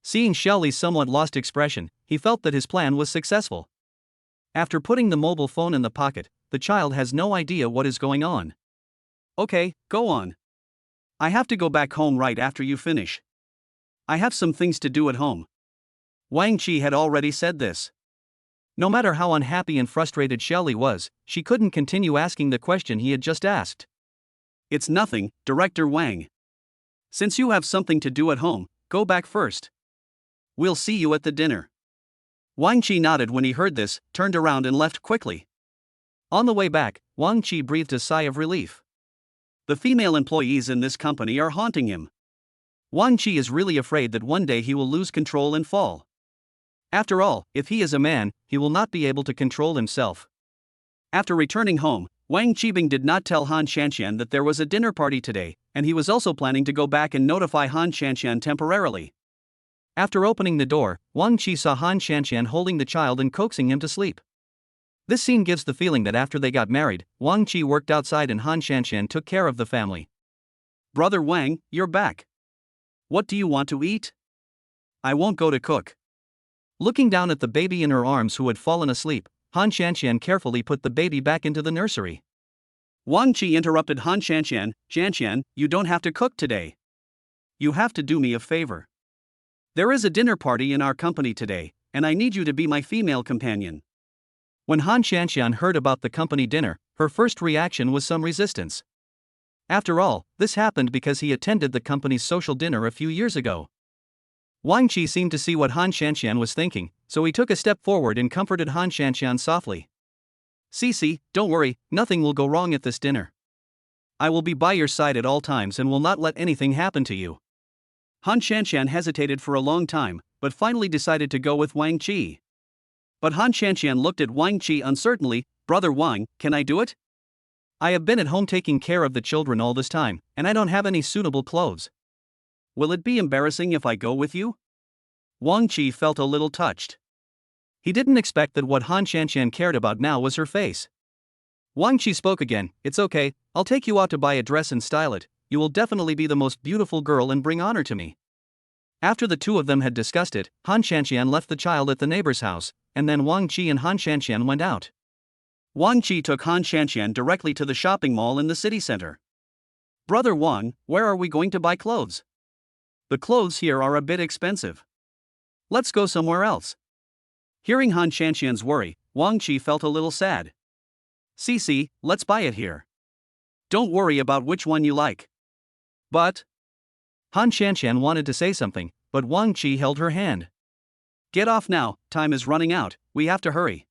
Seeing Xiaoli's somewhat lost expression, he felt that his plan was successful. After putting the mobile phone in the pocket, the child has no idea what is going on. Okay, go on. I have to go back home right after you finish. I have some things to do at home. Wang Qi had already said this. No matter how unhappy and frustrated Xiaoli was, she couldn't continue asking the question he had just asked. It's nothing, Director Wang. Since you have something to do at home, go back first. We'll see you at the dinner. Wang Qi nodded when he heard this, turned around and left quickly. On the way back, Wang Qi breathed a sigh of relief. The female employees in this company are haunting him. Wang Qi is really afraid that one day he will lose control and fall. After all, if he is a man, he will not be able to control himself. After returning home, Wang Qibing did not tell Han Shanxian that there was a dinner party today, and he was also planning to go back and notify Han Shanxian temporarily. After opening the door, Wang Qi saw Han Shanxian holding the child and coaxing him to sleep. This scene gives the feeling that after they got married, Wang Qi worked outside and Han Shanxian took care of the family. Brother Wang, you're back. What do you want to eat? I won't go to cook. Looking down at the baby in her arms who had fallen asleep, Han Shanxian carefully put the baby back into the nursery. Wang Qi interrupted Han Shanxian, Shanxian, you don't have to cook today. You have to do me a favor. There is a dinner party in our company today, and I need you to be my female companion. When Han Shanxian heard about the company dinner, her first reaction was some resistance. After all, this happened because he attended the company's social dinner a few years ago. Wang Qi seemed to see what Han Shanxian was thinking, so he took a step forward and comforted Han Shanxian softly. Cici, don't worry, nothing will go wrong at this dinner. I will be by your side at all times and will not let anything happen to you. Han Shanxian hesitated for a long time, but finally decided to go with Wang Qi. But Han Shanxian looked at Wang Qi uncertainly. Brother Wang, can I do it? I have been at home taking care of the children all this time, and I don't have any suitable clothes. Will it be embarrassing if I go with you? Wang Qi felt a little touched. He didn't expect that what Han Shanxian cared about now was her face. Wang Qi spoke again, it's okay, I'll take you out to buy a dress and style it, you will definitely be the most beautiful girl and bring honor to me. After the two of them had discussed it, Han Shanxian left the child at the neighbor's house, and then Wang Qi and Han Shanxian went out. Wang Qi took Han Shanxian directly to the shopping mall in the city center. Brother Wang, where are we going to buy clothes? The clothes here are a bit expensive. Let's go somewhere else. Hearing Han Shanxian's worry, Wang Qi felt a little sad. Cici, let's buy it here. Don't worry about which one you like. But Han Shanxian wanted to say something, but Wang Qi held her hand. Get off now, time is running out, we have to hurry.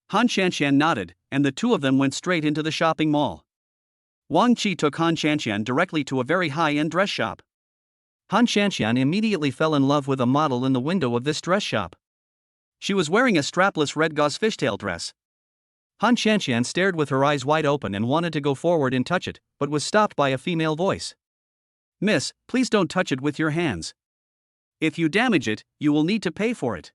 Han Shanxian nodded, and the two of them went straight into the shopping mall. Wang Qi took Han Shanxian directly to a very high-end dress shop. Han Shanxian immediately fell in love with a model in the window of this dress shop. She was wearing a strapless red gauze fishtail dress. Han Shanxian stared with her eyes wide open and wanted to go forward and touch it, but was stopped by a female voice. Miss, please don't touch it with your hands. If you damage it, you will need to pay for it.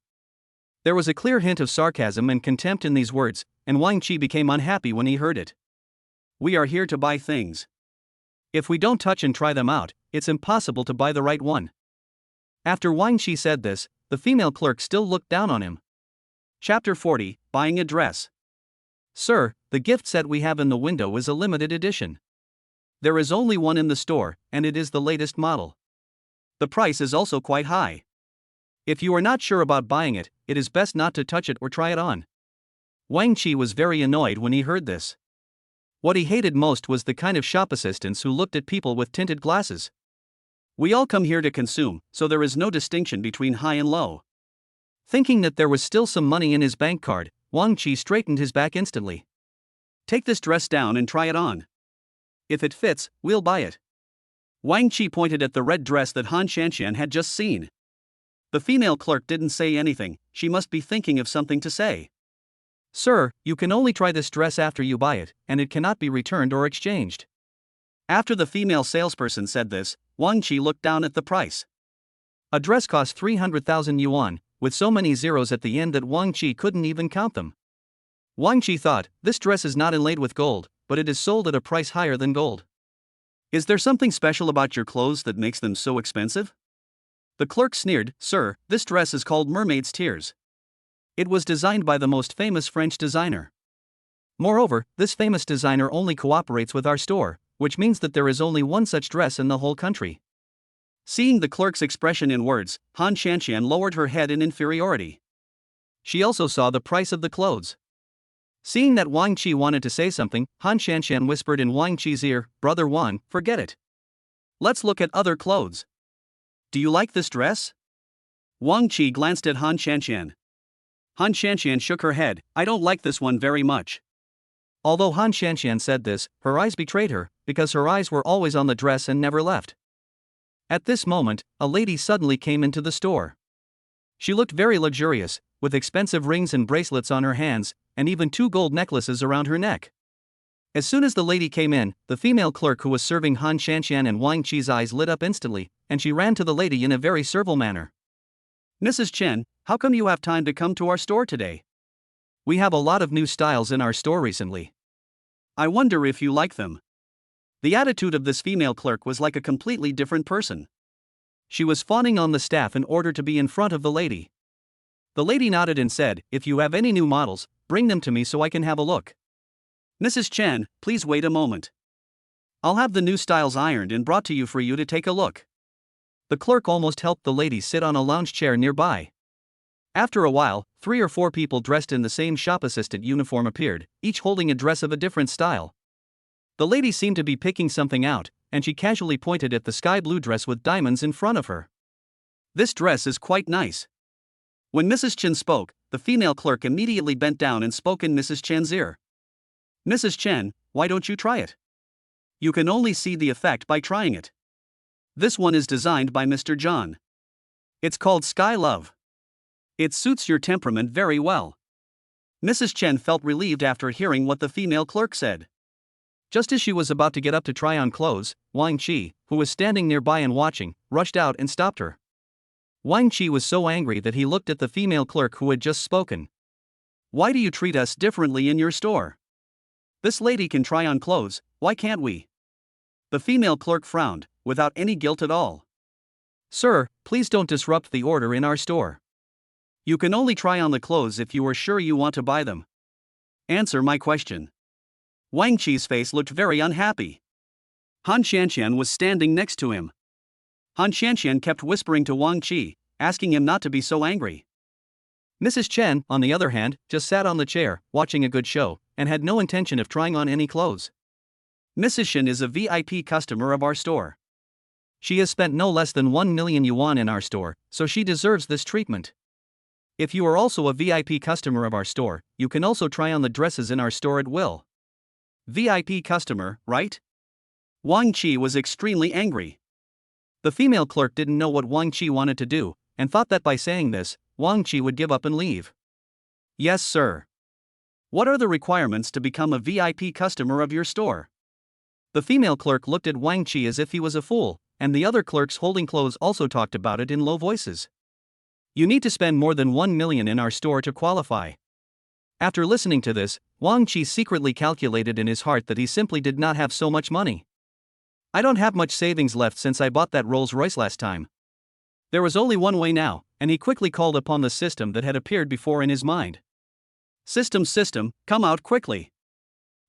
There was a clear hint of sarcasm and contempt in these words, and Wang Qi became unhappy when he heard it. We are here to buy things. If we don't touch and try them out, it's impossible to buy the right one. After Wang Qi said this, the female clerk still looked down on him. Chapter 40, Buying a Dress. Sir, the gift set we have in the window is a limited edition. There is only one in the store, and it is the latest model. The price is also quite high. If you are not sure about buying it, it is best not to touch it or try it on. Wang Qi was very annoyed when he heard this. What he hated most was the kind of shop assistants who looked at people with tinted glasses. We all come here to consume, so there is no distinction between high and low. Thinking that there was still some money in his bank card, Wang Qi straightened his back instantly. Take this dress down and try it on. If it fits, we'll buy it. Wang Qi pointed at the red dress that Han Shanxian had just seen. The female clerk didn't say anything, she must be thinking of something to say. Sir, you can only try this dress after you buy it, and it cannot be returned or exchanged. After the female salesperson said this, Wang Qi looked down at the price. A dress cost 300,000 yuan, with so many zeros at the end that Wang Qi couldn't even count them. Wang Qi thought, this dress is not inlaid with gold, but it is sold at a price higher than gold. Is there something special about your clothes that makes them so expensive? The clerk sneered, Sir, this dress is called Mermaid's Tears. It was designed by the most famous French designer. Moreover, this famous designer only cooperates with our store, which means that there is only one such dress in the whole country. Seeing the clerk's expression in words, Han Shanshan lowered her head in inferiority. She also saw the price of the clothes. Seeing that Wang Qi wanted to say something, Han Shanshan whispered in Wang Qi's ear, Brother Wan, forget it. Let's look at other clothes. Do you like this dress? Wang Qi glanced at Han Shanshan. Han Shanshan shook her head, I don't like this one very much. Although Han Shanshan said this, her eyes betrayed her, because her eyes were always on the dress and never left. At this moment, a lady suddenly came into the store. She looked very luxurious, with expensive rings and bracelets on her hands, and even 2 gold necklaces around her neck. As soon as the lady came in, the female clerk who was serving Han Shanshan and Wang Qi's eyes lit up instantly, and she ran to the lady in a very servile manner. Mrs. Chen, how come you have time to come to our store today? We have a lot of new styles in our store recently. I wonder if you like them. The attitude of this female clerk was like a completely different person. She was fawning on the staff in order to be in front of the lady. The lady nodded and said, If you have any new models, bring them to me so I can have a look. Mrs. Chen, please wait a moment. I'll have the new styles ironed and brought to you for you to take a look. The clerk almost helped the lady sit on a lounge chair nearby. After a while, 3 or 4 people dressed in the same shop assistant uniform appeared, each holding a dress of a different style. The lady seemed to be picking something out, and she casually pointed at the sky blue dress with diamonds in front of her. This dress is quite nice. When Mrs. Chen spoke, the female clerk immediately bent down and spoke in Mrs. Chen's ear. Mrs. Chen, why don't you try it? You can only see the effect by trying it. This one is designed by Mr. John. It's called Sky Love. It suits your temperament very well. Mrs. Chen felt relieved after hearing what the female clerk said. Just as she was about to get up to try on clothes, Wang Qi, who was standing nearby and watching, rushed out and stopped her. Wang Qi was so angry that he looked at the female clerk who had just spoken. Why do you treat us differently in your store? This lady can try on clothes, why can't we? The female clerk frowned, without any guilt at all. Sir, please don't disrupt the order in our store. You can only try on the clothes if you are sure you want to buy them. Answer my question. Wang Qi's face looked very unhappy. Han Shanshan was standing next to him. Han Shanshan kept whispering to Wang Qi, asking him not to be so angry. Mrs. Chen, on the other hand, just sat on the chair, watching a good show, and had no intention of trying on any clothes. Mrs. Chen is a VIP customer of our store. She has spent no less than 1 million yuan in our store, so she deserves this treatment. If you are also a VIP customer of our store, you can also try on the dresses in our store at will. VIP customer, right? Wang Qi was extremely angry. The female clerk didn't know what Wang Qi wanted to do, and thought that by saying this, Wang Qi would give up and leave. Yes, sir. What are the requirements to become a VIP customer of your store? The female clerk looked at Wang Qi as if he was a fool, and the other clerks holding clothes also talked about it in low voices. You need to spend more than 1 million in our store to qualify. After listening to this, Wang Qi secretly calculated in his heart that he simply did not have so much money. I don't have much savings left since I bought that Rolls-Royce last time. There was only one way now, and he quickly called upon the system that had appeared before in his mind. System, come out quickly.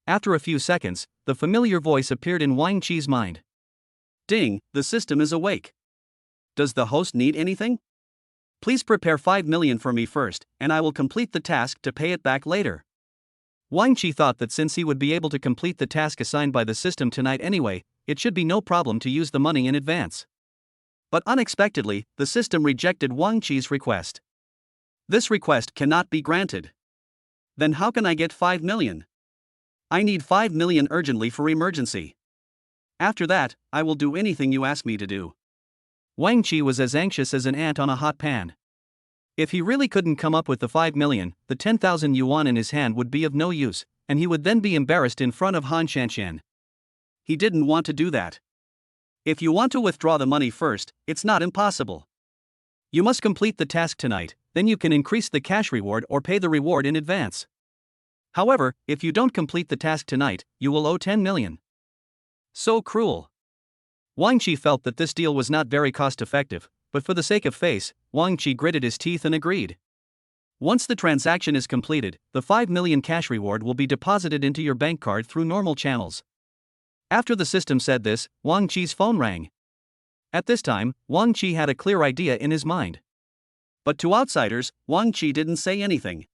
After a few seconds, the familiar voice appeared in Wang Qi's mind. Ding, the system is awake. Does the host need anything? Please prepare 5 million for me first, and I will complete the task to pay it back later. Wang Qi thought that since he would be able to complete the task assigned by the system tonight anyway, it should be no problem to use the money in advance. But unexpectedly, the system rejected Wang Qi's request. This request cannot be granted. Then how can I get 5 million? I need 5 million urgently for emergency. After that, I will do anything you ask me to do. Wang Qi was as anxious as an ant on a hot pan. If he really couldn't come up with the 5 million, the 10,000 yuan in his hand would be of no use, and he would then be embarrassed in front of Han Shanshan. He didn't want to do that. If you want to withdraw the money first, it's not impossible. You must complete the task tonight, then you can increase the cash reward or pay the reward in advance. However, if you don't complete the task tonight, you will owe 10 million. So cruel. Wang Qi felt that this deal was not very cost-effective, but for the sake of face, Wang Qi gritted his teeth and agreed. Once the transaction is completed, the 5 million cash reward will be deposited into your bank card through normal channels. After the system said this, Wang Qi's phone rang. At this time, Wang Qi had a clear idea in his mind. But to outsiders, Wang Qi didn't say anything.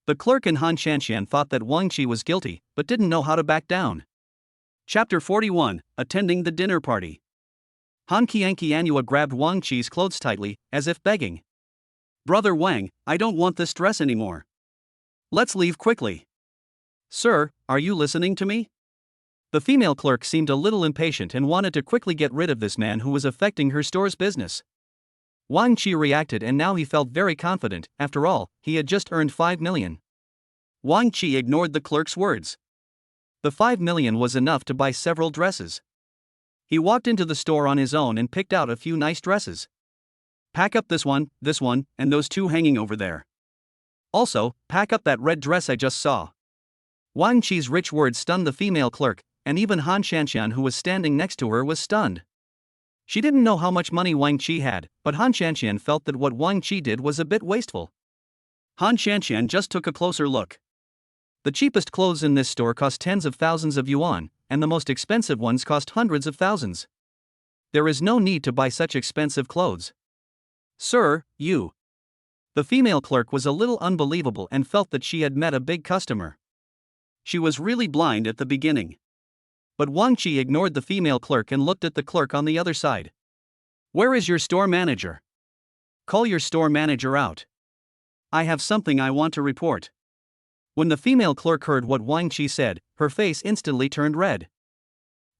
The clerk and Han Shanshan thought that Wang Qi was guilty, but didn't know how to back down. Chapter 41, Attending the Dinner Party. Han Qianqianhua grabbed Wang Qi's clothes tightly, as if begging. "Brother Wang, I don't want this dress anymore. Let's leave quickly." "Sir, are you listening to me?" The female clerk seemed a little impatient and wanted to quickly get rid of this man who was affecting her store's business. Wang Qi reacted, and now he felt very confident. After all, he had just earned 5 million. Wang Qi ignored the clerk's words. The 5 million was enough to buy several dresses. He walked into the store on his own and picked out a few nice dresses. "Pack up this one, and those two hanging over there. Also, pack up that red dress I just saw." Wang Qi's rich words stunned the female clerk, and even Han Shanshan, who was standing next to her, was stunned. She didn't know how much money Wang Qi had, but Han Shanshan felt that what Wang Qi did was a bit wasteful. Han Shanshan just took a closer look. The cheapest clothes in this store cost tens of thousands of yuan, and the most expensive ones cost hundreds of thousands. There is no need to buy such expensive clothes. "Sir, you." The female clerk was a little unbelievable and felt that she had met a big customer. She was really blind at the beginning. But Wang Qi ignored the female clerk and looked at the clerk on the other side. "Where is your store manager? Call your store manager out. I have something I want to report." When the female clerk heard what Wang Qi said, her face instantly turned red.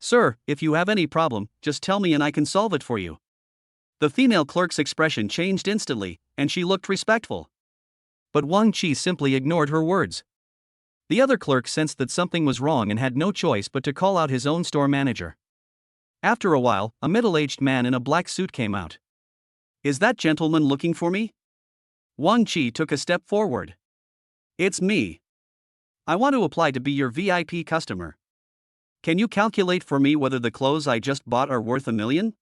"Sir, if you have any problem, just tell me and I can solve it for you." The female clerk's expression changed instantly, and she looked respectful. But Wang Qi simply ignored her words. The other clerk sensed that something was wrong and had no choice but to call out his own store manager. After a while, a middle-aged man in a black suit came out. "Is that gentleman looking for me?" Wang Qi took a step forward. "It's me. I want to apply to be your VIP customer. Can you calculate for me whether the clothes I just bought are worth 1 million?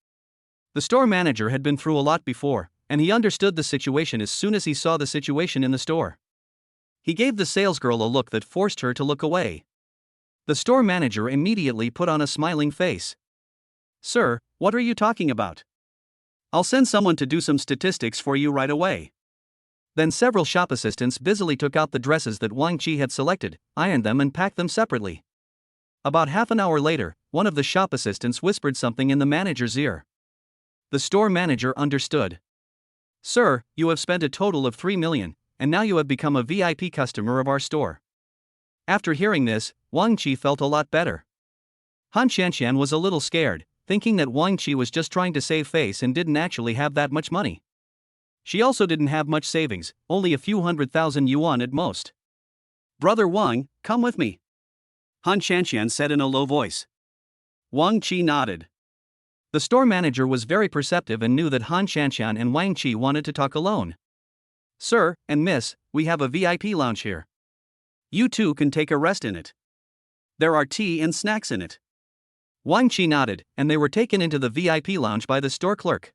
The store manager had been through a lot before, and he understood the situation as soon as he saw the situation in the store. He gave the salesgirl a look that forced her to look away. The store manager immediately put on a smiling face. "Sir, what are you talking about? I'll send someone to do some statistics for you right away." Then several shop assistants busily took out the dresses that Wang Qi had selected, ironed them and packed them separately. About half an hour later, one of the shop assistants whispered something in the manager's ear. The store manager understood. "Sir, you have spent a total of 3 million, and now you have become a VIP customer of our store." After hearing this, Wang Qi felt a lot better. Han Shanshan was a little scared, thinking that Wang Qi was just trying to save face and didn't actually have that much money. She also didn't have much savings, only a few 100,000 yuan at most. "Brother Wang, come with me," Han Shanshan said in a low voice. Wang Qi nodded. The store manager was very perceptive and knew that Han Shanshan and Wang Qi wanted to talk alone. "Sir and miss, we have a VIP lounge here. You two can take a rest in it. There are tea and snacks in it." Wang Qi nodded, and they were taken into the VIP lounge by the store clerk.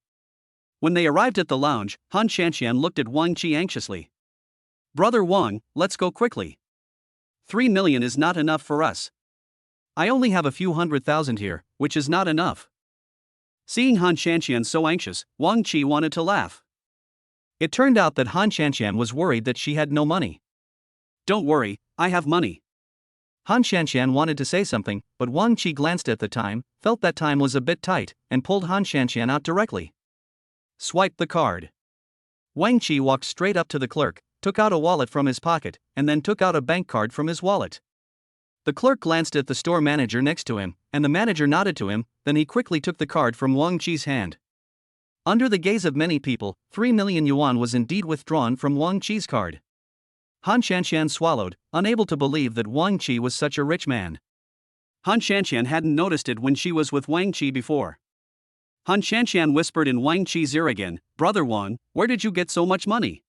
When they arrived at the lounge, Han Shanshan looked at Wang Qi anxiously. "Brother Wang, let's go quickly. 3 million is not enough for us. I only have a few 100,000 here, which is not enough." Seeing Han Shanshan so anxious, Wang Qi wanted to laugh. It turned out that Han Shanshan was worried that she had no money. "Don't worry, I have money." Han Shanshan wanted to say something, but Wang Qi glanced at the time, felt that time was a bit tight, and pulled Han Shanshan out directly. "Swipe the card." Wang Qi walked straight up to the clerk, took out a wallet from his pocket, and then took out a bank card from his wallet. The clerk glanced at the store manager next to him, and the manager nodded to him, then he quickly took the card from Wang Qi's hand. Under the gaze of many people, 3 million yuan was indeed withdrawn from Wang Qi's card. Han Shanshan swallowed, unable to believe that Wang Qi was such a rich man. Han Shanshan hadn't noticed it when she was with Wang Qi before. Han Shanshan whispered in Wang Qi's ear again, "Brother Wang, where did you get so much money?"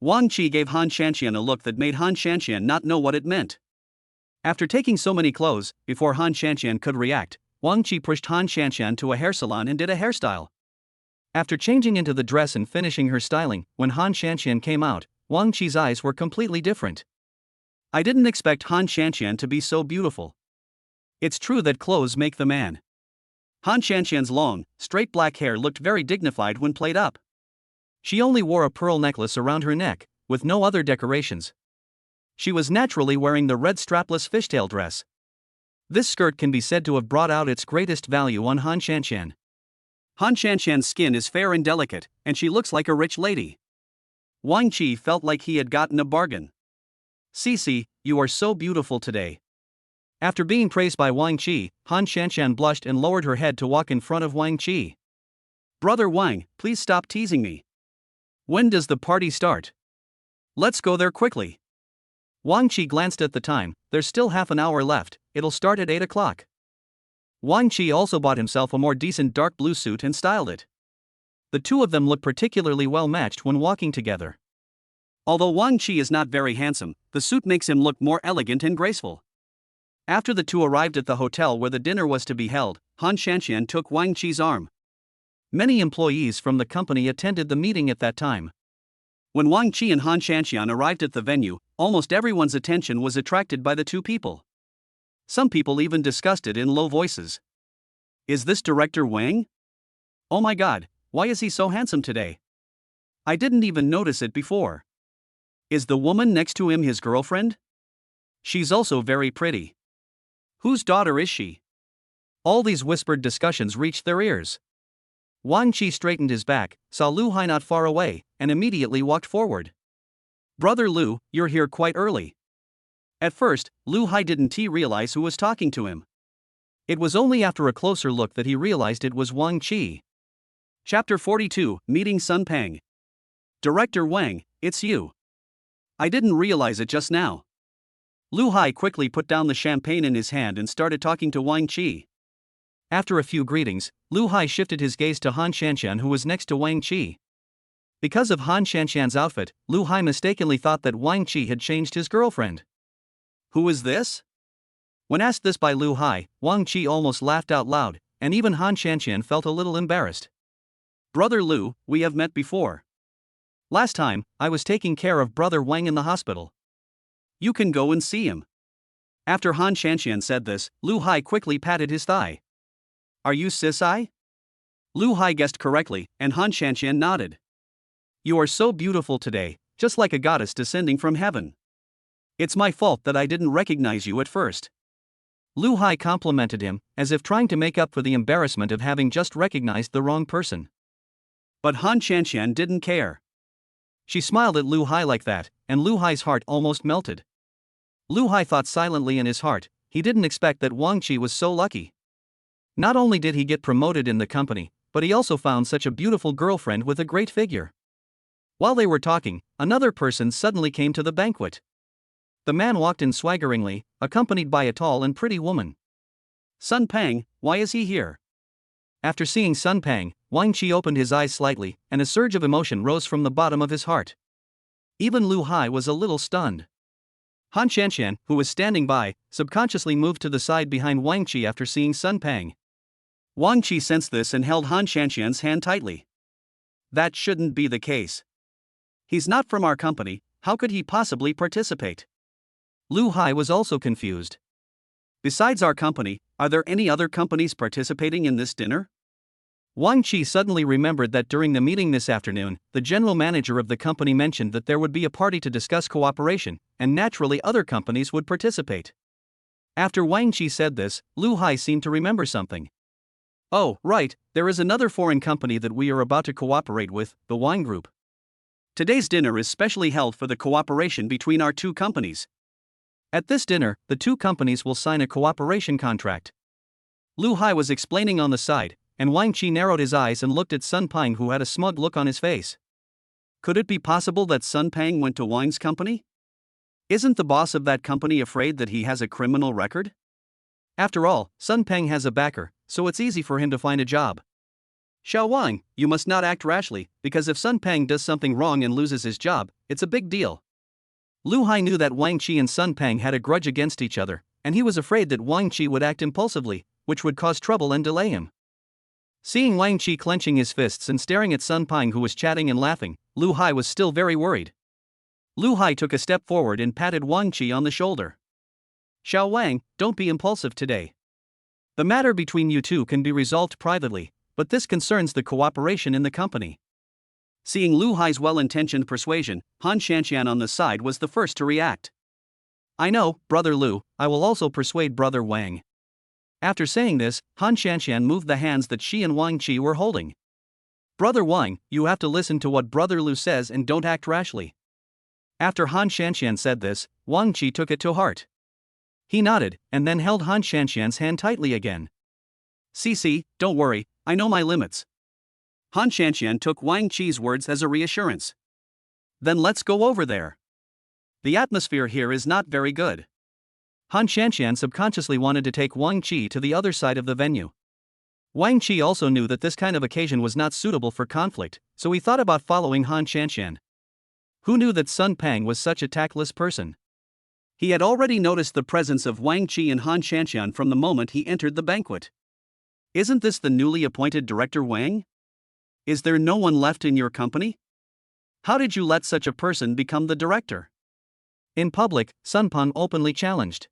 Wang Qi gave Han Shanxian a look that made Han Shanxian not know what it meant. After taking so many clothes, before Han Shanxian could react, Wang Qi pushed Han Shanxian to a hair salon and did a hairstyle. After changing into the dress and finishing her styling, when Han Shanxian came out, Wang Qi's eyes were completely different. I didn't expect Han Shanxian to be so beautiful. It's true that clothes make the man. Han Shanxian's long, straight black hair looked very dignified when played up. She only wore a pearl necklace around her neck, with no other decorations. She was naturally wearing the red strapless fishtail dress. This skirt can be said to have brought out its greatest value on Han Shanxian. Han Shanxian's skin is fair and delicate, and she looks like a rich lady. Wang Qi felt like he had gotten a bargain. Cici, you are so beautiful today. After being praised by Wang Qi, Han Shanxian blushed and lowered her head to walk in front of Wang Qi. Brother Wang, please stop teasing me. When does the party start? Let's go there quickly. Wang Qi glanced at the time. There's still half an hour left, it'll start at 8 o'clock. Wang Qi also bought himself a more decent dark blue suit and styled it. The two of them look particularly well matched when walking together. Although Wang Qi is not very handsome, the suit makes him look more elegant and graceful. After the two arrived at the hotel where the dinner was to be held, Han Shanxian took Wang Qi's arm. Many employees from the company attended the meeting at that time. When Wang Qi and Han Shanxian arrived at the venue, almost everyone's attention was attracted by the two people. Some people even discussed it in low voices. Is this Director Wang? Oh my god, why is he so handsome today? I didn't even notice it before. Is the woman next to him his girlfriend? She's also very pretty. Whose daughter is she? All these whispered discussions reached their ears. Wang Qi straightened his back, saw Lu Hai not far away, and immediately walked forward. Brother Lu, you're here quite early. At first, Lu Hai didn't realize who was talking to him. It was only after a closer look that he realized it was Wang Qi. Chapter 42, Meeting Sun Pang. Director Wang, it's you. I didn't realize it just now. Lu Hai quickly put down the champagne in his hand and started talking to Wang Qi. After a few greetings, Lu Hai shifted his gaze to Han Shanxian, who was next to Wang Qi. Because of Han Shanxian's outfit, Lu Hai mistakenly thought that Wang Qi had changed his girlfriend. Who is this? When asked this by Lu Hai, Wang Qi almost laughed out loud, and even Han Shanxian felt a little embarrassed. Brother Lu, we have met before. Last time, I was taking care of Brother Wang in the hospital. You can go and see him. After Han Shanxian said this, Lu Hai quickly patted his thigh. Are you Cici? Lu Hai guessed correctly, and Han Shanxian nodded. You are so beautiful today, just like a goddess descending from heaven. It's my fault that I didn't recognize you at first. Lu Hai complimented him, as if trying to make up for the embarrassment of having just recognized the wrong person. But Han Shanxian didn't care. She smiled at Lu Hai like that, and Lu Hai's heart almost melted. Lu Hai thought silently in his heart, he didn't expect that Wang Qi was so lucky. Not only did he get promoted in the company, but he also found such a beautiful girlfriend with a great figure. While they were talking, another person suddenly came to the banquet. The man walked in swaggeringly, accompanied by a tall and pretty woman. Sun Pang, why is he here? After seeing Sun Pang, Wang Qi opened his eyes slightly, and a surge of emotion rose from the bottom of his heart. Even Lu Hai was a little stunned. Han Shanxian, who was standing by, subconsciously moved to the side behind Wang Qi after seeing Sun Pang. Wang Qi sensed this and held Han Shanxian's hand tightly. That shouldn't be the case. He's not from our company, how could he possibly participate? Lu Hai was also confused. Besides our company, are there any other companies participating in this dinner? Wang Qi suddenly remembered that during the meeting this afternoon, the general manager of the company mentioned that there would be a party to discuss cooperation, and naturally other companies would participate. After Wang Qi said this, Lu Hai seemed to remember something. Oh, right, there is another foreign company that we are about to cooperate with, the Wine Group. Today's dinner is specially held for the cooperation between our two companies. At this dinner, the two companies will sign a cooperation contract. Lu Hai was explaining on the side, and Wang Qi narrowed his eyes and looked at Sun Pang, who had a smug look on his face. Could it be possible that Sun Pang went to Wang's company? Isn't the boss of that company afraid that he has a criminal record? After all, Sun Pang has a backer, so it's easy for him to find a job. Xiao Wang, you must not act rashly, because if Sun Peng does something wrong and loses his job, it's a big deal. Lu Hai knew that Wang Qi and Sun Peng had a grudge against each other, and he was afraid that Wang Qi would act impulsively, which would cause trouble and delay him. Seeing Wang Qi clenching his fists and staring at Sun Peng, who was chatting and laughing, Lu Hai was still very worried. Lu Hai took a step forward and patted Wang Qi on the shoulder. Xiao Wang, don't be impulsive today. The matter between you two can be resolved privately, but this concerns the cooperation in the company. Seeing Lu Hai's well-intentioned persuasion, Han Shanxian on the side was the first to react. I know, Brother Lu, I will also persuade Brother Wang. After saying this, Han Shanxian moved the hands that she and Wang Qi were holding. Brother Wang, you have to listen to what Brother Lu says and don't act rashly. After Han Shanxian said this, Wang Qi took it to heart. He nodded, and then held Han Shanxian's hand tightly again. "Cici, don't worry, I know my limits." Han Shanxian took Wang Qi's words as a reassurance. Then let's go over there. The atmosphere here is not very good. Han Shanxian subconsciously wanted to take Wang Qi to the other side of the venue. Wang Qi also knew that this kind of occasion was not suitable for conflict, so he thought about following Han Shanxian. Who knew that Sun Peng was such a tactless person? He had already noticed the presence of Wang Qi and Han Shanxian from the moment he entered the banquet. Isn't this the newly appointed Director Wang? Is there no one left in your company? How did you let such a person become the director? In public, Sun Peng openly challenged.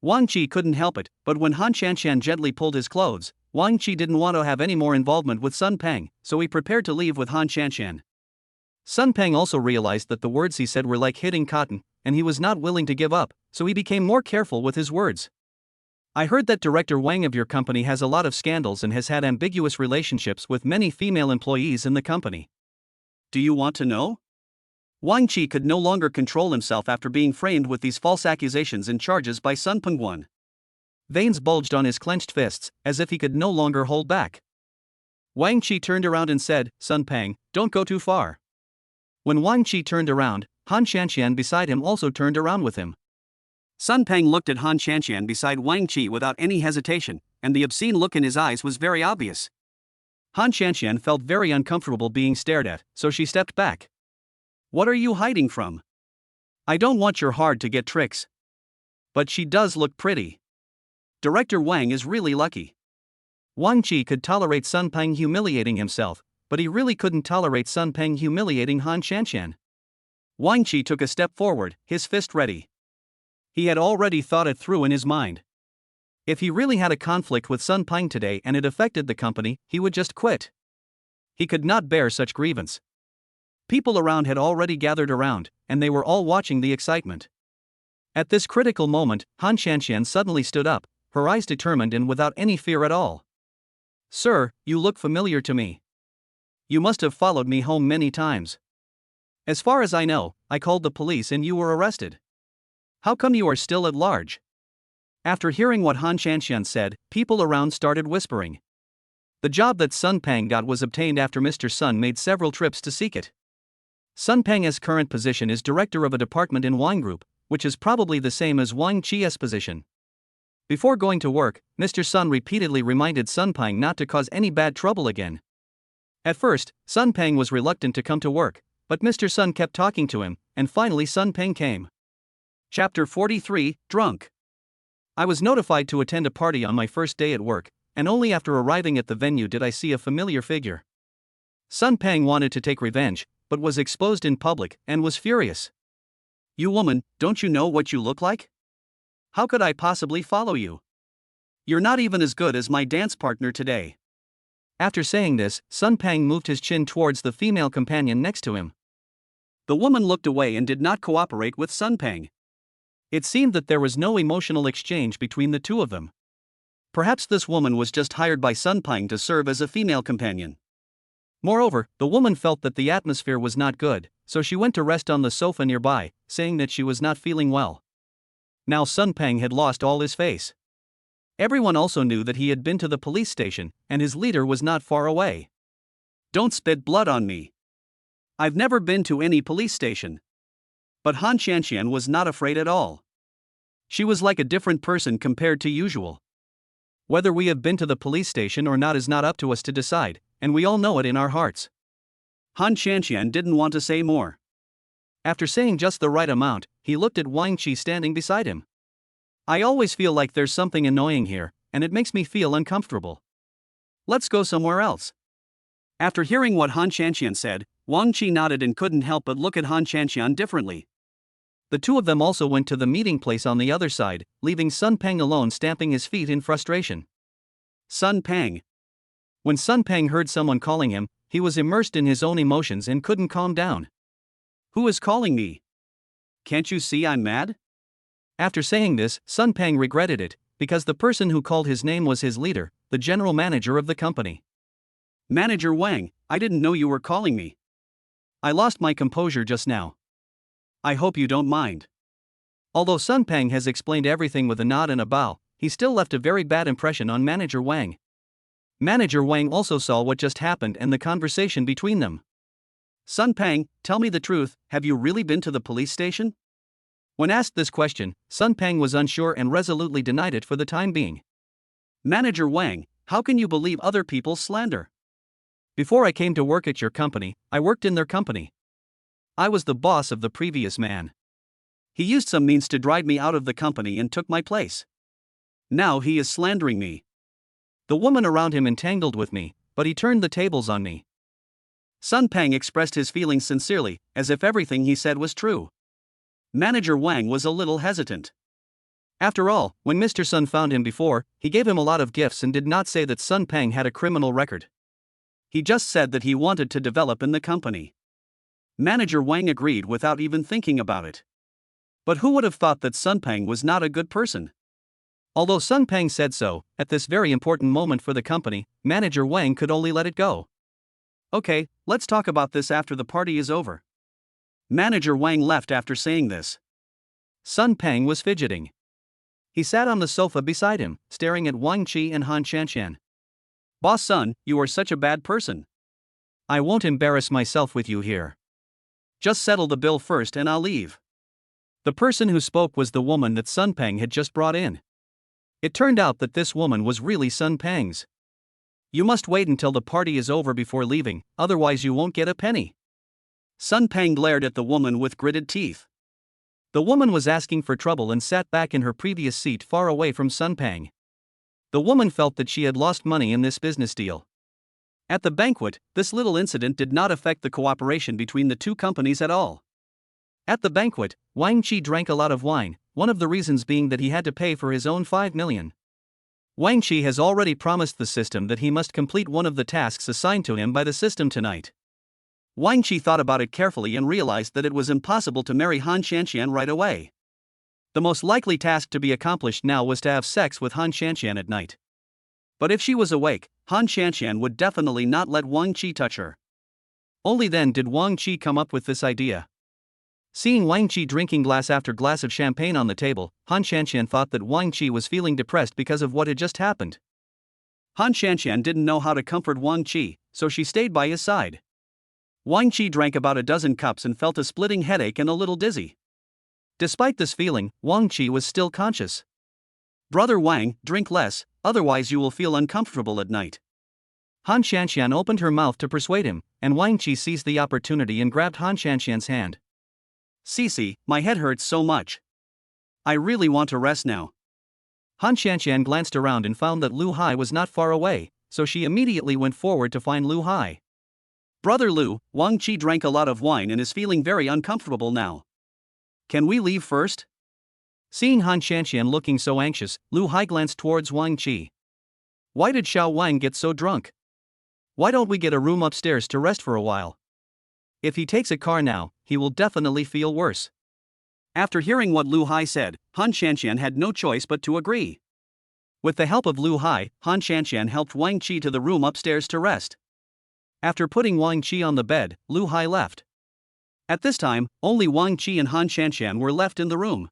Wang Qi couldn't help it, but when Han Shanxian gently pulled his clothes, Wang Qi didn't want to have any more involvement with Sun Peng, so he prepared to leave with Han Shanxian. Sun Peng also realized that the words he said were like hitting cotton, and he was not willing to give up, so he became more careful with his words. I heard that Director Wang of your company has a lot of scandals and has had ambiguous relationships with many female employees in the company. Do you want to know? Wang Qi could no longer control himself after being framed with these false accusations and charges by Sun Pengguan. Veins bulged on his clenched fists, as if he could no longer hold back. Wang Qi turned around and said, "Sun Peng, don't go too far." When Wang Qi turned around, Han Shanxian beside him also turned around with him. Sun Peng looked at Han Shanxian beside Wang Qi without any hesitation, and the obscene look in his eyes was very obvious. Han Shanxian felt very uncomfortable being stared at, so she stepped back. What are you hiding from? I don't want your hard to get tricks. But she does look pretty. Director Wang is really lucky. Wang Qi could tolerate Sun Peng humiliating himself, but he really couldn't tolerate Sun Peng humiliating Han Shanxian. Wang Qi took a step forward, his fist ready. He had already thought it through in his mind. If he really had a conflict with Sun Peng today and it affected the company, he would just quit. He could not bear such grievance. People around had already gathered around, and they were all watching the excitement. At this critical moment, Han Shanxian suddenly stood up, her eyes determined and without any fear at all. "Sir, you look familiar to me. You must have followed me home many times. As far as I know, I called the police and you were arrested. How come you are still at large?" After hearing what Han Shanxian said, people around started whispering. The job that Sun Peng got was obtained after Mr. Sun made several trips to seek it. Sun Peng's current position is director of a department in Wang Group, which is probably the same as Wang Qi's position. Before going to work, Mr. Sun repeatedly reminded Sun Peng not to cause any bad trouble again. At first, Sun Peng was reluctant to come to work, but Mr. Sun kept talking to him, and finally Sun Peng came. Chapter 43, Drunk. I was notified to attend a party on my first day at work, and only after arriving at the venue did I see a familiar figure. Sun Peng wanted to take revenge, but was exposed in public and was furious. "You woman, don't you know what you look like? How could I possibly follow you? You're not even as good as my dance partner today." After saying this, Sun Peng moved his chin towards the female companion next to him. The woman looked away and did not cooperate with Sun Peng. It seemed that there was no emotional exchange between the two of them. Perhaps this woman was just hired by Sun Peng to serve as a female companion. Moreover, the woman felt that the atmosphere was not good, so she went to rest on the sofa nearby, saying that she was not feeling well. Now Sun Peng had lost all his face. Everyone also knew that he had been to the police station, and his leader was not far away. "Don't spit blood on me. I've never been to any police station." But Han Shanxian was not afraid at all. She was like a different person compared to usual. "Whether we have been to the police station or not is not up to us to decide, and we all know it in our hearts. Han Qianqian didn't want to say more. After saying just the right amount, he looked at Wang Qi standing beside him. I always feel like there's something annoying here, and it makes me feel uncomfortable. Let's go somewhere else. After hearing what Han Qianqian said, Wang Qi nodded and couldn't help but look at Han Qianqian differently. The two of them also went to the meeting place on the other side, leaving Sun Peng alone stamping his feet in frustration. Sun Peng. When Sun Peng heard someone calling him, he was immersed in his own emotions and couldn't calm down. Who is calling me? Can't you see I'm mad? After saying this, Sun Peng regretted it, because the person who called his name was his leader, the general manager of the company. Manager Wang, I didn't know you were calling me. I lost my composure just now. I hope you don't mind. Although Sun Peng has explained everything with a nod and a bow, he still left a very bad impression on Manager Wang. Manager Wang also saw what just happened and the conversation between them. Sun Peng, tell me the truth, have you really been to the police station? When asked this question, Sun Peng was unsure and resolutely denied it for the time being. Manager Wang, how can you believe other people's slander? Before I came to work at your company, I worked in their company. I was the boss of the previous man. He used some means to drive me out of the company and took my place. Now he is slandering me. The woman around him entangled with me, but he turned the tables on me. Sun Peng expressed his feelings sincerely, as if everything he said was true. Manager Wang was a little hesitant. After all, when Mr. Sun found him before, he gave him a lot of gifts and did not say that Sun Peng had a criminal record. He just said that he wanted to develop in the company. Manager Wang agreed without even thinking about it. But who would have thought that Sun Peng was not a good person? Although Sun Peng said so, at this very important moment for the company, Manager Wang could only let it go. Okay, let's talk about this after the party is over. Manager Wang left after saying this. Sun Peng was fidgeting. He sat on the sofa beside him, staring at Wang Qi and Han Qianqian. Boss Sun, you are such a bad person. I won't embarrass myself with you here. Just settle the bill first and I'll leave. The person who spoke was the woman that Sun Peng had just brought in. It turned out that this woman was really Sun Peng's. You must wait until the party is over before leaving, otherwise you won't get a penny. Sun Peng glared at the woman with gritted teeth. The woman was asking for trouble and sat back in her previous seat far away from Sun Peng. The woman felt that she had lost money in this business deal. At the banquet, this little incident did not affect the cooperation between the two companies at all. At the banquet, Wang Qi drank a lot of wine, one of the reasons being that he had to pay for his own 5 million. Wang Qi has already promised the system that he must complete one of the tasks assigned to him by the system tonight. Wang Qi thought about it carefully and realized that it was impossible to marry Han Qianqian right away. The most likely task to be accomplished now was to have sex with Han Qianqian at night. But if she was awake, Han Qianqian would definitely not let Wang Qi touch her. Only then did Wang Qi come up with this idea. Seeing Wang Qi drinking glass after glass of champagne on the table, Han Qianqian thought that Wang Qi was feeling depressed because of what had just happened. Han Qianqian didn't know how to comfort Wang Qi, so she stayed by his side. Wang Qi drank about a dozen cups and felt a splitting headache and a little dizzy. Despite this feeling, Wang Qi was still conscious. Brother Wang, drink less, otherwise you will feel uncomfortable at night. Han Qianqian opened her mouth to persuade him, and Wang Qi seized the opportunity and grabbed Han Qianqian's hand. Cece, my head hurts so much. I really want to rest now. Han Qianqian glanced around and found that Lu Hai was not far away, so she immediately went forward to find Lu Hai. Brother Lu, Wang Qi drank a lot of wine and is feeling very uncomfortable now. Can we leave first? Seeing Han Qianqian looking so anxious, Lu Hai glanced towards Wang Qi. Why did Xiao Wang get so drunk? Why don't we get a room upstairs to rest for a while? If he takes a car now, he will definitely feel worse. After hearing what Lu Hai said, Han Qianqian had no choice but to agree. With the help of Lu Hai, Han Qianqian helped Wang Qi to the room upstairs to rest. After putting Wang Qi on the bed, Lu Hai left. At this time, only Wang Qi and Han Qianqian were left in the room.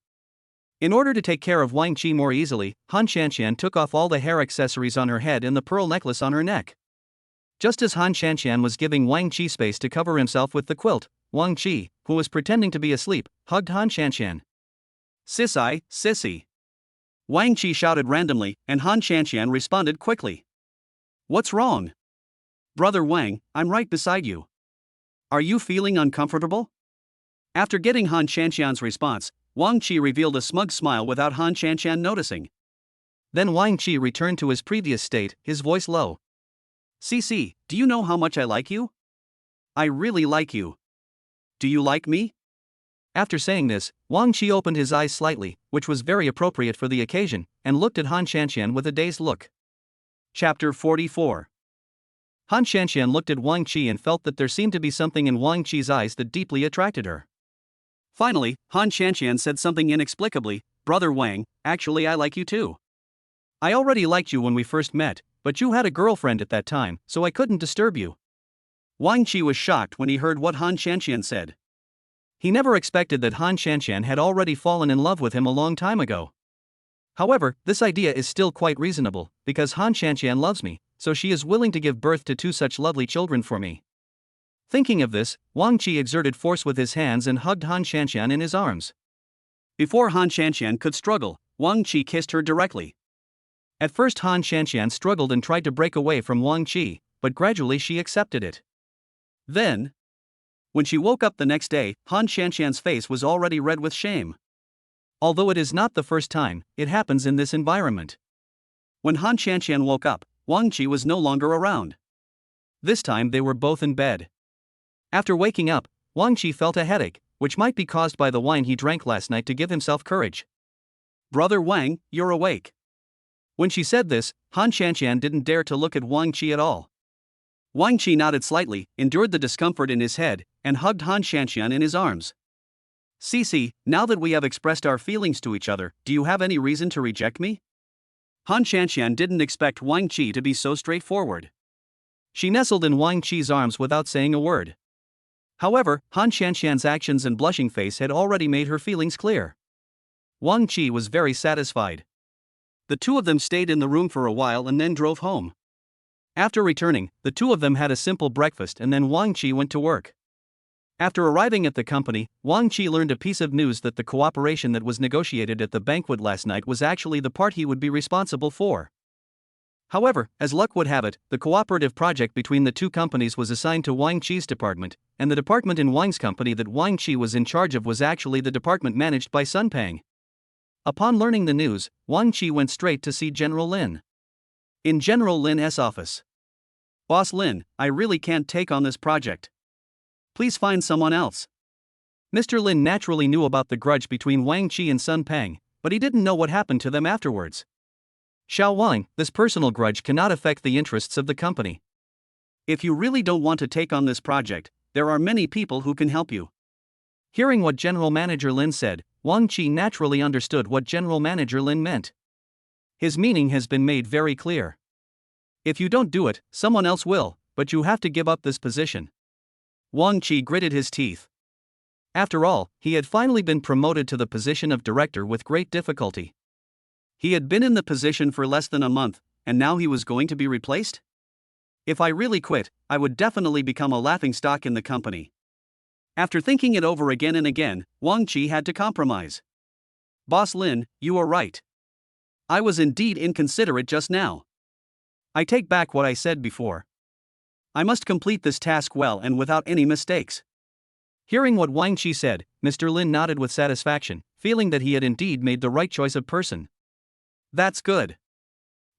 In order to take care of Wang Qi more easily, Han Qianqian took off all the hair accessories on her head and the pearl necklace on her neck. Just as Han Qianqian was giving Wang Qi space to cover himself with the quilt, Wang Qi, who was pretending to be asleep, hugged Han Qianqian. Sissy, sissy. Wang Qi shouted randomly, and Han Qianqian responded quickly. What's wrong? Brother Wang, I'm right beside you. Are you feeling uncomfortable? After getting Han Qianqian's response, Wang Qi revealed a smug smile without Han Qianqian noticing. Then Wang Qi returned to his previous state, his voice low. CC, do you know how much I like you? I really like you. Do you like me? After saying this, Wang Qi opened his eyes slightly, which was very appropriate for the occasion, and looked at Han Qianqian with a dazed look. Chapter 44. Han Qianqian looked at Wang Qi and felt that there seemed to be something in Wang Qi's eyes that deeply attracted her. Finally, Han Qianqian said something inexplicably, Brother Wang, actually I like you too. I already liked you when we first met, but you had a girlfriend at that time, so I couldn't disturb you. Wang Qi was shocked when he heard what Han Qianqian said. He never expected that Han Qianqian had already fallen in love with him a long time ago. However, this idea is still quite reasonable, because Han Qianqian loves me, so she is willing to give birth to two such lovely children for me. Thinking of this, Wang Qi exerted force with his hands and hugged Han Qianqian in his arms. Before Han Qianqian could struggle, Wang Qi kissed her directly. At first Han Qianqian struggled and tried to break away from Wang Qi, but gradually she accepted it. Then, when she woke up the next day, Han Qianqian's face was already red with shame. Although it is not the first time, it happens in this environment. When Han Qianqian woke up, Wang Qi was no longer around. This time they were both in bed. After waking up, Wang Qi felt a headache, which might be caused by the wine he drank last night to give himself courage. Brother Wang, you're awake. When she said this, Han Qianqian didn't dare to look at Wang Qi at all. Wang Qi nodded slightly, endured the discomfort in his head, and hugged Han Qianqian in his arms. CC, now that we have expressed our feelings to each other, do you have any reason to reject me? Han Qianqian didn't expect Wang Qi to be so straightforward. She nestled in Wang Qi's arms without saying a word. However, Han Qianqian's actions and blushing face had already made her feelings clear. Wang Qi was very satisfied. The two of them stayed in the room for a while and then drove home. After returning, the two of them had a simple breakfast and then Wang Qi went to work. After arriving at the company, Wang Qi learned a piece of news that the cooperation that was negotiated at the banquet last night was actually the part he would be responsible for. However, as luck would have it, the cooperative project between the two companies was assigned to Wang Qi's department, and the department in Wang's company that Wang Qi was in charge of was actually the department managed by Sun Pang. Upon learning the news, Wang Qi went straight to see General Lin. In General Lin's office. Boss Lin, I really can't take on this project. Please find someone else. Mr. Lin naturally knew about the grudge between Wang Qi and Sun Pang, but he didn't know what happened to them afterwards. Xiao Wang, this personal grudge cannot affect the interests of the company. If you really don't want to take on this project, there are many people who can help you. Hearing what General Manager Lin said, Wang Qi naturally understood what General Manager Lin meant. His meaning has been made very clear. If you don't do it, someone else will, but you have to give up this position. Wang Qi gritted his teeth. After all, he had finally been promoted to the position of director with great difficulty. He had been in the position for less than a month, and now he was going to be replaced? If I really quit, I would definitely become a laughingstock in the company. After thinking it over again and again, Wang Qi had to compromise. Boss Lin, you are right. I was indeed inconsiderate just now. I take back what I said before. I must complete this task well and without any mistakes. Hearing what Wang Qi said, Mr. Lin nodded with satisfaction, feeling that he had indeed made the right choice of person. That's good.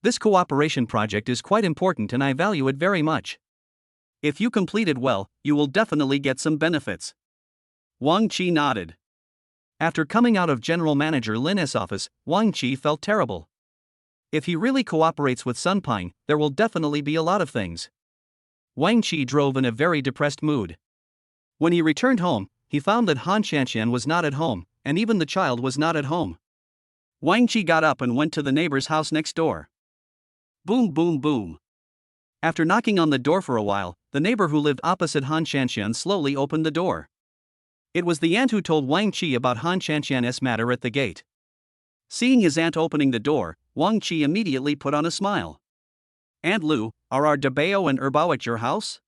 This cooperation project is quite important and I value it very much. If you complete it well, you will definitely get some benefits. Wang Qi nodded. After coming out of General Manager Lin's office, Wang Qi felt terrible. If he really cooperates with Sun Pang, there will definitely be a lot of things. Wang Qi drove in a very depressed mood. When he returned home, he found that Han Qianqian was not at home, and even the child was not at home. Wang Qi got up and went to the neighbor's house next door. Boom, boom, boom. After knocking on the door for a while, the neighbor who lived opposite Han Qianqian slowly opened the door. It was the aunt who told Wang Qi about Han Qianqian's matter at the gate. Seeing his aunt opening the door, Wang Qi immediately put on a smile. Aunt Lu, are our Dabao and Erbao at your house?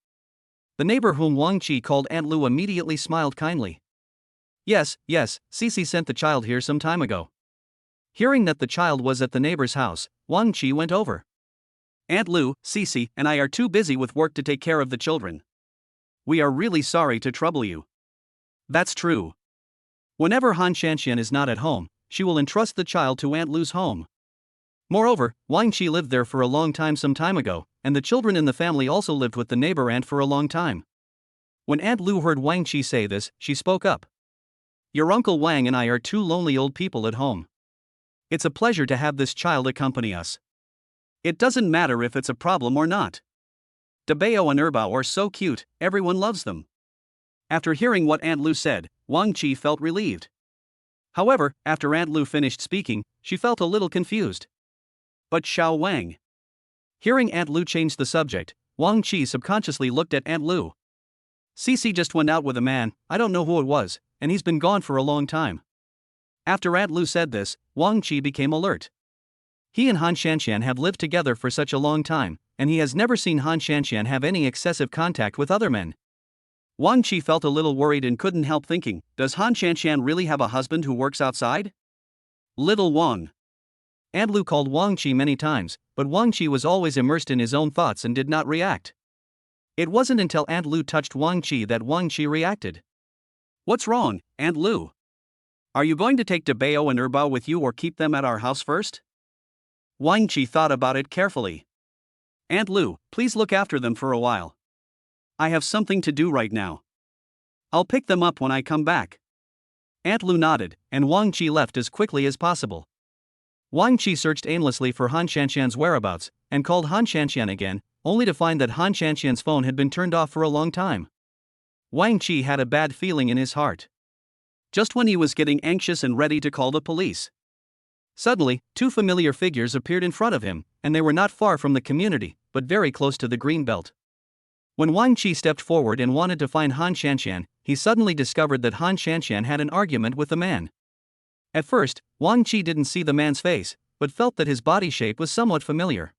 The neighbor whom Wang Qi called Aunt Lu immediately smiled kindly. Yes, Cici sent the child here some time ago. Hearing that the child was at the neighbor's house, Wang Qi went over. Aunt Lu, Cece, and I are too busy with work to take care of the children. We are really sorry to trouble you. That's true. Whenever Han Shanxian is not at home, she will entrust the child to Aunt Lu's home. Moreover, Wang Qi lived there for a long time some time ago, and the children in the family also lived with the neighbor aunt for a long time. When Aunt Lu heard Wang Qi say this, she spoke up. Your Uncle Wang and I are two lonely old people at home. It's a pleasure to have this child accompany us. It doesn't matter if it's a problem or not. Dabao and Erbao are so cute, everyone loves them. After hearing what Aunt Lu said, Wang Qi felt relieved. However, after Aunt Lu finished speaking, she felt a little confused. But Xiao Wang. Hearing Aunt Lu change the subject, Wang Qi subconsciously looked at Aunt Lu. Cece just went out with a man, I don't know who it was, and he's been gone for a long time. After Aunt Lu said this, Wang Qi became alert. He and Han Shanxian have lived together for such a long time, and he has never seen Han Shanxian have any excessive contact with other men. Wang Qi felt a little worried and couldn't help thinking, does Han Shanxian really have a husband who works outside? Little Wang. Aunt Lu called Wang Qi many times, but Wang Qi was always immersed in his own thoughts and did not react. It wasn't until Aunt Lu touched Wang Qi that Wang Qi reacted. What's wrong, Aunt Lu? Are you going to take Dabao and Erbao with you or keep them at our house first? Wang Qi thought about it carefully. Aunt Lu, please look after them for a while. I have something to do right now. I'll pick them up when I come back. Aunt Lu nodded, and Wang Qi left as quickly as possible. Wang Qi searched aimlessly for Han Shanxian's whereabouts, and called Han Shanxian again, only to find that Han Shanxian's phone had been turned off for a long time. Wang Qi had a bad feeling in his heart. Just when he was getting anxious and ready to call the police, suddenly, two familiar figures appeared in front of him, and they were not far from the community, but very close to the green belt. When Wang Qi stepped forward and wanted to find Han Shanxian, he suddenly discovered that Han Shanxian had an argument with the man. At first, Wang Qi didn't see the man's face, but felt that his body shape was somewhat familiar.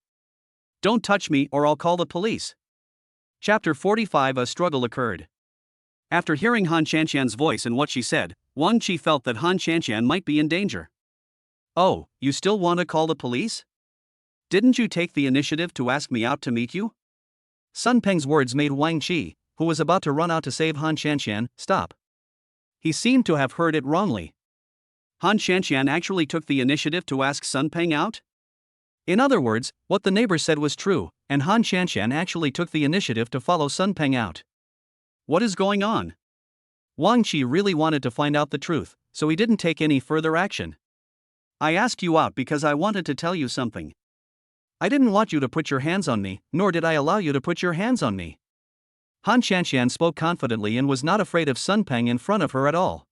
Don't touch me or I'll call the police. Chapter 45. A struggle occurred. After hearing Han Shanxian's voice and what she said, Wang Qi felt that Han Shanxian might be in danger. Oh, you still want to call the police? Didn't you take the initiative to ask me out to meet you? Sun Peng's words made Wang Qi, who was about to run out to save Han Shanxian, stop. He seemed to have heard it wrongly. Han Shanxian actually took the initiative to ask Sun Peng out? In other words, what the neighbor said was true, and Han Shanxian actually took the initiative to follow Sun Peng out. What is going on? Wang Qi really wanted to find out the truth, so he didn't take any further action. I asked you out because I wanted to tell you something. I didn't want you to put your hands on me, nor did I allow you to put your hands on me. Han Shanxian spoke confidently and was not afraid of Sun Peng in front of her at all.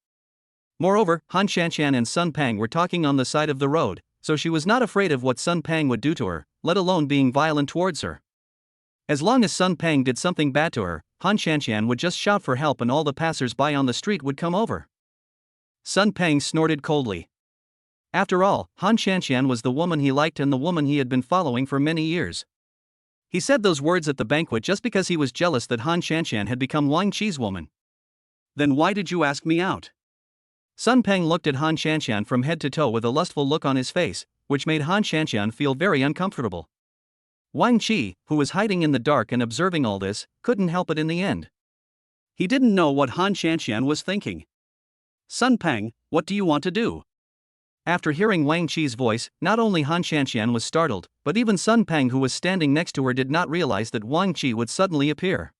Moreover, Han Shanxian and Sun Peng were talking on the side of the road, so she was not afraid of what Sun Peng would do to her, let alone being violent towards her. As long as Sun Peng did something bad to her, Han Shanxian would just shout for help and all the passers-by on the street would come over. Sun Peng snorted coldly. After all, Han Shanxian was the woman he liked and the woman he had been following for many years. He said those words at the banquet just because he was jealous that Han Shanxian had become Wang Qi's woman. Then why did you ask me out? Sun Peng looked at Han Shanxian from head to toe with a lustful look on his face, which made Han Shanxian feel very uncomfortable. Wang Qi, who was hiding in the dark and observing all this, couldn't help it in the end. He didn't know what Han Shanxian was thinking. Sun Peng, what do you want to do? After hearing Wang Qi's voice, not only Han Shanxian was startled, but even Sun Peng, who was standing next to her, did not realize that Wang Qi would suddenly appear.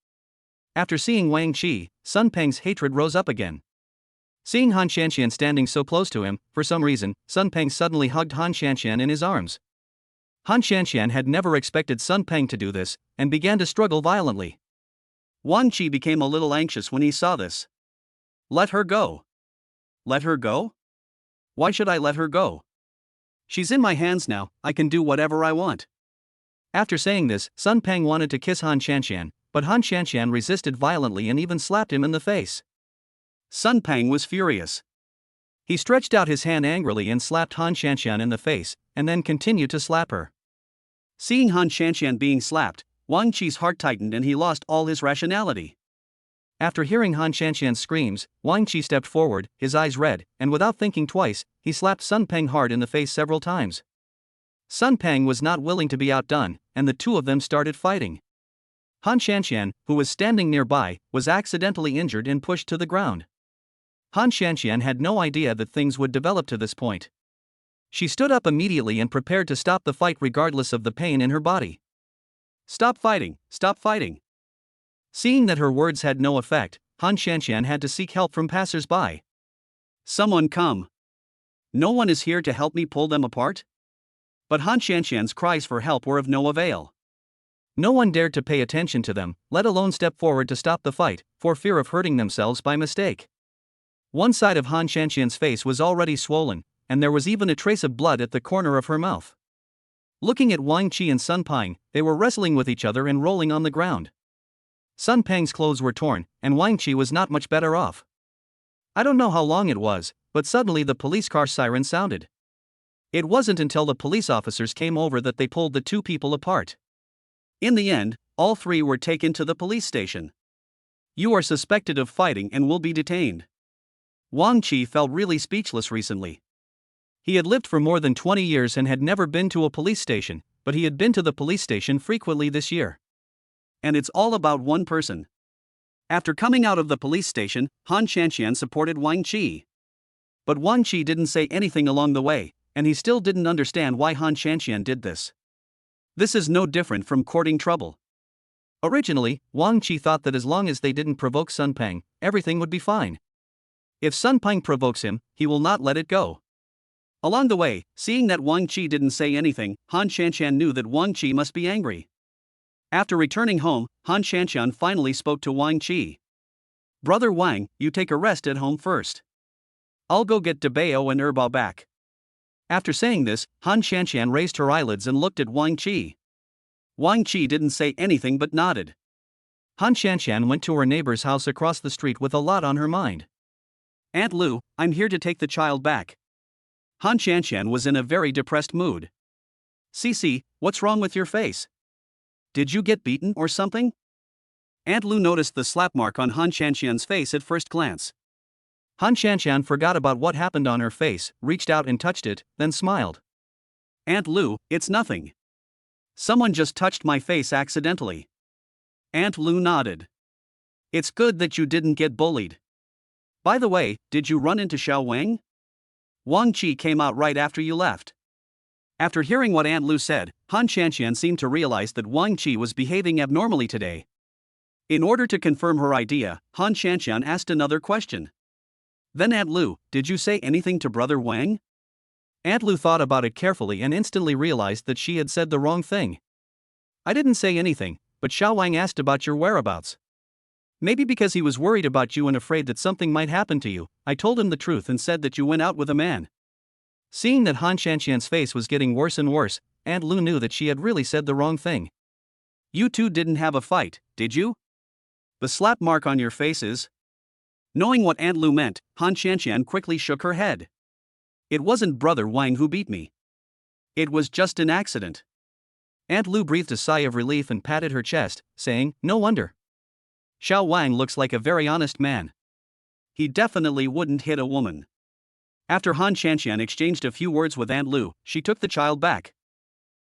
After seeing Wang Qi, Sun Peng's hatred rose up again. Seeing Han Shanxian standing so close to him, for some reason, Sun Peng suddenly hugged Han Shanxian in his arms. Han Shanxian had never expected Sun Peng to do this, and began to struggle violently. Wang Qi became a little anxious when he saw this. Let her go. Let her go? Why should I let her go? She's in my hands now, I can do whatever I want. After saying this, Sun Peng wanted to kiss Han Shanxian, but Han Shanxian resisted violently and even slapped him in the face. Sun Peng was furious. He stretched out his hand angrily and slapped Han Shanxian in the face, and then continued to slap her. Seeing Han Shanxian being slapped, Wang Qi's heart tightened and he lost all his rationality. After hearing Han Shanxian's screams, Wang Qi stepped forward, his eyes red, and without thinking twice, he slapped Sun Peng hard in the face several times. Sun Peng was not willing to be outdone, and the two of them started fighting. Han Shanxian, who was standing nearby, was accidentally injured and pushed to the ground. Han Shanxian had no idea that things would develop to this point. She stood up immediately and prepared to stop the fight regardless of the pain in her body. Stop fighting, stop fighting. Seeing that her words had no effect, Han Shanxian had to seek help from passers-by. Someone come. No one is here to help me pull them apart? But Han Shanxian's cries for help were of no avail. No one dared to pay attention to them, let alone step forward to stop the fight, for fear of hurting themselves by mistake. One side of Han Shanxian's face was already swollen, and there was even a trace of blood at the corner of her mouth. Looking at Wang Qi and Sun Pang, they were wrestling with each other and rolling on the ground. Sun Pang's clothes were torn, and Wang Qi was not much better off. I don't know how long it was, but suddenly the police car siren sounded. It wasn't until the police officers came over that they pulled the two people apart. In the end, all three were taken to the police station. You are suspected of fighting and will be detained. Wang Qi felt really speechless recently. He had lived for more than 20 years and had never been to a police station, but he had been to the police station frequently this year. And it's all about one person. After coming out of the police station, Han Shanxian supported Wang Qi. But Wang Qi didn't say anything along the way, and he still didn't understand why Han Shanxian did this. This is no different from courting trouble. Originally, Wang Qi thought that as long as they didn't provoke Sun Pang, everything would be fine. If Sun Pang provokes him, he will not let it go. Along the way, seeing that Wang Qi didn't say anything, Han Shanxian knew that Wang Qi must be angry. After returning home, Han Shanxian finally spoke to Wang Qi. Brother Wang, you take a rest at home first. I'll go get Dabao and Erbao back. After saying this, Han Shanxian raised her eyelids and looked at Wang Qi. Wang Qi didn't say anything but nodded. Han Shanxian went to her neighbor's house across the street with a lot on her mind. Aunt Lu, I'm here to take the child back. Han Shanxian was in a very depressed mood. Cici, what's wrong with your face? Did you get beaten or something? Aunt Lu noticed the slap mark on Han Shanxian's face at first glance. Han Shanxian forgot about what happened on her face, reached out and touched it, then smiled. Aunt Lu, it's nothing. Someone just touched my face accidentally. Aunt Lu nodded. It's good that you didn't get bullied. By the way, did you run into Xiao Wang? Wang Qi came out right after you left. After hearing what Aunt Lu said, Han Shanxian seemed to realize that Wang Qi was behaving abnormally today. In order to confirm her idea, Han Shanxian asked another question. Then Aunt Lu, did you say anything to Brother Wang? Aunt Lu thought about it carefully and instantly realized that she had said the wrong thing. I didn't say anything, but Xiao Wang asked about your whereabouts. Maybe because he was worried about you and afraid that something might happen to you, I told him the truth and said that you went out with a man. Seeing that Han Shanxian's face was getting worse and worse, Aunt Lu knew that she had really said the wrong thing. You two didn't have a fight, did you? The slap mark on your face is... Knowing what Aunt Lu meant, Han Shanxian quickly shook her head. It wasn't Brother Wang who beat me. It was just an accident. Aunt Lu breathed a sigh of relief and patted her chest, saying, no wonder. Xiao Wang looks like a very honest man. He definitely wouldn't hit a woman. After Han Shanxian exchanged a few words with Aunt Lu, she took the child back.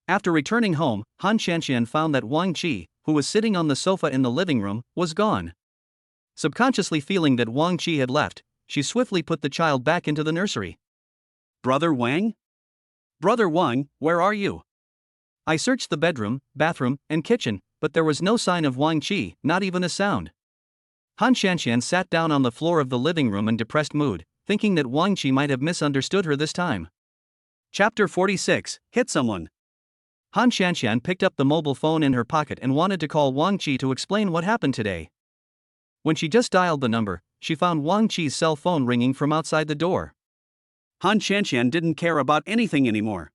After returning home, Han Shanxian found that Wang Qi, who was sitting on the sofa in the living room, was gone. Subconsciously feeling that Wang Qi had left, she swiftly put the child back into the nursery. Brother Wang? Brother Wang, where are you? I searched the bedroom, bathroom, and kitchen, but there was no sign of Wang Qi, not even a sound. Han Shanxian sat down on the floor of the living room in depressed mood, thinking that Wang Qi might have misunderstood her this time. Chapter 46, Hit Someone. Han Shanxian picked up the mobile phone in her pocket and wanted to call Wang Qi to explain what happened today. When she just dialed the number, she found Wang Qi's cell phone ringing from outside the door. Han Shanxian didn't care about anything anymore.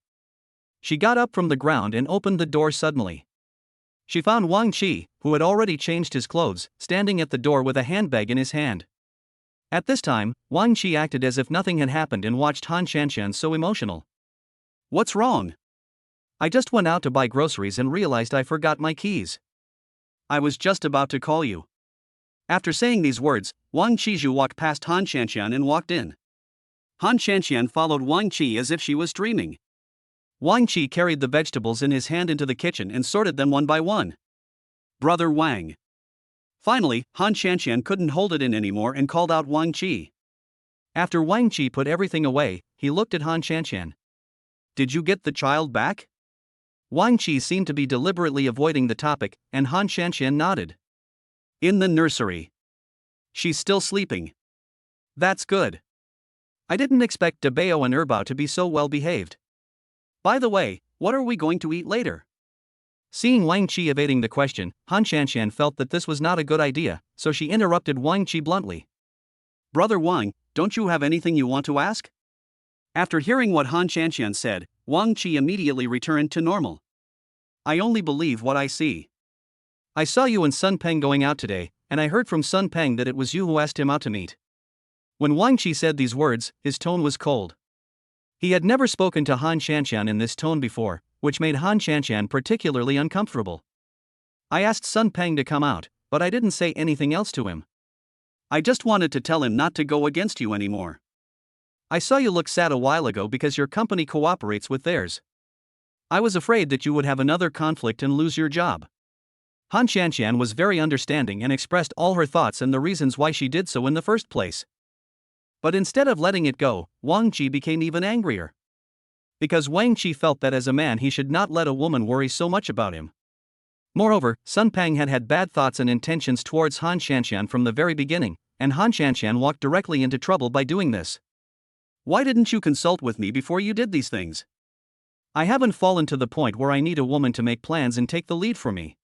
She got up from the ground and opened the door suddenly. She found Wang Qi, who had already changed his clothes, standing at the door with a handbag in his hand. At this time, Wang Qi acted as if nothing had happened and watched Han Shanxian so emotional. What's wrong? I just went out to buy groceries and realized I forgot my keys. I was just about to call you. After saying these words, Wang Qizhu walked past Han Shanxian and walked in. Han Shanxian followed Wang Qi as if she was dreaming. Wang Qi carried the vegetables in his hand into the kitchen and sorted them one by one. Brother Wang. Finally, Han Shanshan couldn't hold it in anymore and called out Wang Qi. After Wang Qi put everything away, he looked at Han Shanshan. Did you get the child back? Wang Qi seemed to be deliberately avoiding the topic, and Han Shanshan nodded. In the nursery. She's still sleeping. That's good. I didn't expect Debao and Erbao to be so well behaved. By the way, what are we going to eat later? Seeing Wang Qi evading the question, Han Shanshan felt that this was not a good idea, so she interrupted Wang Qi bluntly. Brother Wang, don't you have anything you want to ask? After hearing what Han Shanshan said, Wang Qi immediately returned to normal. I only believe what I see. I saw you and Sun Peng going out today, and I heard from Sun Peng that it was you who asked him out to meet. When Wang Qi said these words, his tone was cold. He had never spoken to Han Shanshan in this tone before, which made Han Shanshan particularly uncomfortable. I asked Sun Peng to come out, but I didn't say anything else to him. I just wanted to tell him not to go against you anymore. I saw you look sad a while ago because your company cooperates with theirs. I was afraid that you would have another conflict and lose your job. Han Shanshan was very understanding and expressed all her thoughts and the reasons why she did so in the first place. But instead of letting it go, Wang Qi became even angrier. Because Wang Qi felt that as a man he should not let a woman worry so much about him. Moreover, Sun Peng had had bad thoughts and intentions towards Han Shanshan from the very beginning, and Han Shanshan walked directly into trouble by doing this. Why didn't you consult with me before you did these things? I haven't fallen to the point where I need a woman to make plans and take the lead for me.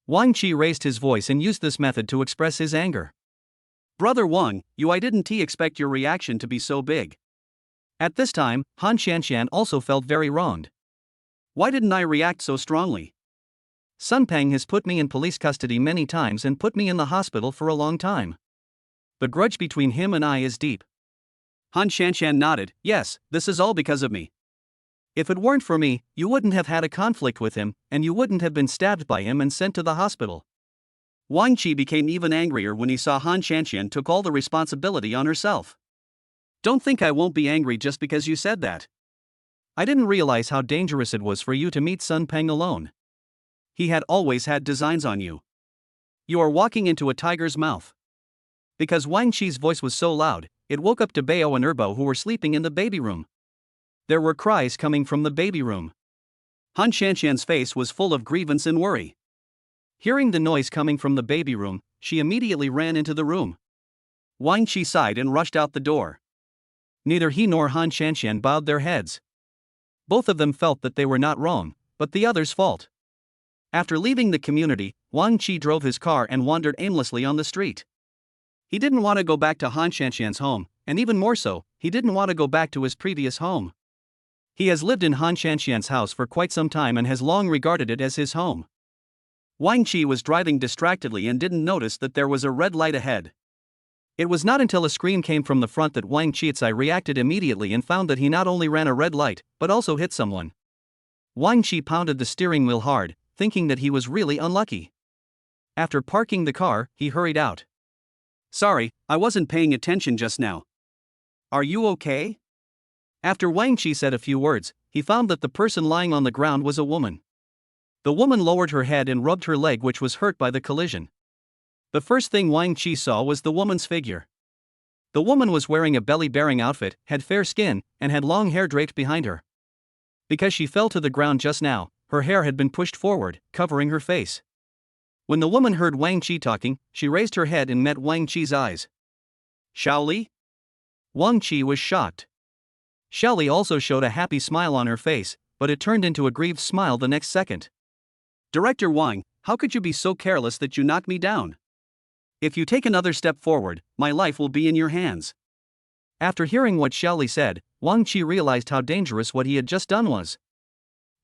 Wang Qi raised his voice and used this method to express his anger. Brother Wang, I didn't expect your reaction to be so big. At this time, Han Shanshan also felt very wronged. Why didn't I react so strongly? Sun Peng has put me in police custody many times and put me in the hospital for a long time. The grudge between him and I is deep. Han Shanshan nodded. Yes, this is all because of me. If it weren't for me, you wouldn't have had a conflict with him, and you wouldn't have been stabbed by him and sent to the hospital. Wang Qi became even angrier when he saw Han Shanshan took all the responsibility on herself. Don't think I won't be angry just because you said that. I didn't realize how dangerous it was for you to meet Sun Peng alone. He had always had designs on you. You are walking into a tiger's mouth. Because Wang Qi's voice was so loud, it woke up Debao and Erbao who were sleeping in the baby room. There were cries coming from the baby room. Han Shanshan's face was full of grievance and worry. Hearing the noise coming from the baby room, she immediately ran into the room. Wang Qi sighed and rushed out the door. Neither he nor Han Shanshan bowed their heads. Both of them felt that they were not wrong, but the other's fault. After leaving the community, Wang Qi drove his car and wandered aimlessly on the street. He didn't want to go back to Han Shanshan's home, and even more so, he didn't want to go back to his previous home. He has lived in Han Shanshan's house for quite some time and has long regarded it as his home. Wang Qi was driving distractedly and didn't notice that there was a red light ahead. It was not until a scream came from the front that Wang Qi's reacted immediately and found that he not only ran a red light, but also hit someone. Wang Qi pounded the steering wheel hard, thinking that he was really unlucky. After parking the car, he hurried out. Sorry, I wasn't paying attention just now. Are you okay? After Wang Qi said a few words, he found that the person lying on the ground was a woman. The woman lowered her head and rubbed her leg, which was hurt by the collision. The first thing Wang Qi saw was the woman's figure. The woman was wearing a belly-bearing outfit, had fair skin, and had long hair draped behind her. Because she fell to the ground just now, her hair had been pushed forward, covering her face. When the woman heard Wang Qi talking, she raised her head and met Wang Qi's eyes. Shaoli? Wang Qi was shocked. Shaoli also showed a happy smile on her face, but it turned into a grieved smile the next second. Director Wang, how could you be so careless that you knocked me down? If you take another step forward, my life will be in your hands. After hearing what Shaoli said, Wang Qi realized how dangerous what he had just done was.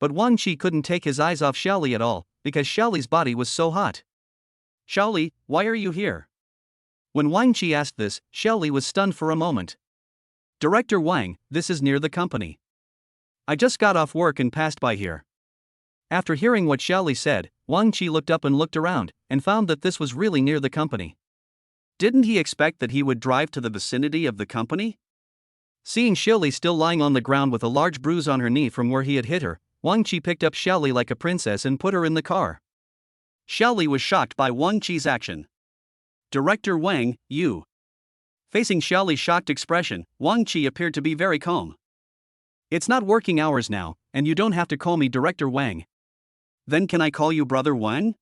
But Wang Qi couldn't take his eyes off Shaoli at all, because Shaoli's body was so hot. Shaoli, why are you here? When Wang Qi asked this, Shaoli was stunned for a moment. Director Wang, this is near the company. I just got off work and passed by here. After hearing what Shaoli said, Wang Qi looked up and looked around, and found that this was really near the company. Didn't he expect that he would drive to the vicinity of the company? Seeing Xiaoli still lying on the ground with a large bruise on her knee from where he had hit her, Wang Qi picked up Xiaoli like a princess and put her in the car. Xiaoli was shocked by Wang Qi's action. Director Wang, you. Facing Xiaoli's shocked expression, Wang Qi appeared to be very calm. It's not working hours now, and you don't have to call me Director Wang. Then can I call you Brother Wang?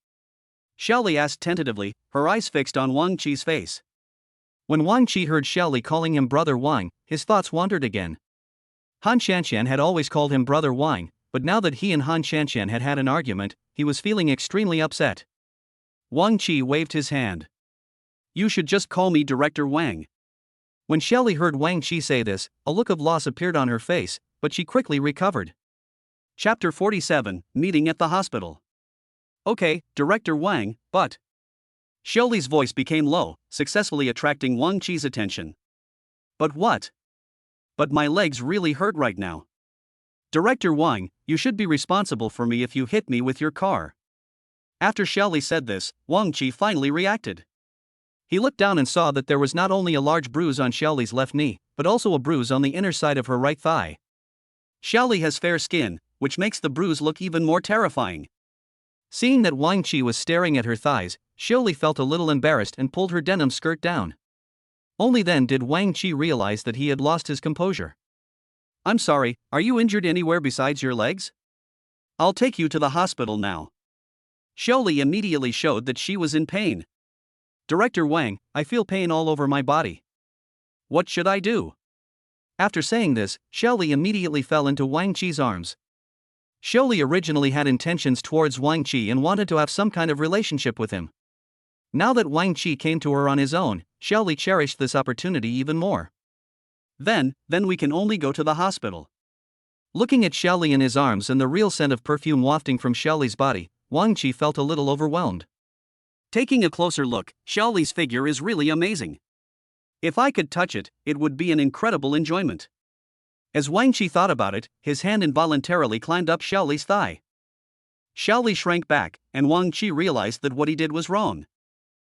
Xiaoli asked tentatively, her eyes fixed on Wang Qi's face. When Wang Qi heard Xiaoli calling him Brother Wang, his thoughts wandered again. Han Shanshan had always called him Brother Wang, but now that he and Han Shanshan had had an argument, he was feeling extremely upset. Wang Qi waved his hand. You should just call me Director Wang. When Xiaoli heard Wang Qi say this, a look of loss appeared on her face, but she quickly recovered. Chapter 47, Meeting at the Hospital. Okay, Director Wang, but... Xiaoli's voice became low, successfully attracting Wang Qi's attention. But what? But my legs really hurt right now. Director Wang, you should be responsible for me if you hit me with your car. After Xiaoli said this, Wang Qi finally reacted. He looked down and saw that there was not only a large bruise on Xiaoli's left knee, but also a bruise on the inner side of her right thigh. Xiaoli has fair skin, which makes the bruise look even more terrifying. Seeing that Wang Qi was staring at her thighs, Xiaoli felt a little embarrassed and pulled her denim skirt down. Only then did Wang Qi realize that he had lost his composure. I'm sorry, are you injured anywhere besides your legs? I'll take you to the hospital now. Xiaoli immediately showed that she was in pain. Director Wang, I feel pain all over my body. What should I do? After saying this, Xiaoli immediately fell into Wang Qi's arms. Xiaoli originally had intentions towards Wang Qi and wanted to have some kind of relationship with him. Now that Wang Qi came to her on his own, Xiaoli cherished this opportunity even more. Then we can only go to the hospital. Looking at Xiaoli in his arms and the real scent of perfume wafting from Xiaoli's body, Wang Qi felt a little overwhelmed. Taking a closer look, Xiaoli's figure is really amazing. If I could touch it, it would be an incredible enjoyment. As Wang Qi thought about it, his hand involuntarily climbed up Xiaoli's thigh. Xiaoli shrank back, and Wang Qi realized that what he did was wrong.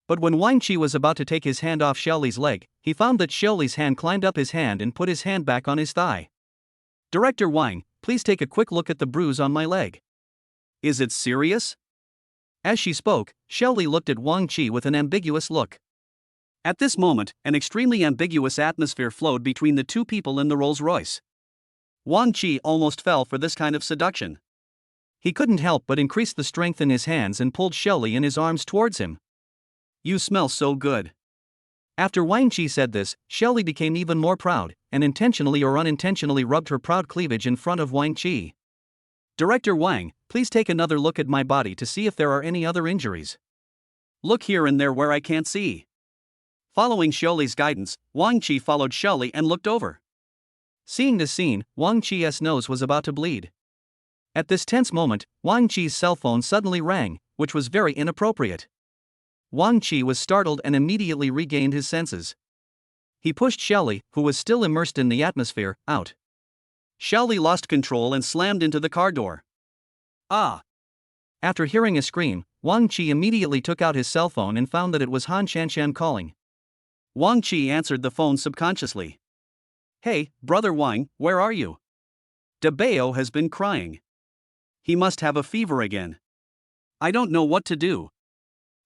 But when Wang Qi was about to take his hand off Xiaoli's leg, he found that Xiaoli's hand climbed up his hand and put his hand back on his thigh. Director Wang, please take a quick look at the bruise on my leg. Is it serious? As she spoke, Xiaoli looked at Wang Qi with an ambiguous look. At this moment, an extremely ambiguous atmosphere flowed between the two people in the Rolls-Royce. Wang Qi almost fell for this kind of seduction. He couldn't help but increase the strength in his hands and pulled Xiaoli in his arms towards him. You smell so good. After Wang Qi said this, Xiaoli became even more proud, and intentionally or unintentionally rubbed her proud cleavage in front of Wang Qi. Director Wang, please take another look at my body to see if there are any other injuries. Look here and there where I can't see. Following Xiaoli's guidance, Wang Qi followed Xiaoli and looked over. Seeing this scene, Wang Qi's nose was about to bleed. At this tense moment, Wang Qi's cell phone suddenly rang, which was very inappropriate. Wang Qi was startled and immediately regained his senses. He pushed Xiaoli, who was still immersed in the atmosphere, out. Xiaoli lost control and slammed into the car door. Ah! After hearing a scream, Wang Qi immediately took out his cell phone and found that it was Han Shanshan calling. Wang Qi answered the phone subconsciously. Hey, Brother Wang, where are you? De Bao has been crying. He must have a fever again. I don't know what to do.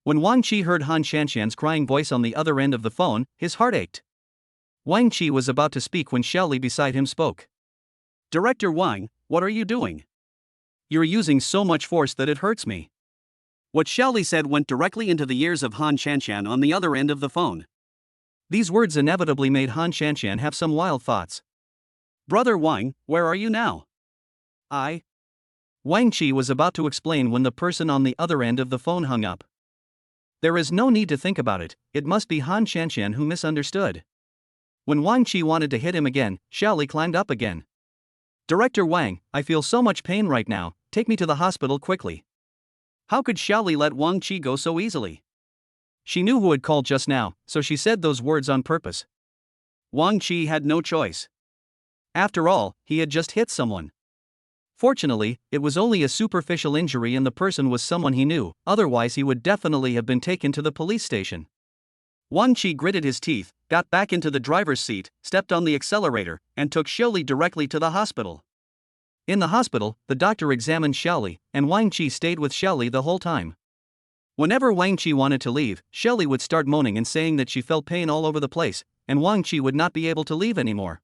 When Wang Qi heard Han Shanshan's crying voice on the other end of the phone, his heart ached. Wang Qi was about to speak when Xiaoli beside him spoke. Director Wang, what are you doing? You're using so much force that it hurts me. What Xiaoli said went directly into the ears of Han Shanshan on the other end of the phone. These words inevitably made Han Shanshan have some wild thoughts. Brother Wang, where are you now? Wang Qi was about to explain when the person on the other end of the phone hung up. There is no need to think about it must be Han Shanshan who misunderstood. When Wang Qi wanted to hit him again, Xiaoli climbed up again. Director Wang, I feel so much pain right now, take me to the hospital quickly. How could Xiaoli let Wang Qi go so easily? She knew who had called just now, so she said those words on purpose. Wang Qi had no choice. After all, he had just hit someone. Fortunately, it was only a superficial injury and the person was someone he knew, otherwise he would definitely have been taken to the police station. Wang Qi gritted his teeth, got back into the driver's seat, stepped on the accelerator, and took Xiaoli directly to the hospital. In the hospital, the doctor examined Xiaoli, and Wang Qi stayed with Xiaoli the whole time. Whenever Wang Qi wanted to leave, Xiaoli would start moaning and saying that she felt pain all over the place, and Wang Qi would not be able to leave anymore.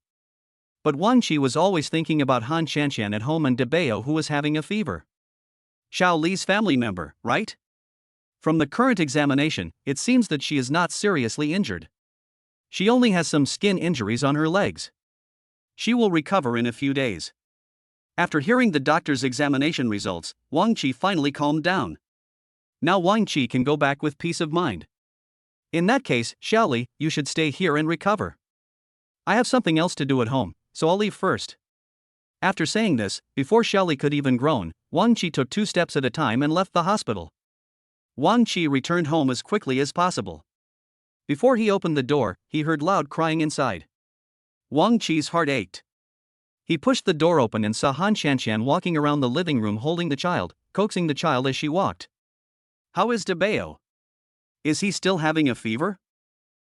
But Wang Qi was always thinking about Han Qianqian at home and Debao, who was having a fever. Xiao Li's family member, right? From the current examination, it seems that she is not seriously injured. She only has some skin injuries on her legs. She will recover in a few days. After hearing the doctor's examination results, Wang Qi finally calmed down. Now Wang Qi can go back with peace of mind. In that case, Xiaoli, you should stay here and recover. I have something else to do at home, so I'll leave first. After saying this, before Xiaoli could even groan, Wang Qi took 2 steps at a time and left the hospital. Wang Qi returned home as quickly as possible. Before he opened the door, he heard loud crying inside. Wang Qi's heart ached. He pushed the door open and saw Han Qianqian walking around the living room holding the child, coaxing the child as she walked. How is Debao? Is he still having a fever?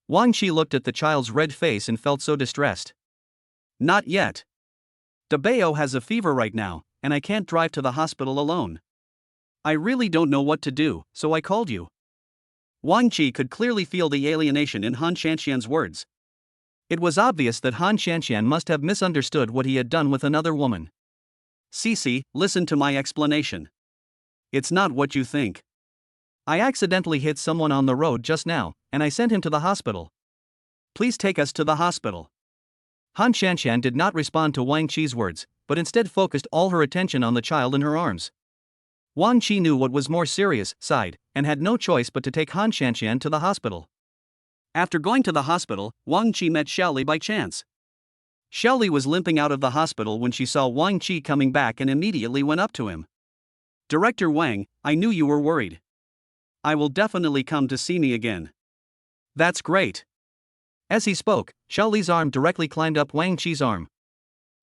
Wang Qi looked at the child's red face and felt so distressed. Not yet. Debao has a fever right now, and I can't drive to the hospital alone. I really don't know what to do, so I called you. Wang Qi could clearly feel the alienation in Han Qianqian's words. It was obvious that Han Qianqian must have misunderstood what he had done with another woman. Cici, listen to my explanation. It's not what you think. I accidentally hit someone on the road just now, and I sent him to the hospital. Please take us to the hospital. Han Qianqian did not respond to Wang Qi's words, but instead focused all her attention on the child in her arms. Wang Qi knew what was more serious, sighed, and had no choice but to take Han Qianqian to the hospital. After going to the hospital, Wang Qi met Xiaoli by chance. Xiaoli was limping out of the hospital when she saw Wang Qi coming back and immediately went up to him. Director Wang, I knew you were worried. I will definitely come to see me again. That's great. As he spoke, Xiaoli's arm directly climbed up Wang Qi's arm.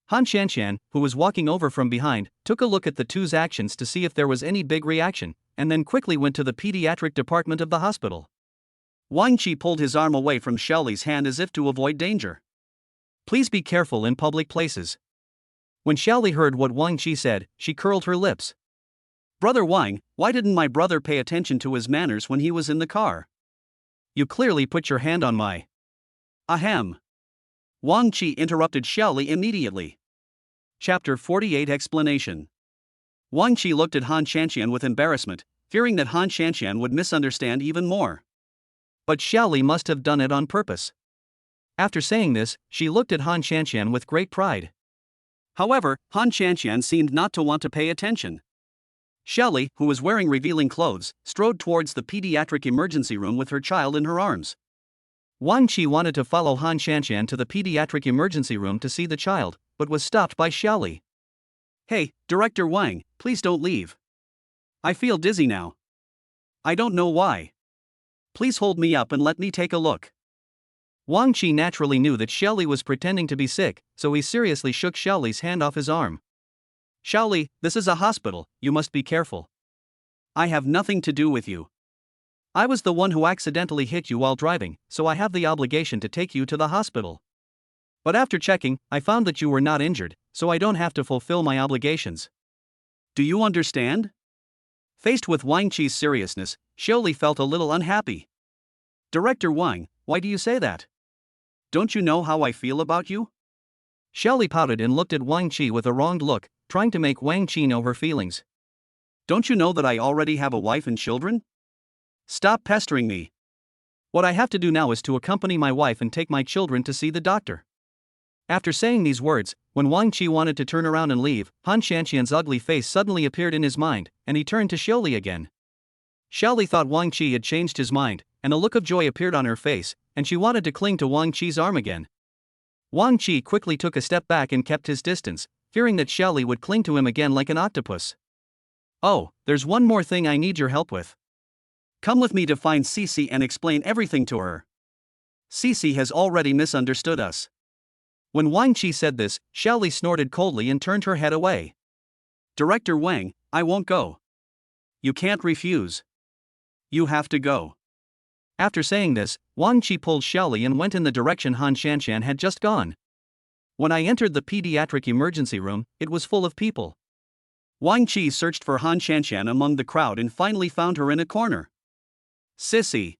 Han Qianqian, who was walking over from behind, took a look at the two's actions to see if there was any big reaction, and then quickly went to the pediatric department of the hospital. Wang Qi pulled his arm away from Xiaoli's hand as if to avoid danger. Please be careful in public places. When Xiaoli heard what Wang Qi said, she curled her lips. Brother Wang, why didn't my brother pay attention to his manners when he was in the car? You clearly put your hand on my... Ahem. Wang Qi interrupted Xiaoli immediately. Chapter 48 Explanation. Wang Qi looked at Han Qianqian with embarrassment, fearing that Han Qianqian would misunderstand even more. But Xiaoli must have done it on purpose. After saying this, she looked at Han Qianqian with great pride. However, Han Qianqian seemed not to want to pay attention. Xiaoli, who was wearing revealing clothes, strode towards the pediatric emergency room with her child in her arms. Wang Qi wanted to follow Han Qianqian to the pediatric emergency room to see the child, but was stopped by Xiaoli. Hey, Director Wang, please don't leave. I feel dizzy now. I don't know why. Please hold me up and let me take a look. Wang Qi naturally knew that Xiaoli was pretending to be sick, so he seriously shook Xiaoli's hand off his arm. Xiaoli, this is a hospital, you must be careful. I have nothing to do with you. I was the one who accidentally hit you while driving, so I have the obligation to take you to the hospital. But after checking, I found that you were not injured, so I don't have to fulfill my obligations. Do you understand? Faced with Wang Qi's seriousness, Xiaoli felt a little unhappy. Director Wang, why do you say that? Don't you know how I feel about you? Xiaoli pouted and looked at Wang Qi with a wronged look, trying to make Wang Qi know her feelings. Don't you know that I already have a wife and children? Stop pestering me. What I have to do now is to accompany my wife and take my children to see the doctor. After saying these words, when Wang Qi wanted to turn around and leave, Han Qianqian's ugly face suddenly appeared in his mind, and he turned to Xiaoli again. Xiaoli thought Wang Qi had changed his mind, and a look of joy appeared on her face, and she wanted to cling to Wang Qi's arm again. Wang Qi quickly took a step back and kept his distance, fearing that Xiaoli would cling to him again like an octopus. Oh, there's one more thing I need your help with. Come with me to find Cici and explain everything to her. Cici has already misunderstood us. When Wang Qi said this, Xiaoli snorted coldly and turned her head away. Director Wang, I won't go. You can't refuse. You have to go. After saying this, Wang Qi pulled Xiaoli and went in the direction Han Shanshan had just gone. When I entered the pediatric emergency room, it was full of people. Wang Qi searched for Han Shanshan among the crowd and finally found her in a corner. Sissy.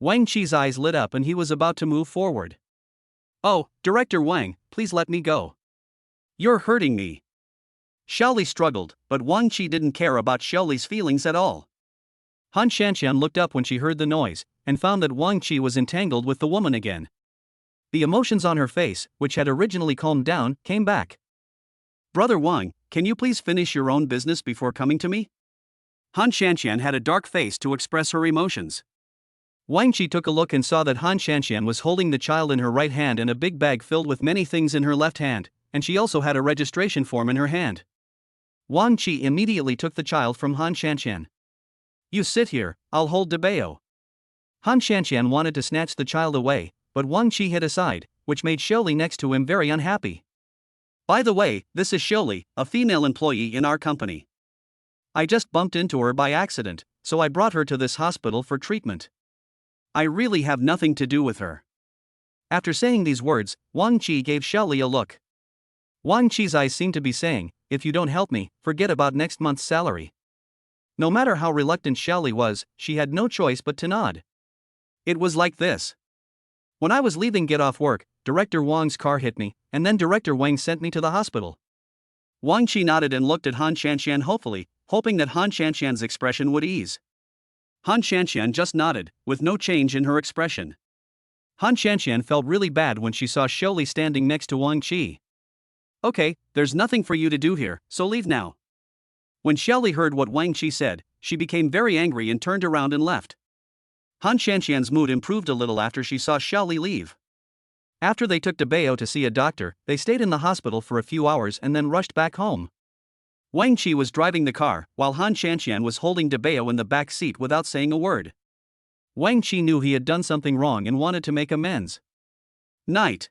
Wang Qi's eyes lit up and he was about to move forward. Oh, Director Wang, please let me go. You're hurting me. Xiaoli struggled, but Wang Qi didn't care about Xiaoli's feelings at all. Han Shanshan looked up when she heard the noise, and found that Wang Qi was entangled with the woman again. The emotions on her face, which had originally calmed down, came back. Brother Wang, can you please finish your own business before coming to me? Han Shanshan had a dark face to express her emotions. Wang Qi took a look and saw that Han Shanshan was holding the child in her right hand and a big bag filled with many things in her left hand, and she also had a registration form in her hand. Wang Qi immediately took the child from Han Shanshan. You sit here, I'll hold Debeo. Han Shanshan wanted to snatch the child away, but Wang Qi hid aside, which made Xiaoli next to him very unhappy. By the way, this is Xiaoli, a female employee in our company. I just bumped into her by accident, so I brought her to this hospital for treatment. I really have nothing to do with her. After saying these words, Wang Qi gave Xiaoli a look. Wang Qi's eyes seemed to be saying, if you don't help me, forget about next month's salary. No matter how reluctant Xiaoli was, she had no choice but to nod. It was like this. When I was leaving get off work, Director Wang's car hit me, and then Director Wang sent me to the hospital. Wang Qi nodded and looked at Han Shanshan hopefully, hoping that Han Shanshan's expression would ease. Han Shanshan just nodded, with no change in her expression. Han Shanshan felt really bad when she saw Xiaoli standing next to Wang Qi. Okay, there's nothing for you to do here, so leave now. When Xiaoli heard what Wang Qi said, she became very angry and turned around and left. Han Shanshan's mood improved a little after she saw Xiaoli leave. After they took Debeo to see a doctor, they stayed in the hospital for a few hours and then rushed back home. Wang Qi was driving the car, while Han Shanshan was holding Debeo in the back seat without saying a word. Wang Qi knew he had done something wrong and wanted to make amends. Night.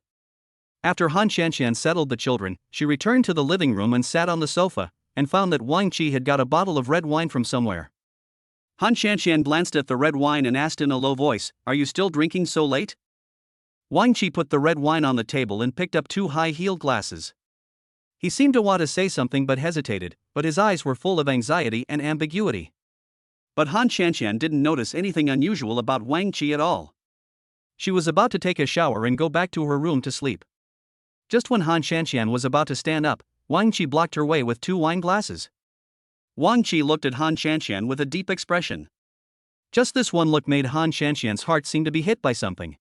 After Han Shanshan settled the children, she returned to the living room and sat on the sofa, and found that Wang Qi had got a bottle of red wine from somewhere. Han Shanshan glanced at the red wine and asked in a low voice, "Are you still drinking so late?" Wang Qi put the red wine on the table and picked up 2 high-heeled glasses. He seemed to want to say something but hesitated, but his eyes were full of anxiety and ambiguity. But Han Shanshan didn't notice anything unusual about Wang Qi at all. She was about to take a shower and go back to her room to sleep. Just when Han Shanshan was about to stand up, Wang Qi blocked her way with 2 wine glasses. Wang Qi looked at Han Shanshan with a deep expression. Just this one look made Han Shanshan's heart seem to be hit by something.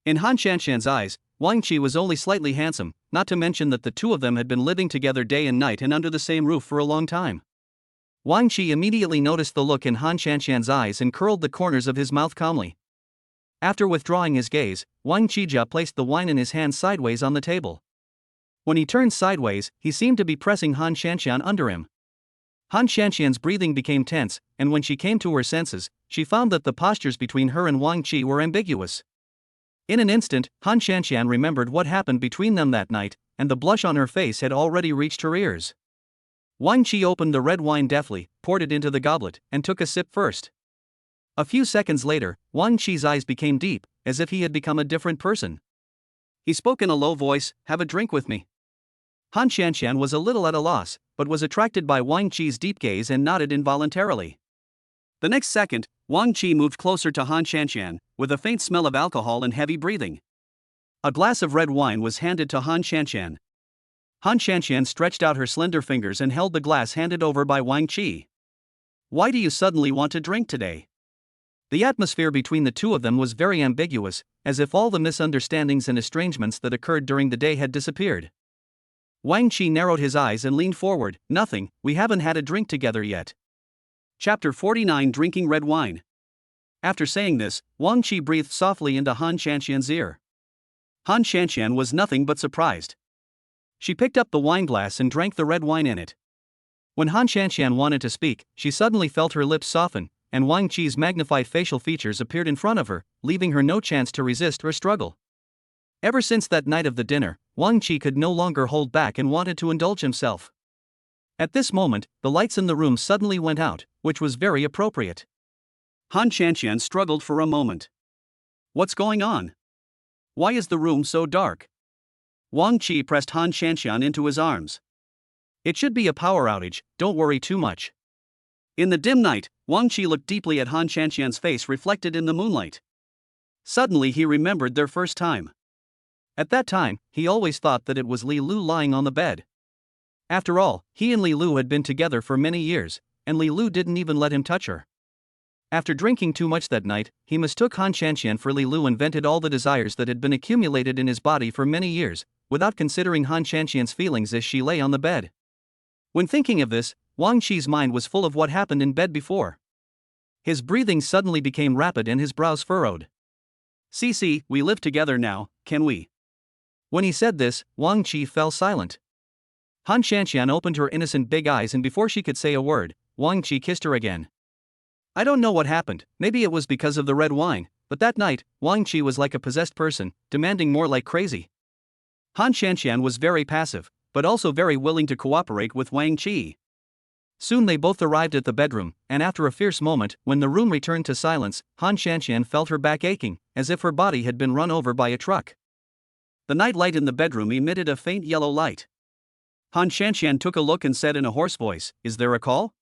In Han Shanshan's eyes, Wang Qi was only slightly handsome, not to mention that the two of them had been living together day and night and under the same roof for a long time. Wang Qi immediately noticed the look in Han Shanshan's eyes and curled the corners of his mouth calmly. After withdrawing his gaze, Wang Qijia placed the wine in his hand sideways on the table. When he turned sideways, he seemed to be pressing Han Shanshan under him. Han Shanshan's breathing became tense, and when she came to her senses, she found that the postures between her and Wang Qi were ambiguous. In an instant, Han Shanshan remembered what happened between them that night, and the blush on her face had already reached her ears. Wang Qi opened the red wine deftly, poured it into the goblet, and took a sip first. A few seconds later, Wang Qi's eyes became deep, as if he had become a different person. He spoke in a low voice, "Have a drink with me." Han Shanshan was a little at a loss, but was attracted by Wang Qi's deep gaze and nodded involuntarily. The next second, Wang Qi moved closer to Han Shanshan, with a faint smell of alcohol and heavy breathing. A glass of red wine was handed to Han Shanshan. Han Shanshan stretched out her slender fingers and held the glass handed over by Wang Qi. "Why do you suddenly want to drink today?" The atmosphere between the two of them was very ambiguous, as if all the misunderstandings and estrangements that occurred during the day had disappeared. Wang Qi narrowed his eyes and leaned forward. "Nothing, we haven't had a drink together yet." Chapter 49, Drinking Red Wine. After saying this, Wang Qi breathed softly into Han Shanshan's ear. Han Shanshan was nothing but surprised. She picked up the wine glass and drank the red wine in it. When Han Shanshan wanted to speak, she suddenly felt her lips soften, and Wang Qi's magnified facial features appeared in front of her, leaving her no chance to resist or struggle. Ever since that night of the dinner, Wang Qi could no longer hold back and wanted to indulge himself. At this moment, the lights in the room suddenly went out, which was very appropriate. Han Shanxian struggled for a moment. What's going on? Why is the room so dark? Wang Qi pressed Han Shanxian into his arms. It should be a power outage, don't worry too much. In the dim night, Wang Qi looked deeply at Han Shanxian's face reflected in the moonlight. Suddenly he remembered their first time. At that time, he always thought that it was Li Lu lying on the bed. After all, he and Li Lu had been together for many years, and Li Lu didn't even let him touch her. After drinking too much that night, he mistook Han Shanxian for Li Lu and vented all the desires that had been accumulated in his body for many years, without considering Han Shanxian's feelings as she lay on the bed. When thinking of this, Wang Qi's mind was full of what happened in bed before. His breathing suddenly became rapid and his brows furrowed. "Cici, we live together now, can we?" When he said this, Wang Qi fell silent. Han Shanxian opened her innocent big eyes and before she could say a word, Wang Qi kissed her again. I don't know what happened, maybe it was because of the red wine, but that night, Wang Qi was like a possessed person, demanding more like crazy. Han Shanxian was very passive, but also very willing to cooperate with Wang Qi. Soon they both arrived at the bedroom, and after a fierce moment, when the room returned to silence, Han Shanxian felt her back aching, as if her body had been run over by a truck. The night light in the bedroom emitted a faint yellow light. Han Shanxian took a look and said in a hoarse voice, "Is there a call?"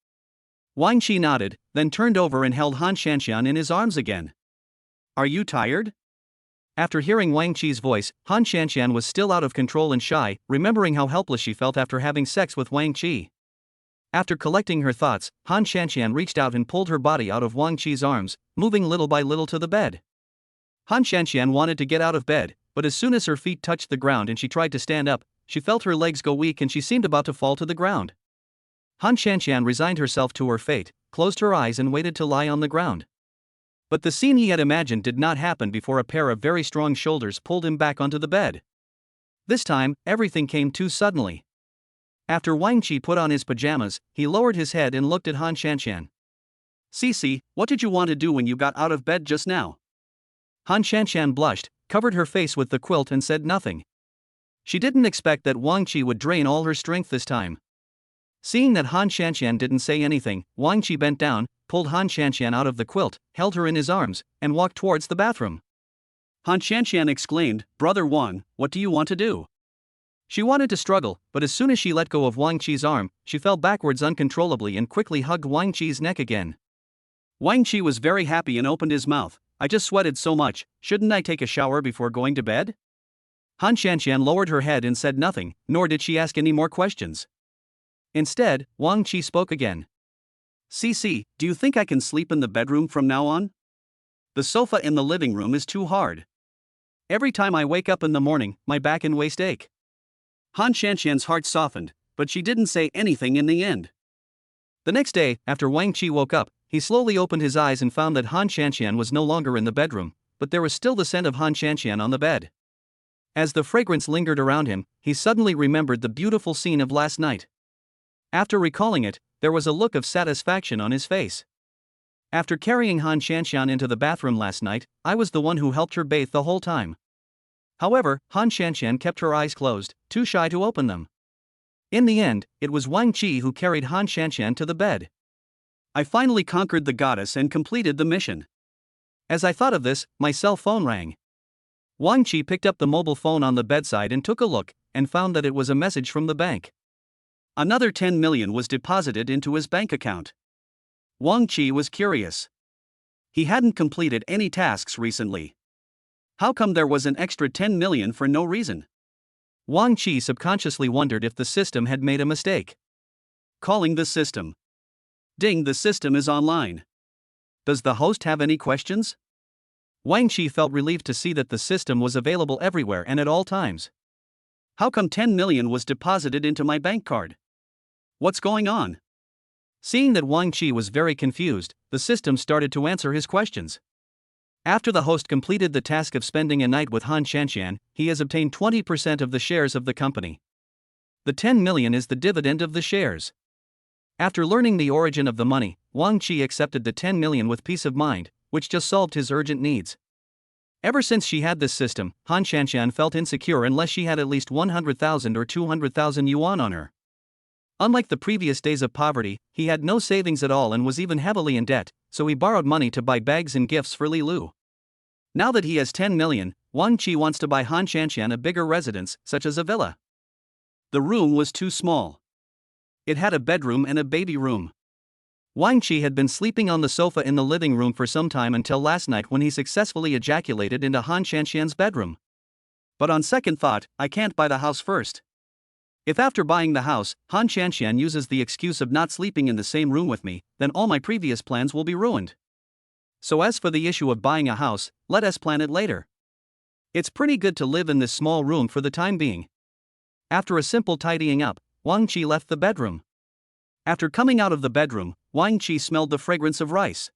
Wang Qi nodded, then turned over and held Han Shanxian in his arms again. Are you tired? After hearing Wang Qi's voice, Han Shanxian was still out of control and shy, remembering how helpless she felt after having sex with Wang Qi. After collecting her thoughts, Han Shanxian reached out and pulled her body out of Wang Qi's arms, moving little by little to the bed. Han Shanxian wanted to get out of bed, but as soon as her feet touched the ground and she tried to stand up, she felt her legs go weak and she seemed about to fall to the ground. Han Shanxian resigned herself to her fate, closed her eyes and waited to lie on the ground. But the scene he had imagined did not happen before a pair of very strong shoulders pulled him back onto the bed. This time, everything came too suddenly. After Wang Qi put on his pajamas, he lowered his head and looked at Han Shanxian. "Cici, what did you want to do when you got out of bed just now?" Han Shanxian blushed, covered her face with the quilt and said nothing. She didn't expect that Wang Qi would drain all her strength this time. Seeing that Han Shanxian didn't say anything, Wang Qi bent down, pulled Han Shanxian out of the quilt, held her in his arms, and walked towards the bathroom. Han Shanxian exclaimed, "Brother Wang, what do you want to do?" She wanted to struggle, but as soon as she let go of Wang Qi's arm, she fell backwards uncontrollably and quickly hugged Wang Qi's neck again. Wang Qi was very happy and opened his mouth. "I just sweated so much, shouldn't I take a shower before going to bed?" Han Shanxian lowered her head and said nothing, nor did she ask any more questions. Instead, Wang Qi spoke again. "Cici, do you think I can sleep in the bedroom from now on? The sofa in the living room is too hard. Every time I wake up in the morning, my back and waist ache." Han Shanxian's heart softened, but she didn't say anything in the end. The next day, after Wang Qi woke up, he slowly opened his eyes and found that Han Shanxian was no longer in the bedroom, but there was still the scent of Han Shanxian on the bed. As the fragrance lingered around him, he suddenly remembered the beautiful scene of last night. After recalling it, there was a look of satisfaction on his face. "After carrying Han Shanxian into the bathroom last night, I was the one who helped her bathe the whole time." However, Han Shanxian kept her eyes closed, too shy to open them. In the end, it was Wang Qi who carried Han Shanxian to the bed. "I finally conquered the goddess and completed the mission." As I thought of this, my cell phone rang. Wang Qi picked up the mobile phone on the bedside and took a look, and found that it was a message from the bank. Another 10 million was deposited into his bank account. Wang Qi was curious. He hadn't completed any tasks recently. How come there was an extra 10 million for no reason? Wang Qi subconsciously wondered if the system had made a mistake. Calling the system. Ding, the system is online. Does the host have any questions? Wang Qi felt relieved to see that the system was available everywhere and at all times. How come 10 million was deposited into my bank card? What's going on? Seeing that Wang Qi was very confused, the system started to answer his questions. After the host completed the task of spending a night with Han Shanxian, he has obtained 20% of the shares of the company. The 10 million is the dividend of the shares. After learning the origin of the money, Wang Qi accepted the 10 million with peace of mind, which just solved his urgent needs. Ever since she had this system, Han Shanxian felt insecure unless she had at least 100,000 or 200,000 yuan on her. Unlike the previous days of poverty, he had no savings at all and was even heavily in debt, so he borrowed money to buy bags and gifts for Li Lu. Now that he has 10 million, Wang Qi wants to buy Han Qianqian a bigger residence, such as a villa. The room was too small. It had a bedroom and a baby room. Wang Qi had been sleeping on the sofa in the living room for some time until last night when he successfully ejaculated into Han Qianqian's bedroom. But on second thought, I can't buy the house first. If after buying the house, Han Qianqian uses the excuse of not sleeping in the same room with me, then all my previous plans will be ruined. So as for the issue of buying a house, let us plan it later. It's pretty good to live in this small room for the time being. After a simple tidying up, Wang Qi left the bedroom. After coming out of the bedroom, Wang Qi smelled the fragrance of rice.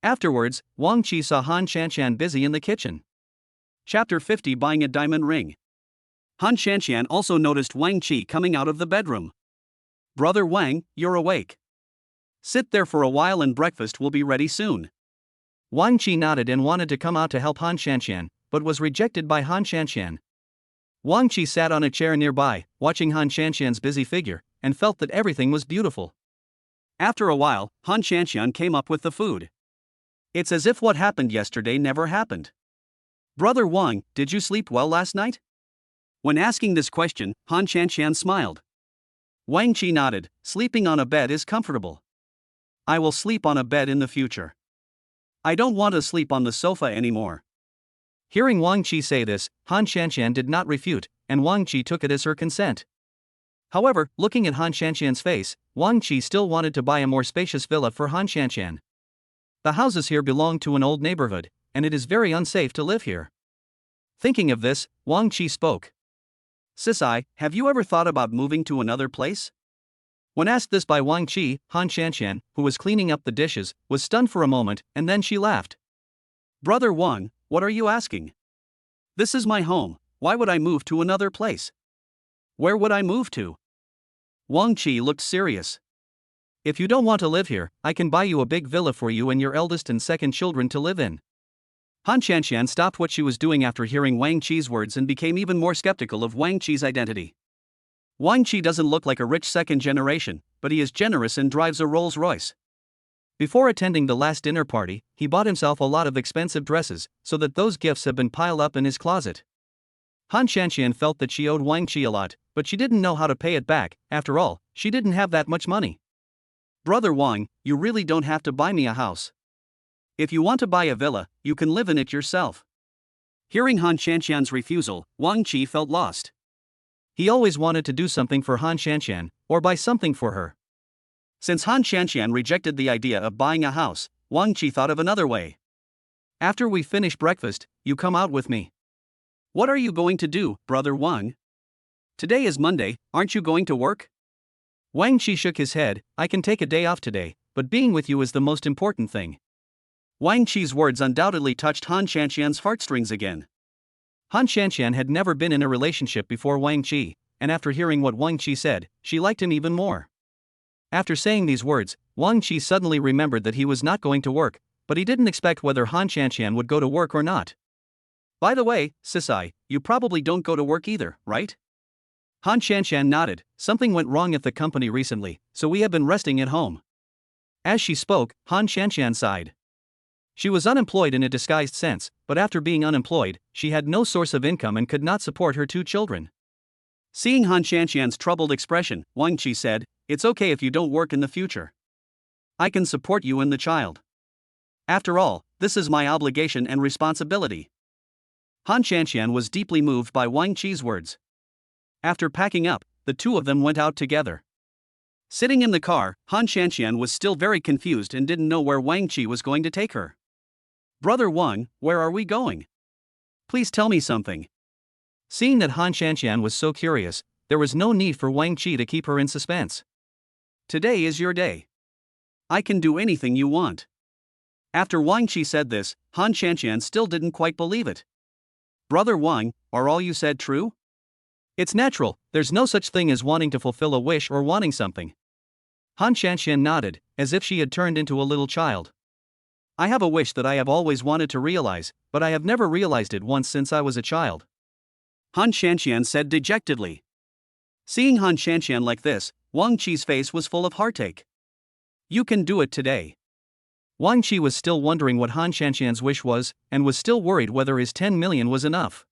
Afterwards, Wang Qi saw Han Qianqian busy in the kitchen. Chapter 50 Buying a Diamond Ring. Han Qianqian also noticed Wang Qi coming out of the bedroom. Brother Wang, you're awake. Sit there for a while and breakfast will be ready soon. Wang Qi nodded and wanted to come out to help Han Qianqian, but was rejected by Han Qianqian. Wang Qi sat on a chair nearby, watching Han Qianqian's busy figure, and felt that everything was beautiful. After a while, Han Qianqian came up with the food. It's as if what happened yesterday never happened. Brother Wang, did you sleep well last night? When asking this question, Han Qianqian smiled. Wang Qi nodded. Sleeping on a bed is comfortable. I will sleep on a bed in the future. I don't want to sleep on the sofa anymore. Hearing Wang Qi say this, Han Qianqian did not refute, and Wang Qi took it as her consent. However, looking at Han Qianqian's face, Wang Qi still wanted to buy a more spacious villa for Han Qianqian. The houses here belong to an old neighborhood, and it is very unsafe to live here. Thinking of this, Wang Qi spoke. Sisai, have you ever thought about moving to another place? When asked this by Wang Qi, Han Qianqian, who was cleaning up the dishes, was stunned for a moment, and then she laughed. Brother Wang, what are you asking? This is my home, why would I move to another place? Where would I move to? Wang Qi looked serious. If you don't want to live here, I can buy you a big villa for you and your eldest and second children to live in. Han Qianqian stopped what she was doing after hearing Wang Qi's words and became even more skeptical of Wang Qi's identity. Wang Qi doesn't look like a rich second generation, but he is generous and drives a Rolls-Royce. Before attending the last dinner party, he bought himself a lot of expensive dresses, so that those gifts have been piled up in his closet. Han Qianqian felt that she owed Wang Qi a lot, but she didn't know how to pay it back. After all, she didn't have that much money. Brother Wang, you really don't have to buy me a house. If you want to buy a villa, you can live in it yourself. Hearing Han Qianqian's refusal, Wang Qi felt lost. He always wanted to do something for Han Qianqian, or buy something for her. Since Han Qianqian rejected the idea of buying a house, Wang Qi thought of another way. After we finish breakfast, you come out with me. What are you going to do, Brother Wang? Today is Monday, aren't you going to work? Wang Qi shook his head. I can take a day off today, but being with you is the most important thing. Wang Qi's words undoubtedly touched Han Qianqian's heartstrings again. Han Qianqian had never been in a relationship before Wang Qi, and after hearing what Wang Qi said, she liked him even more. After saying these words, Wang Qi suddenly remembered that he was not going to work, but he didn't expect whether Han Qianqian would go to work or not. By the way, Sisai, you probably don't go to work either, right? Han Qianqian nodded. Something went wrong at the company recently, so we have been resting at home. As she spoke, Han Qianqian sighed. She was unemployed in a disguised sense, but after being unemployed, she had no source of income and could not support her 2 children. Seeing Han Qianqian's troubled expression, Wang Qi said, It's okay if you don't work in the future. I can support you and the child. After all, this is my obligation and responsibility. Han Qianqian was deeply moved by Wang Qi's words. After packing up, the two of them went out together. Sitting in the car, Han Qianqian was still very confused and didn't know where Wang Qi was going to take her. Brother Wang, where are we going? Please tell me something. Seeing that Han Qianqian was so curious, there was no need for Wang Qi to keep her in suspense. Today is your day. I can do anything you want. After Wang Qi said this, Han Qianqian still didn't quite believe it. Brother Wang, are all you said true? It's natural, there's no such thing as wanting to fulfill a wish or wanting something. Han Qianqian nodded, as if she had turned into a little child. I have a wish that I have always wanted to realize, but I have never realized it once since I was a child. Han Qianqian said dejectedly. Seeing Han Qianqian like this, Wang Qi's face was full of heartache. You can do it today. Wang Qi was still wondering what Han Qianqian's wish was, and was still worried whether his 10 million was enough.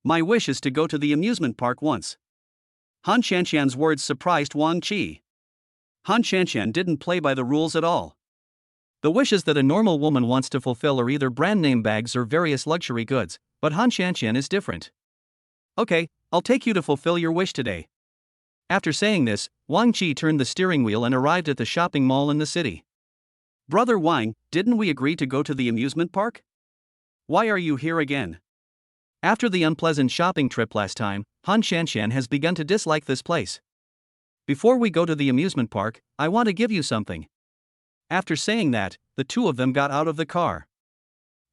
My wish is to go to the amusement park once. Han Qianqian's words surprised Wang Qi. Han Qianqian didn't play by the rules at all. The wishes that a normal woman wants to fulfill are either brand name bags or various luxury goods, but Han Qianqian is different. Okay, I'll take you to fulfill your wish today. After saying this, Wang Qi turned the steering wheel and arrived at the shopping mall in the city. Brother Wang, didn't we agree to go to the amusement park? Why are you here again? After the unpleasant shopping trip last time, Han Qianqian has begun to dislike this place. Before we go to the amusement park, I want to give you something. After saying that, the two of them got out of the car.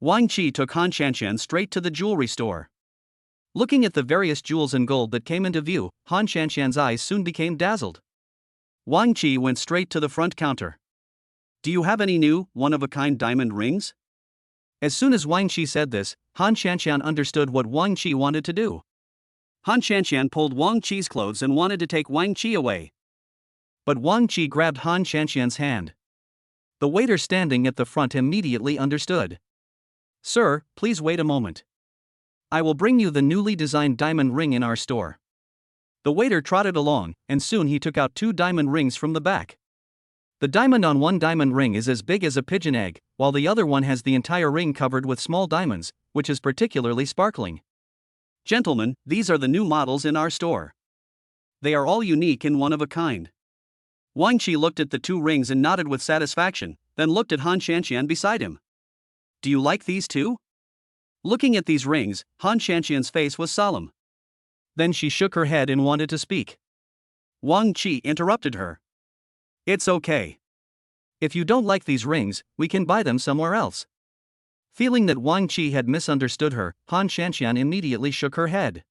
Wang Qi took Han Qianqian straight to the jewelry store. Looking at the various jewels and gold that came into view, Han Qianqian's eyes soon became dazzled. Wang Qi went straight to the front counter. Do you have any new, one-of-a-kind diamond rings? As soon as Wang Qi said this, Han Qianqian understood what Wang Qi wanted to do. Han Qianqian pulled Wang Qi's clothes and wanted to take Wang Qi away. But Wang Qi grabbed Han Qianqian's hand. The waiter standing at the front immediately understood. Sir, please wait a moment. I will bring you the newly designed diamond ring in our store. The waiter trotted along, and soon he took out 2 diamond rings from the back. The diamond on one diamond ring is as big as a pigeon egg, while the other one has the entire ring covered with small diamonds, which is particularly sparkling. Gentlemen, these are the new models in our store. They are all unique and one of a kind. Wang Qi looked at the 2 rings and nodded with satisfaction, then looked at Han Qianqian beside him. Do you like these too? Looking at these rings, Han Qianqian's face was solemn. Then she shook her head and wanted to speak. Wang Qi interrupted her. It's okay. If you don't like these rings, we can buy them somewhere else. Feeling that Wang Qi had misunderstood her, Han Qianqian immediately shook her head.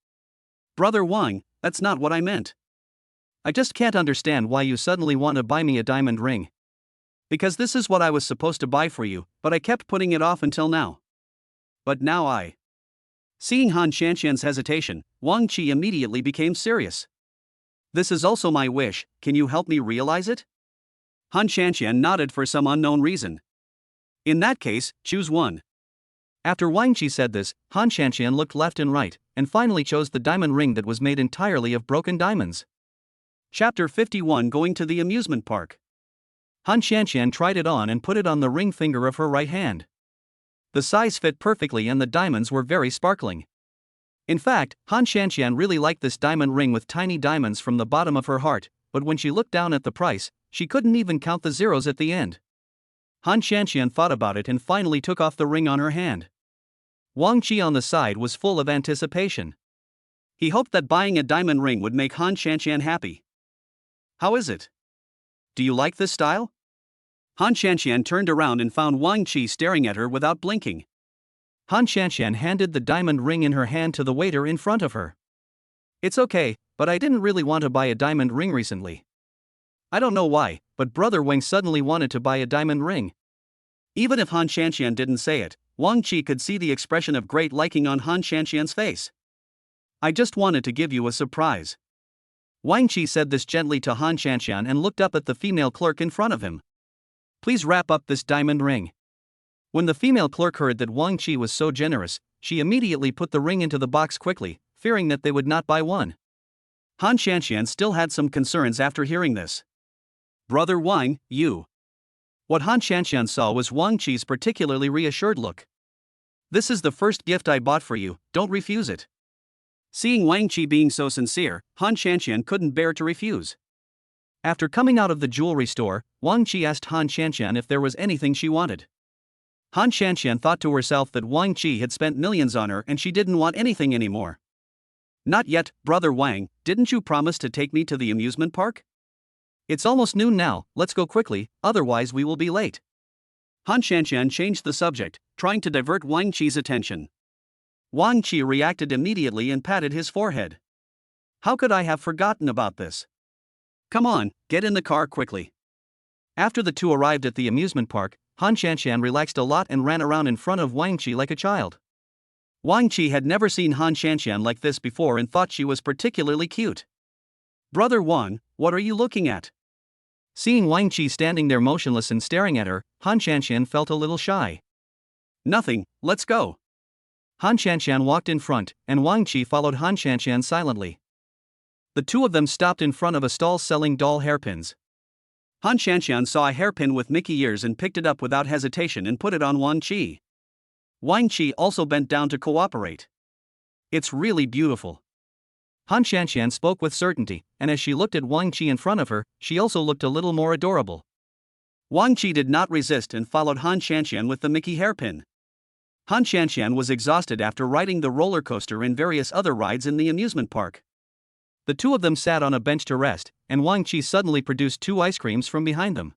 Brother Wang, that's not what I meant. I just can't understand why you suddenly want to buy me a diamond ring. Because this is what I was supposed to buy for you, but I kept putting it off until now. But now I. Seeing Han Qianqian's hesitation, Wang Qi immediately became serious. This is also my wish, can you help me realize it? Han Qianqian nodded for some unknown reason. In that case, choose one. After Wang Qi said this, Han Qianqian looked left and right, and finally chose the diamond ring that was made entirely of broken diamonds. Chapter 51 Going to the Amusement Park. Han Qianqian tried it on and put it on the ring finger of her right hand. The size fit perfectly and the diamonds were very sparkling. In fact, Han Qianqian really liked this diamond ring with tiny diamonds from the bottom of her heart, but when she looked down at the price, she couldn't even count the zeros at the end. Han Qianqian thought about it and finally took off the ring on her hand. Wang Qi on the side was full of anticipation. He hoped that buying a diamond ring would make Han Qianqian happy. How is it? Do you like this style? Han Qianqian turned around and found Wang Qi staring at her without blinking. Han Qianqian handed the diamond ring in her hand to the waiter in front of her. It's okay, but I didn't really want to buy a diamond ring recently. I don't know why, but Brother Wang suddenly wanted to buy a diamond ring. Even if Han Qianqian didn't say it, Wang Qi could see the expression of great liking on Han Qianqian's face. I just wanted to give you a surprise. Wang Qi said this gently to Han Qianqian and looked up at the female clerk in front of him. Please wrap up this diamond ring. When the female clerk heard that Wang Qi was so generous, she immediately put the ring into the box quickly, fearing that they would not buy one. Han Qianqian still had some concerns after hearing this. Brother Wang, you. What Han Qianqian saw was Wang Qi's particularly reassured look. This is the first gift I bought for you, don't refuse it. Seeing Wang Qi being so sincere, Han Qianqian couldn't bear to refuse. After coming out of the jewelry store, Wang Qi asked Han Qianqian if there was anything she wanted. Han Qianqian thought to herself that Wang Qi had spent millions on her and she didn't want anything anymore. Not yet, Brother Wang, didn't you promise to take me to the amusement park? It's almost noon now, let's go quickly, otherwise we will be late. Han Qianqian changed the subject, trying to divert Wang Qi's attention. Wang Qi reacted immediately and patted his forehead. How could I have forgotten about this? Come on, get in the car quickly. After the two arrived at the amusement park, Han Qianqian relaxed a lot and ran around in front of Wang Qi like a child. Wang Qi had never seen Han Qianqian like this before and thought she was particularly cute. Brother Wang, what are you looking at? Seeing Wang Qi standing there motionless and staring at her, Han Shanshan felt a little shy. Nothing, let's go. Han Shanshan walked in front, and Wang Qi followed Han Shanshan silently. The two of them stopped in front of a stall selling doll hairpins. Han Shanshan saw a hairpin with Mickey ears and picked it up without hesitation and put it on Wang Qi. Wang Qi also bent down to cooperate. It's really beautiful. Han Shanshan spoke with certainty, and as she looked at Wang Qi in front of her, she also looked a little more adorable. Wang Qi did not resist and followed Han Shanshan with the Mickey hairpin. Han Shanshan was exhausted after riding the roller coaster and various other rides in the amusement park. The two of them sat on a bench to rest, and Wang Qi suddenly produced 2 ice creams from behind them.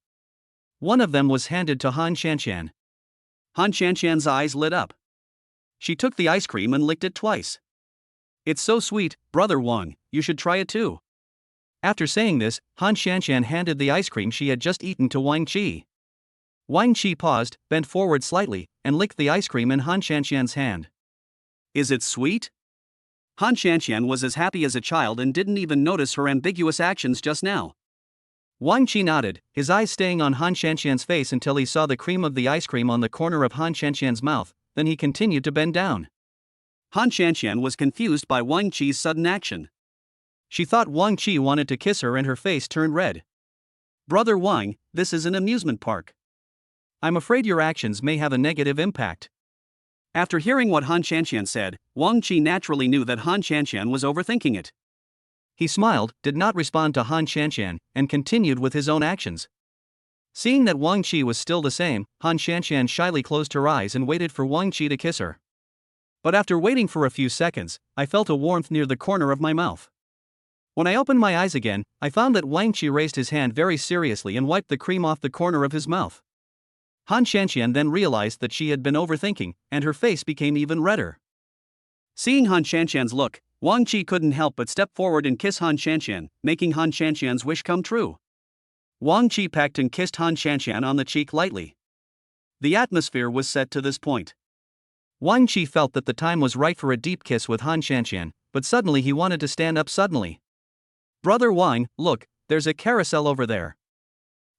One of them was handed to Han Shanshan. Han Shanshan's eyes lit up. She took the ice cream and licked it twice. It's so sweet, Brother Wang, you should try it too. After saying this, Han Shanshan handed the ice cream she had just eaten to Wang Qi. Wang Qi paused, bent forward slightly, and licked the ice cream in Han Shanshan's hand. Is it sweet? Han Shanshan was as happy as a child and didn't even notice her ambiguous actions just now. Wang Qi nodded, his eyes staying on Han Shanshan's face until he saw the cream of the ice cream on the corner of Han Shanshan's mouth, then he continued to bend down. Han Shanshan was confused by Wang Qi's sudden action. She thought Wang Qi wanted to kiss her and her face turned red. Brother Wang, this is an amusement park. I'm afraid your actions may have a negative impact. After hearing what Han Shanshan said, Wang Qi naturally knew that Han Shanshan was overthinking it. He smiled, did not respond to Han Shanshan, and continued with his own actions. Seeing that Wang Qi was still the same, Han Shanshan shyly closed her eyes and waited for Wang Qi to kiss her. But after waiting for a few seconds, I felt a warmth near the corner of my mouth. When I opened my eyes again, I found that Wang Qi raised his hand very seriously and wiped the cream off the corner of his mouth. Han Shanshan then realized that she had been overthinking, and her face became even redder. Seeing Han Shanshan's look, Wang Qi couldn't help but step forward and kiss Han Shanshan, making Han Shanshan's wish come true. Wang Qi pecked and kissed Han Shanshan on the cheek lightly. The atmosphere was set to this point. Wang Qi felt that the time was right for a deep kiss with Han Shanshan, but suddenly he wanted to stand up suddenly. Brother Wang, look, there's a carousel over there.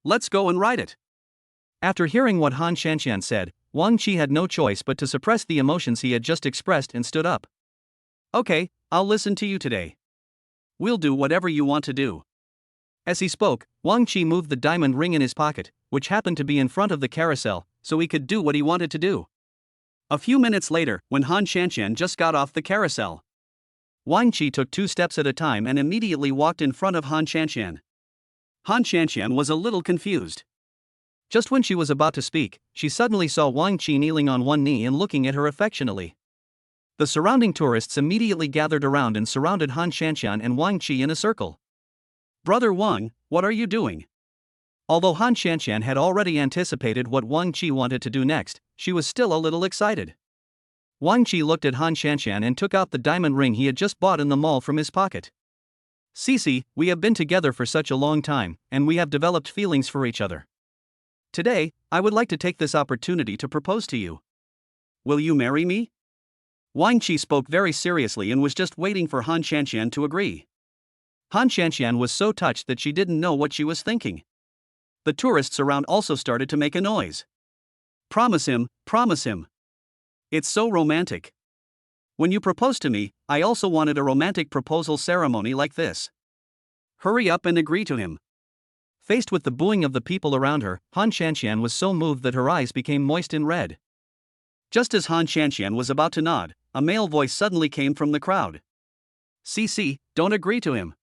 Let's go and ride it. After hearing what Han Shanshan said, Wang Qi had no choice but to suppress the emotions he had just expressed and stood up. Okay, I'll listen to you today. We'll do whatever you want to do. As he spoke, Wang Qi moved the diamond ring in his pocket, which happened to be in front of the carousel, so he could do what he wanted to do. A few minutes later, when Han Shanshan just got off the carousel, Wang Qi took 2 steps at a time and immediately walked in front of Han Shanshan. Han Shanshan was a little confused. Just when she was about to speak, she suddenly saw Wang Qi kneeling on one knee and looking at her affectionately. The surrounding tourists immediately gathered around and surrounded Han Shanshan and Wang Qi in a circle. Brother Wang, what are you doing? Although Han Shanshan had already anticipated what Wang Qi wanted to do next, she was still a little excited. Wang Qi looked at Han Shanshan and took out the diamond ring he had just bought in the mall from his pocket. Cici, we have been together for such a long time, and we have developed feelings for each other. Today, I would like to take this opportunity to propose to you. Will you marry me? Wang Qi spoke very seriously and was just waiting for Han Shanshan to agree. Han Shanshan was so touched that she didn't know what she was thinking. The tourists around also started to make a noise. Promise him, promise him. It's so romantic. When you proposed to me, I also wanted a romantic proposal ceremony like this. Hurry up and agree to him. Faced with the booing of the people around her, Han Shanshan was so moved that her eyes became moist and red. Just as Han Shanshan was about to nod, a male voice suddenly came from the crowd. Cici, don't agree to him.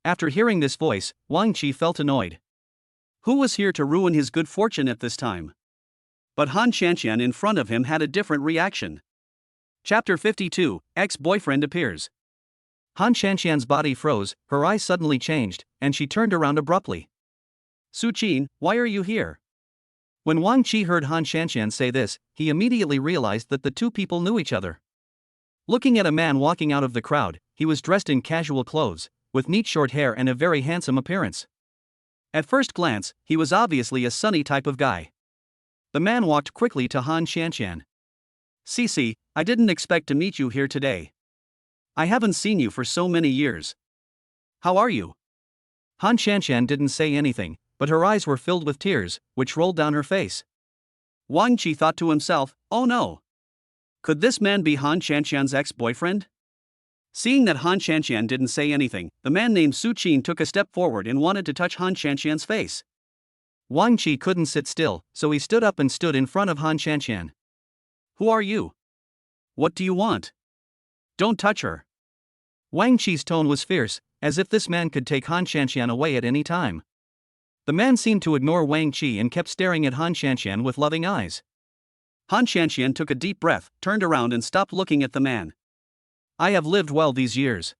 After hearing this voice, Wang Qi felt annoyed. Who was here to ruin his good fortune at this time? But Han Shanshan in front of him had a different reaction. Chapter 52, Ex-Boyfriend Appears. Han Shanshan's body froze, her eyes suddenly changed, and she turned around abruptly. Su Qin, why are you here? When Wang Qi heard Han Shanshan say this, he immediately realized that the two people knew each other. Looking at a man walking out of the crowd, he was dressed in casual clothes, with neat short hair and a very handsome appearance. At first glance, he was obviously a sunny type of guy. The man walked quickly to Han Shanshan. Cici, I didn't expect to meet you here today. I haven't seen you for so many years. How are you? Han Shanshan didn't say anything, but her eyes were filled with tears, which rolled down her face. Wang Qi thought to himself, oh no. Could this man be Han Qianqian's ex-boyfriend? Seeing that Han Qianqian didn't say anything, the man named Su Qin took a step forward and wanted to touch Han Qianqian's face. Wang Qi couldn't sit still, so he stood up and stood in front of Han Qianqian. Who are you? What do you want? Don't touch her. Wang Qi's tone was fierce, as if this man could take Han Qianqian away at any time. The man seemed to ignore Wang Qi and kept staring at Han Qianqian with loving eyes. Han Qianqian took a deep breath, turned around and stopped looking at the man. I have lived well these years.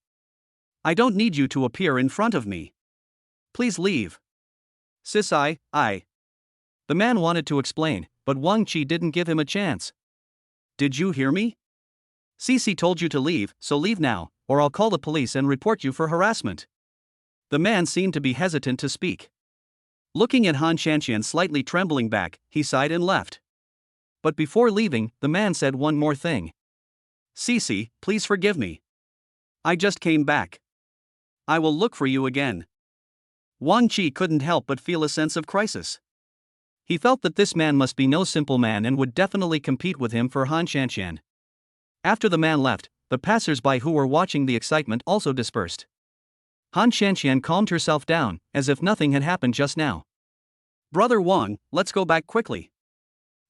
I don't need you to appear in front of me. Please leave. Sis, I. The man wanted to explain, but Wang Qi didn't give him a chance. Did you hear me? Cici told you to leave, so leave now, or I'll call the police and report you for harassment. The man seemed to be hesitant to speak. Looking at Han Qianqian slightly trembling back, he sighed and left. But before leaving, the man said one more thing. Cici, please forgive me. I just came back. I will look for you again. Wang Qi couldn't help but feel a sense of crisis. He felt that this man must be no simple man and would definitely compete with him for Han Qianqian. After the man left, the passers-by who were watching the excitement also dispersed. Han Qianqian calmed herself down, as if nothing had happened just now. Brother Wang, let's go back quickly.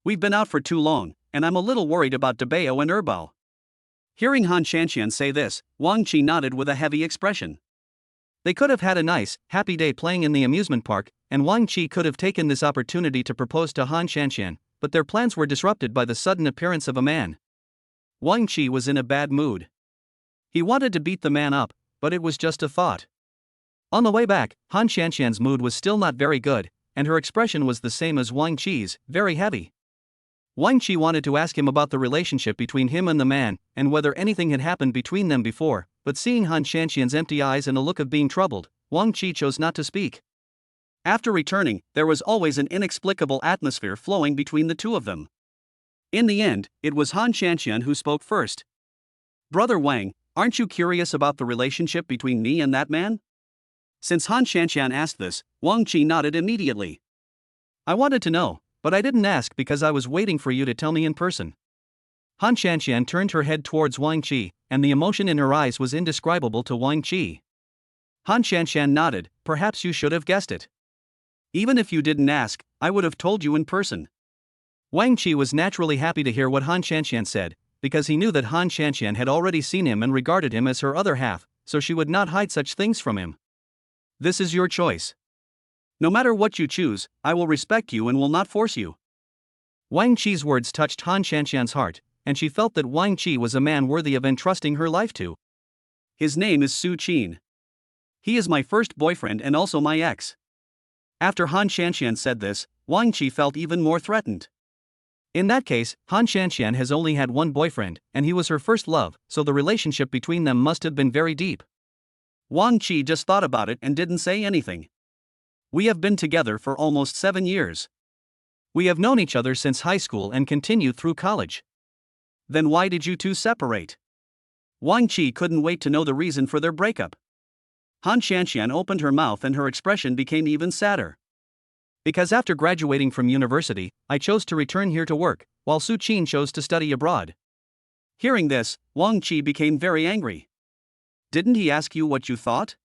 We've been out for too long, and I'm a little worried about Dabao and Erbao. Hearing Han Qianqian say this, Wang Qi nodded with a heavy expression. They could have had a nice, happy day playing in the amusement park, and Wang Qi could have taken this opportunity to propose to Han Qianqian, but their plans were disrupted by the sudden appearance of a man. Wang Qi was in a bad mood. He wanted to beat the man up, but it was just a thought. On the way back, Han Qianqian's mood was still not very good, and her expression was the same as Wang Qi's, very heavy. Wang Qi wanted to ask him about the relationship between him and the man, and whether anything had happened between them before, but seeing Han Qianqian's empty eyes and a look of being troubled, Wang Qi chose not to speak. After returning, there was always an inexplicable atmosphere flowing between the two of them. In the end, it was Han Qianqian who spoke first. Brother Wang, aren't you curious about the relationship between me and that man? Since Han Qianqian asked this, Wang Qi nodded immediately. I wanted to know, but I didn't ask because I was waiting for you to tell me in person. Han Qianqian turned her head towards Wang Qi, and the emotion in her eyes was indescribable to Wang Qi. Han Qianqian nodded, perhaps you should have guessed it. Even if you didn't ask, I would have told you in person. Wang Qi was naturally happy to hear what Han Qianqian said, because he knew that Han Qianqian had already seen him and regarded him as her other half, so she would not hide such things from him. This is your choice. No matter what you choose, I will respect you and will not force you. Wang Qi's words touched Han Qianqian's heart, and she felt that Wang Qi was a man worthy of entrusting her life to. His name is Su Qin. He is my first boyfriend and also my ex. After Han Qianqian said this, Wang Qi felt even more threatened. In that case, Han Qianqian has only had one boyfriend, and he was her first love, so the relationship between them must have been very deep. Wang Qi just thought about it and didn't say anything. We have been together for almost 7 years. We have known each other since high school and continued through college. Then why did you two separate? Wang Qi couldn't wait to know the reason for their breakup. Han Qianqian opened her mouth and her expression became even sadder. Because after graduating from university, I chose to return here to work, while Su Qin chose to study abroad. Hearing this, Wang Qi became very angry. Didn't he ask you what you thought?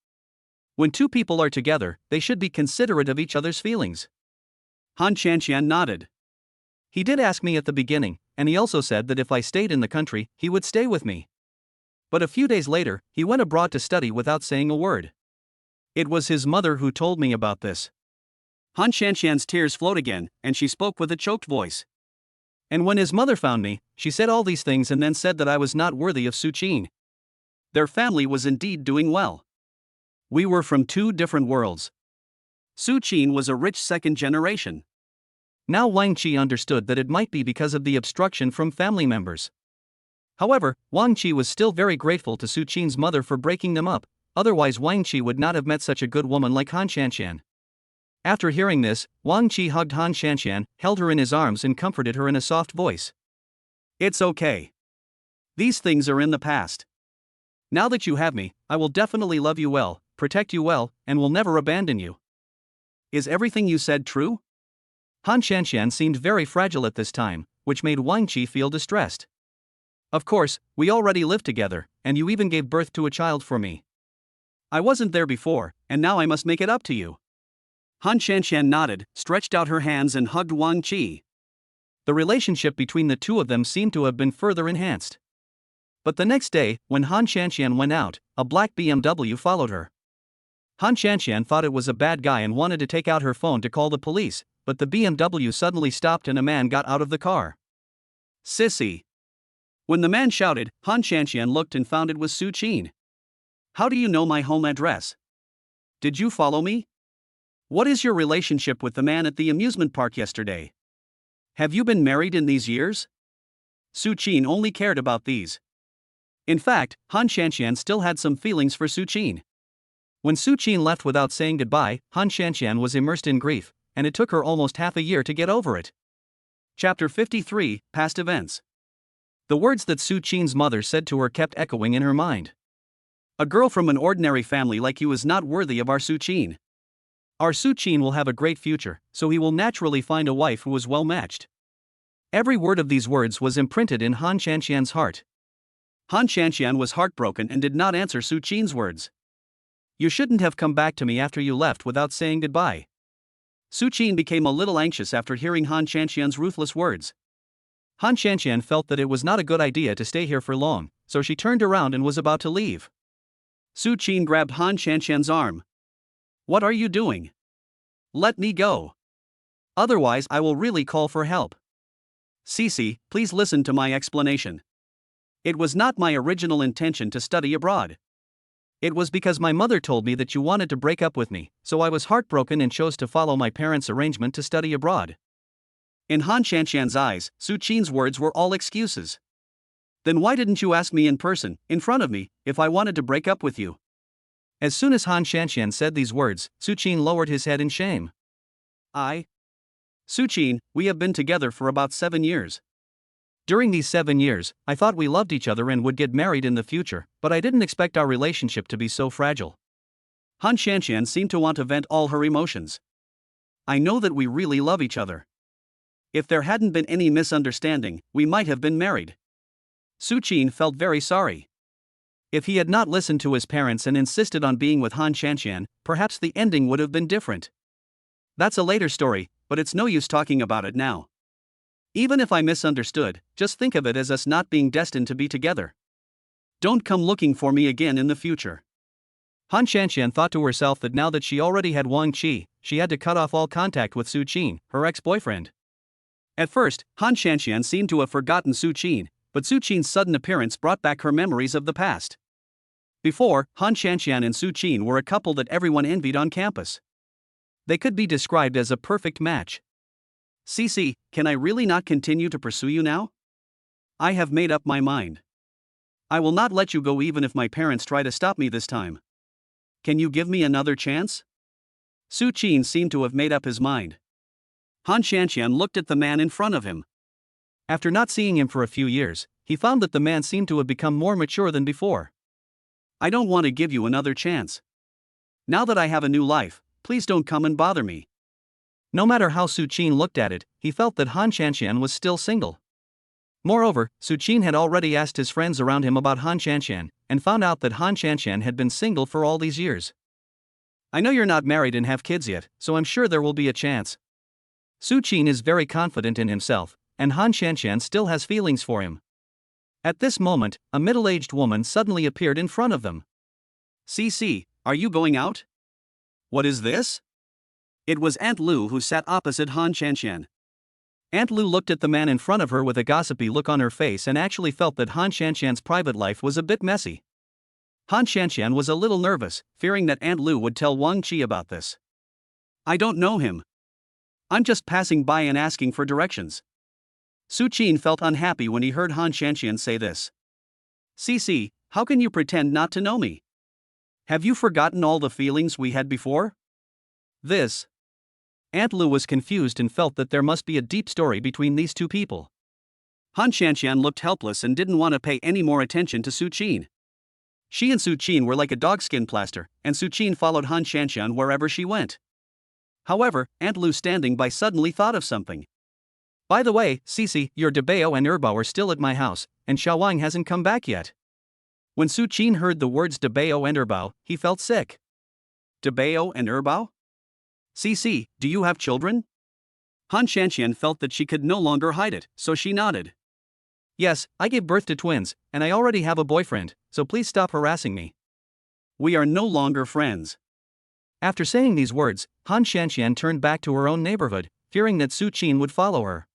When two people are together, they should be considerate of each other's feelings. Han Qianqian nodded. He did ask me at the beginning, and he also said that if I stayed in the country, he would stay with me. But a few days later, he went abroad to study without saying a word. It was his mother who told me about this. Han Qianqian's tears flowed again, and she spoke with a choked voice. And when his mother found me, she said all these things and then said that I was not worthy of Su Qin. Their family was indeed doing well. We were from two different worlds. Su Qin was a rich second generation. Now Wang Qi understood that it might be because of the obstruction from family members. However, Wang Qi was still very grateful to Su Qin's mother for breaking them up, otherwise Wang Qi would not have met such a good woman like Han Qianqian. After hearing this, Wang Qi hugged Han Qianqian, held her in his arms and comforted her in a soft voice. It's okay. These things are in the past. Now that you have me, I will definitely love you well, protect you well, and will never abandon you. Is everything you said true? Han Shanshan seemed very fragile at this time, which made Wang Qi feel distressed. Of course, we already live together, and you even gave birth to a child for me. I wasn't there before, and now I must make it up to you. Han Shanshan nodded, stretched out her hands and hugged Wang Qi. The relationship between the two of them seemed to have been further enhanced. But the next day, when Han Shanshan went out, a black BMW followed her. Han Shanshan thought it was a bad guy and wanted to take out her phone to call the police, but the BMW suddenly stopped and a man got out of the car. Sissy. When the man shouted, Han Shanshan looked and found it was Su Qin. How do you know my home address? Did you follow me? What is your relationship with the man at the amusement park yesterday? Have you been married in these years? Su Qin only cared about these. In fact, Han Shanshan still had some feelings for Su Qin. When Su Qin left without saying goodbye, Han Shanshan was immersed in grief, and it took her almost half a year to get over it. Chapter 53, Past Events. The words that Su Qin's mother said to her kept echoing in her mind. A girl from an ordinary family like you is not worthy of our Su Qin. Our Su Qin will have a great future, so he will naturally find a wife who is well matched. Every word of these words was imprinted in Han Shanshan's heart. Han Shanshan was heartbroken and did not answer Su Qin's words. You shouldn't have come back to me after you left without saying goodbye. Su Qin became a little anxious after hearing Han Shanshan's ruthless words. Han Shanshan felt that it was not a good idea to stay here for long, so she turned around and was about to leave. Su Qin grabbed Han Shanshan's arm. What are you doing? Let me go. Otherwise I will really call for help. Sisi, please listen to my explanation. It was not my original intention to study abroad. It was because my mother told me that you wanted to break up with me, so I was heartbroken and chose to follow my parents' arrangement to study abroad. In Han Shanshan's eyes, Su Qin's words were all excuses. Then why didn't you ask me in person, in front of me, if I wanted to break up with you? As soon as Han Shanshan said these words, Su Qin lowered his head in shame. Su Qin, we have been together for about 7 years. During these 7 years, I thought we loved each other and would get married in the future, but I didn't expect our relationship to be so fragile. Han Shanshan seemed to want to vent all her emotions. I know that we really love each other. If there hadn't been any misunderstanding, we might have been married. Su Qin felt very sorry. If he had not listened to his parents and insisted on being with Han Shanshan, perhaps the ending would have been different. That's a later story, but it's no use talking about it now. Even if I misunderstood, just think of it as us not being destined to be together. Don't come looking for me again in the future. Han Shanshan thought to herself that now that she already had Wang Qi, she had to cut off all contact with Su Qin, her ex-boyfriend. At first, Han Shanshan seemed to have forgotten Su Qin, but Su Qin's sudden appearance brought back her memories of the past. Before, Han Shanshan and Su Qin were a couple that everyone envied on campus. They could be described as a perfect match. Sisi, can I really not continue to pursue you now? I have made up my mind. I will not let you go even if my parents try to stop me this time. Can you give me another chance? Su Qin seemed to have made up his mind. Han Shanshan looked at the man in front of him. After not seeing him for a few years, he found that the man seemed to have become more mature than before. I don't want to give you another chance. Now that I have a new life, please don't come and bother me. No matter how Su Qin looked at it, he felt that Han Shanshan was still single. Moreover, Su Qin had already asked his friends around him about Han Shanshan, and found out that Han Shanshan had been single for all these years. I know you're not married and have kids yet, so I'm sure there will be a chance. Su Qin is very confident in himself, and Han Shanshan still has feelings for him. At this moment, a middle-aged woman suddenly appeared in front of them. Cece, are you going out? What is this? It was Aunt Lu who sat opposite Han Shanshan. Aunt Lu looked at the man in front of her with a gossipy look on her face and actually felt that Han Shanshan's private life was a bit messy. Han Shanshan was a little nervous, fearing that Aunt Lu would tell Wang Qi about this. I don't know him. I'm just passing by and asking for directions. Su Qin felt unhappy when he heard Han Shanshan say this. Cece, how can you pretend not to know me? Have you forgotten all the feelings we had before? Aunt Lu was confused and felt that there must be a deep story between these two people. Han Shanshan looked helpless and didn't want to pay any more attention to Su Qin. She and Su Qin were like a dogskin plaster, and Su Qin followed Han Shanshan wherever she went. However, Aunt Lu standing by suddenly thought of something. By the way, Cici, your Debao and Erbao are still at my house, and Xiaowang hasn't come back yet. When Su Qin heard the words Debao and Erbao, he felt sick. Debao and Erbao? Cici, do you have children? Han Shanxian felt that she could no longer hide it, so she nodded. Yes, I gave birth to twins, and I already have a boyfriend, so please stop harassing me. We are no longer friends. After saying these words, Han Shanxian turned back to her own neighborhood, fearing that Su Qin would follow her.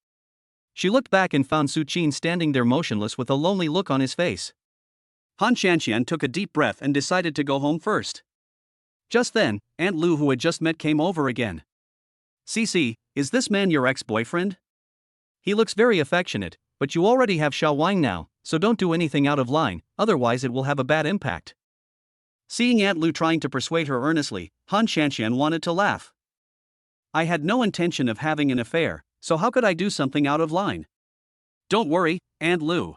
She looked back and found Su Qin standing there motionless with a lonely look on his face. Han Shanxian took a deep breath and decided to go home first. Just then, Aunt Lu, who had just met, came over again. Cici, is this man your ex-boyfriend? He looks very affectionate, but you already have Xiaowang now, so don't do anything out of line, otherwise it will have a bad impact. Seeing Aunt Lu trying to persuade her earnestly, Han Shanxian wanted to laugh. I had no intention of having an affair, so how could I do something out of line? Don't worry, Aunt Lu.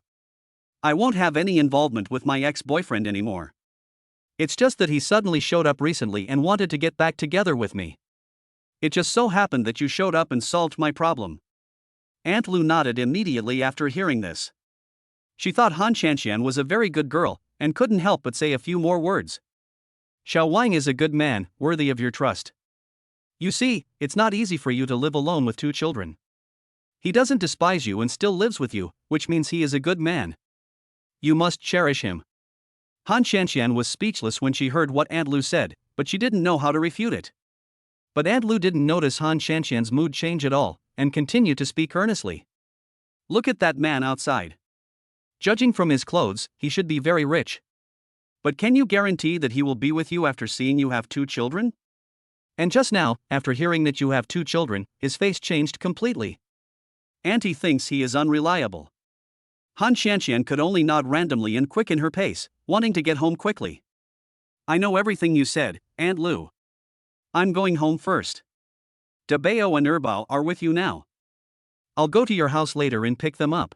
I won't have any involvement with my ex-boyfriend anymore. It's just that he suddenly showed up recently and wanted to get back together with me. It just so happened that you showed up and solved my problem. Aunt Lu nodded immediately after hearing this. She thought Han Shanxian was a very good girl, and couldn't help but say a few more words. Xiaowang is a good man, worthy of your trust. You see, it's not easy for you to live alone with 2 children. He doesn't despise you and still lives with you, which means he is a good man. You must cherish him. Han Shanxian was speechless when she heard what Aunt Lu said, but she didn't know how to refute it. But Aunt Lu didn't notice Han Shanxian's mood change at all, and continued to speak earnestly. Look at that man outside. Judging from his clothes, he should be very rich. But can you guarantee that he will be with you after seeing you have 2 children? And just now, after hearing that you have 2 children, his face changed completely. Auntie thinks he is unreliable. Han Shanxian could only nod randomly and quicken her pace, wanting to get home quickly. I know everything you said, Aunt Lu. I'm going home first. Debao and Erbao are with you now. I'll go to your house later and pick them up.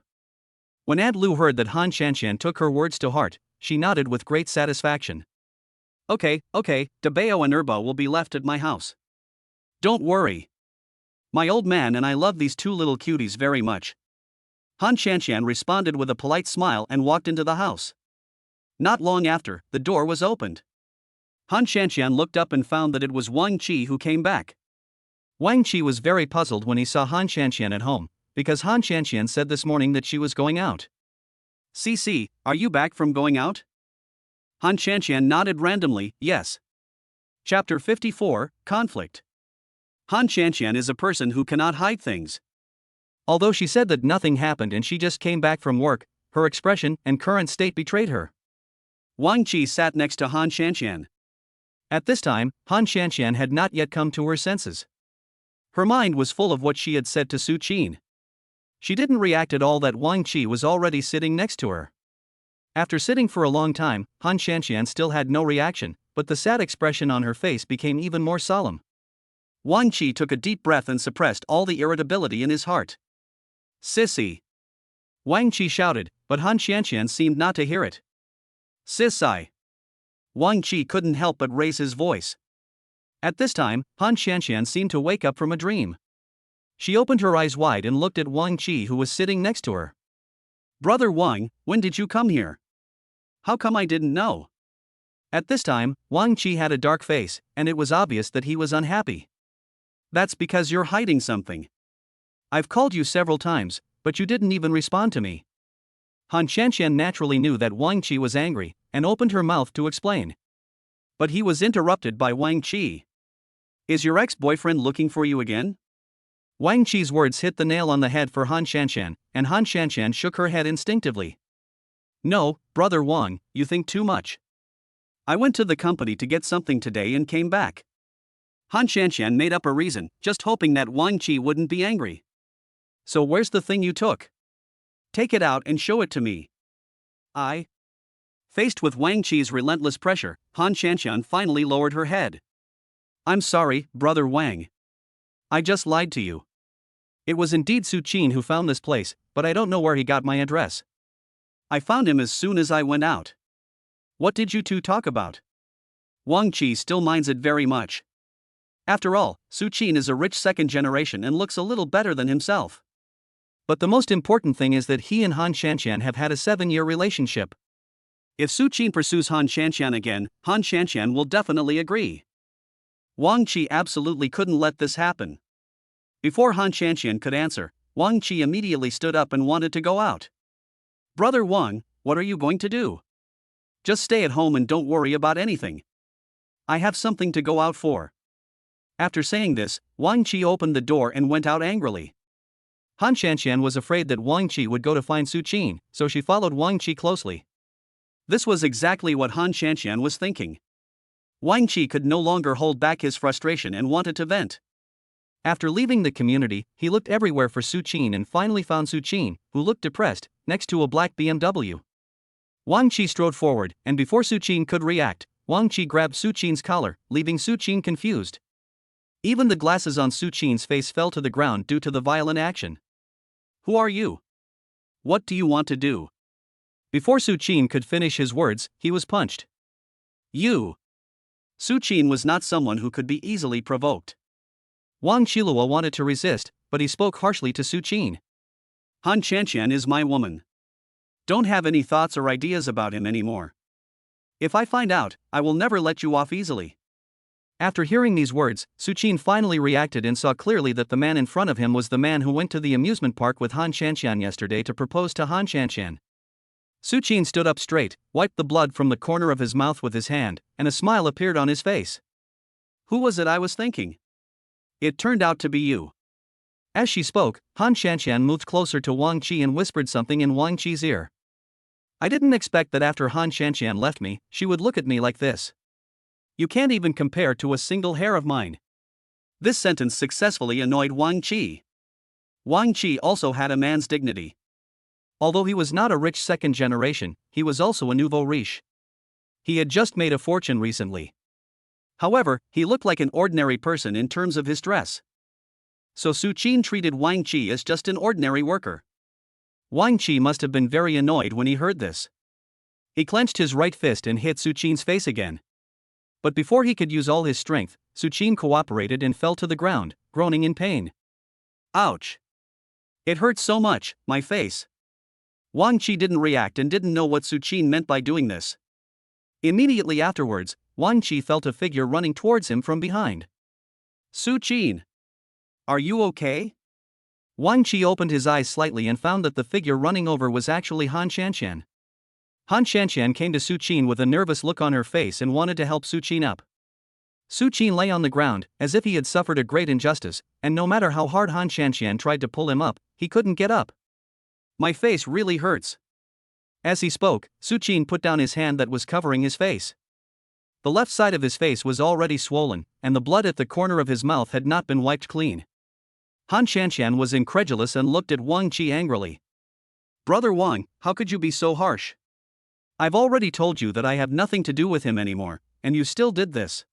When Aunt Lu heard that Han Shanxian took her words to heart, she nodded with great satisfaction. Okay, Debao and Erbao will be left at my house. Don't worry. My old man and I love these 2 little cuties very much. Han Shanxian responded with a polite smile and walked into the house. Not long after, the door was opened. Han Shanxian looked up and found that it was Wang Qi who came back. Wang Qi was very puzzled when he saw Han Shanxian at home, because Han Shanxian said this morning that she was going out. Cici, are you back from going out? Han Shanxian nodded randomly, yes. Chapter 54, Conflict. Han Shanxian is a person who cannot hide things. Although she said that nothing happened and she just came back from work, her expression and current state betrayed her. Wang Qi sat next to Han Shanxian. At this time, Han Shanxian had not yet come to her senses. Her mind was full of what she had said to Su Qin. She didn't react at all that Wang Qi was already sitting next to her. After sitting for a long time, Han Shanxian still had no reaction, but the sad expression on her face became even more solemn. Wang Qi took a deep breath and suppressed all the irritability in his heart. Sissy! Wang Qi shouted, but Han Shanxian seemed not to hear it. Sissy! Wang Qi couldn't help but raise his voice. At this time, Han Shanxian seemed to wake up from a dream. She opened her eyes wide and looked at Wang Qi, who was sitting next to her. Brother Wang, when did you come here? How come I didn't know? At this time, Wang Qi had a dark face, and it was obvious that he was unhappy. That's because you're hiding something. I've called you several times, but you didn't even respond to me. Han Shanxian naturally knew that Wang Qi was angry, and opened her mouth to explain. But he was interrupted by Wang Qi. Is your ex-boyfriend looking for you again? Wang Qi's words hit the nail on the head for Han Shanxian, and Han Shanxian shook her head instinctively. No, Brother Wang, you think too much. I went to the company to get something today and came back. Han Shanxian made up a reason, just hoping that Wang Qi wouldn't be angry. So where's the thing you took? Take it out and show it to me. Faced with Wang Qi's relentless pressure, Han Shanxian finally lowered her head. I'm sorry, Brother Wang. I just lied to you. It was indeed Su Qin who found this place, but I don't know where he got my address. I found him as soon as I went out. What did you 2 talk about? Wang Qi still minds it very much. After all, Su Qin is a rich second generation and looks a little better than himself. But the most important thing is that he and Han Shanqian have had a 7-year relationship. If Su Qin pursues Han Shanqian again, Han Shanqian will definitely agree. Wang Qi absolutely couldn't let this happen. Before Han Shanqian could answer, Wang Qi immediately stood up and wanted to go out. Brother Wang, what are you going to do? Just stay at home and don't worry about anything. I have something to go out for. After saying this, Wang Qi opened the door and went out angrily. Han Shanqian was afraid that Wang Qi would go to find Su Qin, so she followed Wang Qi closely. This was exactly what Han Shanqian was thinking. Wang Qi could no longer hold back his frustration and wanted to vent. After leaving the community, he looked everywhere for Su Qin and finally found Su Qin, who looked depressed, next to a black BMW. Wang Qi strode forward, and before Su Qin could react, Wang Qi grabbed Su Qin's collar, leaving Su Qin confused. Even the glasses on Su Qin's face fell to the ground due to the violent action. Who are you? What do you want to do? Before Su Qin could finish his words, he was punched. You. Su Qin was not someone who could be easily provoked. Wang Qilua wanted to resist, but he spoke harshly to Su Qin. Han Shanqian is my woman. Don't have any thoughts or ideas about him anymore. If I find out, I will never let you off easily. After hearing these words, Su Qin finally reacted and saw clearly that the man in front of him was the man who went to the amusement park with Han Shanqian yesterday to propose to Han Shanqian. Su Qin stood up straight, wiped the blood from the corner of his mouth with his hand, and a smile appeared on his face. Who was it I was thinking? It turned out to be you. As she spoke, Han Shanqian moved closer to Wang Qi and whispered something in Wang Qi's ear. I didn't expect that after Han Shanqian left me, she would look at me like this. You can't even compare to a single hair of mine. This sentence successfully annoyed Wang Qi. Wang Qi also had a man's dignity. Although he was not a rich second generation, he was also a nouveau riche. He had just made a fortune recently. However, he looked like an ordinary person in terms of his dress. So Su Qin treated Wang Qi as just an ordinary worker. Wang Qi must have been very annoyed when he heard this. He clenched his right fist and hit Su Qin's face again. But before he could use all his strength, Su Qin cooperated and fell to the ground, groaning in pain. Ouch! It hurts so much, my face. Wang Qi didn't react and didn't know what Su Qin meant by doing this. Immediately afterwards, Wang Qi felt a figure running towards him from behind. Su Qin! Are you okay? Wang Qi opened his eyes slightly and found that the figure running over was actually Han Shanqian. Han Shanqian came to Su Qin with a nervous look on her face and wanted to help Su Qin up. Su Qin lay on the ground, as if he had suffered a great injustice, and no matter how hard Han Shanqian tried to pull him up, he couldn't get up. My face really hurts. As he spoke, Su Qin put down his hand that was covering his face. The left side of his face was already swollen, and the blood at the corner of his mouth had not been wiped clean. Han Shanqian was incredulous and looked at Wang Qi angrily. Brother Wang, how could you be so harsh? I've already told you that I have nothing to do with him anymore, and you still did this.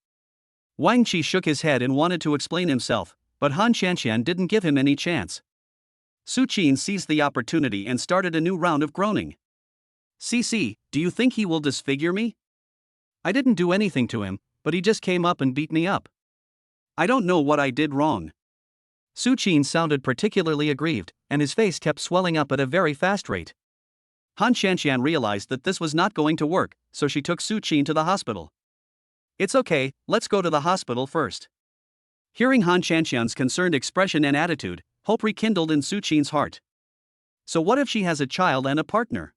Wang Qi shook his head and wanted to explain himself, but Han Shanqian didn't give him any chance. Su Qin seized the opportunity and started a new round of groaning. CC, do you think he will disfigure me? I didn't do anything to him, but he just came up and beat me up. I don't know what I did wrong. Su Qin sounded particularly aggrieved, and his face kept swelling up at a very fast rate. Han Shanqian realized that this was not going to work, so she took Su Qin to the hospital. It's okay, let's go to the hospital first. Hearing Han Shanqian's concerned expression and attitude, hope rekindled in Su Qin's heart. So what if she has a child and a partner?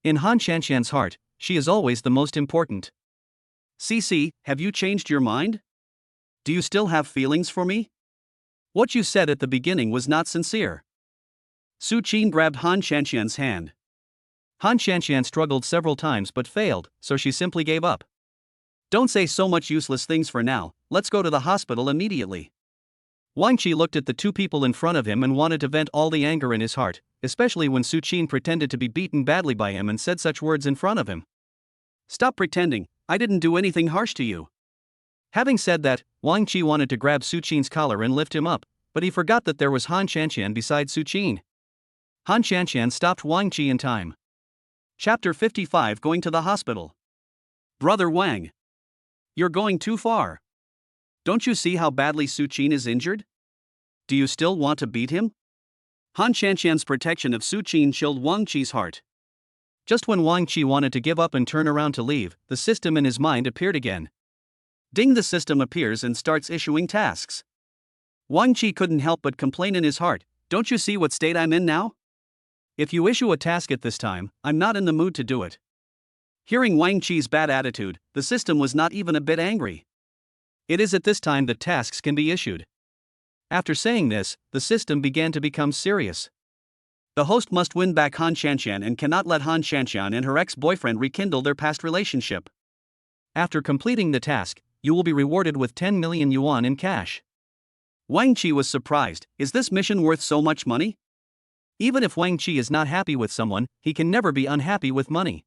In Han Shanqian's heart, she is always the most important. CC, have you changed your mind? Do you still have feelings for me? What you said at the beginning was not sincere. Su Qin grabbed Han Shanqian's hand. Han Shanqian struggled several times but failed, so she simply gave up. Don't say so much useless things for now, let's go to the hospital immediately. Wang Qi looked at the two people in front of him and wanted to vent all the anger in his heart, especially when Su Qin pretended to be beaten badly by him and said such words in front of him. Stop pretending, I didn't do anything harsh to you. Having said that, Wang Qi wanted to grab Su Qin's collar and lift him up, but he forgot that there was Han Shanqian beside Su Qin. Han Shanqian stopped Wang Qi in time. Chapter 55 Going to the Hospital. Brother Wang. You're going too far. Don't you see how badly Su Qin is injured? Do you still want to beat him? Han Qianqian's protection of Su Qin chilled Wang Qi's heart. Just when Wang Qi wanted to give up and turn around to leave, the system in his mind appeared again. Ding, the system appears and starts issuing tasks. Wang Qi couldn't help but complain in his heart, don't you see what state I'm in now? If you issue a task at this time, I'm not in the mood to do it. Hearing Wang Qi's bad attitude, the system was not even a bit angry. It is at this time that tasks can be issued. After saying this, the system began to become serious. The host must win back Han Qianqian and cannot let Han Qianqian and her ex-boyfriend rekindle their past relationship. After completing the task, you will be rewarded with 10 million yuan in cash. Wang Qi was surprised, is this mission worth so much money? Even if Wang Qi is not happy with someone, he can never be unhappy with money.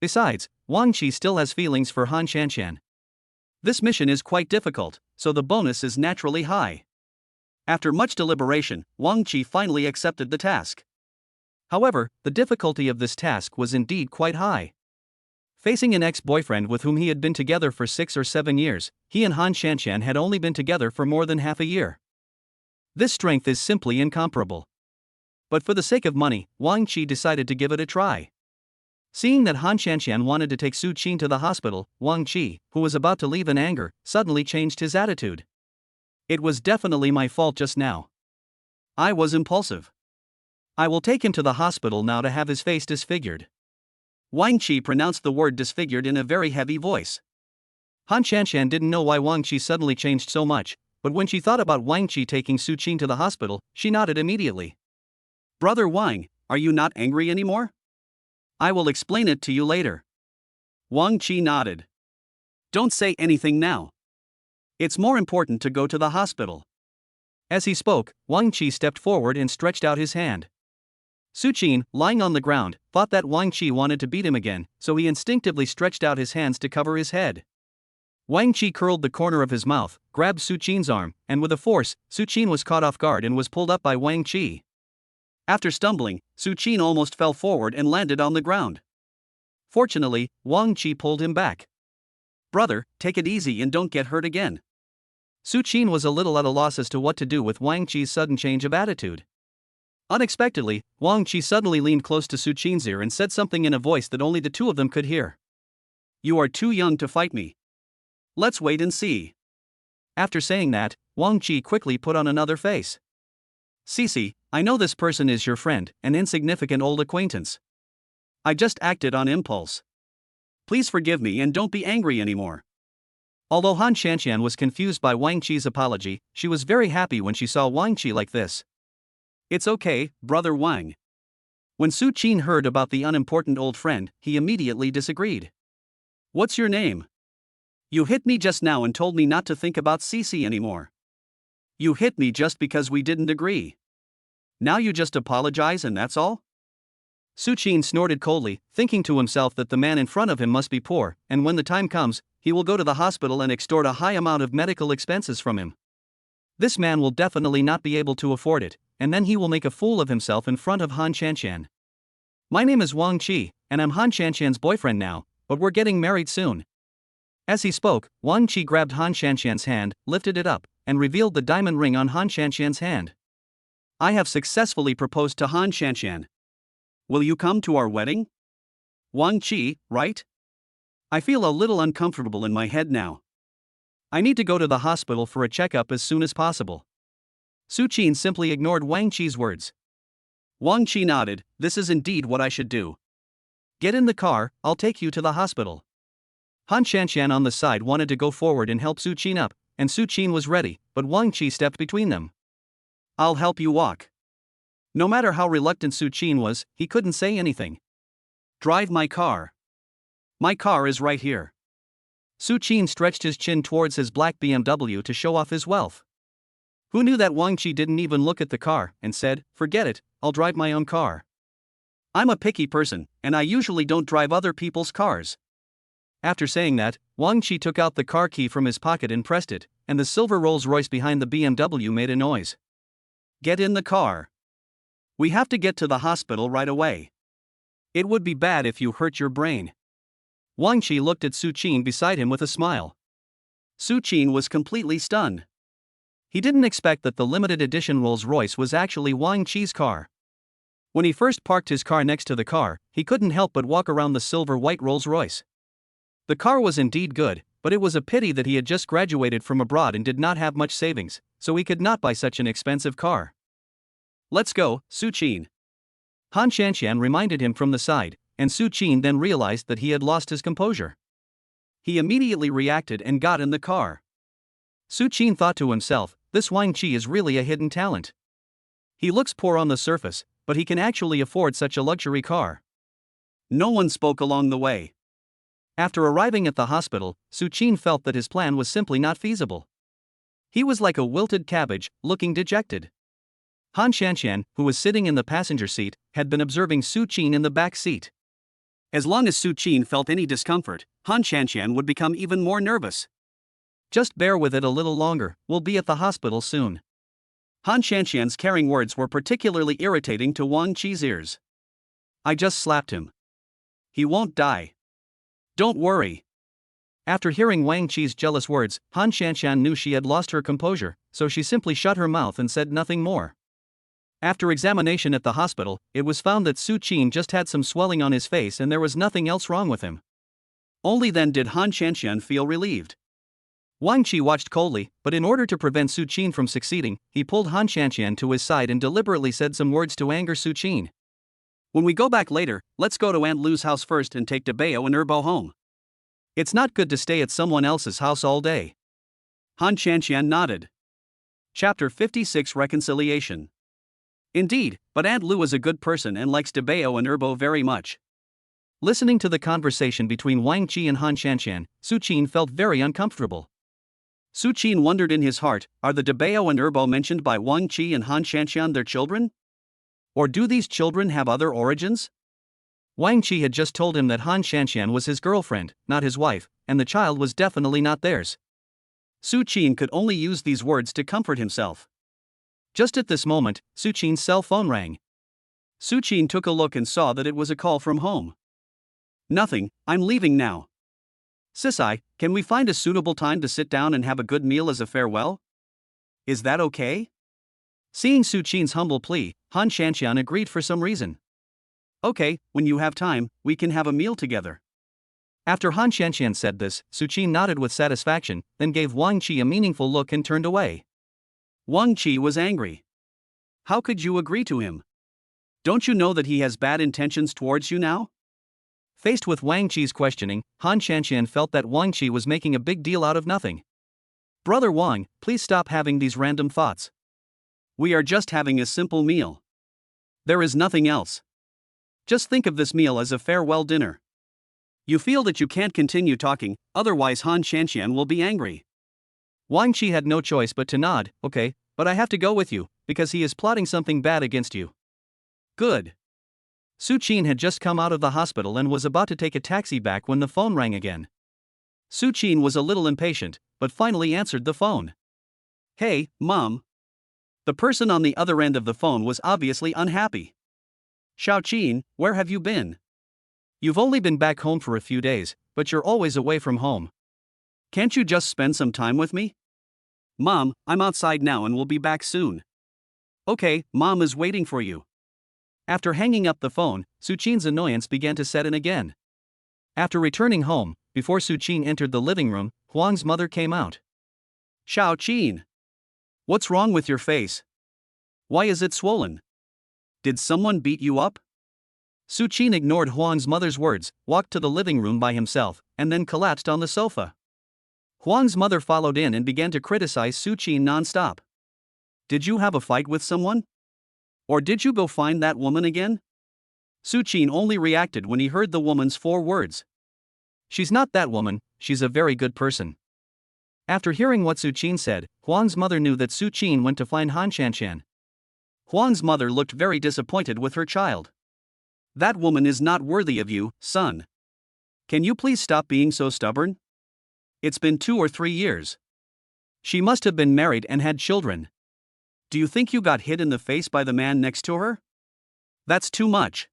Besides, Wang Qi still has feelings for Han Qianqian. This mission is quite difficult, so the bonus is naturally high. After much deliberation, Wang Qi finally accepted the task. However, the difficulty of this task was indeed quite high. Facing an ex-boyfriend with whom he had been together for 6 or 7 years, he and Han Qianqian had only been together for more than half a year. This strength is simply incomparable. But for the sake of money, Wang Qi decided to give it a try. Seeing that Han Qianqian wanted to take Su Qin to the hospital, Wang Qi, who was about to leave in anger, suddenly changed his attitude. It was definitely my fault just now. I was impulsive. I will take him to the hospital now to have his face disfigured. Wang Qi pronounced the word disfigured in a very heavy voice. Han Qianqian didn't know why Wang Qi suddenly changed so much, but when she thought about Wang Qi taking Su Qin to the hospital, she nodded immediately. Brother Wang, are you not angry anymore? I will explain it to you later. Wang Qi nodded. Don't say anything now. It's more important to go to the hospital. As he spoke, Wang Qi stepped forward and stretched out his hand. Su Qin, lying on the ground, thought that Wang Qi wanted to beat him again, so he instinctively stretched out his hands to cover his head. Wang Qi curled the corner of his mouth, grabbed Su Qin's arm, and with a force, Su Qin was caught off guard and was pulled up by Wang Qi. After stumbling, Su Qin almost fell forward and landed on the ground. Fortunately, Wang Qi pulled him back. Brother, take it easy and don't get hurt again. Su Qin was a little at a loss as to what to do with Wang Qi's sudden change of attitude. Unexpectedly, Wang Qi suddenly leaned close to Su Qin's ear and said something in a voice that only the two of them could hear. You are too young to fight me. Let's wait and see. After saying that, Wang Qi quickly put on another face. Cici, I know this person is your friend, an insignificant old acquaintance. I just acted on impulse. Please forgive me and don't be angry anymore. Although Han Qianqian was confused by Wang Qi's apology, she was very happy when she saw Wang Qi like this. It's okay, brother Wang. When Su Qin heard about the unimportant old friend, he immediately disagreed. What's your name? You hit me just now and told me not to think about Cici anymore. You hit me just because we didn't agree. Now you just apologize and that's all? Su Qin snorted coldly, thinking to himself that the man in front of him must be poor, and when the time comes, he will go to the hospital and extort a high amount of medical expenses from him. This man will definitely not be able to afford it, and then he will make a fool of himself in front of Han Qianqian. My name is Wang Qi, and I'm Han Qianqian's boyfriend now, but we're getting married soon. As he spoke, Wang Qi grabbed Han Qianqian's hand, lifted it up, and revealed the diamond ring on Han Qianqian's hand. I have successfully proposed to Han Qianqian. Will you come to our wedding? Wang Qi, right? I feel a little uncomfortable in my head now. I need to go to the hospital for a checkup as soon as possible. Su Qin simply ignored Wang Qi's words. Wang Qi nodded, this is indeed what I should do. Get in the car, I'll take you to the hospital. Han Qianqian on the side wanted to go forward and help Su Qin up, and Su Qin was ready, but Wang Qi stepped between them. I'll help you walk. No matter how reluctant Su Qin was, he couldn't say anything. Drive my car. My car is right here. Su Qin stretched his chin towards his black BMW to show off his wealth. Who knew that Wang Qi didn't even look at the car, and said, forget it, I'll drive my own car. I'm a picky person, and I usually don't drive other people's cars. After saying that, Wang Qi took out the car key from his pocket and pressed it, and the silver Rolls-Royce behind the BMW made a noise. Get in the car. We have to get to the hospital right away. It would be bad if you hurt your brain. Wang Qi looked at Su Qin beside him with a smile. Su Qin was completely stunned. He didn't expect that the limited edition Rolls-Royce was actually Wang Qi's car. When he first parked his car next to the car, he couldn't help but walk around the silver-white Rolls-Royce. The car was indeed good, but it was a pity that he had just graduated from abroad and did not have much savings, so he could not buy such an expensive car. "Let's go, Su Qin." Han Shanshan reminded him from the side, and Su Qin then realized that he had lost his composure. He immediately reacted and got in the car. Su Qin thought to himself, this Wang Qi is really a hidden talent. He looks poor on the surface, but he can actually afford such a luxury car. No one spoke along the way. After arriving at the hospital, Su Qin felt that his plan was simply not feasible. He was like a wilted cabbage, looking dejected. Han Shanshan, who was sitting in the passenger seat, had been observing Su Qin in the back seat. As long as Su Qin felt any discomfort, Han Shanshan would become even more nervous. "Just bear with it a little longer, we'll be at the hospital soon." Han Shanshan's caring words were particularly irritating to Wang Qi's ears. "I just slapped him. He won't die. Don't worry." After hearing Wang Qi's jealous words, Han Shanshan knew she had lost her composure, so she simply shut her mouth and said nothing more. After examination at the hospital, it was found that Su Qin just had some swelling on his face and there was nothing else wrong with him. Only then did Han Shanshan feel relieved. Wang Qi watched coldly, but in order to prevent Su Qin from succeeding, he pulled Han Shanshan to his side and deliberately said some words to anger Su Qin. "When we go back later, let's go to Aunt Lu's house first and take Debeo and Erbo home. It's not good to stay at someone else's house all day." Han Shanshan nodded. Chapter 56 Reconciliation. Indeed, but Aunt Lu is a good person and likes Debeo and Erbo very much. Listening to the conversation between Wang Qi and Han Shanshan, Su Qin felt very uncomfortable. Su Qin wondered in his heart, are the Debeo and Erbo mentioned by Wang Qi and Han Shanshan their children? Or do these children have other origins? Wang Qi had just told him that Han Shanshan was his girlfriend, not his wife, and the child was definitely not theirs. Su Qin could only use these words to comfort himself. Just at this moment, Su Qin's cell phone rang. Su Qin took a look and saw that it was a call from home. "Nothing, I'm leaving now. Sisai, can we find a suitable time to sit down and have a good meal as a farewell? Is that okay?" Seeing Su Qin's humble plea, Han Shanshan agreed for some reason. "Okay, when you have time, we can have a meal together." After Han Shanshan said this, Su Qin nodded with satisfaction, then gave Wang Qi a meaningful look and turned away. Wang Qi was angry. "How could you agree to him? Don't you know that he has bad intentions towards you now?" Faced with Wang Qi's questioning, Han Shanshan felt that Wang Qi was making a big deal out of nothing. "Brother Wang, please stop having these random thoughts. We are just having a simple meal. There is nothing else. Just think of this meal as a farewell dinner. You feel that you can't continue talking, otherwise Han Shanshan will be angry." Wang Qi had no choice but to nod. "Okay, but I have to go with you, because he is plotting something bad against you." "Good." Su Qin had just come out of the hospital and was about to take a taxi back when the phone rang again. Su Qin was a little impatient, but finally answered the phone. "Hey, Mom." The person on the other end of the phone was obviously unhappy. "Xiao Qin, where have you been? You've only been back home for a few days, but you're always away from home. Can't you just spend some time with me?" "Mom, I'm outside now and will be back soon." "Okay, Mom is waiting for you." After hanging up the phone, Su Qin's annoyance began to set in again. After returning home, before Su Qin entered the living room, Huang's mother came out. "Xiao Qin, what's wrong with your face? Why is it swollen? Did someone beat you up?" Su Qin ignored Huang's mother's words, walked to the living room by himself, and then collapsed on the sofa. Huang's mother followed in and began to criticize Su Qin non-stop. "Did you have a fight with someone? Or did you go find that woman again?" Su Qin only reacted when he heard the woman's 4 words. "She's not that woman, she's a very good person." After hearing what Su Qin said, Huang's mother knew that Su Qin went to find Han Shanshan. Huang's mother looked very disappointed with her child. "That woman is not worthy of you, son. Can you please stop being so stubborn? It's been 2 or 3 years. She must have been married and had children. Do you think you got hit in the face by the man next to her? That's too much."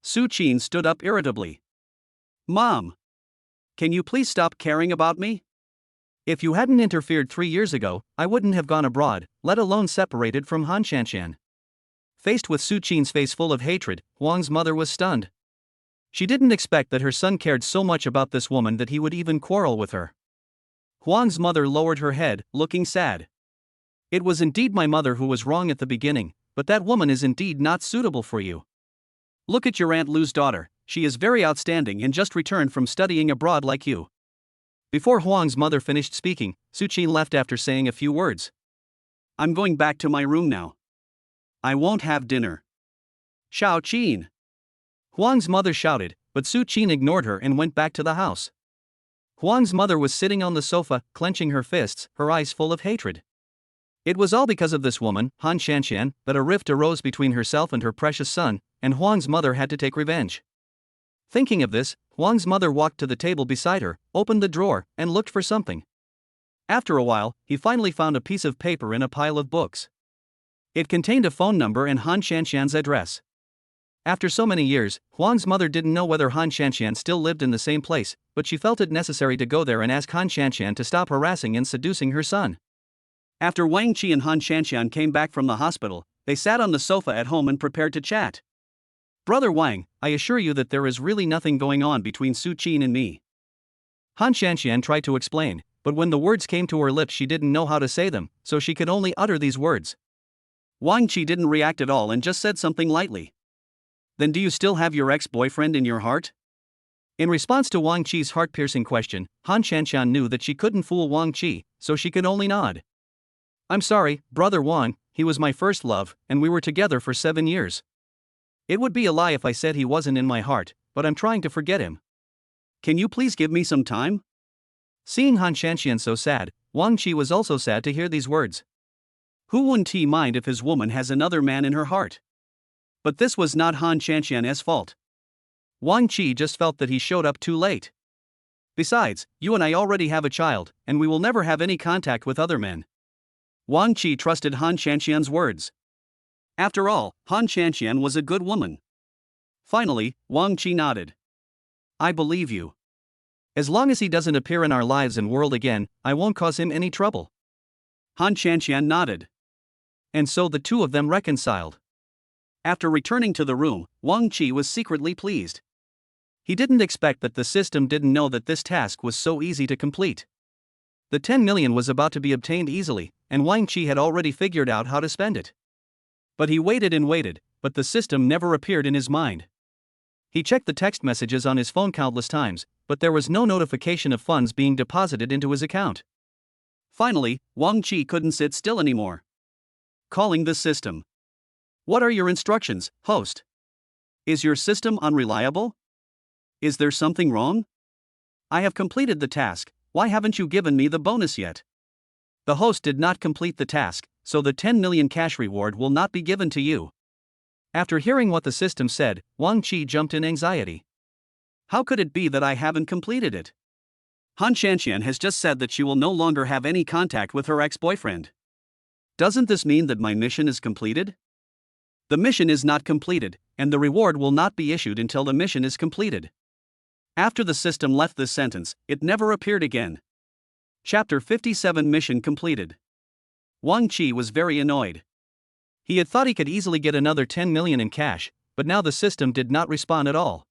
Su Qin stood up irritably. "Mom, can you please stop caring about me? If you hadn't interfered 3 years ago, I wouldn't have gone abroad, let alone separated from Han Shanshan. Faced with Su Qin's face full of hatred, Huang's mother was stunned. She didn't expect that her son cared so much about this woman that he would even quarrel with her. Huang's mother lowered her head, looking sad. It was indeed my mother who was wrong at the beginning, but that woman is indeed not suitable for you. Look at your Aunt Lu's daughter, she is very outstanding and just returned from studying abroad like you. Before Huang's mother finished speaking, Su Qin left after saying a few words. I'm going back to my room now. I won't have dinner. Xiao Qin! Huang's mother shouted, but Su Qin ignored her and went back to the house. Huang's mother was sitting on the sofa, clenching her fists, her eyes full of hatred. It was all because of this woman, Han Shanshan, that a rift arose between herself and her precious son, and Huang's mother had to take revenge. Thinking of this, Huang's mother walked to the table beside her, opened the drawer, and looked for something. After a while, he finally found a piece of paper in a pile of books. It contained a phone number and Han Shanshan's address. After so many years, Huang's mother didn't know whether Han Shanshan still lived in the same place, but she felt it necessary to go there and ask Han Shanshan to stop harassing and seducing her son. After Wang Qi and Han Shanshan came back from the hospital, they sat on the sofa at home and prepared to chat. Brother Wang, I assure you that there is really nothing going on between Su Qin and me. Han Shanshan tried to explain, but when the words came to her lips she didn't know how to say them, so she could only utter these words. Wang Qi didn't react at all and just said something lightly. Then do you still have your ex-boyfriend in your heart? In response to Wang Qi's heart-piercing question, Han Shanshan knew that she couldn't fool Wang Qi, so she could only nod. I'm sorry, Brother Wang, he was my first love, and we were together for 7 years. It would be a lie if I said he wasn't in my heart, but I'm trying to forget him. Can you please give me some time? Seeing Han Shanshan so sad, Wang Qi was also sad to hear these words. Who wouldn't he mind if his woman has another man in her heart? But this was not Han Shanshan's fault. Wang Qi just felt that he showed up too late. Besides, you and I already have a child, and we will never have any contact with other men. Wang Qi trusted Han Shanshan's words. After all, Han Shanshan was a good woman. Finally, Wang Qi nodded. I believe you. As long as he doesn't appear in our lives and world again, I won't cause him any trouble. Han Shanshan nodded. And so the two of them reconciled. After returning to the room, Wang Qi was secretly pleased. He didn't expect that the system didn't know that this task was so easy to complete. The 10 million was about to be obtained easily, and Wang Qi had already figured out how to spend it. But he waited and waited, but the system never appeared in his mind. He checked the text messages on his phone countless times, but there was no notification of funds being deposited into his account. Finally, Wang Qi couldn't sit still anymore. Calling the system. What are your instructions, host? Is your system unreliable? Is there something wrong? I have completed the task, why haven't you given me the bonus yet? The host did not complete the task, so the 10 million cash reward will not be given to you. After hearing what the system said, Wang Qi jumped in anxiety. How could it be that I haven't completed it? Han Shanshan has just said that she will no longer have any contact with her ex-boyfriend. Doesn't this mean that my mission is completed? The mission is not completed, and the reward will not be issued until the mission is completed. After the system left this sentence, it never appeared again. Chapter 57 Mission completed. Wang Qi was very annoyed. He had thought he could easily get another 10 million in cash, but now the system did not respond at all.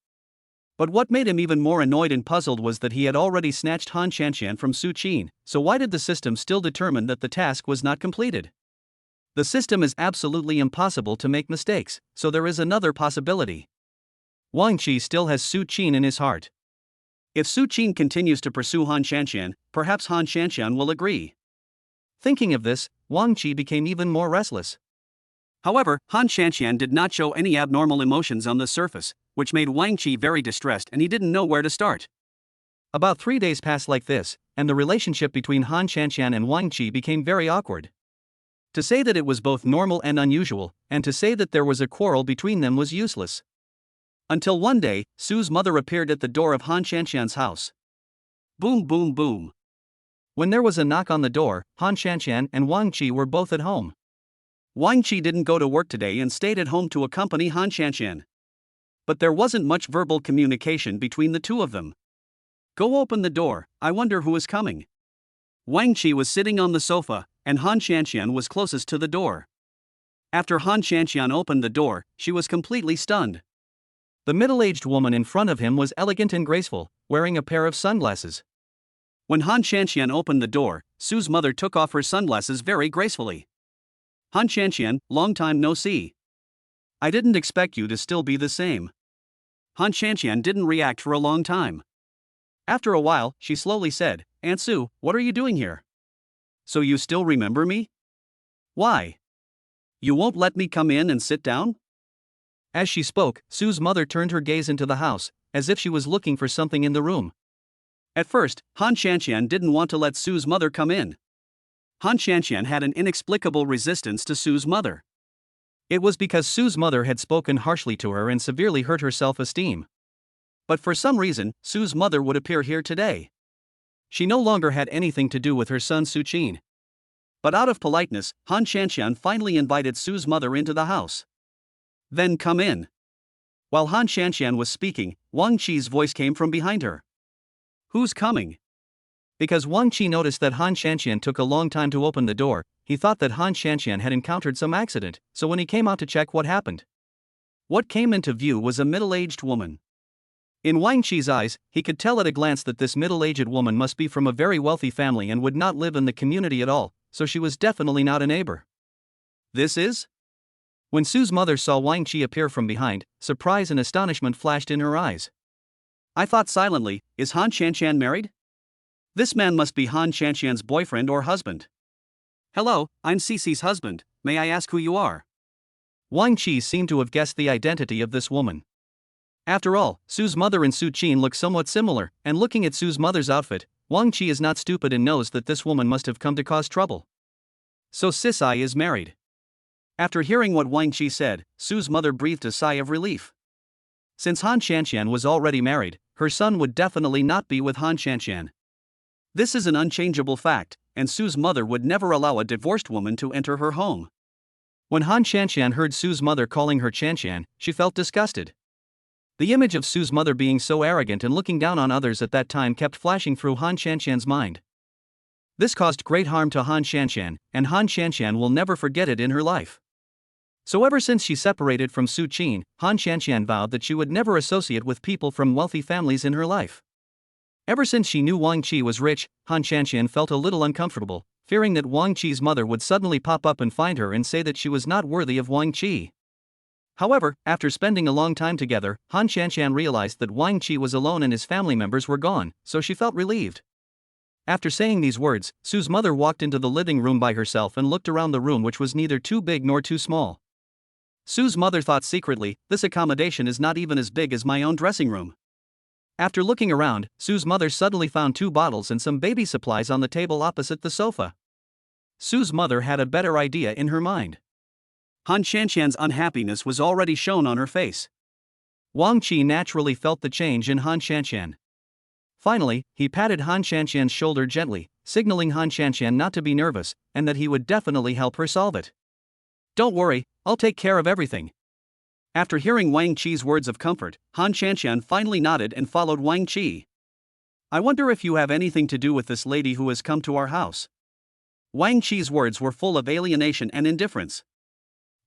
But what made him even more annoyed and puzzled was that he had already snatched Han Shanshan from Su Qin, so why did the system still determine that the task was not completed? The system is absolutely impossible to make mistakes, so there is another possibility. Wang Qi still has Su Qin in his heart. If Su Qin continues to pursue Han Shanshan, perhaps Han Shanshan will agree. Thinking of this, Wang Qi became even more restless. However, Han Shanshan did not show any abnormal emotions on the surface, which made Wang Qi very distressed and he didn't know where to start. About 3 days passed like this, and the relationship between Han Shanshan and Wang Qi became very awkward. To say that it was both normal and unusual, and to say that there was a quarrel between them was useless. Until one day, Su's mother appeared at the door of Han Shanshan's house. Boom boom boom. When there was a knock on the door, Han Shanshan and Wang Qi were both at home. Wang Qi didn't go to work today and stayed at home to accompany Han Shanshan. But there wasn't much verbal communication between the two of them. Go open the door, I wonder who is coming. Wang Qi was sitting on the sofa, and Han Shanxian was closest to the door. After Han Shanxian opened the door, she was completely stunned. The middle-aged woman in front of him was elegant and graceful, wearing a pair of sunglasses. When Han Shanxian opened the door, Su's mother took off her sunglasses very gracefully. Han Shanxian, long time no see. I didn't expect you to still be the same. Han Shanxian didn't react for a long time. After a while, she slowly said, Aunt Su, what are you doing here? So you still remember me? Why? You won't let me come in and sit down? As she spoke, Su's mother turned her gaze into the house, as if she was looking for something in the room. At first, Han Shanxian didn't want to let Su's mother come in. Han Shanxian had an inexplicable resistance to Su's mother. It was because Su's mother had spoken harshly to her and severely hurt her self-esteem. But for some reason, Su's mother would appear here today. She no longer had anything to do with her son Su Qin. But out of politeness, Han Shanxian finally invited Su's mother into the house. Then come in. While Han Shanxian was speaking, Wang Qi's voice came from behind her. Who's coming? Because Wang Qi noticed that Han Shanxian took a long time to open the door, he thought that Han Shanxian had encountered some accident, so when he came out to check what happened, what came into view was a middle-aged woman. In Wang Qi's eyes, he could tell at a glance that this middle-aged woman must be from a very wealthy family and would not live in the community at all, so she was definitely not a neighbor. This is? When Su's mother saw Wang Qi appear from behind, surprise and astonishment flashed in her eyes. I thought silently, is Han Shanxian married? This man must be Han Shanxian's boyfriend or husband. Hello, I'm Cece's husband, may I ask who you are? Wang Qi seemed to have guessed the identity of this woman. After all, Su's mother and Su Qin look somewhat similar, and looking at Su's mother's outfit, Wang Qi is not stupid and knows that this woman must have come to cause trouble. So Cece is married. After hearing what Wang Qi said, Su's mother breathed a sigh of relief. Since Han Shanxian was already married, her son would definitely not be with Han Shanxian. This is an unchangeable fact, and Su's mother would never allow a divorced woman to enter her home. When Han Shanxian heard Su's mother calling her Shanxian, she felt disgusted. The image of Su's mother being so arrogant and looking down on others at that time kept flashing through Han Shanxian's mind. This caused great harm to Han Shanxian, and Han Shanxian will never forget it in her life. So ever since she separated from Su Qin, Han Shanxian vowed that she would never associate with people from wealthy families in her life. Ever since she knew Wang Qi was rich, Han Shanxian felt a little uncomfortable, fearing that Wang Qi's mother would suddenly pop up and find her and say that she was not worthy of Wang Qi. However, after spending a long time together, Han Shanxian realized that Wang Qi was alone and his family members were gone, so she felt relieved. After saying these words, Su's mother walked into the living room by herself and looked around the room, which was neither too big nor too small. Su's mother thought secretly, this accommodation is not even as big as my own dressing room. After looking around, Su's mother suddenly found 2 bottles and some baby supplies on the table opposite the sofa. Su's mother had a better idea in her mind. Han Shanxian's unhappiness was already shown on her face. Wang Qi naturally felt the change in Han Shanxian. Finally, he patted Han Shanxian's shoulder gently, signaling Han Shanxian not to be nervous, and that he would definitely help her solve it. Don't worry, I'll take care of everything. After hearing Wang Qi's words of comfort, Han Shanxian finally nodded and followed Wang Qi. I wonder if you have anything to do with this lady who has come to our house. Wang Qi's words were full of alienation and indifference.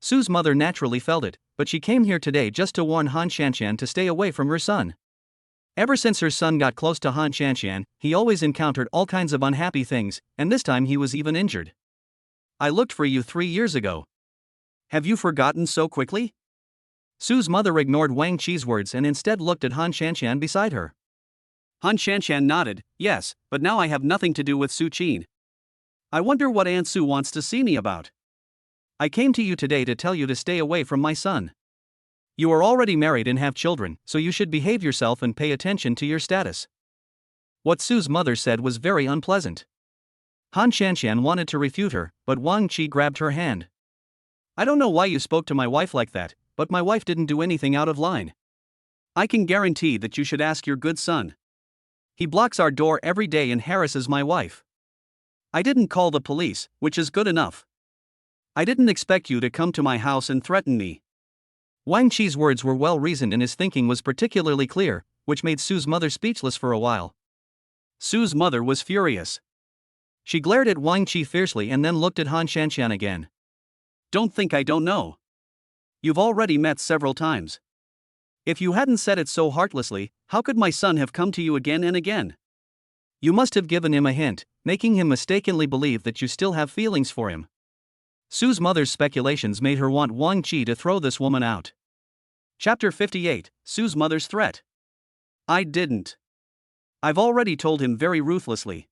Su's mother naturally felt it, but she came here today just to warn Han Shanxian to stay away from her son. Ever since her son got close to Han Shanxian, he always encountered all kinds of unhappy things, and this time he was even injured. I looked for you 3 years ago. Have you forgotten so quickly? Su's mother ignored Wang Qi's words and instead looked at Han Shanxian beside her. Han Shanxian nodded, yes, but now I have nothing to do with Su Qin. I wonder what Aunt Su wants to see me about. I came to you today to tell you to stay away from my son. You are already married and have children, so you should behave yourself and pay attention to your status. What Su's mother said was very unpleasant. Han Shanxian wanted to refute her, but Wang Qi grabbed her hand. I don't know why you spoke to my wife like that, but my wife didn't do anything out of line. I can guarantee that you should ask your good son. He blocks our door every day and harasses my wife. I didn't call the police, which is good enough. I didn't expect you to come to my house and threaten me. Wang Qi's words were well reasoned and his thinking was particularly clear, which made Su's mother speechless for a while. Su's mother was furious. She glared at Wang Qi fiercely and then looked at Han Shanshan again. Don't think I don't know. You've already met several times. If you hadn't said it so heartlessly, how could my son have come to you again and again? You must have given him a hint, making him mistakenly believe that you still have feelings for him. Sue's mother's speculations made her want Wang Qi to throw this woman out. Chapter 58, Sue's mother's threat. I didn't. I've already told him very ruthlessly.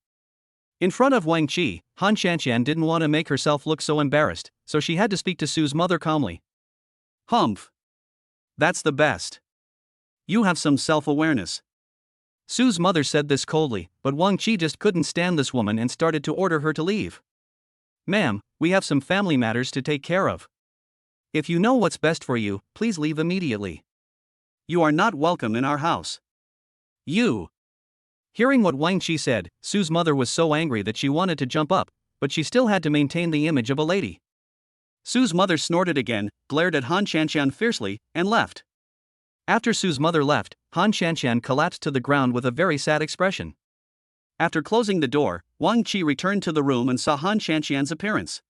In front of Wang Qi, Han Shanshan didn't want to make herself look so embarrassed, so she had to speak to Sue's mother calmly. Humph. That's the best. You have some self-awareness. Sue's mother said this coldly, but Wang Qi just couldn't stand this woman and started to order her to leave. Ma'am, we have some family matters to take care of. If you know what's best for you, please leave immediately. You are not welcome in our house. You. Hearing what Wang Qi said, Sue's mother was so angry that she wanted to jump up, but she still had to maintain the image of a lady. Sue's mother snorted again, glared at Han Shanshan fiercely, and left. After Sue's mother left, Han Shanshan collapsed to the ground with a very sad expression. After closing the door, Wang Qi returned to the room and saw Han Shanshan's appearance.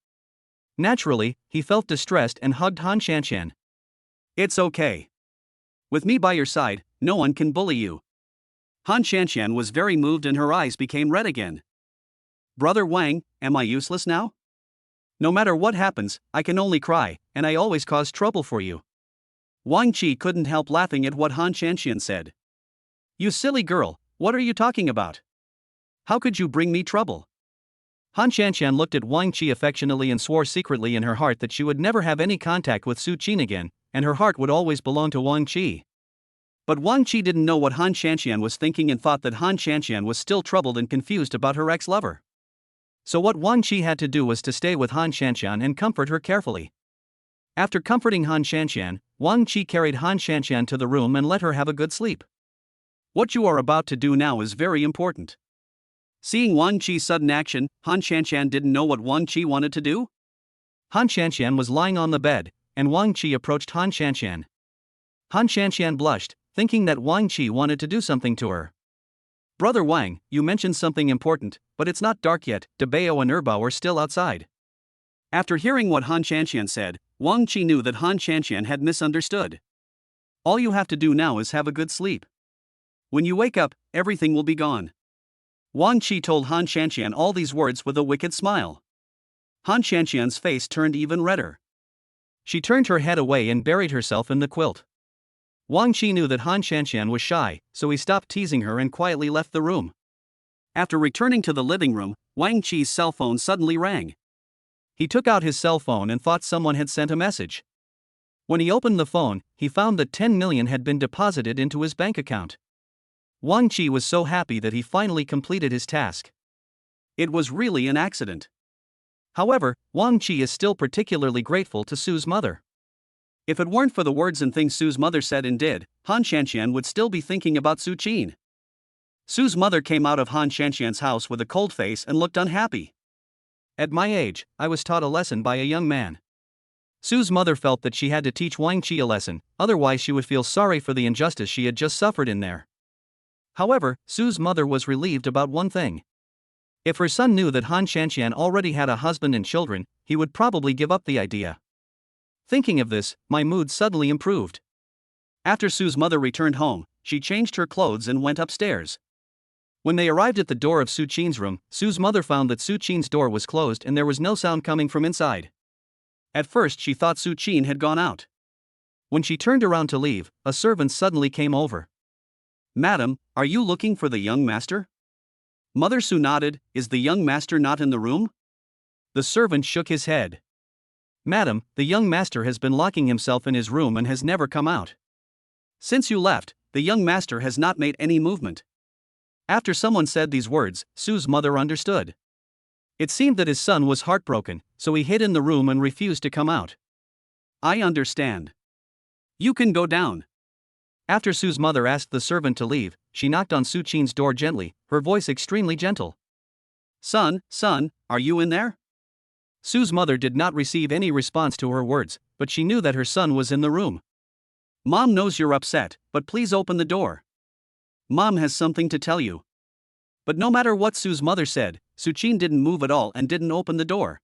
Naturally, he felt distressed and hugged Han Shanshan. It's okay. With me by your side, no one can bully you. Han Shanshan was very moved and her eyes became red again. Brother Wang, am I useless now? No matter what happens, I can only cry, and I always cause trouble for you. Wang Qi couldn't help laughing at what Han Shanshan said. You silly girl, what are you talking about? How could you bring me trouble? Han Shanshan looked at Wang Qi affectionately and swore secretly in her heart that she would never have any contact with Su Qin again, and her heart would always belong to Wang Qi. But Wang Qi didn't know what Han Shanshan was thinking and thought that Han Shanshan was still troubled and confused about her ex-lover. So what Wang Qi had to do was to stay with Han Shanshan and comfort her carefully. After comforting Han Shanshan, Wang Qi carried Han Shanshan to the room and let her have a good sleep. What you are about to do now is very important. Seeing Wang Qi's sudden action, Han Shanshan didn't know what Wang Qi wanted to do. Han Shanshan was lying on the bed, and Wang Qi approached Han Shanshan. Han Shanshan blushed, thinking that Wang Qi wanted to do something to her. Brother Wang, you mentioned something important, but it's not dark yet. De Bao and Erbao are still outside. After hearing what Han Shanshan said, Wang Qi knew that Han Shanshan had misunderstood. All you have to do now is have a good sleep. When you wake up, everything will be gone. Wang Qi told Han Shanshan all these words with a wicked smile. Han Shanshan's face turned even redder. She turned her head away and buried herself in the quilt. Wang Qi knew that Han Shanshan was shy, so he stopped teasing her and quietly left the room. After returning to the living room, Wang Qi's cell phone suddenly rang. He took out his cell phone and thought someone had sent a message. When he opened the phone, he found that 10 million had been deposited into his bank account. Wang Qi was so happy that he finally completed his task. It was really an accident. However, Wang Qi is still particularly grateful to Sue's mother. If it weren't for the words and things Sue's mother said and did, Han Shanshan would still be thinking about Su Qin. Sue's mother came out of Han Shanshan's house with a cold face and looked unhappy. At my age, I was taught a lesson by a young man. Sue's mother felt that she had to teach Wang Qi a lesson, otherwise she would feel sorry for the injustice she had just suffered in there. However, Sue's mother was relieved about one thing. If her son knew that Han Shanshan already had a husband and children, he would probably give up the idea. Thinking of this, my mood suddenly improved. After Sue's mother returned home, she changed her clothes and went upstairs. When they arrived at the door of Su Qin's room, Sue's mother found that Su Qin's door was closed and there was no sound coming from inside. At first she thought Su Qin had gone out. When she turned around to leave, a servant suddenly came over. Madam, are you looking for the young master? Mother Su nodded. Is the young master not in the room? The servant shook his head. Madam, the young master has been locking himself in his room and has never come out. Since you left, the young master has not made any movement. After someone said these words, Sue's mother understood. It seemed that his son was heartbroken, so he hid in the room and refused to come out. I understand. You can go down. After Sue's mother asked the servant to leave, she knocked on Su Qin's door gently, her voice extremely gentle. Son, are you in there? Sue's mother did not receive any response to her words, but she knew that her son was in the room. Mom knows you're upset, but please open the door. Mom has something to tell you. But no matter what Sue's mother said, Suchin didn't move at all and didn't open the door.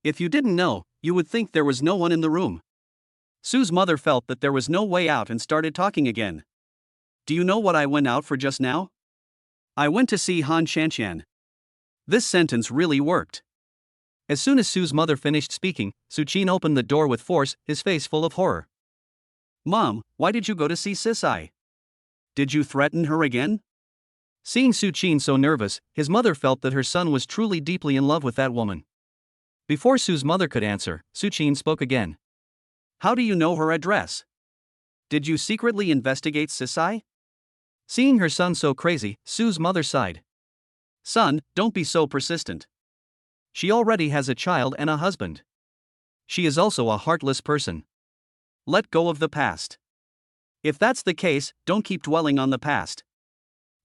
If you didn't know, you would think there was no one in the room. Sue's mother felt that there was no way out and started talking again. Do you know what I went out for just now? I went to see Han Shanshan. This sentence really worked. As soon as Sue's mother finished speaking, Suchin opened the door with force, his face full of horror. Mom, why did you go to see Sisai? Did you threaten her again? Seeing Suchin so nervous, his mother felt that her son was truly deeply in love with that woman. Before Sue's mother could answer, Suchin spoke again. How do you know her address? Did you secretly investigate Sisai? Seeing her son so crazy, Sue's mother sighed. Son, don't be so persistent. She already has a child and a husband. She is also a heartless person. Let go of the past. If that's the case, don't keep dwelling on the past.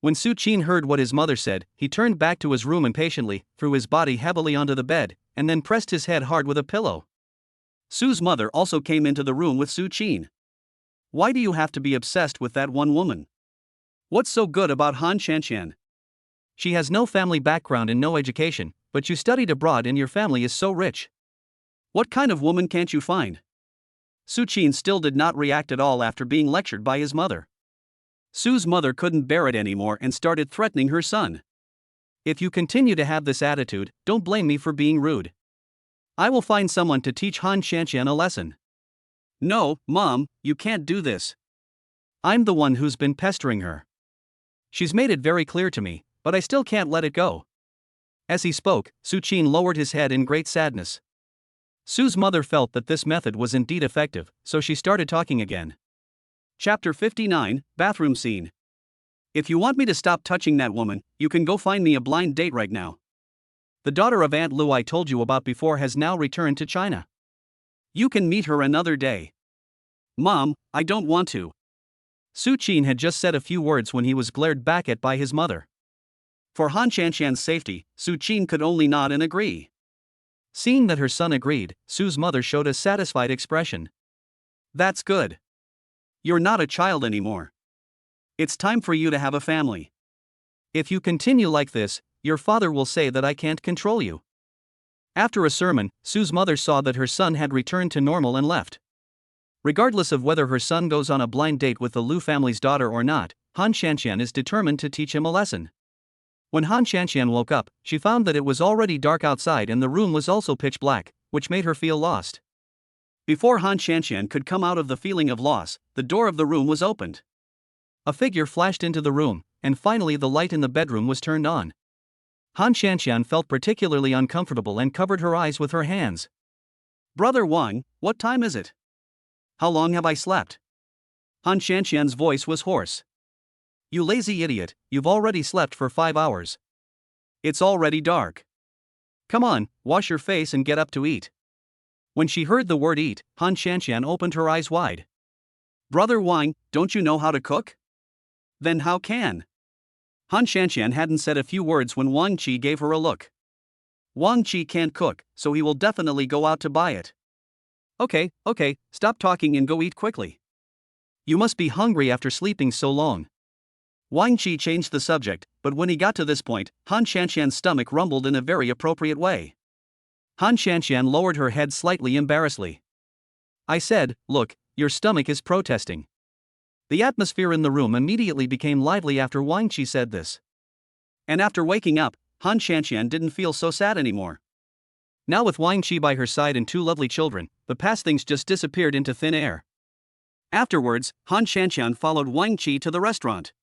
When Suchin heard what his mother said, he turned back to his room impatiently, threw his body heavily onto the bed, and then pressed his head hard with a pillow. Sue's mother also came into the room with Suchin. Why do you have to be obsessed with that one woman? What's so good about Han Shanshan? She has no family background and no education, but you studied abroad and your family is so rich. What kind of woman can't you find? Suchin still did not react at all after being lectured by his mother. Sue's mother couldn't bear it anymore and started threatening her son. If you continue to have this attitude, don't blame me for being rude. I will find someone to teach Han Shanshan a lesson. No, Mom, you can't do this. I'm the one who's been pestering her. She's made it very clear to me, but I still can't let it go. As he spoke, Suchin lowered his head in great sadness. Sue's mother felt that this method was indeed effective, so she started talking again. Chapter 59, Bathroom Scene. If you want me to stop touching that woman, you can go find me a blind date right now. The daughter of Aunt Lu I told you about before has now returned to China. You can meet her another day. Mom, I don't want to. Suchin had just said a few words when he was glared back at by his mother. For Han Shanshan's safety, Suchin could only nod and agree. Seeing that her son agreed, Sue's mother showed a satisfied expression. That's good. You're not a child anymore. It's time for you to have a family. If you continue like this, your father will say that I can't control you. After a sermon, Sue's mother saw that her son had returned to normal and left. Regardless of whether her son goes on a blind date with the Lu family's daughter or not, Han Shanshan is determined to teach him a lesson. When Han Shanshan woke up, she found that it was already dark outside and the room was also pitch black, which made her feel lost. Before Han Shanshan could come out of the feeling of loss, the door of the room was opened. A figure flashed into the room, and finally the light in the bedroom was turned on. Han Shanshan felt particularly uncomfortable and covered her eyes with her hands. Brother Wang, what time is it? How long have I slept? Han Shanshan's voice was hoarse. You lazy idiot, you've already slept for 5 hours. It's already dark. Come on, wash your face and get up to eat. When she heard the word eat, Han Shanshan opened her eyes wide. Brother Wang, don't you know how to cook? Then how can? Han Shanshan hadn't said a few words when Wang Qi gave her a look. Wang Qi can't cook, so he will definitely go out to buy it. Okay, stop talking and go eat quickly. You must be hungry after sleeping so long. Wang Qi changed the subject, but when he got to this point, Han Shanshan's stomach rumbled in a very appropriate way. Han Shanshan lowered her head slightly embarrassedly. I said, look, your stomach is protesting. The atmosphere in the room immediately became lively after Wang Qi said this. And after waking up, Han Shanshan didn't feel so sad anymore. Now with Wang Qi by her side and 2 lovely children, the past things just disappeared into thin air. Afterwards, Han Shanshan followed Wang Qi to the restaurant.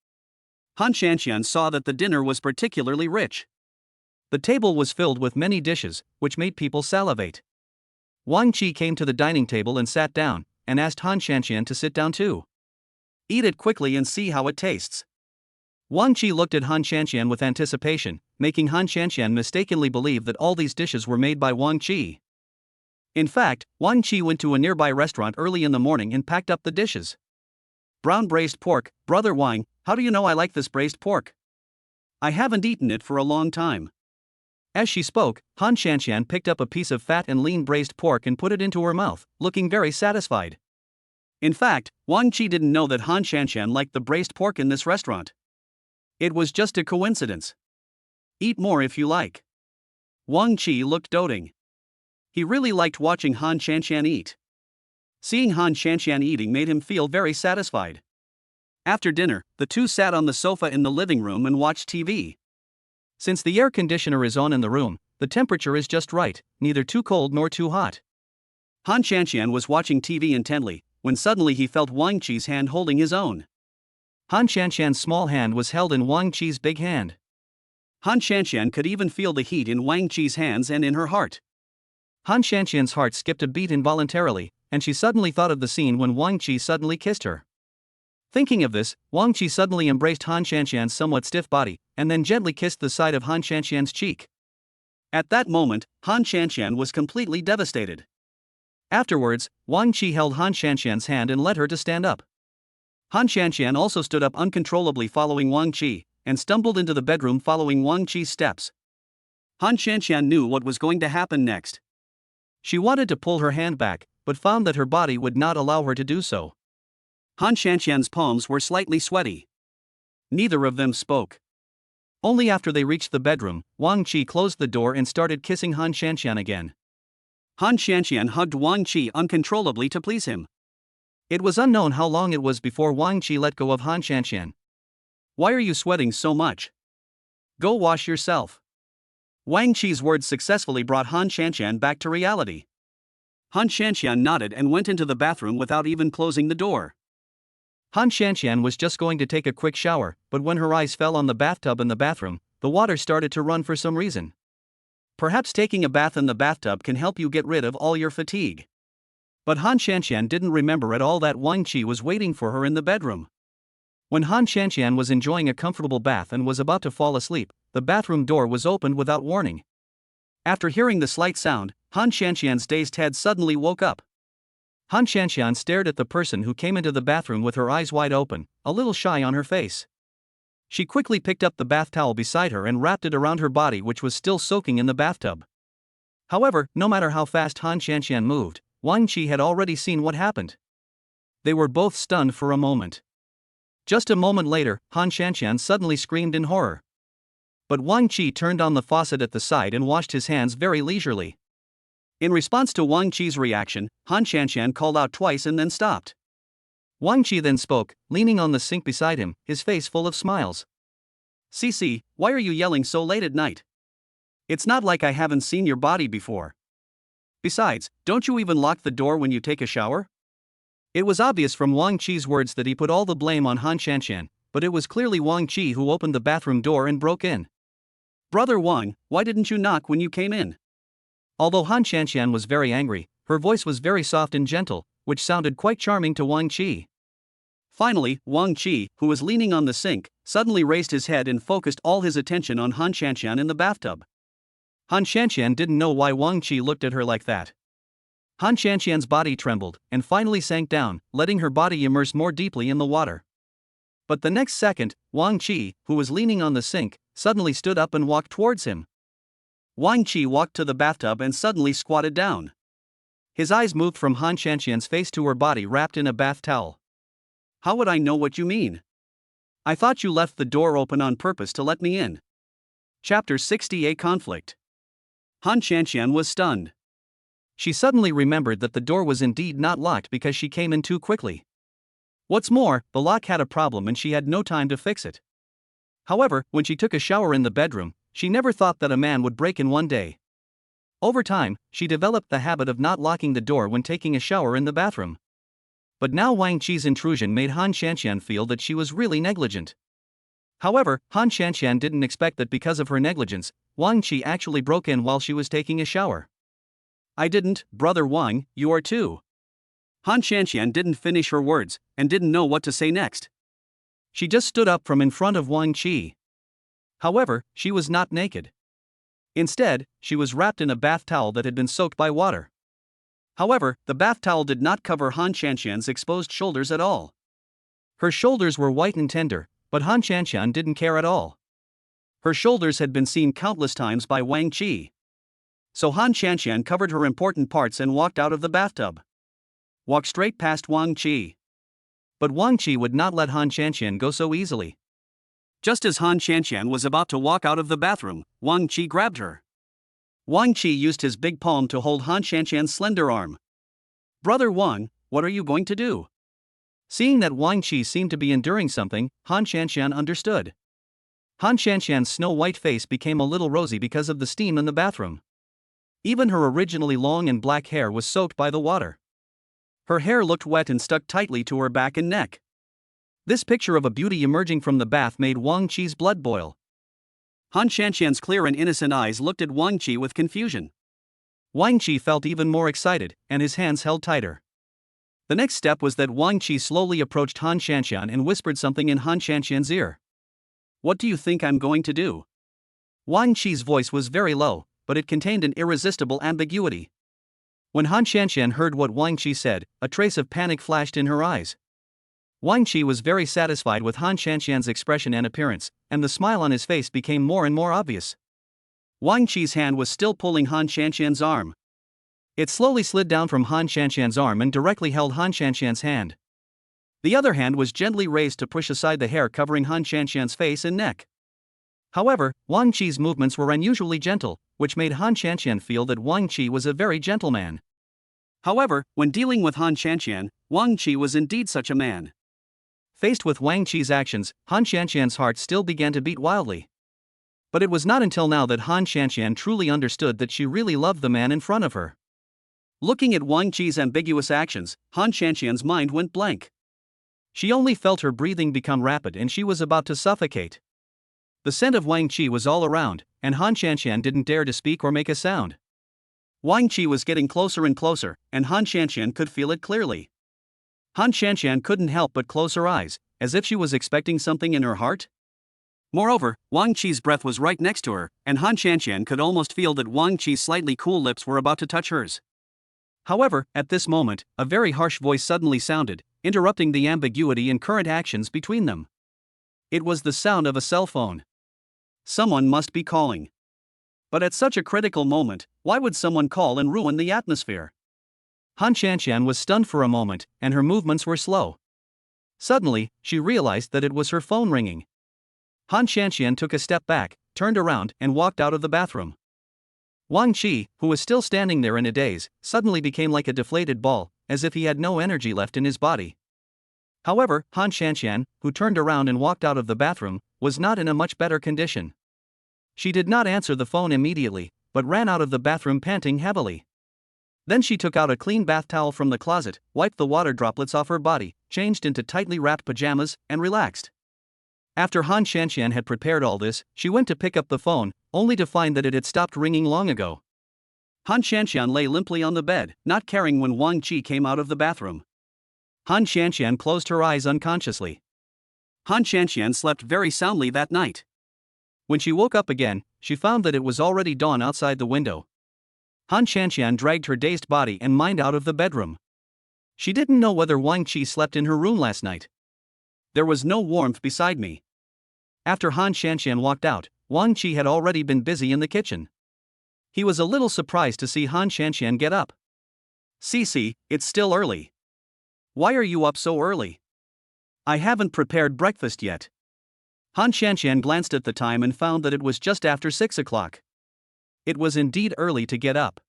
Han Shanshan saw that the dinner was particularly rich. The table was filled with many dishes, which made people salivate. Wang Qi came to the dining table and sat down, and asked Han Shanshan to sit down too. Eat it quickly and see how it tastes. Wang Qi looked at Han Shanshan with anticipation, making Han Shanshan mistakenly believe that all these dishes were made by Wang Qi. In fact, Wang Qi went to a nearby restaurant early in the morning and packed up the dishes. Brown braised pork, Brother Wang, how do you know I like this braised pork? I haven't eaten it for a long time. As she spoke, Han Shanshan picked up a piece of fat and lean braised pork and put it into her mouth, looking very satisfied. In fact, Wang Qi didn't know that Han Shanshan liked the braised pork in this restaurant. It was just a coincidence. Eat more if you like. Wang Qi looked doting. He really liked watching Han Shanshan eat. Seeing Han Shanshan eating made him feel very satisfied. After dinner, the two sat on the sofa in the living room and watched TV. Since the air conditioner is on in the room, the temperature is just right, neither too cold nor too hot. Han Shanshan was watching TV intently, when suddenly he felt Wang Qi's hand holding his own. Han Shanshan's small hand was held in Wang Qi's big hand. Han Shanshan could even feel the heat in Wang Qi's hands and in her heart. Han Shanshan's heart skipped a beat involuntarily, and she suddenly thought of the scene when Wang Qi suddenly kissed her. Thinking of this, Wang Qi suddenly embraced Han Shanshan's somewhat stiff body, and then gently kissed the side of Han Shanshan's cheek. At that moment, Han Shanshan was completely devastated. Afterwards, Wang Qi held Han Shanshan's hand and led her to stand up. Han Shanshan also stood up uncontrollably following Wang Qi, and stumbled into the bedroom following Wang Qi's steps. Han Shanshan knew what was going to happen next. She wanted to pull her hand back, but found that her body would not allow her to do so. Han Shanshan's palms were slightly sweaty. Neither of them spoke. Only after they reached the bedroom, Wang Qi closed the door and started kissing Han Shanshan again. Han Shanshan hugged Wang Qi uncontrollably to please him. It was unknown how long it was before Wang Qi let go of Han Shanshan. Why are you sweating so much? Go wash yourself. Wang Qi's words successfully brought Han Shanshan back to reality. Han Shanshan nodded and went into the bathroom without even closing the door. Han Shanshan was just going to take a quick shower, but when her eyes fell on the bathtub in the bathroom, the water started to run for some reason. Perhaps taking a bath in the bathtub can help you get rid of all your fatigue. But Han Shanshan didn't remember at all that Wang Qi was waiting for her in the bedroom. When Han Shanshan was enjoying a comfortable bath and was about to fall asleep, the bathroom door was opened without warning. After hearing the slight sound, Han Shanshan's dazed head suddenly woke up. Han Shanshan stared at the person who came into the bathroom with her eyes wide open, a little shy on her face. She quickly picked up the bath towel beside her and wrapped it around her body, which was still soaking in the bathtub. However, no matter how fast Han Shanshan moved, Wang Qi had already seen what happened. They were both stunned for a moment. Just a moment later, Han Shanshan suddenly screamed in horror. But Wang Qi turned on the faucet at the side and washed his hands very leisurely. In response to Wang Qi's reaction, Han Shanshan called out twice and then stopped. Wang Qi then spoke, leaning on the sink beside him, his face full of smiles. "Cici, why are you yelling so late at night? It's not like I haven't seen your body before. Besides, don't you even lock the door when you take a shower?" It was obvious from Wang Qi's words that he put all the blame on Han Shanshan, but it was clearly Wang Qi who opened the bathroom door and broke in. "Brother Wang, why didn't you knock when you came in?" Although Han Shanshan was very angry, her voice was very soft and gentle, which sounded quite charming to Wang Qi. Finally, Wang Qi, who was leaning on the sink, suddenly raised his head and focused all his attention on Han Shanshan in the bathtub. Han Shanshan didn't know why Wang Qi looked at her like that. Han Shanshan's body trembled and finally sank down, letting her body immerse more deeply in the water. But the next second, Wang Qi, who was leaning on the sink, suddenly stood up and walked towards him. Wang Qi walked to the bathtub and suddenly squatted down. His eyes moved from Han Shanshan's face to her body wrapped in a bath towel. "How would I know what you mean? I thought you left the door open on purpose to let me in." Chapter 68 Conflict. Han Shanshan was stunned. She suddenly remembered that the door was indeed not locked because she came in too quickly. What's more, the lock had a problem and she had no time to fix it. However, when she took a shower in the bedroom, she never thought that a man would break in one day. Over time, she developed the habit of not locking the door when taking a shower in the bathroom. But now Wang Qi's intrusion made Han Shanshan feel that she was really negligent. However, Han Shanshan didn't expect that because of her negligence, Wang Qi actually broke in while she was taking a shower. "I didn't, Brother Wang, you are too." Han Shanshan didn't finish her words, and didn't know what to say next. She just stood up from in front of Wang Qi. However, she was not naked. Instead, she was wrapped in a bath towel that had been soaked by water. However, the bath towel did not cover Han Shanshan's exposed shoulders at all. Her shoulders were white and tender, but Han Shanshan didn't care at all. Her shoulders had been seen countless times by Wang Qi. So Han Shanshan covered her important parts and walked out of the bathtub. Walked straight past Wang Qi. But Wang Qi would not let Han Shanshan go so easily. Just as Han Shanshan was about to walk out of the bathroom, Wang Qi grabbed her. Wang Qi used his big palm to hold Han Shanshan's slender arm. "Brother Wang, what are you going to do?" Seeing that Wang Qi seemed to be enduring something, Han Shanshan understood. Han Shanshan's snow-white face became a little rosy because of the steam in the bathroom. Even her originally long and black hair was soaked by the water. Her hair looked wet and stuck tightly to her back and neck. This picture of a beauty emerging from the bath made Wang Qi's blood boil. Han Shanshan's clear and innocent eyes looked at Wang Qi with confusion. Wang Qi felt even more excited, and his hands held tighter. The next step was that Wang Qi slowly approached Han Shanshan and whispered something in Han Shanshan's ear. "What do you think I'm going to do?" Wang Qi's voice was very low, but it contained an irresistible ambiguity. When Han Shanshan heard what Wang Qi said, a trace of panic flashed in her eyes. Wang Qi was very satisfied with Han Shanshan's expression and appearance, and the smile on his face became more and more obvious. Wang Qi's hand was still pulling Han Shanshan's arm. It slowly slid down from Han Shanshan's arm and directly held Han Shanshan's hand. The other hand was gently raised to push aside the hair covering Han Shanshan's face and neck. However, Wang Qi's movements were unusually gentle, which made Han Shanshan feel that Wang Qi was a very gentle man. However, when dealing with Han Shanshan, Wang Qi was indeed such a man. Faced with Wang Qi's actions, Han Shanshan's heart still began to beat wildly. But it was not until now that Han Shanshan truly understood that she really loved the man in front of her. Looking at Wang Qi's ambiguous actions, Han Shanshan's mind went blank. She only felt her breathing become rapid and she was about to suffocate. The scent of Wang Qi was all around, and Han Shanshan didn't dare to speak or make a sound. Wang Qi was getting closer and closer, and Han Shanshan could feel it clearly. Han Shanshan couldn't help but close her eyes, as if she was expecting something in her heart. Moreover, Wang Qi's breath was right next to her, and Han Shanshan could almost feel that Wang Qi's slightly cool lips were about to touch hers. However, at this moment, a very harsh voice suddenly sounded, interrupting the ambiguity and current actions between them. It was the sound of a cell phone. Someone must be calling. But at such a critical moment, why would someone call and ruin the atmosphere? Han Shanshan was stunned for a moment, and her movements were slow. Suddenly, she realized that it was her phone ringing. Han Shanshan took a step back, turned around, and walked out of the bathroom. Wang Qi, who was still standing there in a daze, suddenly became like a deflated ball, as if he had no energy left in his body. However, Han Shanshan, who turned around and walked out of the bathroom, was not in a much better condition. She did not answer the phone immediately, but ran out of the bathroom panting heavily. Then she took out a clean bath towel from the closet, wiped the water droplets off her body, changed into tightly wrapped pajamas, and relaxed. After Han Shanshan had prepared all this, she went to pick up the phone, only to find that it had stopped ringing long ago. Han Shanshan lay limply on the bed, not caring when Wang Qi came out of the bathroom. Han Shanshan closed her eyes unconsciously. Han Shanshan slept very soundly that night. When she woke up again, she found that it was already dawn outside the window. Han Shanshan dragged her dazed body and mind out of the bedroom. She didn't know whether Wang Qi slept in her room last night. There was no warmth beside me. After Han Shanshan walked out, Wang Qi had already been busy in the kitchen. He was a little surprised to see Han Shanshan get up. "Cici, it's still early. Why are you up so early?" "I haven't prepared breakfast yet." Han Shanshan glanced at the time and found that it was just after 6 o'clock. It was indeed early to get up.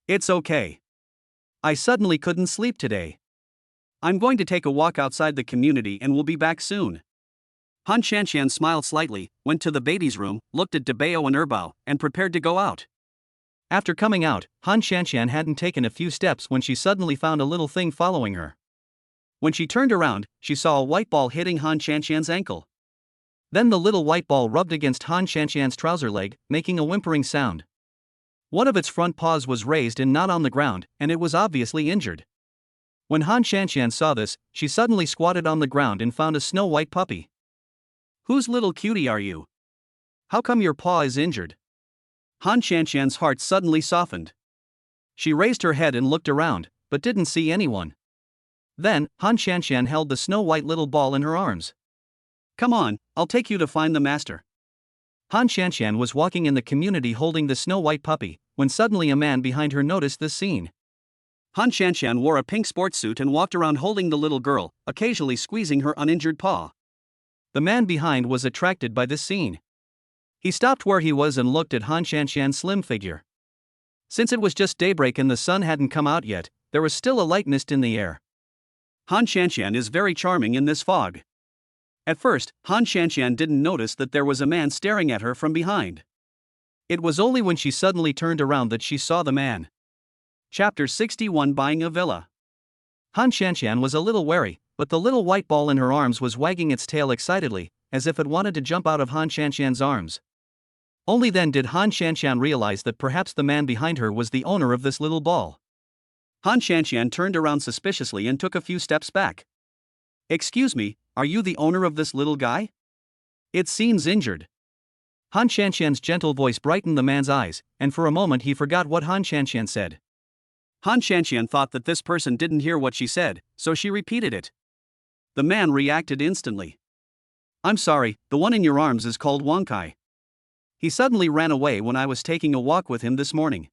"It's okay. I suddenly couldn't sleep today. I'm going to take a walk outside the community and will be back soon." Han Shanshan smiled slightly, went to the baby's room, looked at Debao and Erbao, and prepared to go out. After coming out, Han Shanshan hadn't taken a few steps when she suddenly found a little thing following her. When she turned around, she saw a white ball hitting Han Shanshan's ankle. Then the little white ball rubbed against Han Shanshan's trouser leg, making a whimpering sound. One of its front paws was raised and not on the ground, and it was obviously injured. When Han Shanshan saw this, she suddenly squatted on the ground and found a snow-white puppy. "Whose little cutie are you? How come your paw is injured?" Han Shanshan's heart suddenly softened. She raised her head and looked around, but didn't see anyone. Then, Han Shanshan held the snow-white little ball in her arms. "Come on, I'll take you to find the master." Han Shanshan was walking in the community holding the snow-white puppy, when suddenly a man behind her noticed this scene. Han Shanshan wore a pink sports suit and walked around holding the little girl, occasionally squeezing her uninjured paw. The man behind was attracted by this scene. He stopped where he was and looked at Han Shanshan's slim figure. Since it was just daybreak and the sun hadn't come out yet, there was still a light mist in the air. Han Shanshan is very charming in this fog. At first, Han Shanshan didn't notice that there was a man staring at her from behind. It was only when she suddenly turned around that she saw the man. Chapter 61 Buying a Villa. Han Shanshan was a little wary, but the little white ball in her arms was wagging its tail excitedly, as if it wanted to jump out of Han Shanshan's arms. Only then did Han Shanshan realize that perhaps the man behind her was the owner of this little ball. Han Shanshan turned around suspiciously and took a few steps back. "Excuse me, are you the owner of this little guy? It seems injured." Han Shanshan's gentle voice brightened the man's eyes, and for a moment he forgot what Han Shanshan said. Han Shanshan thought that this person didn't hear what she said, so she repeated it. The man reacted instantly. "I'm sorry, the one in your arms is called Wang Kai. He suddenly ran away when I was taking a walk with him this morning.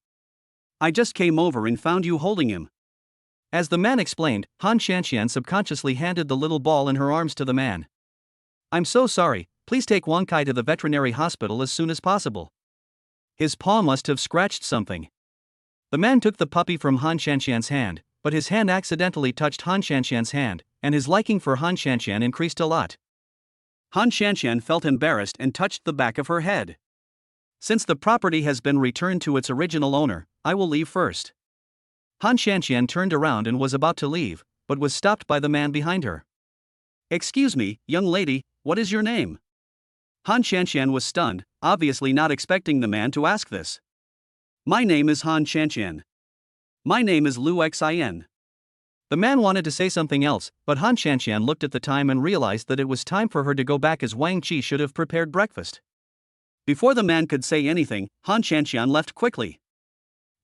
I just came over and found you holding him." As the man explained, Han Shanshan subconsciously handed the little ball in her arms to the man. "I'm so sorry, please take Wang Kai to the veterinary hospital as soon as possible. His paw must have scratched something." The man took the puppy from Han Shanshan's hand, but his hand accidentally touched Han Shanshan's hand, and his liking for Han Shanshan increased a lot. Han Shanshan felt embarrassed and touched the back of her head. "Since the property has been returned to its original owner, I will leave first." Han Shanshan turned around and was about to leave, but was stopped by the man behind her. "Excuse me, young lady, what is your name?" Han Shanshan was stunned, obviously not expecting the man to ask this. "My name is Han Shanshan. My name is Lu Xin." The man wanted to say something else, but Han Shanshan looked at the time and realized that it was time for her to go back as Wang Qi should have prepared breakfast. Before the man could say anything, Han Shanshan left quickly.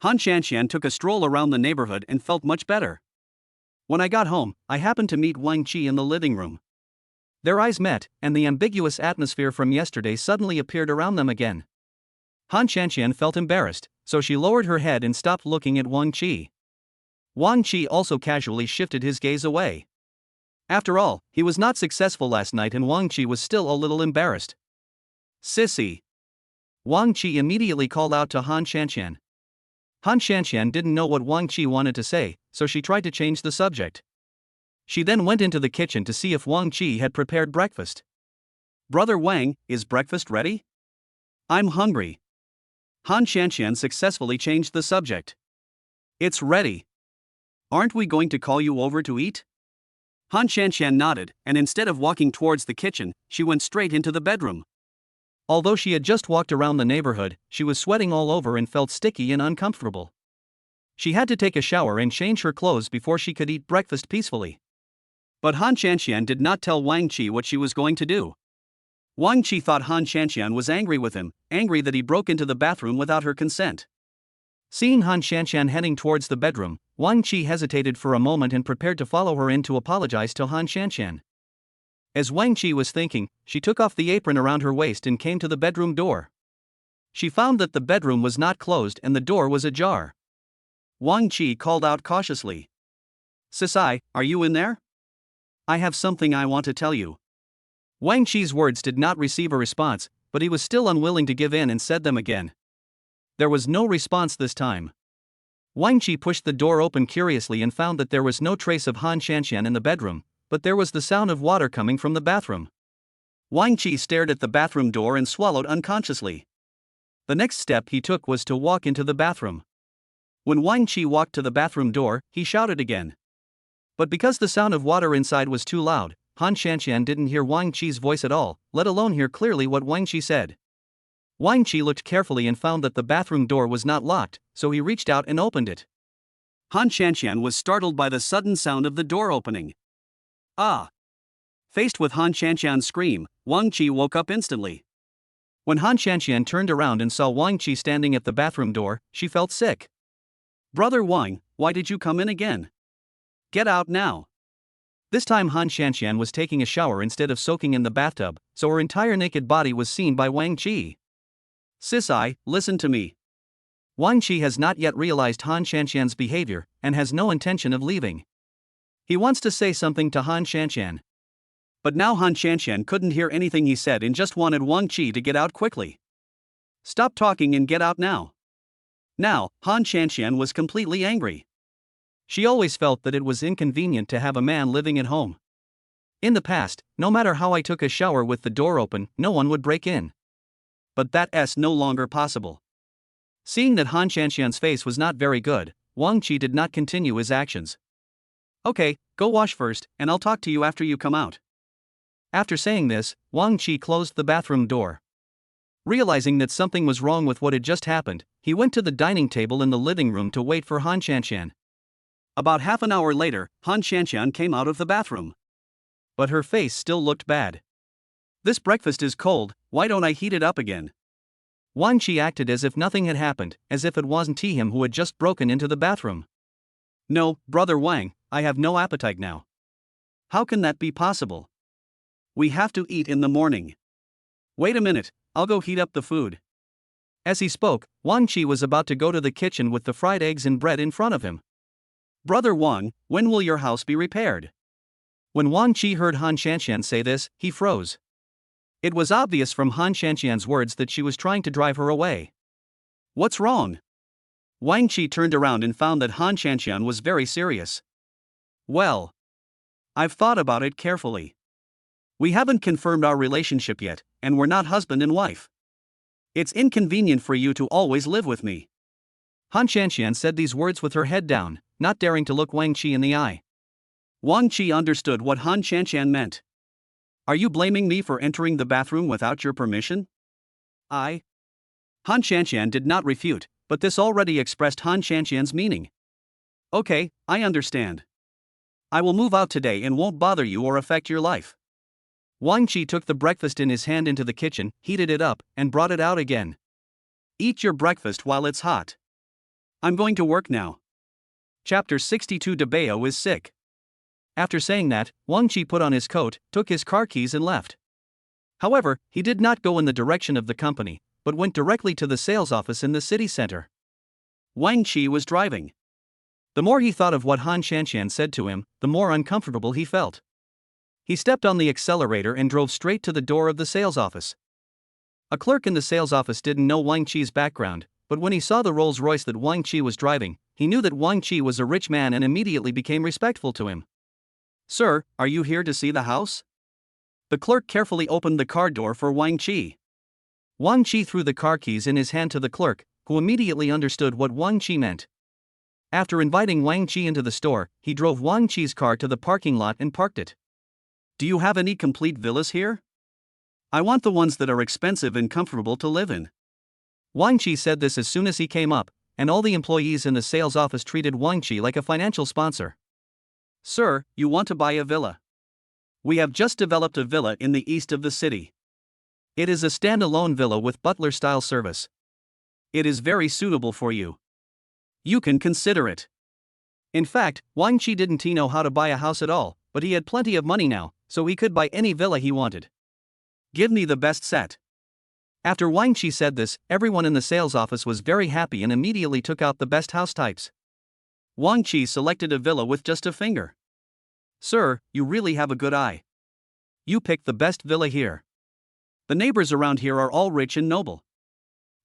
Han Shanshan took a stroll around the neighborhood and felt much better. "When I got home, I happened to meet Wang Qi in the living room." Their eyes met, and the ambiguous atmosphere from yesterday suddenly appeared around them again. Han Shanshan felt embarrassed, so she lowered her head and stopped looking at Wang Qi. Wang Qi also casually shifted his gaze away. After all, he was not successful last night and Wang Qi was still a little embarrassed. "Sissy." Wang Qi immediately called out to Han Shanshan. Han Shanshan didn't know what Wang Qi wanted to say, so she tried to change the subject. She then went into the kitchen to see if Wang Qi had prepared breakfast. "Brother Wang, is breakfast ready? I'm hungry." Han Shanshan successfully changed the subject. "It's ready. Aren't we going to call you over to eat?" Han Shanshan nodded, and instead of walking towards the kitchen, she went straight into the bedroom. Although she had just walked around the neighborhood, she was sweating all over and felt sticky and uncomfortable. She had to take a shower and change her clothes before she could eat breakfast peacefully. But Han Shanshan did not tell Wang Qi what she was going to do. Wang Qi thought Han Shanshan was angry with him, angry that he broke into the bathroom without her consent. Seeing Han Shanshan heading towards the bedroom, Wang Qi hesitated for a moment and prepared to follow her in to apologize to Han Shanshan. As Wang Qi was thinking, she took off the apron around her waist and came to the bedroom door. She found that the bedroom was not closed and the door was ajar. Wang Qi called out cautiously. "Sisai, are you in there? I have something I want to tell you." Wang Qi's words did not receive a response, but he was still unwilling to give in and said them again. There was no response this time. Wang Qi pushed the door open curiously and found that there was no trace of Han Shanshan in the bedroom, but there was the sound of water coming from the bathroom. Wang Qi stared at the bathroom door and swallowed unconsciously. The next step he took was to walk into the bathroom. When Wang Qi walked to the bathroom door, he shouted again. But because the sound of water inside was too loud, Han Shanshan didn't hear Wang Qi's voice at all, let alone hear clearly what Wang Qi said. Wang Qi looked carefully and found that the bathroom door was not locked, so he reached out and opened it. Han Shanshan was startled by the sudden sound of the door opening. "Ah!" Faced with Han Shanshan's scream, Wang Qi woke up instantly. When Han Shanshan turned around and saw Wang Qi standing at the bathroom door, she felt sick. "Brother Wang, why did you come in again? Get out now." This time Han Shanshan was taking a shower instead of soaking in the bathtub, so her entire naked body was seen by Wang Qi. "Sisai, listen to me." Wang Qi has not yet realized Han Shanshan's behavior, and has no intention of leaving. He wants to say something to Han Shanshan. But now Han Shanshan couldn't hear anything he said and just wanted Wang Qi to get out quickly. Stop talking and get out now. Now, Han Shanshan was completely angry. She always felt that it was inconvenient to have a man living at home. In the past, no matter how I took a shower with the door open, no one would break in. But that's no longer possible. Seeing that Han Shanshan's face was not very good, Wang Qi did not continue his actions. Okay, go wash first, and I'll talk to you after you come out. After saying this, Wang Qi closed the bathroom door. Realizing that something was wrong with what had just happened, he went to the dining table in the living room to wait for Han Shanshan. About half an hour later, Han Shanshan came out of the bathroom. But her face still looked bad. This breakfast is cold, why don't I heat it up again? Wang Qi acted as if nothing had happened, as if it wasn't him who had just broken into the bathroom. No, brother Wang, I have no appetite now. How can that be possible? We have to eat in the morning. Wait a minute, I'll go heat up the food. As he spoke, Wang Qi was about to go to the kitchen with the fried eggs and bread in front of him. Brother Wang, when will your house be repaired? When Wang Qi heard Han Shanshan say this, he froze. It was obvious from Han Shanshan's words that she was trying to drive her away. What's wrong? Wang Qi turned around and found that Han Shanshan was very serious. Well, I've thought about it carefully. We haven't confirmed our relationship yet, and we're not husband and wife. It's inconvenient for you to always live with me. Han Shanshan said these words with her head down, not daring to look Wang Qi in the eye. Wang Qi understood what Han Shanshan meant. Are you blaming me for entering the bathroom without your permission? Han Shanshan did not refute, but this already expressed Han Shanshan's meaning. Okay, I understand. I will move out today and won't bother you or affect your life. Wang Qi took the breakfast in his hand into the kitchen, heated it up, and brought it out again. Eat your breakfast while it's hot. I'm going to work now. Chapter 62. Debao is sick. After saying that, Wang Qi put on his coat, took his car keys and left. However, he did not go in the direction of the company, but went directly to the sales office in the city center. Wang Qi was driving. The more he thought of what Han Shanshan said to him, the more uncomfortable he felt. He stepped on the accelerator and drove straight to the door of the sales office. A clerk in the sales office didn't know Wang Qi's background, but when he saw the Rolls-Royce that Wang Qi was driving, he knew that Wang Qi was a rich man and immediately became respectful to him. Sir, are you here to see the house? The clerk carefully opened the car door for Wang Qi. Wang Qi threw the car keys in his hand to the clerk, who immediately understood what Wang Qi meant. After inviting Wang Qi into the store, he drove Wang Qi's car to the parking lot and parked it. Do you have any complete villas here? I want the ones that are expensive and comfortable to live in. Wang Qi said this as soon as he came up, and all the employees in the sales office treated Wang Qi like a financial sponsor. Sir, you want to buy a villa? We have just developed a villa in the east of the city. It is a standalone villa with butler-style service. It is very suitable for you. You can consider it. In fact, Wang Qi didn't know how to buy a house at all, but he had plenty of money now, so he could buy any villa he wanted. Give me the best set. After Wang Qi said this, everyone in the sales office was very happy and immediately took out the best house types. Wang Qi selected a villa with just a finger. Sir, you really have a good eye. You picked the best villa here. The neighbors around here are all rich and noble.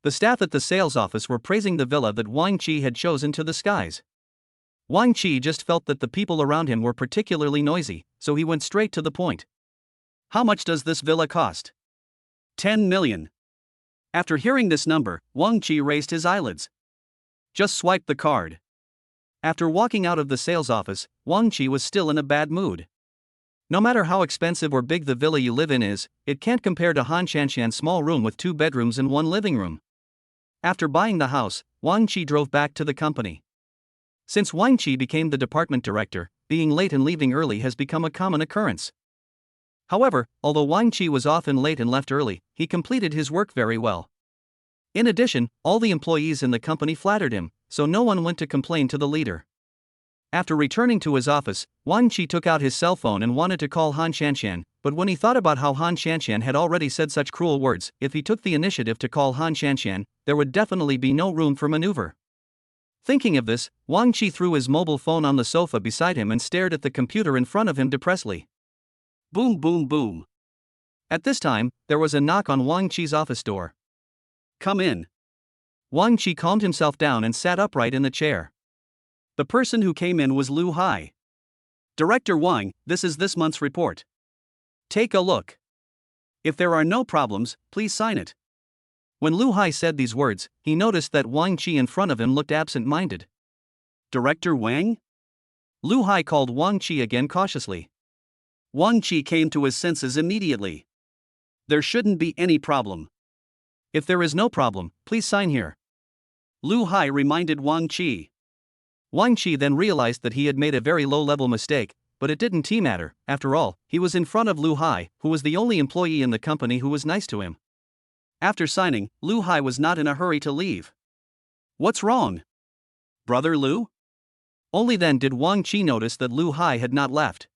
The staff at the sales office were praising the villa that Wang Qi had chosen to the skies. Wang Qi just felt that the people around him were particularly noisy, so he went straight to the point. How much does this villa cost? 10 million. After hearing this number, Wang Qi raised his eyelids. Just swipe the card. After walking out of the sales office, Wang Qi was still in a bad mood. No matter how expensive or big the villa you live in is, it can't compare to Han Shanshan's small room with 2 bedrooms and 1 living room. After buying the house, Wang Qi drove back to the company. Since Wang Qi became the department director, being late and leaving early has become a common occurrence. However, although Wang Qi was often late and left early, he completed his work very well. In addition, all the employees in the company flattered him, so no one went to complain to the leader. After returning to his office, Wang Qi took out his cell phone and wanted to call Han Shanshan, but when he thought about how Han Shanshan had already said such cruel words, if he took the initiative to call Han Shanshan, there would definitely be no room for maneuver. Thinking of this, Wang Qi threw his mobile phone on the sofa beside him and stared at the computer in front of him depressedly. Boom boom boom. At this time, there was a knock on Wang Chi's office door. Come in. Wang Chi calmed himself down and sat upright in the chair. The person who came in was Lu Hai. Director Wang, this is this month's report. Take a look. If there are no problems, please sign it. When Lu Hai said these words, he noticed that Wang Chi in front of him looked absent-minded. Director Wang? Lu Hai called Wang Chi again cautiously. Wang Chi came to his senses immediately. There shouldn't be any problem. If there is no problem, please sign here. Lu Hai reminded Wang Chi. Wang Chi then realized that he had made a very low-level mistake, but it didn't matter. After all, he was in front of Lu Hai, who was the only employee in the company who was nice to him. After signing, Lu Hai was not in a hurry to leave. What's wrong? Brother Lu? Only then did Wang Chi notice that Lu Hai had not left.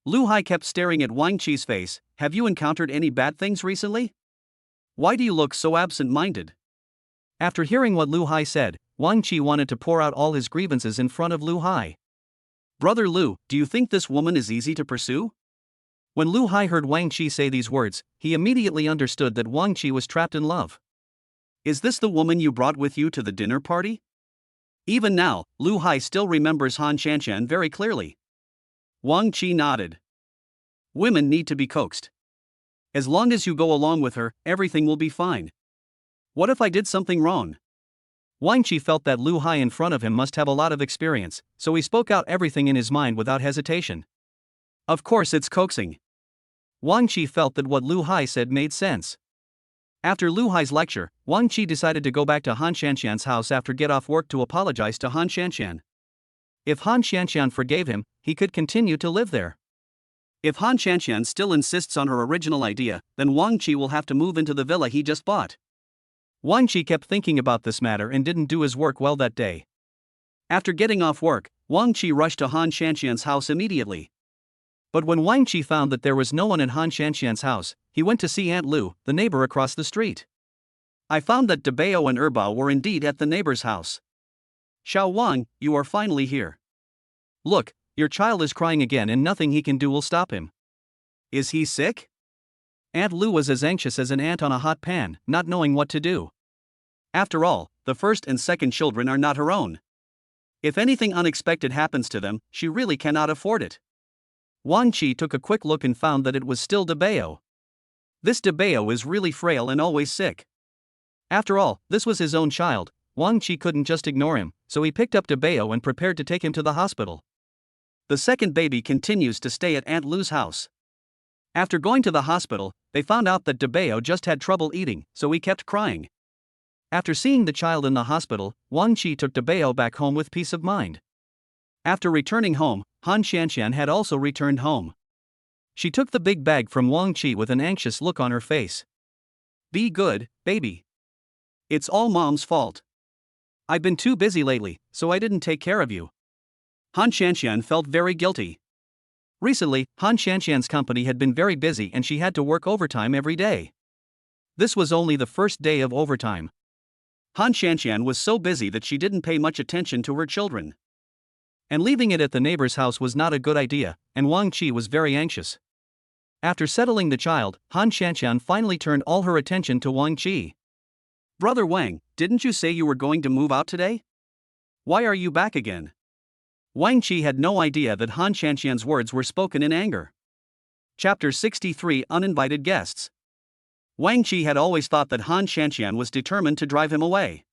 Lu Hai kept staring at Wang Chi's face. Have you encountered any bad things recently? Why do you look so absent-minded? After hearing what Lu Hai said, Wang Chi wanted to pour out all his grievances in front of Lu Hai. Brother Lu, do you think this woman is easy to pursue? When Lu Hai heard Wang Chi say these words, he immediately understood that Wang Chi was trapped in love. Is this the woman you brought with you to the dinner party? Even now, Lu Hai still remembers Han Shanshan very clearly. Wang Chi nodded. Women need to be coaxed. As long as you go along with her, everything will be fine. What if I did something wrong? Wang Chi felt that Lu Hai in front of him must have a lot of experience, so he spoke out everything in his mind without hesitation. Of course it's coaxing. Wang Chi felt that what Lu Hai said made sense. After Lu Hai's lecture, Wang Chi decided to go back to Han Shanshan's house after get off work to apologize to Han Shanshan. If Han Shanshan forgave him, he could continue to live there. If Han Shanshan still insists on her original idea, then Wang Chi will have to move into the villa he just bought. Wang Chi kept thinking about this matter and didn't do his work well that day. After getting off work, Wang Chi rushed to Han Shanshan's house immediately. But when Wang Chi found that there was no one in Han Shanshan's house, he went to see Aunt Lu, the neighbor across the street. I found that Debao and Erbao were indeed at the neighbor's house. Xiao Wang, you are finally here. Look, your child is crying again and nothing he can do will stop him. Is he sick? Aunt Lu was as anxious as an ant on a hot pan, not knowing what to do. After all, the first and second children are not her own. If anything unexpected happens to them, she really cannot afford it. Wang Chi took a quick look and found that it was still Debao. This Debao is really frail and always sick. After all, this was his own child. Wang Chi couldn't just ignore him, so he picked up Debao and prepared to take him to the hospital. The second baby continues to stay at Aunt Lu's house. After going to the hospital, they found out that Debao just had trouble eating, so he kept crying. After seeing the child in the hospital, Wang Chi took Debao back home with peace of mind. After returning home, Han Shanshan had also returned home. She took the big bag from Wang Chi with an anxious look on her face. Be good, baby. It's all Mom's fault. I've been too busy lately, so I didn't take care of you. Han Shanshan felt very guilty. Recently, Han Shanshan's company had been very busy and she had to work overtime every day. This was only the first day of overtime. Han Shanshan was so busy that she didn't pay much attention to her children. And leaving it at the neighbor's house was not a good idea, and Wang Chi was very anxious. After settling the child, Han Shanshan finally turned all her attention to Wang Chi. Brother Wang, didn't you say you were going to move out today? Why are you back again? Wang Chi had no idea that Han Shanshan's words were spoken in anger. Chapter 63 Uninvited Guests. Wang Chi had always thought that Han Shanshan was determined to drive him away.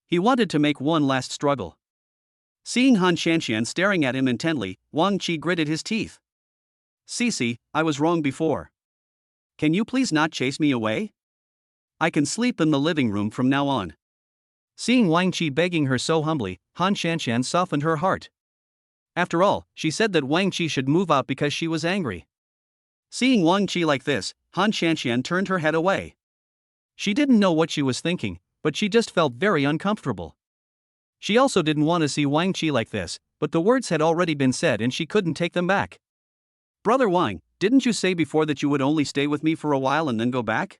He wanted to make one last struggle. Seeing Han Shanshan staring at him intently, Wang Chi gritted his teeth. Cici, I was wrong before. Can you please not chase me away? I can sleep in the living room from now on. Seeing Wang Chi begging her so humbly, Han Shanshan softened her heart. After all, she said that Wang Chi should move out because she was angry. Seeing Wang Chi like this, Han Shanshan turned her head away. She didn't know what she was thinking, but she just felt very uncomfortable. She also didn't want to see Wang Chi like this, but the words had already been said and she couldn't take them back. Brother Wang, didn't you say before that you would only stay with me for a while and then go back?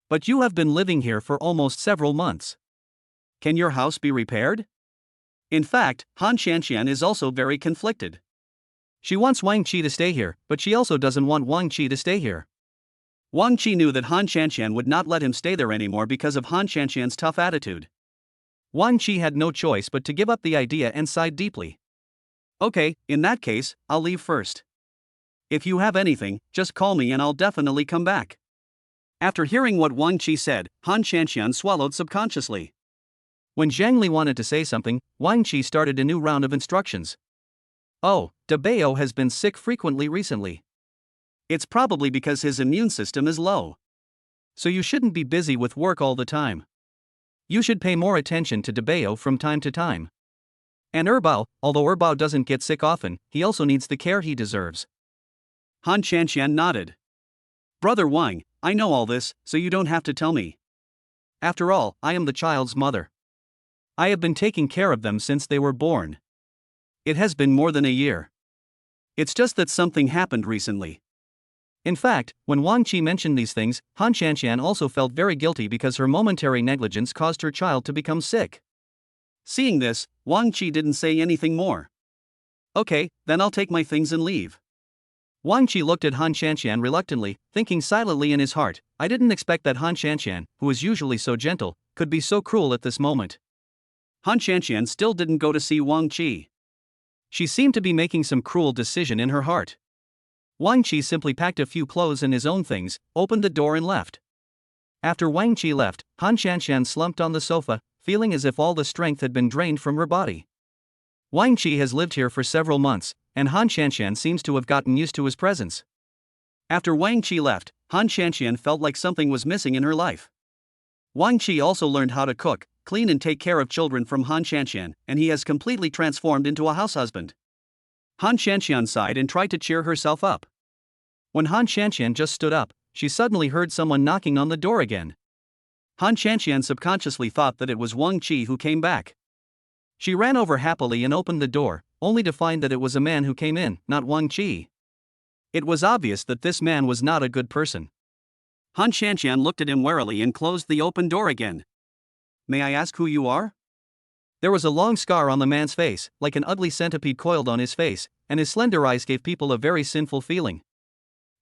But you have been living here for almost several months. Can your house be repaired? In fact, Han Shanshan is also very conflicted. She wants Wang Qi to stay here, but she also doesn't want Wang Qi to stay here. Wang Qi knew that Han Qianqian would not let him stay there anymore because of Han Qianqian's tough attitude. Wang Qi had no choice but to give up the idea and sighed deeply. Okay, in that case, I'll leave first. If you have anything, just call me and I'll definitely come back. After hearing what Wang Qi said, Han Qianqian swallowed subconsciously. When Zhang Li wanted to say something, Wang Qi started a new round of instructions. Oh, De Bao has been sick frequently recently. It's probably because his immune system is low. So you shouldn't be busy with work all the time. You should pay more attention to De Bao from time to time. And Bao, although Bao doesn't get sick often, he also needs the care he deserves. Han Qianqian nodded. Brother Wang, I know all this, so you don't have to tell me. After all, I am the child's mother. I have been taking care of them since they were born. It has been more than a year. It's just that something happened recently. In fact, when Wang Qi mentioned these things, Han Qianqian also felt very guilty because her momentary negligence caused her child to become sick. Seeing this, Wang Qi didn't say anything more. Okay, then I'll take my things and leave. Wang Qi looked at Han Qianqian reluctantly, thinking silently in his heart, I didn't expect that Han Qianqian, who is usually so gentle, could be so cruel at this moment. Han Qianqian still didn't go to see Wang Qi. She seemed to be making some cruel decision in her heart. Wang Qi simply packed a few clothes and his own things, opened the door and left. After Wang Qi left, Han Qianqian slumped on the sofa, feeling as if all the strength had been drained from her body. Wang Qi has lived here for several months, and Han Qianqian seems to have gotten used to his presence. After Wang Qi left, Han Qianqian felt like something was missing in her life. Wang Qi also learned how to cook, clean and take care of children from Han Qianqian, and he has completely transformed into a house husband. Han Qianqian sighed and tried to cheer herself up. When Han Qianqian just stood up, she suddenly heard someone knocking on the door again. Han Qianqian subconsciously thought that it was Wang Qi who came back. She ran over happily and opened the door, only to find that it was a man who came in, not Wang Qi. It was obvious that this man was not a good person. Han Qianqian looked at him warily and closed the open door again. May I ask who you are? There was a long scar on the man's face, like an ugly centipede coiled on his face, and his slender eyes gave people a very sinful feeling.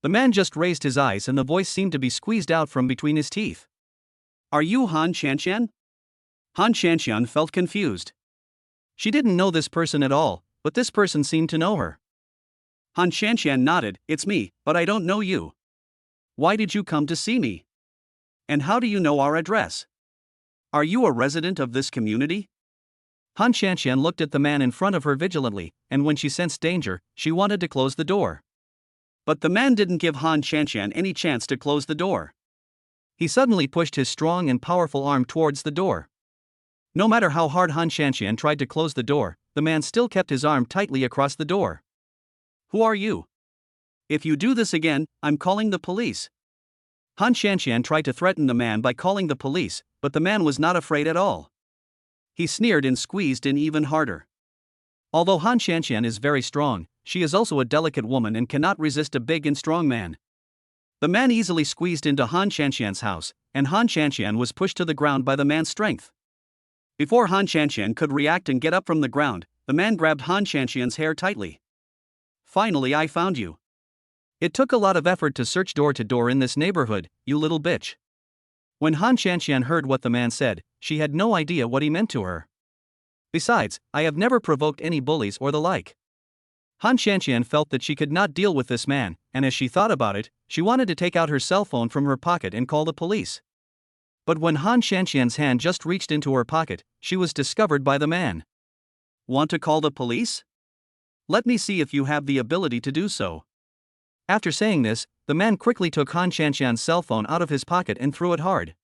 The man just raised his eyes and the voice seemed to be squeezed out from between his teeth. Are you Han Qianqian? Han Qianqian felt confused. She didn't know this person at all, but this person seemed to know her. Han Qianqian nodded, it's me, but I don't know you. Why did you come to see me? And how do you know our address? Are you a resident of this community? Han Qianqian looked at the man in front of her vigilantly, and when she sensed danger, she wanted to close the door. But the man didn't give Han Qianqian any chance to close the door. He suddenly pushed his strong and powerful arm towards the door. No matter how hard Han Qianqian tried to close the door, the man still kept his arm tightly across the door. Who are you? If you do this again, I'm calling the police. Han Qianqian tried to threaten the man by calling the police, but the man was not afraid at all. He sneered and squeezed in even harder. Although Han Qianqian is very strong, she is also a delicate woman and cannot resist a big and strong man. The man easily squeezed into Han Qianqian's house, and Han Qianqian was pushed to the ground by the man's strength. Before Han Qianqian could react and get up from the ground, the man grabbed Han Qianqian's hair tightly. Finally, I found you. It took a lot of effort to search door to door in this neighborhood, you little bitch. When Han Qianqian heard what the man said, she had no idea what he meant to her. Besides, I have never provoked any bullies or the like. Han Qianqian felt that she could not deal with this man, and as she thought about it, she wanted to take out her cell phone from her pocket and call the police. But when Han Qianqian's hand just reached into her pocket, she was discovered by the man. Want to call the police? Let me see if you have the ability to do so. After saying this, the man quickly took Han Qianqian's cell phone out of his pocket and threw it hard.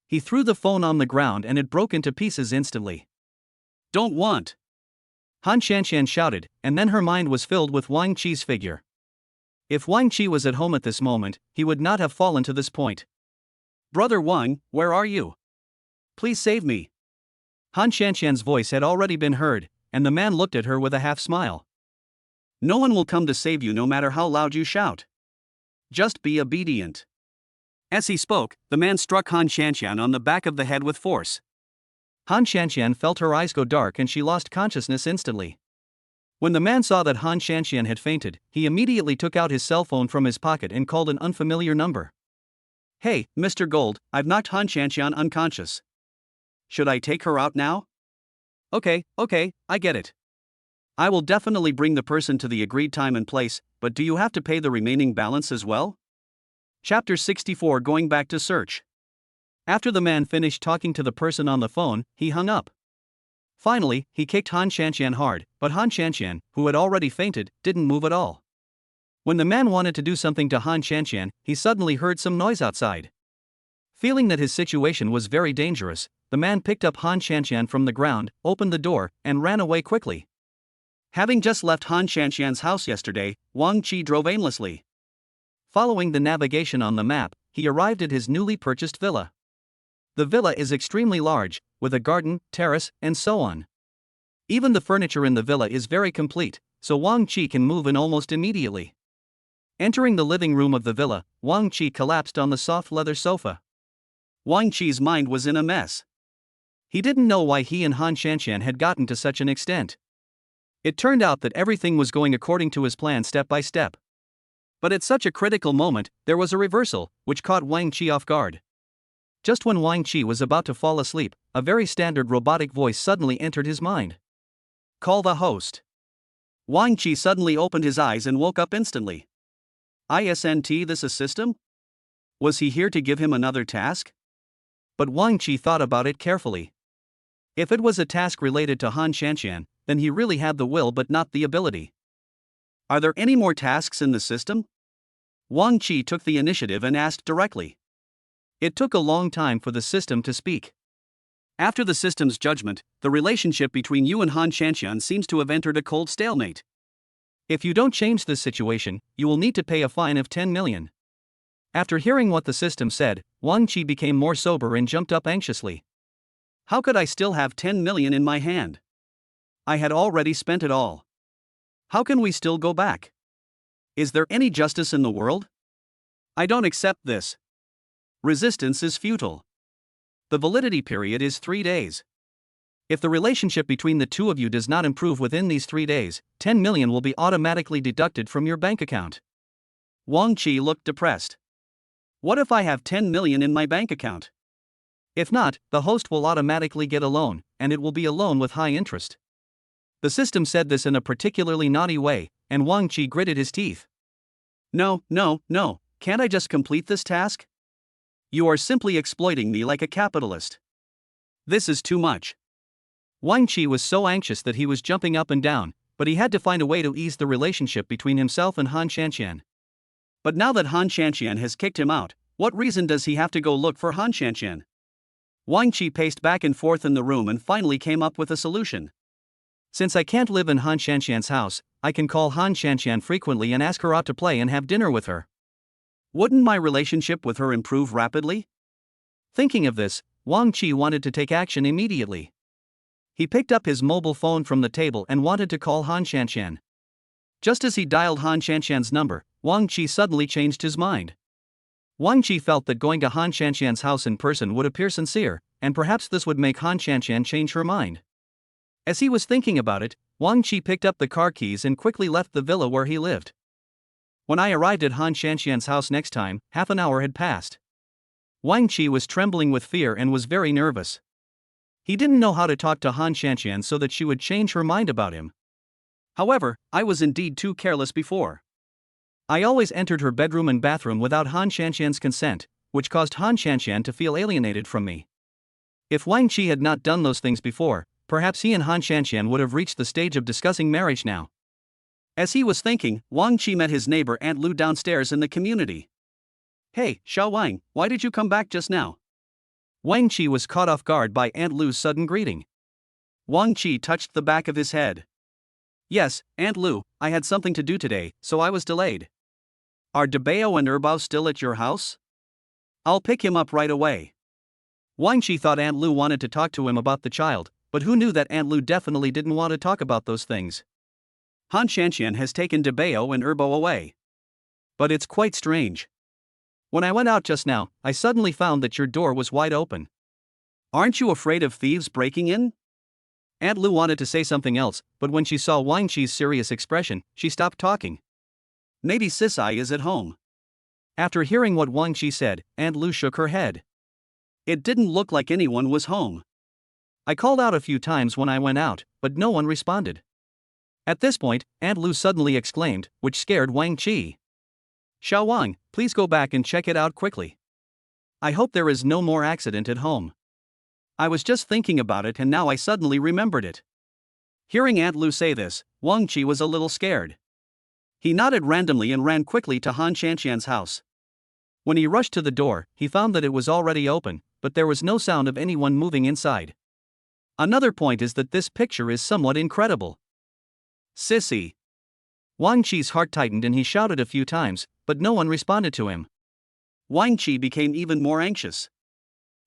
He threw the phone on the ground and it broke into pieces instantly. Don't want! Han Qianqian shouted, and then her mind was filled with Wang Qi's figure. If Wang Qi was at home at this moment, he would not have fallen to this point. Brother Wang, where are you? Please save me. Han Qianqian's voice had already been heard, and the man looked at her with a half smile. No one will come to save you no matter how loud you shout. Just be obedient. As he spoke, the man struck Han Qianqian on the back of the head with force. Han Qianqian felt her eyes go dark and she lost consciousness instantly. When the man saw that Han Shanxian had fainted, he immediately took out his cell phone from his pocket and called an unfamiliar number. Hey, Mr. Gold, I've knocked Han Shanxian unconscious. Should I take her out now? Okay, I get it. I will definitely bring the person to the agreed time and place, but do you have to pay the remaining balance as well? Chapter 64, Going Back to Search. After the man finished talking to the person on the phone, he hung up. Finally, he kicked Han Shanxian hard, but Han Shanxian, who had already fainted, didn't move at all. When the man wanted to do something to Han Shanxian, he suddenly heard some noise outside. Feeling that his situation was very dangerous, the man picked up Han Shanxian from the ground, opened the door, and ran away quickly. Having just left Han Shanxian's house yesterday, Wang Qi drove aimlessly. Following the navigation on the map, he arrived at his newly purchased villa. The villa is extremely large, with a garden, terrace, and so on. Even the furniture in the villa is very complete, so Wang Qi can move in almost immediately. Entering the living room of the villa, Wang Qi collapsed on the soft leather sofa. Wang Qi's mind was in a mess. He didn't know why he and Han Shanxian had gotten to such an extent. It turned out that everything was going according to his plan step by step. But at such a critical moment, there was a reversal, which caught Wang Qi off guard. Just when Wang Qi was about to fall asleep, a very standard robotic voice suddenly entered his mind. Call the host. Wang Qi suddenly opened his eyes and woke up instantly. Isn't this a system? Was he here to give him another task? But Wang Qi thought about it carefully. If it was a task related to Han Shanxian, then he really had the will but not the ability. Are there any more tasks in the system? Wang Qi took the initiative and asked directly. It took a long time for the system to speak. After the system's judgment, the relationship between you and Han Shanxian seems to have entered a cold stalemate. If you don't change this situation, you will need to pay a fine of 10 million. After hearing what the system said, Wang Qi became more sober and jumped up anxiously. How could I still have 10 million in my hand? I had already spent it all. How can we still go back? Is there any justice in the world? I don't accept this. Resistance is futile. The validity period is 3 days. If the relationship between the two of you does not improve within these 3 days, 10 million will be automatically deducted from your bank account. Wang Qi looked depressed. What if I have 10 million in my bank account? If not, the host will automatically get a loan, and it will be a loan with high interest. The system said this in a particularly naughty way, and Wang Qi gritted his teeth. No, can't I just complete this task? You are simply exploiting me like a capitalist. This is too much. Wang Qi was so anxious that he was jumping up and down, but he had to find a way to ease the relationship between himself and Han Shanxian. But now that Han Shanxian has kicked him out, what reason does he have to go look for Han Shanxian? Wang Qi paced back and forth in the room and finally came up with a solution. Since I can't live in Han Shanxian's house, I can call Han Shanxian frequently and ask her out to play and have dinner with her. Wouldn't my relationship with her improve rapidly? Thinking of this, Wang Qi wanted to take action immediately. He picked up his mobile phone from the table and wanted to call Han Shanxian. Just as he dialed Han Shanxian's number, Wang Qi suddenly changed his mind. Wang Qi felt that going to Han Shanxian's house in person would appear sincere, and perhaps this would make Han Shanxian change her mind. As he was thinking about it, Wang Qi picked up the car keys and quickly left the villa where he lived. When I arrived at Han Shanxian's house next time, half an hour had passed. Wang Qi was trembling with fear and was very nervous. He didn't know how to talk to Han Shanxian so that she would change her mind about him. However, I was indeed too careless before. I always entered her bedroom and bathroom without Han Shanxian's consent, which caused Han Shanxian to feel alienated from me. If Wang Qi had not done those things before, perhaps he and Han Shanxian would have reached the stage of discussing marriage now. As he was thinking, Wang Qi met his neighbor Aunt Lu downstairs in the community. Hey, Xiao Wang, why did you come back just now? Wang Qi was caught off guard by Aunt Lu's sudden greeting. Wang Qi touched the back of his head. Yes, Aunt Lu, I had something to do today, so I was delayed. Are Debao and Erbao still at your house? I'll pick him up right away. Wang Qi thought Aunt Lu wanted to talk to him about the child, but who knew that Aunt Lu definitely didn't want to talk about those things. Han Shanxian has taken Debao and Erbao away. But it's quite strange. When I went out just now, I suddenly found that your door was wide open. Aren't you afraid of thieves breaking in? Aunt Lu wanted to say something else, but when she saw Wang Chi's serious expression, she stopped talking. Maybe Sisai is at home. After hearing what Wang Chi said, Aunt Lu shook her head. It didn't look like anyone was home. I called out a few times when I went out, but no one responded. At this point, Aunt Lu suddenly exclaimed, which scared Wang Chi. Xiao Wang, please go back and check it out quickly. I hope there is no more accident at home. I was just thinking about it and now I suddenly remembered it. Hearing Aunt Lu say this, Wang Chi was a little scared. He nodded randomly and ran quickly to Han Qianqian's house. When he rushed to the door, he found that it was already open, but there was no sound of anyone moving inside. Another point is that this picture is somewhat incredible. Sissy. Wang Chi's heart tightened and he shouted a few times, but no one responded to him. Wang Chi became even more anxious.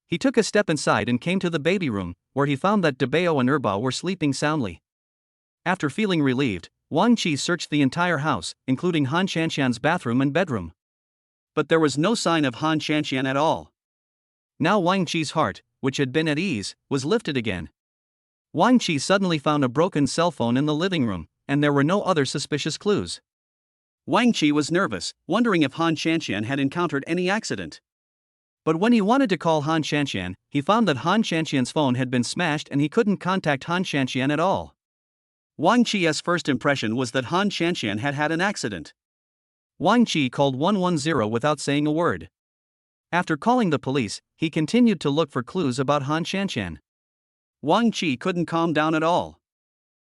He took a step inside and came to the baby room, where he found that Debao and Erbao were sleeping soundly. After feeling relieved, Wang Chi searched the entire house, including Han Qianqian's bathroom and bedroom. But there was no sign of Han Qianqian at all. Now Wang Chi's heart, which had been at ease, was lifted again. Wang Chi suddenly found a broken cell phone in the living room, and there were no other suspicious clues. Wang Chi was nervous, wondering if Han Qianqian had encountered any accident. But when he wanted to call Han Qianqian, he found that Han Qianqian's phone had been smashed and he couldn't contact Han Qianqian at all. Wang Chi's first impression was that Han Qianqian had had an accident. Wang Chi called 110 without saying a word. After calling the police, he continued to look for clues about Han Qianqian. Wang Chi couldn't calm down at all.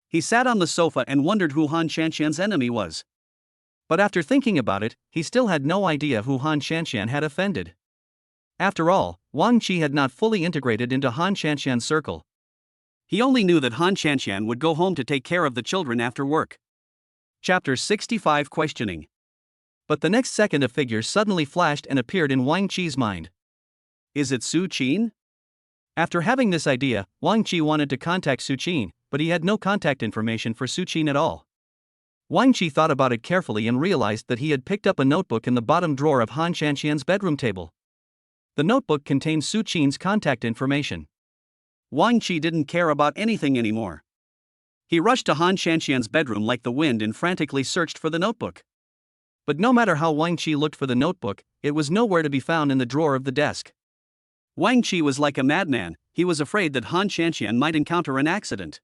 He sat on the sofa and wondered who Han Qianqian's enemy was. But after thinking about it, he still had no idea who Han Qianqian had offended. After all, Wang Chi had not fully integrated into Han Qianqian's circle. He only knew that Han Qianqian would go home to take care of the children after work. Chapter 65 Questioning. But the next second a figure suddenly flashed and appeared in Wang Chi's mind. Is it Su Qin? After having this idea, Wang Chi wanted to contact Su Qin, but he had no contact information for Su Qin at all. Wang Chi thought about it carefully and realized that he had picked up a notebook in the bottom drawer of Han Qianqian's bedroom table. The notebook contained Su Qin's contact information. Wang Chi didn't care about anything anymore. He rushed to Han Qianqian's bedroom like the wind and frantically searched for the notebook. But no matter how Wang Chi looked for the notebook, it was nowhere to be found in the drawer of the desk. Wang Chi was like a madman. He was afraid that Han Qianqian might encounter an accident.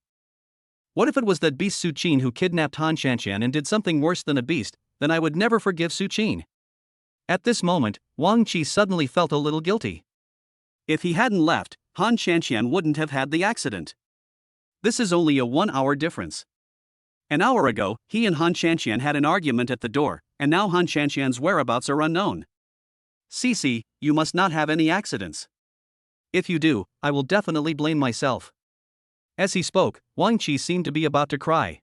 What if it was that beast Su Qin who kidnapped Han Qianqian and did something worse than a beast? Then I would never forgive Su Qin. At this moment, Wang Chi suddenly felt a little guilty. If he hadn't left, Han Qianqian wouldn't have had the accident. This is only a 1-hour difference. An hour ago, he and Han Qianqian had an argument at the door, and now Han Qianqian's whereabouts are unknown. Cici, you must not have any accidents. If you do, I will definitely blame myself. As he spoke, Wang Chi seemed to be about to cry.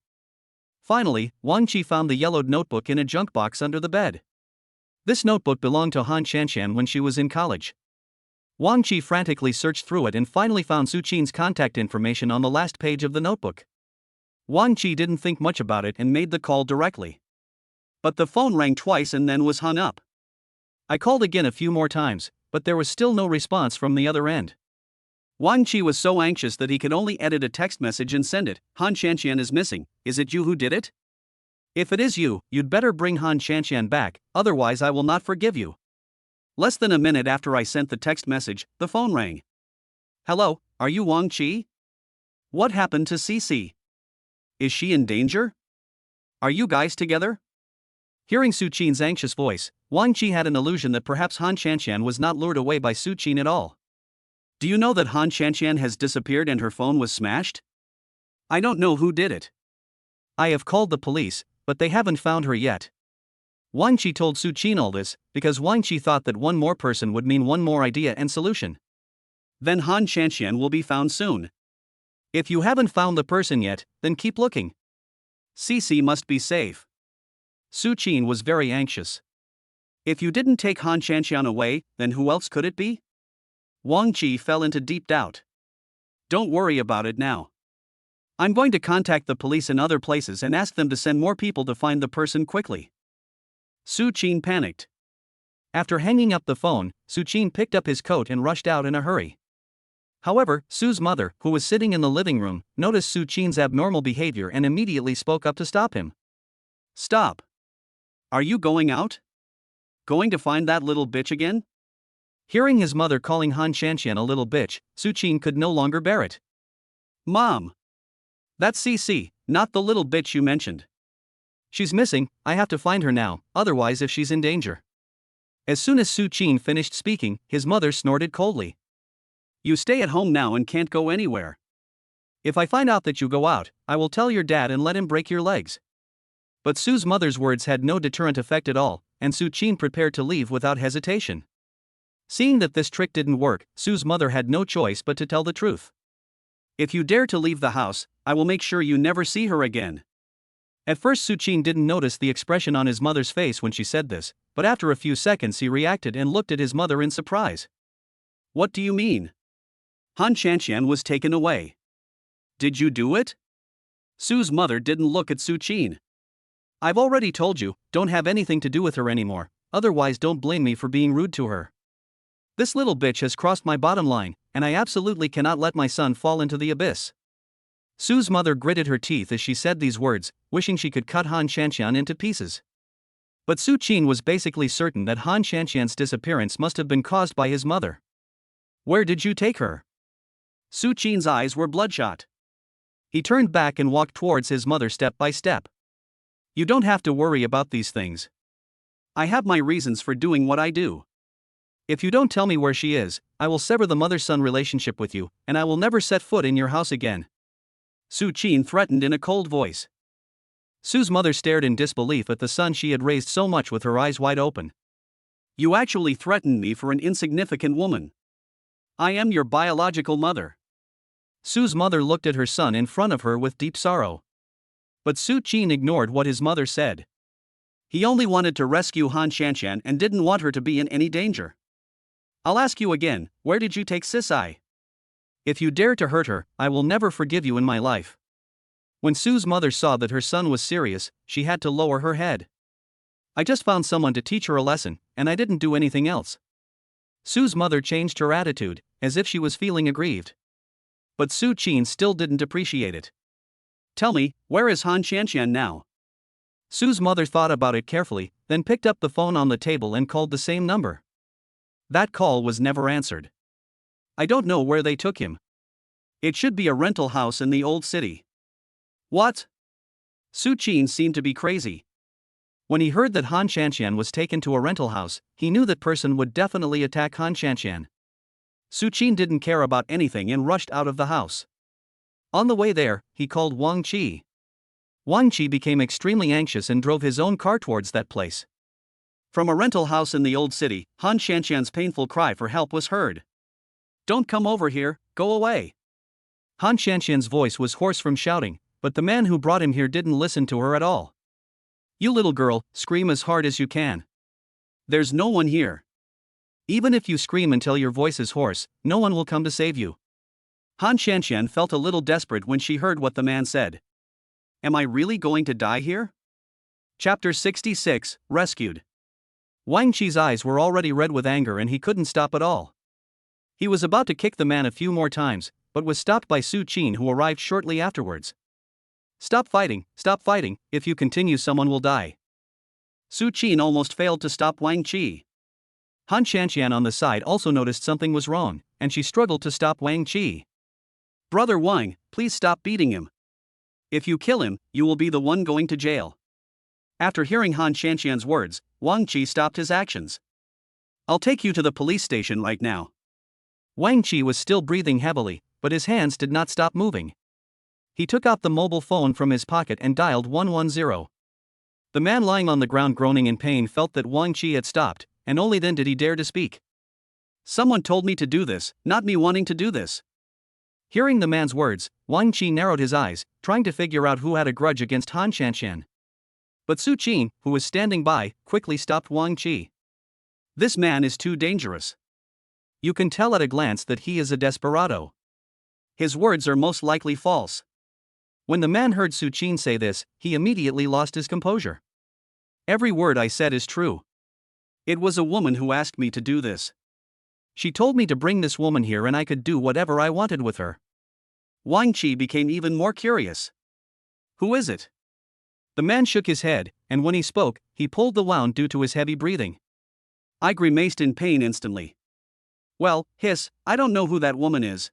Finally, Wang Chi found the yellowed notebook in a junk box under the bed. This notebook belonged to Han Qianqian when she was in college. Wang Chi frantically searched through it and finally found Su Qin's contact information on the last page of the notebook. Wang Chi didn't think much about it and made the call directly. But the phone rang twice and then was hung up. I called again a few more times, but there was still no response from the other end. Wang Chi was so anxious that he could only edit a text message and send it. Han Qianqian is missing. Is it you who did it? If it is you, you'd better bring Han Qianqian back, otherwise I will not forgive you. Less than a minute after I sent the text message, the phone rang. Hello, are you Wang Chi? What happened to Cici? Is she in danger? Are you guys together? Hearing Su Qin's anxious voice, Wang Chi had an illusion that perhaps Han Qianqian was not lured away by Su Qin at all. Do you know that Han Qianqian has disappeared and her phone was smashed? I don't know who did it. I have called the police, but they haven't found her yet. Wang Chi told Su Qin all this, because Wang Chi thought that one more person would mean one more idea and solution. Then Han Qianqian will be found soon. If you haven't found the person yet, then keep looking. Cici must be safe. Su Qin was very anxious. If you didn't take Han Qianqian away, then who else could it be? Wang Chi fell into deep doubt. Don't worry about it now. I'm going to contact the police in other places and ask them to send more people to find the person quickly. Su Qin panicked. After hanging up the phone, Su Qin picked up his coat and rushed out in a hurry. However, Sue's mother, who was sitting in the living room, noticed Su Chin's abnormal behavior and immediately spoke up to stop him. Stop. Are you going out? Going to find that little bitch again? Hearing his mother calling Han Shanxian a little bitch, Su Chin could no longer bear it. Mom! That's CC, not the little bitch you mentioned. She's missing, I have to find her now, otherwise if she's in danger. As soon as Su Chin finished speaking, his mother snorted coldly. You stay at home now and can't go anywhere. If I find out that you go out, I will tell your dad and let him break your legs. But Sue's mother's words had no deterrent effect at all, and Su Chin prepared to leave without hesitation. Seeing that this trick didn't work, Sue's mother had no choice but to tell the truth. If you dare to leave the house, I will make sure you never see her again. At first Su Chin didn't notice the expression on his mother's face when she said this, but after a few seconds he reacted and looked at his mother in surprise. What do you mean? Han Shanxian was taken away. Did you do it? Sue's mother didn't look at Su Chin. I've already told you, don't have anything to do with her anymore, otherwise don't blame me for being rude to her. This little bitch has crossed my bottom line, and I absolutely cannot let my son fall into the abyss. Sue's mother gritted her teeth as she said these words, wishing she could cut Han Shanxian into pieces. But Su Chin was basically certain that Han Shanxian's disappearance must have been caused by his mother. Where did you take her? Su Chin's eyes were bloodshot. He turned back and walked towards his mother step by step. You don't have to worry about these things. I have my reasons for doing what I do. If you don't tell me where she is, I will sever the mother-son relationship with you, and I will never set foot in your house again. Su Chin threatened in a cold voice. Sue's mother stared in disbelief at the son she had raised so much with her eyes wide open. You actually threatened me for an insignificant woman. I am your biological mother. Sue's mother looked at her son in front of her with deep sorrow. But Su Chin ignored what his mother said. He only wanted to rescue Han Shanxian and didn't want her to be in any danger. I'll ask you again, where did you take Sisai? If you dare to hurt her, I will never forgive you in my life. When Sue's mother saw that her son was serious, she had to lower her head. I just found someone to teach her a lesson, and I didn't do anything else. Sue's mother changed her attitude, as if she was feeling aggrieved. But Su Chin still didn't appreciate it. Tell me, where is Han Shanxian now? Sue's mother thought about it carefully, then picked up the phone on the table and called the same number. That call was never answered. I don't know where they took him. It should be a rental house in the old city. What? Su Chin seemed to be crazy. When he heard that Han Shanxian was taken to a rental house, he knew that person would definitely attack Han Shanxian. Su Chin didn't care about anything and rushed out of the house. On the way there, he called Wang Qi. Wang Qi became extremely anxious and drove his own car towards that place. From a rental house in the old city, Han Shanxian's painful cry for help was heard. Don't come over here, go away. Han Shanxian's voice was hoarse from shouting, but the man who brought him here didn't listen to her at all. You little girl, scream as hard as you can. There's no one here. Even if you scream until your voice is hoarse, no one will come to save you. Han Shanxian felt a little desperate when she heard what the man said. Am I really going to die here? Chapter 66, Rescued. Wang Qi's eyes were already red with anger and he couldn't stop at all. He was about to kick the man a few more times, but was stopped by Su Chin, who arrived shortly afterwards. Stop fighting, if you continue someone will die. Su Chin almost failed to stop Wang Qi. Han Shanxian on the side also noticed something was wrong, and she struggled to stop Wang Qi. Brother Wang, please stop beating him. If you kill him, you will be the one going to jail. After hearing Han Shanxian's words, Wang Qi stopped his actions. I'll take you to the police station right now. Wang Qi was still breathing heavily, but his hands did not stop moving. He took out the mobile phone from his pocket and dialed 110. The man lying on the ground groaning in pain felt that Wang Qi had stopped, and only then did he dare to speak. Someone told me to do this, not me wanting to do this. Hearing the man's words, Wang Qi narrowed his eyes, trying to figure out who had a grudge against Han Shanxian. But Su Chin, who was standing by, quickly stopped Wang Qi. This man is too dangerous. You can tell at a glance that he is a desperado. His words are most likely false. When the man heard Su Chin say this, he immediately lost his composure. Every word I said is true. It was a woman who asked me to do this. She told me to bring this woman here and I could do whatever I wanted with her. Wang Qi became even more curious. Who is it? The man shook his head, and when he spoke, he pulled the wound due to his heavy breathing. I grimaced in pain instantly. Well, I don't know who that woman is.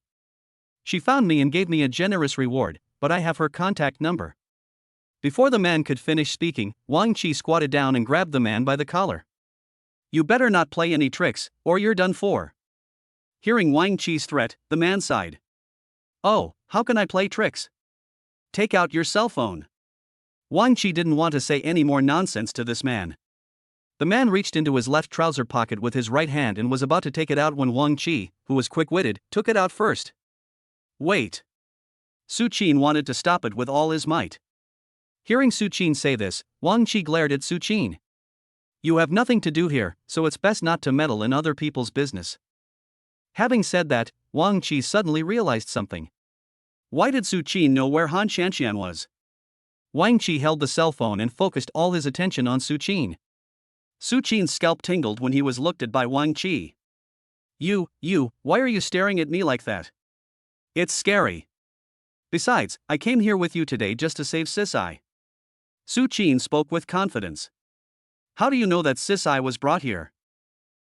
She found me and gave me a generous reward, but I have her contact number. Before the man could finish speaking, Wang Qi squatted down and grabbed the man by the collar. You better not play any tricks, or you're done for. Hearing Wang Qi's threat, the man sighed. Oh, how can I play tricks? Take out your cell phone. Wang Qi didn't want to say any more nonsense to this man. The man reached into his left trouser pocket with his right hand and was about to take it out when Wang Qi, who was quick-witted, took it out first. Wait. Su Qin wanted to stop it with all his might. Hearing Su Qin say this, Wang Qi glared at Su Qin. You have nothing to do here, so it's best not to meddle in other people's business. Having said that, Wang Qi suddenly realized something. Why did Su Qin know where Han Qianqian was? Wang Qi held the cell phone and focused all his attention on Su Qin. Su Qin's scalp tingled when he was looked at by Wang Qi. Why are you staring at me like that? It's scary. Besides, I came here with you today just to save Sisai. Su Qin spoke with confidence. How do you know that Sisai was brought here?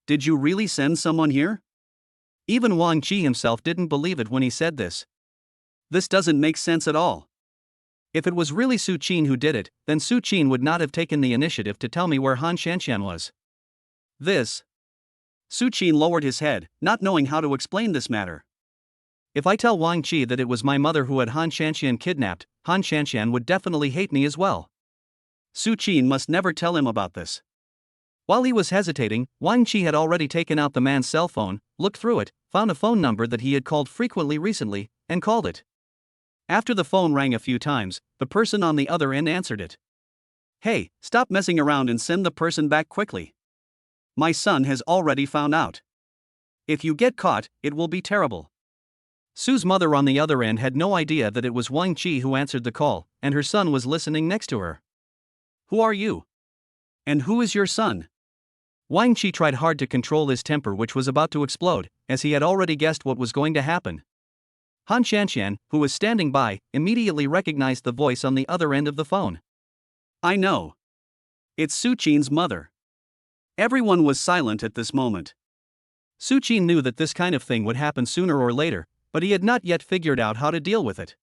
Did you really send someone here? Even Wang Qi himself didn't believe it when he said this. This doesn't make sense at all. If it was really Su Qin who did it, then Su Qin would not have taken the initiative to tell me where Han Qianqian was. Su Qin lowered his head, not knowing how to explain this matter. If I tell Wang Qi that it was my mother who had Han Qianqian kidnapped, Han Qianqian would definitely hate me as well. Su Qin must never tell him about this. While he was hesitating, Wang Qi had already taken out the man's cell phone, looked through it, found a phone number that he had called frequently recently, and called it. After the phone rang a few times, the person on the other end answered it. Hey, stop messing around and send the person back quickly. My son has already found out. If you get caught, it will be terrible. Su's mother on the other end had no idea that it was Wang Qi who answered the call, and her son was listening next to her. Who are you? And who is your son? Wang Qi tried hard to control his temper, which was about to explode, as he had already guessed what was going to happen. Han Qianqian, who was standing by, immediately recognized the voice on the other end of the phone. I know. It's Su Qin's mother. Everyone was silent at this moment. Su Qin knew that this kind of thing would happen sooner or later, but he had not yet figured out how to deal with it.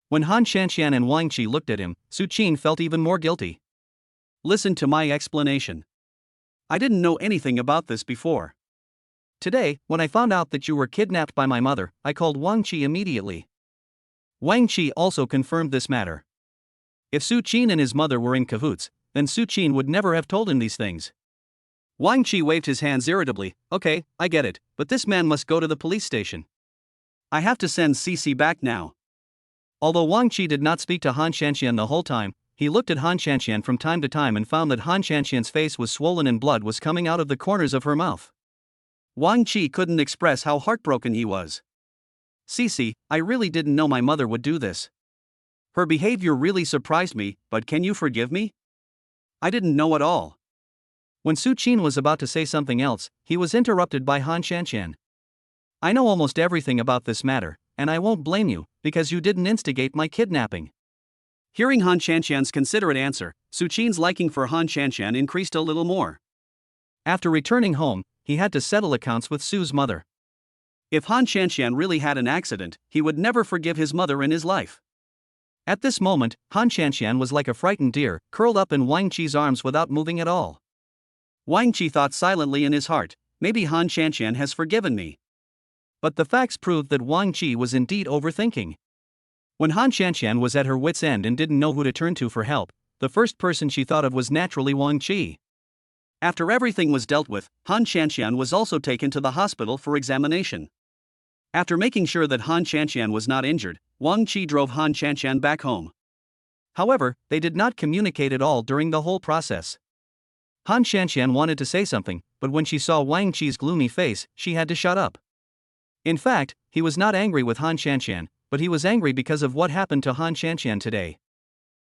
When Han Qianqian and Wang Qi looked at him, Su Qin felt even more guilty. Listen to my explanation. I didn't know anything about this before. Today, when I found out that you were kidnapped by my mother, I called Wang Qi immediately. Wang Qi also confirmed this matter. If Su Qin and his mother were in cahoots, then Su Qin would never have told him these things. Wang Qi waved his hands irritably. Okay, I get it, but this man must go to the police station. I have to send Cici back now. Although Wang Qi did not speak to Han Qianqian the whole time, he looked at Han Qianqian from time to time and found that Han Qianqian's face was swollen and blood was coming out of the corners of her mouth. Wang Qi couldn't express how heartbroken he was. Cici, I really didn't know my mother would do this. Her behavior really surprised me, but can you forgive me? I didn't know at all. When Su Qin was about to say something else, he was interrupted by Han Qianqian. I know almost everything about this matter, and I won't blame you, because you didn't instigate my kidnapping. Hearing Han Qianqian's considerate answer, Su Qin's liking for Han Qianqian increased a little more. After returning home, he had to settle accounts with Su's mother. If Han Qianqian really had an accident, he would never forgive his mother in his life. At this moment, Han Qianqian was like a frightened deer, curled up in Wang Qi's arms without moving at all. Wang Qi thought silently in his heart, maybe Han Qianqian has forgiven me. But the facts proved that Wang Qi was indeed overthinking. When Han Qianqian was at her wit's end and didn't know who to turn to for help, the first person she thought of was naturally Wang Qi. After everything was dealt with, Han Qianqian was also taken to the hospital for examination. After making sure that Han Qianqian was not injured, Wang Qi drove Han Qianqian back home. However, they did not communicate at all during the whole process. Han Qianqian wanted to say something, but when she saw Wang Qi's gloomy face, she had to shut up. In fact, he was not angry with Han Qianqian, but he was angry because of what happened to Han Qianqian today.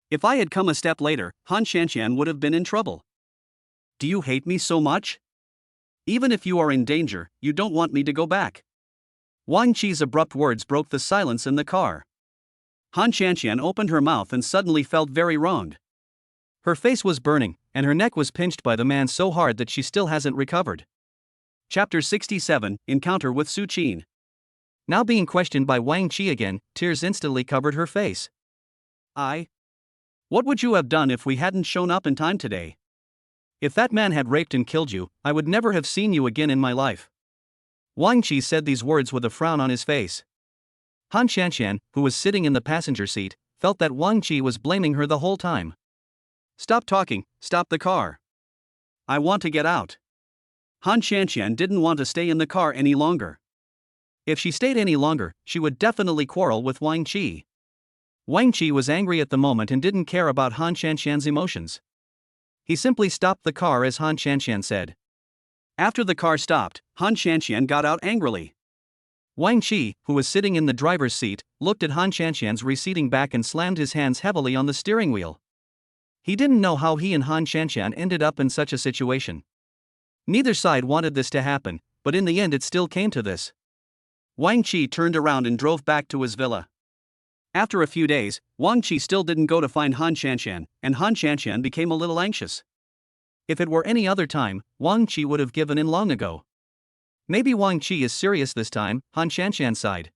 If I had come a step later, Han Qianqian would have been in trouble. Do you hate me so much? Even if you are in danger, you don't want me to go back. Wang Qi's abrupt words broke the silence in the car. Han Qianqian opened her mouth and suddenly felt very wronged. Her face was burning, and her neck was pinched by the man so hard that she still hasn't recovered. Chapter 67, Encounter with Su Qin. Now being questioned by Wang Qi again, tears instantly covered her face. What would you have done if we hadn't shown up in time today? If that man had raped and killed you, I would never have seen you again in my life. Wang Qi said these words with a frown on his face. Han Qianqian, who was sitting in the passenger seat, felt that Wang Qi was blaming her the whole time. Stop talking, stop the car. I want to get out. Han Qianqian didn't want to stay in the car any longer. If she stayed any longer, she would definitely quarrel with Wang Qi. Wang Qi was angry at the moment and didn't care about Han Qianqian's emotions. He simply stopped the car as Han Qianqian said. After the car stopped, Han Qianqian got out angrily. Wang Qi, who was sitting in the driver's seat, looked at Han Qianqian's receding back and slammed his hands heavily on the steering wheel. He didn't know how he and Han Qianqian ended up in such a situation. Neither side wanted this to happen, but in the end it still came to this. Wang Qi turned around and drove back to his villa. After a few days, Wang Qi still didn't go to find Han Qianqian, and Han Qianqian became a little anxious. If it were any other time, Wang Qi would have given in long ago. Maybe Wang Qi is serious this time, Han Qianqian sighed.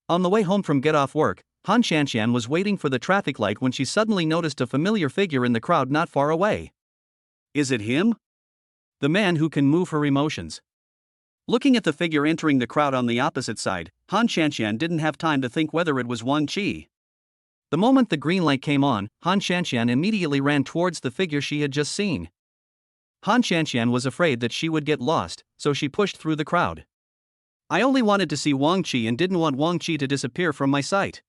On the way home from get off work, Han Qianqian was waiting for the traffic light when she suddenly noticed a familiar figure in the crowd not far away. Is it him? The man who can move her emotions. Looking at the figure entering the crowd on the opposite side, Han Qianqian didn't have time to think whether it was Wang Qi. The moment the green light came on, Han Qianqian immediately ran towards the figure she had just seen. Han Qianqian was afraid that she would get lost, so she pushed through the crowd. I only wanted to see Wang Qi and didn't want Wang Qi to disappear from my sight.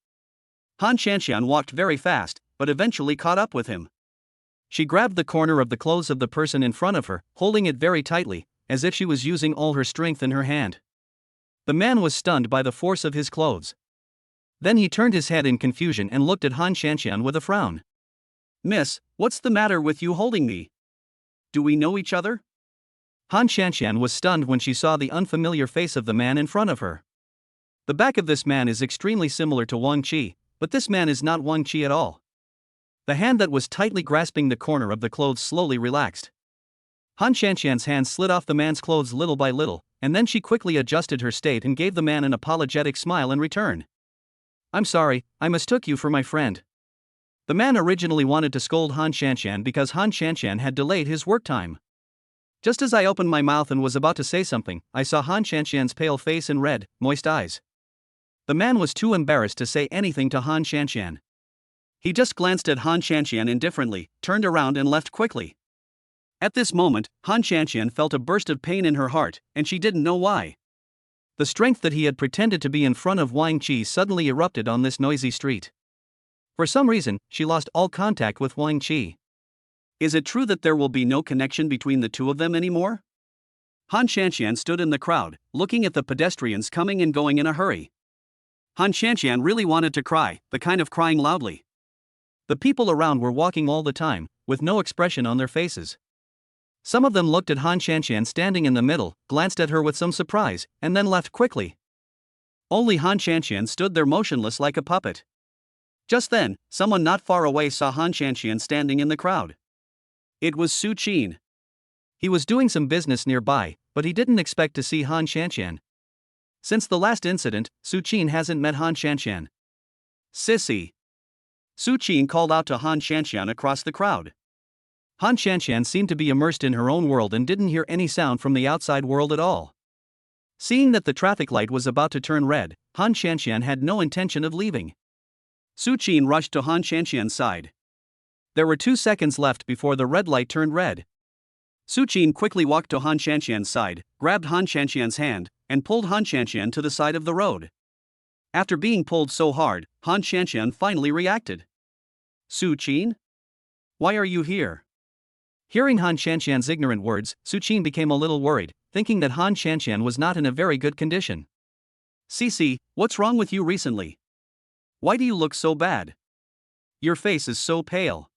Han Qianqian walked very fast, but eventually caught up with him. She grabbed the corner of the clothes of the person in front of her, holding it very tightly, as if she was using all her strength in her hand. The man was stunned by the force of his clothes. Then he turned his head in confusion and looked at Han Qianqian with a frown. Miss, what's the matter with you holding me? Do we know each other? Han Qianqian was stunned when she saw the unfamiliar face of the man in front of her. The back of this man is extremely similar to Wang Qi, but this man is not Wang Qi at all. The hand that was tightly grasping the corner of the clothes slowly relaxed. Han Qianqian's hand slid off the man's clothes little by little, and then she quickly adjusted her state and gave the man an apologetic smile in return. I'm sorry, I mistook you for my friend. The man originally wanted to scold Han Qianqian because Han Qianqian had delayed his work time. Just as I opened my mouth and was about to say something, I saw Han Qianqian's pale face and red, moist eyes. The man was too embarrassed to say anything to Han Qianqian. He just glanced at Han Qianqian indifferently, turned around and left quickly. At this moment, Han Qianqian felt a burst of pain in her heart, and she didn't know why. The strength that he had pretended to be in front of Wang Qi suddenly erupted on this noisy street. For some reason, she lost all contact with Wang Qi. Is it true that there will be no connection between the two of them anymore? Han Qianqian stood in the crowd, looking at the pedestrians coming and going in a hurry. Han Qianqian really wanted to cry, the kind of crying loudly. The people around were walking all the time, with no expression on their faces. Some of them looked at Han Qianqian standing in the middle, glanced at her with some surprise, and then left quickly. Only Han Qianqian stood there motionless like a puppet. Just then, someone not far away saw Han Qianqian standing in the crowd. It was Su Qin. He was doing some business nearby, but he didn't expect to see Han Qianqian. Since the last incident, Su Qin hasn't met Han Qianqian. Sissy. Su Qin called out to Han Qianqian across the crowd. Han Qianqian seemed to be immersed in her own world and didn't hear any sound from the outside world at all. Seeing that the traffic light was about to turn red, Han Qianqian had no intention of leaving. Su Qin rushed to Han Qianqian's side. There were 2 seconds left before the red light turned red. Su Qin quickly walked to Han Qianqian's side, grabbed Han Qianqian's hand, and pulled Han Qianqian to the side of the road. After being pulled so hard, Han Qianqian finally reacted. Su Qin? Why are you here? Hearing Han Qianqian's ignorant words, Su Qin became a little worried, thinking that Han Qianqian was not in a very good condition. Sissy, what's wrong with you recently? Why do you look so bad? Your face is so pale.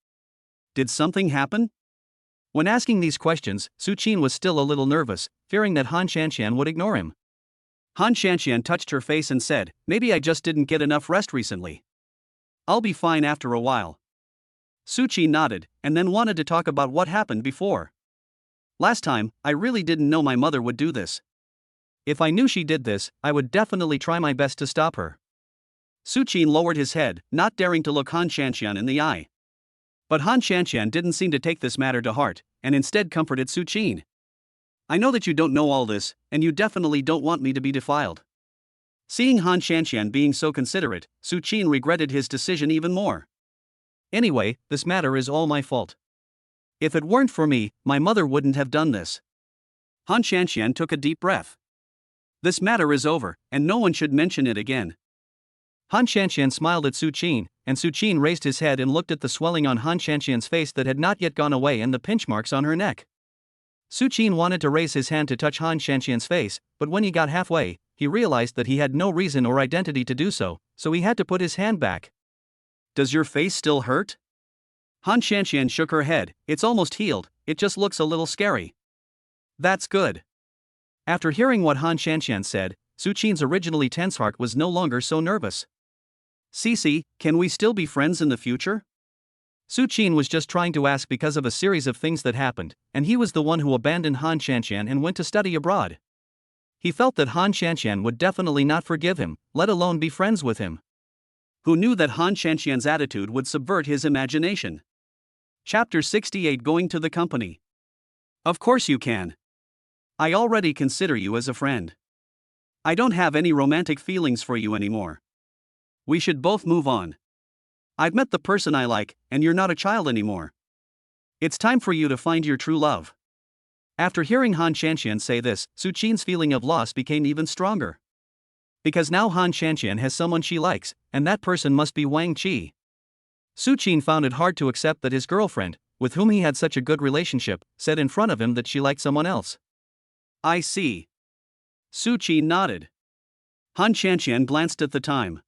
Did something happen? When asking these questions, Su Qin was still a little nervous, fearing that Han Shanshan would ignore him. Han Shanshan touched her face and said, "Maybe I just didn't get enough rest recently. I'll be fine after a while." Su Qin nodded, and then wanted to talk about what happened before. "Last time, I really didn't know my mother would do this. If I knew she did this, I would definitely try my best to stop her." Su Qin lowered his head, not daring to look Han Shanshan in the eye. But Han Shanshan didn't seem to take this matter to heart, and instead comforted Su Qin. "I know that you don't know all this, and you definitely don't want me to be defiled." Seeing Han Shanshan being so considerate, Su Qin regretted his decision even more. "Anyway, this matter is all my fault. If it weren't for me, my mother wouldn't have done this." Han Shanshan took a deep breath. "This matter is over, and no one should mention it again." Han Shanshan smiled at Su Qin, and Su Qin raised his head and looked at the swelling on Han Shanshan's face that had not yet gone away and the pinch marks on her neck. Su Qin wanted to raise his hand to touch Han Shanshan's face, but when he got halfway, he realized that he had no reason or identity to do so he had to put his hand back. "Does your face still hurt?" Han Shanshan shook her head. "It's almost healed, it just looks a little scary." "That's good." After hearing what Han Shanshan said, Su Qin's originally tense heart was no longer so nervous. "Cici, can we still be friends in the future?" Su Qin was just trying to ask because of a series of things that happened, and he was the one who abandoned Han Shanshan and went to study abroad. He felt that Han Shanshan would definitely not forgive him, let alone be friends with him. Who knew that Han Shanshan's attitude would subvert his imagination? Chapter 68, Going to the Company. "Of course you can. I already consider you as a friend. I don't have any romantic feelings for you anymore. We should both move on. I've met the person I like, and you're not a child anymore. It's time for you to find your true love." After hearing Han Shanshan say this, Su Qin's feeling of loss became even stronger. Because now Han Shanshan has someone she likes, and that person must be Wang Qi. Su Qin found it hard to accept that his girlfriend, with whom he had such a good relationship, said in front of him that she liked someone else. "I see." Su Qin nodded. Han Shanshan glanced at the time.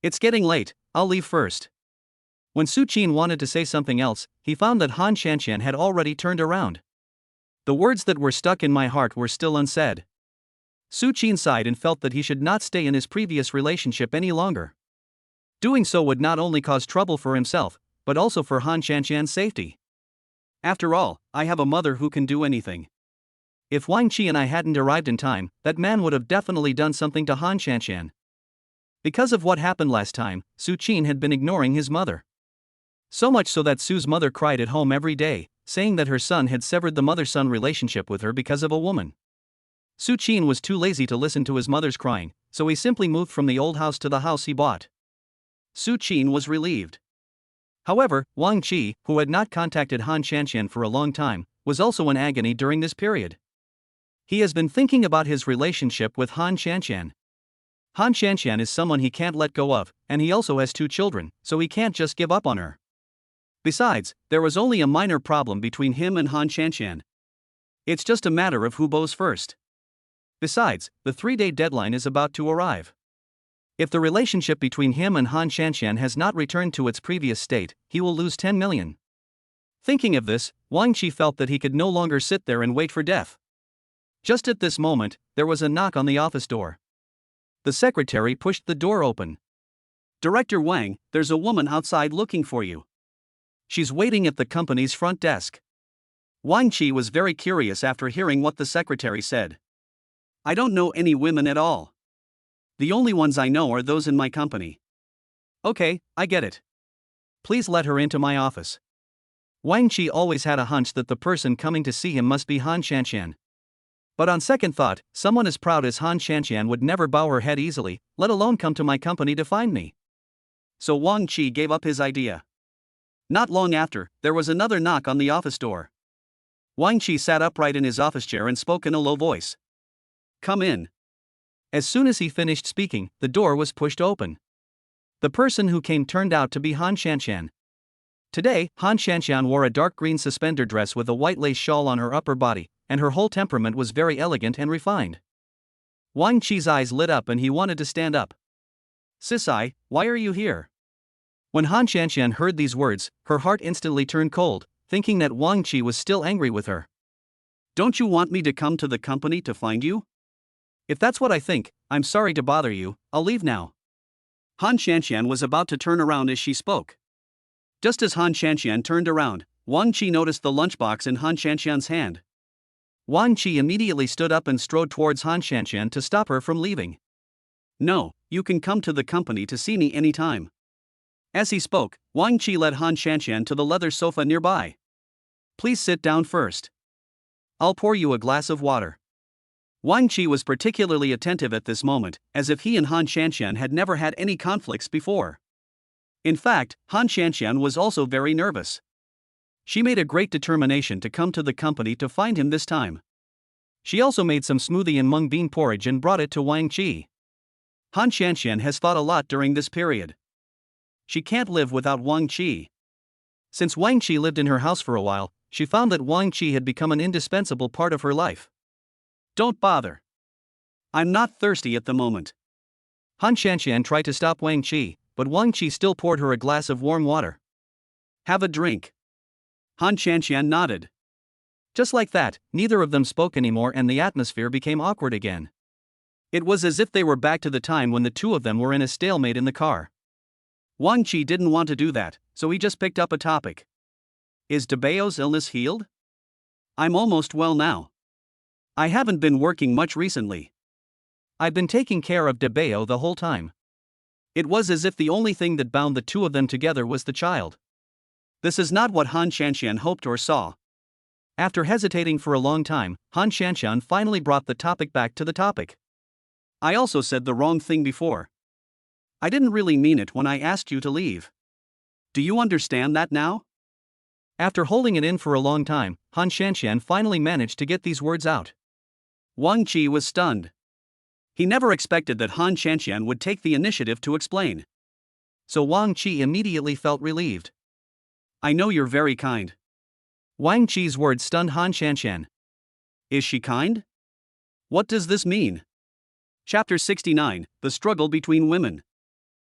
"It's getting late, I'll leave first." When Su Qin wanted to say something else, he found that Han Shanshan had already turned around. The words that were stuck in my heart were still unsaid. Su Qin sighed and felt that he should not stay in his previous relationship any longer. Doing so would not only cause trouble for himself, but also for Han Shanshan's safety. After all, I have a mother who can do anything. If Wang Qi and I hadn't arrived in time, that man would have definitely done something to Han Shanshan. Because of what happened last time, Su Qin had been ignoring his mother. So much so that Su's mother cried at home every day, saying that her son had severed the mother-son relationship with her because of a woman. Su Qin was too lazy to listen to his mother's crying, so he simply moved from the old house to the house he bought. Su Qin was relieved. However, Wang Qi, who had not contacted Han Shanshan for a long time, was also in agony during this period. He has been thinking about his relationship with Han Shanshan. Han Shanshan is someone he can't let go of, and he also has 2 children, so he can't just give up on her. Besides, there was only a minor problem between him and Han Shanshan. It's just a matter of who bows first. Besides, the 3-day deadline is about to arrive. If the relationship between him and Han Shanshan has not returned to its previous state, he will lose 10 million. Thinking of this, Wang Qi felt that he could no longer sit there and wait for death. Just at this moment, there was a knock on the office door. The secretary pushed the door open. "Director Wang, there's a woman outside looking for you. She's waiting at the company's front desk." Wang Qi was very curious after hearing what the secretary said. "I don't know any women at all. The only ones I know are those in my company." "Okay, I get it. Please let her into my office." Wang Qi always had a hunch that the person coming to see him must be Han Shanshan. But on second thought, someone as proud as Han Shanshan would never bow her head easily, let alone come to my company to find me. So Wang Qi gave up his idea. Not long after, there was another knock on the office door. Wang Qi sat upright in his office chair and spoke in a low voice. "Come in." As soon as he finished speaking, the door was pushed open. The person who came turned out to be Han Shanshan. Today, Han Shanshan wore a dark green suspender dress with a white lace shawl on her upper body, and her whole temperament was very elegant and refined. Wang Qi's eyes lit up and he wanted to stand up. "Cici, why are you here?" When Han Shanshan heard these words, her heart instantly turned cold, thinking that Wang Qi was still angry with her. Don't you want me to come to the company to find you? If that's what I think, I'm sorry to bother you, I'll leave now. Han Shanxian was about to turn around as she spoke. Just as Han Shanxian turned around, Wang Qi noticed the lunchbox in Han Shanxian's hand. Wang Qi immediately stood up and strode towards Han Shanxian to stop her from leaving. No, you can come to the company to see me anytime. As he spoke, Wang Qi led Han Shanxian to the leather sofa nearby. Please sit down first. I'll pour you a glass of water. Wang Qi was particularly attentive at this moment, as if he and Han Shanxian had never had any conflicts before. In fact, Han Shanxian was also very nervous. She made a great determination to come to the company to find him this time. She also made some smoothie and mung bean porridge and brought it to Wang Qi. Han Shanxian has thought a lot during this period. She can't live without Wang Qi. Since Wang Qi lived in her house for a while, she found that Wang Qi had become an indispensable part of her life. Don't bother. I'm not thirsty at the moment. Han Shanxian tried to stop Wang Qi, but Wang Qi still poured her a glass of warm water. Have a drink. Han Shanxian nodded. Just like that, neither of them spoke anymore and the atmosphere became awkward again. It was as if they were back to the time when the two of them were in a stalemate in the car. Wang Qi didn't want to do that, so he just picked up a topic. Is Debao's illness healed? I'm almost well now. I haven't been working much recently. I've been taking care of Debao the whole time. It was as if the only thing that bound the two of them together was the child. This is not what Han Shanxian hoped or saw. After hesitating for a long time, Han Shanxian finally brought the topic back to the topic. I also said the wrong thing before. I didn't really mean it when I asked you to leave. Do you understand that now? After holding it in for a long time, Han Shanxian finally managed to get these words out. Wang Qi was stunned. He never expected that Han Shanxian would take the initiative to explain. So Wang Qi immediately felt relieved. I know you're very kind. Wang Qi's words stunned Han Shanxian. Is she kind? What does this mean? Chapter 69, The Struggle Between Women.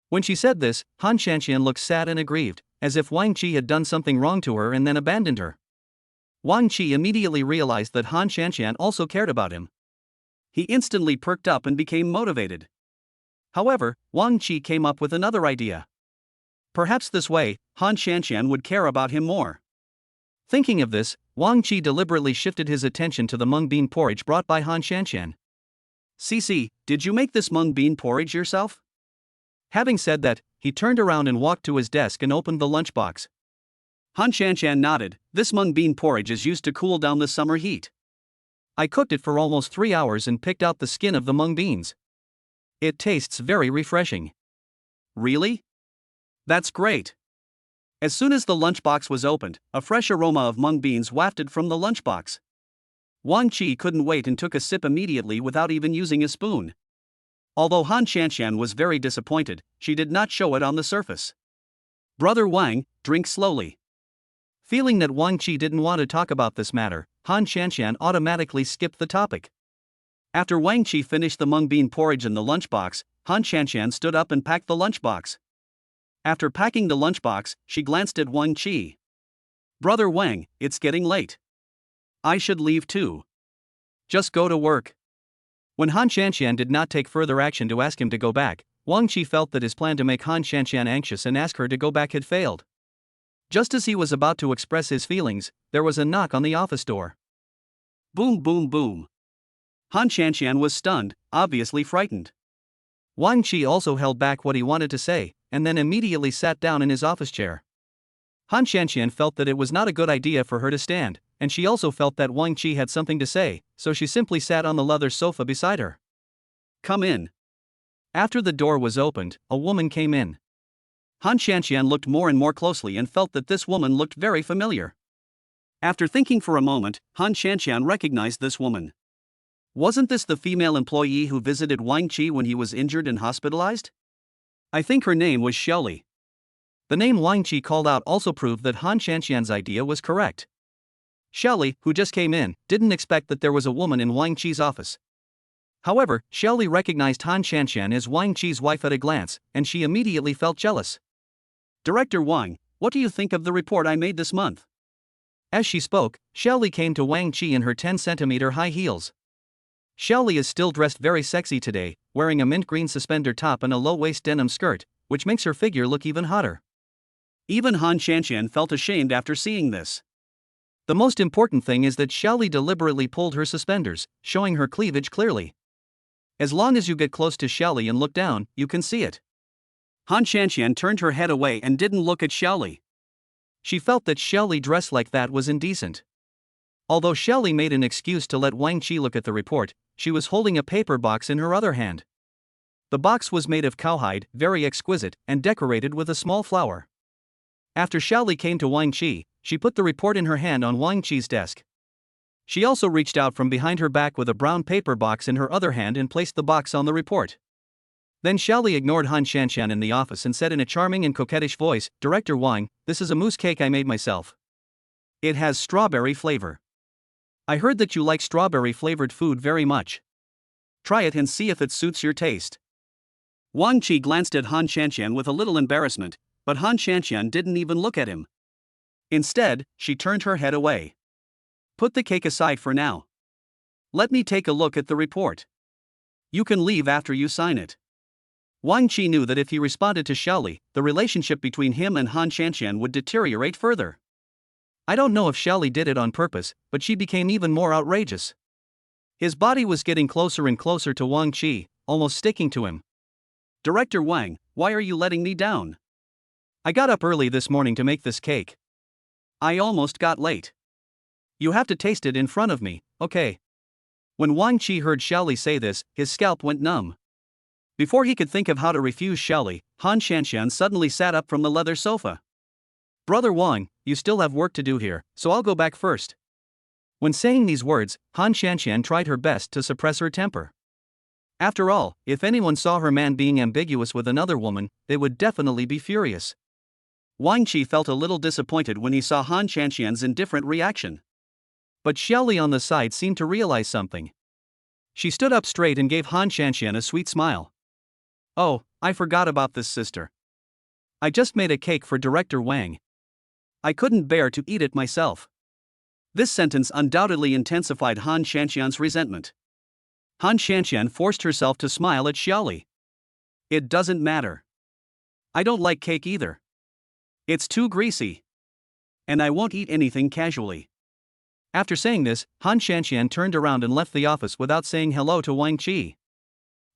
When she said this, Han Shanxian looked sad and aggrieved, as if Wang Qi had done something wrong to her and then abandoned her. Wang Qi immediately realized that Han Shanxian also cared about him. He instantly perked up and became motivated. However, Wang Qi came up with another idea. Perhaps this way, Han Shanxian would care about him more. Thinking of this, Wang Qi deliberately shifted his attention to the mung bean porridge brought by Han Shanxian. Cici, did you make this mung bean porridge yourself? Having said that, he turned around and walked to his desk and opened the lunchbox. Han Shanxian nodded. This mung bean porridge is used to cool down the summer heat. I cooked it for almost 3 hours and picked out the skin of the mung beans. It tastes very refreshing. Really? That's great. As soon as the lunchbox was opened, a fresh aroma of mung beans wafted from the lunchbox. Wang Qi couldn't wait and took a sip immediately without even using a spoon. Although Han Shanxian was very disappointed, she did not show it on the surface. Brother Wang, drink slowly. Feeling that Wang Qi didn't want to talk about this matter, Han Shanxian automatically skipped the topic. After Wang Qi finished the mung bean porridge in the lunchbox, Han Shanxian stood up and packed the lunchbox. After packing the lunchbox, she glanced at Wang Qi. Brother Wang, it's getting late. I should leave too. Just go to work. When Han Shanxian did not take further action to ask him to go back, Wang Qi felt that his plan to make Han Shanxian anxious and ask her to go back had failed. Just as he was about to express his feelings, there was a knock on the office door. Boom boom boom. Han Shanxian was stunned, obviously frightened. Wang Qi also held back what he wanted to say, and then immediately sat down in his office chair. Han Shanxian felt that it was not a good idea for her to stand, and she also felt that Wang Qi had something to say, so she simply sat on the leather sofa beside her. Come in. After the door was opened, a woman came in. Han Shanxian looked more and more closely and felt that this woman looked very familiar. After thinking for a moment, Han Shanxian recognized this woman. Wasn't this the female employee who visited Wang Qi when he was injured and hospitalized? I think her name was Xiaoli. The name Wang Qi called out also proved that Han Shanxian's idea was correct. Xiaoli, who just came in, didn't expect that there was a woman in Wang Qi's office. However, Xiaoli recognized Han Shanxian as Wang Qi's wife at a glance, and she immediately felt jealous. Director Wang, what do you think of the report I made this month? As she spoke, Xiaoli came to Wang Qi in her 10-centimeter high heels. Xiaoli is still dressed very sexy today, wearing a mint green suspender top and a low-waist denim skirt, which makes her figure look even hotter. Even Han Xianxian felt ashamed after seeing this. The most important thing is that Xiaoli deliberately pulled her suspenders, showing her cleavage clearly. As long as you get close to Xiaoli and look down, you can see it. Han Xianxian turned her head away and didn't look at Xiaoli. She felt that Xiaoli dressed like that was indecent. Although Xiaoli made an excuse to let Wang Qi look at the report, she was holding a paper box in her other hand. The box was made of cowhide, very exquisite, and decorated with a small flower. After Xiaoli came to Wang Qi, she put the report in her hand on Wang Qi's desk. She also reached out from behind her back with a brown paper box in her other hand and placed the box on the report. Then Xiaoli ignored Han Xianxian in the office and said in a charming and coquettish voice, "Director Wang, this is a mousse cake I made myself. It has strawberry flavor. I heard that you like strawberry-flavored food very much. Try it and see if it suits your taste." Wang Qi glanced at Han Xianxian with a little embarrassment, but Han Xianxian didn't even look at him. Instead, she turned her head away. "Put the cake aside for now. Let me take a look at the report. You can leave after you sign it." Wang Qi knew that if he responded to Xiaoli, the relationship between him and Han Xianxian would deteriorate further. I don't know if Xiaoli did it on purpose, but she became even more outrageous. His body was getting closer and closer to Wang Qi, almost sticking to him. "Director Wang, why are you letting me down? I got up early this morning to make this cake. I almost got late. You have to taste it in front of me, okay?" When Wang Qi heard Xiaoli say this, his scalp went numb. Before he could think of how to refuse Xiaoli, Han Xianxian suddenly sat up from the leather sofa. "Brother Wang, you still have work to do here, so I'll go back first." When saying these words, Han Xianxian tried her best to suppress her temper. After all, if anyone saw her man being ambiguous with another woman, they would definitely be furious. Wang Qi felt a little disappointed when he saw Han Xianxian's indifferent reaction. But Xiaoli on the side seemed to realize something. She stood up straight and gave Han Xianxian a sweet smile. "Oh, I forgot about this, sister. I just made a cake for Director Wang. I couldn't bear to eat it myself." This sentence undoubtedly intensified Han Xianxian's resentment. Han Xianxian forced herself to smile at Xiaoli. "It doesn't matter. I don't like cake either. It's too greasy. And I won't eat anything casually." After saying this, Han Xianxian turned around and left the office without saying hello to Wang Qi.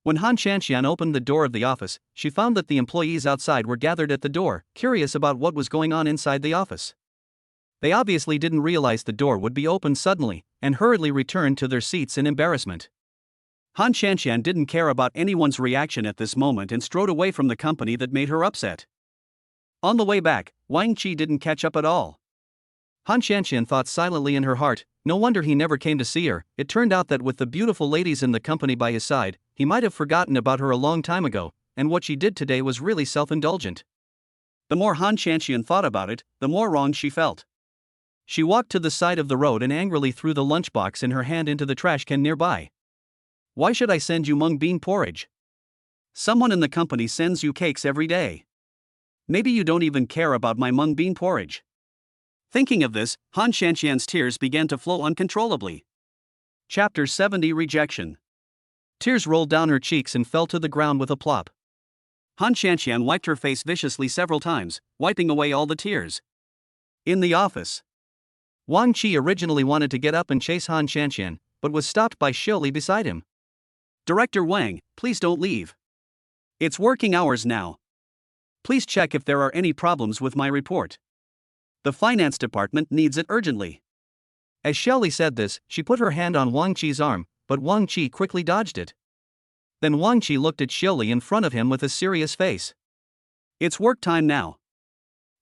When Han Xianxian opened the door of the office, she found that the employees outside were gathered at the door, curious about what was going on inside the office. They obviously didn't realize the door would be opened suddenly, and hurriedly returned to their seats in embarrassment. Han Xianxian didn't care about anyone's reaction at this moment and strode away from the company that made her upset. On the way back, Wang Qi didn't catch up at all. Han Xianxian thought silently in her heart, no wonder he never came to see her. It turned out that with the beautiful ladies in the company by his side, he might have forgotten about her a long time ago, and what she did today was really self-indulgent. The more Han Xianxian thought about it, the more wrong she felt. She walked to the side of the road and angrily threw the lunchbox in her hand into the trash can nearby. "Why should I send you mung bean porridge? Someone in the company sends you cakes every day. Maybe you don't even care about my mung bean porridge." Thinking of this, Han Xianxian's tears began to flow uncontrollably. Chapter 70 Rejection. Tears rolled down her cheeks and fell to the ground with a plop. Han Xianxian wiped her face viciously several times, wiping away all the tears. In the office, Wang Qi originally wanted to get up and chase Han Xianxian, but was stopped by Xiaoli beside him. "Director Wang, please don't leave. It's working hours now. Please check if there are any problems with my report. The finance department needs it urgently." As Xiaoli said this, she put her hand on Wang Qi's arm, but Wang Qi quickly dodged it. Then Wang Qi looked at Xiaoli in front of him with a serious face. "It's work time now.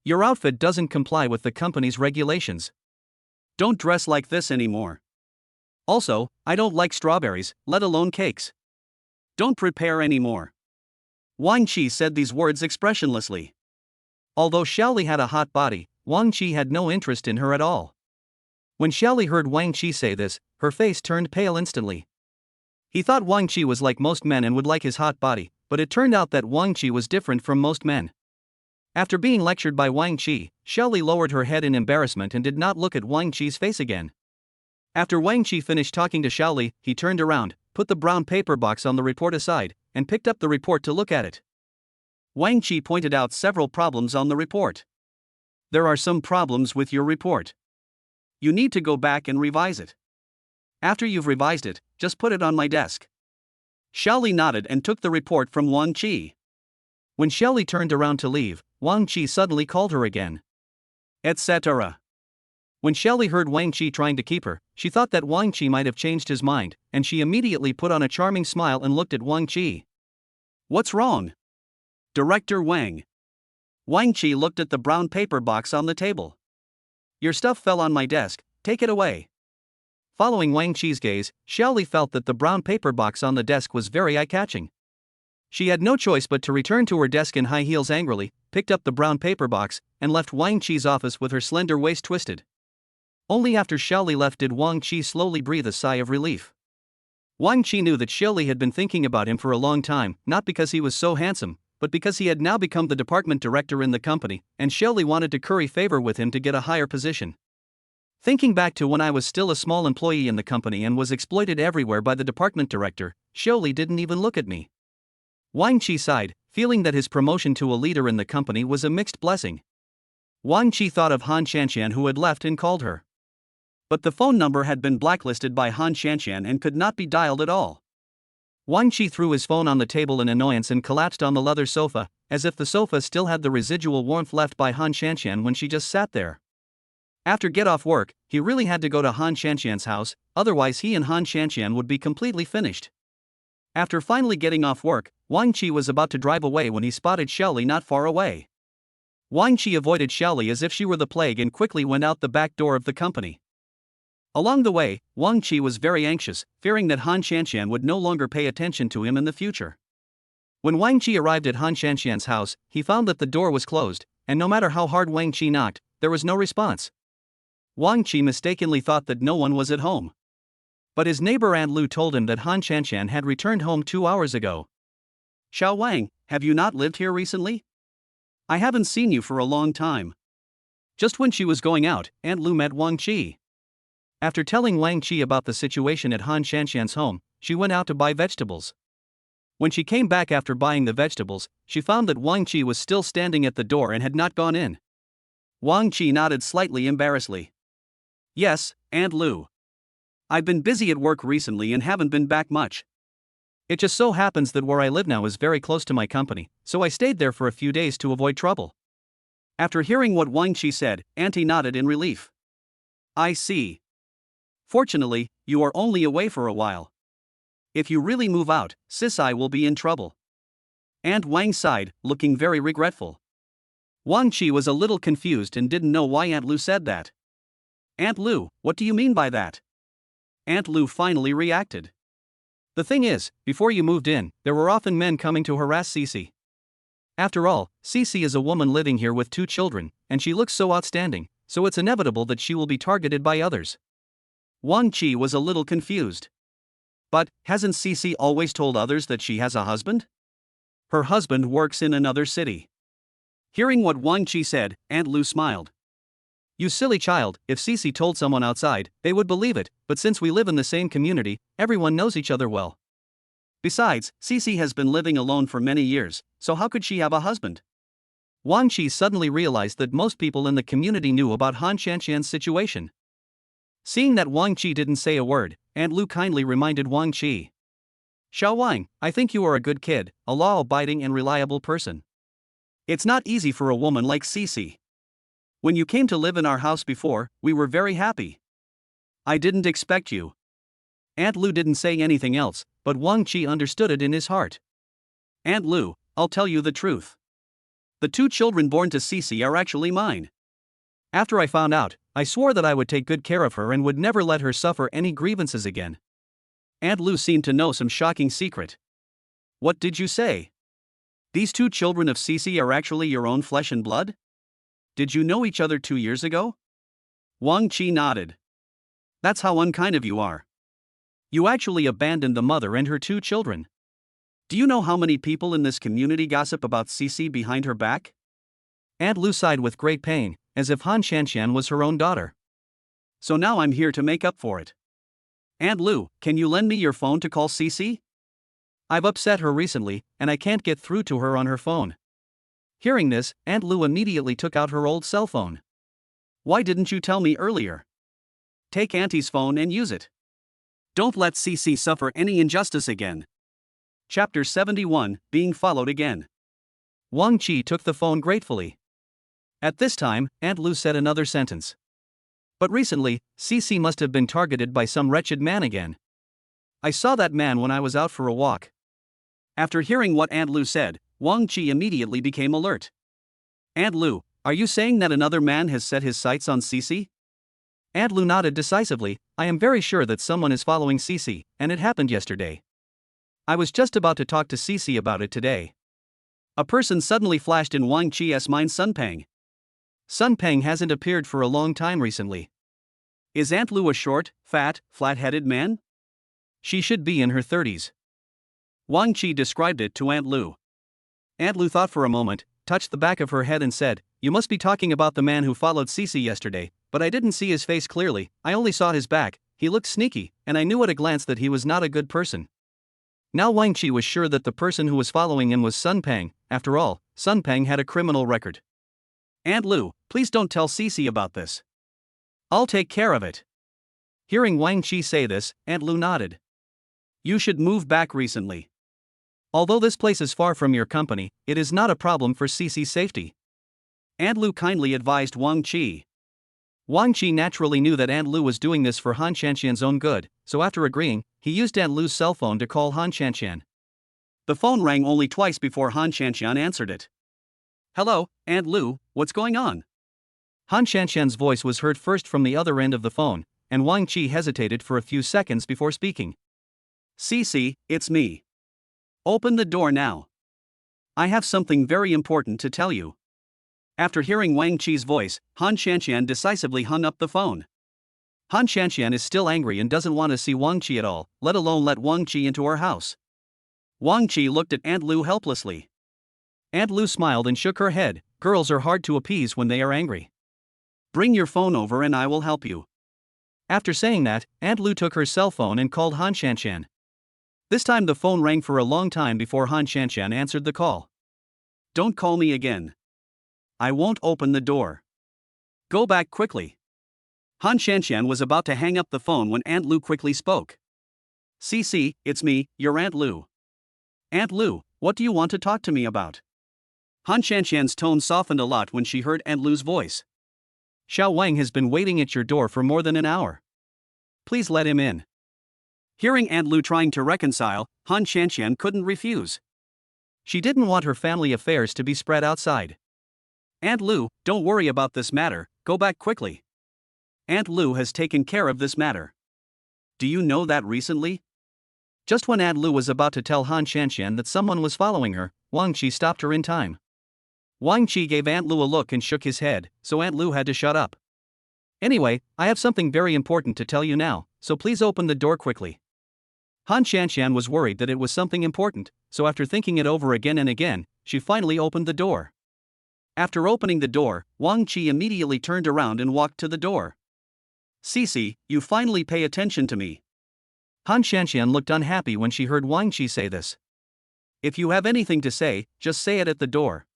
Your outfit doesn't comply with the company's regulations. Don't dress like this anymore. Also, I don't like strawberries, let alone cakes. Don't prepare anymore." Wang Qi said these words expressionlessly. Although Xiaoli had a hot body, Wang Qi had no interest in her at all. When Xiaoli heard Wang Qi say this, her face turned pale instantly. He thought Wang Qi was like most men and would like his hot body, but it turned out that Wang Qi was different from most men. After being lectured by Wang Qi, Xiaoli lowered her head in embarrassment and did not look at Wang Qi's face again. After Wang Qi finished talking to Xiaoli, he turned around, put the brown paper box on the report aside, and picked up the report to look at it. Wang Qi pointed out several problems on the report. There are some problems with your report. You need to go back and revise it. After you've revised it, just put it on my desk. Xiaoli nodded and took the report from Wang Qi. When Xiaoli turned around to leave, Wang Qi suddenly called her again. Etc. When Xiaoli heard Wang Qi trying to keep her, she thought that Wang Qi might have changed his mind, and she immediately put on a charming smile and looked at Wang Qi. What's wrong? Director Wang. Wang Qi looked at the brown paper box on the table. Your stuff fell on my desk, take it away. Following Wang Qi's gaze, Xiaoli felt that the brown paper box on the desk was very eye-catching. She had no choice but to return to her desk in high heels angrily, picked up the brown paper box, and left Wang Qi's office with her slender waist twisted. Only after Xiaoli left did Wang Qi slowly breathe a sigh of relief. Wang Qi knew that Xiaoli had been thinking about him for a long time, not because he was so handsome, but because he had now become the department director in the company, and Xiaoli wanted to curry favor with him to get a higher position. Thinking back to when I was still a small employee in the company and was exploited everywhere by the department director, Xiaoli didn't even look at me. Wang Qi sighed, feeling that his promotion to a leader in the company was a mixed blessing. Wang Qi thought of Han Xianxian who had left and called her. But the phone number had been blacklisted by Han Xianxian and could not be dialed at all. Wang Qi threw his phone on the table in annoyance and collapsed on the leather sofa, as if the sofa still had the residual warmth left by Han Xianxian when she just sat there. After get off work, he really had to go to Han Xianxian's house, otherwise he and Han Xianxian would be completely finished. After finally getting off work, Wang Qi was about to drive away when he spotted Xiaoli not far away. Wang Qi avoided Xiaoli as if she were the plague and quickly went out the back door of the company. Along the way, Wang Qi was very anxious, fearing that Han Xianxian would no longer pay attention to him in the future. When Wang Qi arrived at Han Xianxian's house, he found that the door was closed, and no matter how hard Wang Qi knocked, there was no response. Wang Qi mistakenly thought that no one was at home. But his neighbor Aunt Lu told him that Han Xianxian had returned home 2 hours ago. Xiao Wang, have you not lived here recently? I haven't seen you for a long time. Just when she was going out, Aunt Lu met Wang Qi. After telling Wang Qi about the situation at Han Xianxian's home, she went out to buy vegetables. When she came back after buying the vegetables, she found that Wang Qi was still standing at the door and had not gone in. Wang Qi nodded slightly embarrassedly. Yes, Aunt Lu. I've been busy at work recently and haven't been back much. It just so happens that where I live now is very close to my company, so I stayed there for a few days to avoid trouble. After hearing what Wang Qi said, Auntie nodded in relief. I see. Fortunately, you are only away for a while. If you really move out, Sisai will be in trouble. Aunt Wang sighed, looking very regretful. Wang Qi was a little confused and didn't know why Aunt Lu said that. Aunt Lu, what do you mean by that? Aunt Lu finally reacted. The thing is, before you moved in, there were often men coming to harass Cici. After all, Cici is a woman living here with 2 children, and she looks so outstanding, so it's inevitable that she will be targeted by others. Wang Qi was a little confused. But, hasn't Cici always told others that she has a husband? Her husband works in another city. Hearing what Wang Qi said, Aunt Lu smiled. You silly child, if Cici told someone outside, they would believe it, but since we live in the same community, everyone knows each other well. Besides, Cici has been living alone for many years, so how could she have a husband? Wang Qi suddenly realized that most people in the community knew about Han Xianxian's situation. Seeing that Wang Qi didn't say a word, Aunt Lu kindly reminded Wang Qi. Xiao Wang, I think you are a good kid, a law-abiding and reliable person. It's not easy for a woman like Cici. When you came to live in our house before, we were very happy. I didn't expect you. Aunt Lu didn't say anything else, but Wang Qi understood it in his heart. Aunt Lu, I'll tell you the truth. The 2 children born to Cici are actually mine. After I found out, I swore that I would take good care of her and would never let her suffer any grievances again. Aunt Lu seemed to know some shocking secret. What did you say? These 2 children of Cici are actually your own flesh and blood? Did you know each other 2 years ago? Wang Qi nodded. That's how unkind of you are. You actually abandoned the mother and her 2 children. Do you know how many people in this community gossip about Cici behind her back? Aunt Lu sighed with great pain, as if Han Shanshan was her own daughter. So now I'm here to make up for it. Aunt Lu, can you lend me your phone to call Cece? I've upset her recently, and I can't get through to her on her phone. Hearing this, Aunt Lu immediately took out her old cell phone. Why didn't you tell me earlier? Take Auntie's phone and use it. Don't let Cece suffer any injustice again. Chapter 71, Being Followed Again. Wang Qi took the phone gratefully. At this time, Aunt Lu said another sentence. But recently, Cece must have been targeted by some wretched man again. I saw that man when I was out for a walk. After hearing what Aunt Lu said, Wang Qi immediately became alert. Aunt Lu, are you saying that another man has set his sights on Cece? Aunt Lu nodded decisively. I am very sure that someone is following Cece, and it happened yesterday. I was just about to talk to Cece about it today. A person suddenly flashed in Wang Qi's mind. Sun Peng. Sun Peng hasn't appeared for a long time recently. Is Aunt Lu a short, fat, flat-headed man? She should be in her 30s. Wang Qi described it to Aunt Lu. Aunt Lu thought for a moment, touched the back of her head and said, You must be talking about the man who followed Cece yesterday, but I didn't see his face clearly, I only saw his back. He looked sneaky, and I knew at a glance that he was not a good person. Now Wang Qi was sure that the person who was following him was Sun Peng. After all, Sun Peng had a criminal record. Aunt Lu, please don't tell Cece about this. I'll take care of it. Hearing Wang Qi say this, Aunt Lu nodded. You should move back recently. Although this place is far from your company, it is not a problem for Cece's safety. Aunt Lu kindly advised Wang Qi. Wang Qi naturally knew that Aunt Lu was doing this for Han Shanshan's own good, so after agreeing, he used Aunt Lu's cell phone to call Han Shanshan. The phone rang only twice before Han Shanshan answered it. Hello, Aunt Lu, what's going on? Han Shanshan's voice was heard first from the other end of the phone, and Wang Qi hesitated for a few seconds before speaking. Cece, it's me. Open the door now. I have something very important to tell you. After hearing Wang Qi's voice, Han Shanshan decisively hung up the phone. Han Shanshan is still angry and doesn't want to see Wang Qi at all, let alone let Wang Qi into her house. Wang Qi looked at Aunt Lu helplessly. Aunt Lu smiled and shook her head. Girls are hard to appease when they are angry. Bring your phone over and I will help you. After saying that, Aunt Lu took her cell phone and called Han Shanshan. This time the phone rang for a long time before Han Shanshan answered the call. Don't call me again. I won't open the door. Go back quickly. Han Shanshan was about to hang up the phone when Aunt Lu quickly spoke. Cece, it's me, your Aunt Lu. Aunt Lu, what do you want to talk to me about? Han Shanshan's tone softened a lot when she heard Aunt Lu's voice. Xiao Wang has been waiting at your door for more than an hour. Please let him in. Hearing Aunt Lu trying to reconcile, Han Shanshan couldn't refuse. She didn't want her family affairs to be spread outside. Aunt Lu, don't worry about this matter, go back quickly. Aunt Lu has taken care of this matter. Do you know that recently? Just when Aunt Lu was about to tell Han Shanshan that someone was following her, Wang Qi stopped her in time. Wang Qi gave Aunt Lu a look and shook his head, so Aunt Lu had to shut up. Anyway, I have something very important to tell you now, so please open the door quickly. Han Shanshan was worried that it was something important, so after thinking it over again and again, she finally opened the door. After opening the door, Wang Qi immediately turned around and walked to the door. Cece, you finally pay attention to me. Han Shanshan looked unhappy when she heard Wang Qi say this. If you have anything to say, just say it at the door.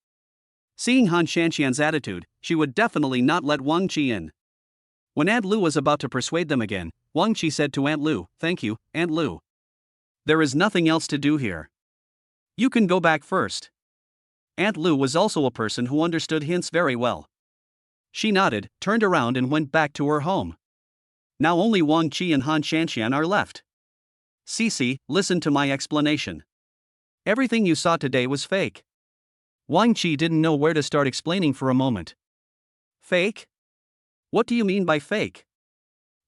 Seeing Han Shanshan's attitude, she would definitely not let Wang Qi in. When Aunt Lu was about to persuade them again, Wang Qi said to Aunt Lu, Thank you, Aunt Lu. There is nothing else to do here. You can go back first. Aunt Lu was also a person who understood hints very well. She nodded, turned around and went back to her home. Now only Wang Qi and Han Shanshan are left. Cece, listen to my explanation. Everything you saw today was fake. Wang Qi didn't know where to start explaining for a moment. Fake? What do you mean by fake?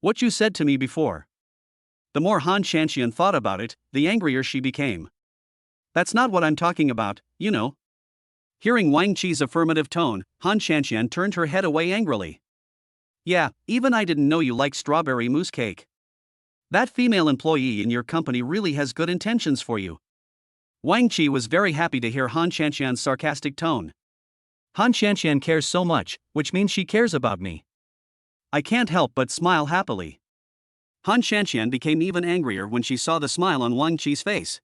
What you said to me before. The more Han Shanshan thought about it, the angrier she became. That's not what I'm talking about, you know. Hearing Wang Qi's affirmative tone, Han Shanshan turned her head away angrily. Yeah, even I didn't know you liked strawberry mousse cake. That female employee in your company really has good intentions for you. Wang Qi was very happy to hear Han Shanshan's sarcastic tone. Han Shanshan cares so much, which means she cares about me. I can't help but smile happily. Han Shanshan became even angrier when she saw the smile on Wang Qi's face.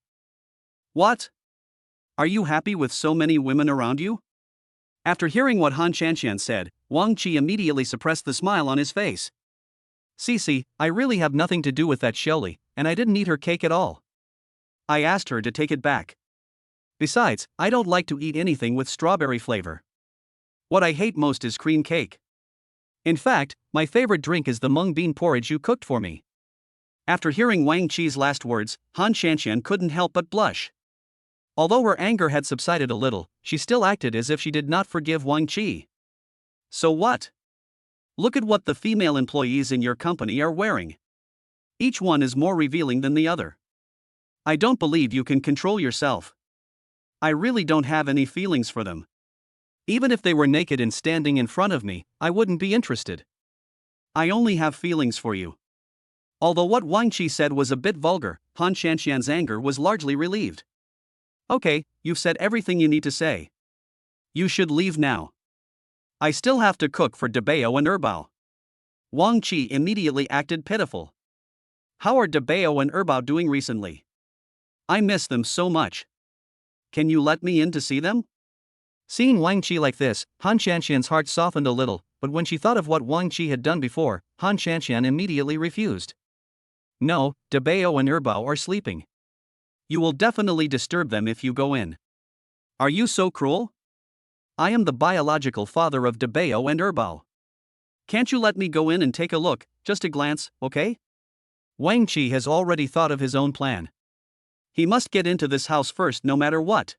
What? Are you happy with so many women around you? After hearing what Han Shanshan said, Wang Qi immediately suppressed the smile on his face. Cece, I really have nothing to do with that Shelly, and I didn't eat her cake at all. I asked her to take it back. Besides, I don't like to eat anything with strawberry flavor. What I hate most is cream cake. In fact, my favorite drink is the mung bean porridge you cooked for me. After hearing Wang Qi's last words, Han Shanshan couldn't help but blush. Although her anger had subsided a little, she still acted as if she did not forgive Wang Qi. So what? Look at what the female employees in your company are wearing. Each one is more revealing than the other. I don't believe you can control yourself. I really don't have any feelings for them. Even if they were naked and standing in front of me, I wouldn't be interested. I only have feelings for you. Although what Wang Qi said was a bit vulgar, Han Shanshan's anger was largely relieved. Okay, you've said everything you need to say. You should leave now. I still have to cook for Debao and Erbao. Wang Qi immediately acted pitiful. How are Debao and Erbao doing recently? I miss them so much. Can you let me in to see them? Seeing Wang Qi like this, Han Shanshan's heart softened a little, but when she thought of what Wang Qi had done before, Han Shanshan immediately refused. No, Debao and Erbao are sleeping. You will definitely disturb them if you go in. Are you so cruel? I am the biological father of Debao and Erbao. Can't you let me go in and take a look, just a glance, okay? Wang Qi has already thought of his own plan. He must get into this house first no matter what.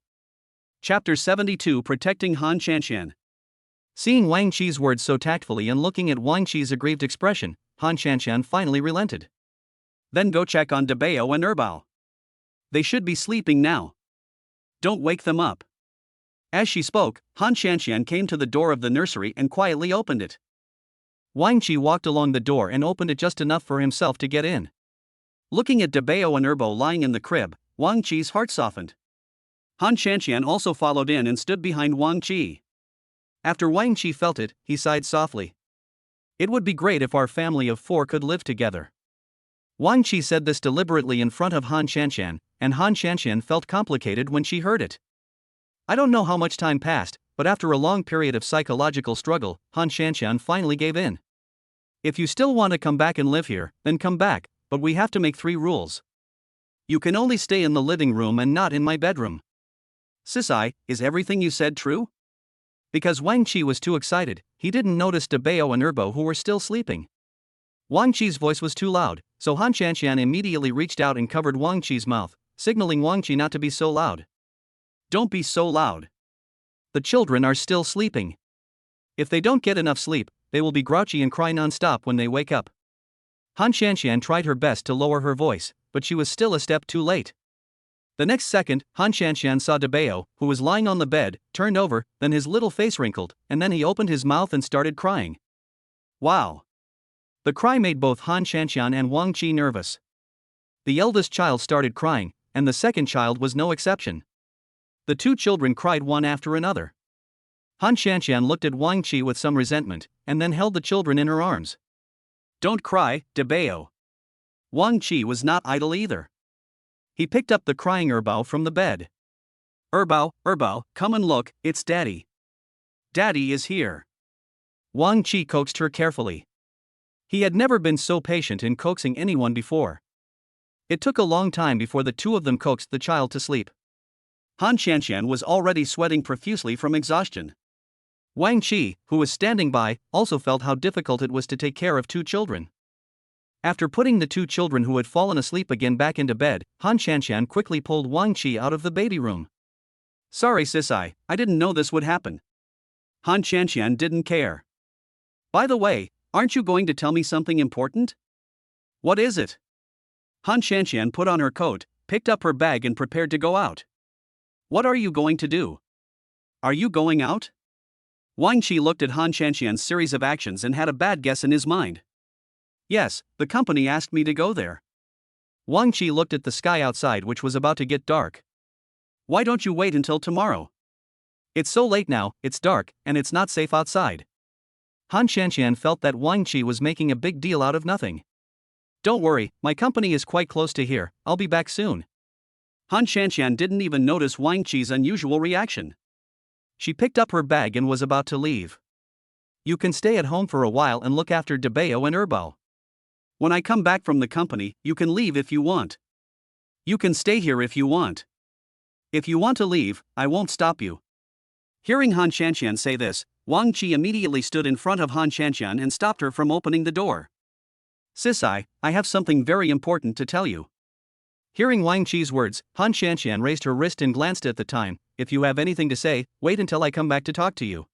Chapter 72 Protecting Han Shanshan. Seeing Wang Qi's words so tactfully and looking at Wang Qi's aggrieved expression, Han Shanshan finally relented. Then go check on Debao and Erbao. They should be sleeping now. Don't wake them up. As she spoke, Han Shanshan came to the door of the nursery and quietly opened it. Wang Qi walked along the door and opened it just enough for himself to get in. Looking at Debao and Erbao lying in the crib, Wang Qi's heart softened. Han Shanshan also followed in and stood behind Wang Qi. After Wang Qi felt it, he sighed softly. It would be great if our family of 4 could live together. Wang Qi said this deliberately in front of Han Shanshan, and Han Shanshan felt complicated when she heard it. I don't know how much time passed, but after a long period of psychological struggle, Han Shanshan finally gave in. If you still want to come back and live here, then come back, but we have to make 3 rules. You can only stay in the living room and not in my bedroom. Sisai, is everything you said true? Because Wang Qi was too excited, he didn't notice Debao and Erbao who were still sleeping. Wang Qi's voice was too loud, so Han Shanshan immediately reached out and covered Wang Qi's mouth, signaling Wang Qi not to be so loud. Don't be so loud. The children are still sleeping. If they don't get enough sleep, they will be grouchy and cry non-stop when they wake up. Han Shanshan tried her best to lower her voice, but she was still a step too late. The next second, Han Shanshan saw Debao, who was lying on the bed, turned over, then his little face wrinkled, and then he opened his mouth and started crying. Wow! The cry made both Han Shanshan and Wang Qi nervous. The eldest child started crying, and the second child was no exception. The 2 children cried one after another. Han Shanshan looked at Wang Qi with some resentment, and then held the children in her arms. Don't cry, Debao. Wang Qi was not idle either. He picked up the crying Erbao from the bed. Erbao, come and look, it's Daddy. Daddy is here. Wang Qi coaxed her carefully. He had never been so patient in coaxing anyone before. It took a long time before the 2 of them coaxed the child to sleep. Han Shanshan was already sweating profusely from exhaustion. Wang Qi, who was standing by, also felt how difficult it was to take care of 2 children. After putting the 2 children who had fallen asleep again back into bed, Han Shanshan quickly pulled Wang Qi out of the baby room. Sorry Sisai, I didn't know this would happen. Han Shanshan didn't care. By the way, aren't you going to tell me something important? What is it? Han Shanshan put on her coat, picked up her bag and prepared to go out. What are you going to do? Are you going out? Wang Qi looked at Han Shanshan's series of actions and had a bad guess in his mind. Yes, the company asked me to go there. Wang Qi looked at the sky outside, which was about to get dark. Why don't you wait until tomorrow? It's so late now, it's dark, and it's not safe outside. Han Shanxian felt that Wang Qi was making a big deal out of nothing. Don't worry, my company is quite close to here, I'll be back soon. Han Shanxian didn't even notice Wang Qi's unusual reaction. She picked up her bag and was about to leave. You can stay at home for a while and look after Debao and Erbo. When I come back from the company, you can leave if you want. You can stay here if you want. If you want to leave, I won't stop you. Hearing Han Shanxian say this, Wang Qi immediately stood in front of Han Shanxian and stopped her from opening the door. Sis, I have something very important to tell you. Hearing Wang Qi's words, Han Shanxian raised her wrist and glanced at the time. If you have anything to say, wait until I come back to talk to you.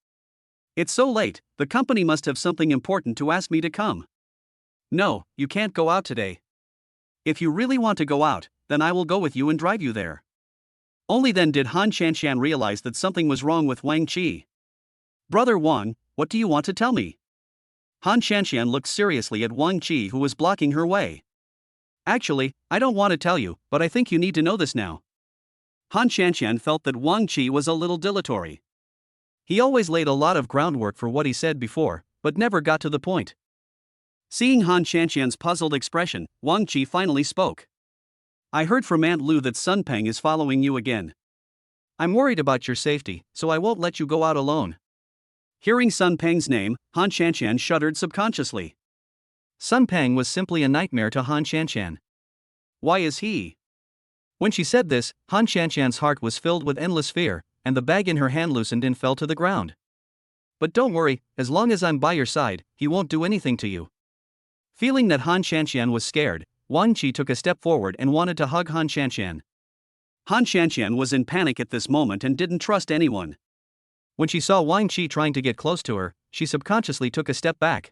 It's so late, the company must have something important to ask me to come. No, you can't go out today. If you really want to go out, then I will go with you and drive you there. Only then did Han Shanxian realize that something was wrong with Wang Qi. Brother Wang, what do you want to tell me? Han Shanxian looked seriously at Wang Qi, who was blocking her way. Actually, I don't want to tell you, but I think you need to know this now. Han Shanxian felt that Wang Qi was a little dilatory. He always laid a lot of groundwork for what he said before, but never got to the point. Seeing Han Shanxian's puzzled expression, Wang Qi finally spoke. I heard from Aunt Lu that Sun Peng is following you again. I'm worried about your safety, so I won't let you go out alone. Hearing Sun Peng's name, Han Shanxian shuddered subconsciously. Sun Peng was simply a nightmare to Han Shanxian. Why is he? When she said this, Han Shanxian's heart was filled with endless fear, and the bag in her hand loosened and fell to the ground. But don't worry, as long as I'm by your side, he won't do anything to you. Feeling that Han Shanxian was scared, Wang Qi took a step forward and wanted to hug Han Shanxian. Han Shanxian was in panic at this moment and didn't trust anyone. When she saw Wang Qi trying to get close to her, she subconsciously took a step back.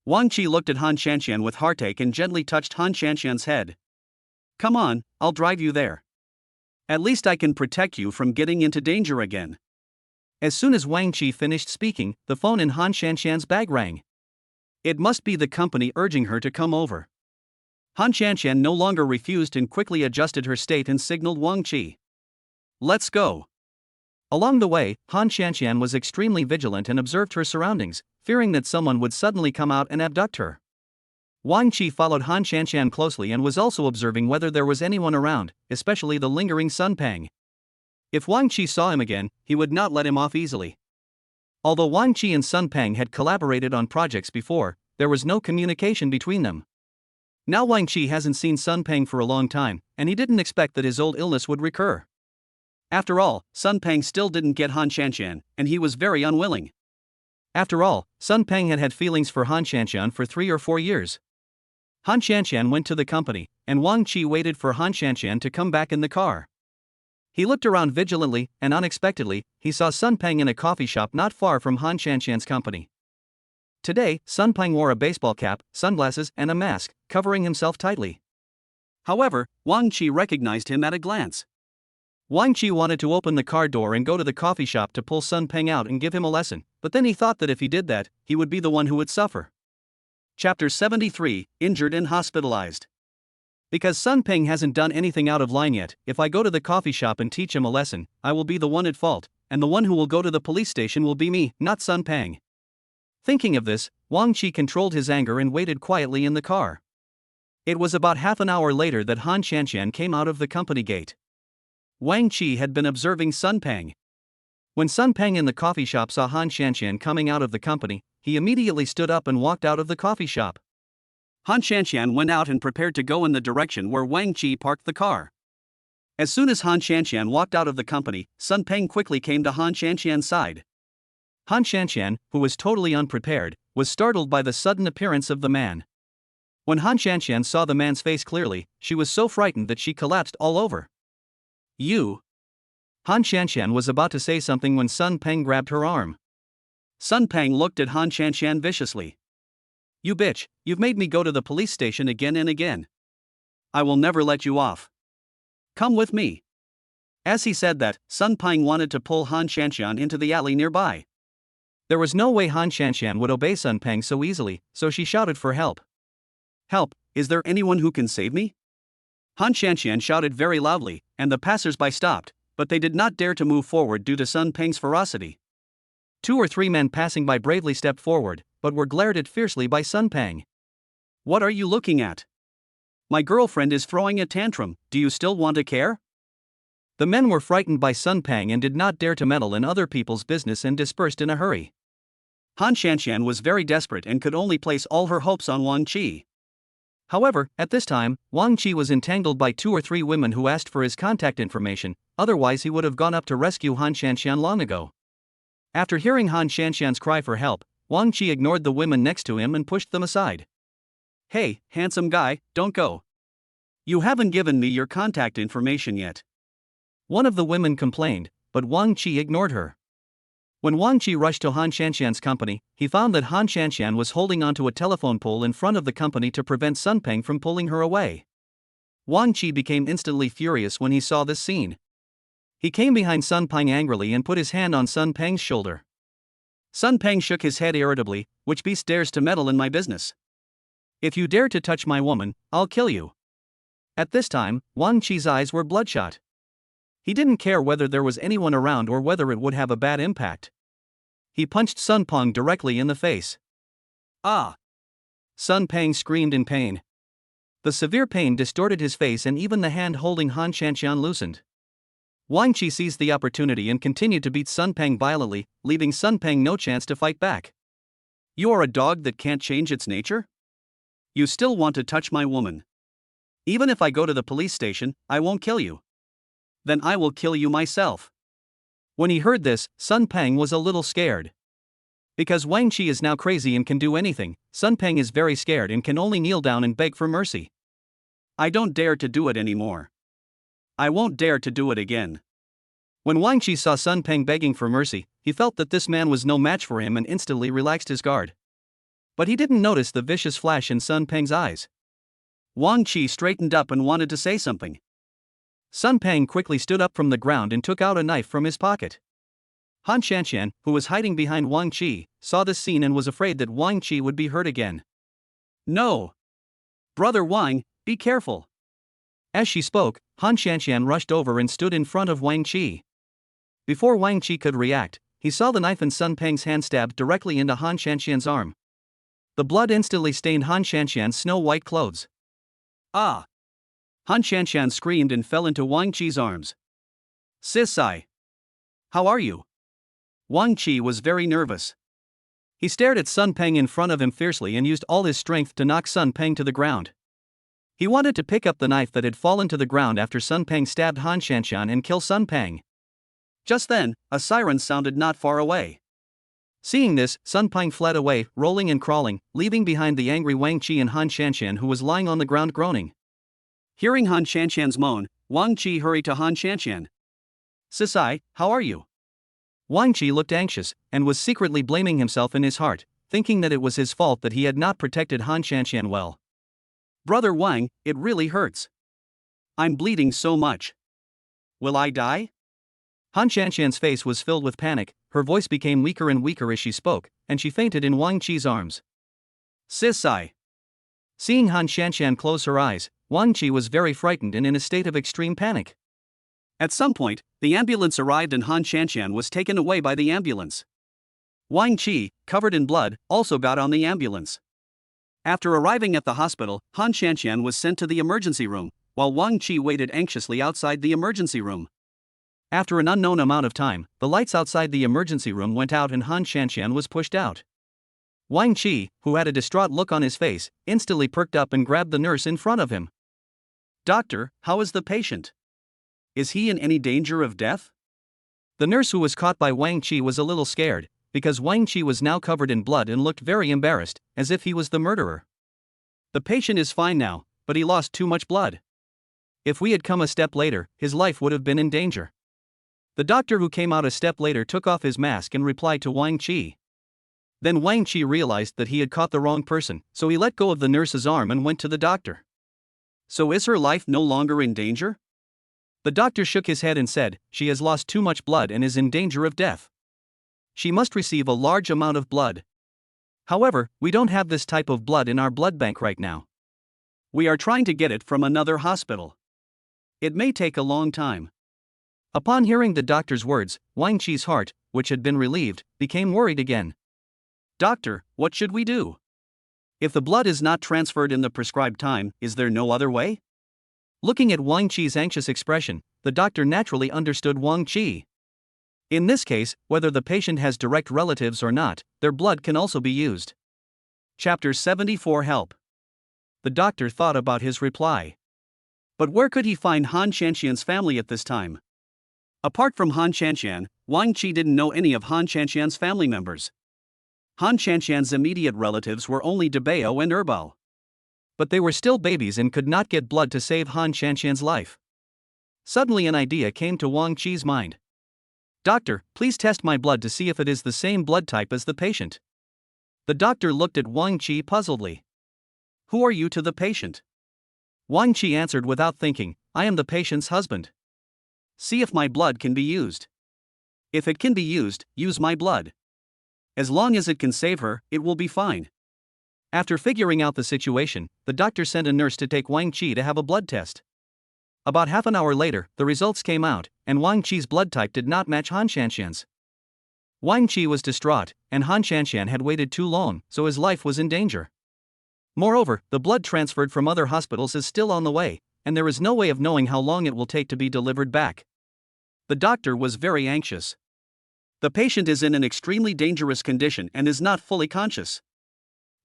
Wang Qi looked at Han Shanxian with heartache and gently touched Han Shanxian's head. Come on, I'll drive you there. At least I can protect you from getting into danger again. As soon as Wang Qi finished speaking, the phone in Han Shanxian's bag rang. It must be the company urging her to come over. Han Shanxian no longer refused and quickly adjusted her state and signaled Wang Qi. Let's go. Along the way, Han Shanxian was extremely vigilant and observed her surroundings, fearing that someone would suddenly come out and abduct her. Wang Qi followed Han Shanxian closely and was also observing whether there was anyone around, especially the lingering Sun Peng. If Wang Qi saw him again, he would not let him off easily. Although Wang Qi and Sun Peng had collaborated on projects before, there was no communication between them. Now Wang Qi hasn't seen Sun Peng for a long time, and he didn't expect that his old illness would recur. After all, Sun Peng still didn't get Han Shanxian, and he was very unwilling. After all, Sun Peng had had feelings for Han Shanxian for 3 or 4 years. Han Shanxian went to the company, and Wang Qi waited for Han Shanxian to come back in the car. He looked around vigilantly, and unexpectedly, he saw Sun Peng in a coffee shop not far from Han Shanxian's company. Today, Sun Peng wore a baseball cap, sunglasses, and a mask, covering himself tightly. However, Wang Qi recognized him at a glance. Wang Qi wanted to open the car door and go to the coffee shop to pull Sun Peng out and give him a lesson, but then he thought that if he did that, he would be the one who would suffer. Chapter 73, Injured and Hospitalized. Because Sun Peng hasn't done anything out of line yet, if I go to the coffee shop and teach him a lesson, I will be the one at fault, and the one who will go to the police station will be me, not Sun Peng. Thinking of this, Wang Qi controlled his anger and waited quietly in the car. It was about half an hour later that Han Shanxian came out of the company gate. Wang Qi had been observing Sun Peng. When Sun Peng in the coffee shop saw Han Shanxian coming out of the company, he immediately stood up and walked out of the coffee shop. Han Shanxian went out and prepared to go in the direction where Wang Qi parked the car. As soon as Han Shanxian walked out of the company, Sun Peng quickly came to Han Shanxian's side. Han Shanxian, who was totally unprepared, was startled by the sudden appearance of the man. When Han Shanxian saw the man's face clearly, she was so frightened that she collapsed all over. You. Han Shanxian was about to say something when Sun Peng grabbed her arm. Sun Peng looked at Han Shanxian viciously. You bitch, you've made me go to the police station again and again. I will never let you off. Come with me. As he said that, Sun Peng wanted to pull Han Shanxian into the alley nearby. There was no way Han Shanxian would obey Sun Peng so easily, so she shouted for help. Help, is there anyone who can save me? Han Shanxian shouted very loudly, and the passers-by stopped, but they did not dare to move forward due to Sun Peng's ferocity. 2 or 3 men passing by bravely stepped forward, but were glared at fiercely by Sun Peng. What are you looking at? My girlfriend is throwing a tantrum, do you still want to care? The men were frightened by Sun Peng and did not dare to meddle in other people's business and dispersed in a hurry. Han Shanshan was very desperate and could only place all her hopes on Wang Qi. However, at this time, Wang Qi was entangled by 2 or 3 women who asked for his contact information, otherwise he would have gone up to rescue Han Shanshan long ago. After hearing Han Shanshan's cry for help, Wang Qi ignored the women next to him and pushed them aside. Hey, handsome guy, don't go. You haven't given me your contact information yet. One of the women complained, but Wang Qi ignored her. When Wang Qi rushed to Han Shanshan's company, he found that Han Shanshan was holding onto a telephone pole in front of the company to prevent Sun Peng from pulling her away. Wang Qi became instantly furious when he saw this scene. He came behind Sun Peng angrily and put his hand on Sun Peng's shoulder. Sun Peng shook his head irritably. Which beast dares to meddle in my business? If you dare to touch my woman, I'll kill you. At this time, Wang Qi's eyes were bloodshot. He didn't care whether there was anyone around or whether it would have a bad impact. He punched Sun Peng directly in the face. Ah! Sun Peng screamed in pain. The severe pain distorted his face and even the hand holding Han Shanshan loosened. Wang Qi seized the opportunity and continued to beat Sun Peng violently, leaving Sun Peng no chance to fight back. You are a dog that can't change its nature? You still want to touch my woman. Even if I go to the police station, I won't kill you. Then I will kill you myself. When he heard this, Sun Peng was a little scared. Because Wang Qi is now crazy and can do anything, Sun Peng is very scared and can only kneel down and beg for mercy. I don't dare to do it anymore. I won't dare to do it again. When Wang Qi saw Sun Peng begging for mercy, he felt that this man was no match for him and instantly relaxed his guard. But he didn't notice the vicious flash in Sun Peng's eyes. Wang Qi straightened up and wanted to say something. Sun Peng quickly stood up from the ground and took out a knife from his pocket. Han Shanshan, who was hiding behind Wang Qi, saw this scene and was afraid that Wang Qi would be hurt again. No! Brother Wang, be careful! As she spoke, Han Shanshan rushed over and stood in front of Wang Qi. Before Wang Qi could react, he saw the knife in Sun Peng's hand stabbed directly into Han Shanshan's arm. The blood instantly stained Han Shanshan's snow-white clothes. Ah! Han Shanshan screamed and fell into Wang Qi's arms. Sisai! How are you? Wang Qi was very nervous. He stared at Sun Peng in front of him fiercely and used all his strength to knock Sun Peng to the ground. He wanted to pick up the knife that had fallen to the ground after Sun Peng stabbed Han Shanshan and kill Sun Peng. Just then, a siren sounded not far away. Seeing this, Sun Peng fled away, rolling and crawling, leaving behind the angry Wang Qi and Han Shanshan who was lying on the ground groaning. Hearing Han Shanshan's moan, Wang Qi hurried to Han Shanshan. Sisai, how are you? Wang Qi looked anxious, and was secretly blaming himself in his heart, thinking that it was his fault that he had not protected Han Shanshan well. Brother Wang, it really hurts. I'm bleeding so much. Will I die? Han Shanshan's face was filled with panic, her voice became weaker and weaker as she spoke, and she fainted in Wang Qi's arms. Sisai. Seeing Han Shanshan close her eyes, Wang Qi was very frightened and in a state of extreme panic. At some point, the ambulance arrived and Han Shanshan was taken away by the ambulance. Wang Qi, covered in blood, also got on the ambulance. After arriving at the hospital, Han Shanshan was sent to the emergency room, while Wang Qi waited anxiously outside the emergency room. After an unknown amount of time, the lights outside the emergency room went out and Han Shanshan was pushed out. Wang Qi, who had a distraught look on his face, instantly perked up and grabbed the nurse in front of him. Doctor, how is the patient? Is he in any danger of death? The nurse who was caught by Wang Qi was a little scared, because Wang Qi was now covered in blood and looked very embarrassed, as if he was the murderer. The patient is fine now, but he lost too much blood. If we had come a step later, his life would have been in danger. The doctor who came out a step later took off his mask and replied to Wang Qi. Then Wang Qi realized that he had caught the wrong person, so he let go of the nurse's arm and went to the doctor. So is her life no longer in danger? The doctor shook his head and said, she has lost too much blood and is in danger of death. She must receive a large amount of blood. However, we don't have this type of blood in our blood bank right now. We are trying to get it from another hospital. It may take a long time. Upon hearing the doctor's words, Wang Qi's heart, which had been relieved, became worried again. Doctor, what should we do? If the blood is not transferred in the prescribed time, is there no other way? Looking at Wang Qi's anxious expression, the doctor naturally understood Wang Qi. In this case, whether the patient has direct relatives or not, their blood can also be used. Chapter 74 Help. The doctor thought about his reply. But where could he find Han Shanxian's family at this time? Apart from Han Shanxian, Wang Qi didn't know any of Han Shanxian's family members. Han Shanxian's immediate relatives were only Debao and Erbao. But they were still babies and could not get blood to save Han Shanxian's life. Suddenly an idea came to Wang Qi's mind. Doctor, please test my blood to see if it is the same blood type as the patient. The doctor looked at Wang Qi puzzledly. Who are you to the patient? Wang Qi answered without thinking, I am the patient's husband. See if my blood can be used. If it can be used, use my blood. As long as it can save her, it will be fine. After figuring out the situation, the doctor sent a nurse to take Wang Qi to have a blood test. About half an hour later, the results came out, and Wang Qi's blood type did not match Han Shanxian's. Wang Qi was distraught, and Han Shanxian had waited too long, so his life was in danger. Moreover, the blood transferred from other hospitals is still on the way, and there is no way of knowing how long it will take to be delivered back. The doctor was very anxious. The patient is in an extremely dangerous condition and is not fully conscious.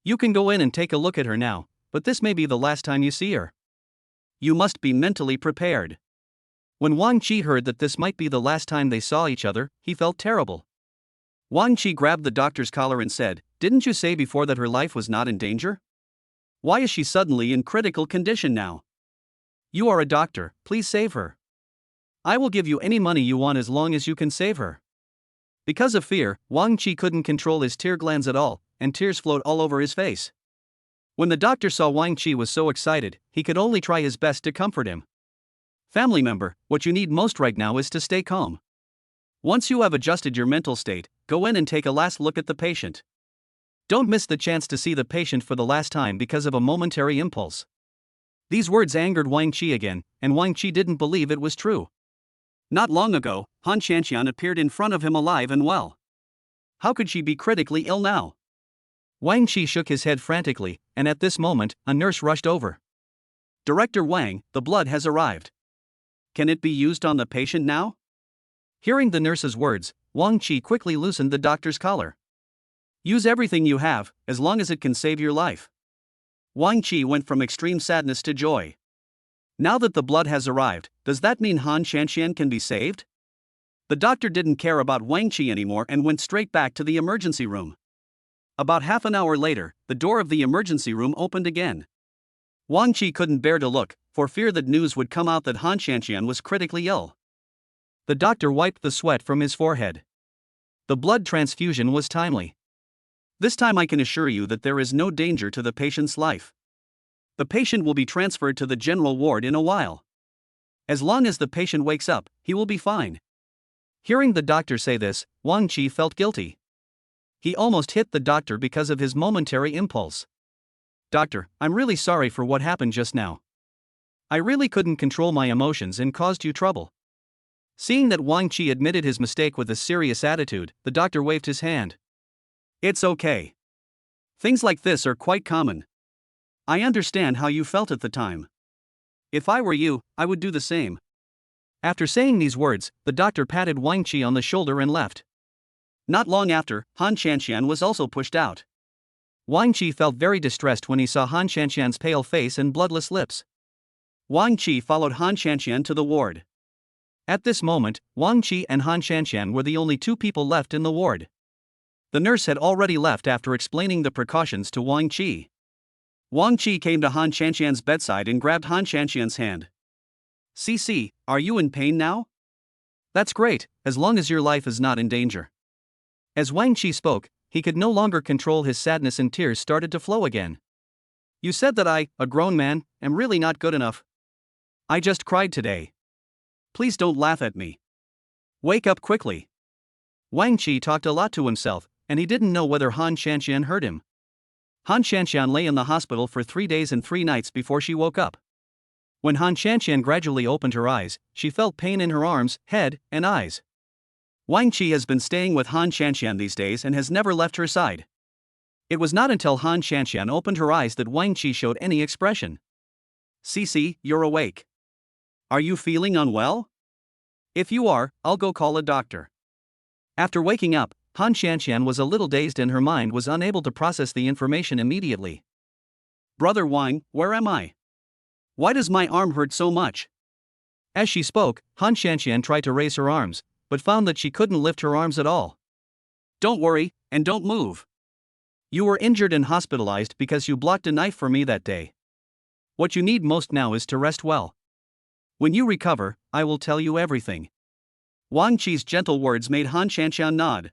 You can go in and take a look at her now, but this may be the last time you see her. You must be mentally prepared. When Wang Qi heard that this might be the last time they saw each other, he felt terrible. Wang Qi grabbed the doctor's collar and said, Didn't you say before that her life was not in danger? Why is she suddenly in critical condition now? You are a doctor, please save her. I will give you any money you want as long as you can save her. Because of fear, Wang Qi couldn't control his tear glands at all, and tears flowed all over his face. When the doctor saw Wang Qi was so excited, he could only try his best to comfort him. Family member, what you need most right now is to stay calm. Once you have adjusted your mental state, go in and take a last look at the patient. Don't miss the chance to see the patient for the last time because of a momentary impulse. These words angered Wang Qi again, and Wang Qi didn't believe it was true. Not long ago, Han Shanxian appeared in front of him alive and well. How could she be critically ill now? Wang Qi shook his head frantically, and at this moment, a nurse rushed over. Director Wang, the blood has arrived. Can it be used on the patient now? Hearing the nurse's words, Wang Qi quickly loosened the doctor's collar. Use everything you have, as long as it can save your life. Wang Qi went from extreme sadness to joy. Now that the blood has arrived, does that mean Han Shanxian can be saved? The doctor didn't care about Wang Qi anymore and went straight back to the emergency room. About half an hour later, the door of the emergency room opened again. Wang Qi couldn't bear to look, for fear that news would come out that Han Shanxian was critically ill. The doctor wiped the sweat from his forehead. The blood transfusion was timely. This time I can assure you that there is no danger to the patient's life. The patient will be transferred to the general ward in a while. As long as the patient wakes up, he will be fine. Hearing the doctor say this, Wang Qi felt guilty. He almost hit the doctor because of his momentary impulse. Doctor, I'm really sorry for what happened just now. I really couldn't control my emotions and caused you trouble. Seeing that Wang Qi admitted his mistake with a serious attitude, the doctor waved his hand. It's okay. Things like this are quite common. I understand how you felt at the time. If I were you, I would do the same. After saying these words, the doctor patted Wang Qi on the shoulder and left. Not long after, Han Shanxian was also pushed out. Wang Qi felt very distressed when he saw Han Shanxian's pale face and bloodless lips. Wang Qi followed Han Shanxian to the ward. At this moment, Wang Qi and Han Shanxian were the only two people left in the ward. The nurse had already left after explaining the precautions to Wang Qi. Wang Qi came to Han Shanxian's bedside and grabbed Han Shanxian's hand. "CC, are you in pain now?" "That's great, as long as your life is not in danger." As Wang Qi spoke, he could no longer control his sadness and tears started to flow again. "You said that I, a grown man, am really not good enough. I just cried today. Please don't laugh at me. Wake up quickly." Wang Qi talked a lot to himself, and he didn't know whether Han Shanxian heard him. Han Shanxian lay in the hospital for 3 days and 3 nights before she woke up. When Han Shanshan gradually opened her eyes, she felt pain in her arms, head, and eyes. Wang Qi has been staying with Han Shanshan these days and has never left her side. It was not until Han Shanshan opened her eyes that Wang Qi showed any expression. "Cici, you're awake. Are you feeling unwell? If you are, I'll go call a doctor." After waking up, Han Shanshan was a little dazed and her mind was unable to process the information immediately. "Brother Wang, where am I? Why does my arm hurt so much?" As she spoke, Han Shanshan tried to raise her arms, but found that she couldn't lift her arms at all. "Don't worry, and don't move. You were injured and hospitalized because you blocked a knife for me that day. What you need most now is to rest well. When you recover, I will tell you everything." Wang Qi's gentle words made Han Shanshan nod.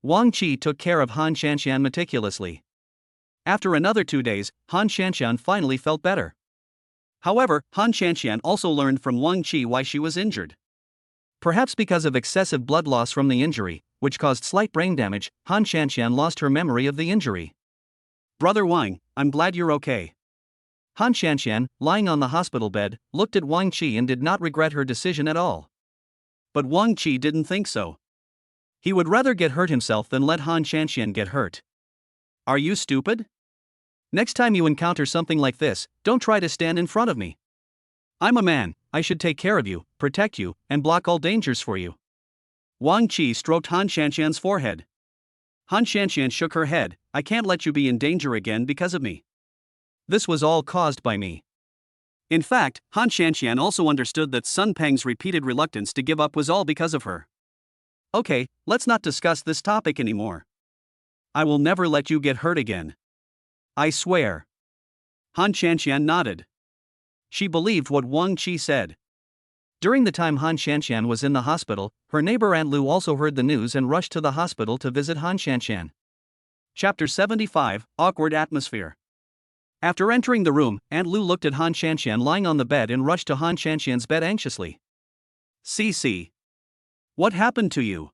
Wang Qi took care of Han Shanshan meticulously. After another 2 days, Han Shanshan finally felt better. However, Han Shanshan also learned from Wang Qi why she was injured. Perhaps because of excessive blood loss from the injury, which caused slight brain damage, Han Shanshan lost her memory of the injury. "Brother Wang, I'm glad you're okay." Han Shanshan, lying on the hospital bed, looked at Wang Qi and did not regret her decision at all. But Wang Qi didn't think so. He would rather get hurt himself than let Han Shanshan get hurt. "Are you stupid? Next time you encounter something like this, don't try to stand in front of me. I'm a man, I should take care of you, protect you, and block all dangers for you." Wang Qi stroked Han Shanshan's forehead. Han Shanshan shook her head. "I can't let you be in danger again because of me. This was all caused by me." In fact, Han Shanshan also understood that Sun Peng's repeated reluctance to give up was all because of her. "Okay, let's not discuss this topic anymore. I will never let you get hurt again. I swear." Han Shanshan nodded. She believed what Wang Qi said. During the time Han Shanshan was in the hospital, her neighbor Aunt Lu also heard the news and rushed to the hospital to visit Han Shanshan. Chapter 75, Awkward Atmosphere. After entering the room, Aunt Lu looked at Han Shanshan lying on the bed and rushed to Han Shanshan's bed anxiously. "Cici, what happened to you?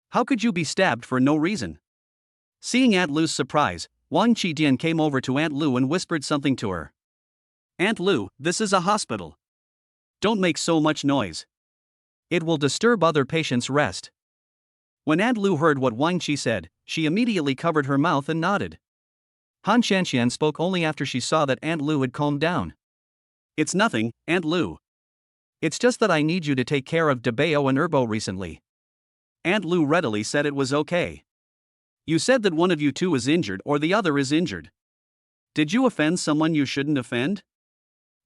How could you be stabbed for no reason?" Seeing Aunt Lu's surprise, Wang Qidian came over to Aunt Lu and whispered something to her. "Aunt Lu, this is a hospital. Don't make so much noise. It will disturb other patients' rest." When Aunt Lu heard what Wang Qi said, she immediately covered her mouth and nodded. Han Shanshan spoke only after she saw that Aunt Lu had calmed down. "It's nothing, Aunt Lu. It's just that I need you to take care of Debao and Erbo recently." Aunt Lu readily said it was okay. "You said that one of you two is injured or the other is injured. Did you offend someone you shouldn't offend?"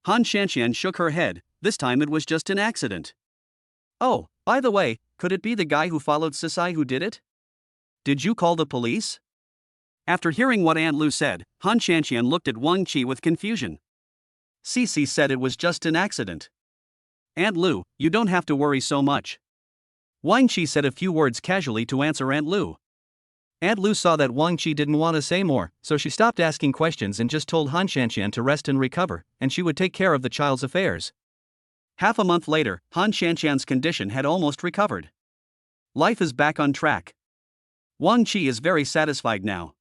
Han Shanshan shook her head. This time it was just an accident. "Oh, by the way, could it be the guy who followed Sisai who did it? Did you call the police?" After hearing what Aunt Lu said, Han Shanshan looked at Wang Qi with confusion. "Cici said it was just an accident. Aunt Lu, you don't have to worry so much." Wang Qi said a few words casually to answer Aunt Lu. Aunt Lu saw that Wang Qi didn't want to say more, so she stopped asking questions and just told Han Shanshan to rest and recover, and she would take care of the child's affairs. Half a month later, Han Shanshan's condition had almost recovered. Life is back on track. Wang Qi is very satisfied now.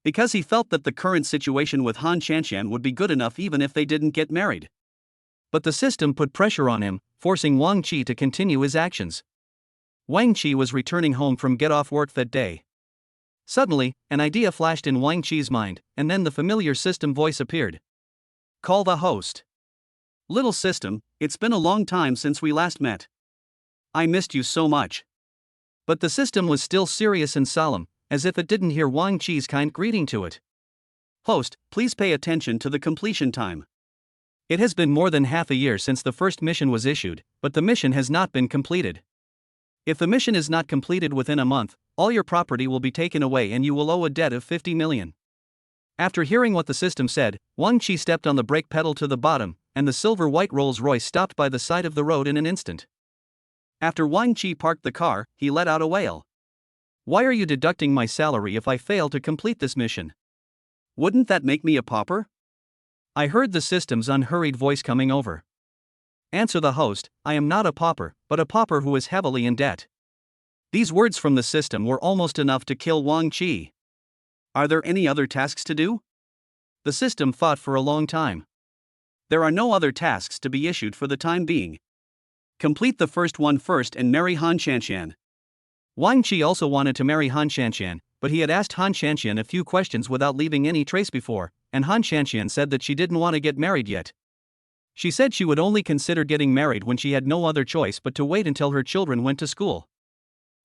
Because he felt that the current situation with Han Shanshan would be good enough even if they didn't get married. But the system put pressure on him, forcing Wang Qi to continue his actions. Wang Qi was returning home from get-off work that day. Suddenly, an idea flashed in Wang Qi's mind, and then the familiar system voice appeared. "Call the host. Little system, it's been a long time since we last met. I missed you so much." But the system was still serious and solemn, as if it didn't hear Wang Qi's kind greeting to it. "Host, please pay attention to the completion time. It has been more than half a year since the first mission was issued, but the mission has not been completed. If the mission is not completed within a month, all your property will be taken away and you will owe a debt of 50 million. After hearing what the system said, Wang Qi stepped on the brake pedal to the bottom, and the silver-white Rolls-Royce stopped by the side of the road in an instant. After Wang Qi parked the car, he let out a wail. "Why are you deducting my salary if I fail to complete this mission? Wouldn't that make me a pauper?" I heard the system's unhurried voice coming over. "Answer the host, I am not a pauper, but a pauper who is heavily in debt." These words from the system were almost enough to kill Wang Qi. Are there any other tasks to do? The system thought for a long time. There are no other tasks to be issued for the time being. Complete the first one first and marry Han Shanshan. Wang Qi also wanted to marry Han Shanshan, but he had asked Han Shanshan a few questions without leaving any trace before, and Han Shanshan said that she didn't want to get married yet. She said she would only consider getting married when she had no other choice but to wait until her children went to school.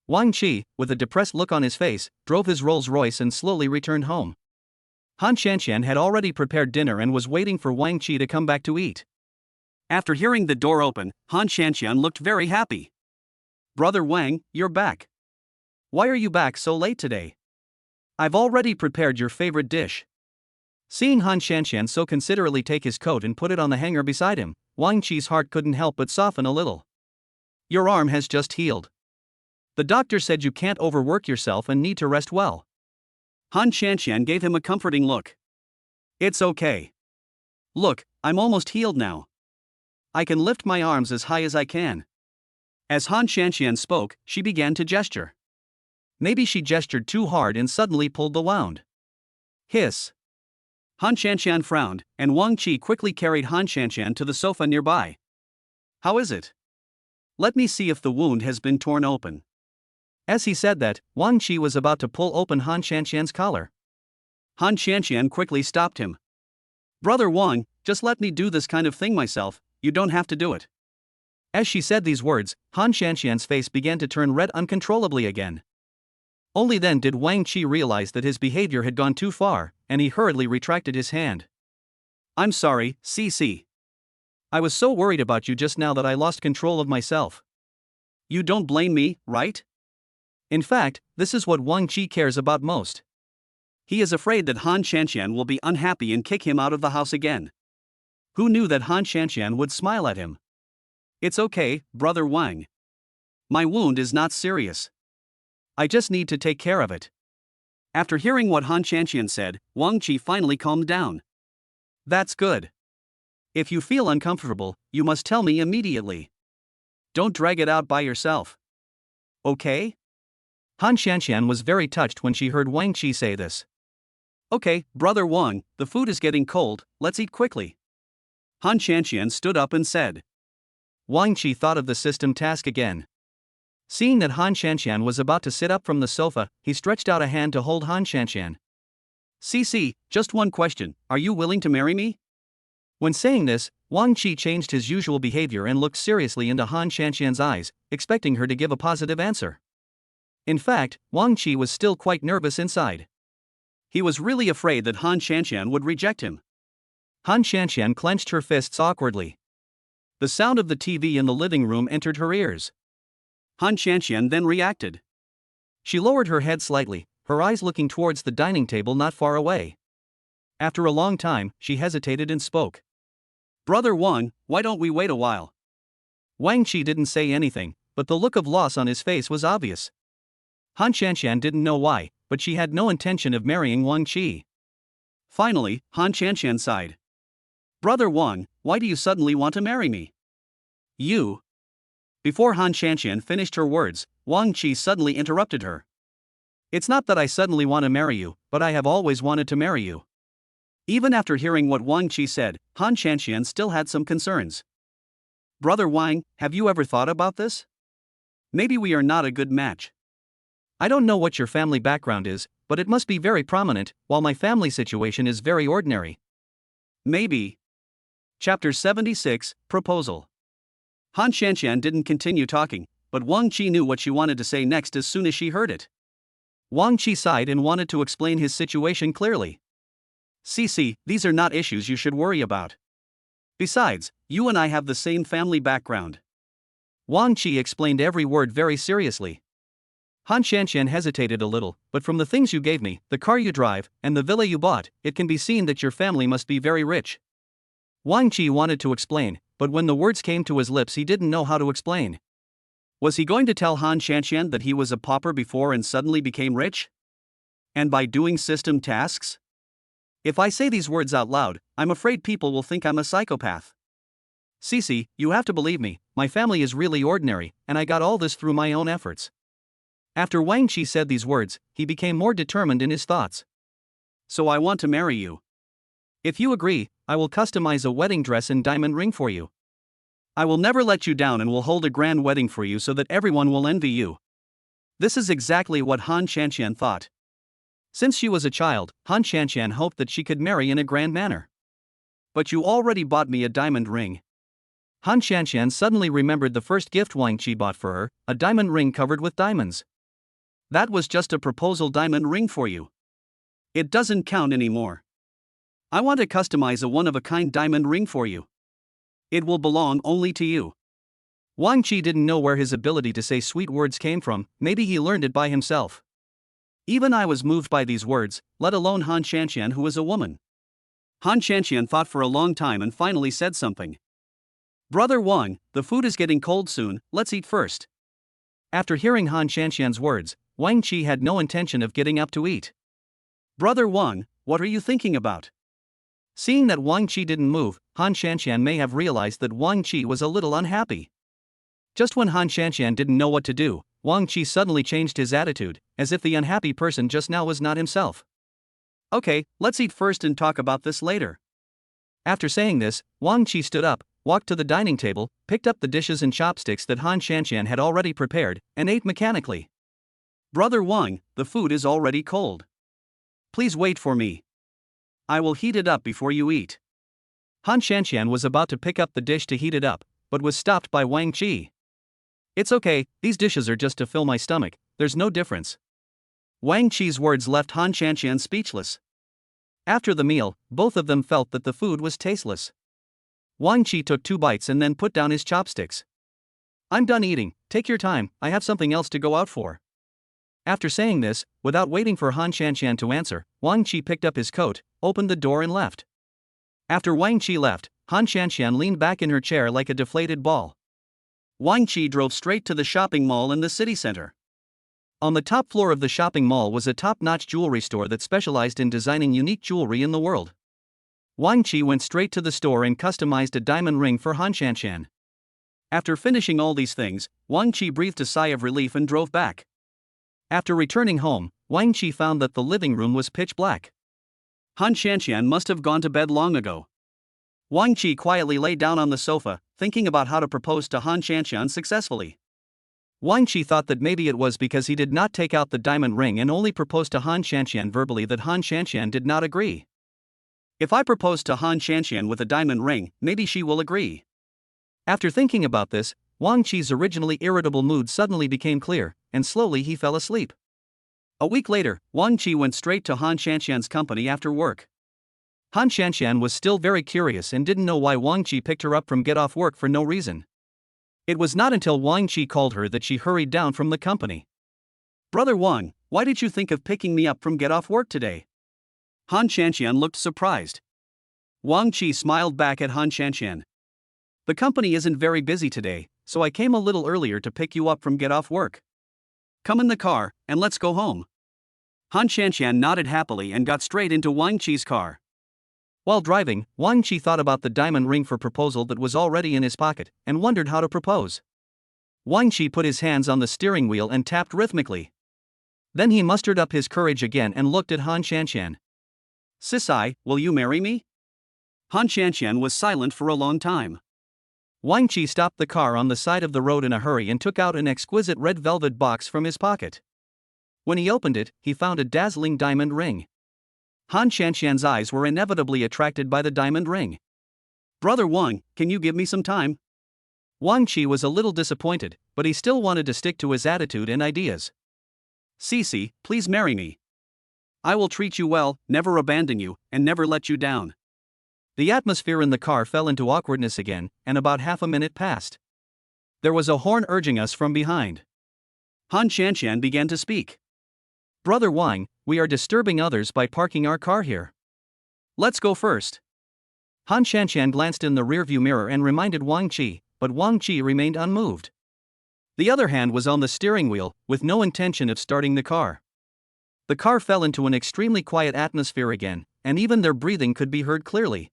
Wang Qi, with a depressed look on his face, drove his Rolls-Royce and slowly returned home. Han Shanshan had already prepared dinner and was waiting for Wang Qi to come back to eat. After hearing the door open, Han Shanshan looked very happy. "Brother Wang, you're back. Why are you back so late today? I've already prepared your favorite dish." Seeing Han Shanshan so considerately take his coat and put it on the hanger beside him, Wang Qi's heart couldn't help but soften a little. "Your arm has just healed. The doctor said you can't overwork yourself and need to rest well." Han Shanshan gave him a comforting look. "It's okay. Look, I'm almost healed now. I can lift my arms as high as I can." As Han Shanshan spoke, she began to gesture. Maybe she gestured too hard and suddenly pulled the wound. Hiss. Han Shanshan frowned, and Wang Qi quickly carried Han Shanshan to the sofa nearby. "How is it? Let me see if the wound has been torn open." As he said that, Wang Qi was about to pull open Han Shanshan's collar. Han Shanshan quickly stopped him. "Brother Wang, just let me do this kind of thing myself, you don't have to do it." As she said these words, Han Shanshan's face began to turn red uncontrollably again. Only then did Wang Qi realize that his behavior had gone too far, and he hurriedly retracted his hand. "I'm sorry, CC. I was so worried about you just now that I lost control of myself." "You don't blame me, right?" In fact, this is what Wang Qi cares about most. He is afraid that Han Shanshan will be unhappy and kick him out of the house again. Who knew that Han Shanshan would smile at him? "It's okay, Brother Wang. My wound is not serious. I just need to take care of it." After hearing what Han Shanshan said, Wang Qi finally calmed down. "That's good. If you feel uncomfortable, you must tell me immediately. Don't drag it out by yourself. Okay?" Han Shanshan was very touched when she heard Wang Qi say this. "Okay, Brother Wang, the food is getting cold, let's eat quickly." Han Shanshan stood up and said. Wang Qi thought of the system task again. Seeing that Han Shanshan was about to sit up from the sofa, he stretched out a hand to hold Han Shanshan. "CC, just one question, are you willing to marry me?" When saying this, Wang Qi changed his usual behavior and looked seriously into Han Shanshan's eyes, expecting her to give a positive answer. In fact, Wang Qi was still quite nervous inside. He was really afraid that Han Shanshan would reject him. Han Shanshan clenched her fists awkwardly. The sound of the TV in the living room entered her ears. Han Shanshan then reacted. She lowered her head slightly, her eyes looking towards the dining table not far away. After a long time, she hesitated and spoke. "Brother Wang, why don't we wait a while?" Wang Qi didn't say anything, but the look of loss on his face was obvious. Han Shanshan didn't know why, but she had no intention of marrying Wang Qi. Finally, Han Shanshan sighed. "Brother Wang, why do you suddenly want to marry me?" "You." Before Han Shanshan finished her words, Wang Qi suddenly interrupted her. "It's not that I suddenly want to marry you, but I have always wanted to marry you." Even after hearing what Wang Qi said, Han Shanshan still had some concerns. "Brother Wang, have you ever thought about this? Maybe we are not a good match." "I don't know what your family background is, but it must be very prominent, while my family situation is very ordinary." "Maybe." Chapter 76, Proposal. Han Shanshan didn't continue talking, but Wang Qi knew what she wanted to say next as soon as she heard it. Wang Qi sighed and wanted to explain his situation clearly. "CC, these are not issues you should worry about. Besides, you and I have the same family background." Wang Qi explained every word very seriously. Han Shanshan hesitated a little, but from the things you gave me, the car you drive, and the villa you bought, it can be seen that your family must be very rich. Wang Qi wanted to explain, but when the words came to his lips he didn't know how to explain. Was he going to tell Han Shanshan that he was a pauper before and suddenly became rich? And by doing system tasks? If I say these words out loud, I'm afraid people will think I'm a psychopath. "CC, you have to believe me, my family is really ordinary, and I got all this through my own efforts." After Wang Qi said these words, he became more determined in his thoughts. "So I want to marry you. If you agree, I will customize a wedding dress and diamond ring for you. I will never let you down and will hold a grand wedding for you so that everyone will envy you. This is exactly what Han Shanshan thought. Since she was a child, Han Shanshan hoped that she could marry in a grand manner. But you already bought me a diamond ring. Han Shanshan suddenly remembered the first gift Wang Qi bought for her, a diamond ring covered with diamonds. That was just a proposal diamond ring for you. It doesn't count anymore. I want to customize a one-of-a-kind diamond ring for you. It will belong only to you. Wang Qi didn't know where his ability to say sweet words came from, maybe he learned it by himself. Even I was moved by these words, let alone Han Shanshan, who is a woman. Han Shanshan thought for a long time and finally said something. Brother Wang, the food is getting cold soon, let's eat first. After hearing Han Shanshan's words, Wang Qi had no intention of getting up to eat. Brother Wang, what are you thinking about? Seeing that Wang Qi didn't move, Han Shanshan may have realized that Wang Qi was a little unhappy. Just when Han Shanshan didn't know what to do, Wang Qi suddenly changed his attitude, as if the unhappy person just now was not himself. Okay, let's eat first and talk about this later. After saying this, Wang Qi stood up, walked to the dining table, picked up the dishes and chopsticks that Han Shanshan had already prepared, and ate mechanically. Brother Wang, the food is already cold. Please wait for me. I will heat it up before you eat. Han Shanshan was about to pick up the dish to heat it up, but was stopped by Wang Qi. It's okay, these dishes are just to fill my stomach, there's no difference. Wang Qi's words left Han Shanshan speechless. After the meal, both of them felt that the food was tasteless. Wang Qi took 2 bites and then put down his chopsticks. I'm done eating, take your time, I have something else to go out for. After saying this, without waiting for Han Shanshan to answer, Wang Qi picked up his coat, opened the door and left. After Wang Qi left, Han Shanshan leaned back in her chair like a deflated ball. Wang Qi drove straight to the shopping mall in the city center. On the top floor of the shopping mall was a top-notch jewelry store that specialized in designing unique jewelry in the world. Wang Qi went straight to the store and customized a diamond ring for Han Shanshan. After finishing all these things, Wang Qi breathed a sigh of relief and drove back. After returning home, Wang Qi found that the living room was pitch black. Han Shanshan must have gone to bed long ago. Wang Qi quietly lay down on the sofa, thinking about how to propose to Han Shanshan successfully. Wang Qi thought that maybe it was because he did not take out the diamond ring and only proposed to Han Shanshan verbally that Han Shanshan did not agree. If I propose to Han Shanshan with a diamond ring, maybe she will agree. After thinking about this, Wang Qi's originally irritable mood suddenly became clear, and slowly he fell asleep. A week later, Wang Qi went straight to Han Shanshan's company after work. Han Shanshan was still very curious and didn't know why Wang Qi picked her up from get off work for no reason. It was not until Wang Qi called her that she hurried down from the company. Brother Wang, why did you think of picking me up from get off work today? Han Shanshan looked surprised. Wang Qi smiled back at Han Shanshan. The company isn't very busy today, so I came a little earlier to pick you up from get off work. Come in the car, and let's go home. Han Shanshan nodded happily and got straight into Wang Qi's car. While driving, Wang Qi thought about the diamond ring for proposal that was already in his pocket, and wondered how to propose. Wang Qi put his hands on the steering wheel and tapped rhythmically. Then he mustered up his courage again and looked at Han Shanshan. Sisai, will you marry me? Han Shanshan was silent for a long time. Wang Qi stopped the car on the side of the road in a hurry and took out an exquisite red velvet box from his pocket. When he opened it, he found a dazzling diamond ring. Han Shanshan's eyes were inevitably attracted by the diamond ring. Brother Wang, can you give me some time? Wang Qi was a little disappointed, but he still wanted to stick to his attitude and ideas. Sisi, please marry me. I will treat you well, never abandon you, and never let you down. The atmosphere in the car fell into awkwardness again, and about half a minute passed. There was a horn urging us from behind. Han Shanshan began to speak. Brother Wang, we are disturbing others by parking our car here. Let's go first. Han Shanshan glanced in the rearview mirror and reminded Wang Qi, but Wang Qi remained unmoved. The other hand was on the steering wheel, with no intention of starting the car. The car fell into an extremely quiet atmosphere again, and even their breathing could be heard clearly.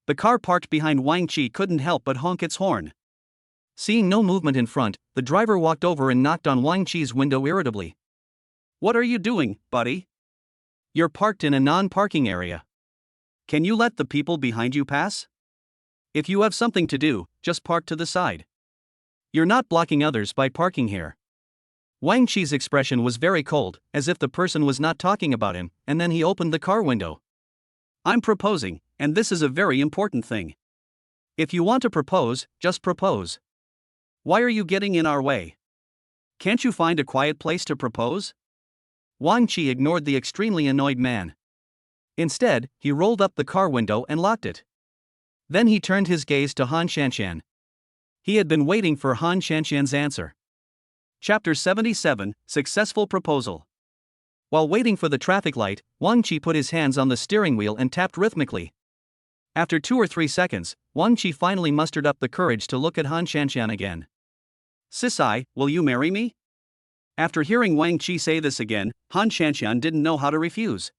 The car parked behind Wang Qi couldn't help but honk its horn. Seeing no movement in front, the driver walked over and knocked on Wang Qi's window irritably. What are you doing, buddy? You're parked in a non-parking area. Can you let the people behind you pass? If you have something to do, just park to the side. You're not blocking others by parking here. Wang Chi's expression was very cold, as if the person was not talking about him, and then he opened the car window. I'm proposing, and this is a very important thing. If you want to propose, just propose. Why are you getting in our way? Can't you find a quiet place to propose? Wang Chi ignored the extremely annoyed man. Instead, he rolled up the car window and locked it. Then he turned his gaze to Han Shanshan. He had been waiting for Han Shanshan's answer. Chapter 77, Successful Proposal. While waiting for the traffic light, Wang Chi put his hands on the steering wheel and tapped rhythmically. After 2 or 3 seconds, Wang Chi finally mustered up the courage to look at Han Shanshan again. Sisai, will you marry me? After hearing Wang Chi say this again, Han Shanshan didn't know how to refuse.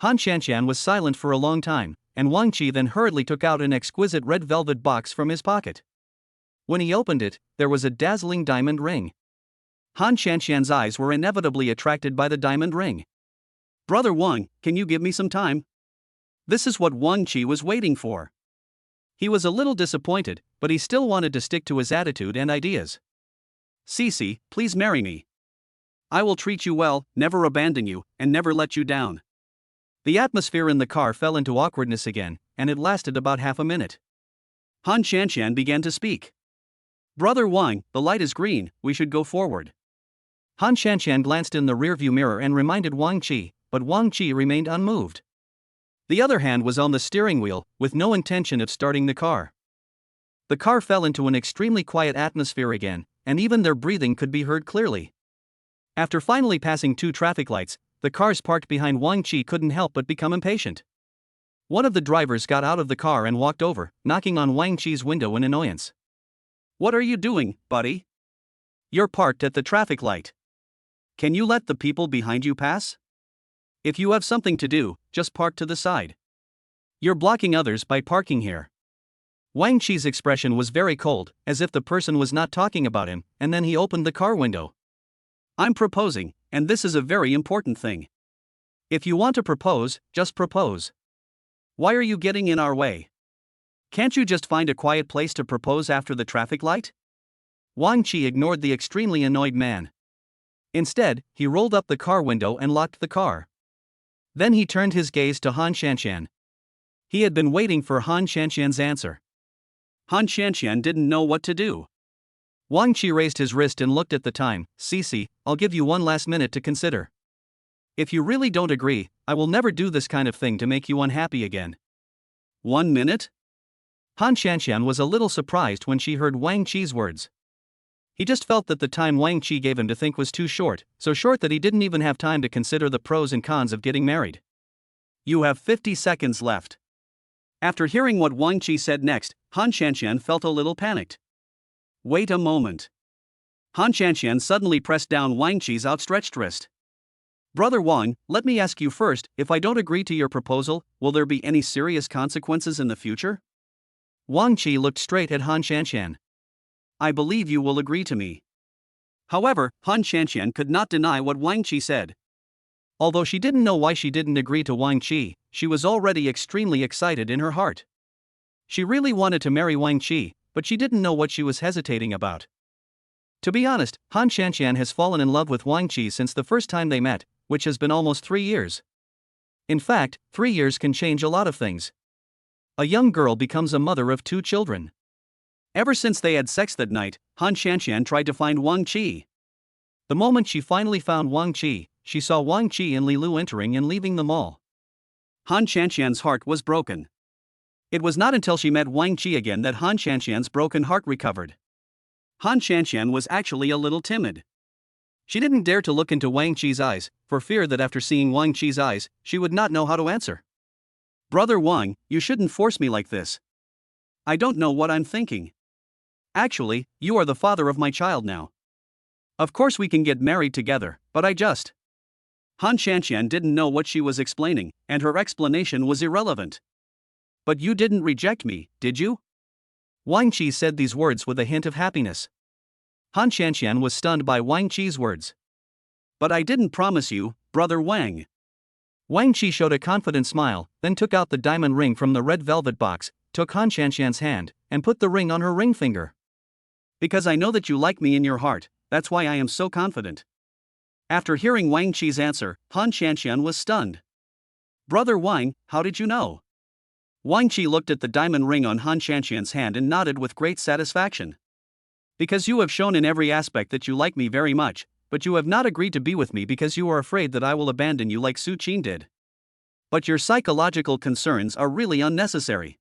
Han Shanshan was silent for a long time, and Wang Chi then hurriedly took out an exquisite red velvet box from his pocket. When he opened it, there was a dazzling diamond ring. Han Shanshan's eyes were inevitably attracted by the diamond ring. Brother Wang, can you give me some time? This is what Wang Chi was waiting for. He was a little disappointed, but he still wanted to stick to his attitude and ideas. Sisi, please marry me. I will treat you well, never abandon you, and never let you down. The atmosphere in the car fell into awkwardness again, and it lasted about half a minute. Han Shanshan began to speak. Brother Wang, the light is green, we should go forward. Han Shanshan glanced in the rearview mirror and reminded Wang Chi, but Wang Chi remained unmoved. The other hand was on the steering wheel, with no intention of starting the car. The car fell into an extremely quiet atmosphere again, and even their breathing could be heard clearly. After finally passing 2 traffic lights, the cars parked behind Wang Chi couldn't help but become impatient. One of the drivers got out of the car and walked over, knocking on Wang Chi's window in annoyance. What are you doing, buddy? You're parked at the traffic light. Can you let the people behind you pass? If you have something to do, just park to the side. You're blocking others by parking here. Wang Chi's expression was very cold, as if the person was not talking about him, and then he opened the car window. I'm proposing, and this is a very important thing. If you want to propose, just propose. Why are you getting in our way? Can't you just find a quiet place to propose after the traffic light? Wang Chi ignored the extremely annoyed man. Instead, he rolled up the car window and locked the car. Then he turned his gaze to Han Shanshan. He had been waiting for Han Shanshan's answer. Han Shanshan didn't know what to do. Wang Chi raised his wrist and looked at the time. Sisi, I'll give you 1 last minute to consider. If you really don't agree, I will never do this kind of thing to make you unhappy again. 1 minute? Han Shanshan was a little surprised when she heard Wang Chi's words. He just felt that the time Wang Chi gave him to think was too short, so short that he didn't even have time to consider the pros and cons of getting married. You have 50 seconds left. After hearing what Wang Chi said next, Han Shanshan felt a little panicked. Wait a moment. Han Shanshan suddenly pressed down Wang Chi's outstretched wrist. Brother Wang, let me ask you first, if I don't agree to your proposal, will there be any serious consequences in the future? Wang Chi looked straight at Han Shanshan. I believe you will agree to me. However, Han Shanshan could not deny what Wang Chi said. Although she didn't know why she didn't agree to Wang Chi, she was already extremely excited in her heart. She really wanted to marry Wang Chi, but she didn't know what she was hesitating about. To be honest, Han Shanshan has fallen in love with Wang Chi since the first time they met, which has been almost 3 years. In fact, 3 years can change a lot of things. A young girl becomes a mother of 2 children. Ever since they had sex that night, Han Shanshan tried to find Wang Chi. The moment she finally found Wang Chi, she saw Wang Chi and Li Lu entering and leaving the mall. Han Shanshan's heart was broken. It was not until she met Wang Chi again that Han Shanshan's broken heart recovered. Han Shanshan was actually a little timid. She didn't dare to look into Wang Chi's eyes, for fear that after seeing Wang Chi's eyes, she would not know how to answer. Brother Wang, you shouldn't force me like this. I don't know what I'm thinking. Actually, you are the father of my child now. Of course we can get married together, but Han Shanshan didn't know what she was explaining, and her explanation was irrelevant. But you didn't reject me, did you? Wang Chi said these words with a hint of happiness. Han Shanshan was stunned by Wang Chi's words. But I didn't promise you, Brother Wang. Wang Qi showed a confident smile, then took out the diamond ring from the red velvet box, took Han Shanshan's hand, and put the ring on her ring finger. Because I know that you like me in your heart, that's why I am so confident. After hearing Wang Qi's answer, Han Shanshan was stunned. Brother Wang, how did you know? Wang Qi looked at the diamond ring on Han Shanshan's hand and nodded with great satisfaction. Because you have shown in every aspect that you like me very much, but you have not agreed to be with me because you are afraid that I will abandon you like Su Qin did. But your psychological concerns are really unnecessary.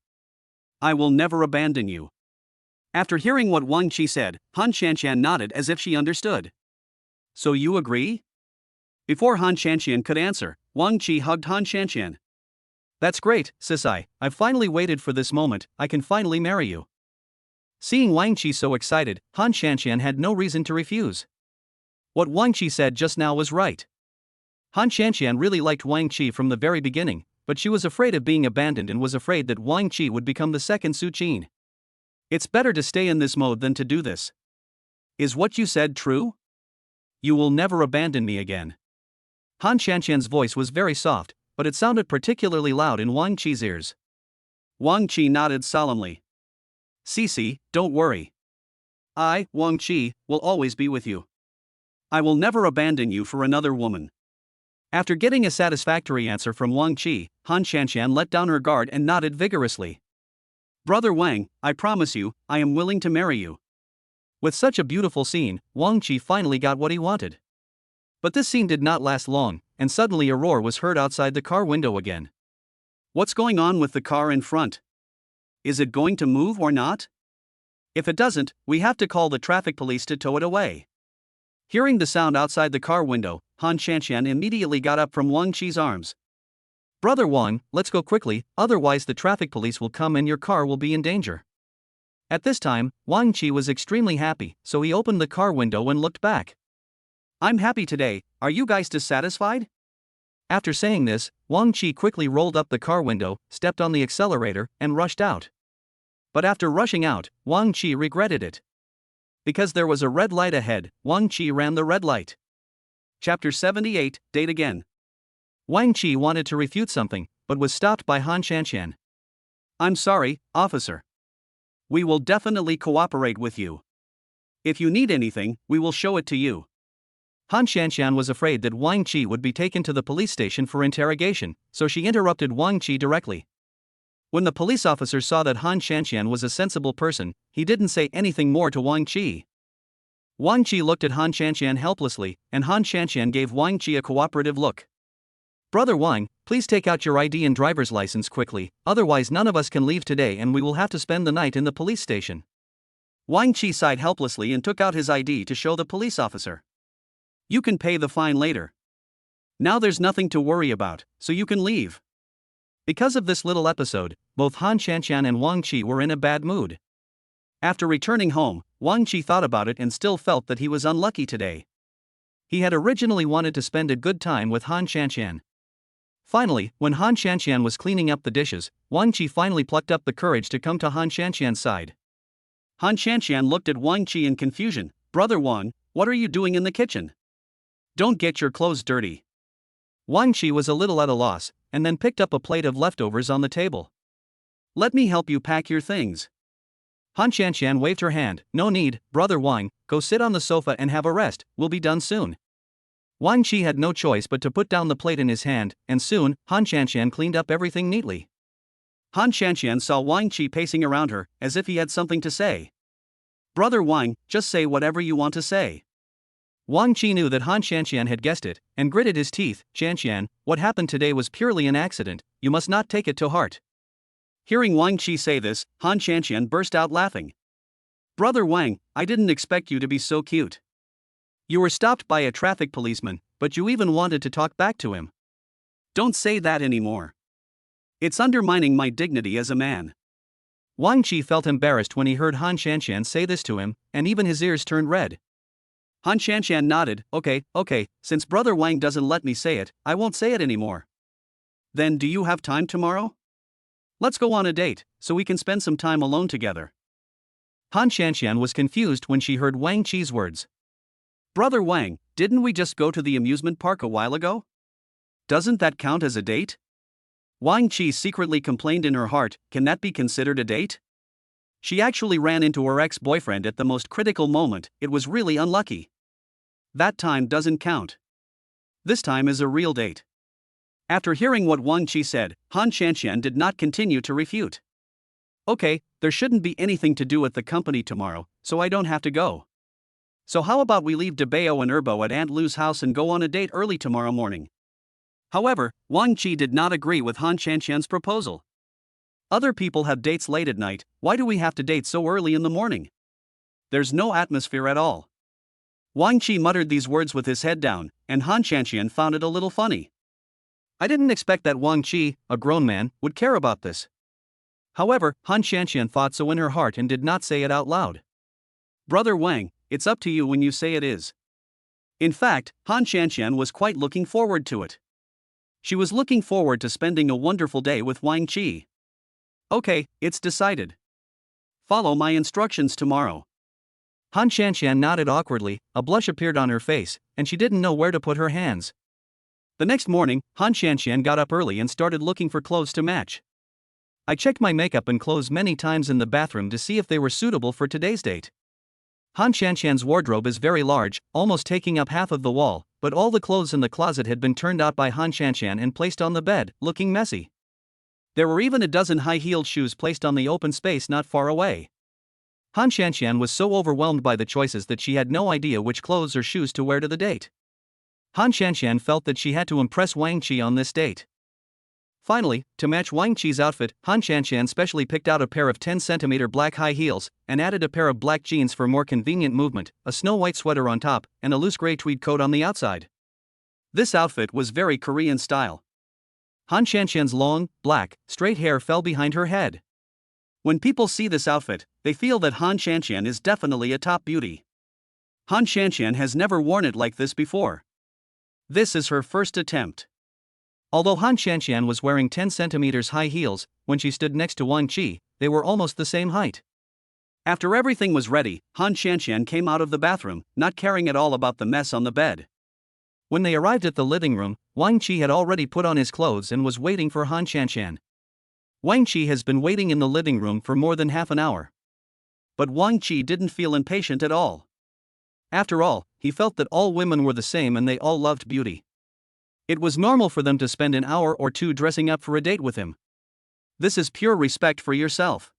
I will never abandon you. After hearing what Wang Qi said, Han Shanshan nodded as if she understood. So you agree? Before Han Shanshan could answer, Wang Qi hugged Han Shanshan. That's great, Sisai, I've finally waited for this moment, I can finally marry you. Seeing Wang Qi so excited, Han Shanshan had no reason to refuse. What Wang Qi said just now was right. Han Shanshan really liked Wang Qi from the very beginning, but she was afraid of being abandoned and was afraid that Wang Qi would become the second Su Qin. It's better to stay in this mode than to do this. Is what you said true? You will never abandon me again. Han Shanshan's voice was very soft, but it sounded particularly loud in Wang Qi's ears. Wang Qi nodded solemnly. Sisi, don't worry. I, Wang Qi, will always be with you. I will never abandon you for another woman. After getting a satisfactory answer from Wang Qi, Han Shanshan let down her guard and nodded vigorously. Brother Wang, I promise you, I am willing to marry you. With such a beautiful scene, Wang Qi finally got what he wanted. But this scene did not last long, and suddenly a roar was heard outside the car window again. What's going on with the car in front? Is it going to move or not? If it doesn't, we have to call the traffic police to tow it away. Hearing the sound outside the car window, Han Shanshan immediately got up from Wang Qi's arms. Brother Wang, let's go quickly, otherwise the traffic police will come and your car will be in danger. At this time, Wang Qi was extremely happy, so he opened the car window and looked back. I'm happy today, are you guys dissatisfied? After saying this, Wang Qi quickly rolled up the car window, stepped on the accelerator, and rushed out. But after rushing out, Wang Qi regretted it. Because there was a red light ahead, Wang Qi ran the red light. Chapter 78, Date Again. Wang Qi wanted to refute something, but was stopped by Han Shanshan. I'm sorry, officer. We will definitely cooperate with you. If you need anything, we will show it to you. Han Shanshan was afraid that Wang Qi would be taken to the police station for interrogation, so she interrupted Wang Qi directly. When the police officer saw that Han Shanshan was a sensible person, he didn't say anything more to Wang Qi. Wang Qi looked at Han Shanshan helplessly, and Han Shanshan gave Wang Qi a cooperative look. Brother Wang, please take out your ID and driver's license quickly, otherwise none of us can leave today and we will have to spend the night in the police station. Wang Qi sighed helplessly and took out his ID to show the police officer. You can pay the fine later. Now there's nothing to worry about, so you can leave. Because of this little episode, both Han Shanshan and Wang Qi were in a bad mood. After returning home, Wang Qi thought about it and still felt that he was unlucky today. He had originally wanted to spend a good time with Han Shanshan. Finally, when Han Shanshan was cleaning up the dishes, Wang Qi finally plucked up the courage to come to Han Shanshan's side. Han Shanshan looked at Wang Qi in confusion. Brother Wang, what are you doing in the kitchen? Don't get your clothes dirty. Wang Qi was a little at a loss, and then picked up a plate of leftovers on the table. Let me help you pack your things. Han Shanshan waved her hand. No need, Brother Wang, go sit on the sofa and have a rest, we'll be done soon. Wang Qi had no choice but to put down the plate in his hand, and soon, Han Shanshan cleaned up everything neatly. Han Shanshan saw Wang Qi pacing around her, as if he had something to say. Brother Wang, just say whatever you want to say. Wang Qi knew that Han Shanshan had guessed it, and gritted his teeth. Shanshan, what happened today was purely an accident, you must not take it to heart. Hearing Wang Qi say this, Han Shanshan burst out laughing. Brother Wang, I didn't expect you to be so cute. You were stopped by a traffic policeman, but you even wanted to talk back to him. Don't say that anymore. It's undermining my dignity as a man. Wang Qi felt embarrassed when he heard Han Shanshan say this to him, and even his ears turned red. Han Shanshan nodded. Okay, since Brother Wang doesn't let me say it, I won't say it anymore. Then do you have time tomorrow? Let's go on a date, so we can spend some time alone together. Han Shanshan was confused when she heard Wang Qi's words. Brother Wang, didn't we just go to the amusement park a while ago? Doesn't that count as a date? Wang Qi secretly complained in her heart, can that be considered a date? She actually ran into her ex-boyfriend at the most critical moment, it was really unlucky. That time doesn't count. This time is a real date. After hearing what Wang Qi said, Han Qianqian did not continue to refute. Okay, there shouldn't be anything to do at the company tomorrow, so I don't have to go. So how about we leave Debao and Erbo at Aunt Lu's house and go on a date early tomorrow morning? However, Wang Qi did not agree with Han Qianqian's proposal. Other people have dates late at night, why do we have to date so early in the morning? There's no atmosphere at all. Wang Qi muttered these words with his head down, and Han Qianqian found it a little funny. I didn't expect that Wang Qi, a grown man, would care about this. However, Han Qianqian thought so in her heart and did not say it out loud. Brother Wang, it's up to you when you say it is. In fact, Han Qianqian was quite looking forward to it. She was looking forward to spending a wonderful day with Wang Qi. Okay, it's decided. Follow my instructions tomorrow. Han Qianqian nodded awkwardly, a blush appeared on her face, and she didn't know where to put her hands. The next morning, Han Qianqian got up early and started looking for clothes to match. I checked my makeup and clothes many times in the bathroom to see if they were suitable for today's date. Han Qianqian's wardrobe is very large, almost taking up half of the wall, but all the clothes in the closet had been turned out by Han Qianqian and placed on the bed, looking messy. There were even a dozen high-heeled shoes placed on the open space not far away. Han Qianqian was so overwhelmed by the choices that she had no idea which clothes or shoes to wear to the date. Han Qianqian felt that she had to impress Wang Qi on this date. Finally, to match Wang Qi's outfit, Han Qianqian specially picked out a pair of 10cm black high heels, and added a pair of black jeans for more convenient movement, a snow-white sweater on top, and a loose gray tweed coat on the outside. This outfit was very Korean style. Han Qianqian's long, black, straight hair fell behind her head. When people see this outfit, they feel that Han Qianqian is definitely a top beauty. Han Qianqian has never worn it like this before. This is her first attempt. Although Han Qianqian was wearing 10cm high heels, when she stood next to Wang Qi, they were almost the same height. After everything was ready, Han Qianqian came out of the bathroom, not caring at all about the mess on the bed. When they arrived at the living room, Wang Qi had already put on his clothes and was waiting for Han Qianqian. Wang Qi has been waiting in the living room for more than half an hour. But Wang Qi didn't feel impatient at all. After all, he felt that all women were the same and they all loved beauty. It was normal for them to spend an hour or two dressing up for a date with him. This is pure respect for yourself.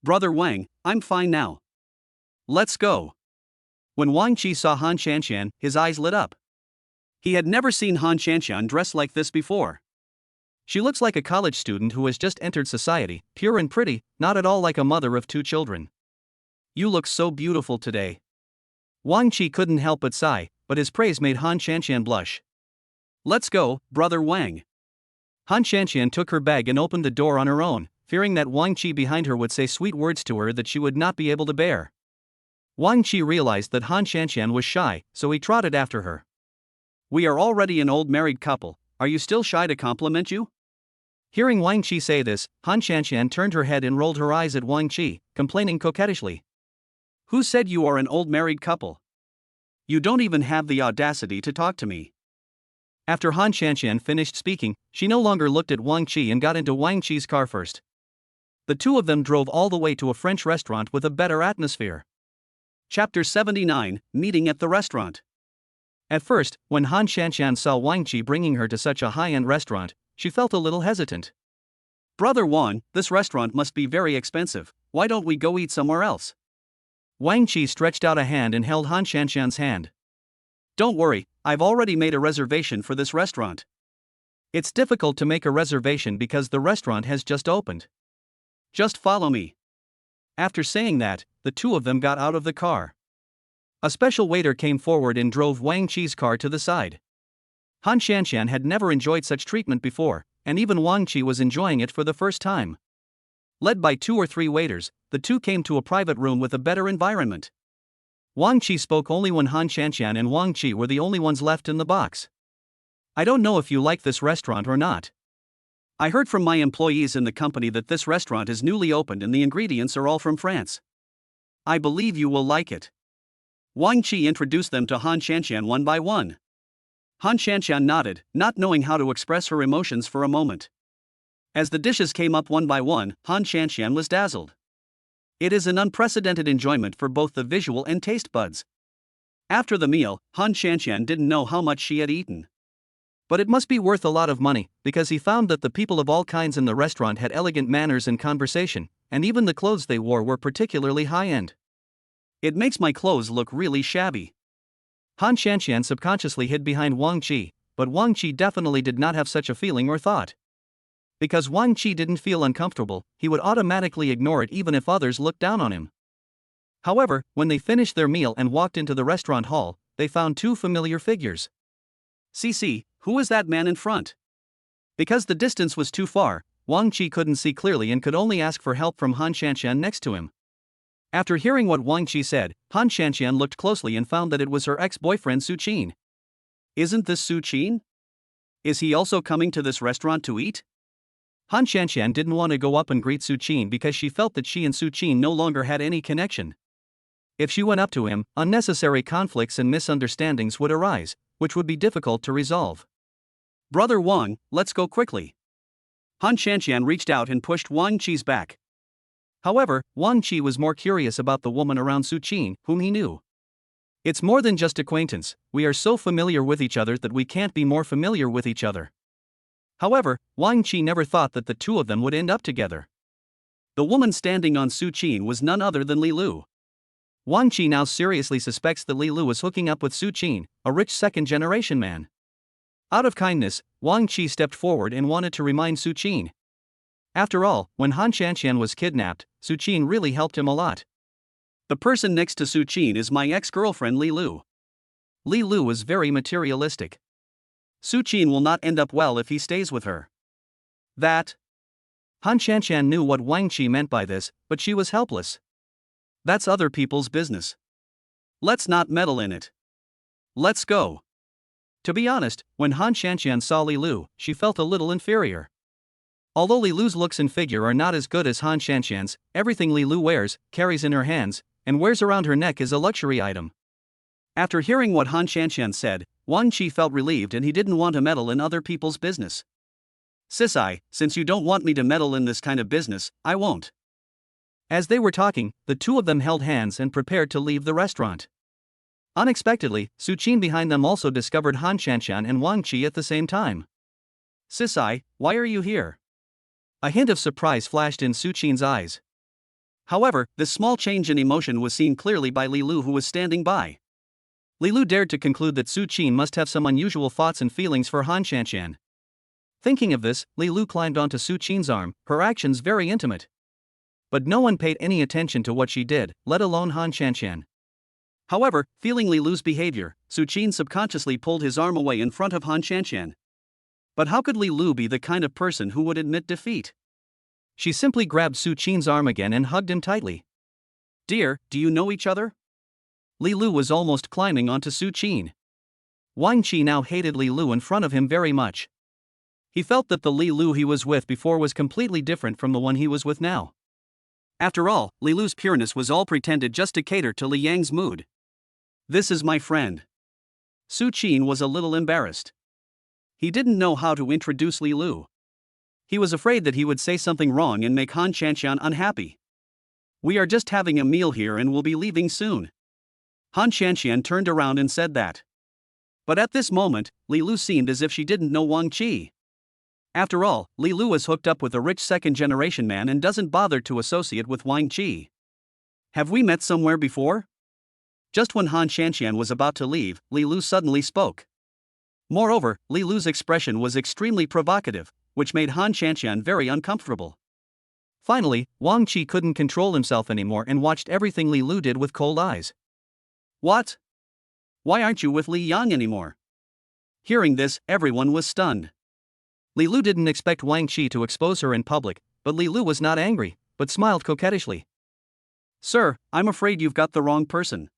Brother Wang, I'm fine now. Let's go. When Wang Qi saw Han Qianqian, his eyes lit up. He had never seen Han Qianqian dressed like this before. She looks like a college student who has just entered society, pure and pretty, not at all like a mother of 2 children. You look so beautiful today. Wang Qi couldn't help but sigh, but his praise made Han Qianqian blush. Let's go, Brother Wang. Han Qianqian took her bag and opened the door on her own, fearing that Wang Qi behind her would say sweet words to her that she would not be able to bear. Wang Qi realized that Han Qianqian was shy, so he trotted after her. We are already an old married couple, are you still shy to compliment you? Hearing Wang Qi say this, Han Qianqian turned her head and rolled her eyes at Wang Qi, complaining coquettishly. Who said you are an old married couple? You don't even have the audacity to talk to me. After Han Qianqian finished speaking, she no longer looked at Wang Qi and got into Wang Qi's car first. The two of them drove all the way to a French restaurant with a better atmosphere. Chapter 79, Meeting at the Restaurant. At first, when Han Qianqian saw Wang Qi bringing her to such a high-end restaurant, she felt a little hesitant. Brother Wang, this restaurant must be very expensive, why don't we go eat somewhere else? Wang Qi stretched out a hand and held Han Qianqian's hand. Don't worry, I've already made a reservation for this restaurant. It's difficult to make a reservation because the restaurant has just opened. Just follow me. After saying that, the two of them got out of the car. A special waiter came forward and drove Wang Qi's car to the side. Han Qianqian had never enjoyed such treatment before, and even Wang Qi was enjoying it for the first time. Led by 2 or 3 waiters, the two came to a private room with a better environment. Wang Qi spoke only when Han Qianqian and Wang Qi were the only ones left in the box. I don't know if you like this restaurant or not. I heard from my employees in the company that this restaurant is newly opened and the ingredients are all from France. I believe you will like it. Wang Qi introduced them to Han Qianqian one by one. Han Shanqian nodded, not knowing how to express her emotions for a moment. As the dishes came up one by one, Han Shanqian was dazzled. It is an unprecedented enjoyment for both the visual and taste buds. After the meal, Han Shanqian didn't know how much she had eaten. But it must be worth a lot of money, because he found that the people of all kinds in the restaurant had elegant manners and conversation, and even the clothes they wore were particularly high-end. It makes my clothes look really shabby. Han Shanqian subconsciously hid behind Wang Qi, but Wang Qi definitely did not have such a feeling or thought. Because Wang Qi didn't feel uncomfortable, he would automatically ignore it even if others looked down on him. However, when they finished their meal and walked into the restaurant hall, they found two familiar figures. CC, who is that man in front? Because the distance was too far, Wang Qi couldn't see clearly and could only ask for help from Han Shanqian next to him. After hearing what Wang Qi said, Han Shanqian looked closely and found that it was her ex-boyfriend Su Qin. Isn't this Su Qin? Is he also coming to this restaurant to eat? Han Shanqian didn't want to go up and greet Su Qin because she felt that she and Su Qin no longer had any connection. If she went up to him, unnecessary conflicts and misunderstandings would arise, which would be difficult to resolve. Brother Wang, let's go quickly. Han Shanqian reached out and pushed Wang Qi's back. However, Wang Qi was more curious about the woman around Su Qin, whom he knew. It's more than just acquaintance, we are so familiar with each other that we can't be more familiar with each other. However, Wang Qi never thought that the two of them would end up together. The woman standing on Su Qin was none other than Li Lu. Wang Qi now seriously suspects that Li Lu is hooking up with Su Qin, a rich second-generation man. Out of kindness, Wang Qi stepped forward and wanted to remind Su Qin. After all, when Han Shanqian was kidnapped, Su Qin really helped him a lot. The person next to Su Qin is my ex-girlfriend Li Lu. Li Lu is very materialistic. Su Qin will not end up well if he stays with her. That. Han Shanqian knew what Wang Qi meant by this, but she was helpless. That's other people's business. Let's not meddle in it. Let's go. To be honest, when Han Shanqian saw Li Lu, she felt a little inferior. Although Li Lu's looks and figure are not as good as Han Shanqian's, everything Li Lu wears, carries in her hands, and wears around her neck is a luxury item. After hearing what Han Shanqian said, Wang Qi felt relieved and he didn't want to meddle in other people's business. Sisai, since you don't want me to meddle in this kind of business, I won't. As they were talking, the two of them held hands and prepared to leave the restaurant. Unexpectedly, Su Qin behind them also discovered Han Shanqian and Wang Qi at the same time. Sisai, why are you here? A hint of surprise flashed in Su Qin's eyes. However, this small change in emotion was seen clearly by Li Lu who was standing by. Li Lu dared to conclude that Su Qin must have some unusual thoughts and feelings for Han Shanqian. Thinking of this, Li Lu climbed onto Su Qin's arm, her actions very intimate. But no one paid any attention to what she did, let alone Han Shanqian. However, feeling Li Lu's behavior, Su Qin subconsciously pulled his arm away in front of Han Shanqian. But how could Li Lu be the kind of person who would admit defeat? She simply grabbed Su Qin's arm again and hugged him tightly. Dear, do you know each other? Li Lu was almost climbing onto Su Qin. Wang Qi now hated Li Lu in front of him very much. He felt that the Li Lu he was with before was completely different from the one he was with now. After all, Li Lu's pureness was all pretended just to cater to Li Yang's mood. This is my friend. Su Qin was a little embarrassed. He didn't know how to introduce Li Lu. He was afraid that he would say something wrong and make Han Shanqian unhappy. We are just having a meal here and will be leaving soon. Han Shanqian turned around and said that. But at this moment, Li Lu seemed as if she didn't know Wang Qi. After all, Li Lu is hooked up with a rich second-generation man and doesn't bother to associate with Wang Qi. Have we met somewhere before? Just when Han Shanqian was about to leave, Li Lu suddenly spoke. Moreover, Li Lu's expression was extremely provocative, which made Han Shanqian very uncomfortable. Finally, Wang Qi couldn't control himself anymore and watched everything Li Lu did with cold eyes. What? Why aren't you with Li Yang anymore? Hearing this, everyone was stunned. Li Lu didn't expect Wang Qi to expose her in public, but Li Lu was not angry, but smiled coquettishly. Sir, I'm afraid you've got the wrong person.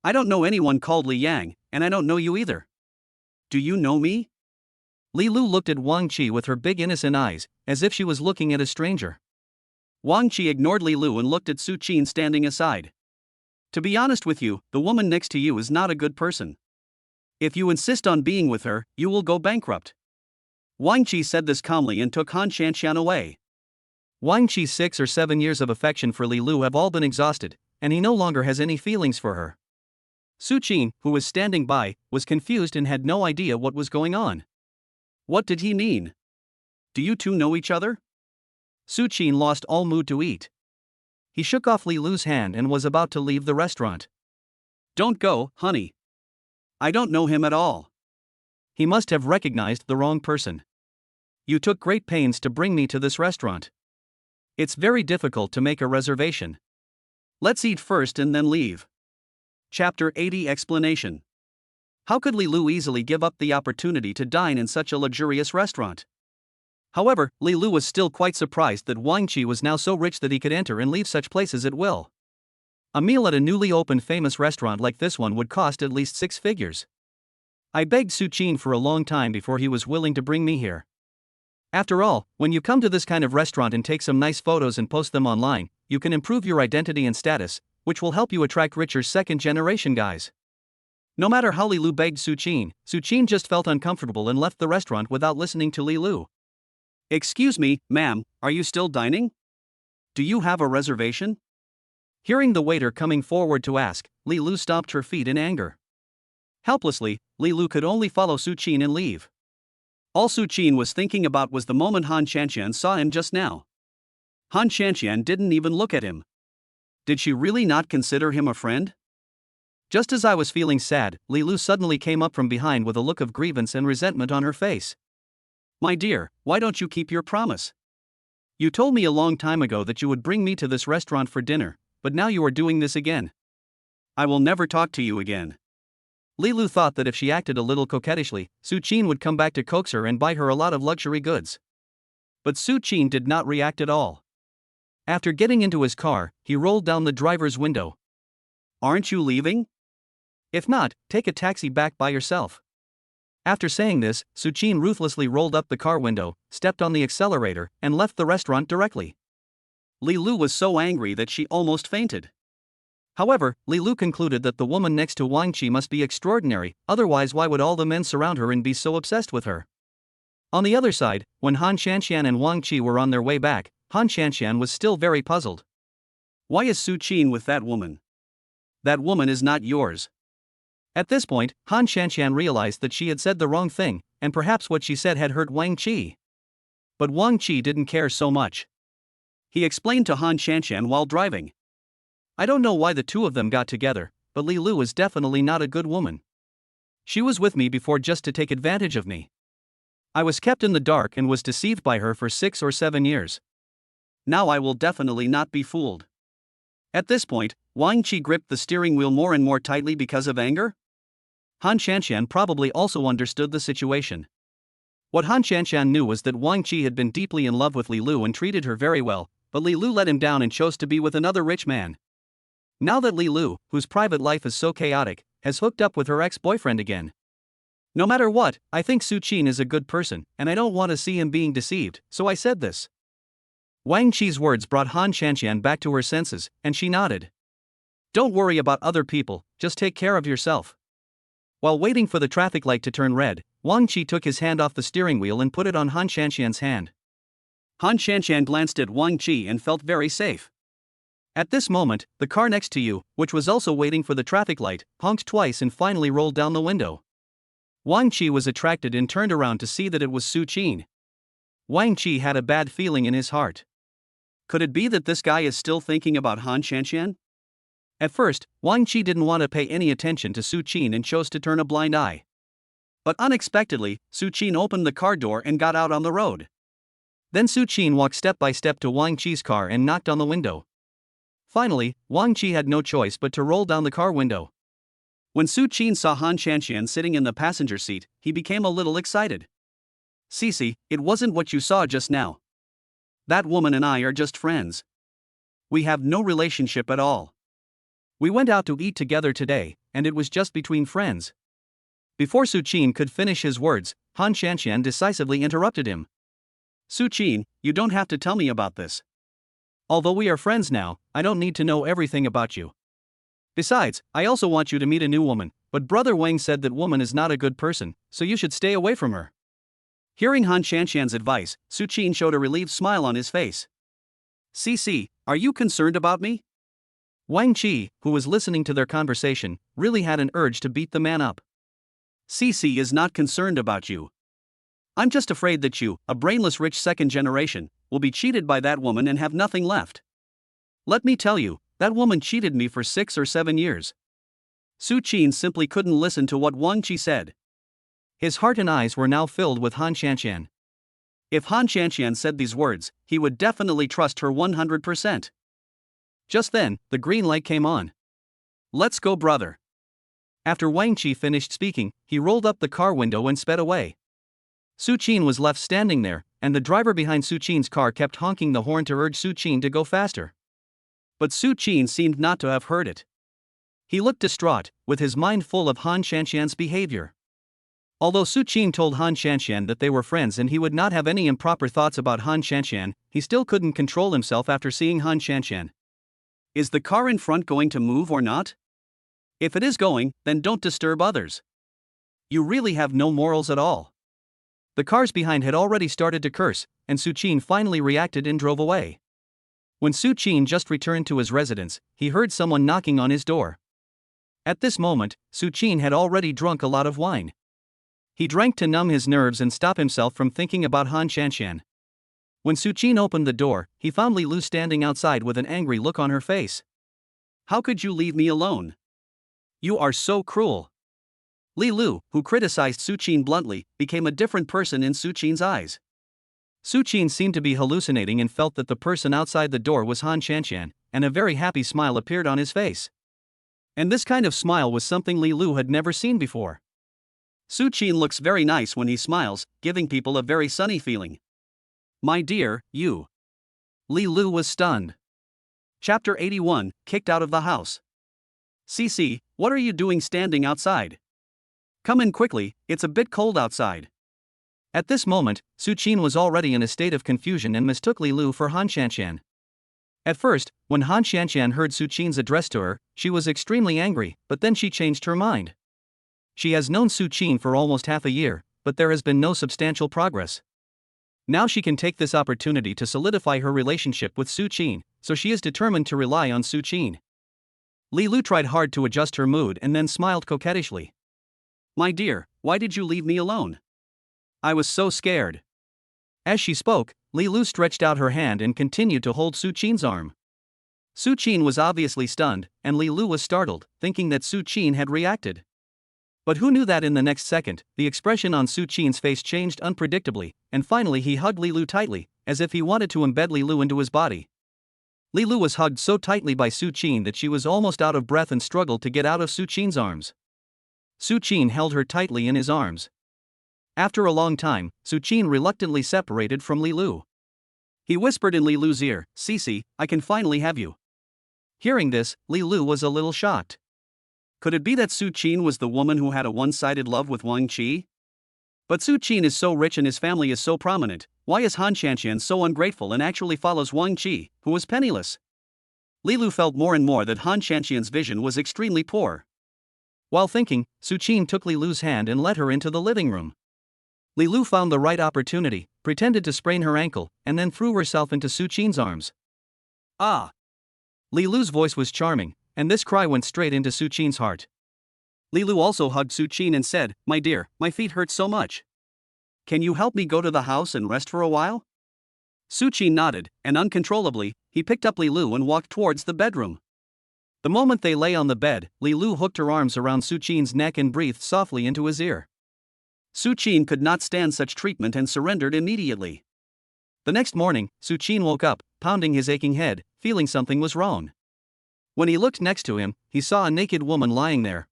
I don't know anyone called Li Yang, and I don't know you either. Do you know me? Li Lu looked at Wang Qi with her big innocent eyes, as if she was looking at a stranger. Wang Qi ignored Li Lu and looked at Su Qin standing aside. To be honest with you, the woman next to you is not a good person. If you insist on being with her, you will go bankrupt. Wang Qi said this calmly and took Han Shanxian away. Wang Qi's 6 or 7 years of affection for Li Lu have all been exhausted, and he no longer has any feelings for her. Su Qin, who was standing by, was confused and had no idea what was going on. What did he mean? Do you two know each other? Su Qin lost all mood to eat. He shook off Li Lu's hand and was about to leave the restaurant. Don't go, honey. I don't know him at all. He must have recognized the wrong person. You took great pains to bring me to this restaurant. It's very difficult to make a reservation. Let's eat first and then leave. Chapter 80 Explanation. How could Li Lu easily give up the opportunity to dine in such a luxurious restaurant? However, Li Lu was still quite surprised that Wang Qi was now so rich that he could enter and leave such places at will. A meal at a newly opened famous restaurant like this one would cost at least 6 figures. I begged Su Qin for a long time before he was willing to bring me here. After all, when you come to this kind of restaurant and take some nice photos and post them online, you can improve your identity and status, which will help you attract richer second-generation guys. No matter how Li Lu begged Su Qin just felt uncomfortable and left the restaurant without listening to Li Lu. Excuse me, ma'am, are you still dining? Do you have a reservation? Hearing the waiter coming forward to ask, Li Lu stomped her feet in anger. Helplessly, Li Lu could only follow Su Qin and leave. All Su Qin was thinking about was the moment Han Shanxian saw him just now. Han Shanxian didn't even look at him. Did she really not consider him a friend? Just as I was feeling sad, Li Lu suddenly came up from behind with a look of grievance and resentment on her face. My dear, why don't you keep your promise? You told me a long time ago that you would bring me to this restaurant for dinner, but now you are doing this again. I will never talk to you again. Li Lu thought that if she acted a little coquettishly, Su Qin would come back to coax her and buy her a lot of luxury goods. But Su Qin did not react at all. After getting into his car, he rolled down the driver's window. Aren't you leaving? If not, take a taxi back by yourself. After saying this, Su Qin ruthlessly rolled up the car window, stepped on the accelerator, and left the restaurant directly. Li Lu was so angry that she almost fainted. However, Li Lu concluded that the woman next to Wang Qi must be extraordinary, otherwise why would all the men surround her and be so obsessed with her? On the other side, when Han Shanxian and Wang Qi were on their way back, Han Shanxian was still very puzzled. Why is Su Qin with that woman? That woman is not yours. At this point, Han Shanxian realized that she had said the wrong thing, and perhaps what she said had hurt Wang Qi. But Wang Qi didn't care so much. He explained to Han Shanxian while driving. I don't know why the two of them got together, but Li Lu is definitely not a good woman. She was with me before just to take advantage of me. I was kept in the dark and was deceived by her for 6 or 7 years. Now I will definitely not be fooled. At this point, Wang Qi gripped the steering wheel more and more tightly because of anger. Han Shanxian probably also understood the situation. What Han Shanxian knew was that Wang Qi had been deeply in love with Li Lu and treated her very well, but Li Lu let him down and chose to be with another rich man. Now that Li Lu, whose private life is so chaotic, has hooked up with her ex-boyfriend again. No matter what, I think Su Qin is a good person, and I don't want to see him being deceived, so I said this. Wang Qi's words brought Han Shanxian back to her senses, and she nodded. Don't worry about other people, just take care of yourself. While waiting for the traffic light to turn red, Wang Qi took his hand off the steering wheel and put it on Han Shanxian's hand. Han Shanxian glanced at Wang Qi and felt very safe. At this moment, the car next to you, which was also waiting for the traffic light, honked twice and finally rolled down the window. Wang Qi was attracted and turned around to see that it was Su Qin. Wang Qi had a bad feeling in his heart. Could it be that this guy is still thinking about Han Shanxian? At first, Wang Qi didn't want to pay any attention to Su Qin and chose to turn a blind eye. But unexpectedly, Su Qin opened the car door and got out on the road. Then Su Qin walked step by step to Wang Qi's car and knocked on the window. Finally, Wang Qi had no choice but to roll down the car window. When Su Qin saw Han Shanxian sitting in the passenger seat, he became a little excited. Cece, it wasn't what you saw just now. That woman and I are just friends. We have no relationship at all. We went out to eat together today, and it was just between friends. Before Su Qin could finish his words, Han Shanxian decisively interrupted him. Su Qin, you don't have to tell me about this. Although we are friends now, I don't need to know everything about you. Besides, I also want you to meet a new woman, but Brother Wang said that woman is not a good person, so you should stay away from her. Hearing Han Shanshan's advice, Su Qin showed a relieved smile on his face. CC, are you concerned about me? Wang Qi, who was listening to their conversation, really had an urge to beat the man up. CC is not concerned about you. I'm just afraid that you, a brainless rich second generation, will be cheated by that woman and have nothing left. Let me tell you, that woman cheated me for 6 or 7 years. Su Qin simply couldn't listen to what Wang Qi said. His heart and eyes were now filled with Han Shanshan. If Han Shanshan said these words, he would definitely trust her 100%. Just then, the green light came on. Let's go, brother. After Wang Qi finished speaking, he rolled up the car window and sped away. Su Qin was left standing there, and the driver behind Su Qin's car kept honking the horn to urge Su Qin to go faster. But Su Qin seemed not to have heard it. He looked distraught, with his mind full of Han Shanshan's behavior. Although Su Qin told Han Shanshan that they were friends and he would not have any improper thoughts about Han Shanshan, he still couldn't control himself after seeing Han Shanshan. Is the car in front going to move or not? If it is going, then don't disturb others. You really have no morals at all. The cars behind had already started to curse, and Su Qin finally reacted and drove away. When Su Qin just returned to his residence, he heard someone knocking on his door. At this moment, Su Qin had already drunk a lot of wine. He drank to numb his nerves and stop himself from thinking about Han Shanshan. When Su Qin opened the door, he found Li Lu standing outside with an angry look on her face. How could you leave me alone? You are so cruel. Li Lu, who criticized Su Qin bluntly, became a different person in Su Qin's eyes. Su Qin seemed to be hallucinating and felt that the person outside the door was Han Shanshan, and a very happy smile appeared on his face. And this kind of smile was something Li Lu had never seen before. Su Qin looks very nice when he smiles, giving people a very sunny feeling. My dear, you. Li Lu was stunned. Chapter 81, Kicked Out of the House. CC, what are you doing standing outside? Come in quickly, it's a bit cold outside. At this moment, Su Qin was already in a state of confusion and mistook Li Lu for Han Shanshan. At first, when Han Shanshan heard Su Qin's address to her, she was extremely angry, but then she changed her mind. She has known Su Qin for almost half a year, but there has been no substantial progress. Now she can take this opportunity to solidify her relationship with Su Qin, so she is determined to rely on Su Qin. Li Lu tried hard to adjust her mood and then smiled coquettishly. My dear, why did you leave me alone? I was so scared. As she spoke, Li Lu stretched out her hand and continued to hold Su Qin's arm. Su Qin was obviously stunned, and Li Lu was startled, thinking that Su Qin had reacted. But who knew that in the next second, the expression on Su Qin's face changed unpredictably, and finally he hugged Li Lu tightly, as if he wanted to embed Li Lu into his body. Li Lu was hugged so tightly by Su Qin that she was almost out of breath and struggled to get out of Su Qin's arms. Su Qin held her tightly in his arms. After a long time, Su Qin reluctantly separated from Li Lu. He whispered in Li Lu's ear, "Cici, I can finally have you." Hearing this, Li Lu was a little shocked. Could it be that Su Qin was the woman who had a one-sided love with Wang Qi? But Su Qin is so rich and his family is so prominent, why is Han Shanshan so ungrateful and actually follows Wang Qi, who was penniless? Li Lu felt more and more that Han Shanshan's vision was extremely poor. While thinking, Su Qin took Li Lu's hand and led her into the living room. Li Lu found the right opportunity, pretended to sprain her ankle, and then threw herself into Su Qin's arms. Ah! Li Lu's voice was charming, and this cry went straight into Su Qin's heart. Li Lu also hugged Su Qin and said, "My dear, my feet hurt so much. Can you help me go to the house and rest for a while?" Su Qin nodded, and uncontrollably, he picked up Li Lu and walked towards the bedroom. The moment they lay on the bed, Li Lu hooked her arms around Su Qin's neck and breathed softly into his ear. Su Qin could not stand such treatment and surrendered immediately. The next morning, Su Qin woke up, pounding his aching head, feeling something was wrong. When he looked next to him, he saw a naked woman lying there.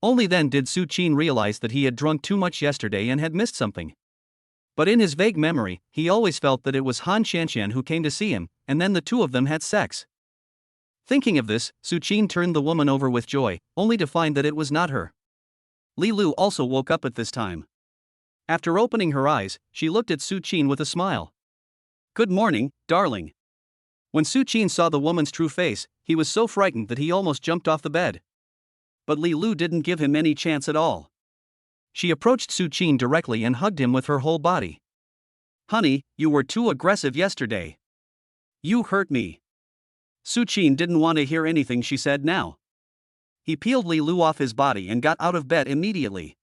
Only then did Su Qin realize that he had drunk too much yesterday and had missed something. But in his vague memory, he always felt that it was Han Shanshan who came to see him, and then the two of them had sex. Thinking of this, Su Qin turned the woman over with joy, only to find that it was not her. Li Lu also woke up at this time. After opening her eyes, she looked at Su Qin with a smile. "Good morning, darling." When Su Qin saw the woman's true face, he was so frightened that he almost jumped off the bed. But Li Lu didn't give him any chance at all. She approached Su Qin directly and hugged him with her whole body. Honey, you were too aggressive yesterday. You hurt me. Su Qin didn't want to hear anything she said now. He peeled Li Lu off his body and got out of bed immediately.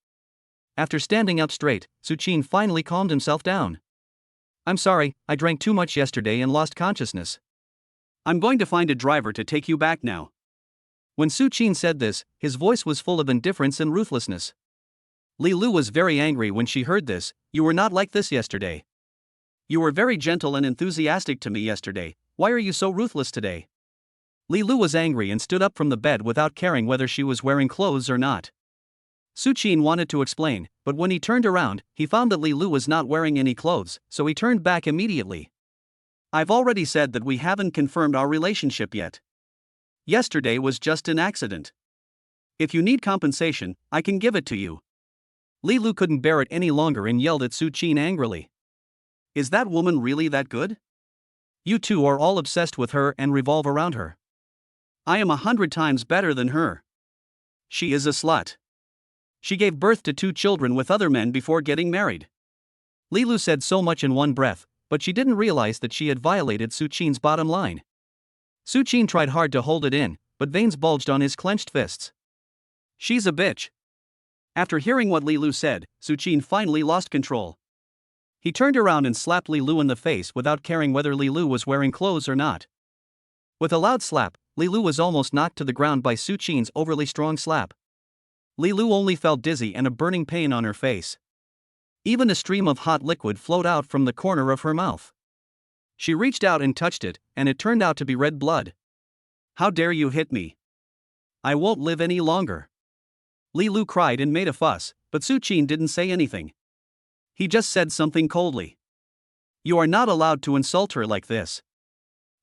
After standing up straight, Su Qin finally calmed himself down. I'm sorry, I drank too much yesterday and lost consciousness. I'm going to find a driver to take you back now. When Su Qin said this, his voice was full of indifference and ruthlessness. Li Lu was very angry when she heard this. You were not like this yesterday. You were very gentle and enthusiastic to me yesterday. Why are you so ruthless today? Li Lu was angry and stood up from the bed without caring whether she was wearing clothes or not. Su Qin wanted to explain, but when he turned around, he found that Li Lu was not wearing any clothes, so he turned back immediately. I've already said that we haven't confirmed our relationship yet. Yesterday was just an accident. If you need compensation, I can give it to you. Li Lu couldn't bear it any longer and yelled at Su Qin angrily. Is that woman really that good? You two are all obsessed with her and revolve around her. I am 100 times better than her. She is a slut. She gave birth to 2 children with other men before getting married. Li Lu said so much in one breath, but she didn't realize that she had violated Su Qin's bottom line. Su Qin tried hard to hold it in, but veins bulged on his clenched fists. She's a bitch. After hearing what Li Lu said, Su Qin finally lost control. He turned around and slapped Li Lu in the face without caring whether Li Lu was wearing clothes or not. With a loud slap, Li Lu was almost knocked to the ground by Su Qin's overly strong slap. Li Lu only felt dizzy and a burning pain on her face. Even a stream of hot liquid flowed out from the corner of her mouth. She reached out and touched it, and it turned out to be red blood. How dare you hit me? I won't live any longer. Li Lu cried and made a fuss, but Su Qin didn't say anything. He just said something coldly. You are not allowed to insult her like this.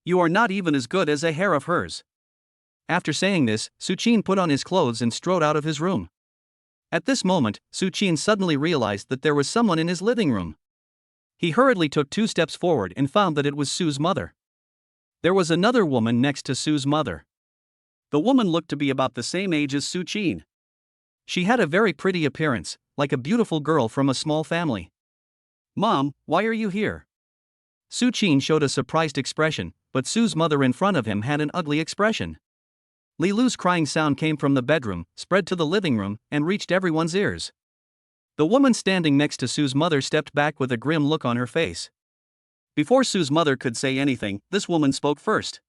You are not even as good as a hair of hers. After saying this, Su Qin put on his clothes and strode out of his room. At this moment, Su Qin suddenly realized that there was someone in his living room. He hurriedly took 2 steps forward and found that it was Su's mother. There was another woman next to Su's mother. The woman looked to be about the same age as Su Qin. She had a very pretty appearance, like a beautiful girl from a small family. Mom, why are you here? Su Qin showed a surprised expression, but Su's mother in front of him had an ugly expression. Li Lu's crying sound came from the bedroom, spread to the living room, and reached everyone's ears. The woman standing next to Su's mother stepped back with a grim look on her face. Before Su's mother could say anything, this woman spoke first.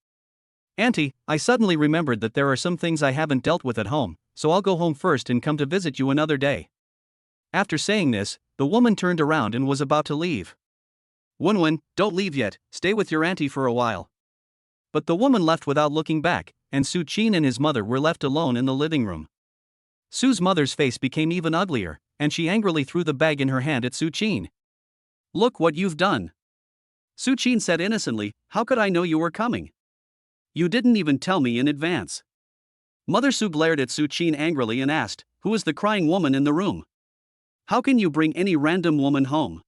Auntie, I suddenly remembered that there are some things I haven't dealt with at home, so I'll go home first and come to visit you another day. After saying this, the woman turned around and was about to leave. Wenwen, don't leave yet, stay with your auntie for a while. But the woman left without looking back, and Su Qin and his mother were left alone in the living room. Su's mother's face became even uglier, and she angrily threw the bag in her hand at Su Qin. Look what you've done. Su Qin said innocently, how could I know you were coming? You didn't even tell me in advance. Mother Su glared at Su Qin angrily and asked, who is the crying woman in the room? How can you bring any random woman home?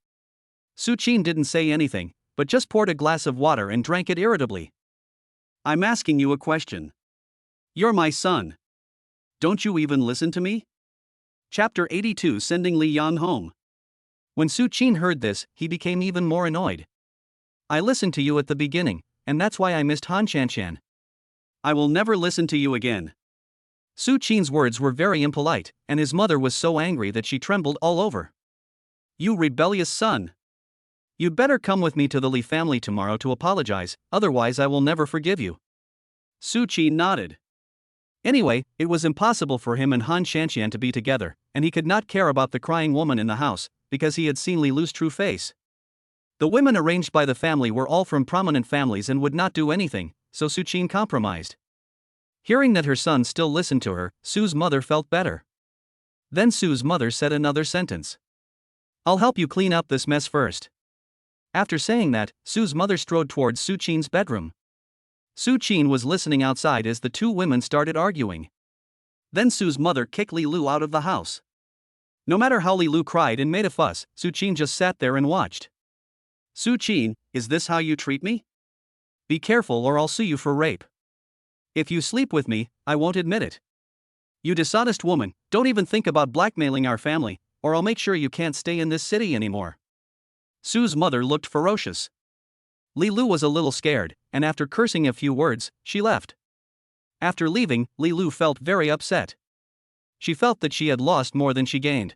Su Qin didn't say anything, but just poured a glass of water and drank it irritably. I'm asking you a question. You're my son. Don't you even listen to me? Chapter 82, Sending Li Yan home. When Su Qin heard this, he became even more annoyed. I listened to you at the beginning, and that's why I missed Han Shanshan. I will never listen to you again. Su Qin's words were very impolite, and his mother was so angry that she trembled all over. You rebellious son. You'd better come with me to the Li family tomorrow to apologize, otherwise I will never forgive you. Su Qin nodded. Anyway, it was impossible for him and Han Shanshan to be together, and he could not care about the crying woman in the house, because he had seen Li Lu's true face. The women arranged by the family were all from prominent families and would not do anything, so Su Qin compromised. Hearing that her son still listened to her, Su's mother felt better. Then Su's mother said another sentence. I'll help you clean up this mess first. After saying that, Su's mother strode towards Su Qin's bedroom. Su Qin was listening outside as the 2 women started arguing. Then Su's mother kicked Li Lu out of the house. No matter how Li Lu cried and made a fuss, Su Qin just sat there and watched. Su Qin, is this how you treat me? Be careful or I'll sue you for rape. If you sleep with me, I won't admit it. You dishonest woman, don't even think about blackmailing our family, or I'll make sure you can't stay in this city anymore. Sue's mother looked ferocious. Li Lu was a little scared, and after cursing a few words, she left. After leaving, Li Lu felt very upset. She felt that she had lost more than she gained.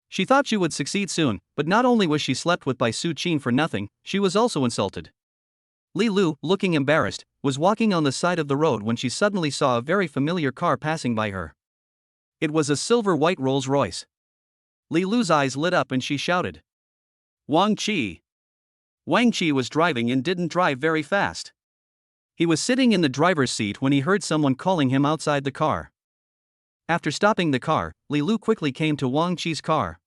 She thought she would succeed soon, but not only was she slept with by Su Qin for nothing, she was also insulted. Li Lu, looking embarrassed, was walking on the side of the road when she suddenly saw a very familiar car passing by her. It was a silver-white Rolls-Royce. Li Lu's eyes lit up and she shouted, "Wang Qi!" Wang Qi was driving and didn't drive very fast. He was sitting in the driver's seat when he heard someone calling him outside the car. After stopping the car, Li Lu quickly came to Wang Qi's car.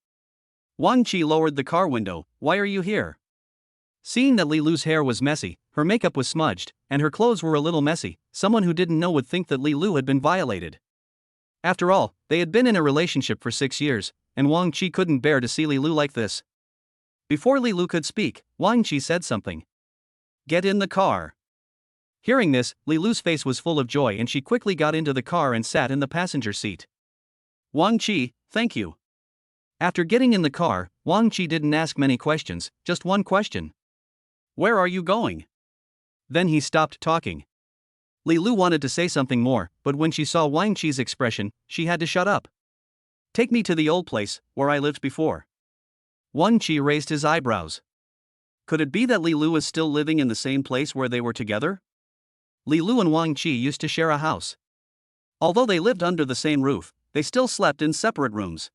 Wang Qi lowered the car window. "Why are you here?" Seeing that Li Lu's hair was messy, her makeup was smudged, and her clothes were a little messy, someone who didn't know would think that Li Lu had been violated. After all, they had been in a relationship for 6 years, and Wang Qi couldn't bear to see Li Lu like this. Before Li Lu could speak, Wang Qi said something. "Get in the car." Hearing this, Li Lu's face was full of joy and she quickly got into the car and sat in the passenger seat. "Wang Qi, thank you." After getting in the car, Wang Qi didn't ask many questions, just one question. "Where are you going?" Then he stopped talking. Li Lu wanted to say something more, but when she saw Wang Qi's expression, she had to shut up. "Take me to the old place, where I lived before." Wang Qi raised his eyebrows. Could it be that Li Lu is still living in the same place where they were together? Li Lu and Wang Qi used to share a house. Although they lived under the same roof, they still slept in separate rooms.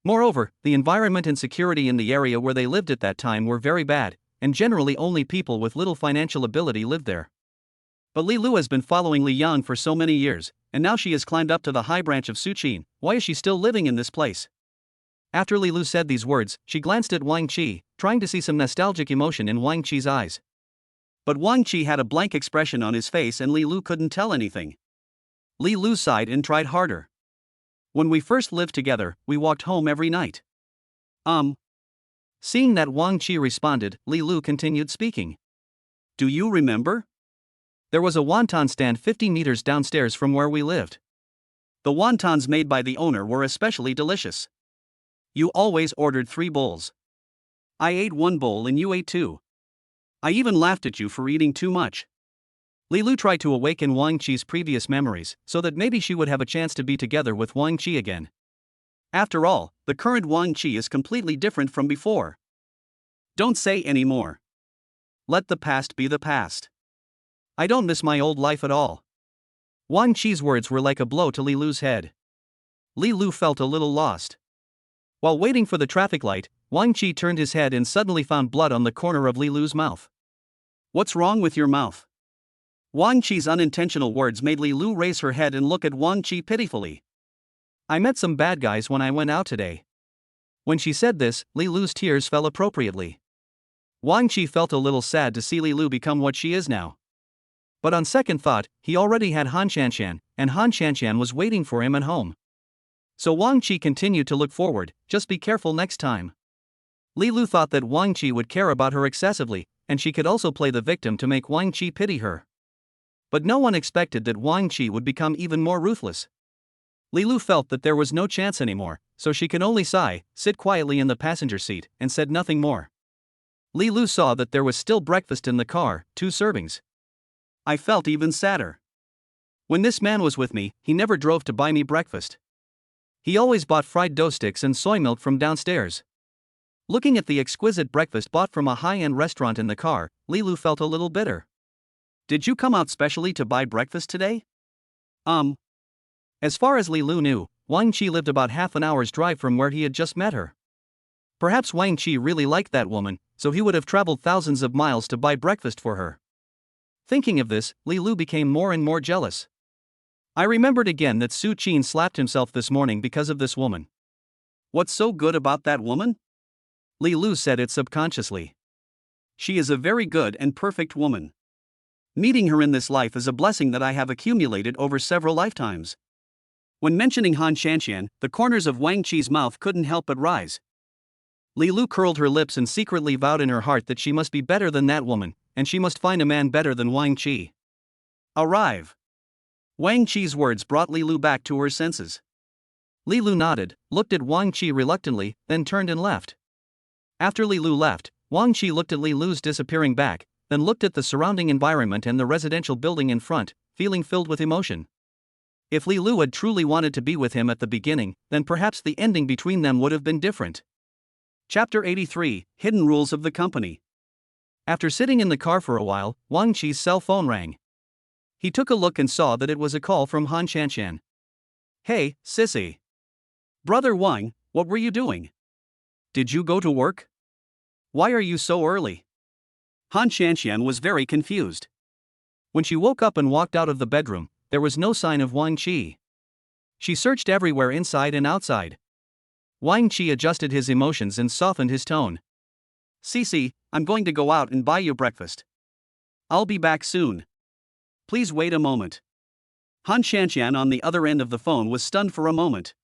Moreover, the environment and security in the area where they lived at that time were very bad, and generally only people with little financial ability lived there. But Li Lu has been following Li Yang for so many years, and now she has climbed up to the high branch of Su Qin. Why is she still living in this place? After Li Lu said these words, she glanced at Wang Qi, trying to see some nostalgic emotion in Wang Qi's eyes. But Wang Qi had a blank expression on his face and Li Lu couldn't tell anything. Li Lu sighed and tried harder. "When we first lived together, we walked home every night." Seeing that Wang Qi responded, Li Lu continued speaking. "Do you remember? There was a wonton stand 50 meters downstairs from where we lived. The wontons made by the owner were especially delicious. You always ordered 3 bowls. I ate 1 bowl and you ate 2. I even laughed at you for eating too much." Li Lu tried to awaken Wang Qi's previous memories, so that maybe she would have a chance to be together with Wang Qi again. After all, the current Wang Qi is completely different from before. "Don't say any more. Let the past be the past. I don't miss my old life at all." Wang Qi's words were like a blow to Li Lu's head. Li Lu felt a little lost. While waiting for the traffic light, Wang Qi turned his head and suddenly found blood on the corner of Li Lu's mouth. "What's wrong with your mouth?" Wang Qi's unintentional words made Li Lu raise her head and look at Wang Qi pitifully. "I met some bad guys when I went out today." When she said this, Li Lu's tears fell appropriately. Wang Qi felt a little sad to see Li Lu become what she is now. But on second thought, he already had Han Shanshan, and Han Shanshan was waiting for him at home. So Wang Qi continued to look forward. Just be careful next time. Li Lu thought that Wang Qi would care about her excessively, and she could also play the victim to make Wang Qi pity her. But no one expected that Wang Qi would become even more ruthless. Li Lu felt that there was no chance anymore, so she could only sigh, sit quietly in the passenger seat, and said nothing more. Li Lu saw that there was still breakfast in the car, 2 servings. "I felt even sadder. When this man was with me, he never drove to buy me breakfast. He always bought fried dough sticks and soy milk from downstairs." Looking at the exquisite breakfast bought from a high-end restaurant in the car, Li Lu felt a little bitter. "Did you come out specially to buy breakfast today?" As far as Li Lu knew, Wang Qi lived about half an hour's drive from where he had just met her. Perhaps Wang Qi really liked that woman, so he would have traveled thousands of miles to buy breakfast for her. Thinking of this, Li Lu became more and more jealous. I remembered again that Su Qin slapped himself this morning because of this woman. "What's so good about that woman?" Li Lu said it subconsciously. "She is a very good and perfect woman. Meeting her in this life is a blessing that I have accumulated over several lifetimes." When mentioning Han Shanshan, the corners of Wang Qi's mouth couldn't help but rise. Li Lu curled her lips and secretly vowed in her heart that she must be better than that woman, and she must find a man better than Wang Qi. Arrive. Wang Qi's words brought Li Lu back to her senses. Li Lu nodded, looked at Wang Qi reluctantly, then turned and left. After Li Lu left, Wang Qi looked at Li Lu's disappearing back, then looked at the surrounding environment and the residential building in front, feeling filled with emotion. If Li Lu had truly wanted to be with him at the beginning, then perhaps the ending between them would have been different. Chapter 83, Hidden Rules of the Company. After sitting in the car for a while, Wang Qi's cell phone rang. He took a look and saw that it was a call from Han Shanshan. Hey, sissy. Brother Wang, what were you doing? Did you go to work? Why are you so early? Han Shanshan was very confused. When she woke up and walked out of the bedroom, there was no sign of Wang Qi. She searched everywhere inside and outside. Wang Qi adjusted his emotions and softened his tone. Sissy, I'm going to go out and buy you breakfast. I'll be back soon. Please wait a moment. Han Shanshan on the other end of the phone was stunned for a moment.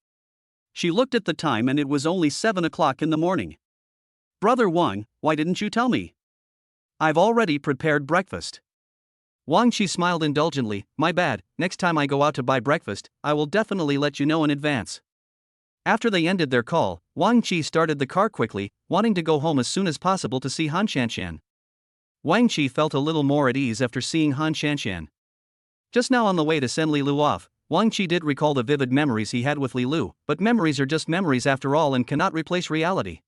She looked at the time and it was only 7 o'clock in the morning. Brother Wang, why didn't you tell me? I've already prepared breakfast. Wang Qi smiled indulgently. My bad, next time I go out to buy breakfast, I will definitely let you know in advance. After they ended their call, Wang Qi started the car quickly, wanting to go home as soon as possible to see Han Shanshan. Wang Qi felt a little more at ease after seeing Han Shanshan. Just now on the way to send Li Lu off, Wang Qi did recall the vivid memories he had with Li Lu, but memories are just memories after all and cannot replace reality.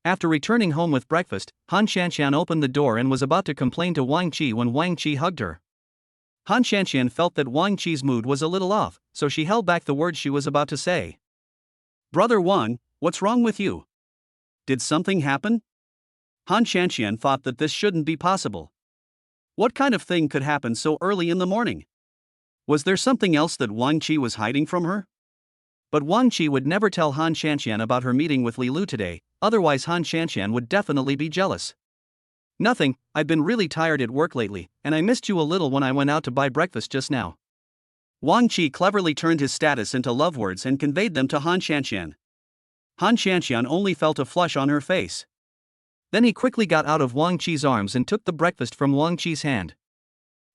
After returning home with breakfast, Han Shanshan opened the door and was about to complain to Wang Qi when Wang Qi hugged her. Han Shanshan felt that Wang Qi's mood was a little off, so she held back the words she was about to say. Brother Wang, what's wrong with you? Did something happen? Han Shanshan thought that this shouldn't be possible. What kind of thing could happen so early in the morning? Was there something else that Wang Qi was hiding from her? But Wang Qi would never tell Han Shanshan about her meeting with Li Lu today, otherwise Han Shanshan would definitely be jealous. Nothing, I've been really tired at work lately, and I missed you a little when I went out to buy breakfast just now. Wang Qi cleverly turned his status into love words and conveyed them to Han Shanshan. Han Shanshan only felt a flush on her face. Then he quickly got out of Wang Qi's arms and took the breakfast from Wang Qi's hand.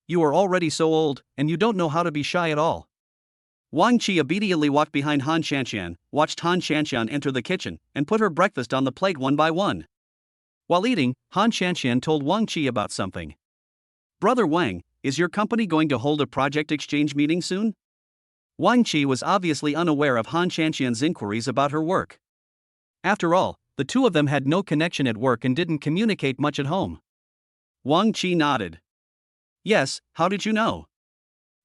You are already so old, and you don't know how to be shy at all. Wang Qi obediently walked behind Han Shanshan, watched Han Shanshan enter the kitchen, and put her breakfast on the plate one by one. While eating, Han Shanshan told Wang Qi about something. Brother Wang, is your company going to hold a project exchange meeting soon? Wang Qi was obviously unaware of Han Shanshan's inquiries about her work. After all, the two of them had no connection at work and didn't communicate much at home. Wang Qi nodded. Yes, how did you know?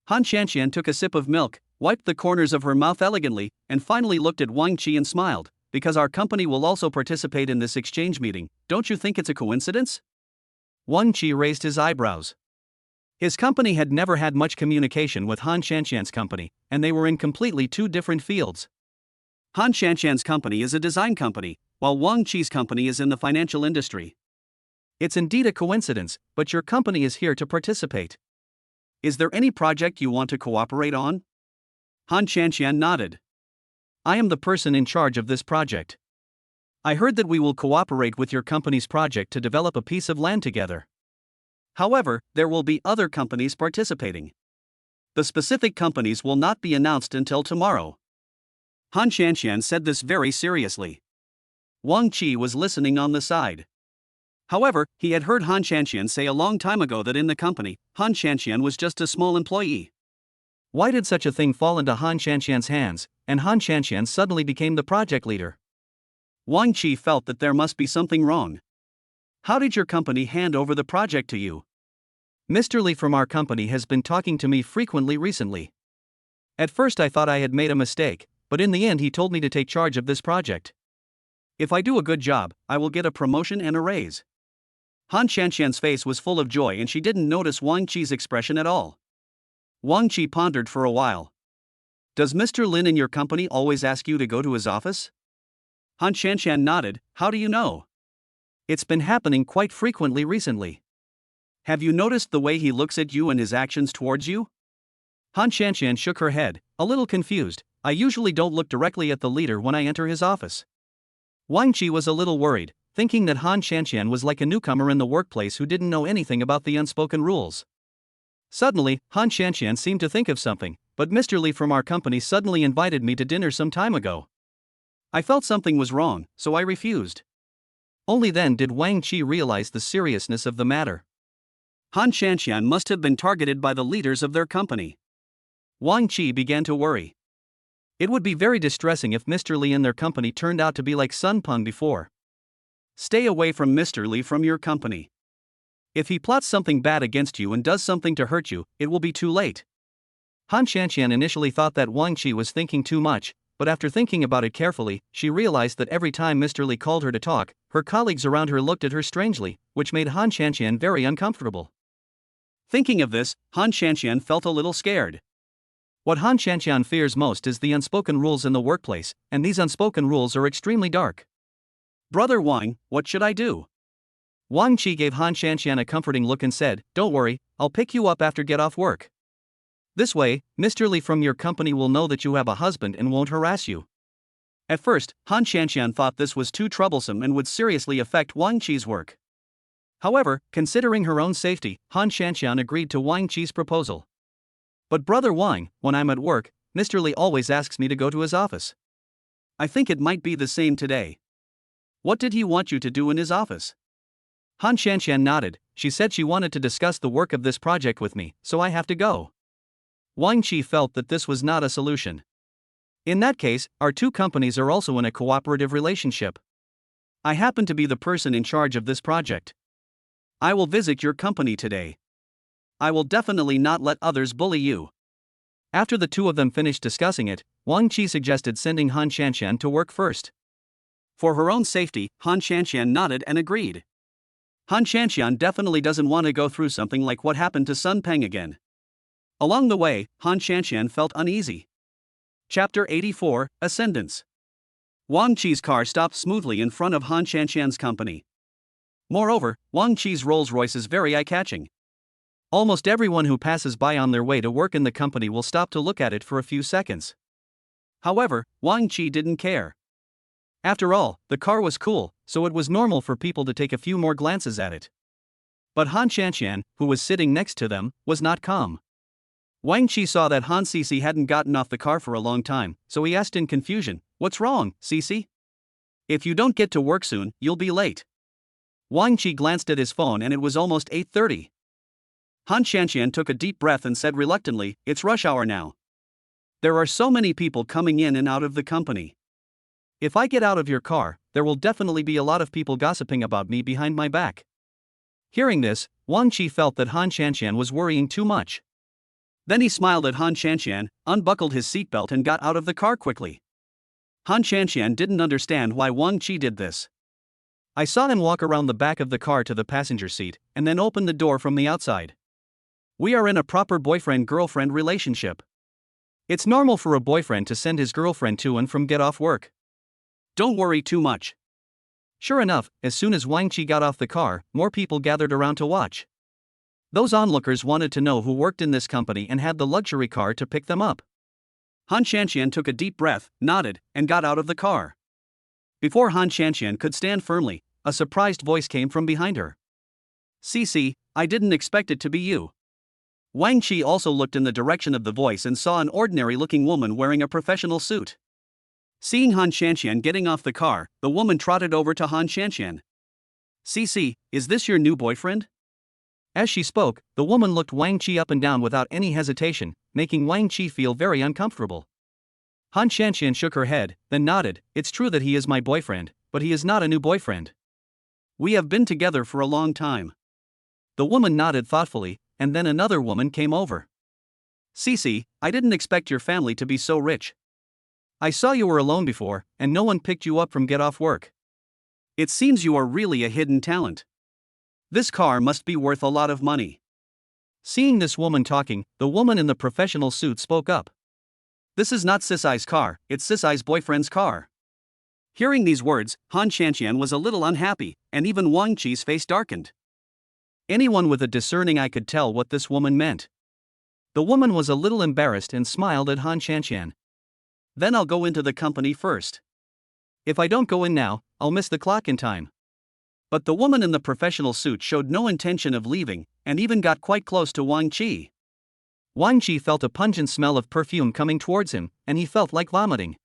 Han Shanshan took a sip of milk, wiped the corners of her mouth elegantly, and finally looked at Wang Qi and smiled. Because our company will also participate in this exchange meeting, don't you think it's a coincidence? Wang Qi raised his eyebrows. His company had never had much communication with Han Shanshan's company, and they were in completely two different fields. Han Shanshan's company is a design company, while Wang Qi's company is in the financial industry. It's indeed a coincidence, but your company is here to participate. Is there any project you want to cooperate on? Han Shanshan nodded. I am the person in charge of this project. I heard that we will cooperate with your company's project to develop a piece of land together. However, there will be other companies participating. The specific companies will not be announced until tomorrow. Han Shanshan said this very seriously. Wang Qi was listening on the side. However, he had heard Han Shanshan say a long time ago that in the company, Han Shanshan was just a small employee. Why did such a thing fall into Han Shanshan's hands, and Han Shanshan suddenly became the project leader? Wang Qi felt that there must be something wrong. How did your company hand over the project to you? Mr. Li from our company has been talking to me frequently recently. At first I thought I had made a mistake, but in the end he told me to take charge of this project. If I do a good job, I will get a promotion and a raise. Han Shanshan's face was full of joy and she didn't notice Wang Qi's expression at all. Wang Qi pondered for a while. Does Mr. Lin in your company always ask you to go to his office? Han Shanshan nodded. How do you know? It's been happening quite frequently recently. Have you noticed the way he looks at you and his actions towards you? Han Shanshan shook her head, a little confused. I usually don't look directly at the leader when I enter his office. Wang Qi was a little worried, thinking that Han Shanshan was like a newcomer in the workplace who didn't know anything about the unspoken rules. Suddenly, Han Shanxian seemed to think of something, but Mr. Li from our company suddenly invited me to dinner some time ago. I felt something was wrong, so I refused. Only then did Wang Qi realize the seriousness of the matter. Han Shanxian must have been targeted by the leaders of their company. Wang Qi began to worry. It would be very distressing if Mr. Li and their company turned out to be like Sun Peng before. Stay away from Mr. Li from your company. If he plots something bad against you and does something to hurt you, it will be too late. Han Shanxian initially thought that Wang Qi was thinking too much, but after thinking about it carefully, she realized that every time Mr. Li called her to talk, her colleagues around her looked at her strangely, which made Han Shanxian very uncomfortable. Thinking of this, Han Shanxian felt a little scared. What Han Shanxian fears most is the unspoken rules in the workplace, and these unspoken rules are extremely dark. Brother Wang, what should I do? Wang Qi gave Han Shanxian a comforting look and said, "Don't worry, I'll pick you up after get off work. This way, Mr. Li from your company will know that you have a husband and won't harass you." At first, Han Shanxian thought this was too troublesome and would seriously affect Wang Qi's work. However, considering her own safety, Han Shanxian agreed to Wang Qi's proposal. But Brother Wang, when I'm at work, Mr. Li always asks me to go to his office. I think it might be the same today. What did he want you to do in his office? Han Shanxian nodded. She said she wanted to discuss the work of this project with me, so I have to go. Wang Qi felt that this was not a solution. In that case, our two companies are also in a cooperative relationship. I happen to be the person in charge of this project. I will visit your company today. I will definitely not let others bully you. After the two of them finished discussing it, Wang Qi suggested sending Han Shanxian to work first. For her own safety, Han Shanxian nodded and agreed. Han Shanxian definitely doesn't want to go through something like what happened to Sun Peng again. Along the way, Han Shanxian felt uneasy. Chapter 84, Ascendance. Wang Qi's car stopped smoothly in front of Han Shanxian's company. Moreover, Wang Qi's Rolls-Royce is very eye-catching. Almost everyone who passes by on their way to work in the company will stop to look at it for a few seconds. However, Wang Qi didn't care. After all, the car was cool, so it was normal for people to take a few more glances at it. But Han Shanxian, who was sitting next to them, was not calm. Wang Qi saw that Han Cici hadn't gotten off the car for a long time, so he asked in confusion, "What's wrong, Cici? If you don't get to work soon, you'll be late." Wang Qi glanced at his phone and it was almost 8:30. Han Shanxian took a deep breath and said reluctantly, "It's rush hour now. There are so many people coming in and out of the company. If I get out of your car, there will definitely be a lot of people gossiping about me behind my back." Hearing this, Wang Qi felt that Han Shanxian was worrying too much. Then he smiled at Han Shanxian, unbuckled his seatbelt and got out of the car quickly. Han Shanxian didn't understand why Wang Qi did this. I saw him walk around the back of the car to the passenger seat, and then open the door from the outside. We are in a proper boyfriend-girlfriend relationship. It's normal for a boyfriend to send his girlfriend to and from get off work. Don't worry too much. Sure enough, as soon as Wang Qi got off the car, more people gathered around to watch. Those onlookers wanted to know who worked in this company and had the luxury car to pick them up. Han Shanxian took a deep breath, nodded, and got out of the car. Before Han Shanxian could stand firmly, a surprised voice came from behind her. "Cici, I didn't expect it to be you." Wang Qi also looked in the direction of the voice and saw an ordinary-looking woman wearing a professional suit. Seeing Han Shanxian getting off the car, the woman trotted over to Han Shanxian. "Cici, is this your new boyfriend?" As she spoke, the woman looked Wang Qi up and down without any hesitation, making Wang Qi feel very uncomfortable. Han Shanxian shook her head, then nodded. "It's true that he is my boyfriend, but he is not a new boyfriend. We have been together for a long time." The woman nodded thoughtfully, and then another woman came over. "Cici, I didn't expect your family to be so rich. I saw you were alone before, and no one picked you up from get off work. It seems you are really a hidden talent. This car must be worth a lot of money." Seeing this woman talking, the woman in the professional suit spoke up. "This is not Cici's car, it's Cici's boyfriend's car." Hearing these words, Han Shanxian was a little unhappy, and even Wang Qi's face darkened. Anyone with a discerning eye could tell what this woman meant. The woman was a little embarrassed and smiled at Han Shanxian. "Then I'll go into the company first. If I don't go in now, I'll miss the clock in time." But the woman in the professional suit showed no intention of leaving, and even got quite close to Wang Qi. Wang Qi felt a pungent smell of perfume coming towards him, and he felt like vomiting.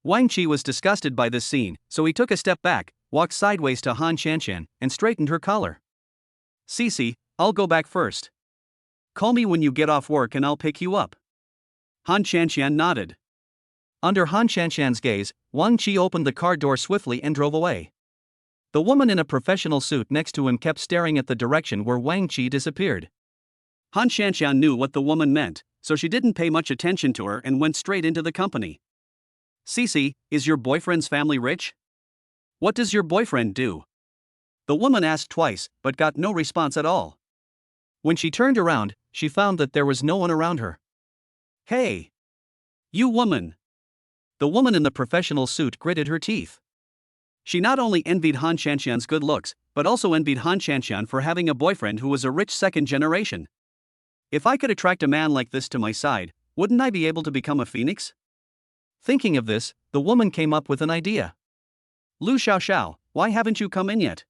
Wang Qi was disgusted by this scene, so he took a step back, walked sideways to Han Qianqian, and straightened her collar. "Cece, I'll go back first. Call me when you get off work and I'll pick you up." Han Qianqian nodded. Under Han Qianqian's gaze, Wang Qi opened the car door swiftly and drove away. The woman in a professional suit next to him kept staring at the direction where Wang Qi disappeared. Han Qianqian knew what the woman meant, so she didn't pay much attention to her and went straight into the company. "Cece, is your boyfriend's family rich? What does your boyfriend do?" The woman asked twice, but got no response at all. When she turned around, she found that there was no one around her. "Hey! You woman!" The woman in the professional suit gritted her teeth. She not only envied Han Qianqian's good looks, but also envied Han Qianqian for having a boyfriend who was a rich second generation. "If I could attract a man like this to my side, wouldn't I be able to become a phoenix?" Thinking of this, the woman came up with an idea. "Lu Xiaoxiao, why haven't you come in yet?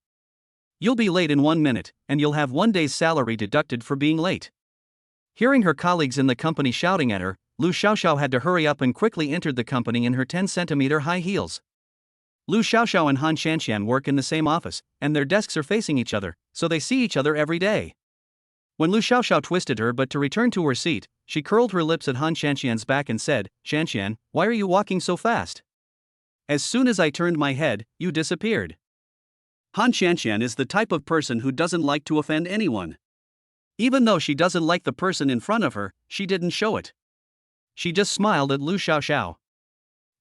You'll be late in 1 minute, and you'll have 1 day's salary deducted for being late." Hearing her colleagues in the company shouting at her, Lu Xiaoxiao had to hurry up and quickly entered the company in her 10-centimeter high heels. Lu Xiaoxiao and Han Qianqian work in the same office, and their desks are facing each other, so they see each other every day. When Lu Xiaoxiao twisted her but to return to her seat, she curled her lips at Han Qianqian's back and said, "Qianqian, why are you walking so fast? As soon as I turned my head, you disappeared." Han Qianqian is the type of person who doesn't like to offend anyone. Even though she doesn't like the person in front of her, she didn't show it. She just smiled at Lu Xiaoxiao.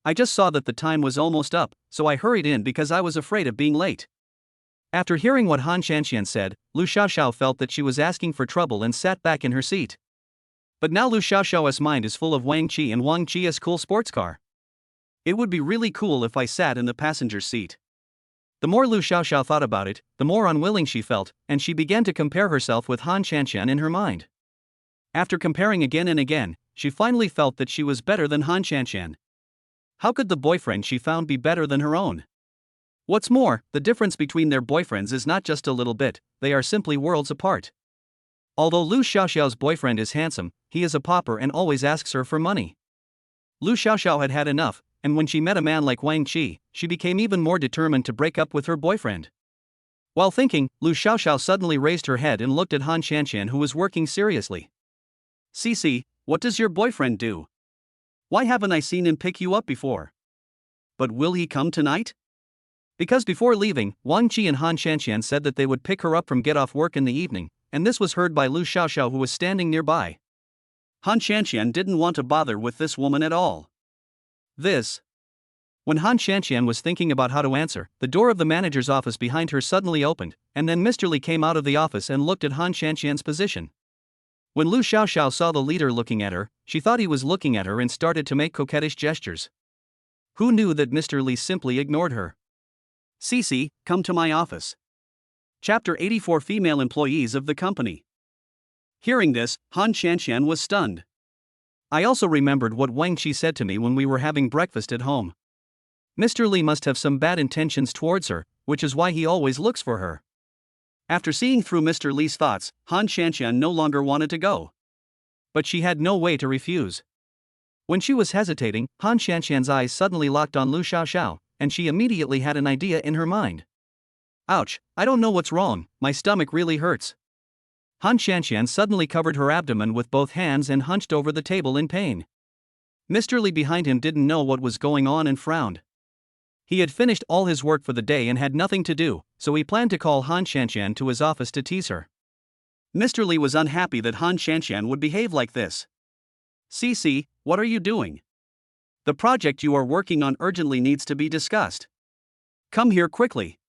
"I just saw that the time was almost up, so I hurried in because I was afraid of being late." After hearing what Han Qianqian said, Lu Xiaoxiao felt that she was asking for trouble and sat back in her seat. But now Lu Xiaoxiao's mind is full of Wang Qi and Wang Qi's cool sports car. "It would be really cool if I sat in the passenger seat." The more Lu Xiaoxiao thought about it, the more unwilling she felt, and she began to compare herself with Han Qianqian in her mind. After comparing again and again, she finally felt that she was better than Han Qianqian. How could the boyfriend she found be better than her own? What's more, the difference between their boyfriends is not just a little bit, they are simply worlds apart. Although Lu Xiaoxiao's boyfriend is handsome, he is a pauper and always asks her for money. Lu Xiaoxiao had had enough, and when she met a man like Wang Qi, she became even more determined to break up with her boyfriend. While thinking, Lu Xiaoxiao suddenly raised her head and looked at Han Qianqian, who was working seriously. "Cece, what does your boyfriend do? Why haven't I seen him pick you up before? But will he come tonight?" Because before leaving, Wang Qi and Han Qianqian said that they would pick her up from get off work in the evening, and this was heard by Lu Xiaoxiao, who was standing nearby. Han Qianqian didn't want to bother with this woman at all. When Han Qianqian was thinking about how to answer, the door of the manager's office behind her suddenly opened, and then Mr. Li came out of the office and looked at Han Qianqian's position. When Lu Xiaoxiao saw the leader looking at her, she thought he was looking at her and started to make coquettish gestures. Who knew that Mr. Li simply ignored her? "Cece, come to my office." Chapter 84: Female Employees of the Company. Hearing this, Han Qianqian was stunned. I also remembered what Wang Qi said to me when we were having breakfast at home. Mr. Li must have some bad intentions towards her, which is why he always looks for her. After seeing through Mr. Li's thoughts, Han Qianqian no longer wanted to go. But she had no way to refuse. When she was hesitating, Han Qianqian's eyes suddenly locked on Lu Xiaoxiao, and she immediately had an idea in her mind. "Ouch, I don't know what's wrong, my stomach really hurts." Han Qianqian suddenly covered her abdomen with both hands and hunched over the table in pain. Mr. Li behind him didn't know what was going on and frowned. He had finished all his work for the day and had nothing to do, so he planned to call Han Qianqian to his office to tease her. Mr. Li was unhappy that Han Qianqian would behave like this. "Cece, what are you doing? The project you are working on urgently needs to be discussed. Come here quickly."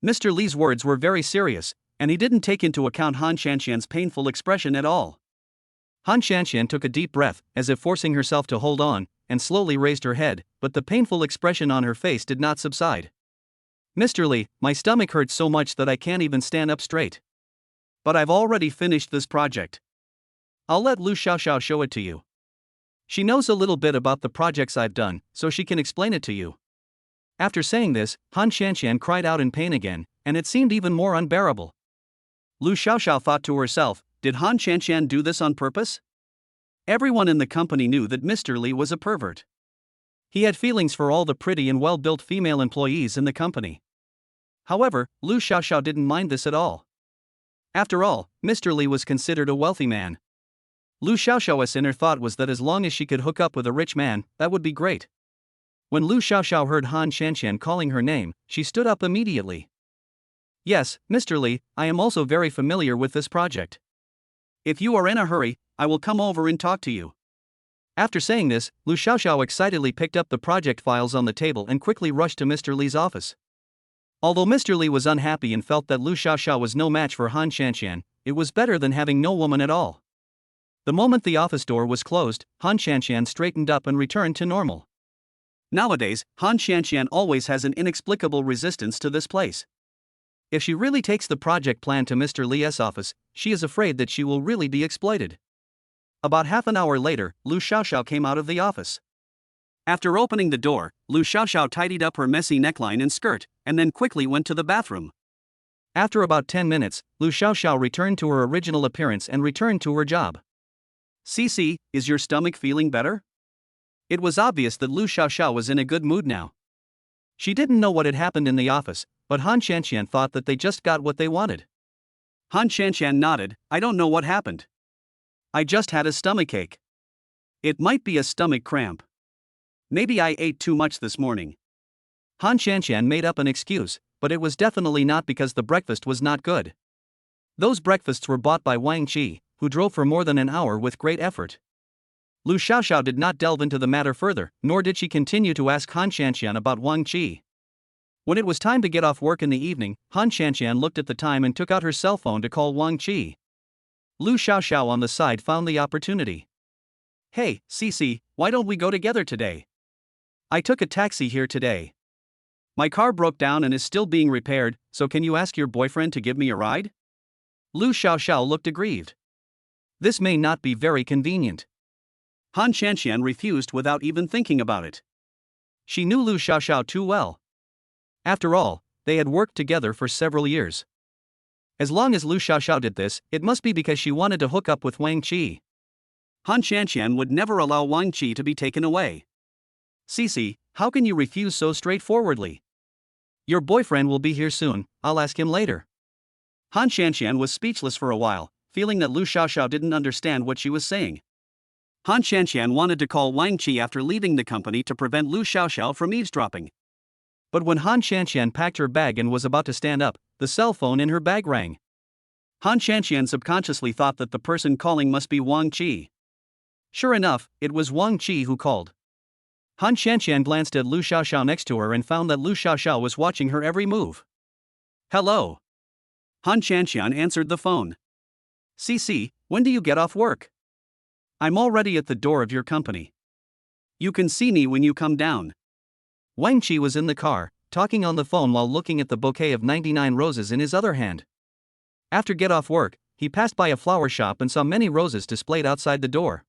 Mr. Li's words were very serious, and he didn't take into account Han Qianqian's painful expression at all. Han Qianqian took a deep breath, as if forcing herself to hold on, and slowly raised her head, but the painful expression on her face did not subside. "Mr. Li, my stomach hurts so much that I can't even stand up straight. But I've already finished this project. I'll let Lu Xiaoxiao show it to you. She knows a little bit about the projects I've done, so she can explain it to you." After saying this, Han Qianqian cried out in pain again, and it seemed even more unbearable. Lu Xiaoxiao thought to herself, did Han Qianqian do this on purpose? Everyone in the company knew that Mr. Li was a pervert. He had feelings for all the pretty and well-built female employees in the company. However, Lu Xiaoxiao didn't mind this at all. After all, Mr. Li was considered a wealthy man. Lu Xiaoxiao's inner thought was that as long as she could hook up with a rich man, that would be great. When Lu Xiaoxiao heard Han Qianqian calling her name, she stood up immediately. Yes, Mr. Li, I am also very familiar with this project. If you are in a hurry, I will come over and talk to you. After saying this, Lu Xiaoxiao excitedly picked up the project files on the table and quickly rushed to Mr. Li's office. Although Mr. Li was unhappy and felt that Lu Xiaoxiao was no match for Han Qianqian, it was better than having no woman at all. The moment the office door was closed, Han Qianqian straightened up and returned to normal. Nowadays, Han Qianqian always has an inexplicable resistance to this place. If she really takes the project plan to Mr. Li's office, she is afraid that she will really be exploited. About half an hour later, Lu Xiaoxiao came out of the office. After opening the door, Lu Xiaoxiao tidied up her messy neckline and skirt, and then quickly went to the bathroom. After about 10 minutes, Lu Xiaoxiao returned to her original appearance and returned to her job. "Cici, is your stomach feeling better?" It was obvious that Lu Xiaoxiao was in a good mood now. She didn't know what had happened in the office, but Han Qianqian thought that they just got what they wanted. Han Qianqian nodded. "I don't know what happened. I just had a stomachache. It might be a stomach cramp. Maybe I ate too much this morning." Han Qianqian made up an excuse, but it was definitely not because the breakfast was not good. Those breakfasts were bought by Wang Qi, who drove for more than an hour with great effort. Lu Xiaoxiao did not delve into the matter further, nor did she continue to ask Han Qianqian about Wang Qi. When it was time to get off work in the evening, Han Qianqian looked at the time and took out her cell phone to call Wang Qi. Lu Xiaoxiao on the side found the opportunity. "Hey, Cici, why don't we go together today? I took a taxi here today. My car broke down and is still being repaired, so can you ask your boyfriend to give me a ride?" Lu Xiaoxiao looked aggrieved. This may not be very convenient. Han Qianqian refused without even thinking about it. She knew Lu Xiaoxiao too well. After all, they had worked together for several years. As long as Lu Xiaoxiao did this, it must be because she wanted to hook up with Wang Qi. Han Qianqian would never allow Wang Qi to be taken away. "Cici, how can you refuse so straightforwardly? Your boyfriend will be here soon, I'll ask him later." Han Qianqian was speechless for a while, feeling that Lu Xiaoxiao didn't understand what she was saying. Han Qianqian wanted to call Wang Qi after leaving the company to prevent Lu Xiaoxiao from eavesdropping. But when Han Qianqian packed her bag and was about to stand up, the cell phone in her bag rang. Han Qianqian subconsciously thought that the person calling must be Wang Qi. Sure enough, it was Wang Qi who called. Han Qianqian glanced at Lu Xiaoxiao next to her and found that Lu Xiaoxiao was watching her every move. "Hello." Han Qianqian answered the phone. "Cici, when do you get off work? I'm already at the door of your company. You can see me when you come down." Wang Qi was in the car, talking on the phone while looking at the bouquet of 99 roses in his other hand. After get off work, he passed by a flower shop and saw many roses displayed outside the door.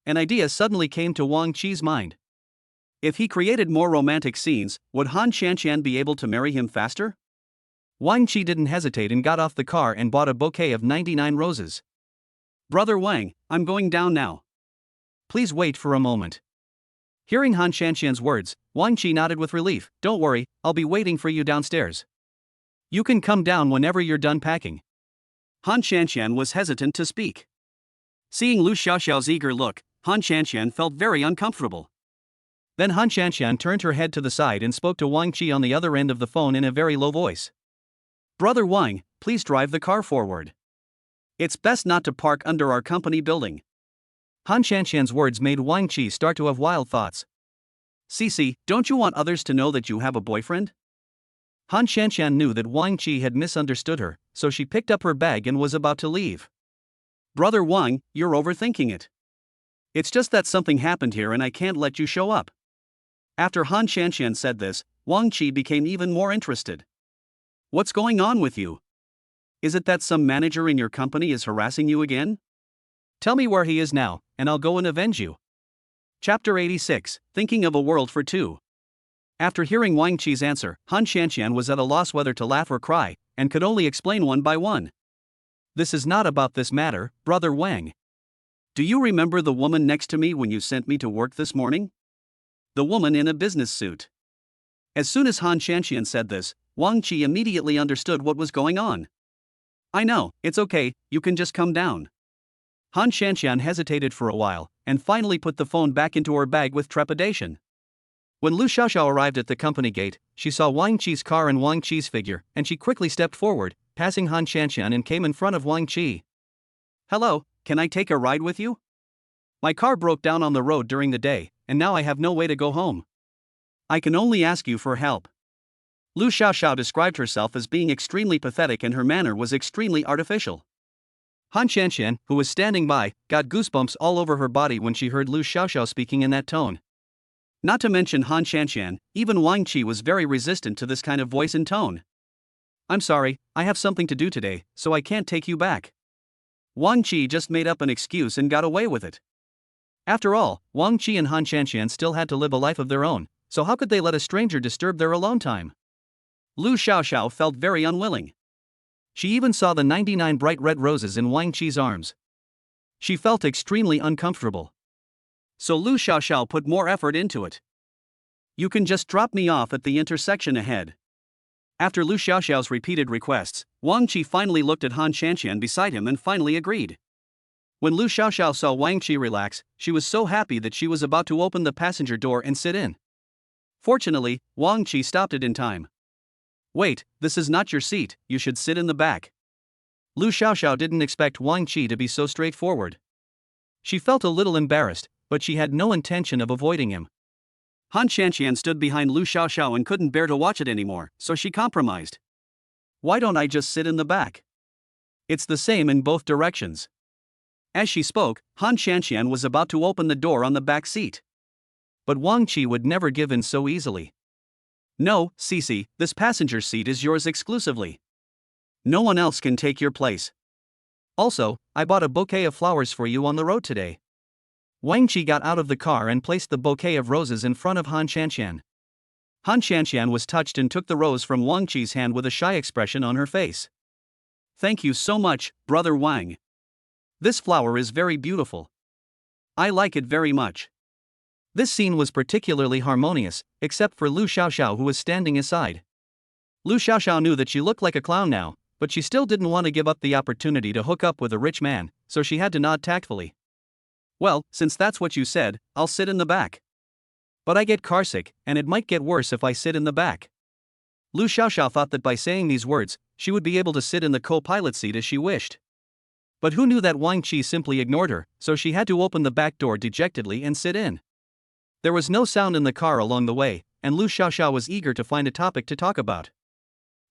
An idea suddenly came to Wang Qi's mind. If he created more romantic scenes, would Han Qianqian be able to marry him faster? Wang Qi didn't hesitate and got off the car and bought a bouquet of 99 roses. "Brother Wang, I'm going down now. Please wait for a moment." Hearing Han Qianqian's words, Wang Qi nodded with relief. "Don't worry, I'll be waiting for you downstairs. You can come down whenever you're done packing." Han Qianqian was hesitant to speak. Seeing Lu Xiaoxiao's eager look, Han Qianqian felt very uncomfortable. Then Han Qianqian turned her head to the side and spoke to Wang Qi on the other end of the phone in a very low voice. "Brother Wang, please drive the car forward. It's best not to park under our company building." Han Qianqian's words made Wang Qi start to have wild thoughts. "Cici, don't you want others to know that you have a boyfriend?" Han Qianqian knew that Wang Qi had misunderstood her, so she picked up her bag and was about to leave. "Brother Wang, you're overthinking it. It's just that something happened here and I can't let you show up." After Han Qianqian said this, Wang Qi became even more interested. "What's going on with you? Is it that some manager in your company is harassing you again? Tell me where he is now, and I'll go and avenge you." Chapter 86, Thinking of a World for Two. After hearing Wang Qi's answer, Han Qianqian was at a loss whether to laugh or cry, and could only explain one by one. "This is not about this matter, Brother Wang. Do you remember the woman next to me when you sent me to work this morning? The woman in a business suit. As soon as Han Shanxian said this, Wang Qi immediately understood what was going on. I know, it's okay, you can just come down. Han Shanxian hesitated for a while, and finally put the phone back into her bag with trepidation. When Lu Xiaoxiao arrived at the company gate, she saw Wang Qi's car and Wang Qi's figure, and she quickly stepped forward, passing Han Shanxian, and came in front of Wang Qi. Hello, can I take a ride with you? My car broke down on the road during the day, and now I have no way to go home. I can only ask you for help. Lu Xiaoxiao described herself as being extremely pathetic, and her manner was extremely artificial. Han Shanxian, who was standing by, got goosebumps all over her body when she heard Lu Xiaoxiao speaking in that tone. Not to mention Han Shanxian, even Wang Qi was very resistant to this kind of voice and tone. I'm sorry, I have something to do today, so I can't take you back. Wang Qi just made up an excuse and got away with it. After all, Wang Qi and Han Shanxian still had to live a life of their own, so how could they let a stranger disturb their alone time? Lu Xiaoxiao felt very unwilling. She even saw the 99 bright red roses in Wang Qi's arms. She felt extremely uncomfortable. So Lu Xiaoxiao put more effort into it. You can just drop me off at the intersection ahead. After Lu Xiaoxiao's repeated requests, Wang Qi finally looked at Han Shanxian beside him and finally agreed. When Lu Xiaoxiao saw Wang Qi relax, she was so happy that she was about to open the passenger door and sit in. Fortunately, Wang Qi stopped it in time. Wait, this is not your seat, you should sit in the back. Lu Xiaoxiao didn't expect Wang Qi to be so straightforward. She felt a little embarrassed, but she had no intention of avoiding him. Han Shanxian stood behind Lu Xiaoxiao and couldn't bear to watch it anymore, so she compromised. Why don't I just sit in the back? It's the same in both directions. As she spoke, Han Shanxian was about to open the door on the back seat. But Wang Qi would never give in so easily. No, Cici, this passenger seat is yours exclusively. No one else can take your place. Also, I bought a bouquet of flowers for you on the road today. Wang Qi got out of the car and placed the bouquet of roses in front of Han Shanxian. Han Shanxian was touched and took the rose from Wang Qi's hand with a shy expression on her face. Thank you so much, Brother Wang. This flower is very beautiful. I like it very much. This scene was particularly harmonious, except for Lu Xiaoxiao, who was standing aside. Lu Xiaoxiao knew that she looked like a clown now, but she still didn't want to give up the opportunity to hook up with a rich man, so she had to nod tactfully. Well, since that's what you said, I'll sit in the back. But I get carsick, and it might get worse if I sit in the back. Lu Xiaoxiao thought that by saying these words, she would be able to sit in the co-pilot seat as she wished. But who knew that Wang Qi simply ignored her, so she had to open the back door dejectedly and sit in. There was no sound in the car along the way, and Lu Xiaoxiao was eager to find a topic to talk about.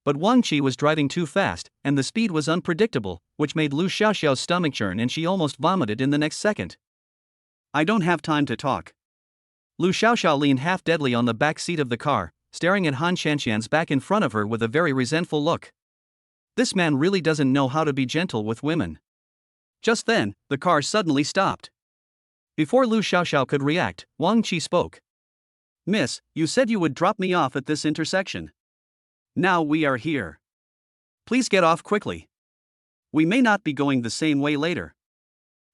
But Wang Qi was driving too fast, and the speed was unpredictable, which made Lu Xiaoxiao's stomach churn and she almost vomited in the next second. I don't have time to talk. Lu Xiaoxiao leaned half deadly on the back seat of the car, staring at Han Shanxian's back in front of her with a very resentful look. This man really doesn't know how to be gentle with women. Just then, the car suddenly stopped. Before Lu Xiaoxiao could react, Wang Qi spoke. Miss, you said you would drop me off at this intersection. Now we are here. Please get off quickly. We may not be going the same way later.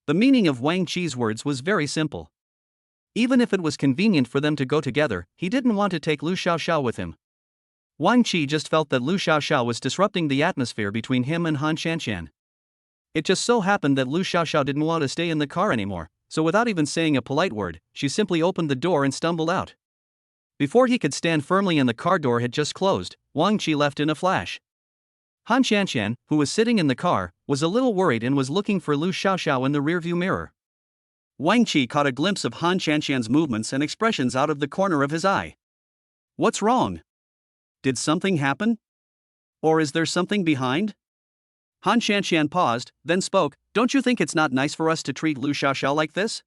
The meaning of Wang Qi's words was very simple. Even if it was convenient for them to go together, he didn't want to take Lu Xiaoxiao with him. Wang Qi just felt that Lu Xiaoxiao was disrupting the atmosphere between him and Han Shanxian. It just so happened that Lu Xiaoxiao didn't want to stay in the car anymore, so without even saying a polite word, she simply opened the door and stumbled out. Before he could stand firmly and the car door had just closed, Wang Qi left in a flash. Han Shanxian, who was sitting in the car, was a little worried and was looking for Lu Xiaoxiao in the rearview mirror. Wang Qi caught a glimpse of Han Shanxian's movements and expressions out of the corner of his eye. What's wrong? Did something happen? Or is there something behind? Han Shanxian paused, then spoke. Don't you think it's not nice for us to treat Lu Xiaoxiao like this?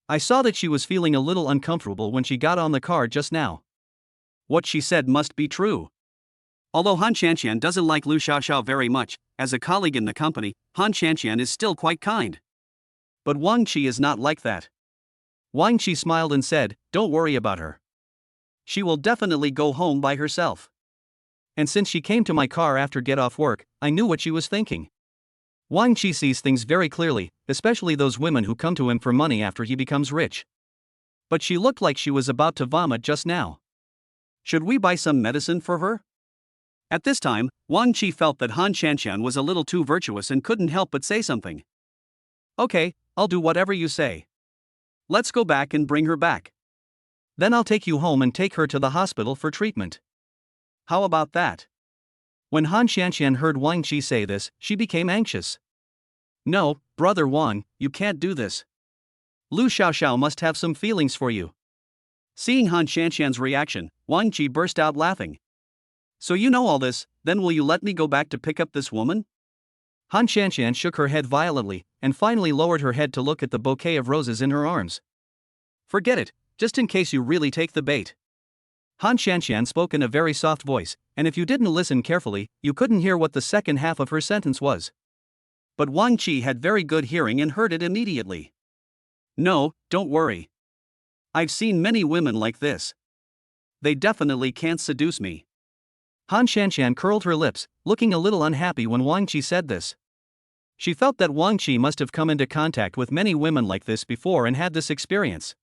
I saw that she was feeling a little uncomfortable when she got on the car just now. What she said must be true. Although Han Shanxian doesn't like Lu Xiaoxiao very much, as a colleague in the company, Han Shanxian is still quite kind. But Wang Qi is not like that. Wang Qi smiled and said, don't worry about her. She will definitely go home by herself. And since she came to my car after get off work, I knew what she was thinking. Wang Qi sees things very clearly, especially those women who come to him for money after he becomes rich. But she looked like she was about to vomit just now. Should we buy some medicine for her? At this time, Wang Qi felt that Han Shanshan was a little too virtuous and couldn't help but say something. Okay, I'll do whatever you say. Let's go back and bring her back. Then I'll take you home and take her to the hospital for treatment. How about that? When Han Shanshan heard Wang Qi say this, she became anxious. No, Brother Wang, you can't do this. Lu Xiaoxiao must have some feelings for you. Seeing Han Shanshan's reaction, Wang Qi burst out laughing. So you know all this, then will you let me go back to pick up this woman? Han Shanshan shook her head violently, and finally lowered her head to look at the bouquet of roses in her arms. Forget it, just in case you really take the bait. Han Shanshan spoke in a very soft voice, and if you didn't listen carefully, you couldn't hear what the second half of her sentence was. But Wang Qi had very good hearing and heard it immediately. No, don't worry. I've seen many women like this. They definitely can't seduce me. Han Shanshan curled her lips, looking a little unhappy when Wang Qi said this. She felt that Wang Qi must have come into contact with many women like this before and had this experience.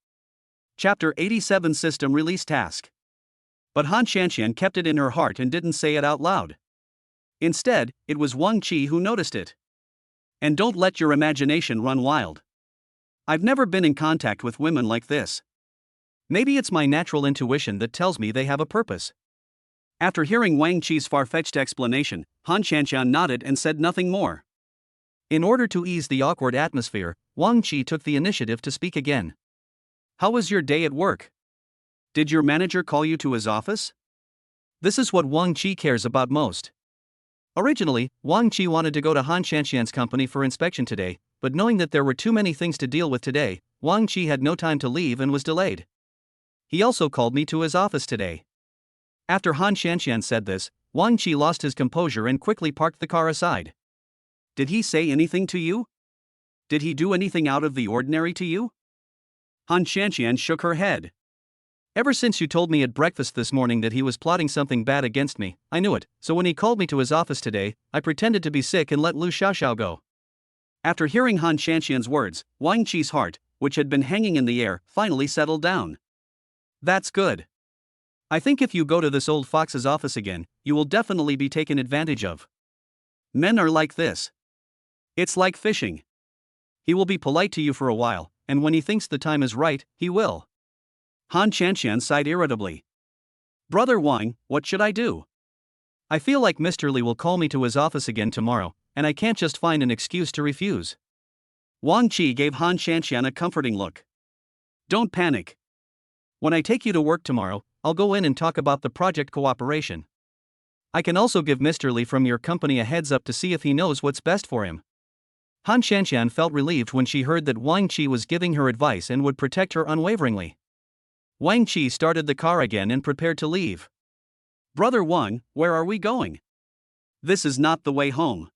Chapter 87 System Release Task. But Han Shanshan kept it in her heart and didn't say it out loud. Instead, it was Wang Qi who noticed it. And don't let your imagination run wild. I've never been in contact with women like this. Maybe it's my natural intuition that tells me they have a purpose. After hearing Wang Qi's far-fetched explanation, Han Shanshan nodded and said nothing more. In order to ease the awkward atmosphere, Wang Qi took the initiative to speak again. How was your day at work? Did your manager call you to his office? This is what Wang Qi cares about most. Originally, Wang Qi wanted to go to Han Shanshan's company for inspection today, but knowing that there were too many things to deal with today, Wang Qi had no time to leave and was delayed. He also called me to his office today. After Han Shanshan said this, Wang Qi lost his composure and quickly parked the car aside. Did he say anything to you? Did he do anything out of the ordinary to you? Han Shanshan shook her head. Ever since you told me at breakfast this morning that he was plotting something bad against me, I knew it, so when he called me to his office today, I pretended to be sick and let Lu Xiaoxiao go. After hearing Han Shanshan's words, Wang Qi's heart, which had been hanging in the air, finally settled down. That's good. I think if you go to this old fox's office again, you will definitely be taken advantage of. Men are like this. It's like fishing. He will be polite to you for a while, and when he thinks the time is right, he will. Han Shanshan sighed irritably. Brother Wang, what should I do? I feel like Mr. Li will call me to his office again tomorrow, and I can't just find an excuse to refuse. Wang Qi gave Han Shanshan a comforting look. Don't panic. When I take you to work tomorrow, I'll go in and talk about the project cooperation. I can also give Mr. Li from your company a heads up to see if he knows what's best for him. Han Shanshan felt relieved when she heard that Wang Qi was giving her advice and would protect her unwaveringly. Wang Qi started the car again and prepared to leave. Brother Wang, where are we going? This is not the way home.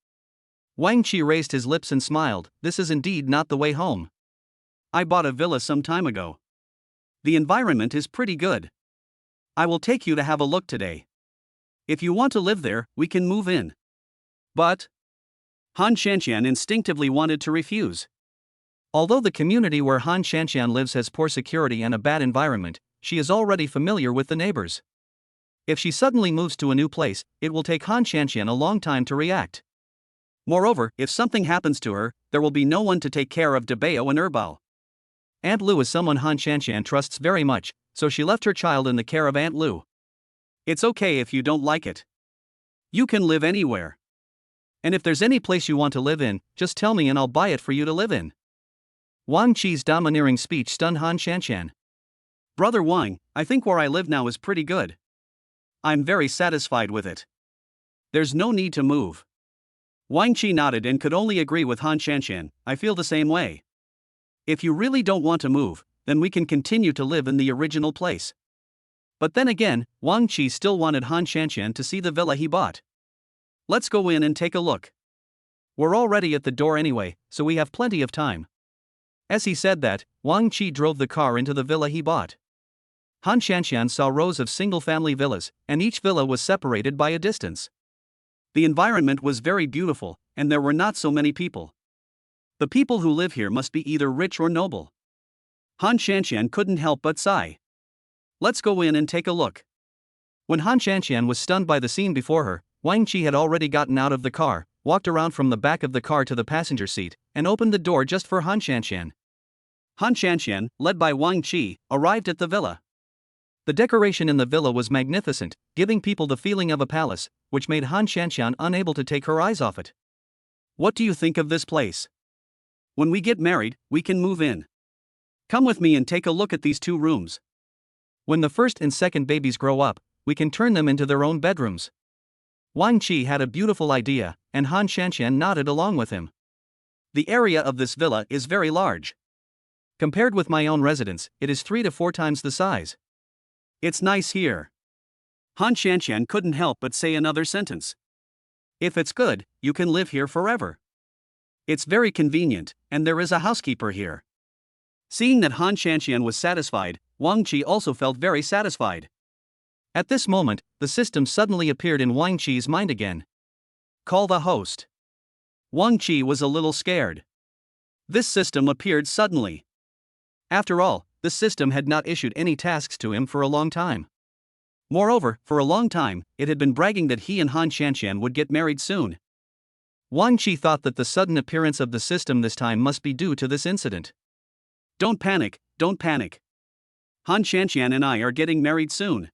Wang Qi raised his lips and smiled. This is indeed not the way home. I bought a villa some time ago. The environment is pretty good. I will take you to have a look today. If you want to live there, we can move in. But Han Shanshan instinctively wanted to refuse. Although the community where Han Shanshan lives has poor security and a bad environment, she is already familiar with the neighbors. If she suddenly moves to a new place, it will take Han Shanshan a long time to react. Moreover, if something happens to her, there will be no one to take care of Debao and Erbao. Aunt Lu is someone Han Shanshan trusts very much, so she left her child in the care of Aunt Lu. It's okay if you don't like it. You can live anywhere. And if there's any place you want to live in, just tell me and I'll buy it for you to live in. Wang Qi's domineering speech stunned Han Shanshan. Brother Wang, I think where I live now is pretty good. I'm very satisfied with it. There's no need to move. Wang Qi nodded and could only agree with Han Shanshan. I feel the same way. If you really don't want to move, then we can continue to live in the original place. But then again, Wang Qi still wanted Han Shanshan to see the villa he bought. Let's go in and take a look. We're already at the door anyway, so we have plenty of time. As he said that, Wang Qi drove the car into the villa he bought. Han Shanshan saw rows of single-family villas, and each villa was separated by a distance. The environment was very beautiful, and there were not so many people. The people who live here must be either rich or noble. Han Shanxian couldn't help but sigh. Let's go in and take a look. When Han Shanxian was stunned by the scene before her, Wang Qi had already gotten out of the car, walked around from the back of the car to the passenger seat, and opened the door just for Han Shanxian. Han Shanxian, led by Wang Qi, arrived at the villa. The decoration in the villa was magnificent, giving people the feeling of a palace, which made Han Shanxian unable to take her eyes off it. What do you think of this place? When we get married, we can move in. Come with me and take a look at these 2 rooms. When the first and second babies grow up, we can turn them into their own bedrooms. Wang Qi had a beautiful idea, and Han Shanxian nodded along with him. The area of this villa is very large. Compared with my own residence, it is 3 to 4 times the size. It's nice here. Han Shanxian couldn't help but say another sentence. If it's good, you can live here forever. It's very convenient, and there is a housekeeper here. Seeing that Han Shanxian was satisfied, Wang Qi also felt very satisfied. At this moment, the system suddenly appeared in Wang Qi's mind again. Call the host. Wang Qi was a little scared. This system appeared suddenly. After all, the system had not issued any tasks to him for a long time. Moreover, for a long time, it had been bragging that he and Han Shanxian would get married soon. Wang Qi thought that the sudden appearance of the system this time must be due to this incident. Don't panic, don't panic. Han Shanxian and I are getting married soon.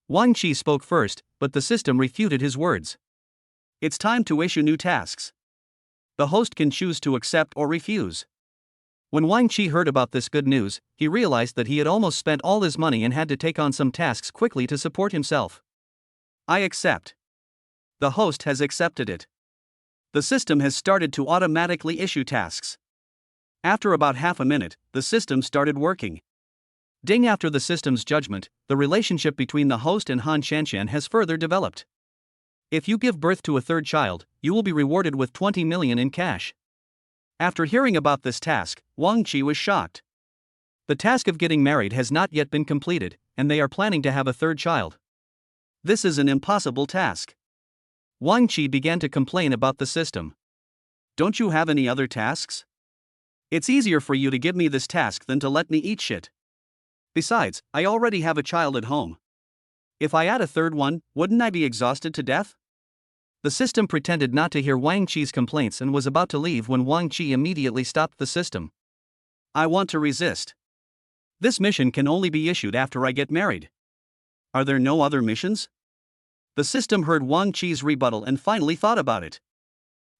Wang Qi spoke first, but the system refuted his words. It's time to issue new tasks. The host can choose to accept or refuse. When Wang Qi heard about this good news, he realized that he had almost spent all his money and had to take on some tasks quickly to support himself. I accept. The host has accepted it. The system has started to automatically issue tasks. After about half a minute, the system started working. Ding! After the system's judgment, the relationship between the host and Han Shanxian has further developed. If you give birth to a 3rd child, you will be rewarded with 20 million in cash. After hearing about this task, Wang Qi was shocked. The task of getting married has not yet been completed, and they are planning to have a 3rd child. This is an impossible task. Wang Qi began to complain about the system. Don't you have any other tasks? It's easier for you to give me this task than to let me eat shit. Besides, I already have a child at home. If I add a 3rd one, wouldn't I be exhausted to death? The system pretended not to hear Wang Qi's complaints and was about to leave when Wang Qi immediately stopped the system. I want to resist. This mission can only be issued after I get married. Are there no other missions? The system heard Wang Qi's rebuttal and finally thought about it.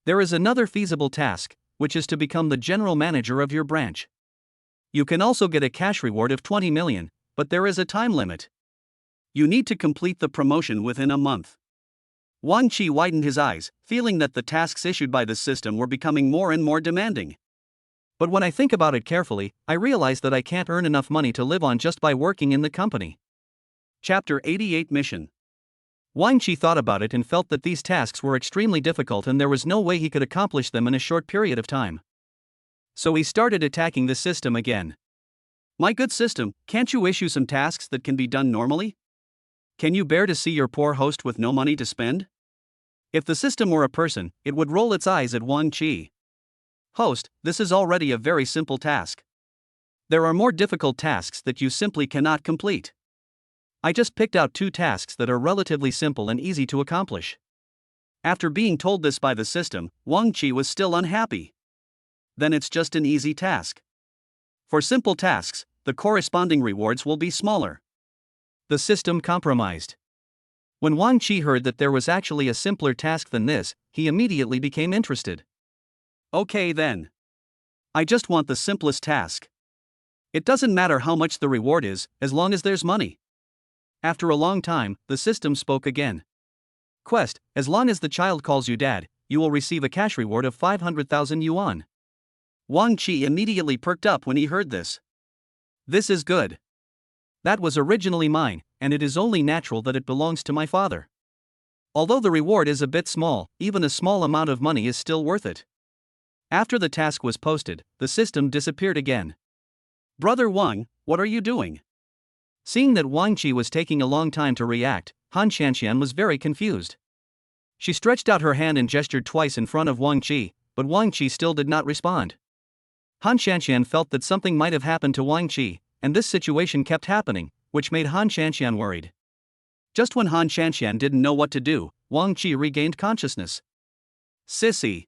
There is another feasible task, which is to become the general manager of your branch. You can also get a cash reward of 20 million, but there is a time limit. You need to complete the promotion within a month. Wang Qi widened his eyes, feeling that the tasks issued by the system were becoming more and more demanding. But when I think about it carefully, I realize that I can't earn enough money to live on just by working in the company. Chapter 88 Mission. Wang Qi thought about it and felt that these tasks were extremely difficult and there was no way he could accomplish them in a short period of time. So he started attacking the system again. My good system, can't you issue some tasks that can be done normally? Can you bear to see your poor host with no money to spend? If the system were a person, it would roll its eyes at Wang Qi. Host, this is already a very simple task. There are more difficult tasks that you simply cannot complete. I just picked out 2 tasks that are relatively simple and easy to accomplish. After being told this by the system, Wang Qi was still unhappy. Then it's just an easy task. For simple tasks, the corresponding rewards will be smaller. The system compromised. When Wang Qi heard that there was actually a simpler task than this, he immediately became interested. Okay then. I just want the simplest task. It doesn't matter how much the reward is, as long as there's money. After a long time, the system spoke again. Quest, as long as the child calls you dad, you will receive a cash reward of 500,000 yuan. Wang Qi immediately perked up when he heard this. This is good. That was originally mine, and it is only natural that it belongs to my father. Although the reward is a bit small, even a small amount of money is still worth it. After the task was posted, the system disappeared again. Brother Wang, what are you doing? Seeing that Wang Qi was taking a long time to react, Han Shanxian was very confused. She stretched out her hand and gestured twice in front of Wang Qi, but Wang Qi still did not respond. Han Shanxian felt that something might have happened to Wang Qi, and this situation kept happening, which made Han Shanxian worried. Just when Han Shanxian didn't know what to do, Wang Qi regained consciousness. Sissy.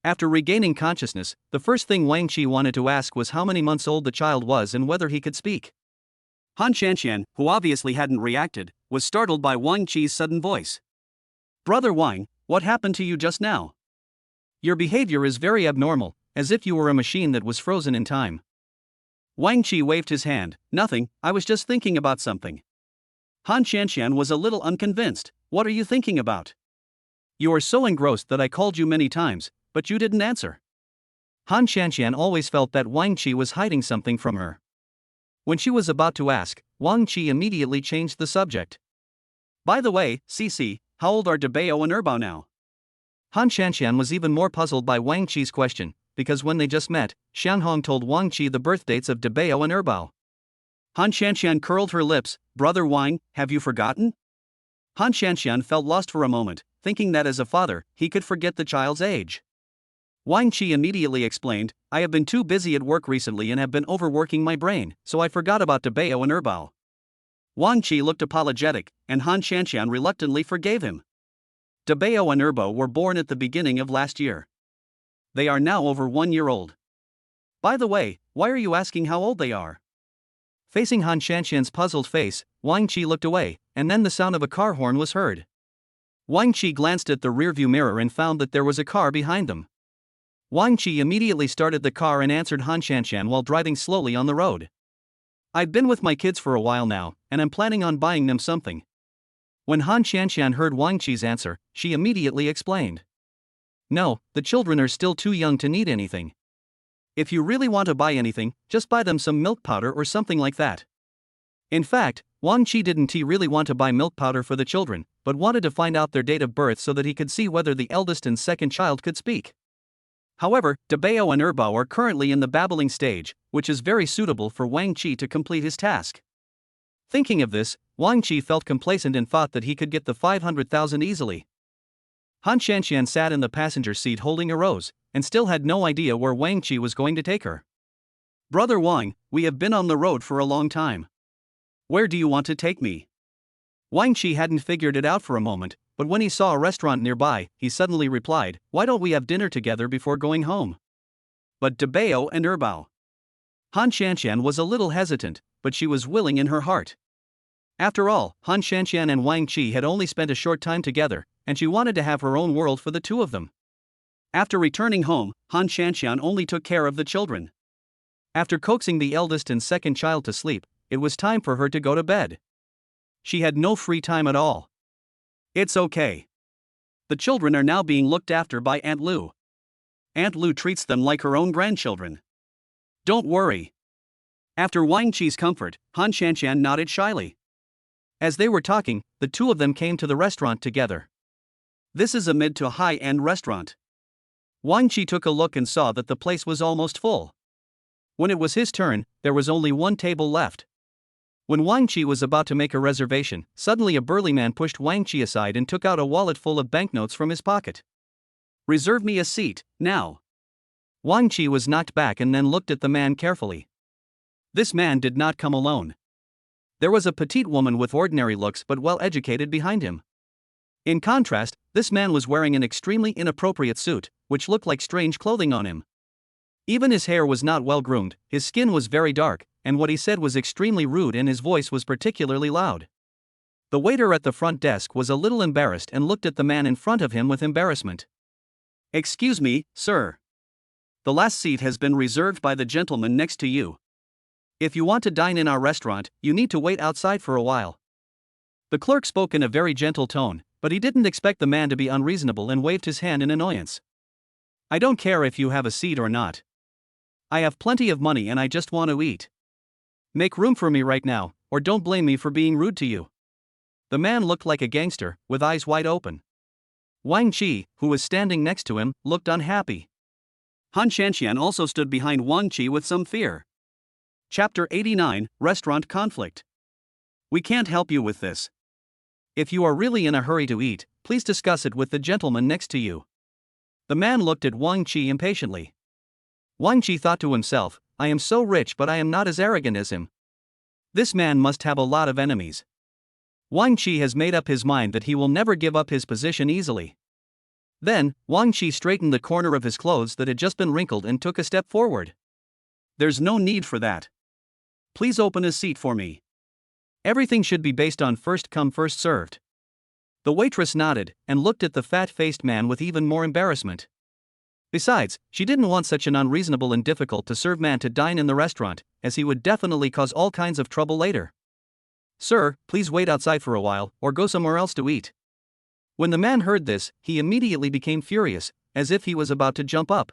After regaining consciousness, the first thing Wang Qi wanted to ask was how many months old the child was and whether he could speak. Han Shanxian, who obviously hadn't reacted, was startled by Wang Qi's sudden voice. "Brother Wang, what happened to you just now? Your behavior is very abnormal, as if you were a machine that was frozen in time." Wang Qi waved his hand. "Nothing, I was just thinking about something." Han Shanxian was a little unconvinced. "What are you thinking about? You are so engrossed that I called you many times, but you didn't answer." Han Shanxian always felt that Wang Qi was hiding something from her. When she was about to ask, Wang Qi immediately changed the subject. "By the way, Cici, how old are Debao and Erbao now?" Han Shanxian was even more puzzled by Wang Qi's question, because when they just met, Xianhong told Wang Qi the birth dates of Debao and Erbao. Han Shanxian curled her lips. "Brother Wang, have you forgotten?" Han Shanxian felt lost for a moment, thinking that as a father, he could forget the child's age. Wang Qi immediately explained, "I have been too busy at work recently and have been overworking my brain, so I forgot about Debao and Erbao." Wang Qi looked apologetic, and Han Shanxian reluctantly forgave him. Debao and Erbao were born at the beginning of last year. They are now over 1 year old. By the way, why are you asking how old they are? Facing Han Shanxian's puzzled face, Wang Qi looked away, and then the sound of a car horn was heard. Wang Qi glanced at the rearview mirror and found that there was a car behind them. Wang Qi immediately started the car and answered Han Shanxian while driving slowly on the road. "I've been with my kids for a while now, and I'm planning on buying them something." When Han Shanxian heard Wang Qi's answer, she immediately explained. "No, the children are still too young to need anything. If you really want to buy anything, just buy them some milk powder or something like that." In fact, Wang Qi didn't really want to buy milk powder for the children, but wanted to find out their date of birth so that he could see whether the eldest and second child could speak. However, Debao and Erbao are currently in the babbling stage, which is very suitable for Wang Qi to complete his task. Thinking of this, Wang Qi felt complacent and thought that he could get the 500,000 easily. Han Shanxian sat in the passenger seat holding a rose, and still had no idea where Wang Qi was going to take her. "Brother Wang, we have been on the road for a long time. Where do you want to take me?" Wang Qi hadn't figured it out for a moment, but when he saw a restaurant nearby, he suddenly replied, "Why don't we have dinner together before going home?" "But Debao and Erbao." Han Shanxian was a little hesitant, but she was willing in her heart. After all, Han Shanxian and Wang Qi had only spent a short time together, and she wanted to have her own world for the two of them. After returning home, Han Shanxian only took care of the children. After coaxing the eldest and second child to sleep, it was time for her to go to bed. She had no free time at all. "It's okay. The children are now being looked after by Aunt Lu. Aunt Lu treats them like her own grandchildren. Don't worry." After Wang Qi's comfort, Han Shanxian nodded shyly. As they were talking, the two of them came to the restaurant together. This is a mid to high-end restaurant. Wang Qi took a look and saw that the place was almost full. When it was his turn, there was only one table left. When Wang Qi was about to make a reservation, suddenly a burly man pushed Wang Qi aside and took out a wallet full of banknotes from his pocket. "Reserve me a seat, now." Wang Qi was knocked back and then looked at the man carefully. This man did not come alone. There was a petite woman with ordinary looks but well educated behind him. In contrast, this man was wearing an extremely inappropriate suit, which looked like strange clothing on him. Even his hair was not well groomed, his skin was very dark, and what he said was extremely rude and his voice was particularly loud. The waiter at the front desk was a little embarrassed and looked at the man in front of him with embarrassment. "Excuse me, sir. The last seat has been reserved by the gentleman next to you. If you want to dine in our restaurant, you need to wait outside for a while." The clerk spoke in a very gentle tone, but he didn't expect the man to be unreasonable and waved his hand in annoyance. "I don't care if you have a seat or not. I have plenty of money and I just want to eat. Make room for me right now, or don't blame me for being rude to you." The man looked like a gangster, with eyes wide open. Wang Qi, who was standing next to him, looked unhappy. Han Shanxian also stood behind Wang Qi with some fear. Chapter 89, Restaurant Conflict. "We can't help you with this. If you are really in a hurry to eat, please discuss it with the gentleman next to you. The man looked at Wang Qi impatiently. Wang Qi thought to himself, I am so rich but I am not as arrogant as him. This man must have a lot of enemies. Wang Qi has made up his mind that he will never give up his position easily. Then, Wang Qi straightened the corner of his clothes that had just been wrinkled and took a step forward. There's no need for that. Please open a seat for me. Everything should be based on first come first served. The waitress nodded and looked at the fat-faced man with even more embarrassment. Besides, she didn't want such an unreasonable and difficult-to-serve man to dine in the restaurant, as he would definitely cause all kinds of trouble later. Sir, please wait outside for a while, or go somewhere else to eat. When the man heard this, he immediately became furious, as if he was about to jump up.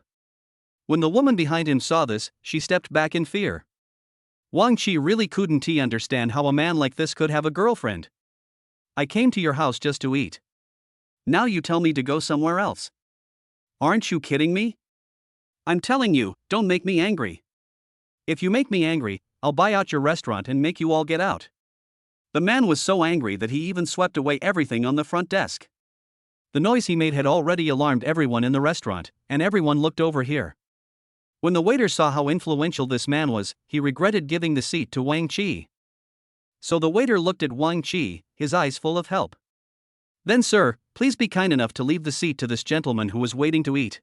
When the woman behind him saw this, she stepped back in fear. Wang Qi really couldn't understand how a man like this could have a girlfriend. I came to your house just to eat. Now you tell me to go somewhere else. Aren't you kidding me? I'm telling you, don't make me angry. If you make me angry, I'll buy out your restaurant and make you all get out. The man was so angry that he even swept away everything on the front desk. The noise he made had already alarmed everyone in the restaurant, and everyone looked over here. When the waiter saw how influential this man was, he regretted giving the seat to Wang Qi. So the waiter looked at Wang Qi, his eyes full of help. Then, sir, please be kind enough to leave the seat to this gentleman who was waiting to eat.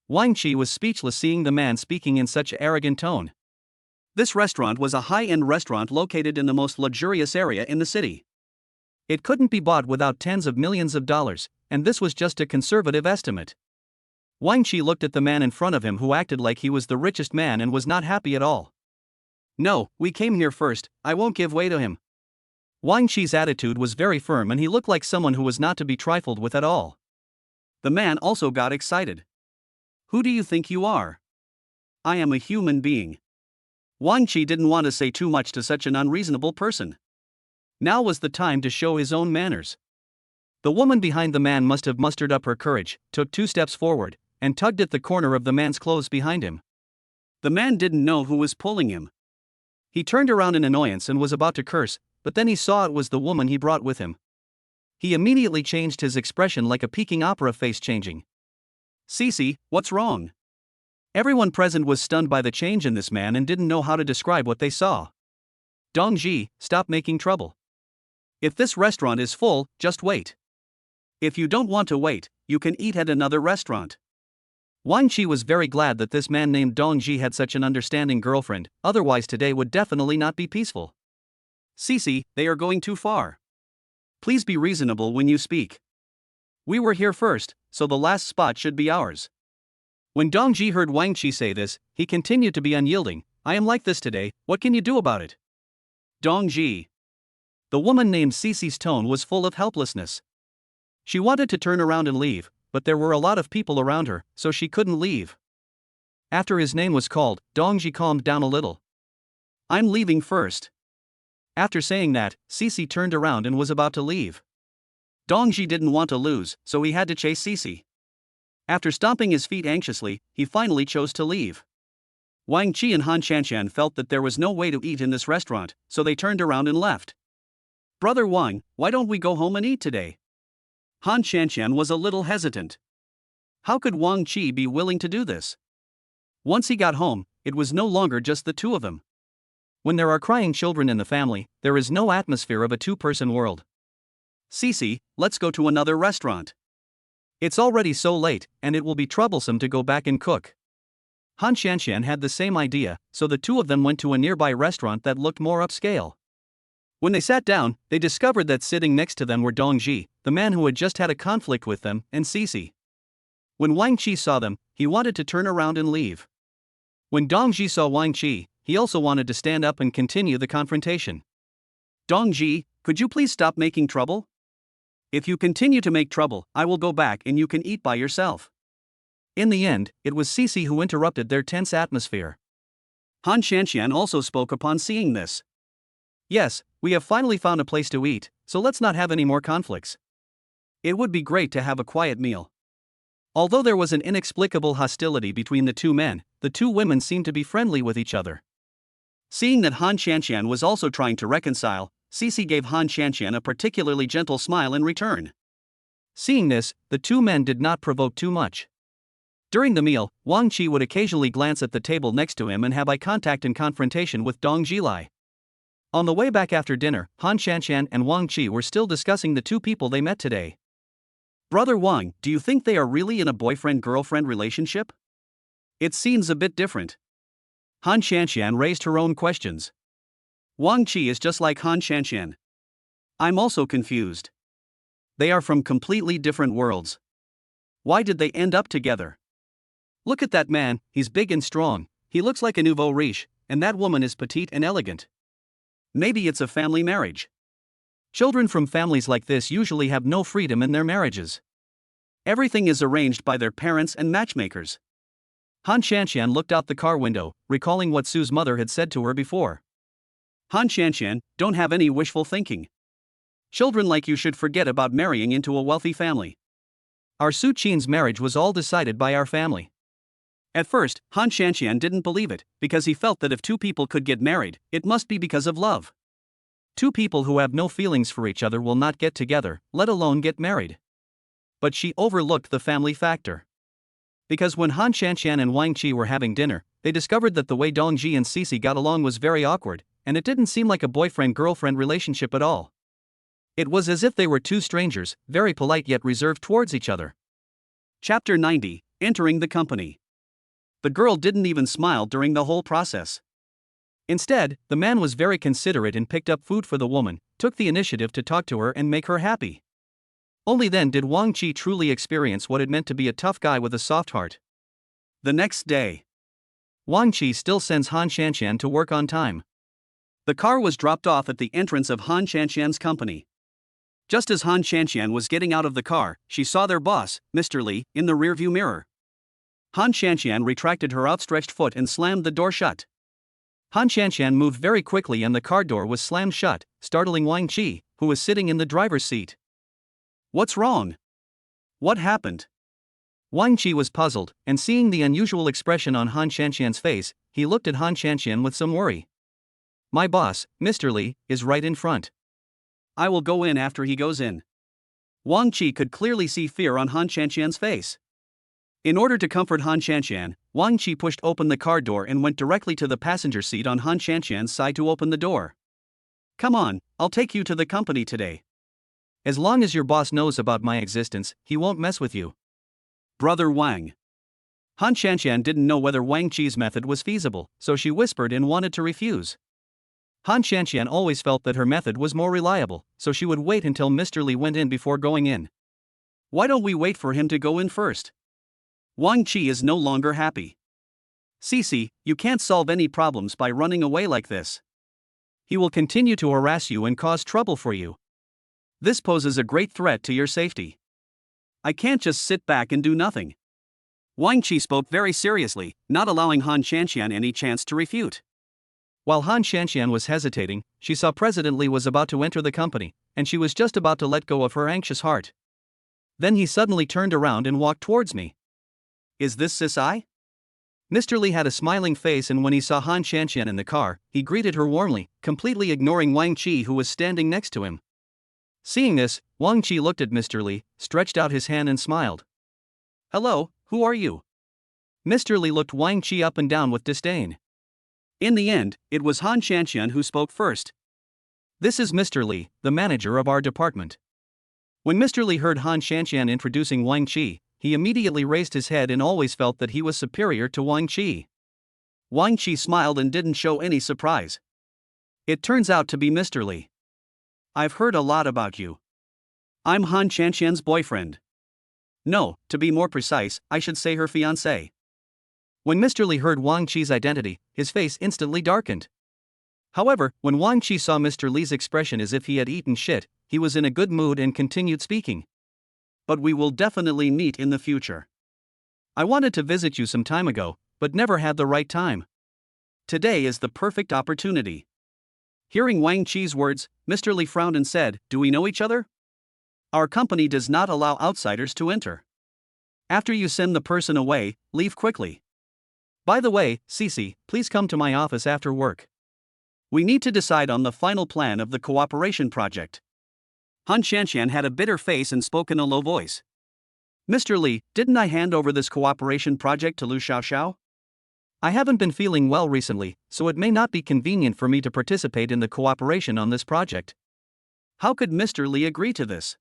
Wang Qi was speechless seeing the man speaking in such an arrogant tone. This restaurant was a high-end restaurant located in the most luxurious area in the city. It couldn't be bought without tens of millions of dollars, and this was just a conservative estimate. Wang Qi looked at the man in front of him who acted like he was the richest man and was not happy at all. No, we came here first, I won't give way to him. Wang Qi's attitude was very firm and he looked like someone who was not to be trifled with at all. The man also got excited. Who do you think you are? I am a human being. Wang Qi didn't want to say too much to such an unreasonable person. Now was the time to show his own manners. The woman behind the man must have mustered up her courage, took 2 steps forward, and tugged at the corner of the man's clothes behind him. The man didn't know who was pulling him. He turned around in annoyance and was about to curse, but then he saw it was the woman he brought with him. He immediately changed his expression like a Peking opera face changing. Cece, what's wrong? Everyone present was stunned by the change in this man and didn't know how to describe what they saw. Dongji, stop making trouble. If this restaurant is full, just wait. If you don't want to wait, you can eat at another restaurant. Wang Qi was very glad that this man named Dongji had such an understanding girlfriend, otherwise today would definitely not be peaceful. Cece, they are going too far. Please be reasonable when you speak. We were here first, so the last spot should be ours. When Dongji heard Wang Qi say this, he continued to be unyielding. I am like this today, what can you do about it? Dongji. The woman named Cece's tone was full of helplessness. She wanted to turn around and leave, but there were a lot of people around her, so she couldn't leave. After his name was called, Dongji calmed down a little. I'm leaving first. After saying that, Cece turned around and was about to leave. Dongji didn't want to lose, so he had to chase Cece. After stomping his feet anxiously, he finally chose to leave. Wang Qi and Han Shanshan felt that there was no way to eat in this restaurant, so they turned around and left. Brother Wang, why don't we go home and eat today? Han Shanshan was a little hesitant. How could Wang Qi be willing to do this? Once he got home, it was no longer just the two of them. When there are crying children in the family, there is no atmosphere of a two-person world. Cece, let's go to another restaurant. It's already so late, and it will be troublesome to go back and cook. Han Shanshan had the same idea, so the two of them went to a nearby restaurant that looked more upscale. When they sat down, they discovered that sitting next to them were Dongji, the man who had just had a conflict with them, and Cece. When Wang Qi saw them, he wanted to turn around and leave. When Dongji saw Wang Qi, he also wanted to stand up and continue the confrontation. Dongji, could you please stop making trouble? If you continue to make trouble, I will go back and you can eat by yourself. In the end, it was Cece who interrupted their tense atmosphere. Han Shanshan also spoke upon seeing this. Yes, we have finally found a place to eat, so let's not have any more conflicts. It would be great to have a quiet meal. Although there was an inexplicable hostility between the two men, the two women seemed to be friendly with each other. Seeing that Han Shanshan was also trying to reconcile, Cece gave Han Shanshan a particularly gentle smile in return. Seeing this, the two men did not provoke too much. During the meal, Wang Qi would occasionally glance at the table next to him and have eye contact and confrontation with Dong Zhilai. On the way back after dinner, Han Shanshan and Wang Qi were still discussing the two people they met today. Brother Wang, do you think they are really in a boyfriend-girlfriend relationship? It seems a bit different. Han Shanshan raised her own questions. Wang Qi is just like Han Shanshan. I'm also confused. They are from completely different worlds. Why did they end up together? Look at that man, he's big and strong, he looks like a nouveau riche, and that woman is petite and elegant. Maybe it's a family marriage. Children from families like this usually have no freedom in their marriages. Everything is arranged by their parents and matchmakers. Han Shanshan looked out the car window, recalling what Su's mother had said to her before. Han Shanshan, don't have any wishful thinking. Children like you should forget about marrying into a wealthy family. Our Su Qin's marriage was all decided by our family. At first, Han Shanshan didn't believe it, because he felt that if two people could get married, it must be because of love. Two people who have no feelings for each other will not get together, let alone get married. But she overlooked the family factor. Because when Han Shanshan and Wang Qi were having dinner, they discovered that the way Dong Ji and Cici got along was very awkward, and it didn't seem like a boyfriend-girlfriend relationship at all. It was as if they were two strangers, very polite yet reserved towards each other. Chapter 90, Entering the Company. The girl didn't even smile during the whole process. Instead, the man was very considerate and picked up food for the woman, took the initiative to talk to her and make her happy. Only then did Wang Qi truly experience what it meant to be a tough guy with a soft heart. The next day, Wang Qi still sends Han Shanshan to work on time. The car was dropped off at the entrance of Han Shanshan's company. Just as Han Shanshan was getting out of the car, she saw their boss, Mr. Li, in the rearview mirror. Han Shanshan retracted her outstretched foot and slammed the door shut. Han Shanshan moved very quickly and the car door was slammed shut, startling Wang Qi, who was sitting in the driver's seat. What's wrong? What happened? Wang Qi was puzzled, and seeing the unusual expression on Han Shanshan's face, he looked at Han Shanshan with some worry. My boss, Mr. Li, is right in front. I will go in after he goes in. Wang Qi could clearly see fear on Han Shanshan's face. In order to comfort Han Shanshan, Wang Qi pushed open the car door and went directly to the passenger seat on Han Shanshan's side to open the door. Come on, I'll take you to the company today. As long as your boss knows about my existence, he won't mess with you. Brother Wang. Han Shanshan didn't know whether Wang Qi's method was feasible, so she whispered and wanted to refuse. Han Shanshan always felt that her method was more reliable, so she would wait until Mr. Li went in before going in. Why don't we wait for him to go in first? Wang Qi is no longer happy. Cici, you can't solve any problems by running away like this. He will continue to harass you and cause trouble for you. This poses a great threat to your safety. I can't just sit back and do nothing. Wang Qi spoke very seriously, not allowing Han Shanshan any chance to refute. While Han Shanshan was hesitating, she saw President Li was about to enter the company, and she was just about to let go of her anxious heart. Then he suddenly turned around and walked towards me. Is this Cici? Mr. Li had a smiling face, and when he saw Han Shanshan in the car, he greeted her warmly, completely ignoring Wang Qi, who was standing next to him. Seeing this, Wang Qi looked at Mr. Li, stretched out his hand and smiled. Hello, who are you? Mr. Li looked Wang Qi up and down with disdain. In the end, it was Han Shanshan who spoke first. This is Mr. Li, the manager of our department. When Mr. Li heard Han Shanshan introducing Wang Qi, he immediately raised his head and always felt that he was superior to Wang Qi. Wang Qi smiled and didn't show any surprise. It turns out to be Mr. Li. I've heard a lot about you. I'm Han Shanshan's boyfriend. No, to be more precise, I should say her fiancé. When Mr. Li heard Wang Qi's identity, his face instantly darkened. However, when Wang Qi saw Mr. Li's expression as if he had eaten shit, he was in a good mood and continued speaking. But we will definitely meet in the future. I wanted to visit you some time ago, but never had the right time. Today is the perfect opportunity. Hearing Wang Qi's words, Mr. Li frowned and said, Do we know each other? Our company does not allow outsiders to enter. After you send the person away, leave quickly. By the way, Cici, please come to my office after work. We need to decide on the final plan of the cooperation project. Han Shanshan had a bitter face and spoke in a low voice. Mr. Li, didn't I hand over this cooperation project to Lu Xiaoxiao? I haven't been feeling well recently, so it may not be convenient for me to participate in the cooperation on this project. How could Mr. Li agree to this?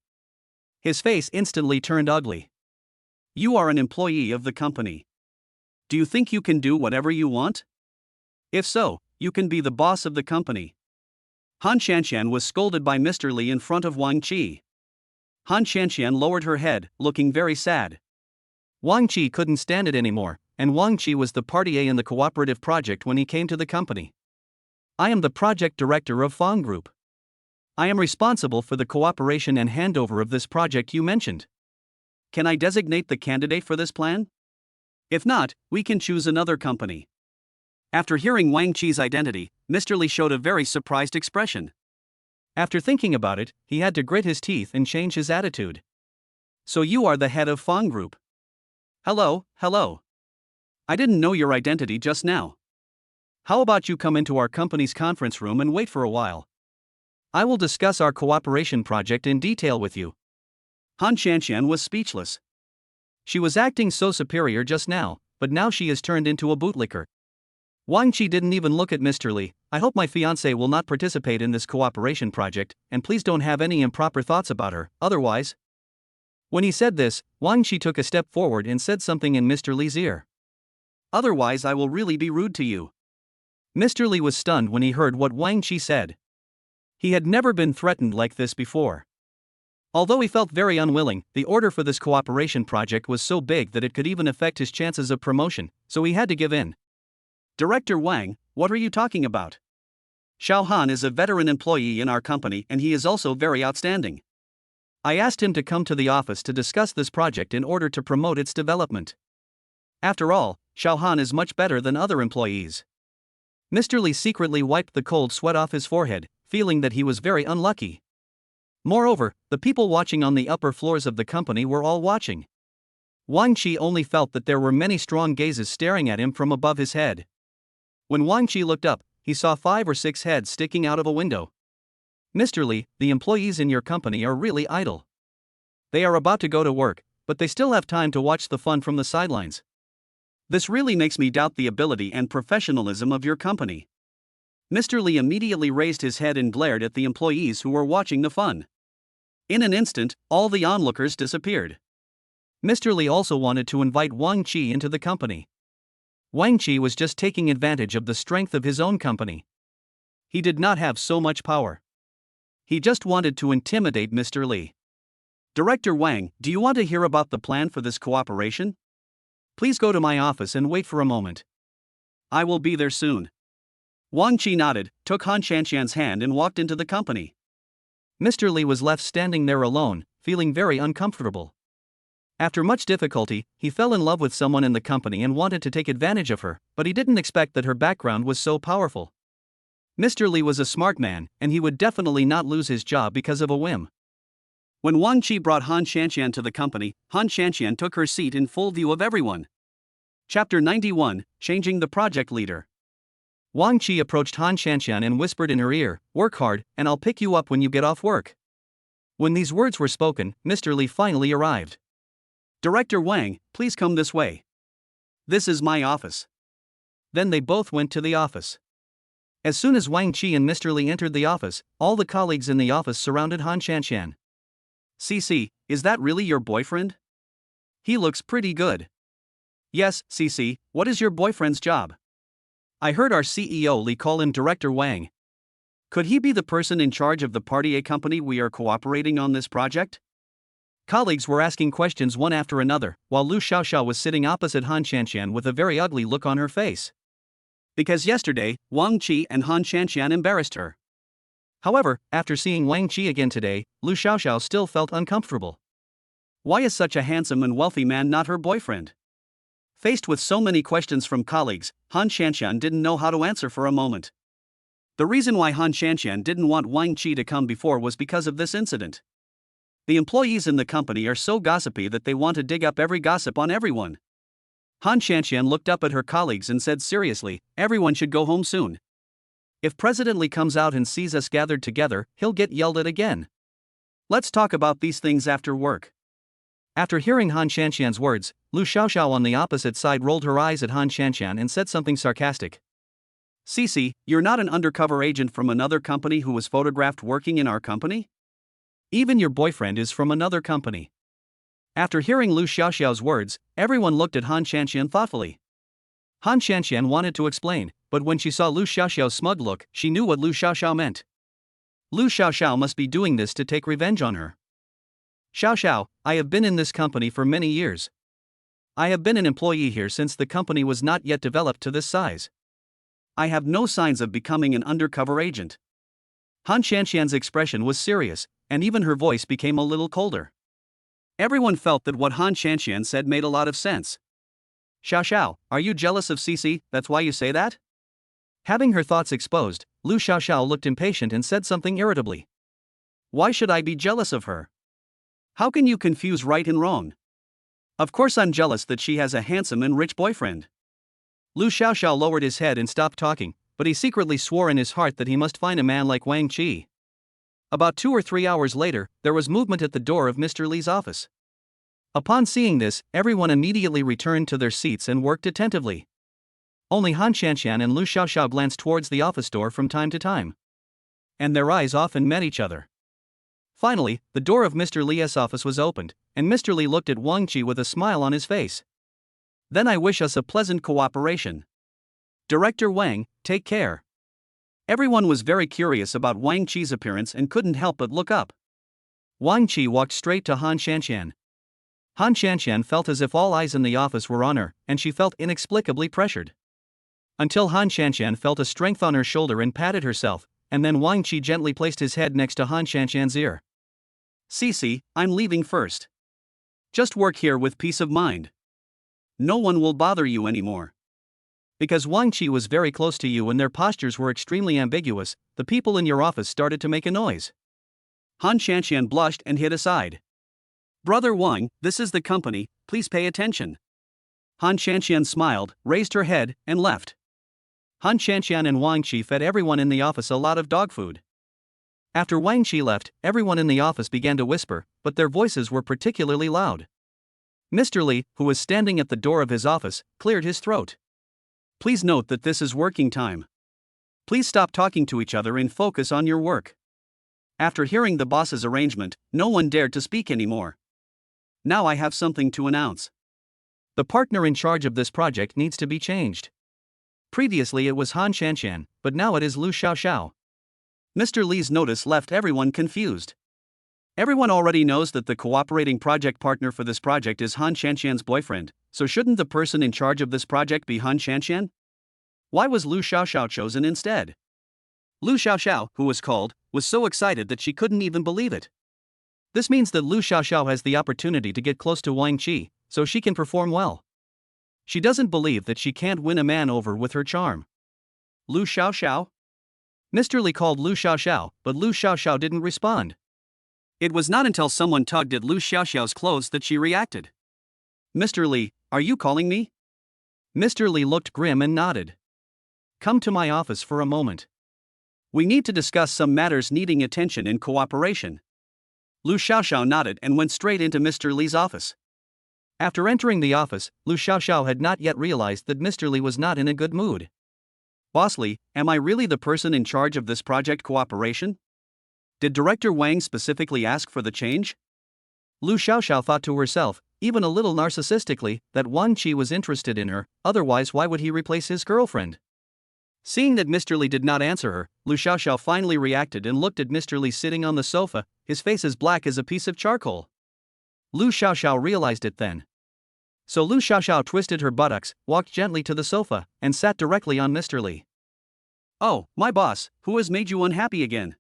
His face instantly turned ugly. You are an employee of the company. Do you think you can do whatever you want? If so, you can be the boss of the company. Han Shanshan was scolded by Mr. Li in front of Wang Qi. Han Shanshan lowered her head, looking very sad. Wang Qi couldn't stand it anymore, and Wang Qi was the party A in the cooperative project when he came to the company. I am the project director of Fong Group. I am responsible for the cooperation and handover of this project you mentioned. Can I designate the candidate for this plan? If not, we can choose another company. After hearing Wang Qi's identity, Mr. Li showed a very surprised expression. After thinking about it, he had to grit his teeth and change his attitude. So you are the head of Fong Group. Hello. I didn't know your identity just now. How about you come into our company's conference room and wait for a while? I will discuss our cooperation project in detail with you. Han Shanshan was speechless. She was acting so superior just now, but now she is turned into a bootlicker. Wang Qi didn't even look at Mr. Li. I hope my fiancée will not participate in this cooperation project, and please don't have any improper thoughts about her, otherwise. When he said this, Wang Qi took a step forward and said something in Mr. Li's ear. Otherwise, I will really be rude to you. Mr. Li was stunned when he heard what Wang Qi said. He had never been threatened like this before. Although he felt very unwilling, the order for this cooperation project was so big that it could even affect his chances of promotion, so he had to give in. Director Wang, what are you talking about? Xiao Han is a veteran employee in our company and he is also very outstanding. I asked him to come to the office to discuss this project in order to promote its development. After all, Xiao Han is much better than other employees. Mr. Li secretly wiped the cold sweat off his forehead, feeling that he was very unlucky. Moreover, the people watching on the upper floors of the company were all watching. Wang Qi only felt that there were many strong gazes staring at him from above his head. When Wang Qi looked up, he saw 5 or 6 heads sticking out of a window. Mr. Li, the employees in your company are really idle. They are about to go to work, but they still have time to watch the fun from the sidelines. This really makes me doubt the ability and professionalism of your company. Mr. Li immediately raised his head and glared at the employees who were watching the fun. In an instant, all the onlookers disappeared. Mr. Li also wanted to invite Wang Qi into the company. Wang Qi was just taking advantage of the strength of his own company. He did not have so much power. He just wanted to intimidate Mr. Li. Director Wang, do you want to hear about the plan for this cooperation? Please go to my office and wait for a moment. I will be there soon. Wang Qi nodded, took Han Shanshan's hand and walked into the company. Mr. Li was left standing there alone, feeling very uncomfortable. After much difficulty, he fell in love with someone in the company and wanted to take advantage of her, but he didn't expect that her background was so powerful. Mr. Li was a smart man, and he would definitely not lose his job because of a whim. When Wang Qi brought Han Shanshan to the company, Han Shanshan took her seat in full view of everyone. Chapter 91, Changing the Project Leader. Wang Qi approached Han Shanshan and whispered in her ear, "Work hard, and I'll pick you up when you get off work." When these words were spoken, Mr. Li finally arrived. Director Wang, please come this way. This is my office. Then they both went to the office. As soon as Wang Qi and Mr. Li entered the office, all the colleagues in the office surrounded Han Shanshan. CC, is that really your boyfriend? He looks pretty good. Yes, CC, what is your boyfriend's job? I heard our CEO Li call him Director Wang. Could he be the person in charge of the Party A company we are cooperating on this project? Colleagues were asking questions one after another, while Lu Xiaoxiao was sitting opposite Han Shanshan with a very ugly look on her face. Because yesterday, Wang Qi and Han Shanshan embarrassed her. However, after seeing Wang Qi again today, Lu Xiaoxiao still felt uncomfortable. Why is such a handsome and wealthy man not her boyfriend? Faced with so many questions from colleagues, Han Shanshan didn't know how to answer for a moment. The reason why Han Shanshan didn't want Wang Qi to come before was because of this incident. The employees in the company are so gossipy that they want to dig up every gossip on everyone. Han Shanshan looked up at her colleagues and said seriously, "Everyone should go home soon. If President Li comes out and sees us gathered together, he'll get yelled at again." Let's talk about these things after work. After hearing Han Shanshan's words, Lu Xiaoxiao on the opposite side rolled her eyes at Han Shanshan and said something sarcastic. Cece, you're not an undercover agent from another company who was photographed working in our company? Even your boyfriend is from another company. After hearing Lu Xiaoxiao's words, everyone looked at Han Shanshan thoughtfully. Han Shanshan wanted to explain, but when she saw Lu Xiaoxiao's smug look, she knew what Lu Xiaoxiao meant. Lu Xiaoxiao must be doing this to take revenge on her. Xiaoxiao, I have been in this company for many years. I have been an employee here since the company was not yet developed to this size. I have no signs of becoming an undercover agent. Han Shanshan's expression was serious, and even her voice became a little colder. Everyone felt that what Han Shanshan said made a lot of sense. Xiaoxiao, are you jealous of Cece, that's why you say that? Having her thoughts exposed, Lu Xiaoxiao looked impatient and said something irritably. Why should I be jealous of her? How can you confuse right and wrong? Of course I'm jealous that she has a handsome and rich boyfriend. Lu Xiaoxiao lowered his head and stopped talking, but he secretly swore in his heart that he must find a man like Wang Qi. About 2 or 3 hours later, there was movement at the door of Mr. Li's office. Upon seeing this, everyone immediately returned to their seats and worked attentively. Only Han Shanshan and Lu Xiaoxiao glanced towards the office door from time to time. And their eyes often met each other. Finally, the door of Mr. Li's office was opened, and Mr. Li looked at Wang Qi with a smile on his face. Then I wish us a pleasant cooperation. Director Wang, take care. Everyone was very curious about Wang Qi's appearance and couldn't help but look up. Wang Qi walked straight to Han Shanshan. Han Shanshan felt as if all eyes in the office were on her, and she felt inexplicably pressured. Until Han Shanshan felt a strength on her shoulder and patted herself, and then Wang Qi gently placed his head next to Han Shanshan's ear. Cece, I'm leaving first. Just work here with peace of mind. No one will bother you anymore. Because Wang Qi was very close to you and their postures were extremely ambiguous, the people in your office started to make a noise. Han Shanshan blushed and hid aside. Brother Wang, this is the company, please pay attention. Han Shanshan smiled, raised her head, and left. Han Shanshan and Wang Qi fed everyone in the office a lot of dog food. After Wang Qi left, everyone in the office began to whisper, but their voices were particularly loud. Mr. Li, who was standing at the door of his office, cleared his throat. Please note that this is working time. Please stop talking to each other and focus on your work. After hearing the boss's arrangement, no one dared to speak anymore. Now I have something to announce. The partner in charge of this project needs to be changed. Previously it was Han Shanshan, but now it is Lu Xiaoxiao. Mr. Li's notice left everyone confused. Everyone already knows that the cooperating project partner for this project is Han Shanshan's boyfriend, so shouldn't the person in charge of this project be Han Shanshan? Why was Lu Xiaoxiao chosen instead? Lu Xiaoxiao, who was called, was so excited that she couldn't even believe it. This means that Lu Xiaoxiao has the opportunity to get close to Wang Qi, so she can perform well. She doesn't believe that she can't win a man over with her charm. Lu Xiaoxiao? Mr. Li called Lu Xiaoxiao, but Lu Xiaoxiao didn't respond. It was not until someone tugged at Lu Xiaoxiao's clothes that she reacted. Mr. Li, are you calling me? Mr. Li looked grim and nodded. Come to my office for a moment. We need to discuss some matters needing attention and cooperation. Lu Xiaoxiao nodded and went straight into Mr. Li's office. After entering the office, Lu Xiaoxiao had not yet realized that Mr. Li was not in a good mood. Boss Li, am I really the person in charge of this project cooperation? Did Director Wang specifically ask for the change? Lu Xiaoxiao thought to herself, even a little narcissistically, that Wang Qi was interested in her, otherwise why would he replace his girlfriend? Seeing that Mr. Li did not answer her, Lu Xiaoxiao finally reacted and looked at Mr. Li sitting on the sofa, his face as black as a piece of charcoal. Lu Xiaoxiao realized it then. So Lu Xiaoxiao twisted her buttocks, walked gently to the sofa, and sat directly on Mr. Li. Oh, my boss, who has made you unhappy again?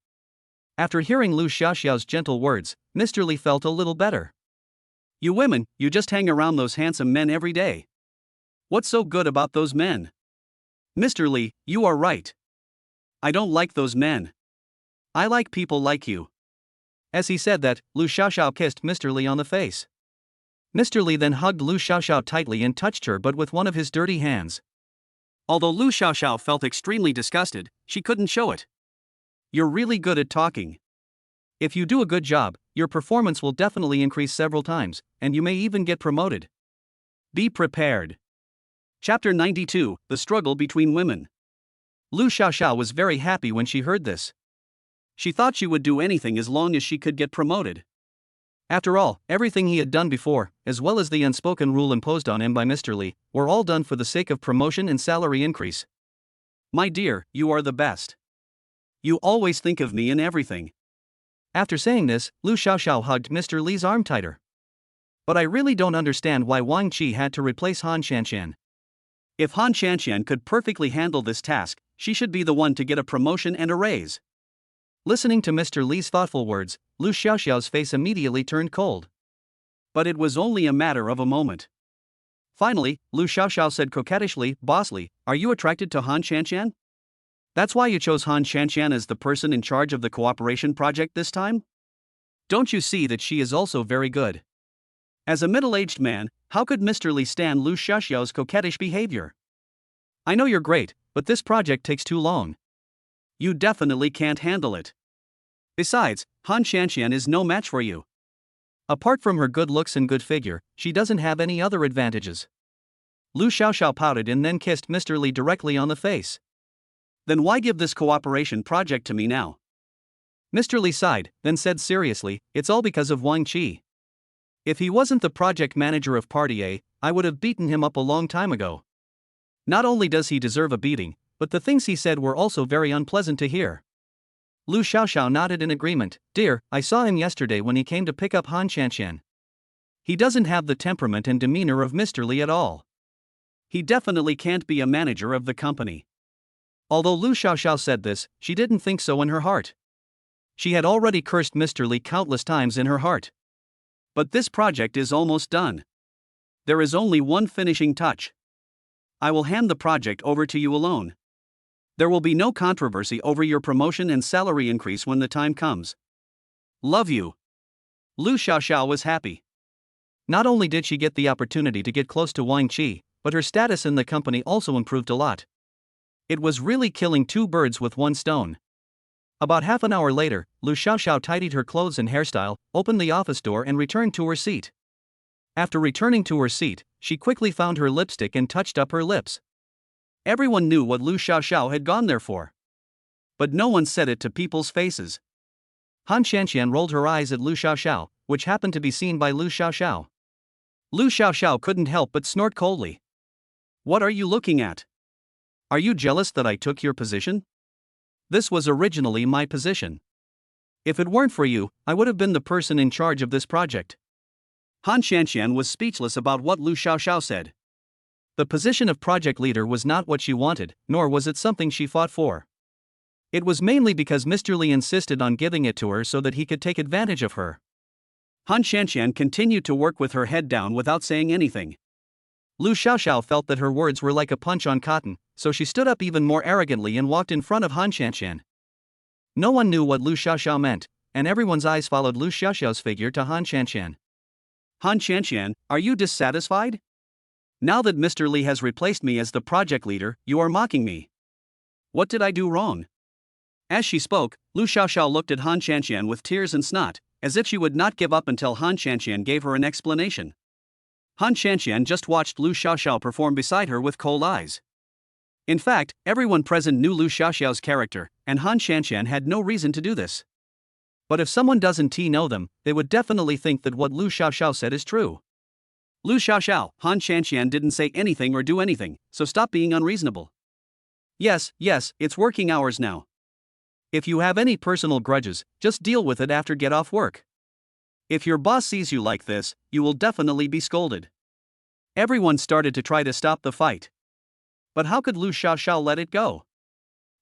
After hearing Lu Xiaoxiao's gentle words, Mr. Li felt a little better. You women, you just hang around those handsome men every day. What's so good about those men? Mr. Li, you are right. I don't like those men. I like people like you. As he said that, Lu Xiaoxiao kissed Mr. Li on the face. Mr. Li then hugged Lu Xiaoxiao tightly and touched her but with one of his dirty hands. Although Lu Xiaoxiao felt extremely disgusted, she couldn't show it. You're really good at talking. If you do a good job, your performance will definitely increase several times, and you may even get promoted. Be prepared. Chapter 92, The Struggle Between Women. Lu Xiaoxiao was very happy when she heard this. She thought she would do anything as long as she could get promoted. After all, everything he had done before, as well as the unspoken rule imposed on him by Mr. Li, were all done for the sake of promotion and salary increase. My dear, you are the best. You always think of me in everything. After saying this, Lu Xiaoxiao hugged Mr. Li's arm tighter. But I really don't understand why Wang Qi had to replace Han Xianxian. If Han Xianxian could perfectly handle this task, she should be the one to get a promotion and a raise. Listening to Mr. Li's thoughtful words, Lu Xiaoxiao's face immediately turned cold. But it was only a matter of a moment. Finally, Lu Xiaoxiao said coquettishly, "Boss Li, are you attracted to Han Xianxian? That's why you chose Han Xianxian as the person in charge of the cooperation project this time? Don't you see that she is also very good?" As a middle-aged man, how could Mr. Li stand Lu Xiaoxiao's coquettish behavior? I know you're great, but this project takes too long. You definitely can't handle it. Besides, Han Xianxian is no match for you. Apart from her good looks and good figure, she doesn't have any other advantages. Lu Xiaoxiao pouted and then kissed Mr. Li directly on the face. Then why give this cooperation project to me now? Mr. Li sighed, then said seriously, "It's all because of Wang Qi. If he wasn't the project manager of Party A, I would have beaten him up a long time ago. Not only does he deserve a beating, but the things he said were also very unpleasant to hear." Lu Xiaoxiao nodded in agreement. "Dear, I saw him yesterday when he came to pick up Han Xianxian. He doesn't have the temperament and demeanor of Mr. Li at all. He definitely can't be a manager of the company." Although Lu Xiaoxiao said this, she didn't think so in her heart. She had already cursed Mr. Li countless times in her heart. But this project is almost done. There is only one finishing touch. I will hand the project over to you alone. There will be no controversy over your promotion and salary increase when the time comes. Love you. Lu Xiaoxiao was happy. Not only did she get the opportunity to get close to Wang Qi, but her status in the company also improved a lot. It was really killing two birds with one stone. About half an hour later, Lu Xiaoxiao tidied her clothes and hairstyle, opened the office door and returned to her seat. After returning to her seat, she quickly found her lipstick and touched up her lips. Everyone knew what Lu Xiaoxiao had gone there for. But no one said it to people's faces. Han Xianxian rolled her eyes at Lu Xiaoxiao, which happened to be seen by Lu Xiaoxiao. Lu Xiaoxiao couldn't help but snort coldly. "What are you looking at? Are you jealous that I took your position? This was originally my position. If it weren't for you, I would have been the person in charge of this project." Han Xianxian was speechless about what Lu Xiaoxiao said. The position of project leader was not what she wanted, nor was it something she fought for. It was mainly because Mr. Li insisted on giving it to her so that he could take advantage of her. Han Xianxian continued to work with her head down without saying anything. Lu Xiaoxiao felt that her words were like a punch on cotton, so she stood up even more arrogantly and walked in front of Han Xianxian. No one knew what Lu Xiaoxiao meant, and everyone's eyes followed Lu Xiaoxiao's figure to Han Xianxian. "Han Xianxian, are you dissatisfied? Now that Mr. Li has replaced me as the project leader, you are mocking me. What did I do wrong?" As she spoke, Lu Xiaoxiao looked at Han Xianxian with tears and snot, as if she would not give up until Han Xianxian gave her an explanation. Han Xianxian just watched Lu Xiaoxiao perform beside her with cold eyes. In fact, everyone present knew Lu Xiaoxiao's character, and Han Xianxian had no reason to do this. But if someone doesn't know them, they would definitely think that what Lu Xiaoxiao said is true. "Lu Xiaoxiao, Han Xianxian didn't say anything or do anything, so stop being unreasonable. Yes, it's working hours now. If you have any personal grudges, just deal with it after get off work. If your boss sees you like this, you will definitely be scolded." Everyone started to try to stop the fight. But how could Lu Xiaoxiao let it go?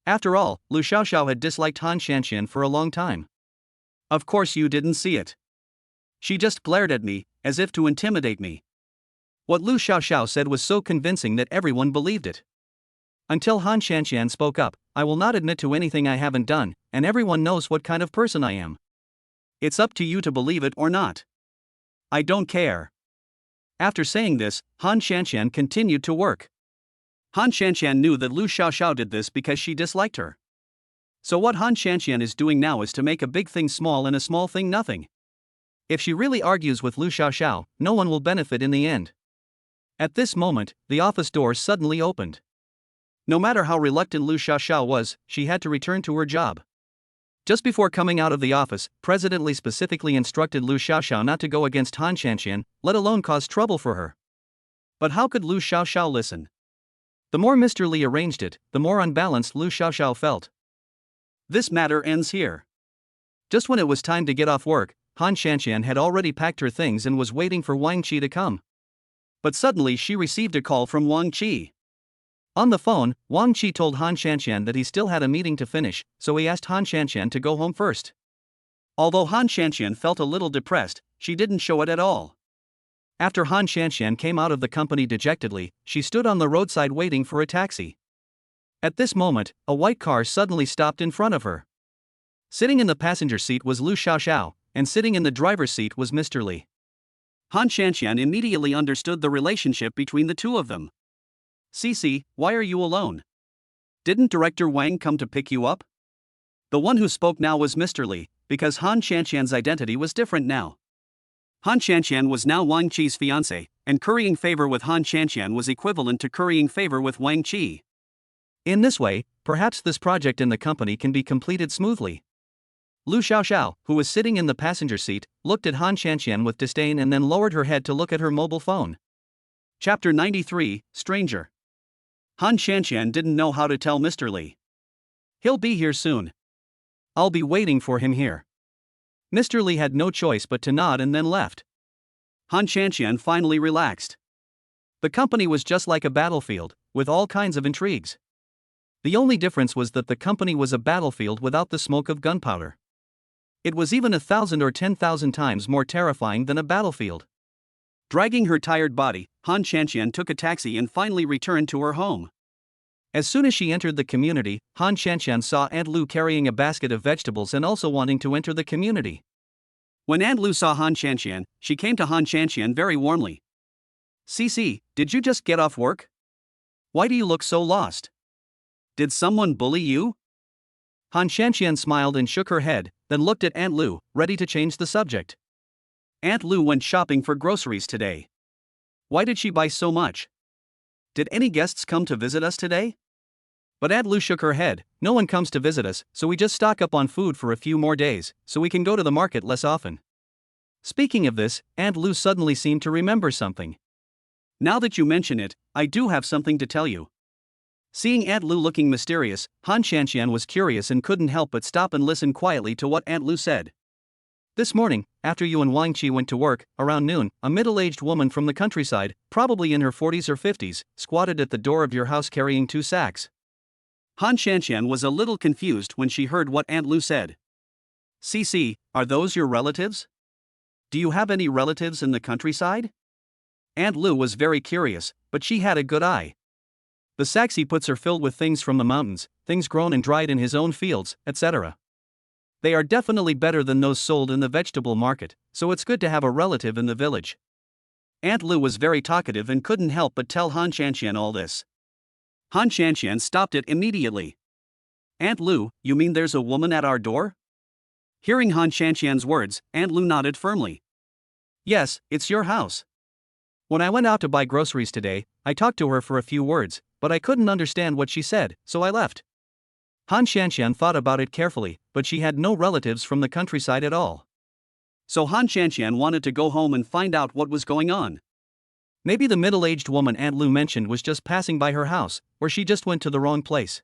After all, Lu Xiaoxiao had disliked Han Xianxian for a long time. "Of course you didn't see it. She just glared at me, as if to intimidate me." What Lu Xiaoxiao said was so convincing that everyone believed it. Until Han Xianxian spoke up, "I will not admit to anything I haven't done, and everyone knows what kind of person I am. It's up to you to believe it or not. I don't care." After saying this, Han Xianxian continued to work. Han Xianxian knew that Lu Xiaoxiao did this because she disliked her. So what Han Xianxian is doing now is to make a big thing small and a small thing nothing. If she really argues with Lu Xiaoxiao, no one will benefit in the end. At this moment, the office door suddenly opened. No matter how reluctant Lu Xiaoxiao was, she had to return to her job. Just before coming out of the office, President Li specifically instructed Lu Xiaoxiao not to go against Han Xianxian, let alone cause trouble for her. But how could Lu Xiaoxiao listen? The more Mr. Li arranged it, the more unbalanced Lu Xiaoxiao felt. This matter ends here. Just when it was time to get off work, Han Xianxian had already packed her things and was waiting for Wang Qi to come. But suddenly she received a call from Wang Qi. On the phone, Wang Qi told Han Xianxian that he still had a meeting to finish, so he asked Han Xianxian to go home first. Although Han Xianxian felt a little depressed, she didn't show it at all. After Han Xianxian came out of the company dejectedly, she stood on the roadside waiting for a taxi. At this moment, a white car suddenly stopped in front of her. Sitting in the passenger seat was Lu Xiaoxiao, and sitting in the driver's seat was Mr. Li. Han Xianxian immediately understood the relationship between the two of them. "Cici, why are you alone? Didn't Director Wang come to pick you up?" The one who spoke now was Mr. Li, because Han Xianxian's identity was different now. Han Xianxian was now Wang Qi's fiancé, and currying favor with Han Xianxian was equivalent to currying favor with Wang Qi. In this way, perhaps this project in the company can be completed smoothly. Lu Xiaoxiao, who was sitting in the passenger seat, looked at Han Xianxian with disdain and then lowered her head to look at her mobile phone. Chapter 93, Stranger. Han Xianxian didn't know how to tell Mr. Li. "He'll be here soon. I'll be waiting for him here." Mr. Li had no choice but to nod and then left. Han Xianxian finally relaxed. The company was just like a battlefield, with all kinds of intrigues. The only difference was that the company was a battlefield without the smoke of gunpowder. It was even 1,000 or 10,000 times more terrifying than a battlefield. Dragging her tired body, Han Xianxian took a taxi and finally returned to her home. As soon as she entered the community, Han Xianxian saw Aunt Lu carrying a basket of vegetables and also wanting to enter the community. When Aunt Lu saw Han Xianxian, she came to Han Xianxian very warmly. "Cici, did you just get off work? Why do you look so lost? Did someone bully you?" Han Xianxian smiled and shook her head, then looked at Aunt Lu, ready to change the subject. "Aunt Lu went shopping for groceries today. Why did she buy so much? Did any guests come to visit us today?" But Aunt Lu shook her head. "No one comes to visit us, so we just stock up on food for a few more days, so we can go to the market less often." Speaking of this, Aunt Lu suddenly seemed to remember something. "Now that you mention it, I do have something to tell you." Seeing Aunt Lu looking mysterious, Han Xianxian was curious and couldn't help but stop and listen quietly to what Aunt Lu said. "This morning, after you and Wang Qi went to work, around noon, a middle-aged woman from the countryside, probably in her 40s or 50s, squatted at the door of your house carrying 2 sacks. Han Xianxian was a little confused when she heard what Aunt Lu said. "Cici, are those your relatives? Do you have any relatives in the countryside?" Aunt Lu was very curious, but she had a good eye. The sacks he puts are filled with things from the mountains, things grown and dried in his own fields, etc. They are definitely better than those sold in the vegetable market, so it's good to have a relative in the village. Aunt Lu was very talkative and couldn't help but tell Han Xianxian all this. Han Xianxian stopped it immediately. "Aunt Lu, you mean there's a woman at our door?" Hearing Han Xianxian's words, Aunt Lu nodded firmly. "Yes, it's your house. When I went out to buy groceries today, I talked to her for a few words, but I couldn't understand what she said, so I left." Han Xianxian thought about it carefully, but she had no relatives from the countryside at all. So Han Xianxian wanted to go home and find out what was going on. Maybe the middle-aged woman Aunt Lu mentioned was just passing by her house, or she just went to the wrong place.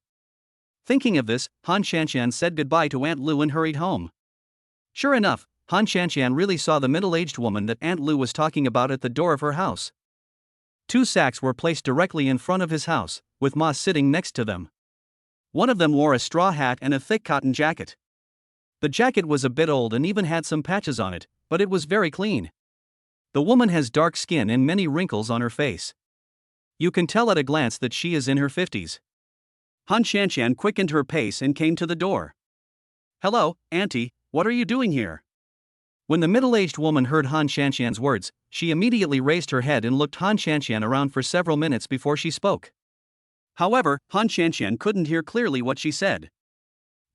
Thinking of this, Han Xianxian said goodbye to Aunt Lu and hurried home. Sure enough, Han Xianxian really saw the middle-aged woman that Aunt Lu was talking about at the door of her house. 2 sacks were placed directly in front of his house, with Ma sitting next to them. One of them wore a straw hat and a thick cotton jacket. The jacket was a bit old and even had some patches on it, but it was very clean. The woman has dark skin and many wrinkles on her face. You can tell at a glance that she is in her 50s. Han Xianxian quickened her pace and came to the door. "Hello, Auntie, what are you doing here?" When the middle-aged woman heard Han Xianxian's words, she immediately raised her head and looked Han Xianxian around for several minutes before she spoke. However, Han Xianxian couldn't hear clearly what she said.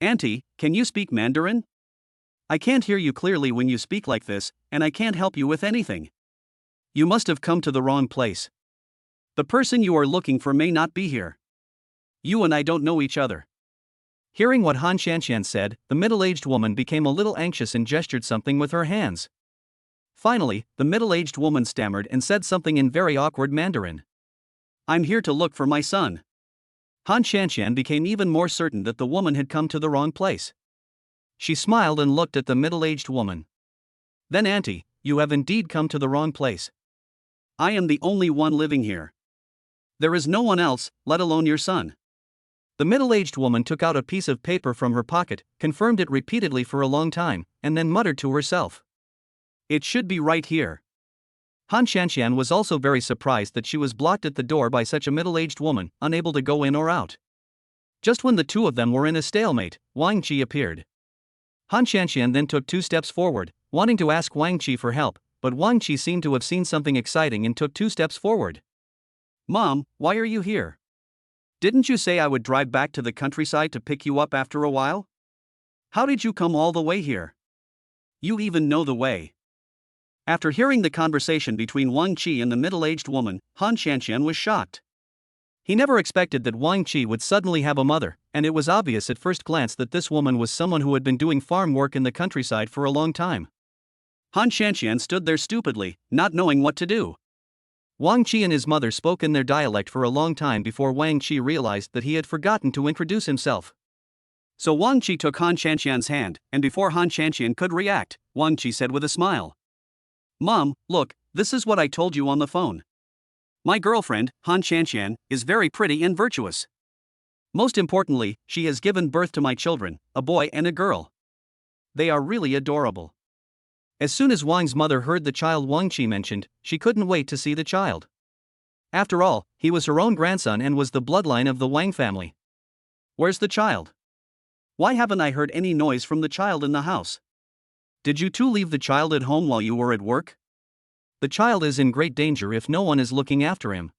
"Auntie, can you speak Mandarin?" I can't hear you clearly when you speak like this, and I can't help you with anything. You must have come to the wrong place. The person you are looking for may not be here. You and I don't know each other. Hearing what Han Shanshan said, the middle-aged woman became a little anxious and gestured something with her hands. Finally, the middle-aged woman stammered and said something in very awkward Mandarin. I'm here to look for my son. Han Shanshan became even more certain that the woman had come to the wrong place. She smiled and looked at the middle-aged woman. Then, Auntie, you have indeed come to the wrong place. I am the only one living here. There is no one else, let alone your son. The middle-aged woman took out a piece of paper from her pocket, confirmed it repeatedly for a long time, and then muttered to herself. It should be right here. Han Shanshan was also very surprised that she was blocked at the door by such a middle-aged woman, unable to go in or out. Just when the two of them were in a stalemate, Wang Qi appeared. Han Shanshan then took 2 steps forward, wanting to ask Wang Qi for help, but Wang Qi seemed to have seen something exciting and took 2 steps forward. Mom, why are you here? Didn't you say I would drive back to the countryside to pick you up after a while? How did you come all the way here? You even know the way. After hearing the conversation between Wang Qi and the middle-aged woman, Han Shanshan was shocked. He never expected that Wang Qi would suddenly have a mother, and it was obvious at first glance that this woman was someone who had been doing farm work in the countryside for a long time. Han Shanshan stood there stupidly, not knowing what to do. Wang Qi and his mother spoke in their dialect for a long time before Wang Qi realized that he had forgotten to introduce himself. So Wang Qi took Han Shanshan's hand, and before Han Shanshan could react, Wang Qi said with a smile. Mom, look, this is what I told you on the phone. My girlfriend, Han Shanshan, is very pretty and virtuous. Most importantly, she has given birth to my children, a boy and a girl. They are really adorable. As soon as Wang's mother heard the child Wang Qi mentioned, she couldn't wait to see the child. After all, he was her own grandson and was the bloodline of the Wang family. Where's the child? Why haven't I heard any noise from the child in the house? Did you two leave the child at home while you were at work? The child is in great danger if no one is looking after him.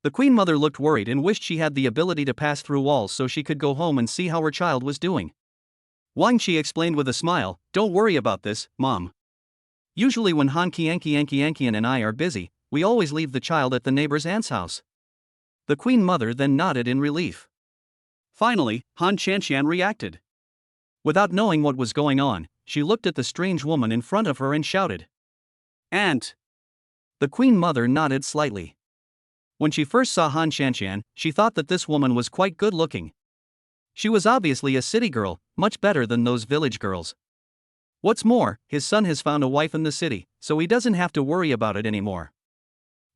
The Queen Mother looked worried and wished she had the ability to pass through walls so she could go home and see how her child was doing. Wang Qi explained with a smile, Don't worry about this, Mom. Usually when Han Qianqian and I are busy, we always leave the child at the neighbor's aunt's house. The Queen Mother then nodded in relief. Finally, Han Shanshan reacted. Without knowing what was going on, she looked at the strange woman in front of her and shouted, Aunt! The Queen Mother nodded slightly. When she first saw Han Shanshan, she thought that this woman was quite good looking. She was obviously a city girl, much better than those village girls. What's more, his son has found a wife in the city, so he doesn't have to worry about it anymore.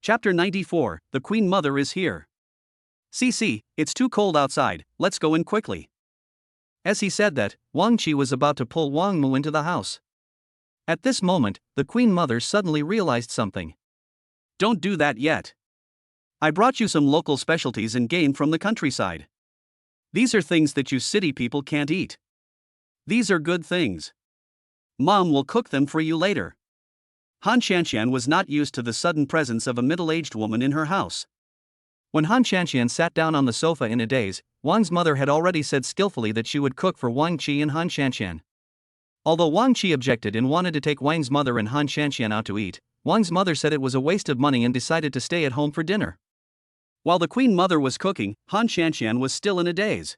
Chapter 94, The Queen Mother is here. See, it's too cold outside, let's go in quickly. As he said that, Wang Qi was about to pull Wang Mu into the house. At this moment, the Queen Mother suddenly realized something. Don't do that yet. I brought you some local specialties and game from the countryside. These are things that you city people can't eat. These are good things. Mom will cook them for you later. Han Shanshan was not used to the sudden presence of a middle-aged woman in her house. When Han Shanshan sat down on the sofa in a daze, Wang's mother had already said skillfully that she would cook for Wang Qi and Han Shanshan. Although Wang Qi objected and wanted to take Wang's mother and Han Shanshan out to eat, Wang's mother said it was a waste of money and decided to stay at home for dinner. While the Queen Mother was cooking, Han Shanshan was still in a daze.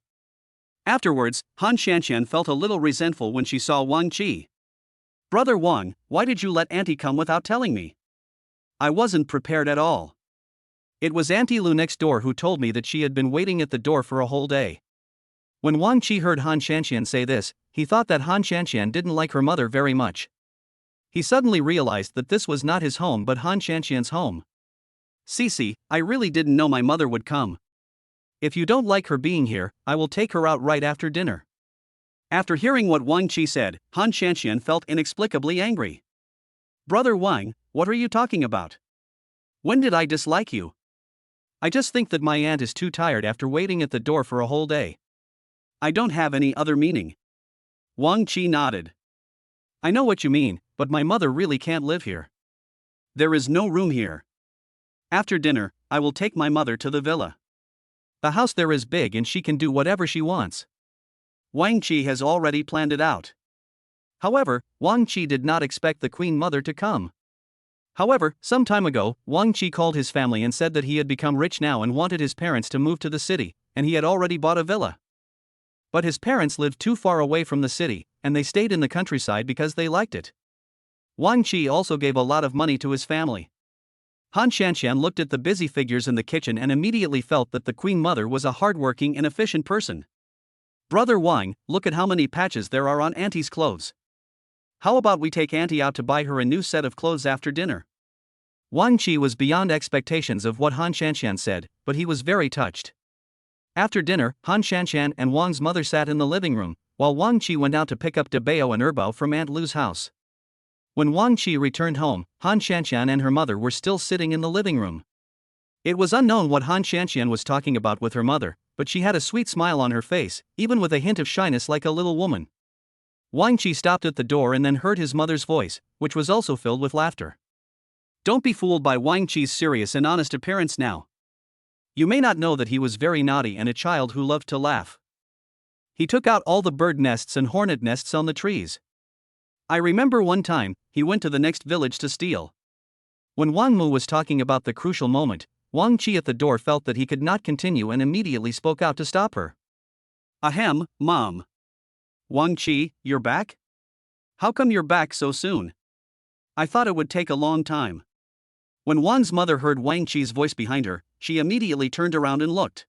Afterwards, Han Shanshan felt a little resentful when she saw Wang Qi. Brother Wang, why did you let Auntie come without telling me? I wasn't prepared at all. It was Auntie Lu next door who told me that she had been waiting at the door for a whole day. When Wang Qi heard Han Shanshan say this, he thought that Han Shanshan didn't like her mother very much. He suddenly realized that this was not his home but Han Shanshan's home. Cici, I really didn't know my mother would come. If you don't like her being here, I will take her out right after dinner. After hearing what Wang Qi said, Han Shanshan felt inexplicably angry. Brother Wang, what are you talking about? When did I dislike you? I just think that my aunt is too tired after waiting at the door for a whole day. I don't have any other meaning. Wang Qi nodded. I know what you mean, but my mother really can't live here. There is no room here. After dinner, I will take my mother to the villa. The house there is big and she can do whatever she wants. Wang Qi has already planned it out. However, Wang Qi did not expect the Queen Mother to come. However, some time ago, Wang Qi called his family and said that he had become rich now and wanted his parents to move to the city, and he had already bought a villa. But his parents lived too far away from the city, and they stayed in the countryside because they liked it. Wang Qi also gave a lot of money to his family. Han Shanshan looked at the busy figures in the kitchen and immediately felt that the Queen Mother was a hardworking and efficient person. Brother Wang, look at how many patches there are on Auntie's clothes. How about we take Auntie out to buy her a new set of clothes after dinner? Wang Qi was beyond expectations of what Han Shanshan said, but he was very touched. After dinner, Han Shanshan and Wang's mother sat in the living room, while Wang Qi went out to pick up Debao and Erbao from Aunt Lu's house. When Wang Qi returned home, Han Shanshan and her mother were still sitting in the living room. It was unknown what Han Shanshan was talking about with her mother, but she had a sweet smile on her face, even with a hint of shyness like a little woman. Wang Qi stopped at the door and then heard his mother's voice, which was also filled with laughter. Don't be fooled by Wang Qi's serious and honest appearance now. You may not know that he was very naughty and a child who loved to laugh. He took out all the bird nests and hornet nests on the trees. I remember one time, he went to the next village to steal. When Wang Mu was talking about the crucial moment, Wang Qi at the door felt that he could not continue and immediately spoke out to stop her. Ahem, Mom. Wang Qi, you're back? How come you're back so soon? I thought it would take a long time. When Wang's mother heard Wang Qi's voice behind her, she immediately turned around and looked.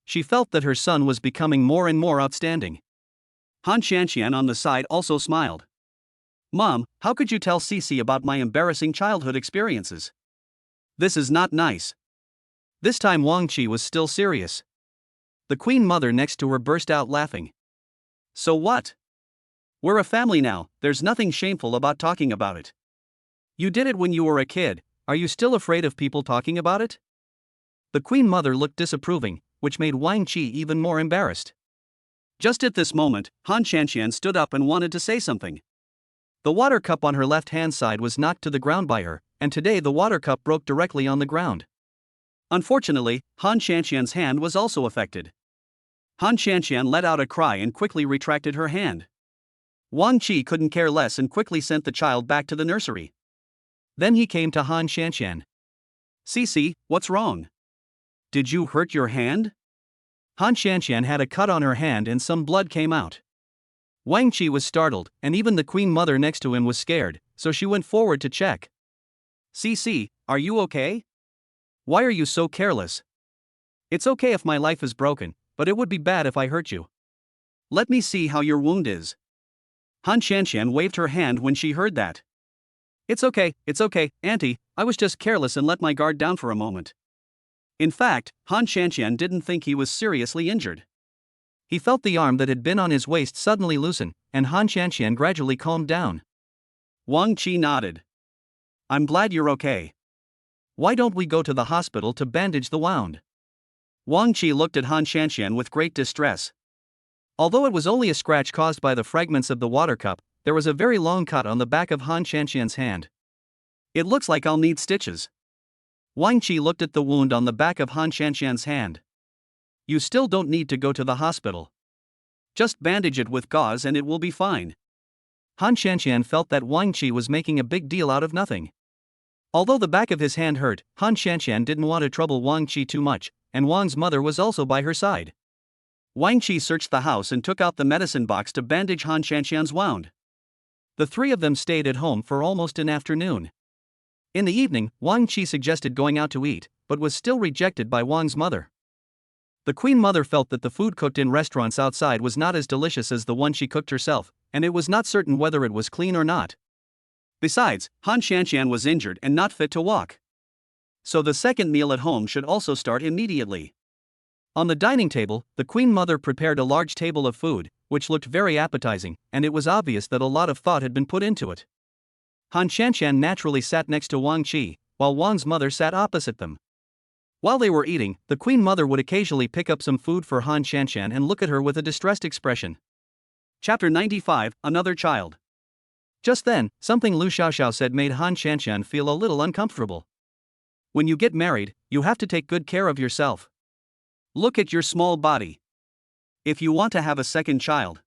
She felt that her son was becoming more and more outstanding. Han Shanshan on the side also smiled. Mom, how could you tell Cici about my embarrassing childhood experiences? This is not nice. This time Wang Qi was still serious. The Queen Mother next to her burst out laughing. So what? We're a family now, there's nothing shameful about talking about it. You did it when you were a kid, are you still afraid of people talking about it? The Queen Mother looked disapproving, which made Wang Qi even more embarrassed. Just at this moment, Han Shanshan stood up and wanted to say something. The water cup on her left-hand side was knocked to the ground by her, and today the water cup broke directly on the ground. Unfortunately, Han Shanshan's hand was also affected. Han Shanshan let out a cry and quickly retracted her hand. Wang Qi couldn't care less and quickly sent the child back to the nursery. Then he came to Han Shanshan. Cici, what's wrong? Did you hurt your hand? Han Shanshan had a cut on her hand and some blood came out. Wang Qi was startled, and even the Queen Mother next to him was scared, so she went forward to check. Cici, are you okay? Why are you so careless? It's okay if my life is broken, but it would be bad if I hurt you. Let me see how your wound is. Han Shanshan waved her hand when she heard that. It's okay, Auntie, I was just careless and let my guard down for a moment. In fact, Han Shanshan didn't think he was seriously injured. He felt the arm that had been on his waist suddenly loosen, and Han Shanshan gradually calmed down. Wang Qi nodded. I'm glad you're okay. Why don't we go to the hospital to bandage the wound? Wang Qi looked at Han Shanshan with great distress. Although it was only a scratch caused by the fragments of the water cup, there was a very long cut on the back of Han Shanshan's hand. It looks like I'll need stitches. Wang Qi looked at the wound on the back of Han Shanshan's hand. You still don't need to go to the hospital. Just bandage it with gauze and it will be fine. Han Shanshan felt that Wang Qi was making a big deal out of nothing. Although the back of his hand hurt, Han Shanshan didn't want to trouble Wang Qi too much, and Wang's mother was also by her side. Wang Qi searched the house and took out the medicine box to bandage Han Shanshan's wound. The three of them stayed at home for almost an afternoon. In the evening, Wang Qi suggested going out to eat, but was still rejected by Wang's mother. The Queen Mother felt that the food cooked in restaurants outside was not as delicious as the one she cooked herself, and it was not certain whether it was clean or not. Besides, Han Shanshan was injured and not fit to walk. So the second meal at home should also start immediately. On the dining table, the Queen Mother prepared a large table of food, which looked very appetizing, and it was obvious that a lot of thought had been put into it. Han Shanshan naturally sat next to Wang Qi, while Wang's mother sat opposite them. While they were eating, the Queen Mother would occasionally pick up some food for Han Shanshan and look at her with a distressed expression. Chapter 95, Another Child. Just then, something Lu Xiaoxiao said made Han Shanshan feel a little uncomfortable. When you get married, you have to take good care of yourself. Look at your small body. If you want to have a second child,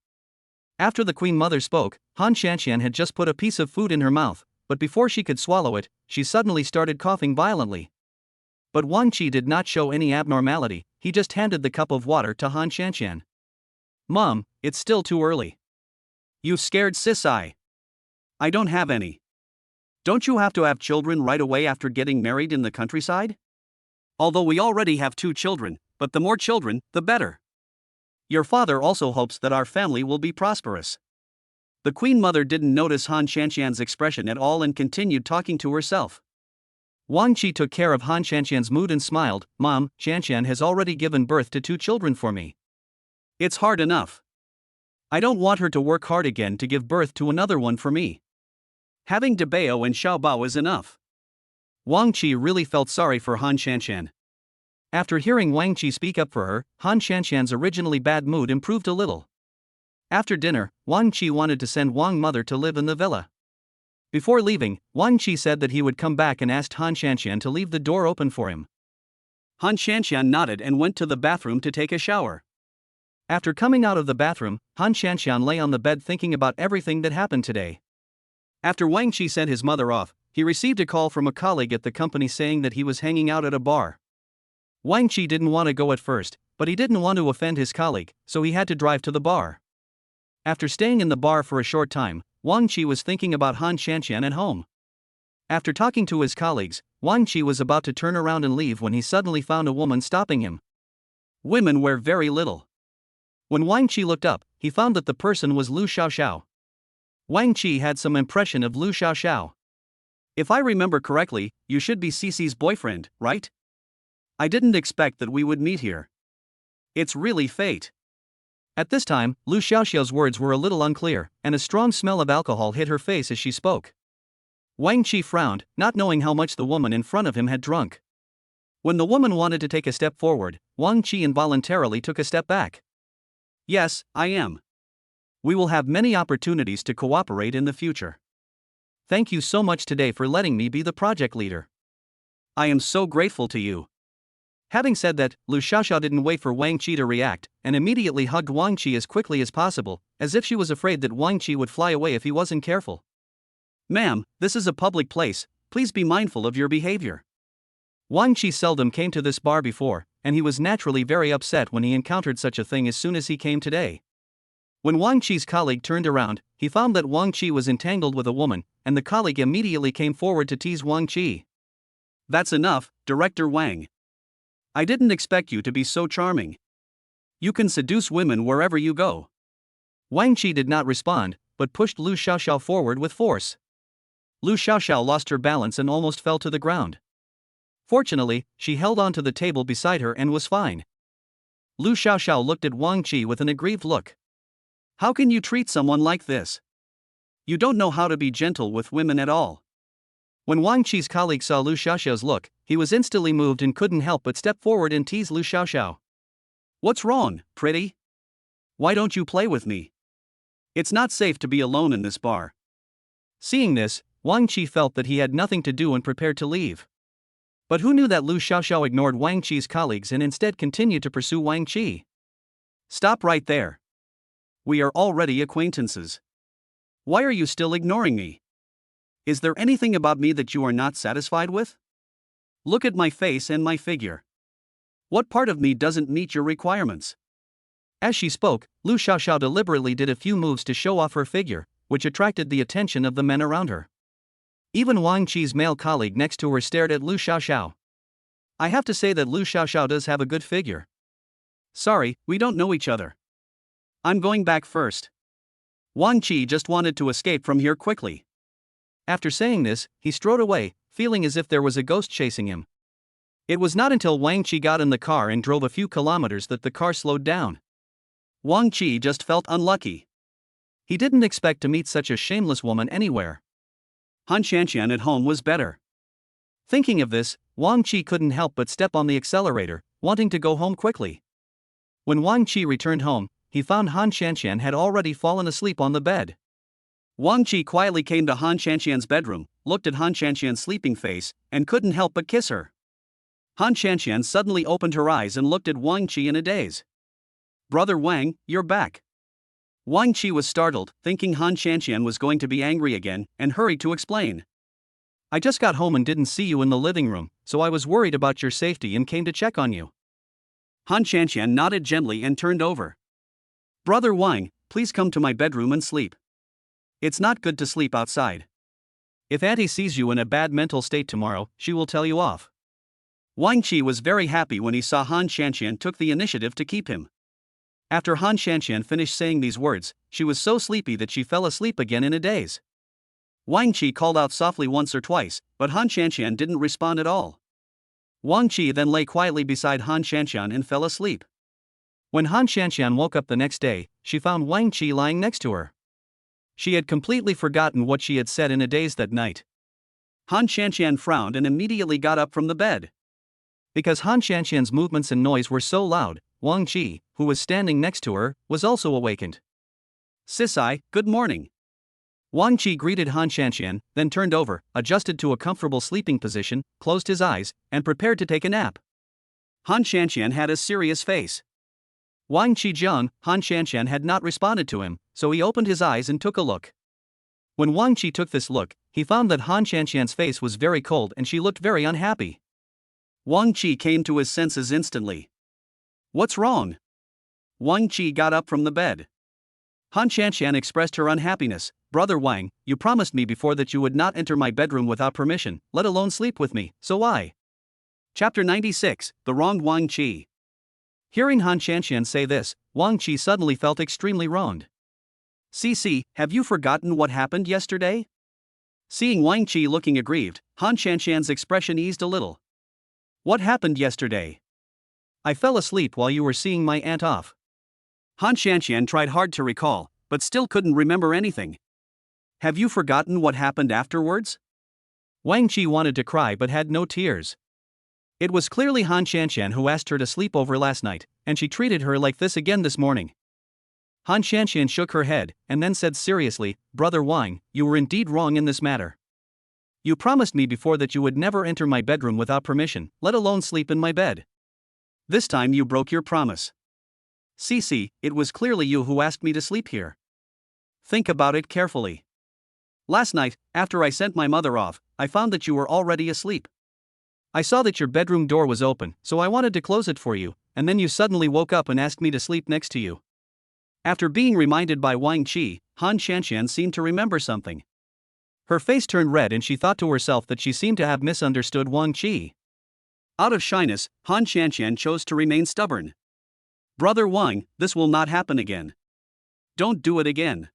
After the Queen Mother spoke, Han Shanxian had just put a piece of food in her mouth, but before she could swallow it, she suddenly started coughing violently. But Wang Qi did not show any abnormality, he just handed the cup of water to Han Shanxian. "Mom, it's still too early." "You scared sis I don't have any." "Don't you have to have children right away after getting married in the countryside?" "Although we already have 2 children, but the more children, the better. Your father also hopes that our family will be prosperous." The Queen Mother didn't notice Han Shanxian's expression at all and continued talking to herself. Wang Qi took care of Han Shanxian's mood and smiled. "Mom, Shanxian has already given birth to 2 children for me. It's hard enough. I don't want her to work hard again to give birth to another one for me. Having Debao and Xiaobao is enough." Wang Qi really felt sorry for Han Shanxian. After hearing Wang Qi speak up for her, Han Shanxian's originally bad mood improved a little. After dinner, Wang Qi wanted to send Wang Mother to live in the villa. Before leaving, Wang Qi said that he would come back and asked Han Shanxian to leave the door open for him. Han Shanxian nodded and went to the bathroom to take a shower. After coming out of the bathroom, Han Shanxian lay on the bed thinking about everything that happened today. After Wang Qi sent his mother off, he received a call from a colleague at the company saying that he was hanging out at a bar. Wang Qi didn't want to go at first, but he didn't want to offend his colleague, so he had to drive to the bar. After staying in the bar for a short time, Wang Qi was thinking about Han Shanxian at home. After talking to his colleagues, Wang Qi was about to turn around and leave when he suddenly found a woman stopping him. Women wear very little. When Wang Qi looked up, he found that the person was Lu Xiaoxiao. Wang Qi had some impression of Lu Xiaoxiao. "If I remember correctly, you should be Cici's boyfriend, right? I didn't expect that we would meet here. It's really fate." At this time, Lu Xiaoxiao's words were a little unclear, and a strong smell of alcohol hit her face as she spoke. Wang Qi frowned, not knowing how much the woman in front of him had drunk. When the woman wanted to take a step forward, Wang Qi involuntarily took a step back. "Yes, I am. We will have many opportunities to cooperate in the future. Thank you so much today for letting me be the project leader. I am so grateful to you." Having said that, Lu Xiaoxiao didn't wait for Wang Qi to react, and immediately hugged Wang Qi as quickly as possible, as if she was afraid that Wang Qi would fly away if he wasn't careful. "Ma'am, this is a public place, please be mindful of your behavior." Wang Qi seldom came to this bar before, and he was naturally very upset when he encountered such a thing as soon as he came today. When Wang Qi's colleague turned around, he found that Wang Qi was entangled with a woman, and the colleague immediately came forward to tease Wang Qi. "That's enough, Director Wang. I didn't expect you to be so charming. You can seduce women wherever you go." Wang Qi did not respond, but pushed Lu Xiaoxiao forward with force. Lu Xiaoxiao lost her balance and almost fell to the ground. Fortunately, she held on to the table beside her and was fine. Lu Xiaoxiao looked at Wang Qi with an aggrieved look. "How can you treat someone like this? You don't know how to be gentle with women at all." When Wang Qi's colleague saw Lu Xiaoxiao's look, he was instantly moved and couldn't help but step forward and tease Lu Xiaoxiao. "What's wrong, pretty? Why don't you play with me? It's not safe to be alone in this bar." Seeing this, Wang Qi felt that he had nothing to do and prepared to leave. But who knew that Lu Xiaoxiao ignored Wang Qi's colleagues and instead continued to pursue Wang Qi? "Stop right there. We are already acquaintances. Why are you still ignoring me? Is there anything about me that you are not satisfied with? Look at my face and my figure. What part of me doesn't meet your requirements?" As she spoke, Lu Xiaoxiao deliberately did a few moves to show off her figure, which attracted the attention of the men around her. Even Wang Qi's male colleague next to her stared at Lu Xiaoxiao. "I have to say that Lu Xiaoxiao does have a good figure. Sorry, we don't know each other. I'm going back first. Wang Qi just wanted to escape from here quickly." After saying this, he strode away, feeling as if there was a ghost chasing him. It was not until Wang Qi got in the car and drove a few kilometers that the car slowed down. Wang Qi just felt unlucky. He didn't expect to meet such a shameless woman anywhere. Han Shanxian at home was better. Thinking of this, Wang Qi couldn't help but step on the accelerator, wanting to go home quickly. When Wang Qi returned home, he found Han Shanxian had already fallen asleep on the bed. Wang Qi quietly came to Han Shanxian's bedroom, looked at Han Shanxian's sleeping face, and couldn't help but kiss her. Han Shanxian suddenly opened her eyes and looked at Wang Qi in a daze. "Brother Wang, you're back. Wang Qi was startled, thinking Han Qianqian was going to be angry again, and hurried to explain. I just got home and didn't see you in the living room, so I was worried about your safety and came to check on you. Han Qianqian nodded gently and turned over. Brother Wang, please come to my bedroom and sleep. It's not good to sleep outside. If Auntie sees you in a bad mental state tomorrow, she will tell you off. Wang Qi was very happy when he saw Han Qianqian took the initiative to keep him. After Han Qianqian finished saying these words, she was so sleepy that she fell asleep again in a daze. Wang Qi called out softly once or twice, but Han Qianqian didn't respond at all. Wang Qi then lay quietly beside Han Qianqian and fell asleep. When Han Qianqian woke up the next day, she found Wang Qi lying next to her. She had completely forgotten what she had said in a daze that night. Han Qianqian frowned and immediately got up from the bed. Because Han Qianqian's movements and noise were so loud, Wang Qi, who was standing next to her, was also awakened. Sisai, good morning. Wang Qi greeted Han Qianqian, then turned over, adjusted to a comfortable sleeping position, closed his eyes, and prepared to take a nap. Han Qianqian had a serious face. Wang Qijiang, Han Qianqian had not responded to him, so he opened his eyes and took a look. When Wang Qi took this look, he found that Han Qianqian's face was very cold and she looked very unhappy. Wang Qi came to his senses instantly. What's wrong? Wang Qi got up from the bed. Han Qianqian expressed her unhappiness. Brother Wang, you promised me before that you would not enter my bedroom without permission, let alone sleep with me, so why? Chapter 96, The Wronged Wang Qi. Hearing Han Qianqian say this, Wang Qi suddenly felt extremely wronged. Cici, have you forgotten what happened yesterday? Seeing Wang Qi looking aggrieved, Han Qianqian's expression eased a little. What happened yesterday? I fell asleep while you were seeing my aunt off. Han Qianqian tried hard to recall, but still couldn't remember anything. Have you forgotten what happened afterwards? Wang Qi wanted to cry but had no tears. It was clearly Han Qianqian who asked her to sleep over last night, and she treated her like this again this morning. Han Qianqian shook her head, and then said seriously, Brother Wang, you were indeed wrong in this matter. You promised me before that you would never enter my bedroom without permission, let alone sleep in my bed. This time you broke your promise. Cici, it was clearly you who asked me to sleep here. Think about it carefully. Last night, after I sent my mother off, I found that you were already asleep. I saw that your bedroom door was open, so I wanted to close it for you, and then you suddenly woke up and asked me to sleep next to you. After being reminded by Wang Qi, Han Qianqian seemed to remember something. Her face turned red and she thought to herself that she seemed to have misunderstood Wang Qi. Out of shyness, Han Qianqian chose to remain stubborn. Brother Wang, this will not happen again. Don't do it again.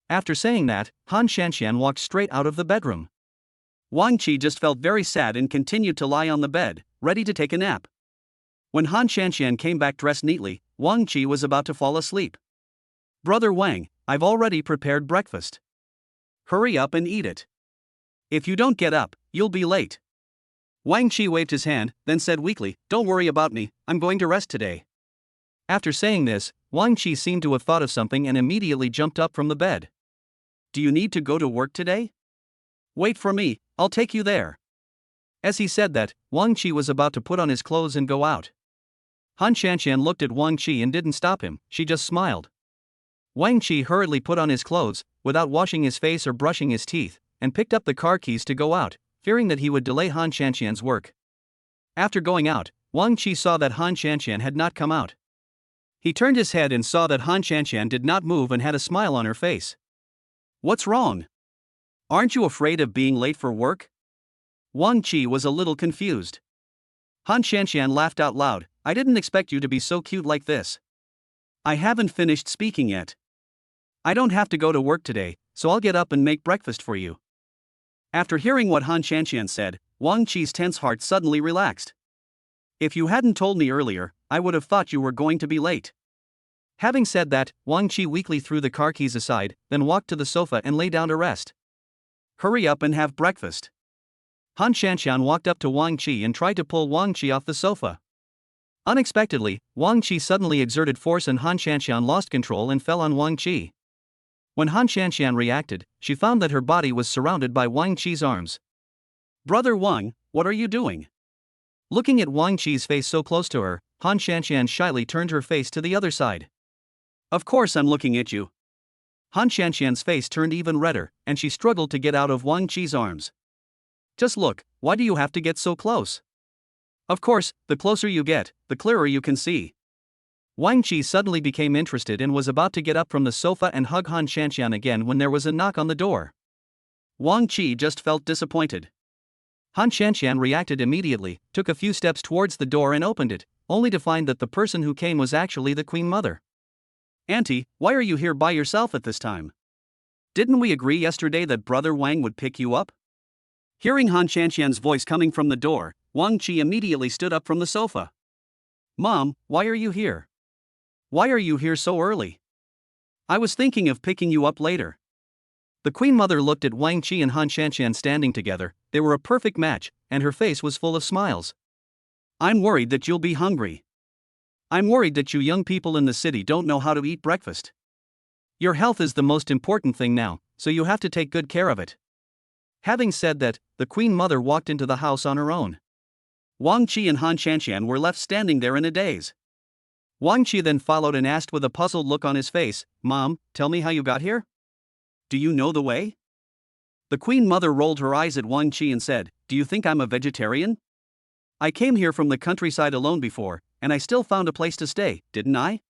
After saying that, Han Qianqian walked straight out of the bedroom. Wang Qi just felt very sad and continued to lie on the bed, ready to take a nap. When Han Qianqian came back dressed neatly, Wang Qi was about to fall asleep. Brother Wang, I've already prepared breakfast. Hurry up and eat it. If you don't get up, you'll be late. Wang Qi waved his hand, then said weakly, Don't worry about me, I'm going to rest today. After saying this, Wang Qi seemed to have thought of something and immediately jumped up from the bed. Do you need to go to work today? Wait for me, I'll take you there. As he said that, Wang Qi was about to put on his clothes and go out. Han Qianqian looked at Wang Qi and didn't stop him, she just smiled. Wang Qi hurriedly put on his clothes, without washing his face or brushing his teeth, and picked up the car keys to go out, fearing that he would delay Han Qianqian's work. After going out, Wang Qi saw that Han Qianqian had not come out. He turned his head and saw that Han Qianqian did not move and had a smile on her face. What's wrong? Aren't you afraid of being late for work? Wang Qi was a little confused. Han Qianqian laughed out loud, I didn't expect you to be so cute like this. I haven't finished speaking yet. I don't have to go to work today, so I'll get up and make breakfast for you. After hearing what Han Qianqian said, Wang Qi's tense heart suddenly relaxed. If you hadn't told me earlier, I would have thought you were going to be late. Having said that, Wang Qi weakly threw the car keys aside, then walked to the sofa and lay down to rest. Hurry up and have breakfast. Han Qianqian walked up to Wang Qi and tried to pull Wang Qi off the sofa. Unexpectedly, Wang Qi suddenly exerted force and Han Qianqian lost control and fell on Wang Qi. When Han Qianqian reacted, she found that her body was surrounded by Wang Qi's arms. Brother Wang, what are you doing? Looking at Wang Qi's face so close to her, Han Qianqian shyly turned her face to the other side. Of course I'm looking at you. Han Xianxian's face turned even redder, and she struggled to get out of Wang Qi's arms. Just look, why do you have to get so close? Of course, the closer you get, the clearer you can see. Wang Qi suddenly became interested and was about to get up from the sofa and hug Han Xianxian again when there was a knock on the door. Wang Qi just felt disappointed. Han Xianxian reacted immediately, took a few steps towards the door and opened it, only to find that the person who came was actually the Queen Mother. Auntie, why are you here by yourself at this time? Didn't we agree yesterday that Brother Wang would pick you up? Hearing Han Xianxian's voice coming from the door, Wang Qi immediately stood up from the sofa. Mom, why are you here? Why are you here so early? I was thinking of picking you up later. The Queen Mother looked at Wang Qi and Han Xianxian standing together. They were a perfect match, and her face was full of smiles. I'm worried that you'll be hungry. I'm worried that you young people in the city don't know how to eat breakfast. Your health is the most important thing now, so you have to take good care of it. Having said that, the Queen Mother walked into the house on her own. Wang Qi and Han Xianxian were left standing there in a daze. Wang Qi then followed and asked with a puzzled look on his face, Mom, tell me how you got here? Do you know the way? The Queen Mother rolled her eyes at Wang Qi and said, Do you think I'm a vegetarian? I came here from the countryside alone before, and I still found a place to stay, didn't I?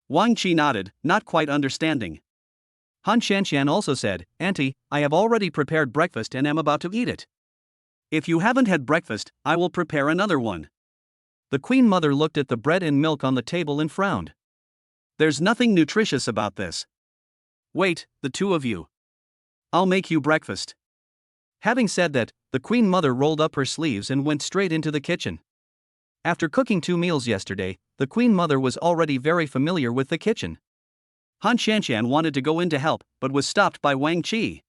Wang Qi nodded, not quite understanding. Han Xianxian also said, Auntie, I have already prepared breakfast and am about to eat it. If you haven't had breakfast, I will prepare another one. The Queen Mother looked at the bread and milk on the table and frowned. There's nothing nutritious about this. Wait, the two of you. I'll make you breakfast. Having said that, the Queen Mother rolled up her sleeves and went straight into the kitchen. After cooking 2 meals yesterday, the Queen Mother was already very familiar with the kitchen. Han Xianxian wanted to go in to help, but was stopped by Wang Qi.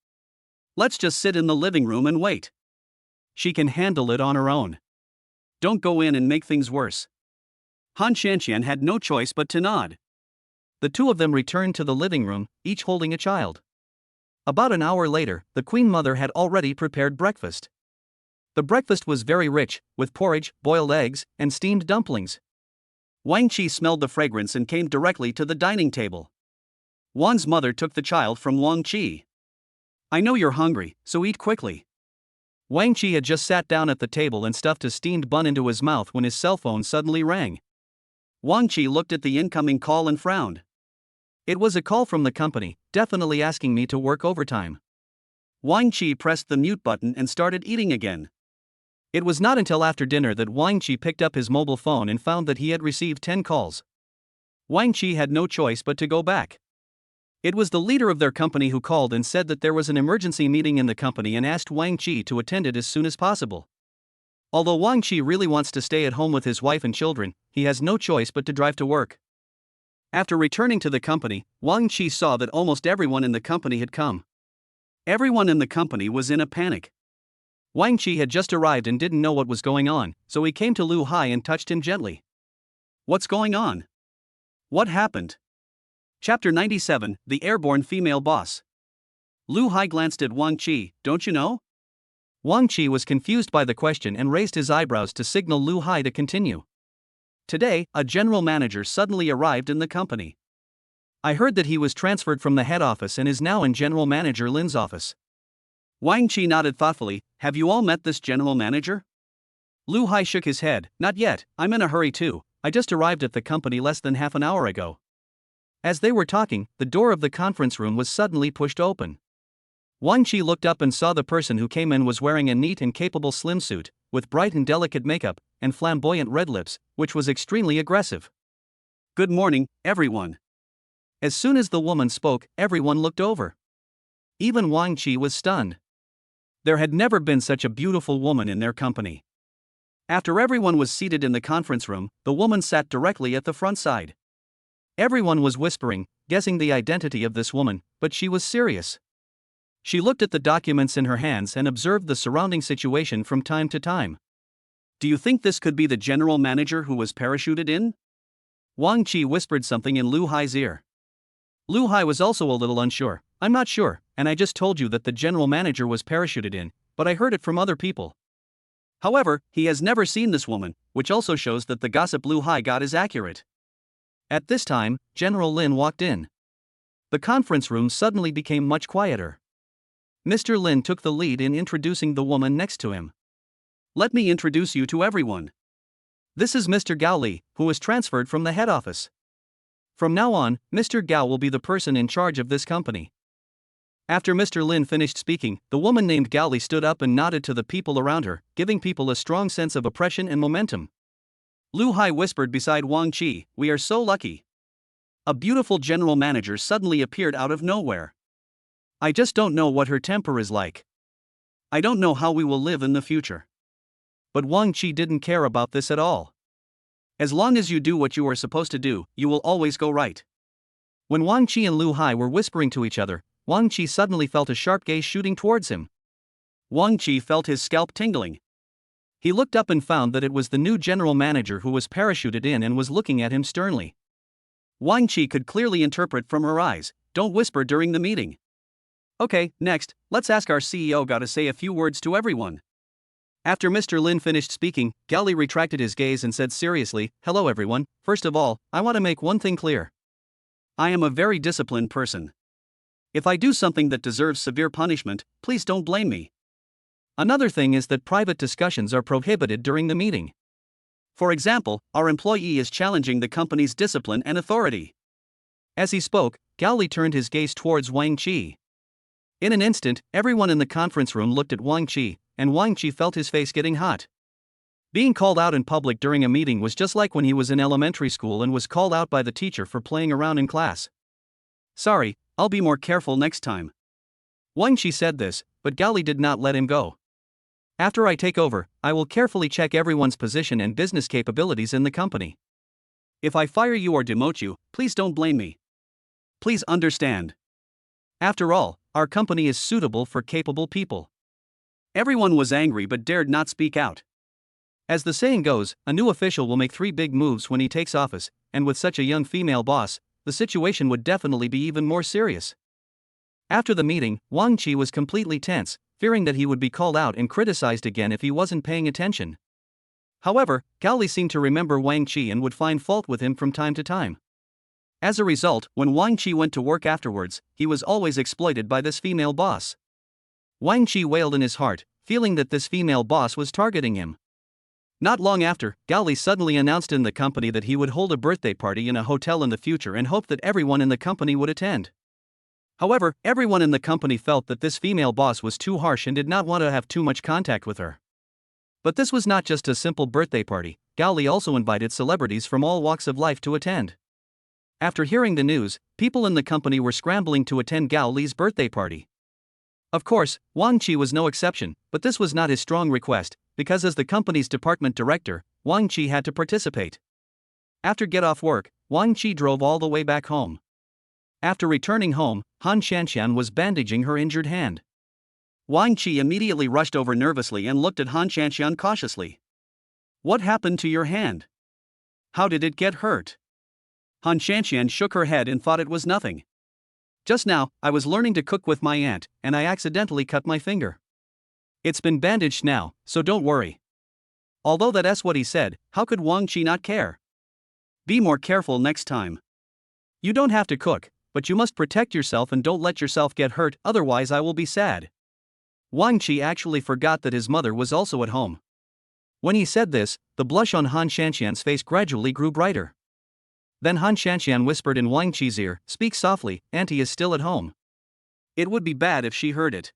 Let's just sit in the living room and wait. She can handle it on her own. Don't go in and make things worse. Han Xianxian had no choice but to nod. The two of them returned to the living room, each holding a child. About an hour later, the Queen Mother had already prepared breakfast. The breakfast was very rich, with porridge, boiled eggs, and steamed dumplings. Wang Qi smelled the fragrance and came directly to the dining table. Wan's mother took the child from Wang Qi. I know you're hungry, so eat quickly. Wang Qi had just sat down at the table and stuffed a steamed bun into his mouth when his cell phone suddenly rang. Wang Qi looked at the incoming call and frowned. It was a call from the company, definitely asking me to work overtime. Wang Qi pressed the mute button and started eating again. It was not until after dinner that Wang Qi picked up his mobile phone and found that he had received 10 calls. Wang Qi had no choice but to go back. It was the leader of their company who called and said that there was an emergency meeting in the company and asked Wang Qi to attend it as soon as possible. Although Wang Qi really wants to stay at home with his wife and children, he has no choice but to drive to work. After returning to the company, Wang Qi saw that almost everyone in the company had come. Everyone in the company was in a panic. Wang Qi had just arrived and didn't know what was going on, so he came to Lu Hai and touched him gently. What's going on? What happened? Chapter 97, The Airborne Female Boss. Lu Hai glanced at Wang Qi, don't you know? Wang Qi was confused by the question and raised his eyebrows to signal Lu Hai to continue. Today, a general manager suddenly arrived in the company. I heard that he was transferred from the head office and is now in General Manager Lin's office. Wang Qi nodded thoughtfully, have you all met this general manager? Lu Hai shook his head, not yet, I'm in a hurry too, I just arrived at the company less than half an hour ago. As they were talking, the door of the conference room was suddenly pushed open. Wang Qi looked up and saw the person who came in was wearing a neat and capable slim suit, with bright and delicate makeup, and flamboyant red lips, which was extremely aggressive. Good morning, everyone. As soon as the woman spoke, everyone looked over. Even Wang Qi was stunned. There had never been such a beautiful woman in their company. After everyone was seated in the conference room, the woman sat directly at the front side. Everyone was whispering, guessing the identity of this woman, but she was serious. She looked at the documents in her hands and observed the surrounding situation from time to time. Do you think this could be the general manager who was parachuted in? Wang Qi whispered something in Lu Hai's ear. Lu Hai was also a little unsure. I'm not sure, and I just told you that the general manager was parachuted in, but I heard it from other people. However, he has never seen this woman, which also shows that the gossip Lu Hai got is accurate. At this time, General Lin walked in. The conference room suddenly became much quieter. Mr. Lin took the lead in introducing the woman next to him. Let me introduce you to everyone. This is Mr. Gao Li, who was transferred from the head office. From now on, Mr. Gao will be the person in charge of this company. After Mr. Lin finished speaking, the woman named Gao Li stood up and nodded to the people around her, giving people a strong sense of oppression and momentum. Lu Hai whispered beside Wang Qi, "We are so lucky." A beautiful general manager suddenly appeared out of nowhere. I just don't know what her temper is like. I don't know how we will live in the future. But Wang Qi didn't care about this at all. As long as you do what you are supposed to do, you will always go right. When Wang Qi and Lu Hai were whispering to each other, Wang Qi suddenly felt a sharp gaze shooting towards him. Wang Qi felt his scalp tingling. He looked up and found that it was the new general manager who was parachuted in and was looking at him sternly. Wang Qi could clearly interpret from her eyes, "Don't whisper during the meeting." Okay, next, let's ask our CEO Gao to say a few words to everyone. After Mr. Lin finished speaking, Gao Li retracted his gaze and said seriously, "Hello everyone, first of all, I want to make one thing clear. I am a very disciplined person. If I do something that deserves severe punishment, please don't blame me. Another thing is that private discussions are prohibited during the meeting. For example, our employee is challenging the company's discipline and authority." As he spoke, Gao Li turned his gaze towards Wang Qi. In an instant, everyone in the conference room looked at Wang Qi, and Wang Qi felt his face getting hot. Being called out in public during a meeting was just like when he was in elementary school and was called out by the teacher for playing around in class. "Sorry, I'll be more careful next time." Wang Qi said this, but Gao Li did not let him go. "After I take over, I will carefully check everyone's position and business capabilities in the company. If I fire you or demote you, please don't blame me. Please understand. After all, our company is suitable for capable people." Everyone was angry but dared not speak out. As the saying goes, a new official will make 3 big moves when he takes office, and with such a young female boss, the situation would definitely be even more serious. After the meeting, Wang Qi was completely tense, fearing that he would be called out and criticized again if he wasn't paying attention. However, Gao Li seemed to remember Wang Qi and would find fault with him from time to time. As a result, when Wang Qi went to work afterwards, he was always exploited by this female boss. Wang Qi wailed in his heart, feeling that this female boss was targeting him. Not long after, Gao Li suddenly announced in the company that he would hold a birthday party in a hotel in the future and hoped that everyone in the company would attend. However, everyone in the company felt that this female boss was too harsh and did not want to have too much contact with her. But this was not just a simple birthday party. Gao Li also invited celebrities from all walks of life to attend. After hearing the news, people in the company were scrambling to attend Gao Li's birthday party. Of course, Wang Qi was no exception, but this was not his strong request, because as the company's department director, Wang Qi had to participate. After get off work, Wang Qi drove all the way back home. After returning home, Han Shanshan was bandaging her injured hand. Wang Qi immediately rushed over nervously and looked at Han Shanshan cautiously. "What happened to your hand? How did it get hurt?" Han Shanshan shook her head and thought it was nothing. "Just now, I was learning to cook with my aunt, and I accidentally cut my finger. It's been bandaged now, so don't worry." Although that's what he said, how could Wang Qi not care? "Be more careful next time. You don't have to cook, but you must protect yourself and don't let yourself get hurt, otherwise I will be sad." Wang Qi actually forgot that his mother was also at home. When he said this, the blush on Han Shanshan's face gradually grew brighter. Then Han Shanshan whispered in Wang Qi's ear, "Speak softly, Auntie is still at home." It would be bad if she heard it.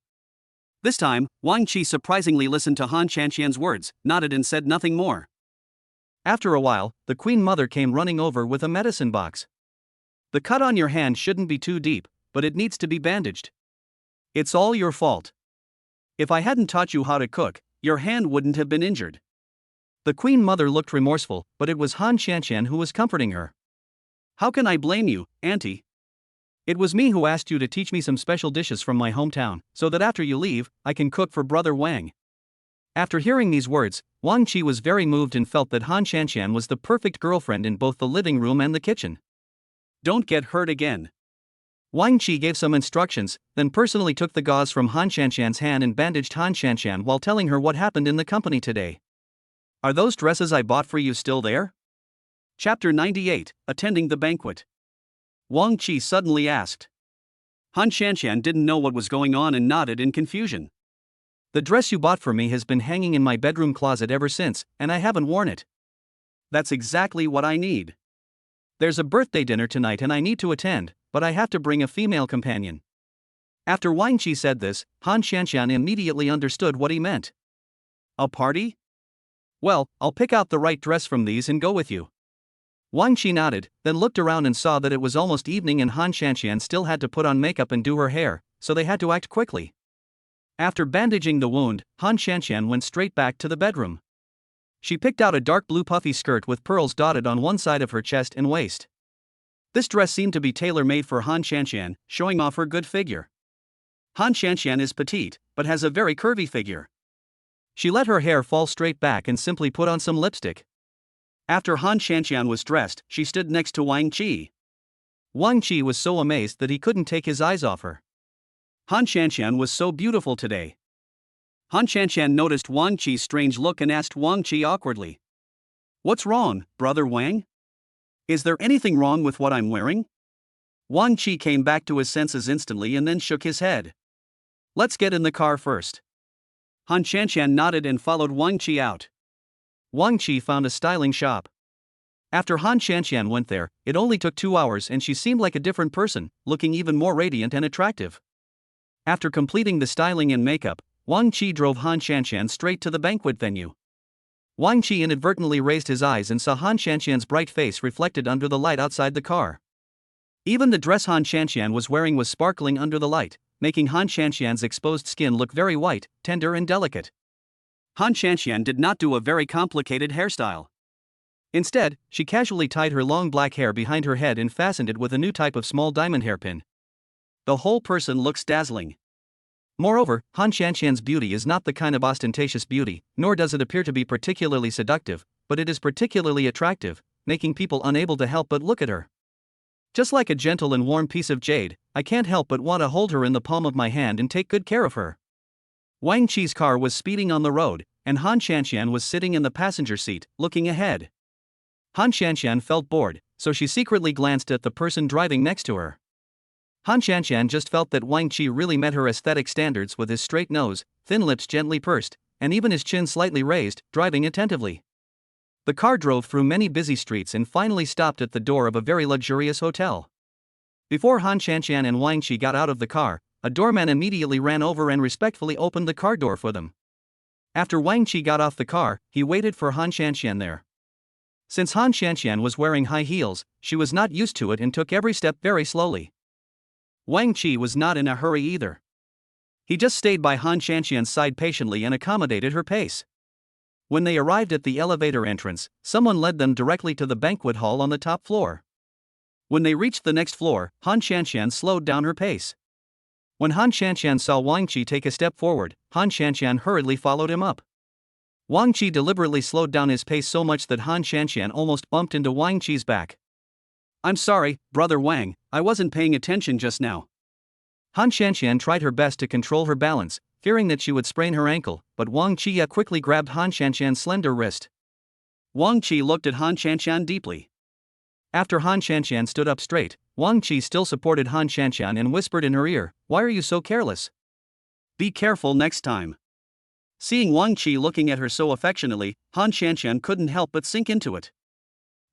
This time, Wang Qi surprisingly listened to Han Shanshan's words, nodded and said nothing more. After a while, the Queen Mother came running over with a medicine box. "The cut on your hand shouldn't be too deep, but it needs to be bandaged. It's all your fault. If I hadn't taught you how to cook, your hand wouldn't have been injured." The Queen Mother looked remorseful, but it was Han Shanshan who was comforting her. "How can I blame you, Auntie? It was me who asked you to teach me some special dishes from my hometown, so that after you leave, I can cook for Brother Wang." After hearing these words, Wang Qi was very moved and felt that Han Shanshan was the perfect girlfriend in both the living room and the kitchen. "Don't get hurt again." Wang Qi gave some instructions, then personally took the gauze from Han Shanshan's hand and bandaged Han Shanshan while telling her what happened in the company today. "Are those dresses I bought for you still there?" Chapter 98, Attending the Banquet. Wang Qi suddenly asked. Han Shanshan didn't know what was going on and nodded in confusion. The dress you bought for me has been hanging in my bedroom closet ever since, and I haven't worn it. That's exactly what I need. There's a birthday dinner tonight and I need to attend, but I have to bring a female companion. After Wang Qi said this, Han Shanshan immediately understood what he meant. A party? Well, I'll pick out the right dress from these and go with you. Wang Qi nodded, then looked around and saw that it was almost evening and Han Shanshan still had to put on makeup and do her hair, so they had to act quickly. After bandaging the wound, Han Shanshan went straight back to the bedroom. She picked out a dark blue puffy skirt with pearls dotted on one side of her chest and waist. This dress seemed to be tailor-made for Han Shanshan, showing off her good figure. Han Shanshan is petite, but has a very curvy figure. She let her hair fall straight back and simply put on some lipstick. After Han Shanshan was dressed, she stood next to Wang Qi. Wang Qi was so amazed that he couldn't take his eyes off her. Han Shanshan was so beautiful today. Han Shanshan noticed Wang Qi's strange look and asked Wang Qi awkwardly. What's wrong, brother Wang? Is there anything wrong with what I'm wearing? Wang Qi came back to his senses instantly and then shook his head. Let's get in the car first. Han Shanshan nodded and followed Wang Qi out. Wang Qi found a styling shop. After Han Shanshan went there, it only took 2 hours and she seemed like a different person, looking even more radiant and attractive. After completing the styling and makeup, Wang Qi drove Han Shanshan straight to the banquet venue. Wang Qi inadvertently raised his eyes and saw Han Shanshan's bright face reflected under the light outside the car. Even the dress Han Shanshan was wearing was sparkling under the light, making Han Shanshan's exposed skin look very white, tender and delicate. Han Shanshan did not do a very complicated hairstyle. Instead, she casually tied her long black hair behind her head and fastened it with a new type of small diamond hairpin. The whole person looks dazzling. Moreover, Han Shanshan's beauty is not the kind of ostentatious beauty, nor does it appear to be particularly seductive, but it is particularly attractive, making people unable to help but look at her. Just like a gentle and warm piece of jade, I can't help but want to hold her in the palm of my hand and take good care of her. Wang Qi's car was speeding on the road, and Han Shanshan was sitting in the passenger seat, looking ahead. Han Shanshan felt bored, so she secretly glanced at the person driving next to her. Han Shanshan just felt that Wang Qi really met her aesthetic standards with his straight nose, thin lips gently pursed, and even his chin slightly raised, driving attentively. The car drove through many busy streets and finally stopped at the door of a very luxurious hotel. Before Han Shanshan and Wang Qi got out of the car, a doorman immediately ran over and respectfully opened the car door for them. After Wang Qi got off the car, he waited for Han Shanshan there. Since Han Shanshan was wearing high heels, she was not used to it and took every step very slowly. Wang Qi was not in a hurry either. He just stayed by Han Shanshan's side patiently and accommodated her pace. When they arrived at the elevator entrance, someone led them directly to the banquet hall on the top floor. When they reached the next floor, Han Shanshan slowed down her pace. When Han Shanshan saw Wang Qi take a step forward, Han Shanshan hurriedly followed him up. Wang Qi deliberately slowed down his pace so much that Han Shanshan almost bumped into Wang Qi's back. I'm sorry, brother Wang, I wasn't paying attention just now. Han Shanshan tried her best to control her balance, fearing that she would sprain her ankle, but Wang Qi quickly grabbed Han Shanshan's slender wrist. Wang Qi looked at Han Shanshan deeply. After Han Shanshan stood up straight, Wang Qi still supported Han Shanshan and whispered in her ear, "Why are you so careless? Be careful next time." Seeing Wang Qi looking at her so affectionately, Han Shanshan couldn't help but sink into it.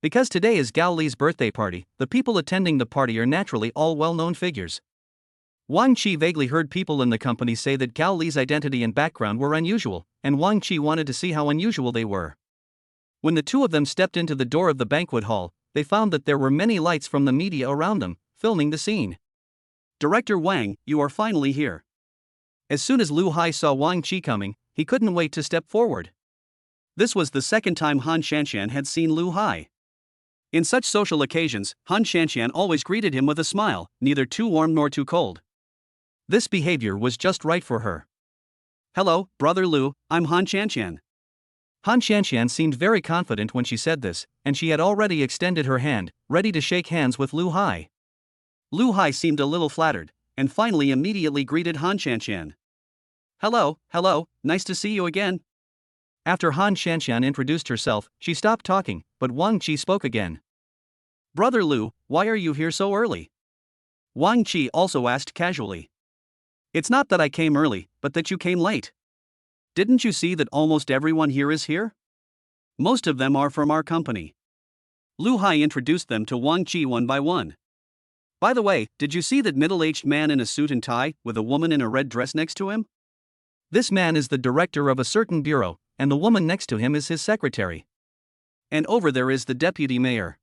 Because today is Gao Li's birthday party, the people attending the party are naturally all well-known figures. Wang Qi vaguely heard people in the company say that Gao Li's identity and background were unusual, and Wang Qi wanted to see how unusual they were. When the two of them stepped into the door of the banquet hall, they found that there were many lights from the media around them, filming the scene. Director Wang, you are finally here. As soon as Lu Hai saw Wang Qi coming, he couldn't wait to step forward. This was the second time Han Shanshan had seen Lu Hai. In such social occasions, Han Shanshan always greeted him with a smile, neither too warm nor too cold. This behavior was just right for her. Hello, brother Lu, I'm Han Shanshan. Han Shanshan seemed very confident when she said this, and she had already extended her hand, ready to shake hands with Lu Hai. Lu Hai seemed a little flattered, and finally immediately greeted Han Shanshan. Hello, nice to see you again. After Han Shanshan introduced herself, she stopped talking, but Wang Qi spoke again. Brother Lu, why are you here so early? Wang Qi also asked casually. It's not that I came early, but that you came late. Didn't you see that almost everyone here is here? Most of them are from our company. Lu Hai introduced them to Wang Qi one by one. By the way, did you see that middle-aged man in a suit and tie, with a woman in a red dress next to him? This man is the director of a certain bureau, and the woman next to him is his secretary. And over there is the deputy mayor.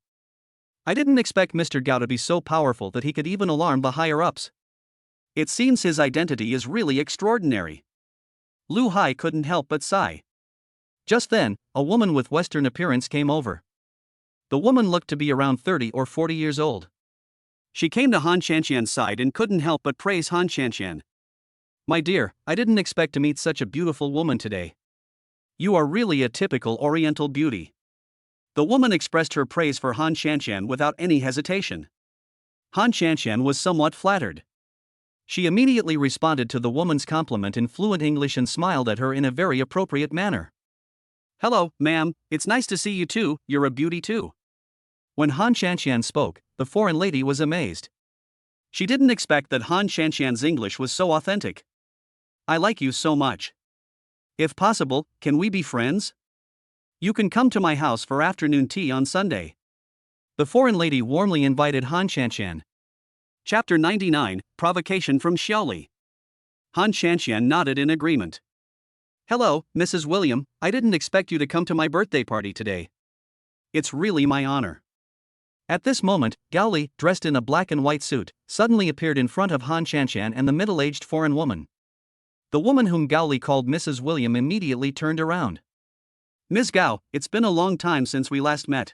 I didn't expect Mr. Gao to be so powerful that he could even alarm the higher-ups. It seems his identity is really extraordinary. Lu Hai couldn't help but sigh. Just then, a woman with Western appearance came over. The woman looked to be around 30 or 40 years old. She came to Han Shanshan's side and couldn't help but praise Han Shanshan. My dear, I didn't expect to meet such a beautiful woman today. You are really a typical Oriental beauty. The woman expressed her praise for Han Shanshan without any hesitation. Han Shanshan was somewhat flattered. She immediately responded to the woman's compliment in fluent English and smiled at her in a very appropriate manner. Hello, ma'am, it's nice to see you too, you're a beauty too. When Han Shanshan spoke, the foreign lady was amazed. She didn't expect that Han Shanshan's English was so authentic. I like you so much. If possible, can we be friends? You can come to my house for afternoon tea on Sunday. The foreign lady warmly invited Han Shanshan. Chapter 99, Provocation from Xiaoli. Han Shanshan nodded in agreement. Hello, Mrs. William, I didn't expect you to come to my birthday party today. It's really my honor. At this moment, Gao Li, dressed in a black and white suit, suddenly appeared in front of Han Shanshan and the middle-aged foreign woman. The woman whom Gao Li called Mrs. William immediately turned around. Ms. Gao, it's been a long time since we last met.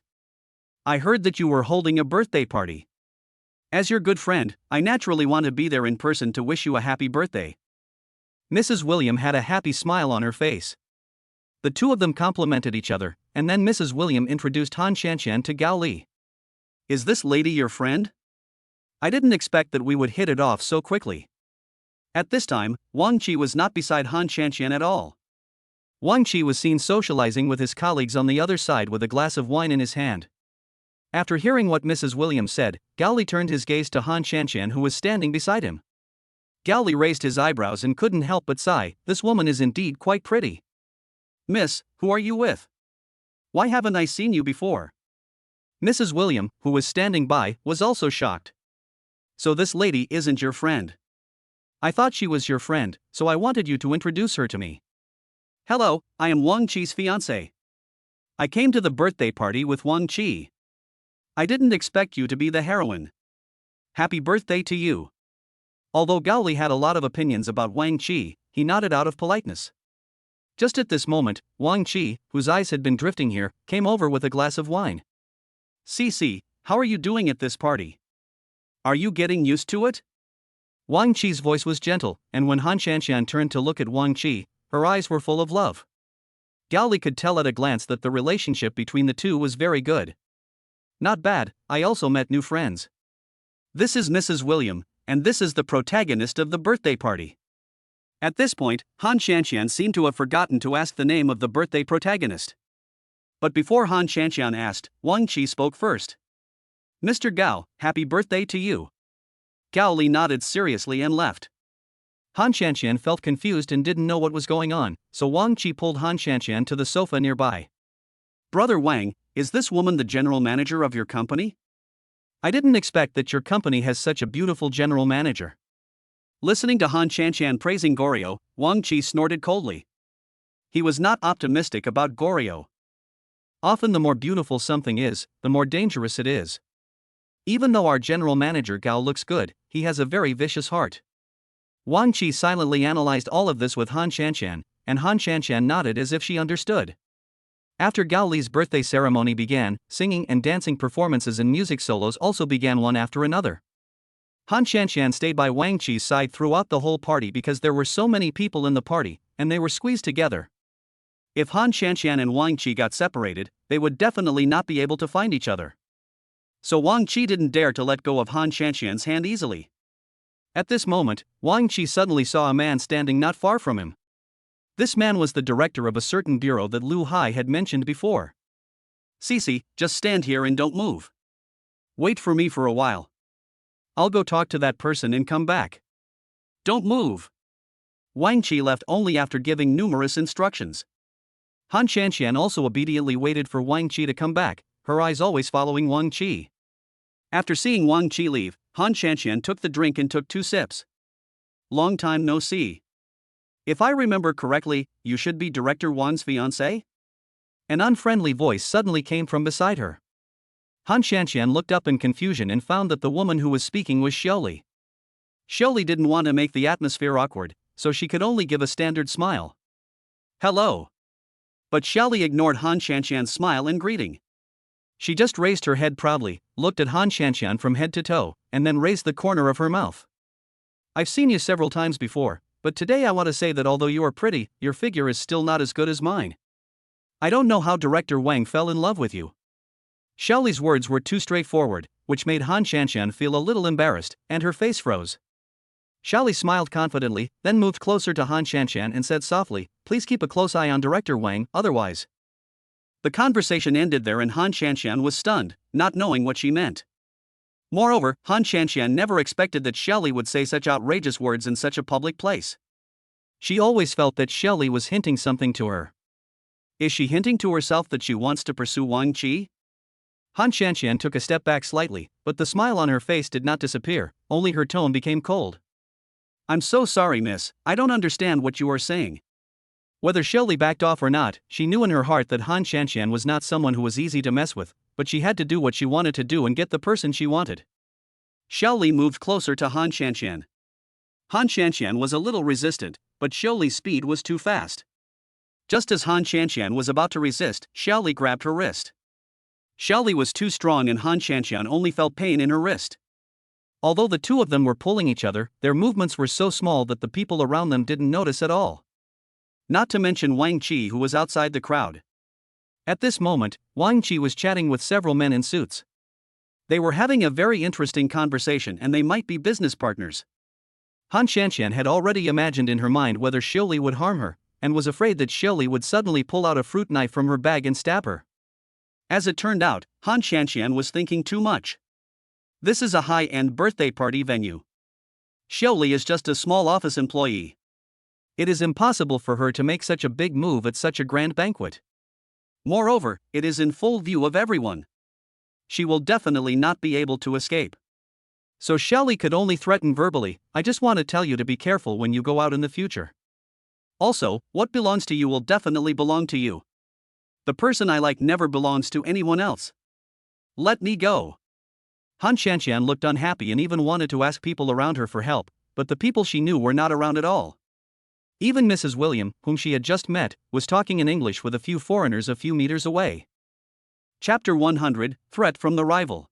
I heard that you were holding a birthday party. As your good friend, I naturally want to be there in person to wish you a happy birthday. Mrs. William had a happy smile on her face. The two of them complimented each other, and then Mrs. William introduced Han Shanshan to Gao Li. Is this lady your friend? I didn't expect that we would hit it off so quickly. At this time, Wang Qi was not beside Han Shanshan at all. Wang Qi was seen socializing with his colleagues on the other side with a glass of wine in his hand. After hearing what Mrs. Williams said, Gao Li turned his gaze to Han Shanshan who was standing beside him. Gao Li raised his eyebrows and couldn't help but sigh, this woman is indeed quite pretty. Miss, who are you with? Why haven't I seen you before? Mrs. William, who was standing by, was also shocked. So this lady isn't your friend? I thought she was your friend, so I wanted you to introduce her to me. Hello, I am Wang Qi's fiancé. I came to the birthday party with Wang Qi. I didn't expect you to be the heroine. Happy birthday to you. Although Gao Li had a lot of opinions about Wang Qi, he nodded out of politeness. Just at this moment, Wang Qi, whose eyes had been drifting here, came over with a glass of wine. Cici, how are you doing at this party? Are you getting used to it? Wang Qi's voice was gentle, and when Han Shanshan turned to look at Wang Qi, her eyes were full of love. Gao Li could tell at a glance that the relationship between the two was very good. Not bad, I also met new friends. This is Mrs. William, and this is the protagonist of the birthday party. At this point, Han Shanshan seemed to have forgotten to ask the name of the birthday protagonist. But before Han Shanshan asked, Wang Qi spoke first. Mr. Gao, happy birthday to you. Gao Li nodded seriously and left. Han Shanshan felt confused and didn't know what was going on, so Wang Qi pulled Han Shanshan to the sofa nearby. Brother Wang, is this woman the general manager of your company? I didn't expect that your company has such a beautiful general manager. Listening to Han Shanshan praising Goryo, Wang Qi snorted coldly. He was not optimistic about Goryo. Often the more beautiful something is, the more dangerous it is. Even though our general manager Gao looks good, he has a very vicious heart. Wang Qi silently analyzed all of this with Han Shanshan, and Han Shanshan nodded as if she understood. After Gao Li's birthday ceremony began, singing and dancing performances and music solos also began one after another. Han Shanshan stayed by Wang Qi's side throughout the whole party because there were so many people in the party, and they were squeezed together. If Han Shanshan and Wang Qi got separated, they would definitely not be able to find each other. So Wang Qi didn't dare to let go of Han Shanshan's hand easily. At this moment, Wang Qi suddenly saw a man standing not far from him. This man was the director of a certain bureau that Lu Hai had mentioned before. Cece, just stand here and don't move. Wait for me for a while. I'll go talk to that person and come back. Don't move. Wang Qi left only after giving numerous instructions. Han Shanxian also obediently waited for Wang Qi to come back, her eyes always following Wang Qi. After seeing Wang Qi leave, Han Shanxian took the drink and took 2 sips. Long time no see. If I remember correctly, you should be Director Wang's fiancé? An unfriendly voice suddenly came from beside her. Han Shanxian looked up in confusion and found that the woman who was speaking was Xiaoli. Xiaoli didn't want to make the atmosphere awkward, so she could only give a standard smile. Hello. But Xiaoli ignored Han Shanxian's smile and greeting. She just raised her head proudly, looked at Han Shanxian from head to toe, and then raised the corner of her mouth. I've seen you several times before, but today I want to say that although you are pretty, your figure is still not as good as mine. I don't know how Director Wang fell in love with you. Xiaoli's words were too straightforward, which made Han Shanxian feel a little embarrassed, and her face froze. Xiaoli smiled confidently, then moved closer to Han Shanxian and said softly, "Please keep a close eye on Director Wang, otherwise." The conversation ended there and Han Shanxian was stunned, not knowing what she meant. Moreover, Han Shanxian never expected that Xiaoli would say such outrageous words in such a public place. She always felt that Xiaoli was hinting something to her. Is she hinting to herself that she wants to pursue Wang Qi? Han Shanxian took a step back slightly, but the smile on her face did not disappear, only her tone became cold. I'm so sorry, miss, I don't understand what you are saying. Whether Xiaoli backed off or not, she knew in her heart that Han Shanxian was not someone who was easy to mess with, but she had to do what she wanted to do and get the person she wanted. Xiaoli moved closer to Han Shanxian. Han Shanxian was a little resistant, but Xiaoli's speed was too fast. Just as Han Shanxian was about to resist, Xiaoli grabbed her wrist. Xiaoli was too strong and Han Shanxian only felt pain in her wrist. Although the two of them were pulling each other, their movements were so small that the people around them didn't notice at all. Not to mention Wang Qi, who was outside the crowd. At this moment, Wang Qi was chatting with several men in suits. They were having a very interesting conversation and they might be business partners. Han Shanxian had already imagined in her mind whether Xiaoli would harm her, and was afraid that Xiaoli would suddenly pull out a fruit knife from her bag and stab her. As it turned out, Han Shanxian was thinking too much. This is a high-end birthday party venue. Xiaoli is just a small office employee. It is impossible for her to make such a big move at such a grand banquet. Moreover, it is in full view of everyone. She will definitely not be able to escape. So Xiaoli could only threaten verbally, "I just want to tell you to be careful when you go out in the future. Also, what belongs to you will definitely belong to you. The person I like never belongs to anyone else. Let me go." Han Shanxian looked unhappy and even wanted to ask people around her for help, but the people she knew were not around at all. Even Mrs. William, whom she had just met, was talking in English with a few foreigners a few meters away. Chapter 100, Threat from the Rival.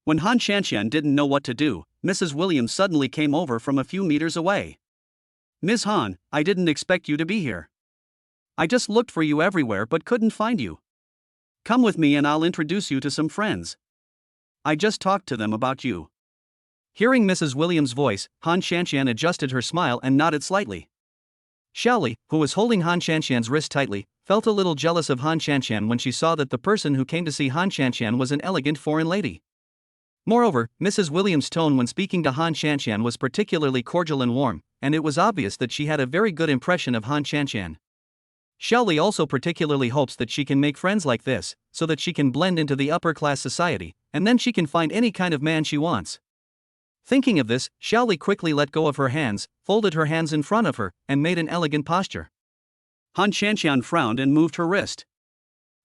When Han Shanxian didn't know what to do, Mrs. William suddenly came over from a few meters away. "Ms. Han, I didn't expect you to be here. I just looked for you everywhere but couldn't find you. Come with me and I'll introduce you to some friends. I just talked to them about you." Hearing Mrs. Williams' voice, Han Shanxian adjusted her smile and nodded slightly. Xiaoli, who was holding Han Shanxian's wrist tightly, felt a little jealous of Han Shanxian when she saw that the person who came to see Han Shanxian was an elegant foreign lady. Moreover, Mrs. Williams' tone when speaking to Han Shanxian was particularly cordial and warm, and it was obvious that she had a very good impression of Han Shanxian. Xiaoli also particularly hopes that she can make friends like this, so that she can blend into the upper-class society, and then she can find any kind of man she wants. Thinking of this, Xiaoli quickly let go of her hands, folded her hands in front of her, and made an elegant posture. Han Shanxian frowned and moved her wrist.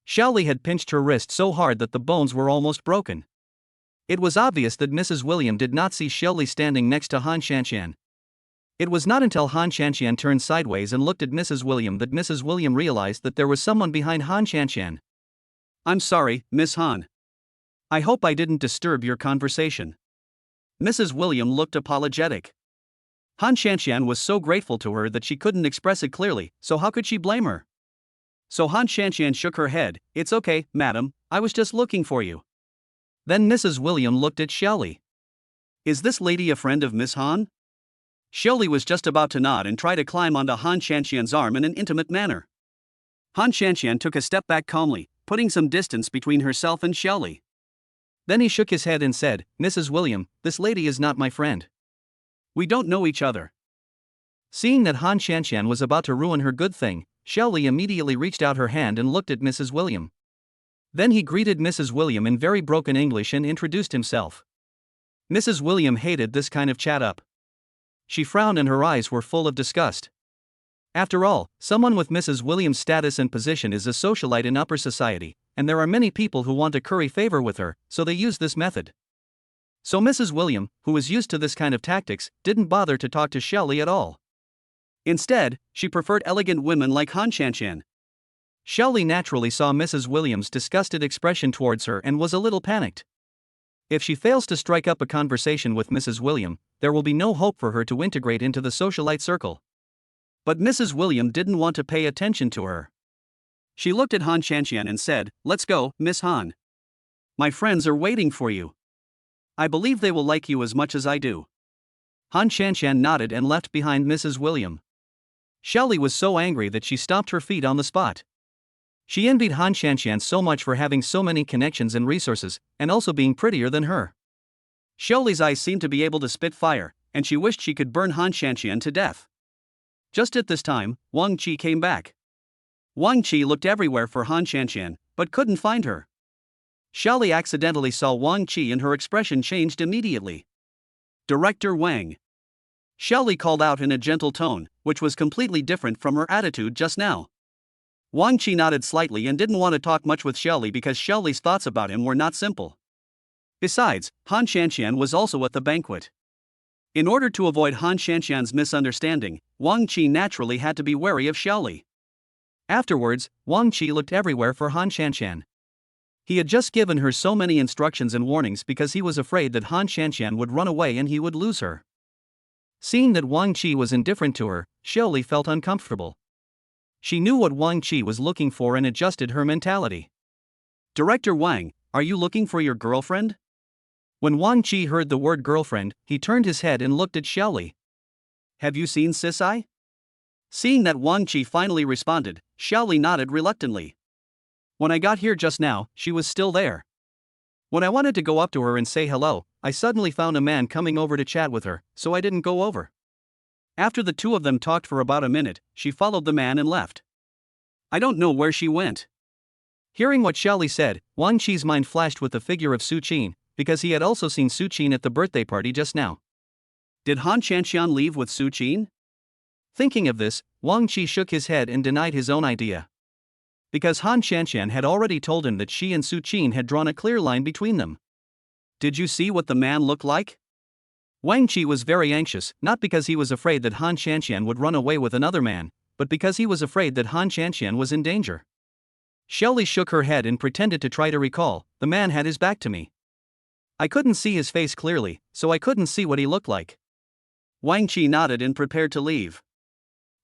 Xiaoli had pinched her wrist so hard that the bones were almost broken. It was obvious that Mrs. William did not see Xiaoli standing next to Han Shanxian. It was not until Han Shanxian turned sideways and looked at Mrs. William that Mrs. William realized that there was someone behind Han Shanxian. "I'm sorry, Miss Han. I hope I didn't disturb your conversation." Mrs. William looked apologetic. Han Shanxian was so grateful to her that she couldn't express it clearly, so how could she blame her? So Han Shanxian shook her head. "It's okay, madam, I was just looking for you." Then Mrs. William looked at Xiaoli. "Is this lady a friend of Miss Han?" Xiaoli was just about to nod and try to climb onto Han Shanxian's arm in an intimate manner. Han Shanxian took a step back calmly, putting some distance between herself and Xiaoli. Then he shook his head and said, "Mrs. William, this lady is not my friend. We don't know each other." Seeing that Han Shanxian was about to ruin her good thing, Xiaoli immediately reached out her hand and looked at Mrs. William. Then he greeted Mrs. William in very broken English and introduced himself. Mrs. William hated this kind of chat up. She frowned and her eyes were full of disgust. After all, someone with Mrs. William's status and position is a socialite in upper society, and there are many people who want to curry favor with her, so they use this method. So Mrs. William, who was used to this kind of tactics, didn't bother to talk to Xiaoli at all. Instead, she preferred elegant women like Han Shanxian. Xiaoli naturally saw Mrs. William's disgusted expression towards her and was a little panicked. If she fails to strike up a conversation with Mrs. William, there will be no hope for her to integrate into the socialite circle. But Mrs. William didn't want to pay attention to her. She looked at Han Shanxian and said, "Let's go, Miss Han. My friends are waiting for you. I believe they will like you as much as I do." Han Shanxian nodded and left behind Mrs. William. Xiaoli was so angry that she stomped her feet on the spot. She envied Han Shanxian so much for having so many connections and resources, and also being prettier than her. Xiaoli's eyes seemed to be able to spit fire, and she wished she could burn Han Shanxian to death. Just at this time, Wang Qi came back. Wang Qi looked everywhere for Han Shanxian, but couldn't find her. Xiaoli accidentally saw Wang Qi and her expression changed immediately. "Director Wang." Xiaoli called out in a gentle tone, which was completely different from her attitude just now. Wang Qi nodded slightly and didn't want to talk much with Xiaoli because Xiaoli's thoughts about him were not simple. Besides, Han Shanxian was also at the banquet. In order to avoid Han Shanxian's misunderstanding, Wang Qi naturally had to be wary of Xiaoli. Afterwards, Wang Qi looked everywhere for Han Shanxian. He had just given her so many instructions and warnings because he was afraid that Han Shanxian would run away and he would lose her. Seeing that Wang Qi was indifferent to her, Xiaoli felt uncomfortable. She knew what Wang Qi was looking for and adjusted her mentality. "Director Wang, are you looking for your girlfriend?" When Wang Qi heard the word girlfriend, he turned his head and looked at Xiaoli. "Have you seen Sisai?" Seeing that Wang Qi finally responded, Xiaoli nodded reluctantly. "When I got here just now, she was still there. When I wanted to go up to her and say hello, I suddenly found a man coming over to chat with her, so I didn't go over." After the two of them talked for about a minute, she followed the man and left. "I don't know where she went." Hearing what Xiaoli said, Wang Qi's mind flashed with the figure of Su Qin, because he had also seen Su Qin at the birthday party just now. Did Han Shanxian leave with Su Qin? Thinking of this, Wang Qi shook his head and denied his own idea. Because Han Shanxian had already told him that she and Su Qin had drawn a clear line between them. "Did you see what the man looked like?" Wang Qi was very anxious, not because he was afraid that Han Shanxian would run away with another man, but because he was afraid that Han Shanxian was in danger. Xiaoli shook her head and pretended to try to recall. "The man had his back to me. I couldn't see his face clearly, so I couldn't see what he looked like." Wang Qi nodded and prepared to leave.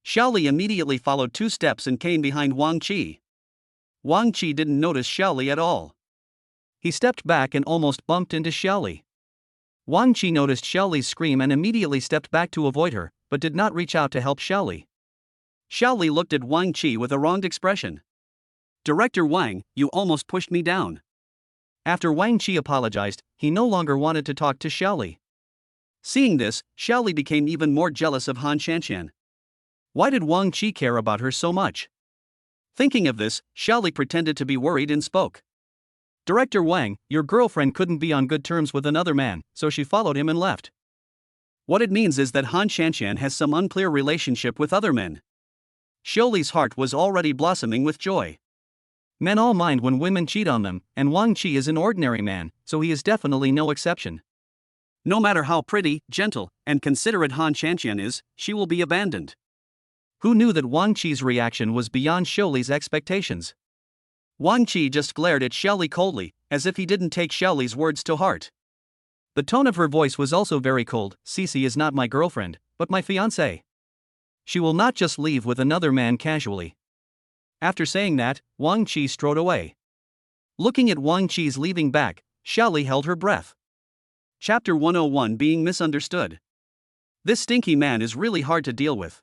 Xiaoli immediately followed 2 steps and came behind Wang Qi. Wang Qi didn't notice Xiaoli at all. He stepped back and almost bumped into Xiaoli. Wang Qi noticed Xiaoli's scream and immediately stepped back to avoid her, but did not reach out to help Xiaoli. Xiaoli looked at Wang Qi with a wronged expression. "Director Wang, you almost pushed me down." After Wang Qi apologized, he no longer wanted to talk to Xiaoli. Seeing this, Xiaoli became even more jealous of Han Shanxian. Why did Wang Qi care about her so much? Thinking of this, Xiaoli pretended to be worried and spoke. "Director Wang, your girlfriend couldn't be on good terms with another man, so she followed him and left." What it means is that Han Shanxian has some unclear relationship with other men. Xiaoli's heart was already blossoming with joy. Men all mind when women cheat on them, and Wang Qi is an ordinary man, so he is definitely no exception. No matter how pretty, gentle, and considerate Han Shanxian is, she will be abandoned. Who knew that Wang Qi's reaction was beyond Xiaoli's expectations? Wang Qi just glared at Xiaoli coldly, as if he didn't take Xiaoli's words to heart. The tone of her voice was also very cold. "Sisi is not my girlfriend, but my fiancée. She will not just leave with another man casually." After saying that, Wang Qi strode away. Looking at Wang Qi's leaving back, Xiaoli held her breath. Chapter 101 Being Misunderstood. This stinky man is really hard to deal with.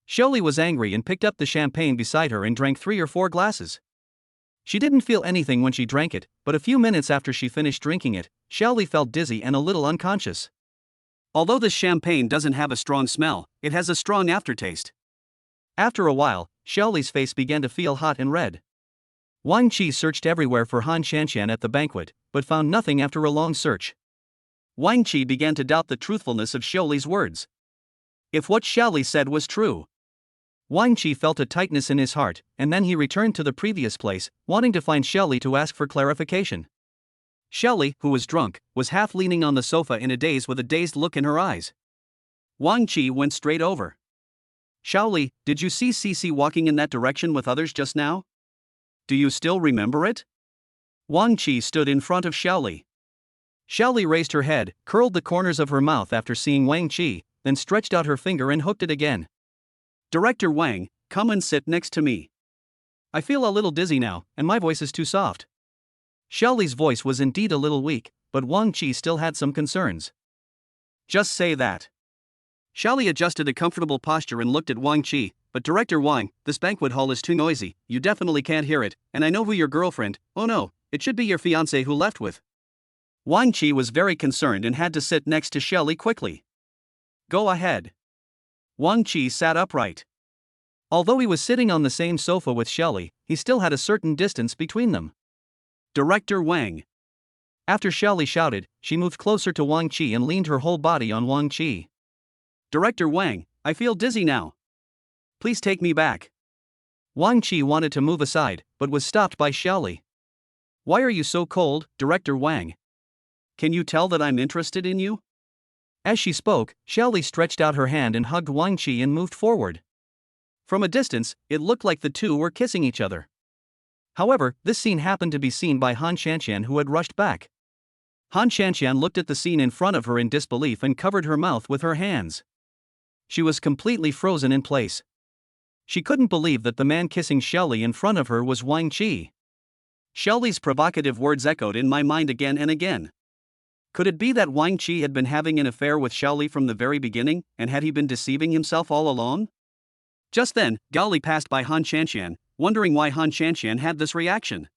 Xiaoli was angry and picked up the champagne beside her and drank 3 or 4 glasses. She didn't feel anything when she drank it, but a few minutes after she finished drinking it, Xiaoli felt dizzy and a little unconscious. Although this champagne doesn't have a strong smell, it has a strong aftertaste. After a while, Xiaoli's face began to feel hot and red. Wang Qi searched everywhere for Han Shanqian at the banquet, but found nothing after a long search. Wang Qi began to doubt the truthfulness of Xiaoli's words. If what Xiaoli said was true. Wang Qi felt a tightness in his heart, and then he returned to the previous place, wanting to find Xiaoli to ask for clarification. Xiaoli, who was drunk, was half leaning on the sofa in a daze with a dazed look in her eyes. Wang Qi went straight over. Xiaoli, did you see Cici walking in that direction with others just now? Do you still remember it? Wang Qi stood in front of Xiaoli. Xiaoli raised her head, curled the corners of her mouth after seeing Wang Qi, then stretched out her finger and hooked it again. Director Wang, come and sit next to me. I feel a little dizzy now, and my voice is too soft. Xiaoli's voice was indeed a little weak, but Wang Qi still had some concerns. Just say that. Xiaoli adjusted a comfortable posture and looked at Wang Qi, but Director Wang, this banquet hall is too noisy, you definitely can't hear it, and I know who your girlfriend, oh no, it should be your fiancé who left with. Wang Qi was very concerned and had to sit next to Xiaoli quickly. Go ahead. Wang Qi sat upright. Although he was sitting on the same sofa with Xiaoli, he still had a certain distance between them. Director Wang. After Xiaoli shouted, she moved closer to Wang Qi and leaned her whole body on Wang Qi. Director Wang, I feel dizzy now. Please take me back. Wang Qi wanted to move aside, but was stopped by Xiaoli. Why are you so cold, Director Wang? Can you tell that I'm interested in you? As she spoke, Xiaoli stretched out her hand and hugged Wang Qi and moved forward. From a distance, it looked like the two were kissing each other. However, this scene happened to be seen by Han Shanqian, who had rushed back. Han Shanqian looked at the scene in front of her in disbelief and covered her mouth with her hands. She was completely frozen in place. She couldn't believe that the man kissing Xiaoli in front of her was Wang Qi. Xiaoli's provocative words echoed in my mind again and again. Could it be that Wang Qi had been having an affair with Xiaoli from the very beginning, and had he been deceiving himself all along? Just then, Gaoli passed by Han Shanqian, wondering why Han Shanqian had this reaction.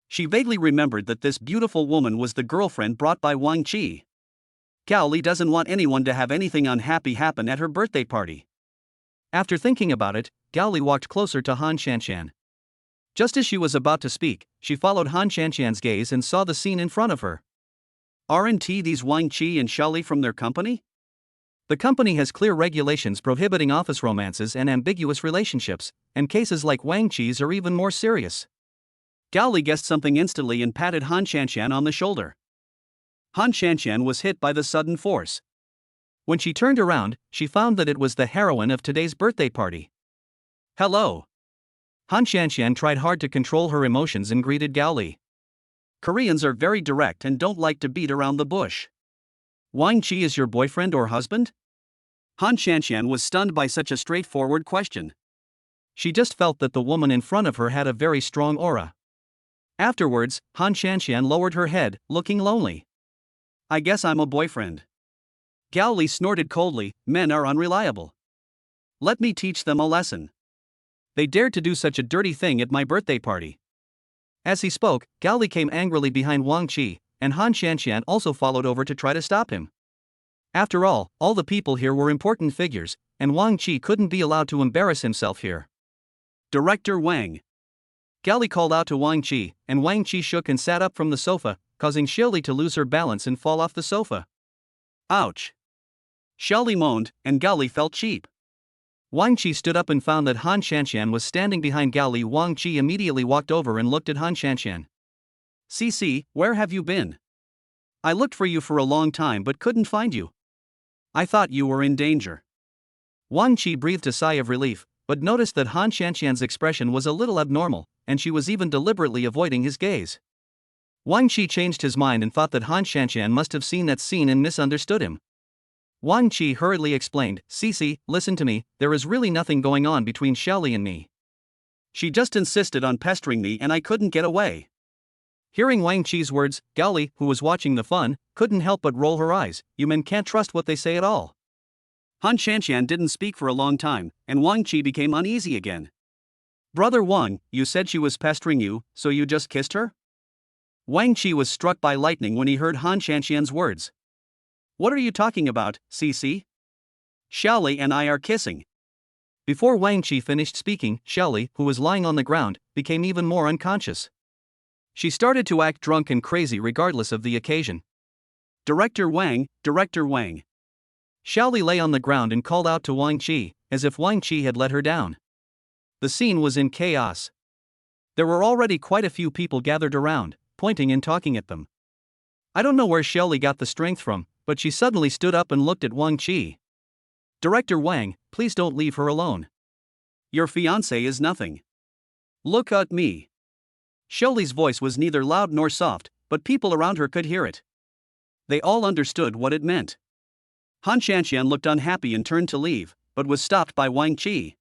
She vaguely remembered that this beautiful woman was the girlfriend brought by Wang Qi. Gaoli doesn't want anyone to have anything unhappy happen at her birthday party. After thinking about it, Gaoli walked closer to Han Shanqian. Just as she was about to speak, she followed Han Shanqian's gaze and saw the scene in front of her. Aren't these Wang Qi and Xiaoli from their company? The company has clear regulations prohibiting office romances and ambiguous relationships, and cases like Wang Qi's are even more serious. Gaoli guessed something instantly and patted Han Shanqian on the shoulder. Han Shanqian was hit by the sudden force. When she turned around, she found that it was the heroine of today's birthday party. Hello. Han Shanqian tried hard to control her emotions and greeted Gaoli. Koreans are very direct and don't like to beat around the bush. Wang Qi is your boyfriend or husband? Han Shanqian was stunned by such a straightforward question. She just felt that the woman in front of her had a very strong aura. Afterwards, Han Shanqian lowered her head, looking lonely. I guess I'm a boyfriend. Gaoli snorted coldly, men are unreliable. Let me teach them a lesson. They dared to do such a dirty thing at my birthday party. As he spoke, Gaoli came angrily behind Wang Qi, and Han Shanqian also followed over to try to stop him. After all the people here were important figures, and Wang Qi couldn't be allowed to embarrass himself here. Director Wang. Gaoli called out to Wang Qi, and Wang Qi shook and sat up from the sofa, causing Xiaoli to lose her balance and fall off the sofa. Ouch. Xiaoli moaned, and Gaoli felt cheap. Wang Qi stood up and found that Han Shanqian was standing behind Gaoli. Wang Qi immediately walked over and looked at Han Shanqian. Cici, where have you been? I looked for you for a long time but couldn't find you. I thought you were in danger. Wang Qi breathed a sigh of relief, but noticed that Han Shanqian's expression was a little abnormal, and she was even deliberately avoiding his gaze. Wang Qi changed his mind and thought that Han Shanqian must have seen that scene and misunderstood him. Wang Qi hurriedly explained, Cici, listen to me, there is really nothing going on between Xiaoli and me. She just insisted on pestering me and I couldn't get away. Hearing Wang Qi's words, Gaoli, who was watching the fun, couldn't help but roll her eyes. You men can't trust what they say at all. Han Shanshan didn't speak for a long time, and Wang Qi became uneasy again. Brother Wang, you said she was pestering you, so you just kissed her? Wang Qi was struck by lightning when he heard Han Shanshan's words. What are you talking about, Cici? Xiaoli and I are kissing. Before Wang Qi finished speaking, Xiaoli, who was lying on the ground, became even more unconscious. She started to act drunk and crazy regardless of the occasion. Director Wang, Director Wang. Xiaoli lay on the ground and called out to Wang Qi, as if Wang Qi had let her down. The scene was in chaos. There were already quite a few people gathered around, pointing and talking at them. I don't know where Xiaoli got the strength from, but she suddenly stood up and looked at Wang Qi. Director Wang, please don't leave her alone. Your fiancé is nothing. Look at me. Xiaoli's voice was neither loud nor soft, but people around her could hear it. They all understood what it meant. Han Shanshan looked unhappy and turned to leave, but was stopped by Wang Qi.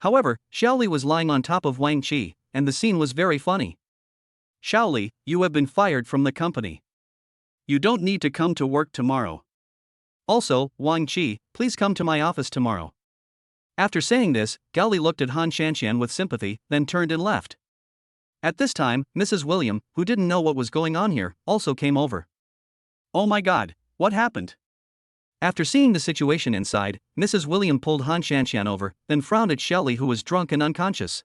However, Xiaoli was lying on top of Wang Qi, and the scene was very funny. Xiaoli, you have been fired from the company. You don't need to come to work tomorrow. Also, Wang Qi, please come to my office tomorrow. After saying this, Gaoli looked at Han Shanshan with sympathy, then turned and left. At this time, Mrs. William, who didn't know what was going on here, also came over. Oh my God, what happened? After seeing the situation inside, Mrs. William pulled Han Shanshan over, then frowned at Xiaoli, who was drunk and unconscious.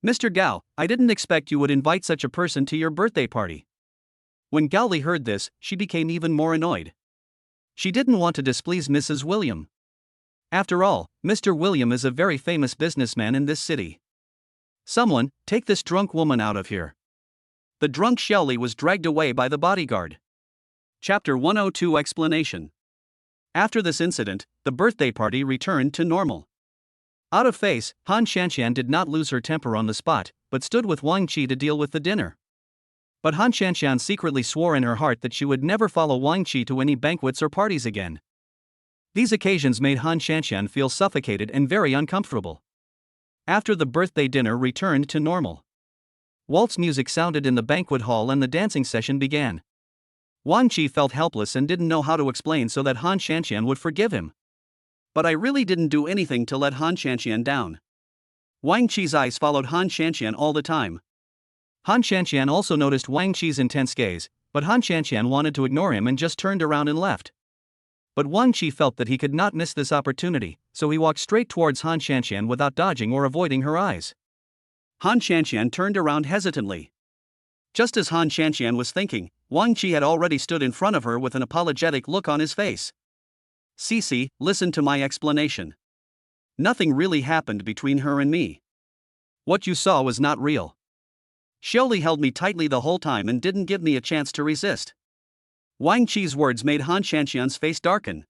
Mr. Gao, I didn't expect you would invite such a person to your birthday party. When Gaoli heard this, she became even more annoyed. She didn't want to displease Mrs. William. After all, Mr. William is a very famous businessman in this city. Someone, take this drunk woman out of here. The drunk Xiaoli was dragged away by the bodyguard. Chapter 102 Explanation. After this incident, the birthday party returned to normal. Out of face, Han Shanshan did not lose her temper on the spot, but stood with Wang Qi to deal with the dinner. But Han Shanshan secretly swore in her heart that she would never follow Wang Qi to any banquets or parties again. These occasions made Han Shanshan feel suffocated and very uncomfortable. After the birthday dinner returned to normal, waltz music sounded in the banquet hall and the dancing session began. Wang Qi felt helpless and didn't know how to explain so that Han Shanshan would forgive him. But I really didn't do anything to let Han Shanshan down. Wang Qi's eyes followed Han Shanshan all the time. Han Shanshan also noticed Wang Qi's intense gaze, but Han Shanshan wanted to ignore him and just turned around and left. But Wang Qi felt that he could not miss this opportunity, so he walked straight towards Han Shanshan without dodging or avoiding her eyes. Han Shanshan turned around hesitantly. Just as Han Shanshan was thinking, Wang Qi had already stood in front of her with an apologetic look on his face. Cici, listen to my explanation. Nothing really happened between her and me. What you saw was not real. Xiaoli held me tightly the whole time and didn't give me a chance to resist. Wang Qi's words made Han Shanshan's face darken.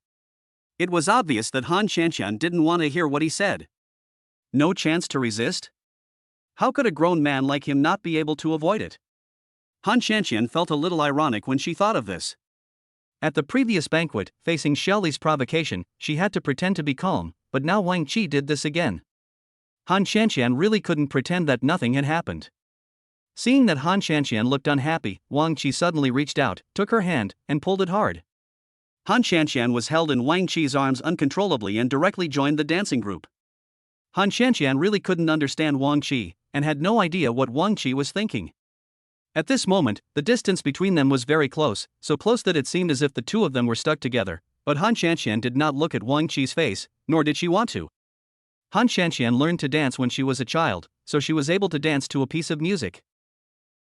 It was obvious that Han Shanshan didn't want to hear what he said. No chance to resist? How could a grown man like him not be able to avoid it? Han Shanshan felt a little ironic when she thought of this. At the previous banquet, facing Xiaoli's provocation, she had to pretend to be calm, but now Wang Qi did this again. Han Shanshan really couldn't pretend that nothing had happened. Seeing that Han Shanshan looked unhappy, Wang Qi suddenly reached out, took her hand, and pulled it hard. Han Shanshan was held in Wang Qi's arms uncontrollably and directly joined the dancing group. Han Shanshan really couldn't understand Wang Qi, and had no idea what Wang Qi was thinking. At this moment, the distance between them was very close, so close that it seemed as if the two of them were stuck together, but Han Shanshan did not look at Wang Qi's face, nor did she want to. Han Shanshan learned to dance when she was a child, so she was able to dance to a piece of music.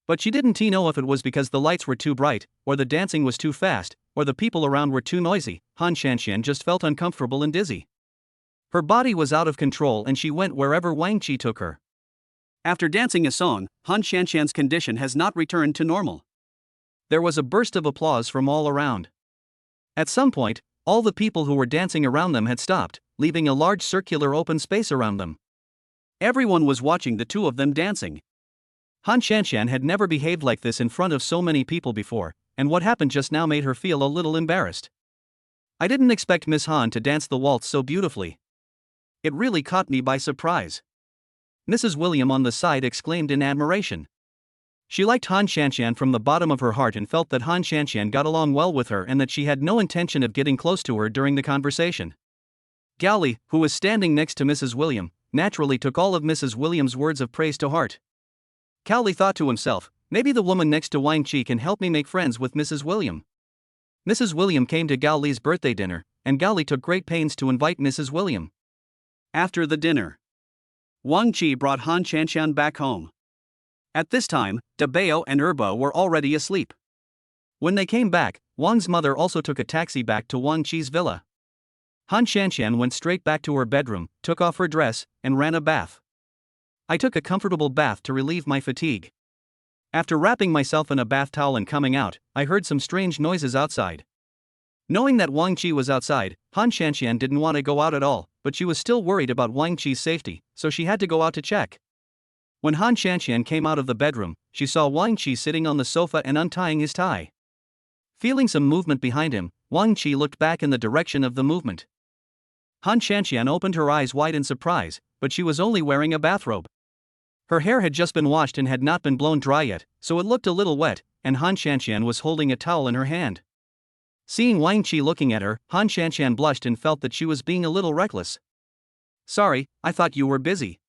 But she didn't know if it was because the lights were too bright, or the dancing was too fast, or the people around were too noisy. Han Shanshan just felt uncomfortable and dizzy. Her body was out of control and she went wherever Wang Qi took her. After dancing a song, Han Shanshan's condition has not returned to normal. There was a burst of applause from all around. At some point, all the people who were dancing around them had stopped, leaving a large circular open space around them. Everyone was watching the two of them dancing. Han Shanshan had never behaved like this in front of so many people before, and what happened just now made her feel a little embarrassed. I didn't expect Miss Han to dance the waltz so beautifully. It really caught me by surprise. Mrs. William on the side exclaimed in admiration. She liked Han Shanshan from the bottom of her heart and felt that Han Shanshan got along well with her and that she had no intention of getting close to her during the conversation. Gao Li, who was standing next to Mrs. William, naturally took all of Mrs. William's words of praise to heart. Gao Li thought to himself, maybe the woman next to Wang Qi can help me make friends with Mrs. William. Mrs. William came to Gao Li's birthday dinner, and Gao Li took great pains to invite Mrs. William. After the dinner, Wang Qi brought Han Shanshan back home. At this time, De Bao and Erbo were already asleep. When they came back, Wang's mother also took a taxi back to Wang Qi's villa. Han Shanshan went straight back to her bedroom, took off her dress, and ran a bath. I took a comfortable bath to relieve my fatigue. After wrapping myself in a bath towel and coming out, I heard some strange noises outside. Knowing that Wang Qi was outside, Han Shanshan didn't want to go out at all, but she was still worried about Wang Qi's safety, so she had to go out to check. When Han Shanshan came out of the bedroom, she saw Wang Qi sitting on the sofa and untying his tie. Feeling some movement behind him, Wang Qi looked back in the direction of the movement. Han Shanshan opened her eyes wide in surprise, but she was only wearing a bathrobe. Her hair had just been washed and had not been blown dry yet, so it looked a little wet, and Han Shanshan was holding a towel in her hand. Seeing Wang Qi looking at her, Han Shanshan blushed and felt that she was being a little reckless. "Sorry, I thought you were busy."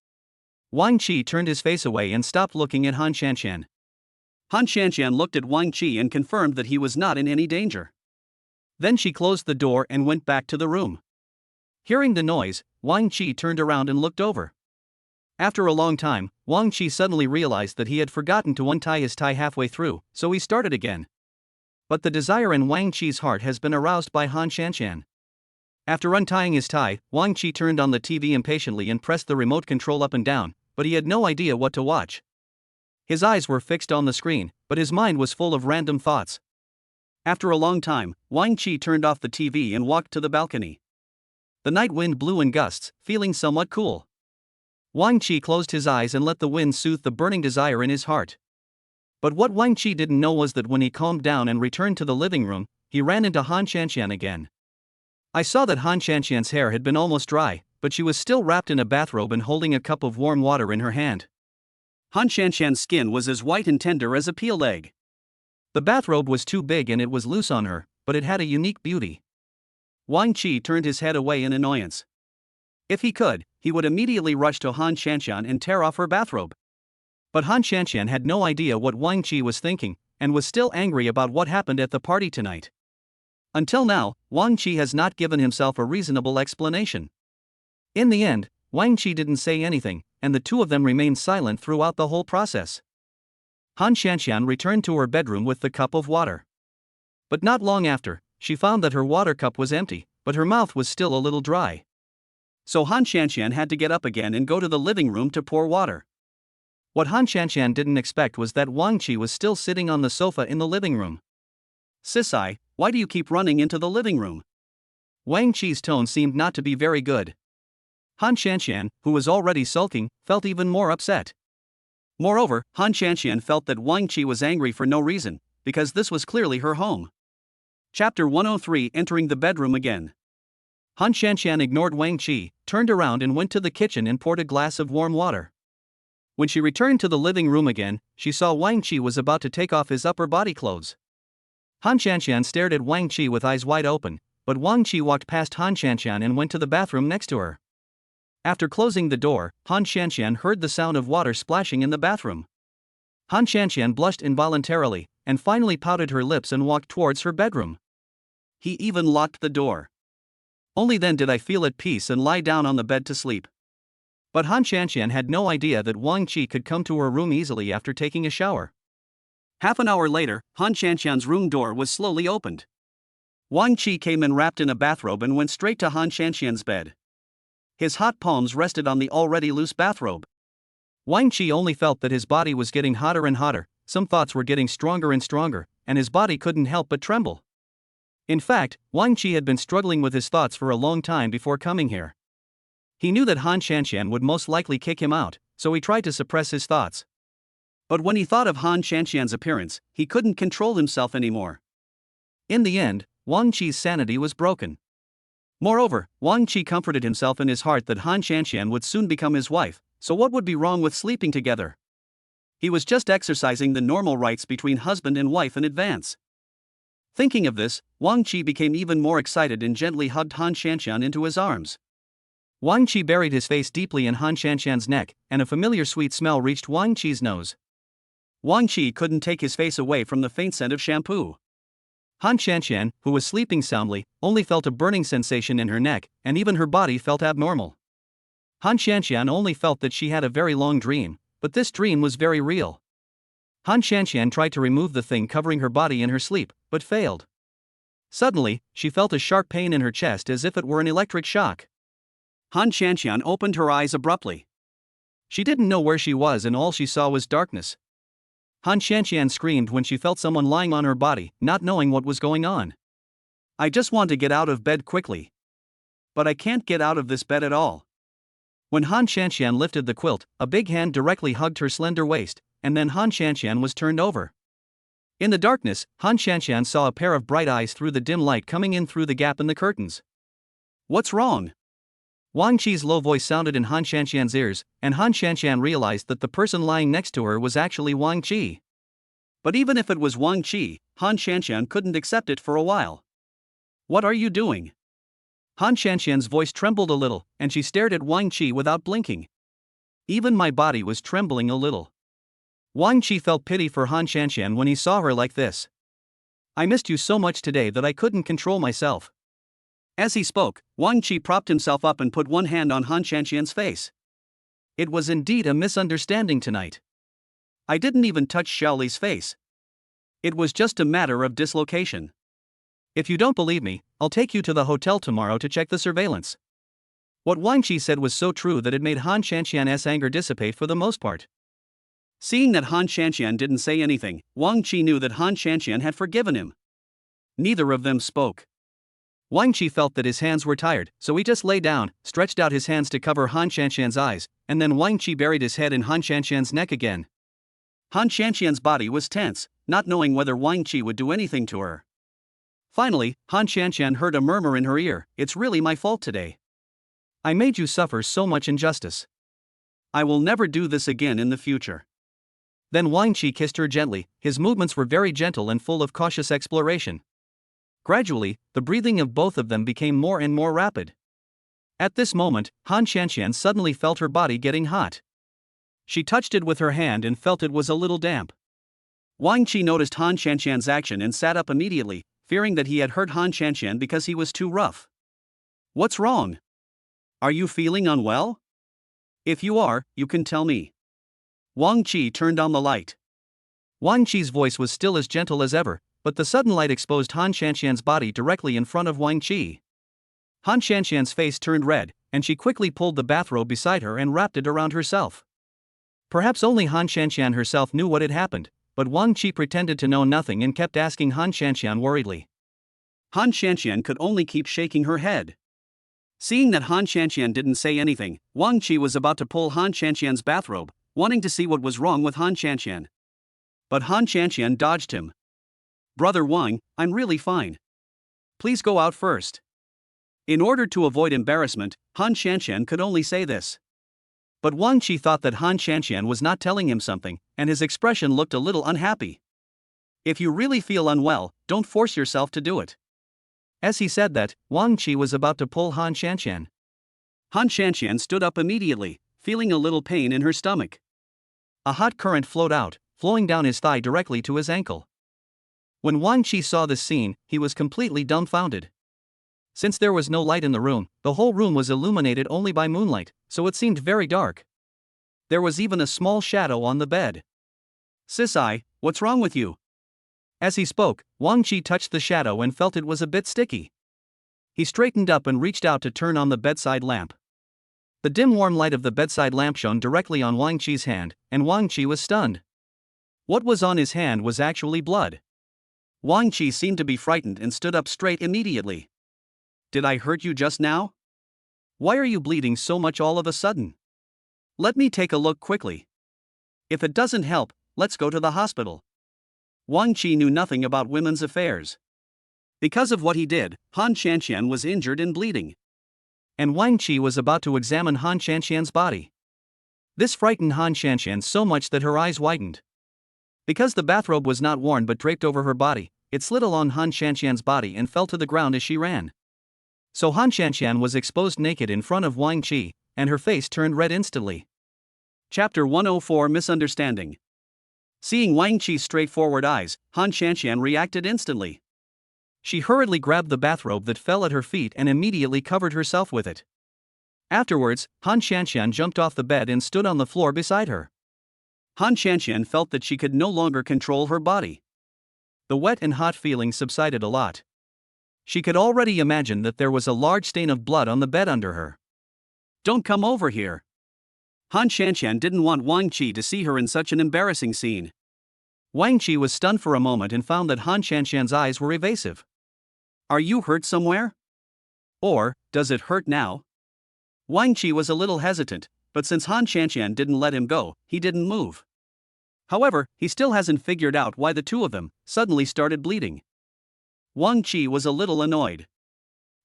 Wang Qi turned his face away and stopped looking at Han Shanshan. Han Shanshan looked at Wang Qi and confirmed that he was not in any danger. Then she closed the door and went back to the room. Hearing the noise, Wang Qi turned around and looked over. After a long time, Wang Qi suddenly realized that he had forgotten to untie his tie halfway through, so he started again. But the desire in Wang Qi's heart has been aroused by Han Shanshan. After untying his tie, Wang Qi turned on the TV impatiently and pressed the remote control up and down, but he had no idea what to watch. His eyes were fixed on the screen, but his mind was full of random thoughts. After a long time, Wang Qi turned off the TV and walked to the balcony. The night wind blew in gusts, feeling somewhat cool. Wang Qi closed his eyes and let the wind soothe the burning desire in his heart. But what Wang Qi didn't know was that when he calmed down and returned to the living room, he ran into Han Shanshan again. I saw that Han Shanshan's hair had been almost dry, but she was still wrapped in a bathrobe and holding a cup of warm water in her hand. Han Shanshan's skin was as white and tender as a peeled egg. The bathrobe was too big and it was loose on her, but it had a unique beauty. Wang Qi turned his head away in annoyance. If he could, he would immediately rush to Han Shanshan and tear off her bathrobe. But Han Shanshan had no idea what Wang Qi was thinking, and was still angry about what happened at the party tonight. Until now, Wang Qi has not given himself a reasonable explanation. In the end, Wang Qi didn't say anything, and the two of them remained silent throughout the whole process. Han Shanshan returned to her bedroom with the cup of water. But not long after, she found that her water cup was empty, but her mouth was still a little dry. So Han Shanshan had to get up again and go to the living room to pour water. What Han Shanshan didn't expect was that Wang Qi was still sitting on the sofa in the living room. "Sisai, why do you keep running into the living room?" Wang Qi's tone seemed not to be very good. Han Shanshan, who was already sulking, felt even more upset. Moreover, Han Shanshan felt that Wang Qi was angry for no reason, because this was clearly her home. Chapter 103: Entering the bedroom again. Han Shanshan ignored Wang Qi, turned around and went to the kitchen and poured a glass of warm water. When she returned to the living room again, she saw Wang Qi was about to take off his upper body clothes. Han Shanshan stared at Wang Qi with eyes wide open, but Wang Qi walked past Han Shanshan and went to the bathroom next to her. After closing the door, Han Shanshan heard the sound of water splashing in the bathroom. Han Shanshan blushed involuntarily, and finally pouted her lips and walked towards her bedroom. He even locked the door. Only then did I feel at peace and lie down on the bed to sleep. But Han Shanshan had no idea that Wang Qi could come to her room easily after taking a shower. Half an hour later, Han Shanshan's room door was slowly opened. Wang Qi came in wrapped in a bathrobe and went straight to Han Shanshan's bed. His hot palms rested on the already loose bathrobe. Wang Qi only felt that his body was getting hotter and hotter, some thoughts were getting stronger and stronger, and his body couldn't help but tremble. In fact, Wang Qi had been struggling with his thoughts for a long time before coming here. He knew that Han Shanshan would most likely kick him out, so he tried to suppress his thoughts. But when he thought of Han Shanshan's appearance, he couldn't control himself anymore. In the end, Wang Qi's sanity was broken. Moreover, Wang Qi comforted himself in his heart that Han Shanshan would soon become his wife, so what would be wrong with sleeping together? He was just exercising the normal rights between husband and wife in advance. Thinking of this, Wang Qi became even more excited and gently hugged Han Shanshan into his arms. Wang Qi buried his face deeply in Han Shanshan's neck, and a familiar sweet smell reached Wang Qi's nose. Wang Qi couldn't take his face away from the faint scent of shampoo. Han Shanshan, who was sleeping soundly, only felt a burning sensation in her neck, and even her body felt abnormal. Han Shanshan only felt that she had a very long dream, but this dream was very real. Han Shanshan tried to remove the thing covering her body in her sleep, but failed. Suddenly, she felt a sharp pain in her chest as if it were an electric shock. Han Shanshan opened her eyes abruptly. She didn't know where she was and all she saw was darkness. Han Shanshan screamed when she felt someone lying on her body, not knowing what was going on. I just want to get out of bed quickly. But I can't get out of this bed at all. When Han Shanshan lifted the quilt, a big hand directly hugged her slender waist, and then Han Shanshan was turned over. In the darkness, Han Shanshan saw a pair of bright eyes through the dim light coming in through the gap in the curtains. What's wrong? Wang Qi's low voice sounded in Han Shanshan's ears, and Han Shanshan realized that the person lying next to her was actually Wang Qi. But even if it was Wang Qi, Han Shanshan couldn't accept it for a while. What are you doing? Han Shanshan's voice trembled a little, and she stared at Wang Qi without blinking. Even my body was trembling a little. Wang Qi felt pity for Han Shanshan when he saw her like this. I missed you so much today that I couldn't control myself. As he spoke, Wang Qi propped himself up and put one hand on Han Shanshan's face. It was indeed a misunderstanding tonight. I didn't even touch Xiaoli's face. It was just a matter of dislocation. If you don't believe me, I'll take you to the hotel tomorrow to check the surveillance. What Wang Qi said was so true that it made Han Shanshan's anger dissipate for the most part. Seeing that Han Shanshan didn't say anything, Wang Qi knew that Han Shanshan had forgiven him. Neither of them spoke. Wang Qi felt that his hands were tired, so he just lay down, stretched out his hands to cover Han Shanshan's eyes, and then Wang Qi buried his head in Han Shanshan's neck again. Han Shanshan's body was tense, not knowing whether Wang Qi would do anything to her. Finally, Han Shanshan heard a murmur in her ear, "It's really my fault today. I made you suffer so much injustice. I will never do this again in the future." Then Wang Qi kissed her gently. His movements were very gentle and full of cautious exploration. Gradually, the breathing of both of them became more and more rapid. At this moment, Han Shanshan suddenly felt her body getting hot. She touched it with her hand and felt it was a little damp. Wang Qi noticed Han Shanshan's action and sat up immediately, fearing that he had hurt Han Shanshan because he was too rough. What's wrong? Are you feeling unwell? If you are, you can tell me. Wang Qi turned on the light. Wang Qi's voice was still as gentle as ever, but the sudden light exposed Han Shanshan's body directly in front of Wang Qi. Han Shanshan's face turned red, and she quickly pulled the bathrobe beside her and wrapped it around herself. Perhaps only Han Shanshan herself knew what had happened, but Wang Qi pretended to know nothing and kept asking Han Shanshan worriedly. Han Shanshan could only keep shaking her head. Seeing that Han Shanshan didn't say anything, Wang Qi was about to pull Han Shanshan's bathrobe, wanting to see what was wrong with Han Shanshan. But Han Shanshan dodged him. Brother Wang, I'm really fine. Please go out first. In order to avoid embarrassment, Han Shanshan could only say this. But Wang Qi thought that Han Shanshan was not telling him something, and his expression looked a little unhappy. If you really feel unwell, don't force yourself to do it. As he said that, Wang Qi was about to pull Han Shanshan. Han Shanshan stood up immediately, feeling a little pain in her stomach. A hot current flowed out, flowing down his thigh directly to his ankle. When Wang Qi saw this scene, he was completely dumbfounded. Since there was no light in the room, the whole room was illuminated only by moonlight, so it seemed very dark. There was even a small shadow on the bed. Sisai, what's wrong with you? As he spoke, Wang Qi touched the shadow and felt it was a bit sticky. He straightened up and reached out to turn on the bedside lamp. The dim warm light of the bedside lamp shone directly on Wang Qi's hand, and Wang Qi was stunned. What was on his hand was actually blood. Wang Qi seemed to be frightened and stood up straight immediately. Did I hurt you just now? Why are you bleeding so much all of a sudden? Let me take a look quickly. If it doesn't help, let's go to the hospital. Wang Qi knew nothing about women's affairs. Because of what he did, Han Shanshan was injured and bleeding. And Wang Qi was about to examine Han Shanshan's body. This frightened Han Shanshan so much that her eyes widened. Because the bathrobe was not worn but draped over her body, it slid along Han Shanshan's body and fell to the ground as she ran. So Han Shanshan was exposed naked in front of Wang Qi, and her face turned red instantly. Chapter 104 Misunderstanding. Seeing Wang Qi's straightforward eyes, Han Shanshan reacted instantly. She hurriedly grabbed the bathrobe that fell at her feet and immediately covered herself with it. Afterwards, Han Shanshan jumped off the bed and stood on the floor beside her. Han Shanshan felt that she could no longer control her body. The wet and hot feeling subsided a lot. She could already imagine that there was a large stain of blood on the bed under her. "Don't come over here." Han Shanshan didn't want Wang Qi to see her in such an embarrassing scene. Wang Qi was stunned for a moment and found that Han Shanshan's eyes were evasive. "Are you hurt somewhere? Or, does it hurt now?" Wang Qi was a little hesitant, but since Han Shanshan didn't let him go, he didn't move. However, he still hasn't figured out why the two of them suddenly started bleeding. Wang Qi was a little annoyed.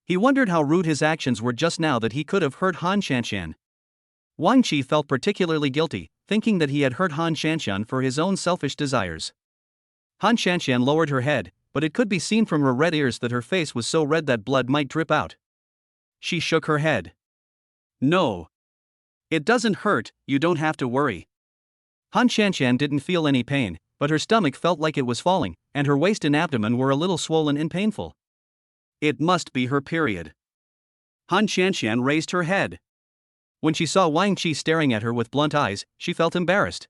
He wondered how rude his actions were just now that he could have hurt Han Shanshan. Wang Qi felt particularly guilty, thinking that he had hurt Han Shanshan for his own selfish desires. Han Shanshan lowered her head, but it could be seen from her red ears that her face was so red that blood might drip out. She shook her head. "No. It doesn't hurt, you don't have to worry." Han Shanshan didn't feel any pain, but her stomach felt like it was falling, and her waist and abdomen were a little swollen and painful. "It must be her period." Han Shanshan raised her head. When she saw Wang Qi staring at her with blunt eyes, she felt embarrassed.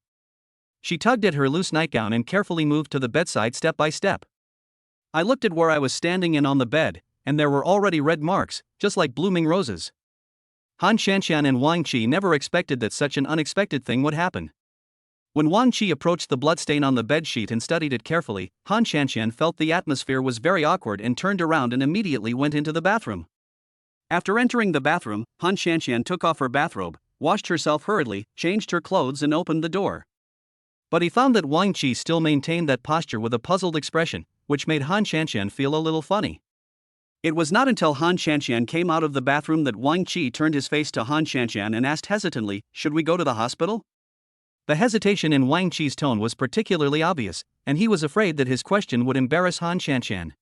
She tugged at her loose nightgown and carefully moved to the bedside step by step. I looked at where I was standing and on the bed, and there were already red marks, just like blooming roses. Han Shanshan and Wang Qi never expected that such an unexpected thing would happen. When Wang Qi approached the bloodstain on the bedsheet and studied it carefully, Han Shanshan felt the atmosphere was very awkward and turned around and immediately went into the bathroom. After entering the bathroom, Han Shanshan took off her bathrobe, washed herself hurriedly, changed her clothes and opened the door. But he found that Wang Qi still maintained that posture with a puzzled expression, which made Han Shanshan feel a little funny. It was not until Han Shanshan came out of the bathroom that Wang Qi turned his face to Han Shanshan and asked hesitantly, "Should we go to the hospital?" The hesitation in Wang Qi's tone was particularly obvious, and he was afraid that his question would embarrass Han Shanshan.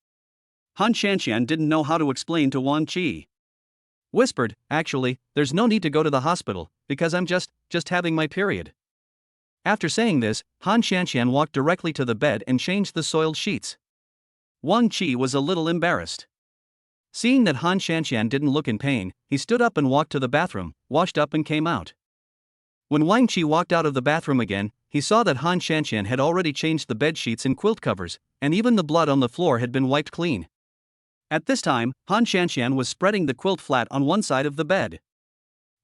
Han Shanshan didn't know how to explain to Wang Qi. Whispered, "Actually, there's no need to go to the hospital, because I'm just having my period." After saying this, Han Shanshan walked directly to the bed and changed the soiled sheets. Wang Qi was a little embarrassed. Seeing that Han Shanshan didn't look in pain, he stood up and walked to the bathroom, washed up and came out. When Wang Qi walked out of the bathroom again, he saw that Han Shanshan had already changed the bed sheets and quilt covers, and even the blood on the floor had been wiped clean. At this time, Han Shanshan was spreading the quilt flat on one side of the bed.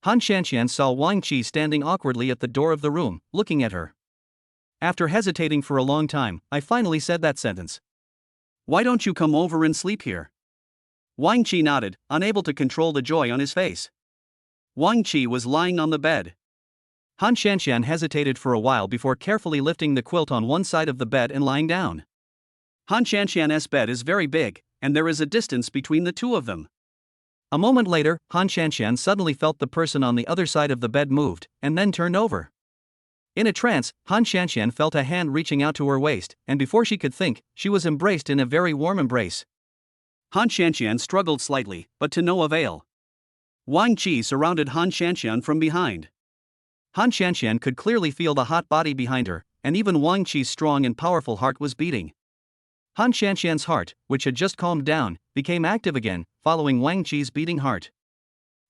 Han Shanshan saw Wang Qi standing awkwardly at the door of the room, looking at her. After hesitating for a long time, I finally said that sentence. "Why don't you come over and sleep here?" Wang Qi nodded, unable to control the joy on his face. Wang Qi was lying on the bed. Han Shanshan hesitated for a while before carefully lifting the quilt on one side of the bed and lying down. Han Shanshan's bed is very big, and there is a distance between the two of them. A moment later, Han Shanshan suddenly felt the person on the other side of the bed moved, and then turned over. In a trance, Han Shanshan felt a hand reaching out to her waist, and before she could think, she was embraced in a very warm embrace. Han Shanshan struggled slightly, but to no avail. Wang Qi surrounded Han Shanshan from behind. Han Shanshan could clearly feel the hot body behind her, and even Wang Qi's strong and powerful heart was beating. Han Shanshan's heart, which had just calmed down, became active again, following Wang Qi's beating heart.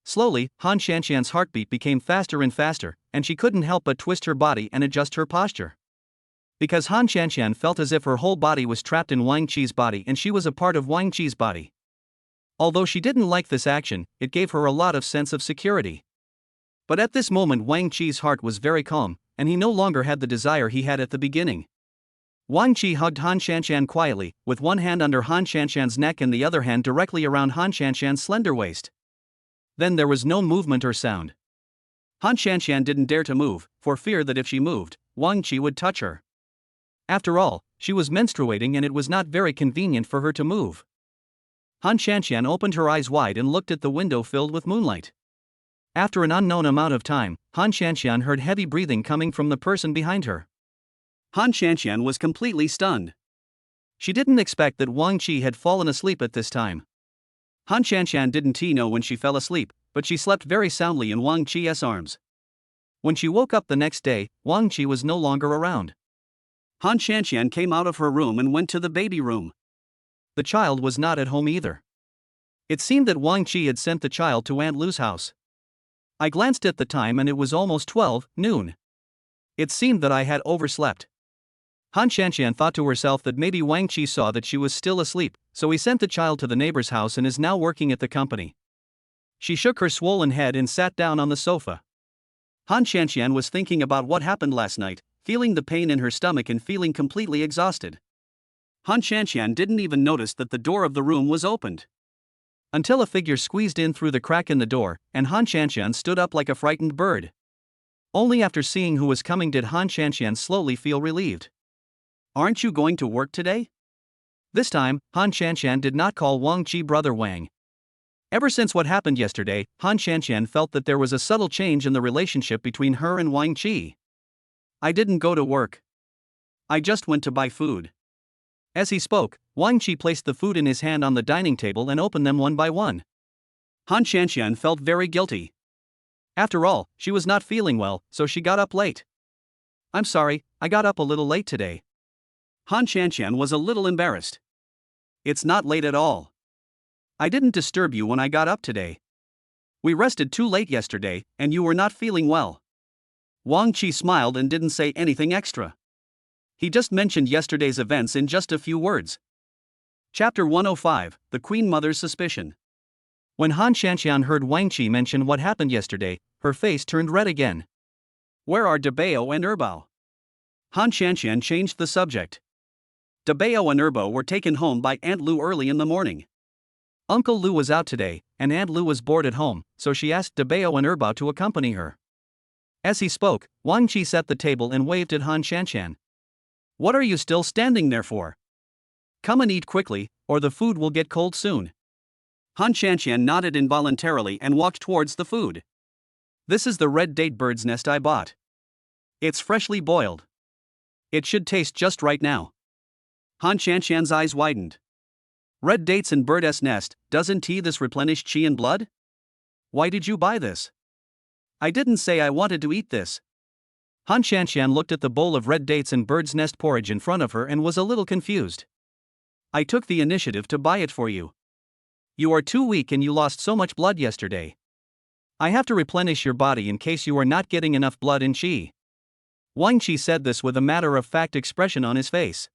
Slowly, Han Shanshan's heartbeat became faster and faster, and she couldn't help but twist her body and adjust her posture. Because Han Shanshan felt as if her whole body was trapped in Wang Qi's body and she was a part of Wang Qi's body. Although she didn't like this action, it gave her a lot of sense of security. But at this moment Wang Qi's heart was very calm, and he no longer had the desire he had at the beginning. Wang Qi hugged Han Shanshan quietly, with one hand under Han Shanshan's neck and the other hand directly around Han Shanshan's slender waist. Then there was no movement or sound. Han Shanshan didn't dare to move, for fear that if she moved, Wang Qi would touch her. After all, she was menstruating and it was not very convenient for her to move. Han Shanshan opened her eyes wide and looked at the window filled with moonlight. After an unknown amount of time, Han Shanshan heard heavy breathing coming from the person behind her. Han Shanshan was completely stunned. She didn't expect that Wang Qi had fallen asleep at this time. Han Shanshan didn't know when she fell asleep, but she slept very soundly in Wang Chi's arms. When she woke up the next day, Wang Chi was no longer around. Han Shanshan came out of her room and went to the baby room. The child was not at home either. It seemed that Wang Chi had sent the child to Aunt Lu's house. I glanced at the time and it was almost 12 noon. It seemed that I had overslept. Han Shanshan thought to herself that maybe Wang Chi saw that she was still asleep, so he sent the child to the neighbor's house and is now working at the company. She shook her swollen head and sat down on the sofa. Han Shanshan was thinking about what happened last night, feeling the pain in her stomach and feeling completely exhausted. Han Shanshan didn't even notice that the door of the room was opened. Until a figure squeezed in through the crack in the door, and Han Shanshan stood up like a frightened bird. Only after seeing who was coming did Han Shanshan slowly feel relieved. Aren't you going to work today? This time, Han Shanshan did not call Wang Chi brother Wang. Ever since what happened yesterday, Han Shanshan felt that there was a subtle change in the relationship between her and Wang Chi. I didn't go to work. I just went to buy food. As he spoke, Wang Chi placed the food in his hand on the dining table and opened them one by one. Han Shanshan felt very guilty. After all, she was not feeling well, so she got up late. I'm sorry, I got up a little late today. Han Shanshan was a little embarrassed. It's not late at all. I didn't disturb you when I got up today. We rested too late yesterday, and you were not feeling well. Wang Chi smiled and didn't say anything extra. He just mentioned yesterday's events in just a few words. Chapter 105, The Queen Mother's Suspicion. When Han Shanshan heard Wang Chi mention what happened yesterday, her face turned red again. Where are Dabao and Erbao? Han Shanshan changed the subject. Dabao and Erbao were taken home by Aunt Lu early in the morning. Uncle Lu was out today, and Aunt Lu was bored at home, so she asked Dabao and Erbao to accompany her. As he spoke, Wang Chi set the table and waved at Han Shanshan. What are you still standing there for? Come and eat quickly, or the food will get cold soon. Han Shanshan nodded involuntarily and walked towards the food. This is the red date bird's nest I bought. It's freshly boiled. It should taste just right now. Han Shanshan's eyes widened. Red dates and bird's nest, doesn't this replenish chi and blood? Why did you buy this? I didn't say I wanted to eat this. Han Shanshan looked at the bowl of red dates and bird's nest porridge in front of her and was a little confused. I took the initiative to buy it for you. You are too weak and you lost so much blood yesterday. I have to replenish your body in case you are not getting enough blood and chi. Wang Chi said this with a matter-of-fact expression on his face.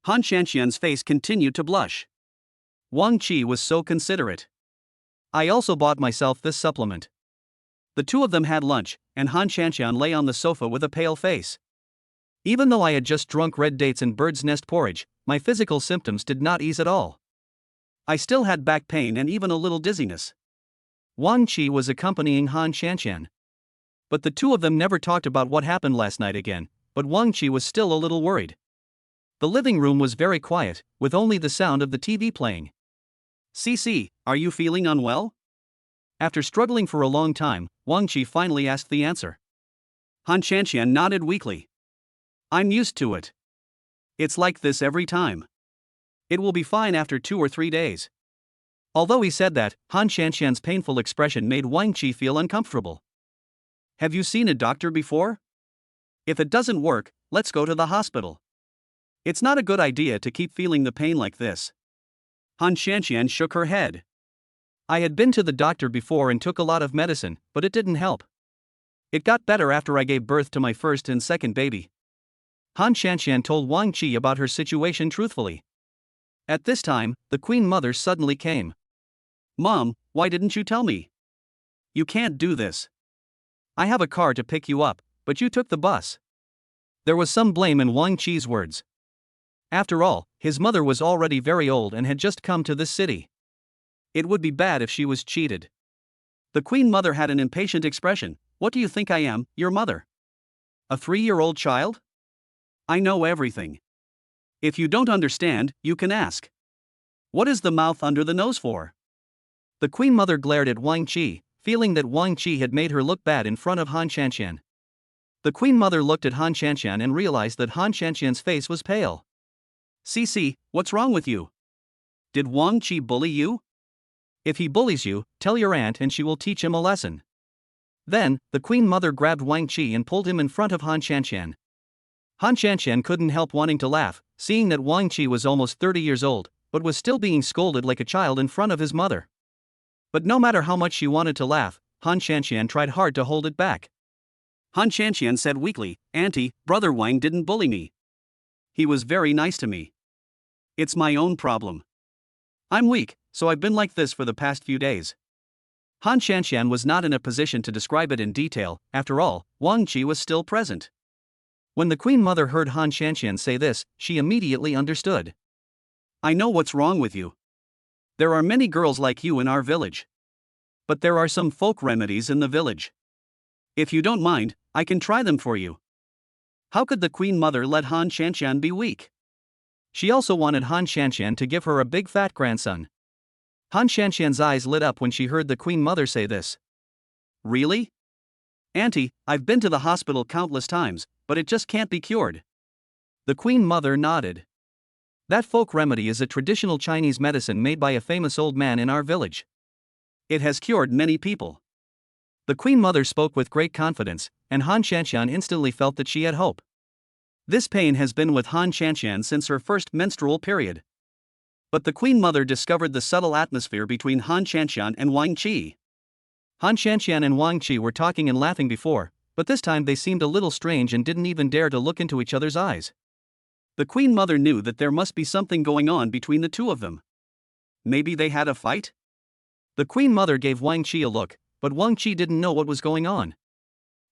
Han Shanshan's face continued to blush. Wang Chi was so considerate. I also bought myself this supplement. The two of them had lunch, and Han Shanshan lay on the sofa with a pale face. Even though I had just drunk red dates and bird's nest porridge, my physical symptoms did not ease at all. I still had back pain and even a little dizziness. Wang Chi was accompanying Han Shanshan. But the two of them never talked about what happened last night again, but Wang Chi was still a little worried. The living room was very quiet, with only the sound of the TV playing. Cici, are you feeling unwell? After struggling for a long time, Wang Chi finally asked the answer. Han Shanshan nodded weakly. I'm used to it. It's like this every time. It will be fine after 2 or 3 days. Although he said that, Han Shanshan's painful expression made Wang Chi feel uncomfortable. Have you seen a doctor before? If it doesn't work, let's go to the hospital. It's not a good idea to keep feeling the pain like this. Han Shanshan shook her head. I had been to the doctor before and took a lot of medicine, but it didn't help. It got better after I gave birth to my first and second baby. Han Shanshan told Wang Chi about her situation truthfully. At this time, the Queen Mother suddenly came. Mom, why didn't you tell me? You can't do this. I have a car to pick you up, but you took the bus. There was some blame in Wang Chi's words. After all, his mother was already very old and had just come to this city. It would be bad if she was cheated. The Queen Mother had an impatient expression. What do you think I am, your mother? A 3-year-old child? I know everything. If you don't understand, you can ask. What is the mouth under the nose for? The Queen Mother glared at Wang Chi, feeling that Wang Chi had made her look bad in front of Han Shanshan. The Queen Mother looked at Han Shanshan and realized that Han Shanshan's face was pale. Cici, what's wrong with you? Did Wang Chi bully you? If he bullies you, tell your aunt and she will teach him a lesson. Then, the queen mother grabbed Wang Qi and pulled him in front of Han Qianqian. Han Qianqian couldn't help wanting to laugh, seeing that Wang Qi was almost 30 years old, but was still being scolded like a child in front of his mother. But no matter how much she wanted to laugh, Han Qianqian tried hard to hold it back. Han Qianqian said weakly, "Auntie, Brother Wang didn't bully me. He was very nice to me. It's my own problem. I'm weak, so I've been like this for the past few days." Han Qianqian was not in a position to describe it in detail. After all, Wang Qi was still present. When the queen mother heard Han Qianqian say this, she immediately understood. "I know what's wrong with you. There are many girls like you in our village. But there are some folk remedies in the village. If you don't mind, I can try them for you." How could the queen mother let Han Qianqian be weak? She also wanted Han Qianqian to give her a big fat grandson. Han Qianqian's eyes lit up when she heard the queen mother say this. "Really? Auntie, I've been to the hospital countless times, but it just can't be cured." The queen mother nodded. "That folk remedy is a traditional Chinese medicine made by a famous old man in our village. It has cured many people." The queen mother spoke with great confidence, and Han Qianqian instantly felt that she had hope. This pain has been with Han Qianqian since her first menstrual period. But the queen mother discovered the subtle atmosphere between Han Qianqian and Wang Qi. Han Qianqian and Wang Qi were talking and laughing before, but this time they seemed a little strange and didn't even dare to look into each other's eyes. The queen mother knew that there must be something going on between the two of them. Maybe they had a fight? The queen mother gave Wang Qi a look, but Wang Qi didn't know what was going on.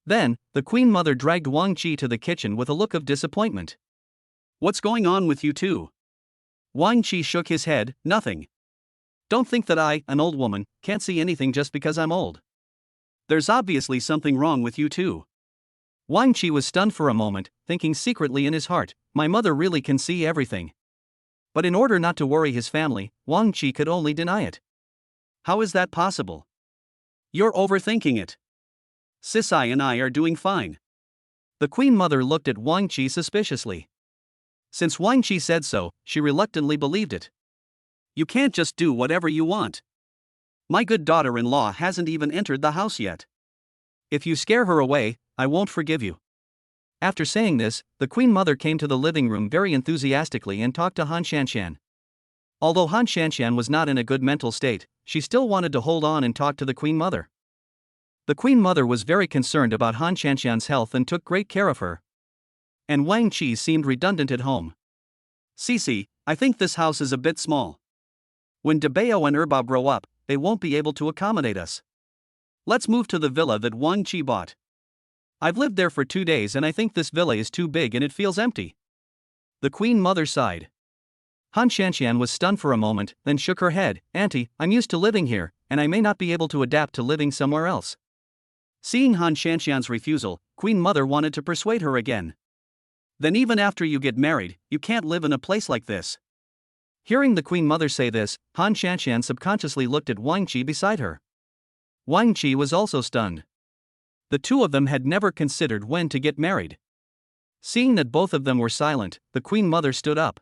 Then, the queen mother dragged Wang Qi to the kitchen with a look of disappointment. "What's going on with you two?" Wang Qi shook his head. "Nothing. Don't think that I, an old woman, can't see anything just because I'm old. There's obviously something wrong with you too." Wang Qi was stunned for a moment, thinking secretly in his heart, "My mother really can see everything." But in order not to worry his family, Wang Qi could only deny it. "How is that possible? You're overthinking it. Sisai and I are doing fine." The queen mother looked at Wang Qi suspiciously. Since Wang Qi said so, she reluctantly believed it. "You can't just do whatever you want. My good daughter-in-law hasn't even entered the house yet. If you scare her away, I won't forgive you." After saying this, the queen mother came to the living room very enthusiastically and talked to Han Qianqian. Although Han Qianqian was not in a good mental state, she still wanted to hold on and talk to the queen mother. The queen mother was very concerned about Han Qianqian's health and took great care of her. And Wang Qi seemed redundant at home. "Cici, I think this house is a bit small. When Debao and Erbao grow up, they won't be able to accommodate us. Let's move to the villa that Wang Qi bought. I've lived there for 2 days and I think this villa is too big and it feels empty." The queen mother sighed. Han Qianqian was stunned for a moment, then shook her head. "Auntie, I'm used to living here, and I may not be able to adapt to living somewhere else." Seeing Han Qianqian's refusal, queen mother wanted to persuade her again. "Then even after you get married, you can't live in a place like this." Hearing the queen mother say this, Han Qianqian subconsciously looked at Wang Qi beside her. Wang Qi was also stunned. The two of them had never considered when to get married. Seeing that both of them were silent, the queen mother stood up.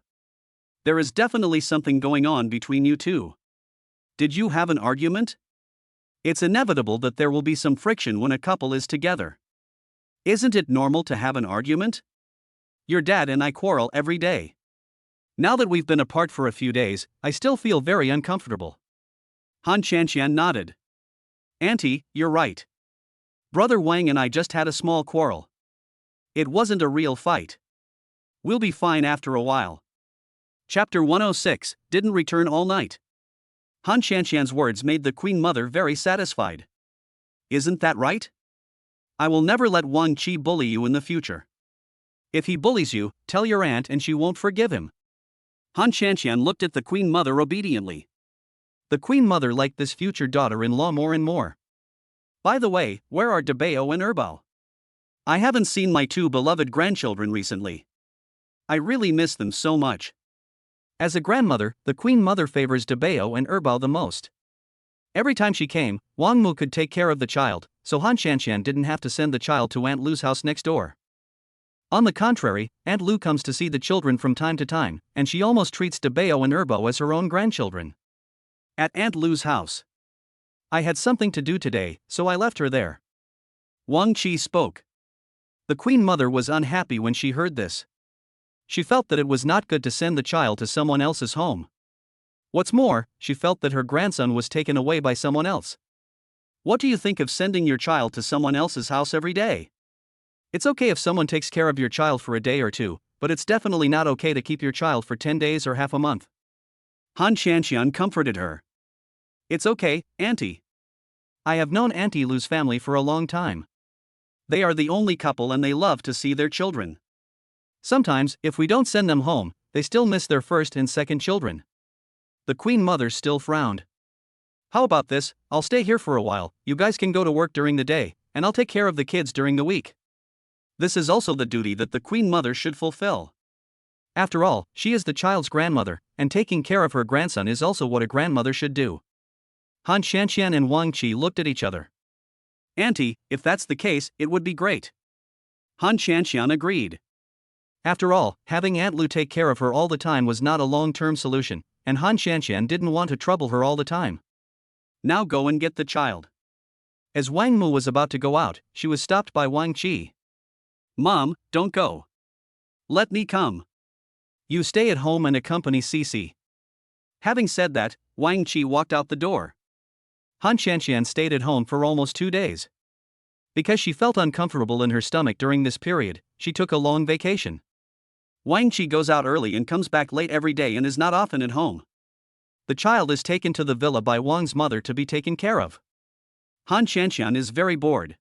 "There is definitely something going on between you two. Did you have an argument? It's inevitable that there will be some friction when a couple is together. Isn't it normal to have an argument? Your dad and I quarrel every day. Now that we've been apart for a few days, I still feel very uncomfortable." Han Qianqian nodded. "Auntie, you're right. Brother Wang and I just had a small quarrel. It wasn't a real fight. We'll be fine after a while." Chapter 106, Didn't Return All Night. Han Qianqian's words made the queen mother very satisfied. "Isn't that right? I will never let Wang Qi bully you in the future. If he bullies you, tell your aunt and she won't forgive him." Han Qianqian looked at the queen mother obediently. The queen mother liked this future daughter-in-law more and more. "By the way, where are Debao and Erbao? I haven't seen my 2 beloved grandchildren recently. I really miss them so much." As a grandmother, the queen mother favors Debao and Erbao the most. Every time she came, Wang Mu could take care of the child, so Han Qianqian didn't have to send the child to Aunt Lu's house next door. On the contrary, Aunt Lu comes to see the children from time to time, and she almost treats Debao and Erbao as her own grandchildren. At Aunt Lu's house. I had something to do today, so I left her there. Wang Qi spoke. The Queen Mother was unhappy when she heard this. She felt that it was not good to send the child to someone else's home. What's more, she felt that her grandson was taken away by someone else. What do you think of sending your child to someone else's house every day? It's okay if someone takes care of your child for a day or two, but it's definitely not okay to keep your child for 10 days or half a month. Han Qianqian comforted her. It's okay, Auntie. I have known Auntie Lu's family for a long time. They are the only couple and they love to see their children. Sometimes, if we don't send them home, they still miss their first and second children. The Queen Mother still frowned. How about this? I'll stay here for a while, you guys can go to work during the day, and I'll take care of the kids during the week. This is also the duty that the Queen Mother should fulfill. After all, she is the child's grandmother, and taking care of her grandson is also what a grandmother should do. Han Qianqian and Wang Qi looked at each other. Auntie, if that's the case, it would be great. Han Qianqian agreed. After all, having Aunt Lu take care of her all the time was not a long-term solution, and Han Qianqian didn't want to trouble her all the time. Now go and get the child. As Wang Mu was about to go out, she was stopped by Wang Qi. Mom, don't go. Let me come. You stay at home and accompany Cici. Having said that, Wang Qi walked out the door. Han Qianqian stayed at home for almost 2 days. Because she felt uncomfortable in her stomach during this period, she took a long vacation. Wang Qi goes out early and comes back late every day and is not often at home. The child is taken to the villa by Wang's mother to be taken care of. Han Qianqian is very bored.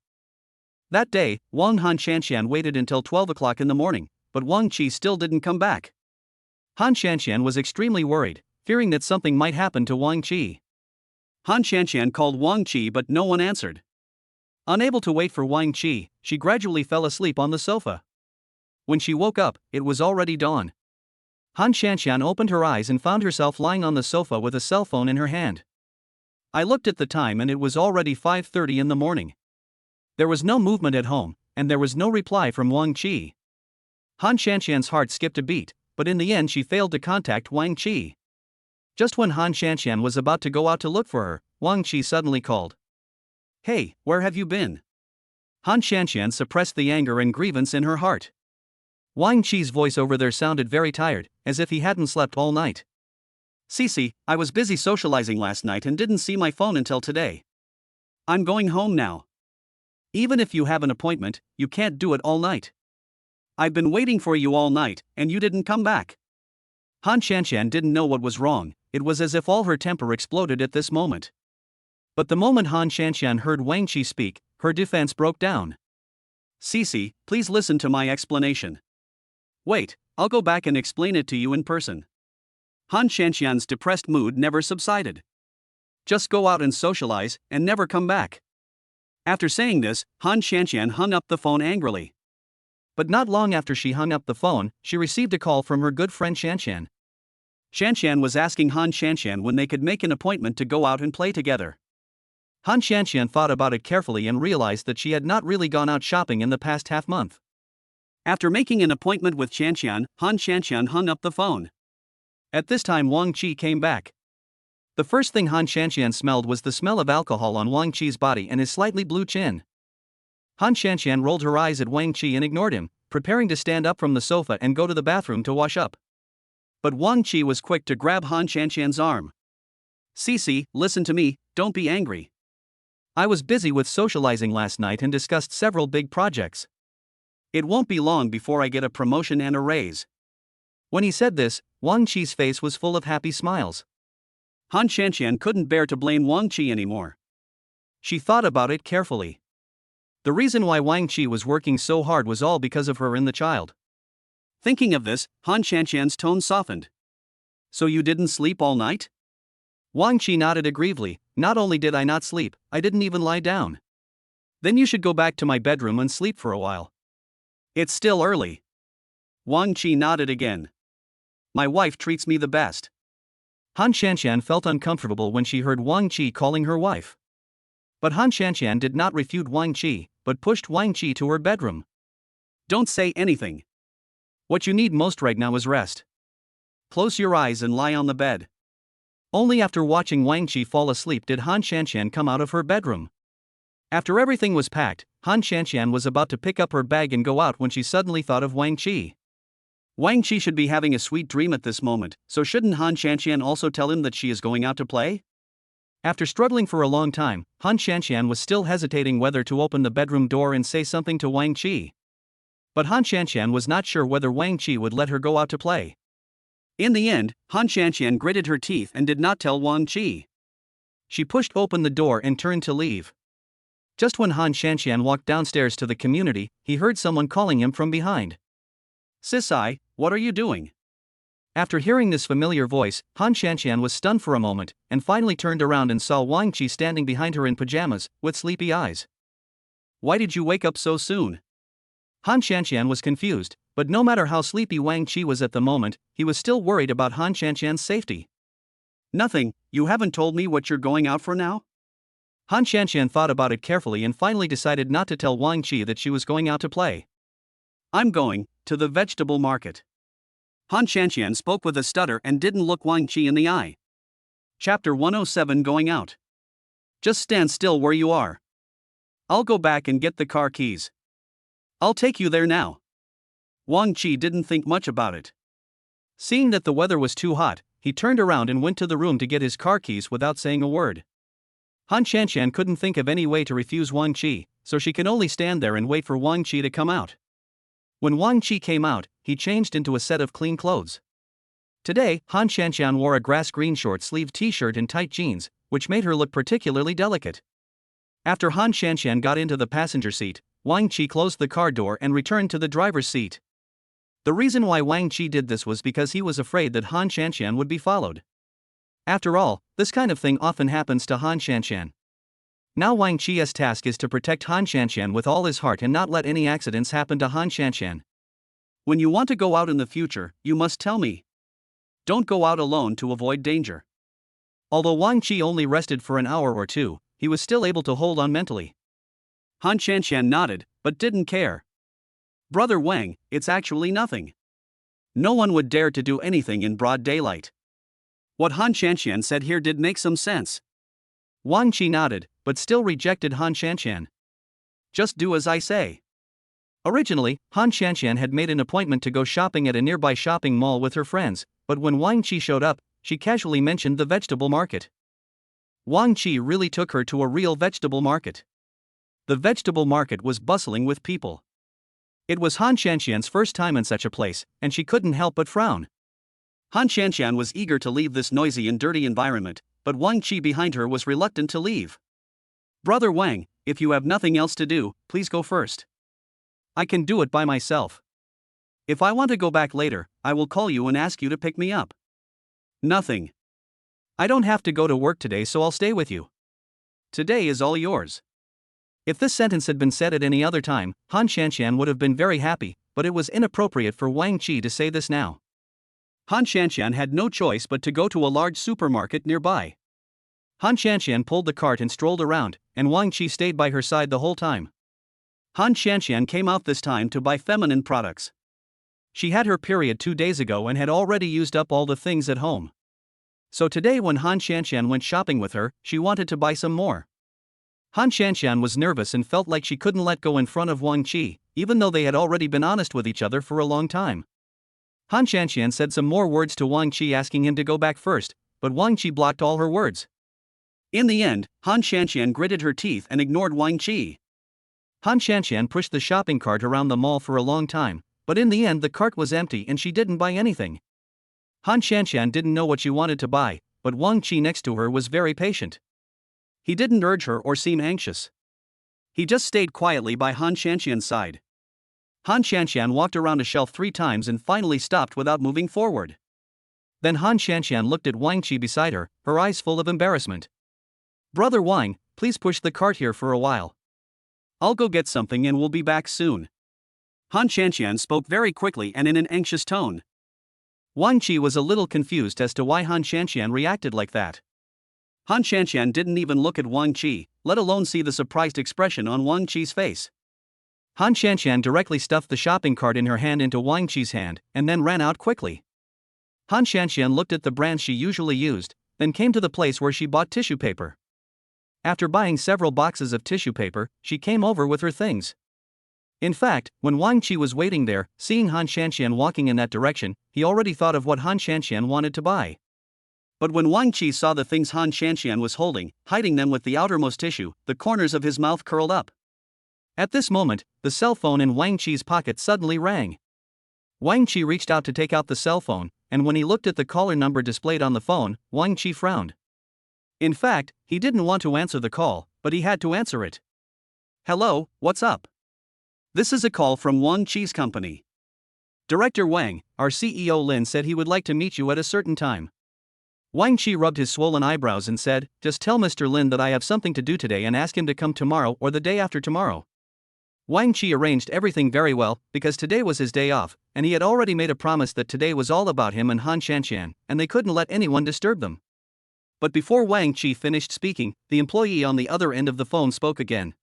That day, Han Qianqian waited until 12 o'clock in the morning, but Wang Qi still didn't come back. Han Qianqian was extremely worried, fearing that something might happen to Wang Qi. Han Qianqian called Wang Qi but no one answered. Unable to wait for Wang Qi, she gradually fell asleep on the sofa. When she woke up, it was already dawn. Han Qianqian opened her eyes and found herself lying on the sofa with a cell phone in her hand. I looked at the time and it was already 5:30 in the morning. There was no movement at home, and there was no reply from Wang Qi. Han Qianqian's heart skipped a beat, but in the end she failed to contact Wang Qi. Just when Han Qianqian was about to go out to look for her, Wang Qi suddenly called. Hey, where have you been? Han Qianqian suppressed the anger and grievance in her heart. Wang Qi's voice over there sounded very tired, as if he hadn't slept all night. Cici, I was busy socializing last night and didn't see my phone until today. I'm going home now. Even if you have an appointment, you can't do it all night. I've been waiting for you all night, and you didn't come back. Han Qianqian didn't know what was wrong, it was as if all her temper exploded at this moment. But the moment Han Qianqian heard Wang Qi speak, her defense broke down. Cici, please listen to my explanation. Wait, I'll go back and explain it to you in person. Han Qianqian's depressed mood never subsided. Just go out and socialize, and never come back. After saying this, Han Qianqian hung up the phone angrily. But not long after she hung up the phone, she received a call from her good friend Qianqian. Qianqian was asking Han Qianqian when they could make an appointment to go out and play together. Han Qianqian thought about it carefully and realized that she had not really gone out shopping in the past half month. After making an appointment with Qianqian, Han Qianqian hung up the phone. At this time Wang Qi came back. The first thing Han Qianqian smelled was the smell of alcohol on Wang Qi's body and his slightly blue chin. Han Qianqian rolled her eyes at Wang Qi and ignored him, preparing to stand up from the sofa and go to the bathroom to wash up. But Wang Qi was quick to grab Han Qianqian's arm. Cici, listen to me, don't be angry. I was busy with socializing last night and discussed several big projects. It won't be long before I get a promotion and a raise. When he said this, Wang Qi's face was full of happy smiles. Han Qianqian couldn't bear to blame Wang Qi anymore. She thought about it carefully. The reason why Wang Qi was working so hard was all because of her and the child. Thinking of this, Han Qianqian's tone softened. So you didn't sleep all night? Wang Qi nodded aggrievely. Not only did I not sleep, I didn't even lie down. Then you should go back to my bedroom and sleep for a while. It's still early. Wang Qi nodded again. My wife treats me the best. Han Qianqian felt uncomfortable when she heard Wang Qi calling her wife. But Han Qianqian did not refute Wang Qi, but pushed Wang Qi to her bedroom. Don't say anything. What you need most right now is rest. Close your eyes and lie on the bed. Only after watching Wang Qi fall asleep did Han Shanqian come out of her bedroom. After everything was packed, Han Shanqian was about to pick up her bag and go out when she suddenly thought of Wang Qi. Wang Qi should be having a sweet dream at this moment, so shouldn't Han Shanqian also tell him that she is going out to play? After struggling for a long time, Han Shanqian was still hesitating whether to open the bedroom door and say something to Wang Qi. But Han Shanqian was not sure whether Wang Qi would let her go out to play. In the end, Han Shanqian gritted her teeth and did not tell Wang Qi. She pushed open the door and turned to leave. Just when Han Shanqian walked downstairs to the community, he heard someone calling him from behind. "Sisai, what are you doing?" After hearing this familiar voice, Han Shanqian was stunned for a moment, and finally turned around and saw Wang Qi standing behind her in pajamas, with sleepy eyes. "Why did you wake up so soon?" Han Shanqian was confused, but no matter how sleepy Wang Qi was at the moment, he was still worried about Han Shanqian's safety. "Nothing, you haven't told me what you're going out for now?" Han Shanqian thought about it carefully and finally decided not to tell Wang Qi that she was going out to play. "I'm going to the vegetable market." Han Shanqian spoke with a stutter and didn't look Wang Qi in the eye. Chapter 107 Going Out. "Just stand still where you are. I'll go back and get the car keys. I'll take you there now." Wang Qi didn't think much about it. Seeing that the weather was too hot, he turned around and went to the room to get his car keys without saying a word. Han Shanqian couldn't think of any way to refuse Wang Qi, so she could only stand there and wait for Wang Qi to come out. When Wang Qi came out, he changed into a set of clean clothes. Today, Han Shanqian wore a grass-green short-sleeved t-shirt and tight jeans, which made her look particularly delicate. After Han Shanqian got into the passenger seat, Wang Qi closed the car door and returned to the driver's seat. The reason why Wang Qi did this was because he was afraid that Han Shanqian would be followed. After all, this kind of thing often happens to Han Shanqian. Now Wang Qi's task is to protect Han Shanqian with all his heart and not let any accidents happen to Han Shanqian. "When you want to go out in the future, you must tell me. Don't go out alone to avoid danger." Although Wang Qi only rested for an hour or two, he was still able to hold on mentally. Han Shanqian nodded, but didn't care. "Brother Wang, it's actually nothing. No one would dare to do anything in broad daylight." What Han Shanqian said here did make some sense. Wang Qi nodded, but still rejected Han Shanqian. "Just do as I say." Originally, Han Shanqian had made an appointment to go shopping at a nearby shopping mall with her friends, but when Wang Qi showed up, she casually mentioned the vegetable market. Wang Qi really took her to a real vegetable market. The vegetable market was bustling with people. It was Han Shanqian's first time in such a place, and she couldn't help but frown. Han Shanqian was eager to leave this noisy and dirty environment, but Wang Qi behind her was reluctant to leave. "Brother Wang, if you have nothing else to do, please go first. I can do it by myself. If I want to go back later, I will call you and ask you to pick me up." "Nothing. I don't have to go to work today, so I'll stay with you. Today is all yours." If this sentence had been said at any other time, Han Shanqian would have been very happy, but it was inappropriate for Wang Qi to say this now. Han Shanqian had no choice but to go to a large supermarket nearby. Han Shanqian pulled the cart and strolled around, and Wang Qi stayed by her side the whole time. Han Shanqian came out this time to buy feminine products. She had her period 2 days ago and had already used up all the things at home. So today when Han Shanqian went shopping with her, she wanted to buy some more. Han Shanqian was nervous and felt like she couldn't let go in front of Wang Qi, even though they had already been honest with each other for a long time. Han Shanqian said some more words to Wang Qi asking him to go back first, but Wang Qi blocked all her words. In the end, Han Shanqian gritted her teeth and ignored Wang Qi. Han Shanqian pushed the shopping cart around the mall for a long time, but in the end the cart was empty and she didn't buy anything. Han Shanqian didn't know what she wanted to buy, but Wang Qi next to her was very patient. He didn't urge her or seem anxious. He just stayed quietly by Han Shanqian's side. Han Shanqian walked around a shelf 3 times and finally stopped without moving forward. Then Han Shanqian looked at Wang Qi beside her, her eyes full of embarrassment. "Brother Wang, please push the cart here for a while. I'll go get something and we'll be back soon." Han Shanqian spoke very quickly and in an anxious tone. Wang Qi was a little confused as to why Han Shanqian reacted like that. Han Shanqian didn't even look at Wang Qi, let alone see the surprised expression on Wang Qi's face. Han Shanqian directly stuffed the shopping cart in her hand into Wang Qi's hand, and then ran out quickly. Han Shanqian looked at the brands she usually used, then came to the place where she bought tissue paper. After buying several boxes of tissue paper, she came over with her things. In fact, when Wang Qi was waiting there, seeing Han Shanxian walking in that direction, he already thought of what Han Shanxian wanted to buy. But when Wang Qi saw the things Han Shanxian was holding, hiding them with the outermost tissue, the corners of his mouth curled up. At this moment, the cell phone in Wang Qi's pocket suddenly rang. Wang Qi reached out to take out the cell phone, and when he looked at the caller number displayed on the phone, Wang Qi frowned. In fact, he didn't want to answer the call, but he had to answer it. "Hello, what's up? This is a call from Wang Qi's company. Director Wang, our CEO Lin said he would like to meet you at a certain time." Wang Qi rubbed his swollen eyebrows and said, "Just tell Mr. Lin that I have something to do today and ask him to come tomorrow or the day after tomorrow." Wang Qi arranged everything very well, because today was his day off, and he had already made a promise that today was all about him and Han Shanxian, and they couldn't let anyone disturb them. But before Wang Qi finished speaking, the employee on the other end of the phone spoke again.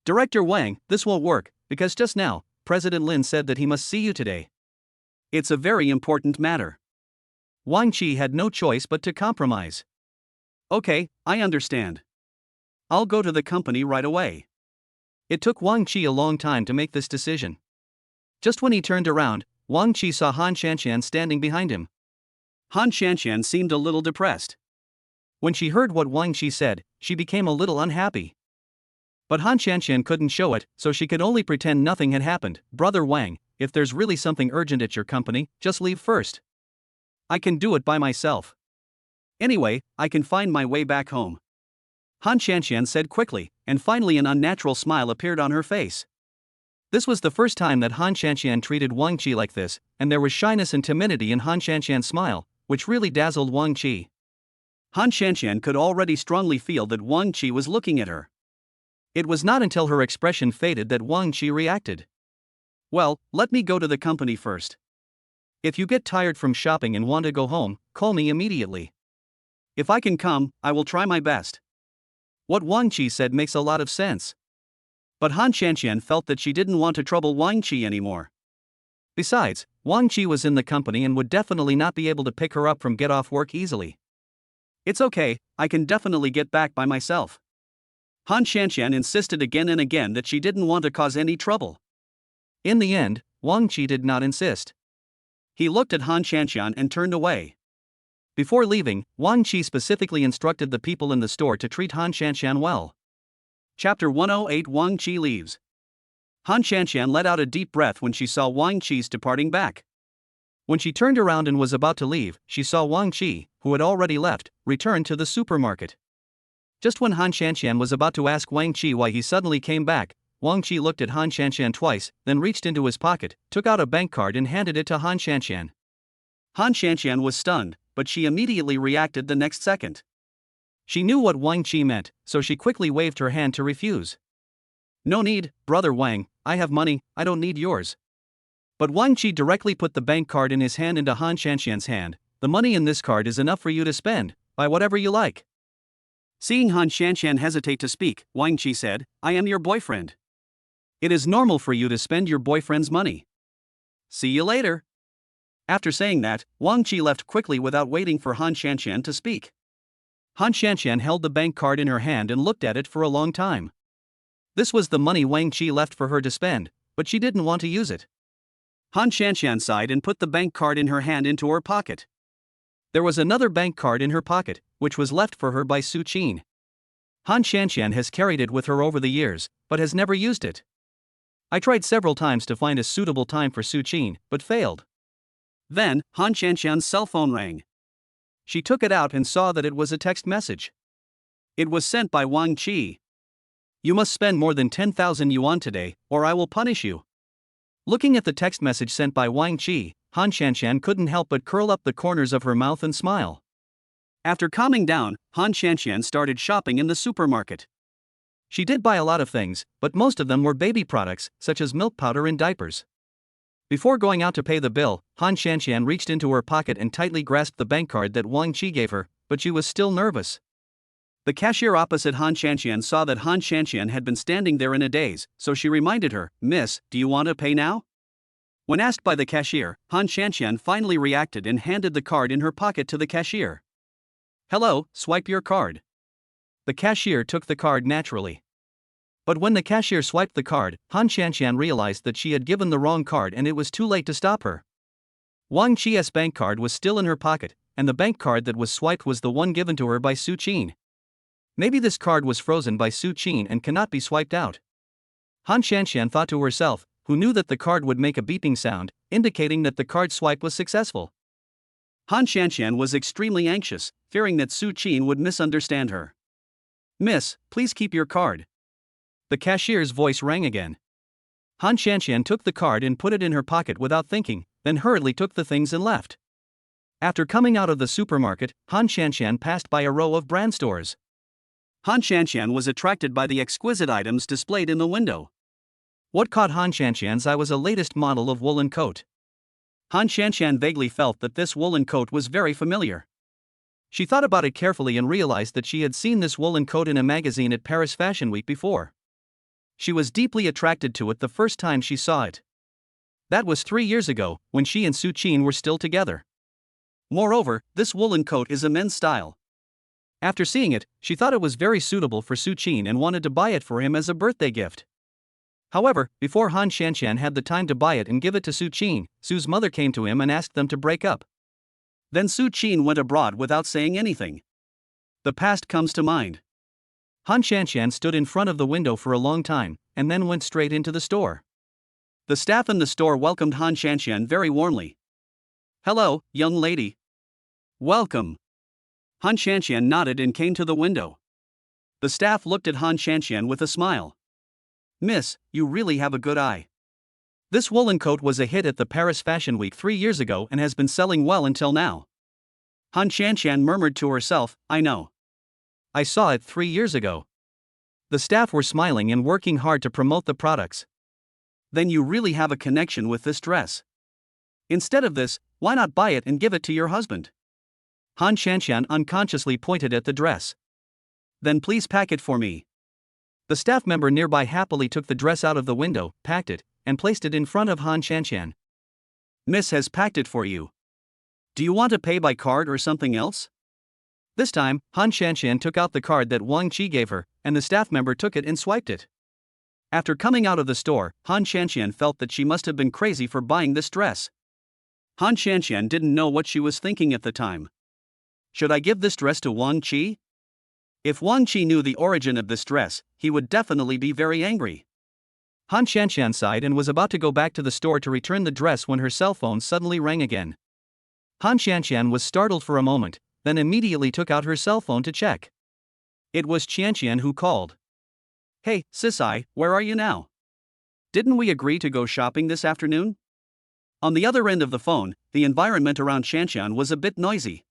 "Director Wang, this won't work, because just now, President Lin said that he must see you today. It's a very important matter." Wang Qi had no choice but to compromise. "Okay, I understand. I'll go to the company right away." It took Wang Qi a long time to make this decision. Just when he turned around, Wang Qi saw Han Shanxian standing behind him. Han Shanxian seemed a little depressed. When she heard what Wang Qi said, she became a little unhappy. But Han Shanxian couldn't show it, so she could only pretend nothing had happened. "Brother Wang, if there's really something urgent at your company, just leave first. I can do it by myself. Anyway, I can find my way back home," Han Shanxian said quickly, and finally an unnatural smile appeared on her face. This was the first time that Han Shanxian treated Wang Qi like this, and there was shyness and timidity in Han Shanxian's smile, which really dazzled Wang Qi. Han Shanxian could already strongly feel that Wang Qi was looking at her. It was not until her expression faded that Wang Qi reacted. "Well, let me go to the company first. If you get tired from shopping and want to go home, call me immediately. If I can come, I will try my best." What Wang Qi said makes a lot of sense. But Han Shanxian felt that she didn't want to trouble Wang Qi anymore. Besides, Wang Qi was in the company and would definitely not be able to pick her up from get off work easily. "It's okay, I can definitely get back by myself." Han Shanxian insisted again and again that she didn't want to cause any trouble. In the end, Wang Qi did not insist. He looked at Han Shanxian and turned away. Before leaving, Wang Qi specifically instructed the people in the store to treat Han Shanxian well. Chapter 108 Wang Qi leaves. Han Shanxian let out a deep breath when she saw Wang Qi's departing back. When she turned around and was about to leave, she saw Wang Qi, who had already left, return to the supermarket. Just when Han Shanxian was about to ask Wang Qi why he suddenly came back, Wang Qi looked at Han Shanxian twice, then reached into his pocket, took out a bank card and handed it to Han Shanxian. Han Shanxian was stunned, but she immediately reacted the next second. She knew what Wang Qi meant, so she quickly waved her hand to refuse. "No need, Brother Wang, I have money, I don't need yours." But Wang Qi directly put the bank card in his hand into Han Shanxian's hand. "The money in this card is enough for you to spend, buy whatever you like." Seeing Han Shanxian hesitate to speak, Wang Qi said, "I am your boyfriend. It is normal for you to spend your boyfriend's money. See you later." After saying that, Wang Qi left quickly without waiting for Han Shanxian to speak. Han Shanxian held the bank card in her hand and looked at it for a long time. This was the money Wang Qi left for her to spend, but she didn't want to use it. Han Shanxian sighed and put the bank card in her hand into her pocket. There was another bank card in her pocket, which was left for her by Su Qin. Han Shanxian has carried it with her over the years, but has never used it. I tried several times to find a suitable time for Su Qin, but failed. Then, Han Shanxian's cell phone rang. She took it out and saw that it was a text message. It was sent by Wang Qi. "You must spend more than 10,000 yuan today, or I will punish you." Looking at the text message sent by Wang Qi, Han Shanxian couldn't help but curl up the corners of her mouth and smile. After calming down, Han Shanxian started shopping in the supermarket. She did buy a lot of things, but most of them were baby products, such as milk powder and diapers. Before going out to pay the bill, Han Shanxian reached into her pocket and tightly grasped the bank card that Wang Qi gave her, but she was still nervous. The cashier opposite Han Shanxian saw that Han Shanxian had been standing there in a daze, so she reminded her, "Miss, do you want to pay now?" When asked by the cashier, Han Shanxian finally reacted and handed the card in her pocket to the cashier. Hello, swipe your card. The cashier took the card naturally. But when the cashier swiped the card, Han Shanshan realized that she had given the wrong card and it was too late to stop her. Wang Qi's bank card was still in her pocket, and the bank card that was swiped was the one given to her by Su Qin. Maybe this card was frozen by Su Qin and cannot be swiped out. Han Shanshan thought to herself, who knew that the card would make a beeping sound, indicating that the card swipe was successful. Han Shanshan was extremely anxious, fearing that Su Qin would misunderstand her. Miss, please keep your card. The cashier's voice rang again. Han Shanshan took the card and put it in her pocket without thinking, then hurriedly took the things and left. After coming out of the supermarket, Han Shanshan passed by a row of brand stores. Han Shanshan was attracted by the exquisite items displayed in the window. What caught Han Shanshan's eye was a latest model of woolen coat. Han Shanshan vaguely felt that this woolen coat was very familiar. She thought about it carefully and realized that she had seen this woolen coat in a magazine at Paris Fashion Week before. She was deeply attracted to it the first time she saw it. That was 3 years ago, when she and Su Qin were still together. Moreover, this woolen coat is a men's style. After seeing it, she thought it was very suitable for Su Qin and wanted to buy it for him as a birthday gift. However, before Han Shanshan had the time to buy it and give it to Su Qin, Su's mother came to him and asked them to break up. Then Su Qin went abroad without saying anything. The past comes to mind. Han Shanshan stood in front of the window for a long time, and then went straight into the store. The staff in the store welcomed Han Shanshan very warmly. Hello, young lady. Welcome. Han Shanshan nodded and came to the window. The staff looked at Han Shanshan with a smile. Miss, you really have a good eye. This woolen coat was a hit at the Paris Fashion Week 3 years ago and has been selling well until now. Han Shanshan murmured to herself, I know. I saw it 3 years ago. The staff were smiling and working hard to promote the products. Then you really have a connection with this dress. Instead of this, why not buy it and give it to your husband? Han Shanshan unconsciously pointed at the dress. Then please pack it for me. The staff member nearby happily took the dress out of the window, packed it, and placed it in front of Han Shanshan. Miss has packed it for you. Do you want to pay by card or something else? This time, Han Shanshan took out the card that Wang Qi gave her, and the staff member took it and swiped it. After coming out of the store, Han Shanshan felt that she must have been crazy for buying this dress. Han Shanshan didn't know what she was thinking at the time. Should I give this dress to Wang Qi? If Wang Qi knew the origin of this dress, he would definitely be very angry. Han Shanshan sighed and was about to go back to the store to return the dress when her cell phone suddenly rang again. Han Shanshan was startled for a moment, then immediately took out her cell phone to check. It was Qianqian who called. Hey, Sisai, where are you now? Didn't we agree to go shopping this afternoon? On the other end of the phone, the environment around Shanshan was a bit noisy.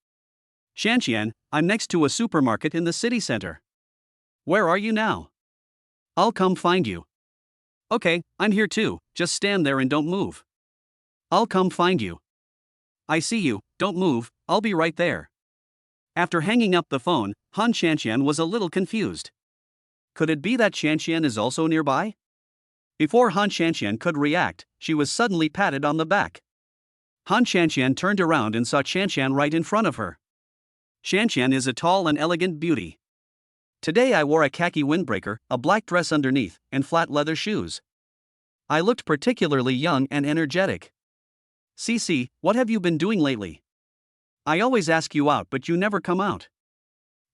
Shanshan, I'm next to a supermarket in the city center. Where are you now? I'll come find you. Okay, I'm here too, just stand there and don't move. I'll come find you. I see you, don't move, I'll be right there. After hanging up the phone, Han Shanshan was a little confused. Could it be that Shanshan is also nearby? Before Han Shanshan could react, she was suddenly patted on the back. Han Shanshan turned around and saw Shanshan right in front of her. Shanshan is a tall and elegant beauty. Today I wore a khaki windbreaker, a black dress underneath, and flat leather shoes. I looked particularly young and energetic. Cici, what have you been doing lately? I always ask you out but you never come out.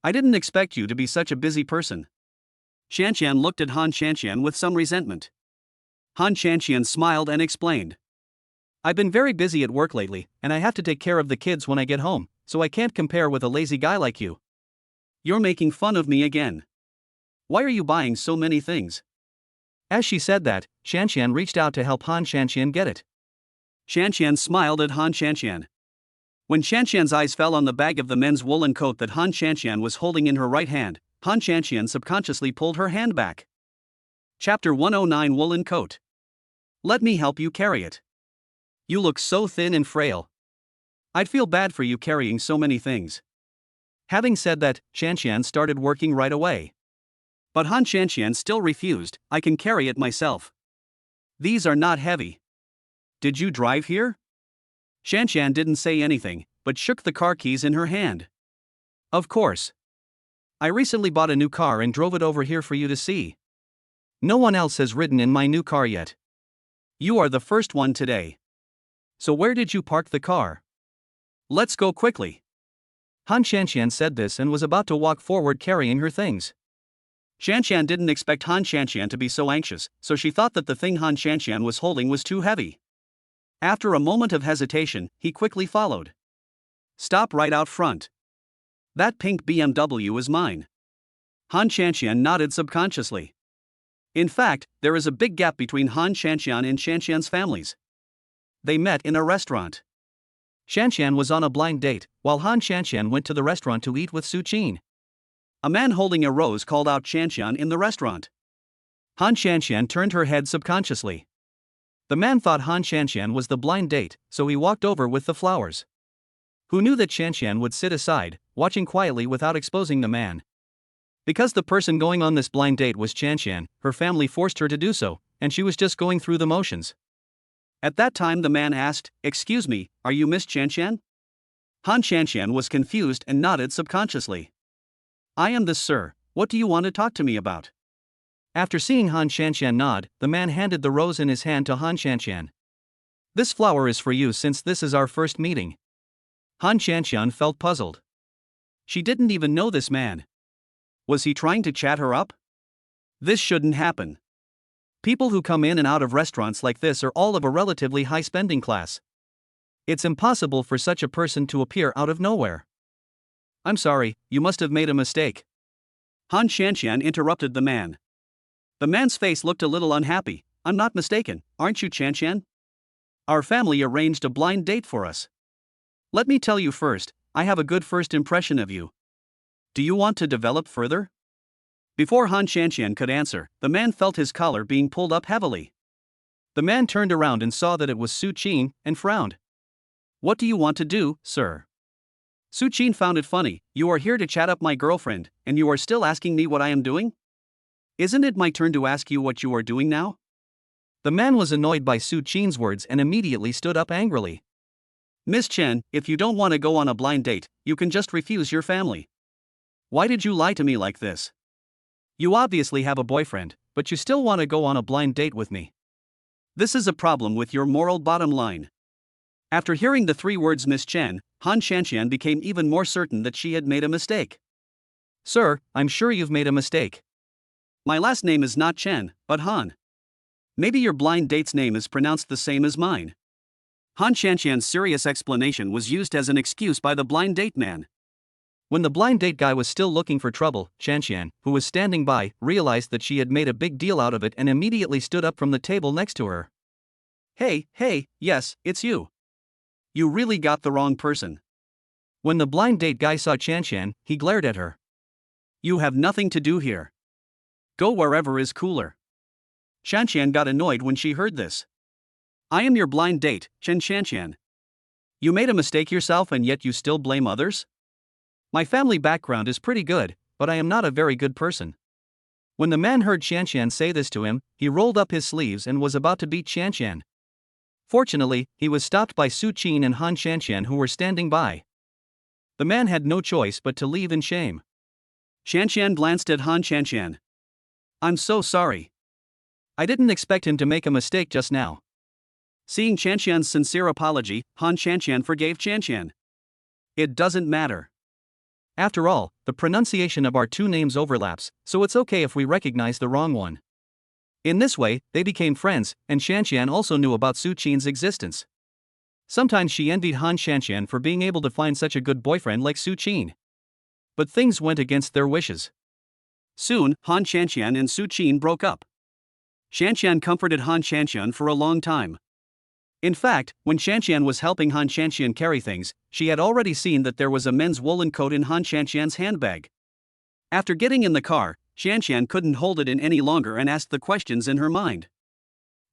I didn't expect you to be such a busy person. Shanshan looked at Han Shanshan with some resentment. Han Shanshan smiled and explained. I've been very busy at work lately, and I have to take care of the kids when I get home, so I can't compare with a lazy guy like you. You're making fun of me again. Why are you buying so many things? As she said that, Shanshan reached out to help Han Shanshan get it. Shanshan smiled at Han Shanshan. When Shanshan's eyes fell on the bag of the men's woolen coat that Han Shanshan was holding in her right hand, Han Shanshan subconsciously pulled her hand back. Chapter 109 Woolen Coat. Let me help you carry it. You look so thin and frail. I'd feel bad for you carrying so many things. Having said that, Shanshan started working right away. But Han Shanshan still refused. I can carry it myself. These are not heavy. Did you drive here? Shanshan didn't say anything, but shook the car keys in her hand. Of course. I recently bought a new car and drove it over here for you to see. No one else has ridden in my new car yet. You are the first one today. So where did you park the car? Let's go quickly. Han Shanshan said this and was about to walk forward carrying her things. Shanshan didn't expect Han Shanshan to be so anxious, so she thought that the thing Han Shanshan was holding was too heavy. After a moment of hesitation, he quickly followed. Stop right out front. That pink BMW is mine. Han Shanshan nodded subconsciously. In fact, there is a big gap between Han Shanshan and Shanshan's families. They met in a restaurant. Shanshan was on a blind date, while Han Shanshan went to the restaurant to eat with Su Qin. A man holding a rose called out Shanshan in the restaurant. Han Shanshan turned her head subconsciously. The man thought Han Shanshan was the blind date, so he walked over with the flowers. Who knew that Shanshan would sit aside, watching quietly without exposing the man? Because the person going on this blind date was Shanshan, her family forced her to do so, and she was just going through the motions. At that time the man asked, "Excuse me, are you Miss Shanshan?" Han Shanshan was confused and nodded subconsciously. "I am this, sir. What do you want to talk to me about?" After seeing Han Shanshan nod, the man handed the rose in his hand to Han Shanshan. "This flower is for you since this is our first meeting." Han Shanshan felt puzzled. She didn't even know this man. Was he trying to chat her up? This shouldn't happen. People who come in and out of restaurants like this are all of a relatively high spending class. It's impossible for such a person to appear out of nowhere. "I'm sorry, you must have made a mistake." Han Shanshan interrupted the man. The man's face looked a little unhappy. "I'm not mistaken, aren't you, Shanshan? Our family arranged a blind date for us. Let me tell you first, I have a good first impression of you. Do you want to develop further?" Before Han Shanshan could answer, the man felt his collar being pulled up heavily. The man turned around and saw that it was Su Qin, and frowned. "What do you want to do, sir?" Su Qin found it funny. "You are here to chat up my girlfriend, and you are still asking me what I am doing? Isn't it my turn to ask you what you are doing now?" The man was annoyed by Su Qin's words and immediately stood up angrily. "Miss Chen, if you don't want to go on a blind date, you can just refuse your family. Why did you lie to me like this? You obviously have a boyfriend, but you still want to go on a blind date with me. This is a problem with your moral bottom line." After hearing the three words Miss Chen, Han Shanshan became even more certain that she had made a mistake. "Sir, I'm sure you've made a mistake. My last name is not Chen, but Han. Maybe your blind date's name is pronounced the same as mine." Han Shanshan's serious explanation was used as an excuse by the blind date man. When the blind date guy was still looking for trouble, Shanshan, who was standing by, realized that she had made a big deal out of it and immediately stood up from the table next to her. Hey, yes, it's you. You really got the wrong person." When the blind date guy saw Shanshan, he glared at her. "You have nothing to do here. Go wherever is cooler." Shanshan got annoyed when she heard this. "I am your blind date, Shanshan. You made a mistake yourself and yet you still blame others?" "My family background is pretty good, but I am not a very good person." When the man heard Shanshan say this to him, he rolled up his sleeves and was about to beat Shanshan. Fortunately, he was stopped by Su Qin and Han Shanshan who were standing by. The man had no choice but to leave in shame. Shanshan glanced at Han Shanshan. "I'm so sorry. I didn't expect him to make a mistake just now." Seeing Shanshan's sincere apology, Han Shanshan forgave Shanshan. "It doesn't matter. After all, the pronunciation of our two names overlaps, so it's okay if we recognize the wrong one." In this way, they became friends, and Shanshan also knew about Su Qin's existence. Sometimes she envied Han Shanshan for being able to find such a good boyfriend like Su Qin. But things went against their wishes. Soon, Han Shanshan and Su Qin broke up. Shanshan comforted Han Shanshan for a long time. In fact, when Shanshan was helping Han Shanshan carry things, she had already seen that there was a men's woolen coat in Han Shanshan's handbag. After getting in the car, Shanshan couldn't hold it in any longer and asked the questions in her mind.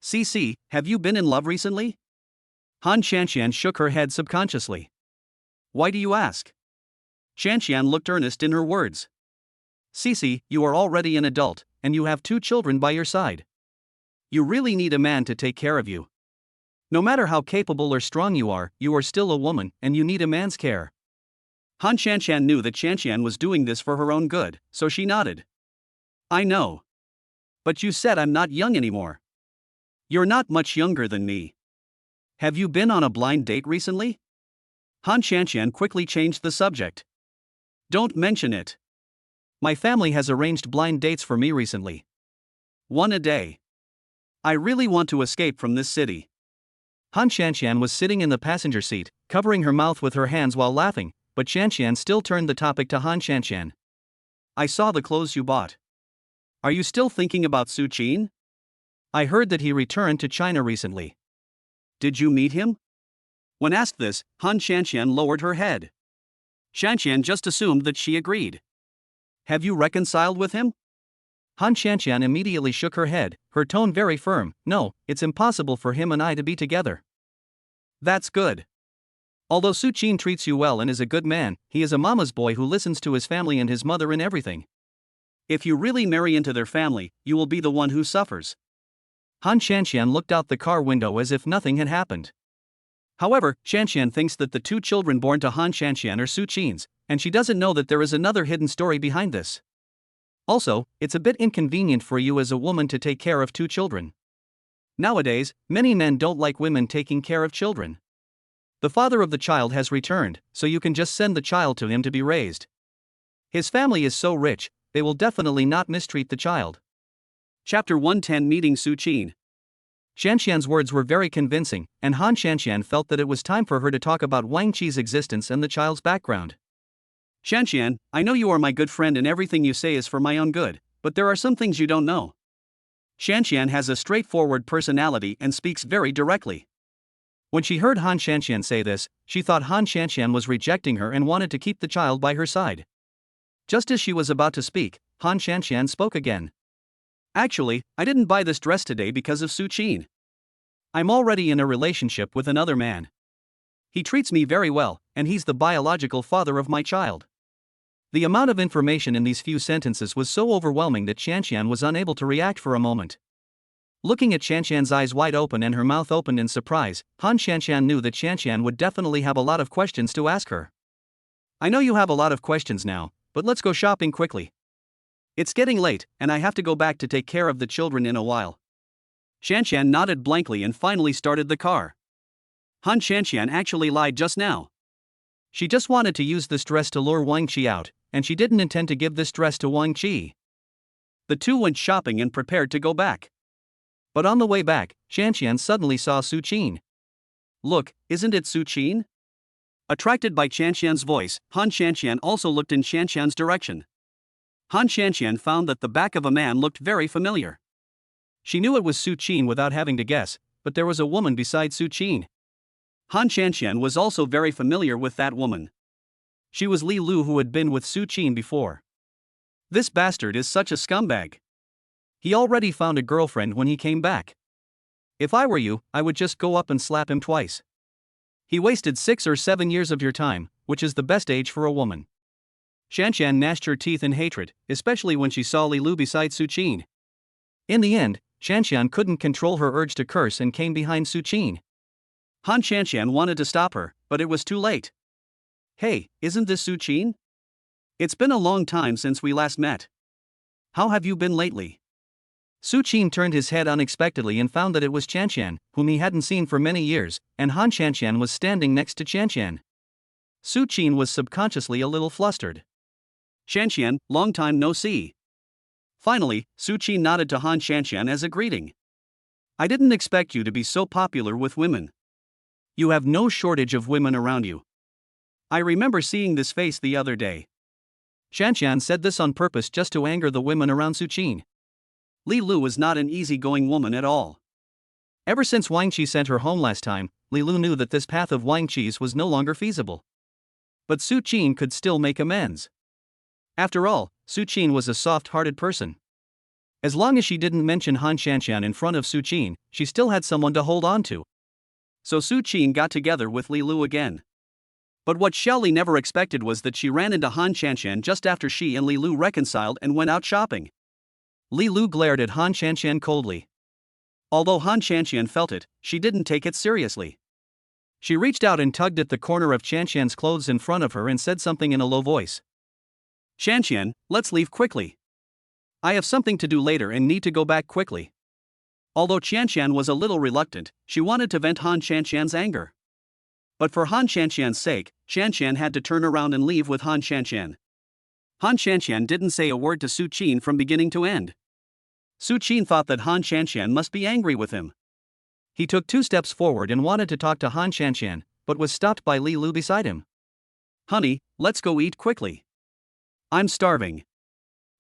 "Cici, have you been in love recently?" Han Shanshan shook her head subconsciously. "Why do you ask?" Shanshan looked earnest in her words. "Cici, you are already an adult, and you have 2 children by your side. You really need a man to take care of you. No matter how capable or strong you are still a woman, and you need a man's care." Han Shanshan knew that Shanshan was doing this for her own good, so she nodded. I know. But you said I'm not young anymore. You're not much younger than me. Have you been on a blind date recently? Han Shanshan quickly changed the subject. Don't mention it. My family has arranged blind dates for me recently. One a day. I really want to escape from this city. Han Shanshan was sitting in the passenger seat, covering her mouth with her hands while laughing, but Shanshan still turned the topic to Han Shanshan. I saw the clothes you bought. Are you still thinking about Su Qin? I heard that he returned to China recently. Did you meet him? When asked this, Han Shanshan lowered her head. Shanshan just assumed that she agreed. Have you reconciled with him? Han Shanshan immediately shook her head, her tone very firm. No, it's impossible for him and I to be together. That's good. Although Su Qin treats you well and is a good man, he is a mama's boy who listens to his family and his mother in everything. If you really marry into their family, you will be the one who suffers. Han Shanshan looked out the car window as if nothing had happened. However, Shanshan thinks that the two children born to Han Shanshan are Su Qin's, and she doesn't know that there is another hidden story behind this. Also, it's a bit inconvenient for you as a woman to take care of two children. Nowadays, many men don't like women taking care of children. The father of the child has returned, so you can just send the child to him to be raised. His family is so rich, they will definitely not mistreat the child. Chapter 110 Meeting Su Qin. Shanshan's words were very convincing, and Han Shanshan felt that it was time for her to talk about Wang Qi's existence and the child's background. Shanshan, I know you are my good friend and everything you say is for my own good, but there are some things you don't know. Shanshan has a straightforward personality and speaks very directly. When she heard Han Shanshan say this, she thought Han Shanshan was rejecting her and wanted to keep the child by her side. Just as she was about to speak, Han Shanshan spoke again. Actually, I didn't buy this dress today because of Su Qin. I'm already in a relationship with another man. He treats me very well, and he's the biological father of my child. The amount of information in these few sentences was so overwhelming that Shanshan was unable to react for a moment. Looking at Shanshan's eyes wide open and her mouth opened in surprise, Han Shanshan knew that Shanshan would definitely have a lot of questions to ask her. I know you have a lot of questions now, but let's go shopping quickly. It's getting late, and I have to go back to take care of the children in a while. Shanshan nodded blankly and finally started the car. Han Shanshan actually lied just now. She just wanted to use this dress to lure Wang Qi out, and she didn't intend to give this dress to Wang Qi. The two went shopping and prepared to go back. But on the way back, Shanshan suddenly saw Su Qin. Look, isn't it Su Qin? Attracted by Shanshan's voice, Han Shanshan also looked in Shanshan's direction. Han Shanshan found that the back of a man looked very familiar. She knew it was Su Qin without having to guess, but there was a woman beside Su Qin. Han Shanshan was also very familiar with that woman. She was Li Lu, who had been with Su Qin before. This bastard is such a scumbag. He already found a girlfriend when he came back. If I were you, I would just go up and slap him twice. He wasted 6 or 7 years of your time, which is the best age for a woman. Shanshan gnashed her teeth in hatred, especially when she saw Li Lu beside Su Qin. In the end, Shanshan couldn't control her urge to curse and came behind Su Qin. Han Shanshan wanted to stop her, but it was too late. Hey, isn't this Su Qin? It's been a long time since we last met. How have you been lately? Su Qin turned his head unexpectedly and found that it was Shanshan, whom he hadn't seen for many years, and Han Shanshan was standing next to Shanshan. Su Qin was subconsciously a little flustered. Shanshan, long time no see. Finally, Su Qin nodded to Han Shanshan as a greeting. I didn't expect you to be so popular with women. You have no shortage of women around you. I remember seeing this face the other day. Shanshan said this on purpose just to anger the women around Su Qin. Li Lu was not an easygoing woman at all. Ever since Wang Qi sent her home last time, Li Lu knew that this path of Wang Qi's was no longer feasible. But Su Qin could still make amends. After all, Su Qin was a soft-hearted person. As long as she didn't mention Han Shanshan in front of Su Qin, she still had someone to hold on to. So Su Qin got together with Li Lu again. But what Xiaoli never expected was that she ran into Han Shanshan just after she and Li Lu reconciled and went out shopping. Li Lu glared at Han Shanshan coldly. Although Han Shanshan felt it, she didn't take it seriously. She reached out and tugged at the corner of Qianqian's clothes in front of her and said something in a low voice. Qianqian, let's leave quickly. I have something to do later and need to go back quickly. Although Qianqian was a little reluctant, she wanted to vent Han Qianqian's anger. But for Han Qianqian's sake, Qianqian had to turn around and leave with Han Qianqian. Han Qianqian didn't say a word to Su Qin from beginning to end. Su Qin thought that Han Qianqian must be angry with him. He took 2 steps forward and wanted to talk to Han Qianqian, but was stopped by Li Lu beside him. Honey, let's go eat quickly. I'm starving.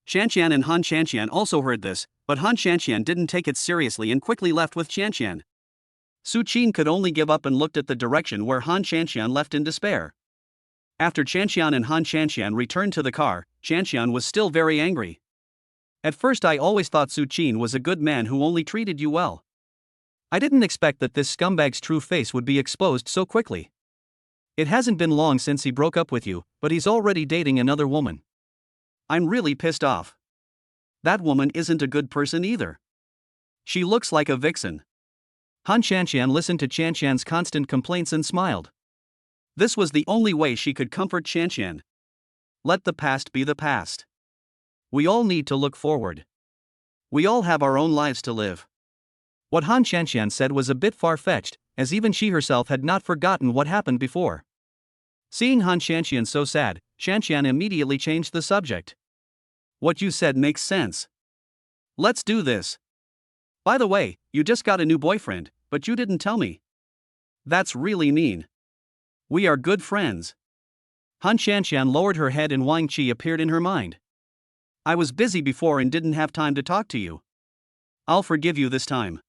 Qianqian and Han Qianqian also heard this, but Han Qianqian didn't take it seriously and quickly left with Qianqian. Su Qin could only give up and looked at the direction where Han Qianqian left in despair. After Qianqian and Han Qianqian returned to the car, Qianqian was still very angry. At first I always thought Su Qin was a good man who only treated you well. I didn't expect that this scumbag's true face would be exposed so quickly. It hasn't been long since he broke up with you, but he's already dating another woman. I'm really pissed off. That woman isn't a good person either. She looks like a vixen. Han Qianqian listened to Qianqian's constant complaints and smiled. This was the only way she could comfort Qianqian. Let the past be the past. We all need to look forward. We all have our own lives to live. What Han Qianqian said was a bit far-fetched, as even she herself had not forgotten what happened before. Seeing Han Qianqian so sad, Qianqian immediately changed the subject. What you said makes sense. Let's do this. By the way, you just got a new boyfriend, but you didn't tell me. That's really mean. We are good friends. Han Qianqian lowered her head and Wang Qi appeared in her mind. I was busy before and didn't have time to talk to you. I'll forgive you this time.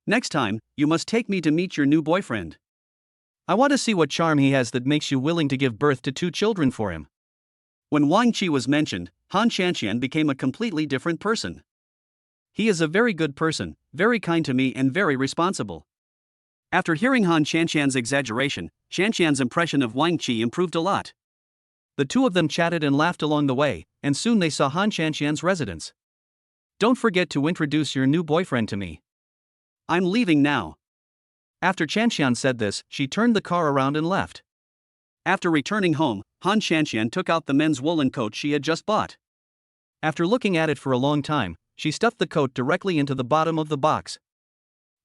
Next time, you must take me to meet your new boyfriend. I want to see what charm he has that makes you willing to give birth to 2 children for him. When Wang Qi was mentioned, Han Qianqian became a completely different person. He is a very good person, very kind to me and very responsible. After hearing Han Qianqian's exaggeration, Qianqian's impression of Wang Qi improved a lot. The 2 of them chatted and laughed along the way, and soon they saw Han Qianqian's residence. Don't forget to introduce your new boyfriend to me. I'm leaving now. After Qianqian said this, she turned the car around and left. After returning home, Han Qianqian took out the men's woolen coat she had just bought. After looking at it for a long time, she stuffed the coat directly into the bottom of the box.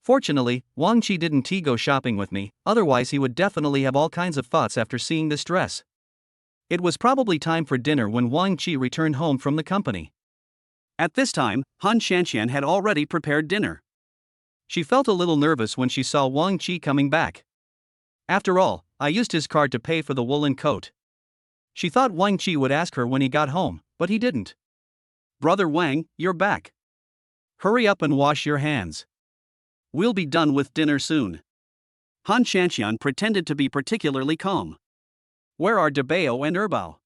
Fortunately, Wang Qi didn't go shopping with me, otherwise he would definitely have all kinds of thoughts after seeing this dress. It was probably time for dinner when Wang Qi returned home from the company. At this time, Han Qianqian had already prepared dinner. She felt a little nervous when she saw Wang Qi coming back. After all, I used his card to pay for the woolen coat. She thought Wang Qi would ask her when he got home, but he didn't. Brother Wang, you're back. Hurry up and wash your hands. We'll be done with dinner soon. Han Qianqian pretended to be particularly calm. Where are Debao and Erbao?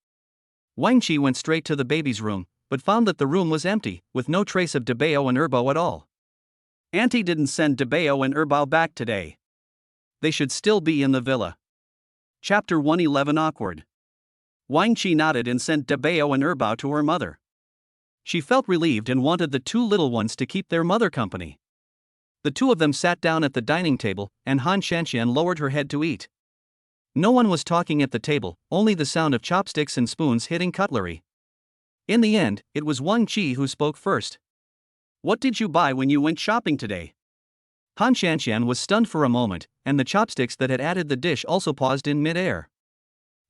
Wang Qi went straight to the baby's room, but found that the room was empty, with no trace of Debao and Erbao at all. Auntie didn't send Debao and Erbao back today. They should still be in the villa. Chapter 111 Awkward. Wang Qi nodded and sent Debao and Erbao to her mother. She felt relieved and wanted the 2 little ones to keep their mother company. The 2 of them sat down at the dining table, and Han Qianqian lowered her head to eat. No one was talking at the table, only the sound of chopsticks and spoons hitting cutlery. In the end, it was Wang Qi who spoke first. What did you buy when you went shopping today? Han Qianqian was stunned for a moment, and the chopsticks that had added the dish also paused in mid-air.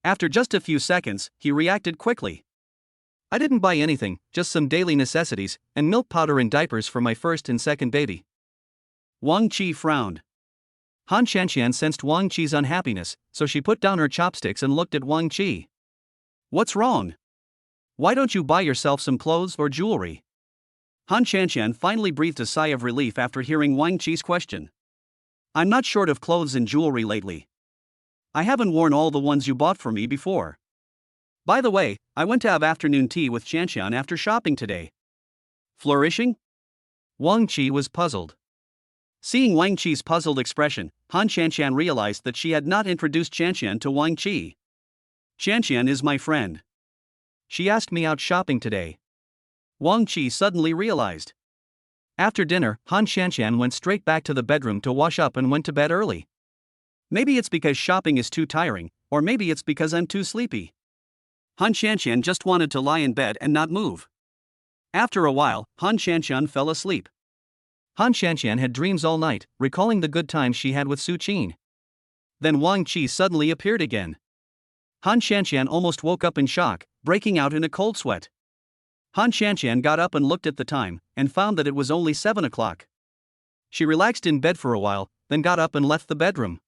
After just a few seconds, he reacted quickly. I didn't buy anything, just some daily necessities, and milk powder and diapers for my first and second baby. Wang Qi frowned. Han Qianqian sensed Wang Qi's unhappiness, so she put down her chopsticks and looked at Wang Qi. What's wrong? Why don't you buy yourself some clothes or jewelry? Han Qianqian finally breathed a sigh of relief after hearing Wang Qi's question. I'm not short of clothes and jewelry lately. I haven't worn all the ones you bought for me before. By the way, I went to have afternoon tea with Qianqian after shopping today. Flourishing? Wang Qi was puzzled. Seeing Wang Qi's puzzled expression, Han Qianqian realized that she had not introduced Qianqian to Wang Qi. Qianqian is my friend. She asked me out shopping today. Wang Qi suddenly realized. After dinner, Han Qianqian went straight back to the bedroom to wash up and went to bed early. Maybe it's because shopping is too tiring, or maybe it's because I'm too sleepy. Han Shanxian just wanted to lie in bed and not move. After a while, Han Shanxian fell asleep. Han Shanxian had dreams all night, recalling the good times she had with Su Qin. Then Wang Qi suddenly appeared again. Han Shanxian almost woke up in shock, breaking out in a cold sweat. Han Shanxian got up and looked at the time, and found that it was only 7 o'clock. She relaxed in bed for a while, then got up and left the bedroom.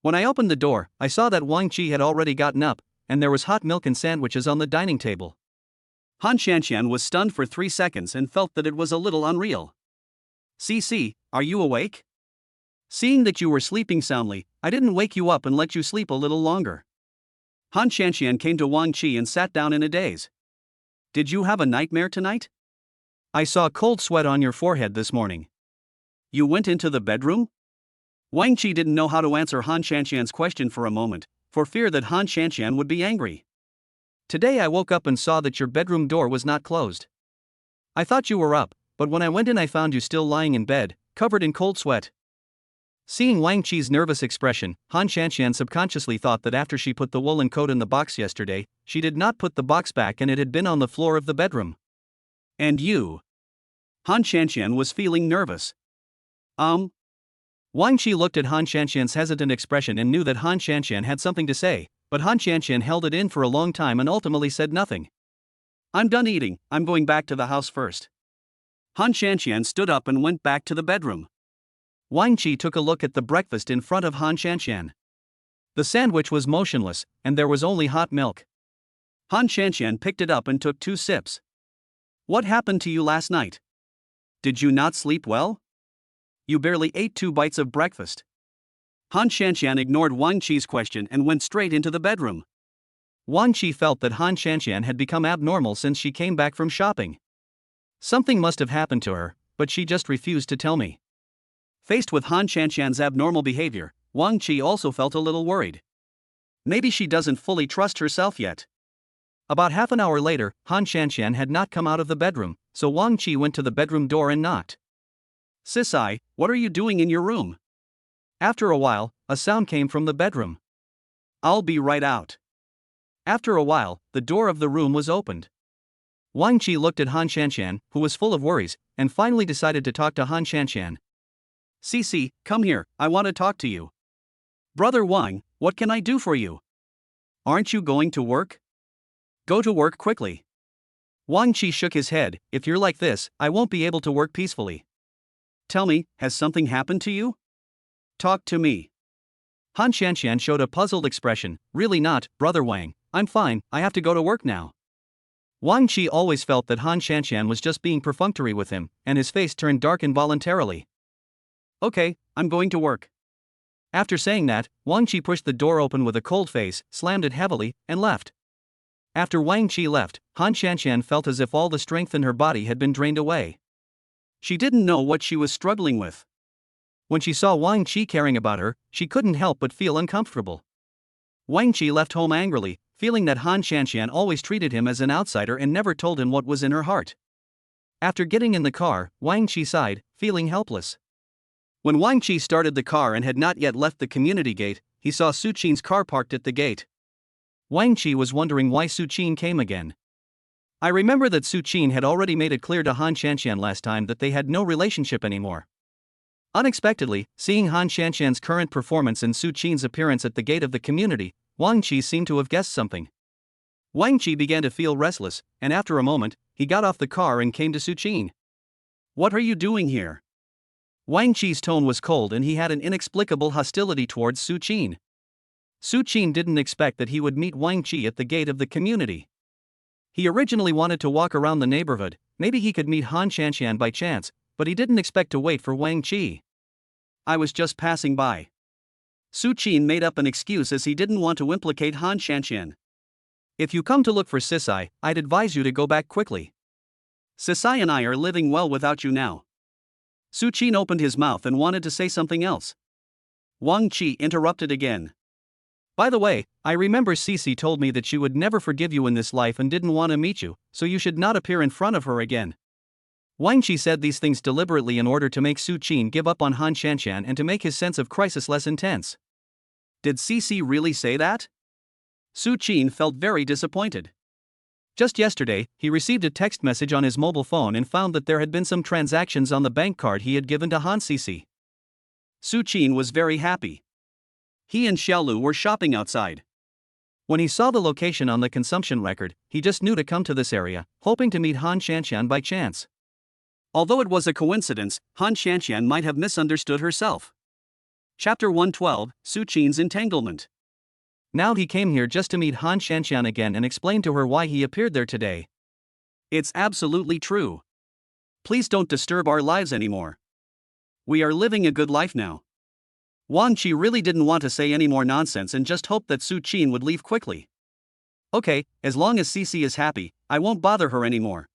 When I opened the door, I saw that Wang Qi had already gotten up, and there was hot milk and sandwiches on the dining table. Han Shanxian was stunned for 3 seconds and felt that it was a little unreal. "Cici, are you awake? Seeing that you were sleeping soundly, I didn't wake you up and let you sleep a little longer." Han Shanxian came to Wang Qi and sat down in a daze. "Did you have a nightmare tonight? I saw cold sweat on your forehead this morning." "You went into the bedroom?" Wang Qi didn't know how to answer Han Shanxian's question for a moment, for fear that Han Shanxian would be angry. "Today I woke up and saw that your bedroom door was not closed. I thought you were up, but when I went in I found you still lying in bed, covered in cold sweat." Seeing Wang Qi's nervous expression, Han Shanxian subconsciously thought that after she put the woolen coat in the box yesterday, she did not put the box back and it had been on the floor of the bedroom. "And you?" Han Shanxian was feeling nervous. Wang Qi looked at Han Shanxian's hesitant expression and knew that Han Shanxian had something to say, but Han Shanxian held it in for a long time and ultimately said nothing. "I'm done eating, I'm going back to the house first." Han Shanxian stood up and went back to the bedroom. Wang Qi took a look at the breakfast in front of Han Shanxian. The sandwich was motionless, and there was only hot milk. Han Shanxian picked it up and took 2 sips. "What happened to you last night? Did you not sleep well? You barely ate 2 bites of breakfast." Han Shanxian ignored Wang Qi's question and went straight into the bedroom. Wang Qi felt that Han Shanxian had become abnormal since she came back from shopping. Something must have happened to her, but she just refused to tell me. Faced with Han Shanxian's abnormal behavior, Wang Qi also felt a little worried. Maybe she doesn't fully trust herself yet. About half an hour later, Han Shanxian had not come out of the bedroom, so Wang Qi went to the bedroom door and knocked. "Cici, what are you doing in your room?" After a while, a sound came from the bedroom. "I'll be right out." After a while, the door of the room was opened. Wang Qi looked at Han Shanxian, who was full of worries, and finally decided to talk to Han Shanxian. "Cici, come here, I want to talk to you." "Brother Wang, what can I do for you? Aren't you going to work? Go to work quickly." Wang Qi shook his head. "If you're like this, I won't be able to work peacefully." "Tell me, has something happened to you? Talk to me." Han Shanxian showed a puzzled expression. "Really not, Brother Wang, I'm fine, I have to go to work now." Wang Qi always felt that Han Shanxian was just being perfunctory with him, and his face turned dark involuntarily. "Okay, I'm going to work." After saying that, Wang Qi pushed the door open with a cold face, slammed it heavily, and left. After Wang Qi left, Han Shanxian felt as if all the strength in her body had been drained away. She didn't know what she was struggling with. When she saw Wang Qi caring about her, she couldn't help but feel uncomfortable. Wang Qi left home angrily, feeling that Han Shanxian always treated him as an outsider and never told him what was in her heart. After getting in the car, Wang Qi sighed, feeling helpless. When Wang Qi started the car and had not yet left the community gate, he saw Su Qin's car parked at the gate. Wang Qi was wondering why Su Qin came again. I remember that Su Qin had already made it clear to Han Shanxian last time that they had no relationship anymore. Unexpectedly, seeing Han Shanxian's current performance and Su Qin's appearance at the gate of the community, Wang Qi seemed to have guessed something. Wang Qi began to feel restless, and after a moment, he got off the car and came to Su Qin. "What are you doing here?" Wang Qi's tone was cold and he had an inexplicable hostility towards Su Qin. Su Qin didn't expect that he would meet Wang Qi at the gate of the community. He originally wanted to walk around the neighborhood, maybe he could meet Han Shanxian by chance, but he didn't expect to wait for Wang Qi. "I was just passing by." Su Qin made up an excuse as he didn't want to implicate Han Shanxian. "If you come to look for Cici, I'd advise you to go back quickly. Cici and I are living well without you now." Su Qin opened his mouth and wanted to say something else. Wang Qi interrupted again. "By the way, I remember Cici told me that she would never forgive you in this life and didn't want to meet you, so you should not appear in front of her again." Wang Qi said these things deliberately in order to make Su Qin give up on Han Shanxian and to make his sense of crisis less intense. Did Cece really say that? Su Qin felt very disappointed. Just yesterday, he received a text message on his mobile phone and found that there had been some transactions on the bank card he had given to Han Cece. Su Qin was very happy. He and Xiaolu were shopping outside. When he saw the location on the consumption record, he just knew to come to this area, hoping to meet Han Xianxian by chance. Although it was a coincidence, Han Xianxian might have misunderstood herself. Chapter 112, Su Qin's Entanglement. Now he came here just to meet Han Xianxian again and explain to her why he appeared there today. It's absolutely true. Please don't disturb our lives anymore. We are living a good life now. Wang Qi really didn't want to say any more nonsense and just hoped that Su Qin would leave quickly. Okay, as long as Cece is happy, I won't bother her anymore.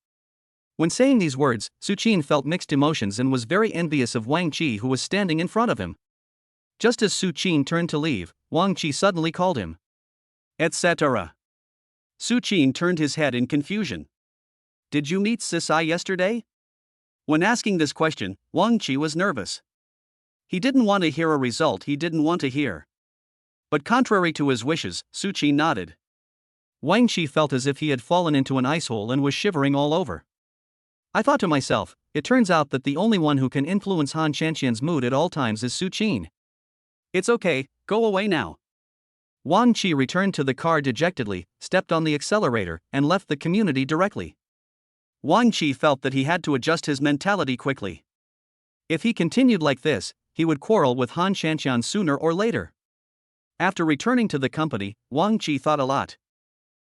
When saying these words, Su Qin felt mixed emotions and was very envious of Wang Qi, who was standing in front of him. Just as Su Qin turned to leave, Wang Qi suddenly called him. Etc. Su Qin turned his head in confusion. Did you meet Cece yesterday? When asking this question, Wang Qi was nervous. He didn't want to hear a result he didn't want to hear. But contrary to his wishes, Su Qi nodded. Wang Qi felt as if he had fallen into an ice hole and was shivering all over. I thought to myself, it turns out that the only one who can influence Han Xianxian's mood at all times is Su Qin. It's okay, go away now. Wang Qi returned to the car dejectedly, stepped on the accelerator, and left the community directly. Wang Qi felt that he had to adjust his mentality quickly. If he continued like this, he would quarrel with Han Xianxian sooner or later. After returning to the company, Wang Qi thought a lot.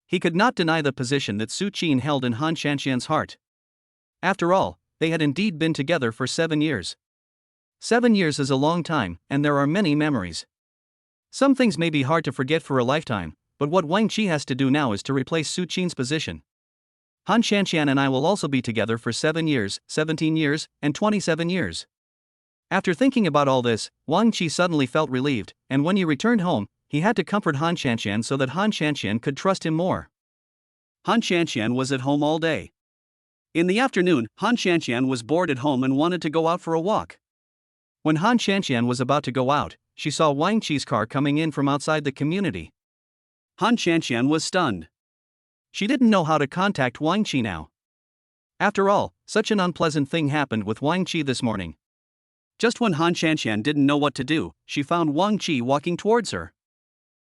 He could not deny the position that Su Qin held in Han Xianxian's heart. After all, they had indeed been together for 7 years. 7 years is a long time, and there are many memories. Some things may be hard to forget for a lifetime, but what Wang Qi has to do now is to replace Su Qin's position. Han Xianxian and I will also be together for 7 years, 17 years, and 27 years. After thinking about all this, Wang Qi suddenly felt relieved, and when he returned home, he had to comfort Han Xianxian so that Han Xianxian could trust him more. Han Xianxian was at home all day. In the afternoon, Han Xianxian was bored at home and wanted to go out for a walk. When Han Xianxian was about to go out, she saw Wang Qi's car coming in from outside the community. Han Xianxian was stunned. She didn't know how to contact Wang Qi now. After all, such an unpleasant thing happened with Wang Qi this morning. Just when Han Xianxian didn't know what to do, she found Wang Qi walking towards her.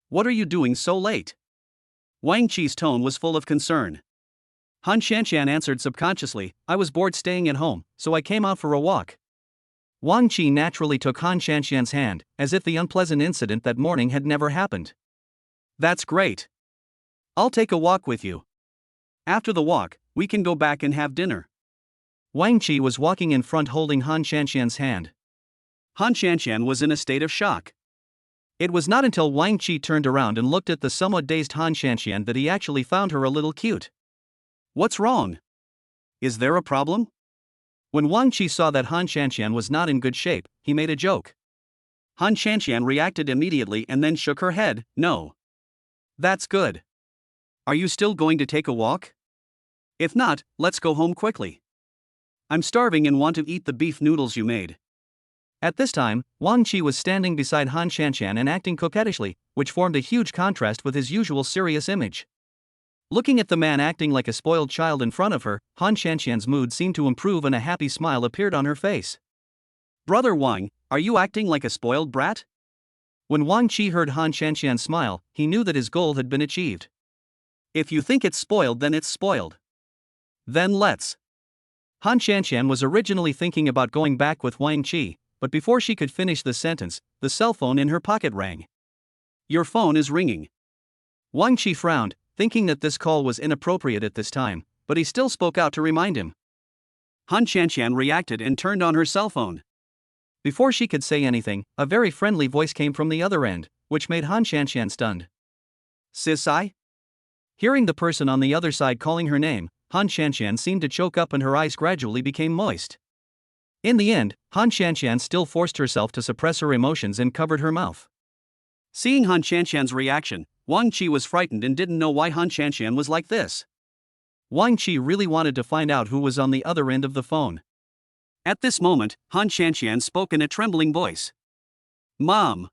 What are you doing so late? Wang Qi's tone was full of concern. Han Xianxian answered subconsciously, I was bored staying at home, so I came out for a walk. Wang Qi naturally took Han Xianxian's hand, as if the unpleasant incident that morning had never happened. That's great. I'll take a walk with you. After the walk, we can go back and have dinner. Wang Qi was walking in front holding Han Xianxian's hand. Han Xianxian was in a state of shock. It was not until Wang Qi turned around and looked at the somewhat dazed Han Xianxian that he actually found her a little cute. What's wrong? Is there a problem? When Wang Qi saw that Han Xianxian was not in good shape, he made a joke. Han Xianxian reacted immediately and then shook her head, no. That's good. Are you still going to take a walk? If not, let's go home quickly. I'm starving and want to eat the beef noodles you made. At this time, Wang Qi was standing beside Han Xianxian and acting coquettishly, which formed a huge contrast with his usual serious image. Looking at the man acting like a spoiled child in front of her, Han Xianxian's mood seemed to improve and a happy smile appeared on her face. Brother Wang, are you acting like a spoiled brat? When Wang Qi heard Han Xianxian smile, he knew that his goal had been achieved. If you think it's spoiled, then it's spoiled. Then let's. Han Xianxian was originally thinking about going back with Wang Qi, but before she could finish the sentence, the cell phone in her pocket rang. Your phone is ringing. Wang Qi frowned, thinking that this call was inappropriate at this time, but he still spoke out to remind him. Han Xianxian reacted and turned on her cell phone. Before she could say anything, a very friendly voice came from the other end, which made Han Xianxian stunned. Cece? Hearing the person on the other side calling her name, Han Xianxian seemed to choke up and her eyes gradually became moist. In the end, Han Xianxian still forced herself to suppress her emotions and covered her mouth. Seeing Han Xianxian's reaction, Wang Qi was frightened and didn't know why Han Xianxian was like this. Wang Qi really wanted to find out who was on the other end of the phone. At this moment, Han Xianxian spoke in a trembling voice. Mom.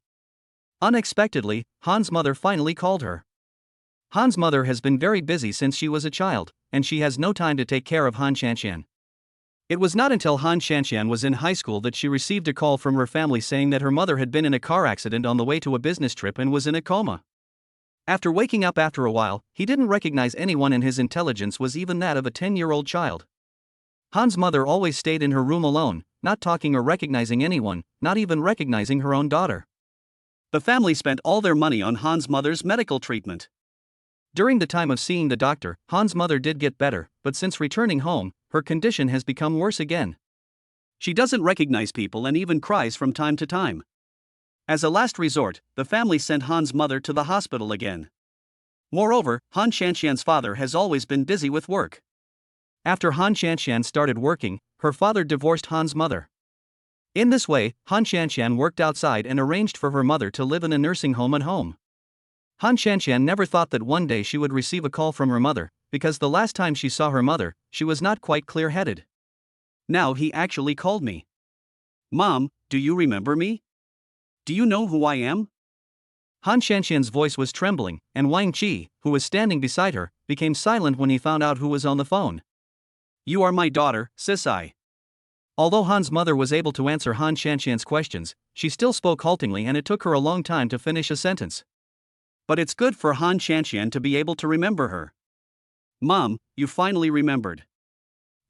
Unexpectedly, Han's mother finally called her. Han's mother has been very busy since she was a child, and she has no time to take care of Han Shanshan. It was not until Han Shanshan was in high school that she received a call from her family saying that her mother had been in a car accident on the way to a business trip and was in a coma. After waking up after a while, he didn't recognize anyone and his intelligence was even that of a 10-year-old child. Han's mother always stayed in her room alone, not talking or recognizing anyone, not even recognizing her own daughter. The family spent all their money on Han's mother's medical treatment. During the time of seeing the doctor, Han's mother did get better, but since returning home, her condition has become worse again. She doesn't recognize people and even cries from time to time. As a last resort, the family sent Han's mother to the hospital again. Moreover, Han Shanshan's father has always been busy with work. After Han Shanshan started working, her father divorced Han's mother. In this way, Han Shanshan worked outside and arranged for her mother to live in a nursing home at home. Han Shanshan never thought that one day she would receive a call from her mother, because the last time she saw her mother, she was not quite clear-headed. Now he actually called me. Mom, do you remember me? Do you know who I am? Han Shanshan's voice was trembling, and Wang Qi, who was standing beside her, became silent when he found out who was on the phone. You are my daughter, Sisai. Although Han's mother was able to answer Han Shanshan's questions, she still spoke haltingly and it took her a long time to finish a sentence. But it's good for Han Shanshan to be able to remember her. Mom, you finally remembered.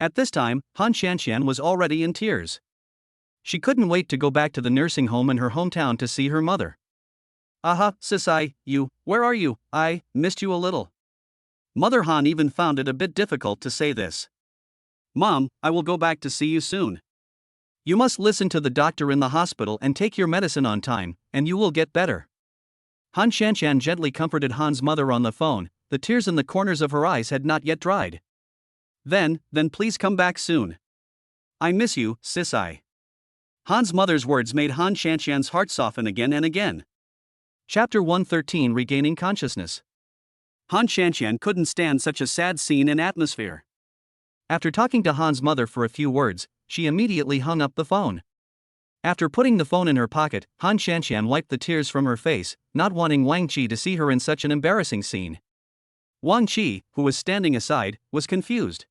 At this time, Han Shanshan was already in tears. She couldn't wait to go back to the nursing home in her hometown to see her mother. Aha, Sisai, where are you? I missed you a little. Mother Han even found it a bit difficult to say this. Mom, I will go back to see you soon. You must listen to the doctor in the hospital and take your medicine on time, and you will get better. Han Shanshan gently comforted Han's mother on the phone. The tears in the corners of her eyes had not yet dried. Then please come back soon. I miss you, Sisai. Han's mother's words made Han Shanshan's heart soften again and again. Chapter 113 Regaining Consciousness. Han Shanshan couldn't stand such a sad scene and atmosphere. After talking to Han's mother for a few words, she immediately hung up the phone. After putting the phone in her pocket, Han Shanshan wiped the tears from her face, not wanting Wang Qi to see her in such an embarrassing scene. Wang Qi, who was standing aside, was confused.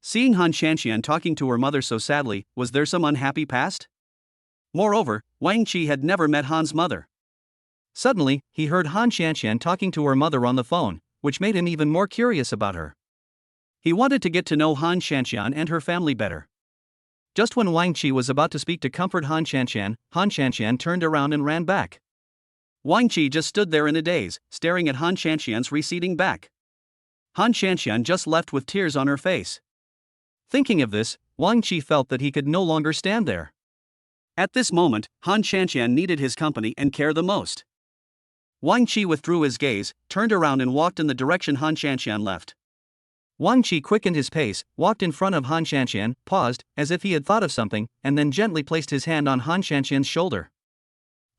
Seeing Han Shanshan talking to her mother so sadly, was there some unhappy past? Moreover, Wang Qi had never met Han's mother. Suddenly, he heard Han Shanshan talking to her mother on the phone, which made him even more curious about her. He wanted to get to know Han Shanshan and her family better. Just when Wang Qi was about to speak to comfort Han Shanshan turned around and ran back. Wang Qi just stood there in a daze, staring at Han Shanshan's receding back. Han Shanshan just left with tears on her face. Thinking of this, Wang Qi felt that he could no longer stand there. At this moment, Han Shanshan needed his company and care the most. Wang Qi withdrew his gaze, turned around and walked in the direction Han Shanshan left. Wang Qi quickened his pace, walked in front of Han Shanshan, paused, as if he had thought of something, and then gently placed his hand on Han Shanshan's shoulder.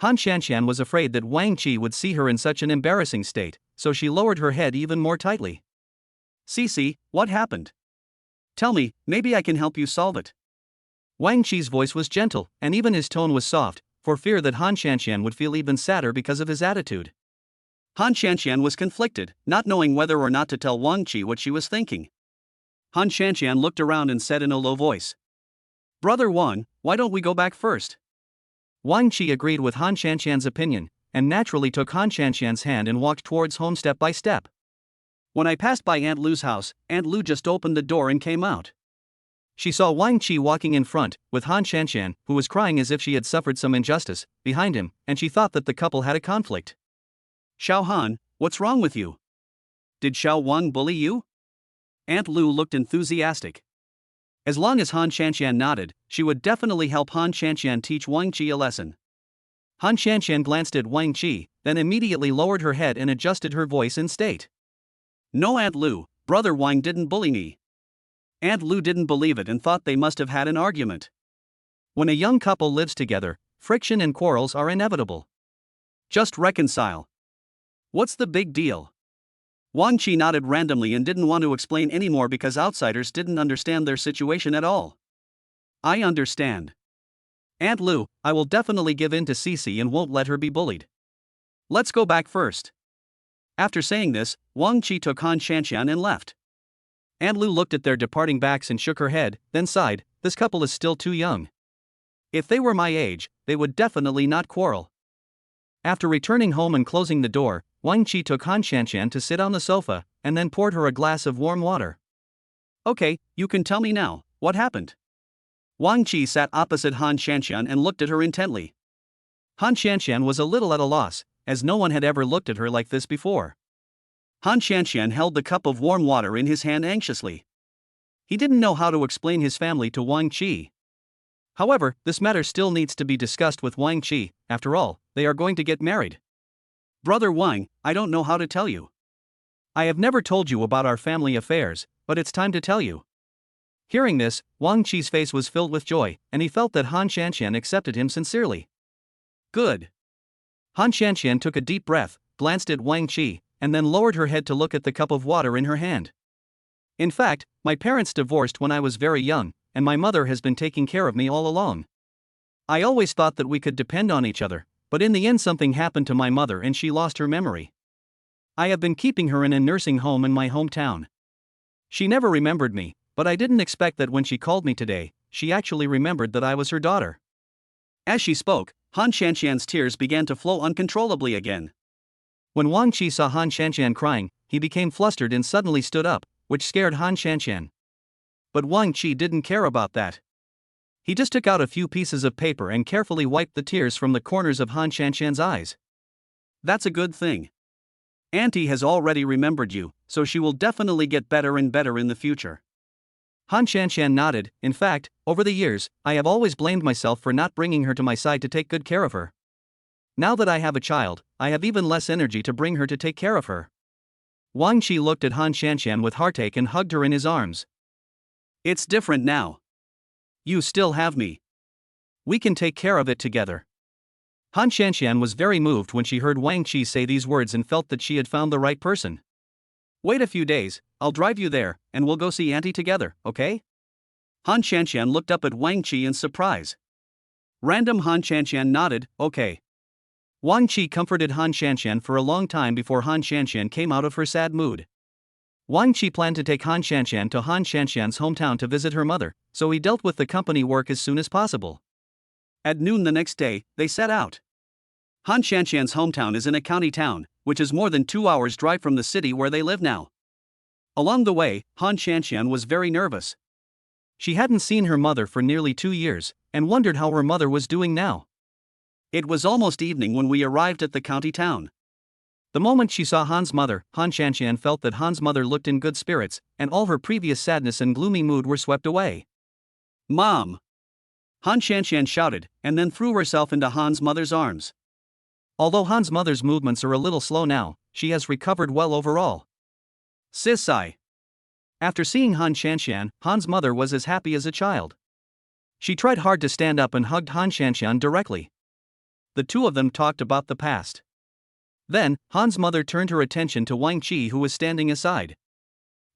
Han Shanshan was afraid that Wang Qi would see her in such an embarrassing state, so she lowered her head even more tightly. Cici, what happened? Tell me, maybe I can help you solve it. Wang Qi's voice was gentle, and even his tone was soft, for fear that Han Shanshan would feel even sadder because of his attitude. Han Shanshan was conflicted, not knowing whether or not to tell Wang Qi what she was thinking. Han Shanshan looked around and said in a low voice, Brother Wang, why don't we go back first? Wang Qi agreed with Han Shanshan's opinion, and naturally took Han Shanshan's hand and walked towards home step by step. When I passed by Aunt Lu's house, Aunt Lu just opened the door and came out. She saw Wang Qi walking in front, with Han Shanshan, who was crying as if she had suffered some injustice, behind him, and she thought that the couple had a conflict. Xiao Han, what's wrong with you? Did Xiao Wang bully you? Aunt Lu looked enthusiastic. As long as Han Shanshan nodded, she would definitely help Han Shanshan teach Wang Qi a lesson. Han Shanshan glanced at Wang Qi, then immediately lowered her head and adjusted her voice and state. No, Aunt Lu, Brother Wang didn't bully me. Aunt Lu didn't believe it and thought they must have had an argument. When a young couple lives together, friction and quarrels are inevitable. Just reconcile. What's the big deal? Wang Qi nodded randomly and didn't want to explain anymore because outsiders didn't understand their situation at all. I understand. Aunt Lu, I will definitely give in to Cici and won't let her be bullied. Let's go back first. After saying this, Wang Qi took Han Shanshan and left. Aunt Lu looked at their departing backs and shook her head, then sighed, this couple is still too young. If they were my age, they would definitely not quarrel. After returning home and closing the door, Wang Qi took Han Shanshan to sit on the sofa, and then poured her a glass of warm water. Okay, you can tell me now, what happened? Wang Qi sat opposite Han Shanshan and looked at her intently. Han Shanshan was a little at a loss, as no one had ever looked at her like this before. Han Shanshan held the cup of warm water in his hand anxiously. He didn't know how to explain his family to Wang Qi. However, this matter still needs to be discussed with Wang Qi, after all, they are going to get married. Brother Wang, I don't know how to tell you. I have never told you about our family affairs, but it's time to tell you. Hearing this, Wang Qi's face was filled with joy, and he felt that Han Shanshan accepted him sincerely. Good. Han Shanshan took a deep breath, glanced at Wang Qi, and then lowered her head to look at the cup of water in her hand. In fact, my parents divorced when I was very young, and my mother has been taking care of me all along. I always thought that we could depend on each other, but in the end something happened to my mother and she lost her memory. I have been keeping her in a nursing home in my hometown. She never remembered me, but I didn't expect that when she called me today, she actually remembered that I was her daughter. As she spoke, Han Shanshan's tears began to flow uncontrollably again. When Wang Qi saw Han Shanshan crying, he became flustered and suddenly stood up, which scared Han Shanshan. But Wang Qi didn't care about that. He just took out a few pieces of paper and carefully wiped the tears from the corners of Han Shanshan's eyes. That's a good thing. Auntie has already remembered you, so she will definitely get better and better in the future. Han Shanshan nodded. In fact, over the years, I have always blamed myself for not bringing her to my side to take good care of her. Now that I have a child, I have even less energy to bring her to take care of her. Wang Qi looked at Han Shanshan with heartache and hugged her in his arms. It's different now. You still have me. We can take care of it together. Han Shanshan was very moved when she heard Wang Qi say these words and felt that she had found the right person. Wait a few days, I'll drive you there, and we'll go see Auntie together, okay? Han Shanshan looked up at Wang Qi in surprise. Random Han Shanshan nodded, okay. Wang Qi comforted Han Shanshan for a long time before Han Shanshan came out of her sad mood. Wang Qi planned to take Han Shanshan to Han Shanshan's hometown to visit her mother, so he dealt with the company work as soon as possible. At noon the next day, they set out. Han Shanshan's hometown is in a county town, which is more than 2 hours' drive from the city where they live now. Along the way, Han Shanshan was very nervous. She hadn't seen her mother for nearly 2 years, and wondered how her mother was doing now. It was almost evening when we arrived at the county town. The moment she saw Han's mother, Han Shanshan felt that Han's mother looked in good spirits, and all her previous sadness and gloomy mood were swept away. Mom! Han Shanshan shouted, and then threw herself into Han's mother's arms. Although Han's mother's movements are a little slow now, she has recovered well overall. Sisai. After seeing Han Shanshan, Han's mother was as happy as a child. She tried hard to stand up and hugged Han Shanshan directly. The two of them talked about the past. Then, Han's mother turned her attention to Wang Qi, who was standing aside.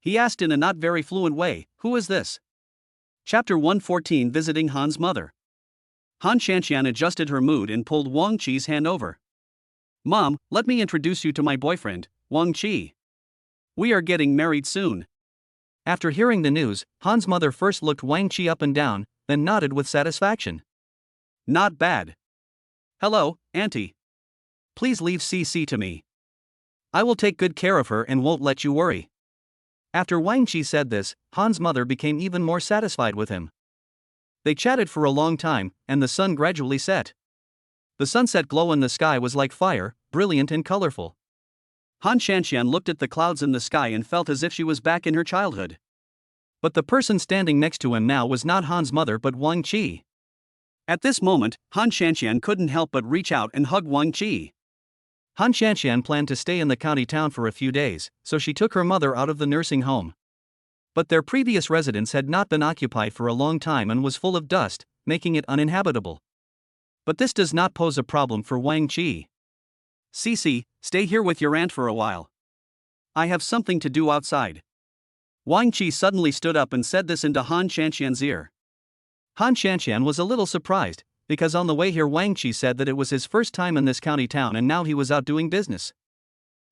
He asked in a not very fluent way, "Who is this?" Chapter 114, Visiting Han's Mother. Han Shanshan adjusted her mood and pulled Wang Qi's hand over. Mom, let me introduce you to my boyfriend, Wang Qi. We are getting married soon. After hearing the news, Han's mother first looked Wang Qi up and down, then nodded with satisfaction. Not bad. Hello, Auntie. Please leave CC to me. I will take good care of her and won't let you worry. After Wang Qi said this, Han's mother became even more satisfied with him. They chatted for a long time, and the sun gradually set. The sunset glow in the sky was like fire, brilliant and colorful. Han Shanshan looked at the clouds in the sky and felt as if she was back in her childhood. But the person standing next to him now was not Han's mother but Wang Qi. At this moment, Han Shanshan couldn't help but reach out and hug Wang Qi. Han Shanshan planned to stay in the county town for a few days, so she took her mother out of the nursing home. But their previous residence had not been occupied for a long time and was full of dust, making it uninhabitable. But this does not pose a problem for Wang Qi. Cici, stay here with your aunt for a while. I have something to do outside. Wang Qi suddenly stood up and said this into Han Shanshan's ear. Han Shanshan was a little surprised, because on the way here Wang Qi said that it was his first time in this county town and now he was out doing business.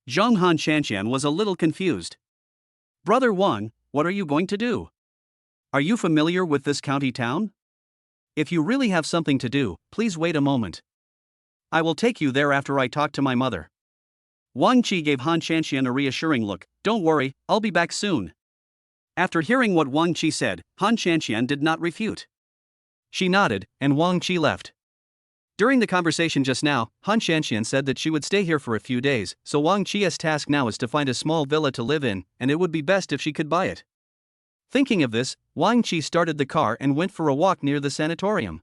Zhang Han Shanshan was a little confused. Brother Wang, what are you going to do? Are you familiar with this county town? If you really have something to do, please wait a moment. I will take you there after I talk to my mother. Wang Qi gave Han Shanshan a reassuring look. Don't worry, I'll be back soon. After hearing what Wang Qi said, Han Shanshan did not refute. She nodded, and Wang Qi left. During the conversation just now, Han Shanshan said that she would stay here for a few days, so Wang Qi's task now is to find a small villa to live in, and it would be best if she could buy it. Thinking of this, Wang Qi started the car and went for a walk near the sanatorium.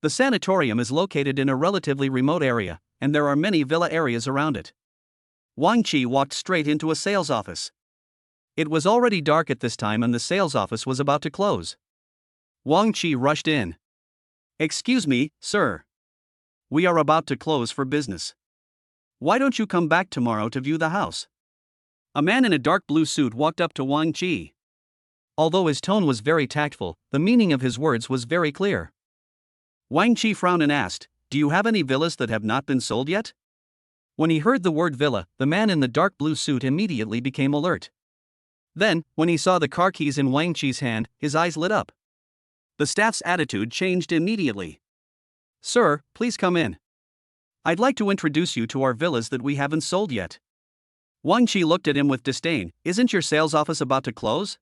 The sanatorium is located in a relatively remote area, and there are many villa areas around it. Wang Qi walked straight into a sales office. It was already dark at this time and the sales office was about to close. Wang Qi rushed in. Excuse me, sir. We are about to close for business. Why don't you come back tomorrow to view the house? A man in a dark blue suit walked up to Wang Qi. Although his tone was very tactful, the meaning of his words was very clear. Wang Qi frowned and asked, "Do you have any villas that have not been sold yet?" When he heard the word villa, the man in the dark blue suit immediately became alert. Then, when he saw the car keys in Wang Qi's hand, his eyes lit up. The staff's attitude changed immediately. "Sir, please come in. I'd like to introduce you to our villas that we haven't sold yet." Wang Qi looked at him with disdain. "Isn't your sales office about to close?"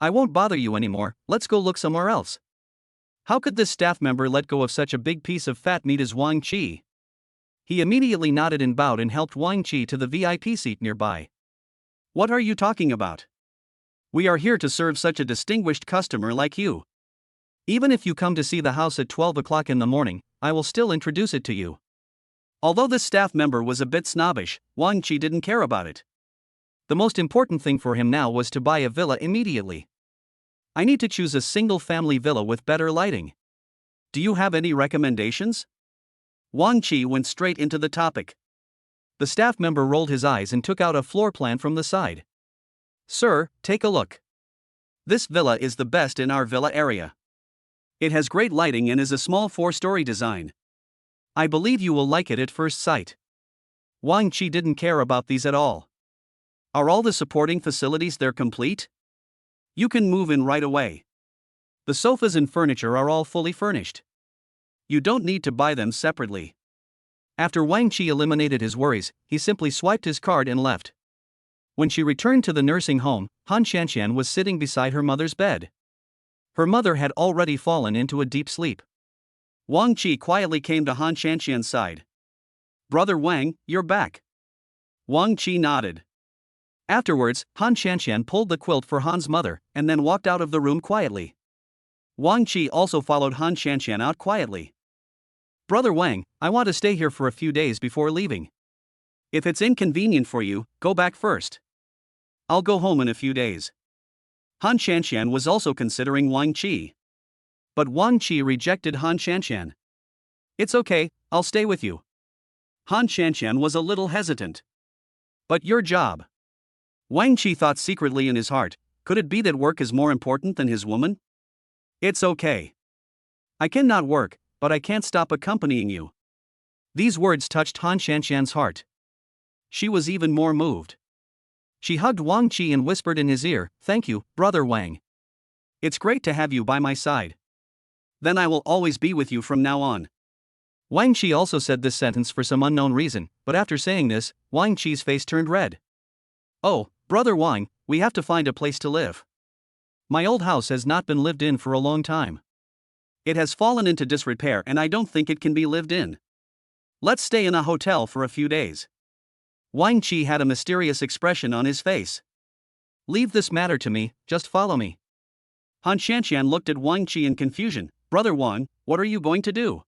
"I won't bother you anymore, let's go look somewhere else." How could this staff member let go of such a big piece of fat meat as Wang Qi? He immediately nodded and bowed and helped Wang Qi to the VIP seat nearby. "What are you talking about? We are here to serve such a distinguished customer like you. Even if you come to see the house at 12 o'clock in the morning, I will still introduce it to you." Although this staff member was a bit snobbish, Wang Qi didn't care about it. The most important thing for him now was to buy a villa immediately. "I need to choose a single-family villa with better lighting. Do you have any recommendations?" Wang Qi went straight into the topic. The staff member rolled his eyes and took out a floor plan from the side. "Sir, take a look. This villa is the best in our villa area. It has great lighting and is a small 4-story design. I believe you will like it at first sight." Wang Qi didn't care about these at all. "Are all the supporting facilities there complete? You can move in right away. The sofas and furniture are all fully furnished. You don't need to buy them separately." After Wang Qi eliminated his worries, he simply swiped his card and left. When she returned to the nursing home, Han Shanshan was sitting beside her mother's bed. Her mother had already fallen into a deep sleep. Wang Qi quietly came to Han Shanshan's side. "Brother Wang, you're back." Wang Qi nodded. Afterwards, Han Shanshan pulled the quilt for Han's mother, and then walked out of the room quietly. Wang Qi also followed Han Shanshan out quietly. "Brother Wang, I want to stay here for a few days before leaving. If it's inconvenient for you, go back first. I'll go home in a few days." Han Shanshan was also considering Wang Qi. But Wang Qi rejected Han Shanshan. "It's okay, I'll stay with you." Han Shanshan was a little hesitant. "But your job?" Wang Qi thought secretly in his heart, could it be that work is more important than his woman? "It's okay. I cannot work, but I can't stop accompanying you." These words touched Han Shanshan's heart. She was even more moved. She hugged Wang Qi and whispered in his ear, "Thank you, Brother Wang. It's great to have you by my side. Then I will always be with you from now on." Wang Qi also said this sentence for some unknown reason, but after saying this, Wang Qi's face turned red. "Oh, Brother Wang, we have to find a place to live. My old house has not been lived in for a long time. It has fallen into disrepair and I don't think it can be lived in. Let's stay in a hotel for a few days." Wang Qi had a mysterious expression on his face. "Leave this matter to me, just follow me." Han Shanshan looked at Wang Qi in confusion. "Brother Wang, what are you going to do?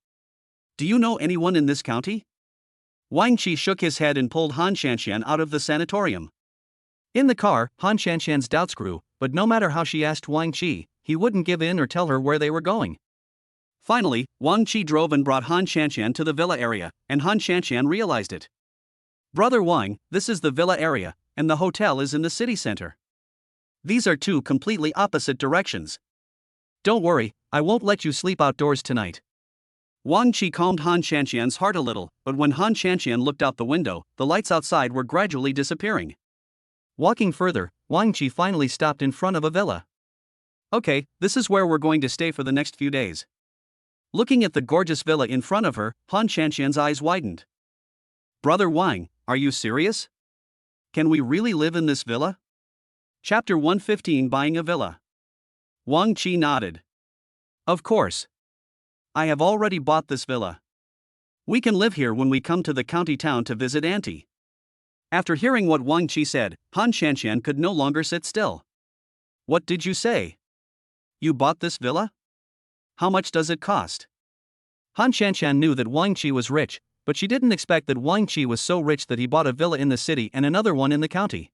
Do you know anyone in this county?" Wang Qi shook his head and pulled Han Shanshan out of the sanatorium. In the car, Han Shanshan's doubts grew, but no matter how she asked Wang Qi, he wouldn't give in or tell her where they were going. Finally, Wang Qi drove and brought Han Shanshan to the villa area, and Han Shanshan realized it. "Brother Wang, this is the villa area, and the hotel is in the city center. These are two completely opposite directions." "Don't worry, I won't let you sleep outdoors tonight. Wang Qi calmed Han Shanxian's heart a little, but when Han Shanxian looked out the window, the lights outside were gradually disappearing. Walking further, Wang Qi finally stopped in front of a villa. Okay, this is where we're going to stay for the next few days. Looking at the gorgeous villa in front of her, Han Shanxian's eyes widened. Brother Wang, are you serious? Can we really live in this villa? Chapter 115, Buying a Villa. Wang Qi nodded. Of course. I have already bought this villa. We can live here when we come to the county town to visit Auntie. After hearing what Wang Qi said, Han Shanxian could no longer sit still. What did you say? You bought this villa? How much does it cost? Han Shanxian knew that Wang Qi was rich, but she didn't expect that Wang Qi was so rich that he bought a villa in the city and another one in the county.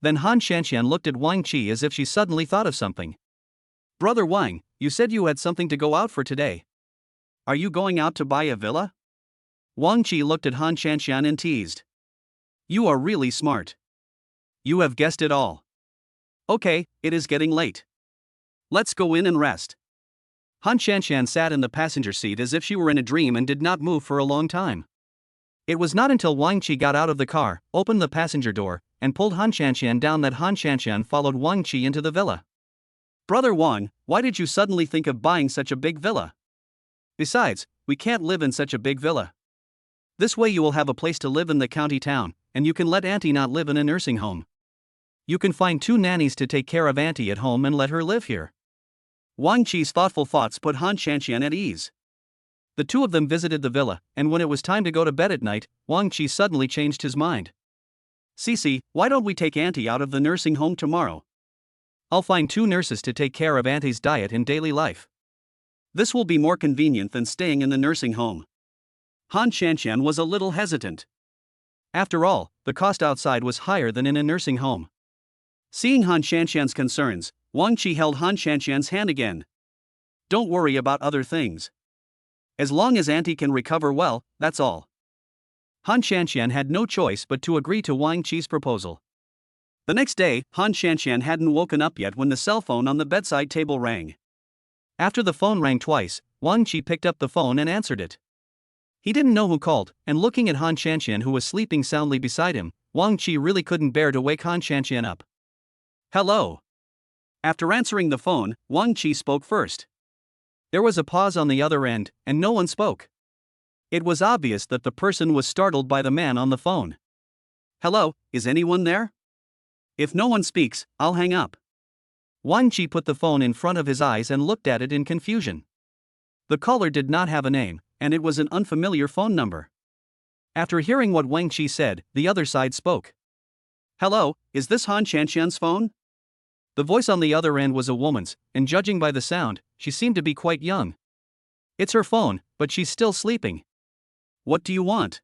Then Han Shanxian looked at Wang Qi as if she suddenly thought of something. Brother Wang, you said you had something to go out for today. Are you going out to buy a villa? Wang Qi looked at Han Shanxian and teased. You are really smart. You have guessed it all. Okay, it is getting late. Let's go in and rest. Han Shanxian sat in the passenger seat as if she were in a dream and did not move for a long time. It was not until Wang Qi got out of the car, opened the passenger door, and pulled Han Shanxian down that Han Shanxian followed Wang Qi into the villa. Brother Wang, why did you suddenly think of buying such a big villa? Besides, we can't live in such a big villa. This way you will have a place to live in the county town, and you can let Auntie not live in a nursing home. You can find 2 nannies to take care of Auntie at home and let her live here. Wang Qi's thoughtful thoughts put Han Shanxian at ease. The 2 of them visited the villa, and when it was time to go to bed at night, Wang Qi suddenly changed his mind. Cici, why don't we take Auntie out of the nursing home tomorrow? I'll find 2 nurses to take care of Auntie's diet and daily life. This will be more convenient than staying in the nursing home. Han Shanxian was a little hesitant. After all, the cost outside was higher than in a nursing home. Seeing Han Shanxian's concerns, Wang Qi held Han Shanxian's hand again. Don't worry about other things. As long as Auntie can recover well, that's all. Han Shanxian had no choice but to agree to Wang Qi's proposal. The next day, Han Shanxian hadn't woken up yet when the cell phone on the bedside table rang. After the phone rang twice, Wang Qi picked up the phone and answered it. He didn't know who called, and looking at Han Shanxian who was sleeping soundly beside him, Wang Qi really couldn't bear to wake Han Shanxian up. Hello. After answering the phone, Wang Qi spoke first. There was a pause on the other end, and no one spoke. It was obvious that the person was startled by the man on the phone. Hello, is anyone there? If no one speaks, I'll hang up. Wang Qi put the phone in front of his eyes and looked at it in confusion. The caller did not have a name, and it was an unfamiliar phone number. After hearing what Wang Qi said, the other side spoke. Hello, is this Han Shanxian's phone? The voice on the other end was a woman's, and judging by the sound, she seemed to be quite young. It's her phone, but she's still sleeping. What do you want?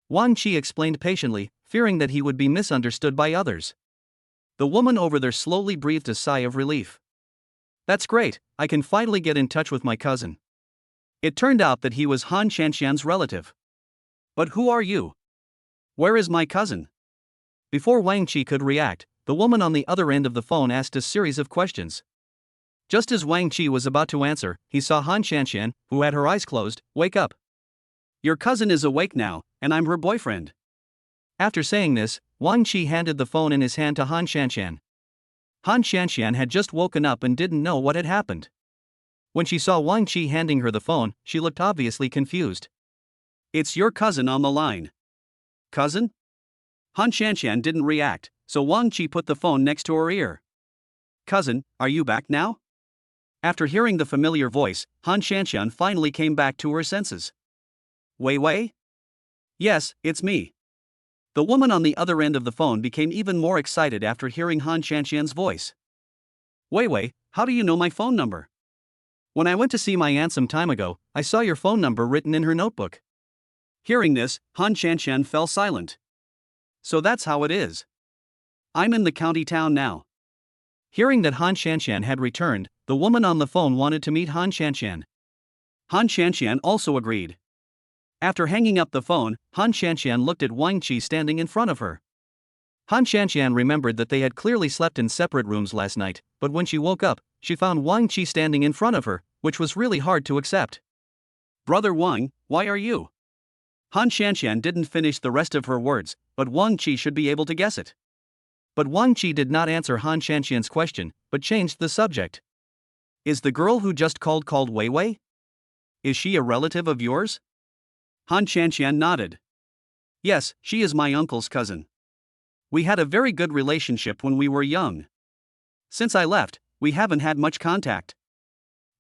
Wang Qi explained patiently, fearing that he would be misunderstood by others. The woman over there slowly breathed a sigh of relief. That's great, I can finally get in touch with my cousin. It turned out that he was Han Shanxian's relative. But who are you? Where is my cousin? Before Wang Qi could react, the woman on the other end of the phone asked a series of questions. Just as Wang Qi was about to answer, he saw Han Shanxian, who had her eyes closed, wake up. Your cousin is awake now, and I'm her boyfriend. After saying this, Wang Qi handed the phone in his hand to Han Shanxian. Han Shanxian had just woken up and didn't know what had happened. When she saw Wang Qi handing her the phone, she looked obviously confused. It's your cousin on the line. Cousin? Han Shanxian didn't react, so Wang Qi put the phone next to her ear. Cousin, are you back now? After hearing the familiar voice, Han Shanxian finally came back to her senses. Wei Wei? Yes, it's me. The woman on the other end of the phone became even more excited after hearing Han Shanxian's voice. Wei Wei, how do you know my phone number? When I went to see my aunt some time ago, I saw your phone number written in her notebook. Hearing this, Han Shanxian fell silent. So that's how it is. I'm in the county town now. Hearing that Han Shanxian had returned, the woman on the phone wanted to meet Han Shanxian. Han Shanxian also agreed. After hanging up the phone, Han Shanxian looked at Wang Qi standing in front of her. Han Shanxian remembered that they had clearly slept in separate rooms last night, but when she woke up, she found Wang Qi standing in front of her, which was really hard to accept. Brother Wang, why are you? Han Shanxian didn't finish the rest of her words, but Wang Qi should be able to guess it. But Wang Qi did not answer Han Shanxian's question, but changed the subject. Is the girl who just called Wei Wei? Is she a relative of yours? Han Shanxian nodded. Yes, she is my uncle's cousin. We had a very good relationship when we were young. Since I left, we haven't had much contact.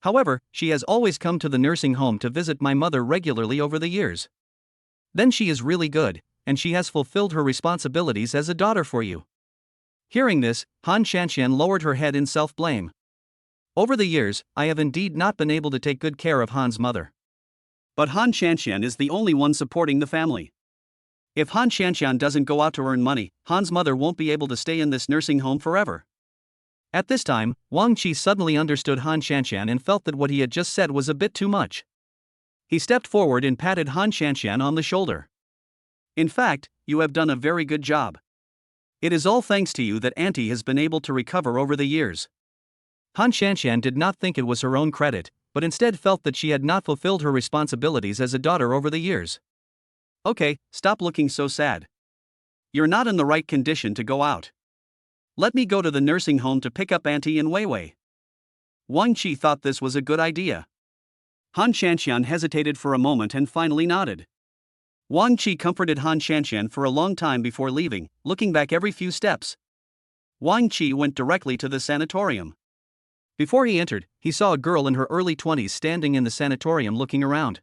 However, she has always come to the nursing home to visit my mother regularly over the years. Then she is really good, and she has fulfilled her responsibilities as a daughter for you. Hearing this, Han Shanxian lowered her head in self-blame. Over the years, I have indeed not been able to take good care of Han's mother. But Han Shanxian is the only one supporting the family. If Han Shanxian doesn't go out to earn money, Han's mother won't be able to stay in this nursing home forever. At this time, Wang Qi suddenly understood Han Shanxian and felt that what he had just said was a bit too much. He stepped forward and patted Han Shanxian on the shoulder. In fact, you have done a very good job. It is all thanks to you that Auntie has been able to recover over the years. Han Shanxian did not think it was her own credit, but instead felt that she had not fulfilled her responsibilities as a daughter over the years. Okay, stop looking so sad. You're not in the right condition to go out. Let me go to the nursing home to pick up Auntie and Wei Wei. Wang Qi thought this was a good idea. Han Shanxian hesitated for a moment and finally nodded. Wang Qi comforted Han Shanxian for a long time before leaving, looking back every few steps. Wang Qi went directly to the sanatorium. Before he entered, he saw a girl in her early 20s standing in the sanatorium looking around.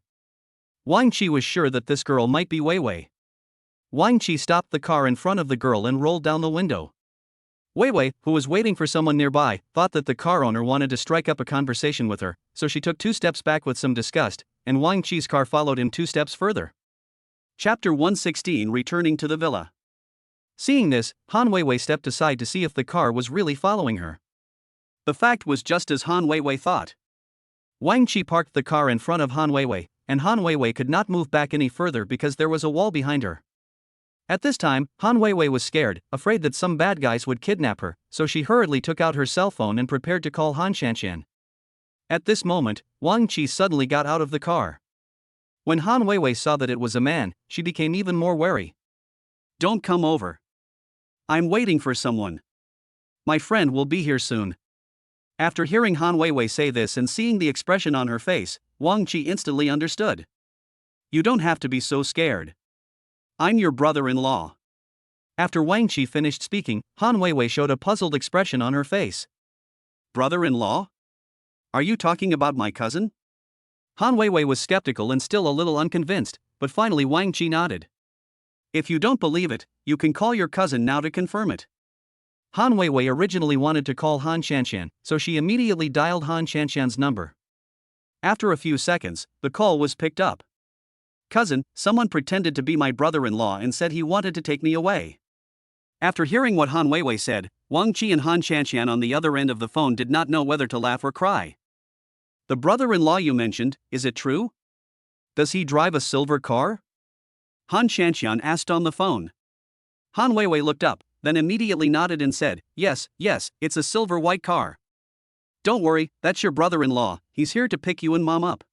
Wang Qi was sure that this girl might be Wei Wei. Wang Qi stopped the car in front of the girl and rolled down the window. Wei Wei, who was waiting for someone nearby, thought that the car owner wanted to strike up a conversation with her, so she took 2 steps back with some disgust, and Wang Qi's car followed him 2 steps further. Chapter 116 Returning to the Villa. Seeing this, Han Wei Wei stepped aside to see if the car was really following her. The fact was just as Han Wei Wei thought. Wang Qi parked the car in front of Han Wei Wei, and Han Wei Wei could not move back any further because there was a wall behind her. At this time, Han Wei Wei was scared, afraid that some bad guys would kidnap her, so she hurriedly took out her cell phone and prepared to call Han Shanxian. At this moment, Wang Qi suddenly got out of the car. When Han Wei Wei saw that it was a man, she became even more wary. Don't come over. I'm waiting for someone. My friend will be here soon. After hearing Han Wei Wei say this and seeing the expression on her face, Wang Qi instantly understood. You don't have to be so scared. I'm your brother-in-law. After Wang Qi finished speaking, Han Wei Wei showed a puzzled expression on her face. Brother-in-law? Are you talking about my cousin? Han Wei Wei was skeptical and still a little unconvinced, but finally Wang Qi nodded. If you don't believe it, you can call your cousin now to confirm it. Han Wei Wei originally wanted to call Han Shanxian, so she immediately dialed Han Shanxian's number. After a few seconds, the call was picked up. Cousin, someone pretended to be my brother-in-law and said he wanted to take me away. After hearing what Han Wei Wei said, Wang Qi and Han Shanxian on the other end of the phone did not know whether to laugh or cry. The brother-in-law you mentioned, is it true? Does he drive a silver car? Han Shanxian asked on the phone. Han Wei Wei looked up, then immediately nodded and said, yes, it's a silver white car. Don't worry, that's your brother-in-law, he's here to pick you and Mom up.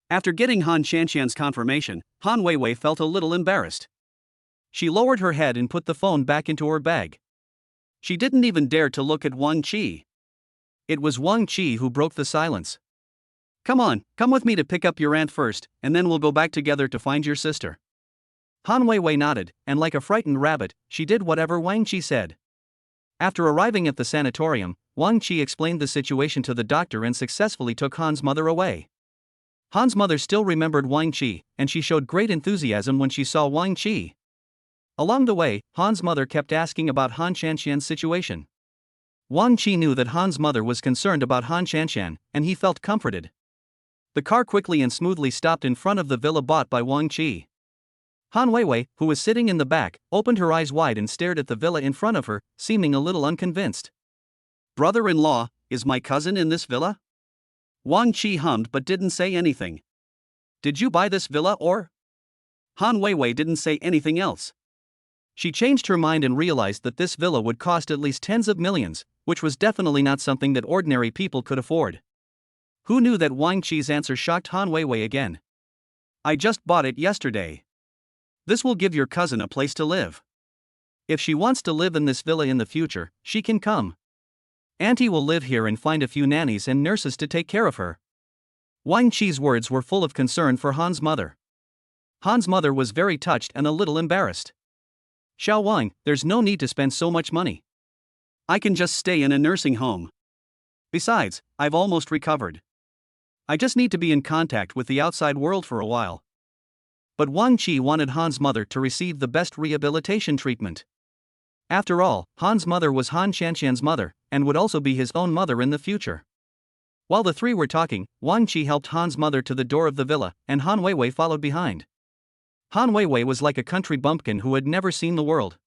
After getting Han Shanxian's confirmation, Han Wei Wei felt a little embarrassed. She lowered her head and put the phone back into her bag. She didn't even dare to look at Wang Qi. It was Wang Qi who broke the silence. Come on, come with me to pick up your aunt first, and then we'll go back together to find your sister. Han Wei Wei nodded, and like a frightened rabbit, she did whatever Wang Qi said. After arriving at the sanatorium, Wang Qi explained the situation to the doctor and successfully took Han's mother away. Han's mother still remembered Wang Qi, and she showed great enthusiasm when she saw Wang Qi. Along the way, Han's mother kept asking about Han Shanxian's situation. Wang Qi knew that Han's mother was concerned about Han Shanxian, and he felt comforted. The car quickly and smoothly stopped in front of the villa bought by Wang Qi. Han Wei Wei, who was sitting in the back, opened her eyes wide and stared at the villa in front of her, seeming a little unconvinced. Brother-in-law, is my cousin in this villa? Wang Qi hummed but didn't say anything. Did you buy this villa or? Han Wei Wei didn't say anything else. She changed her mind and realized that this villa would cost at least tens of millions, which was definitely not something that ordinary people could afford. Who knew that Wang Qi's answer shocked Han Wei Wei again? I just bought it yesterday. This will give your cousin a place to live. If she wants to live in this villa in the future, she can come. Auntie will live here and find a few nannies and nurses to take care of her." Wang Qi's words were full of concern for Han's mother. Han's mother was very touched and a little embarrassed. "Xiao Wang, there's no need to spend so much money. I can just stay in a nursing home. Besides, I've almost recovered. I just need to be in contact with the outside world for a while." But Wang Qi wanted Han's mother to receive the best rehabilitation treatment. After all, Han's mother was Han Qianqian's mother, and would also be his own mother in the future. While the three were talking, Wang Qi helped Han's mother to the door of the villa, and Han Weiwei followed behind. Han Weiwei was like a country bumpkin who had never seen the world.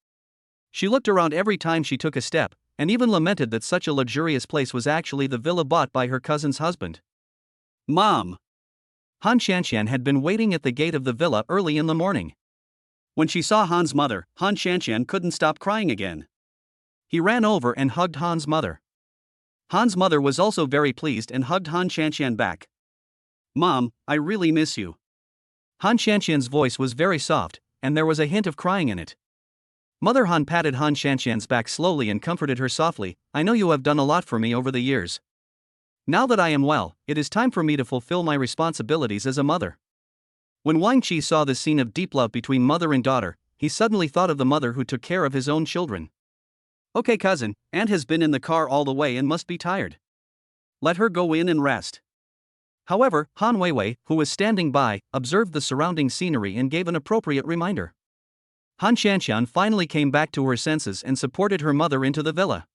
She looked around every time she took a step, and even lamented that such a luxurious place was actually the villa bought by her cousin's husband. "Mom!" Han Qianqian had been waiting at the gate of the villa early in the morning. When she saw Han's mother, Han Qianqian couldn't stop crying again. He ran over and hugged Han's mother. Han's mother was also very pleased and hugged Han Qianqian back. "Mom, I really miss you." Han Qianqian's voice was very soft, and there was a hint of crying in it. Mother Han patted Han Qianqian's back slowly and comforted her softly. "I know you have done a lot for me over the years. Now that I am well, it is time for me to fulfill my responsibilities as a mother." When Wang Qi saw this scene of deep love between mother and daughter, he suddenly thought of the mother who took care of his own children. "Okay, cousin, Aunt has been in the car all the way and must be tired. Let her go in and rest." However, Han Weiwei, who was standing by, observed the surrounding scenery and gave an appropriate reminder. Han Qianqian finally came back to her senses and supported her mother into the villa.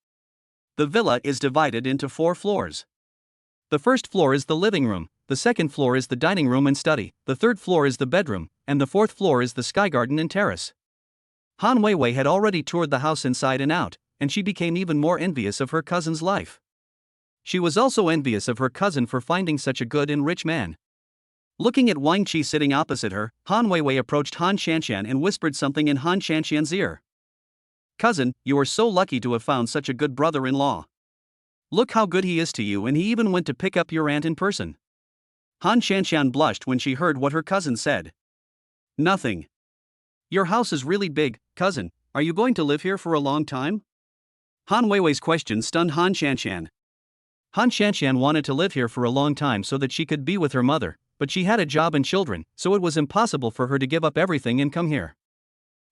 The villa is divided into 4 floors. The first floor is the living room, the second floor is the dining room and study, the third floor is the bedroom, and the fourth floor is the sky garden and terrace. Han Weiwei had already toured the house inside and out, and she became even more envious of her cousin's life. She was also envious of her cousin for finding such a good and rich man. Looking at Wang Qi sitting opposite her, Han Weiwei approached Han Qianqian and whispered something in Han Qianqian's ear. "Cousin, you are so lucky to have found such a good brother-in-law. Look how good he is to you, and he even went to pick up your aunt in person." Han Qianqian blushed when she heard what her cousin said. "Nothing. Your house is really big, cousin. Are you going to live here for a long time?" Han Weiwei's question stunned Han Qianqian. Han Qianqian wanted to live here for a long time so that she could be with her mother, but she had a job and children, so it was impossible for her to give up everything and come here.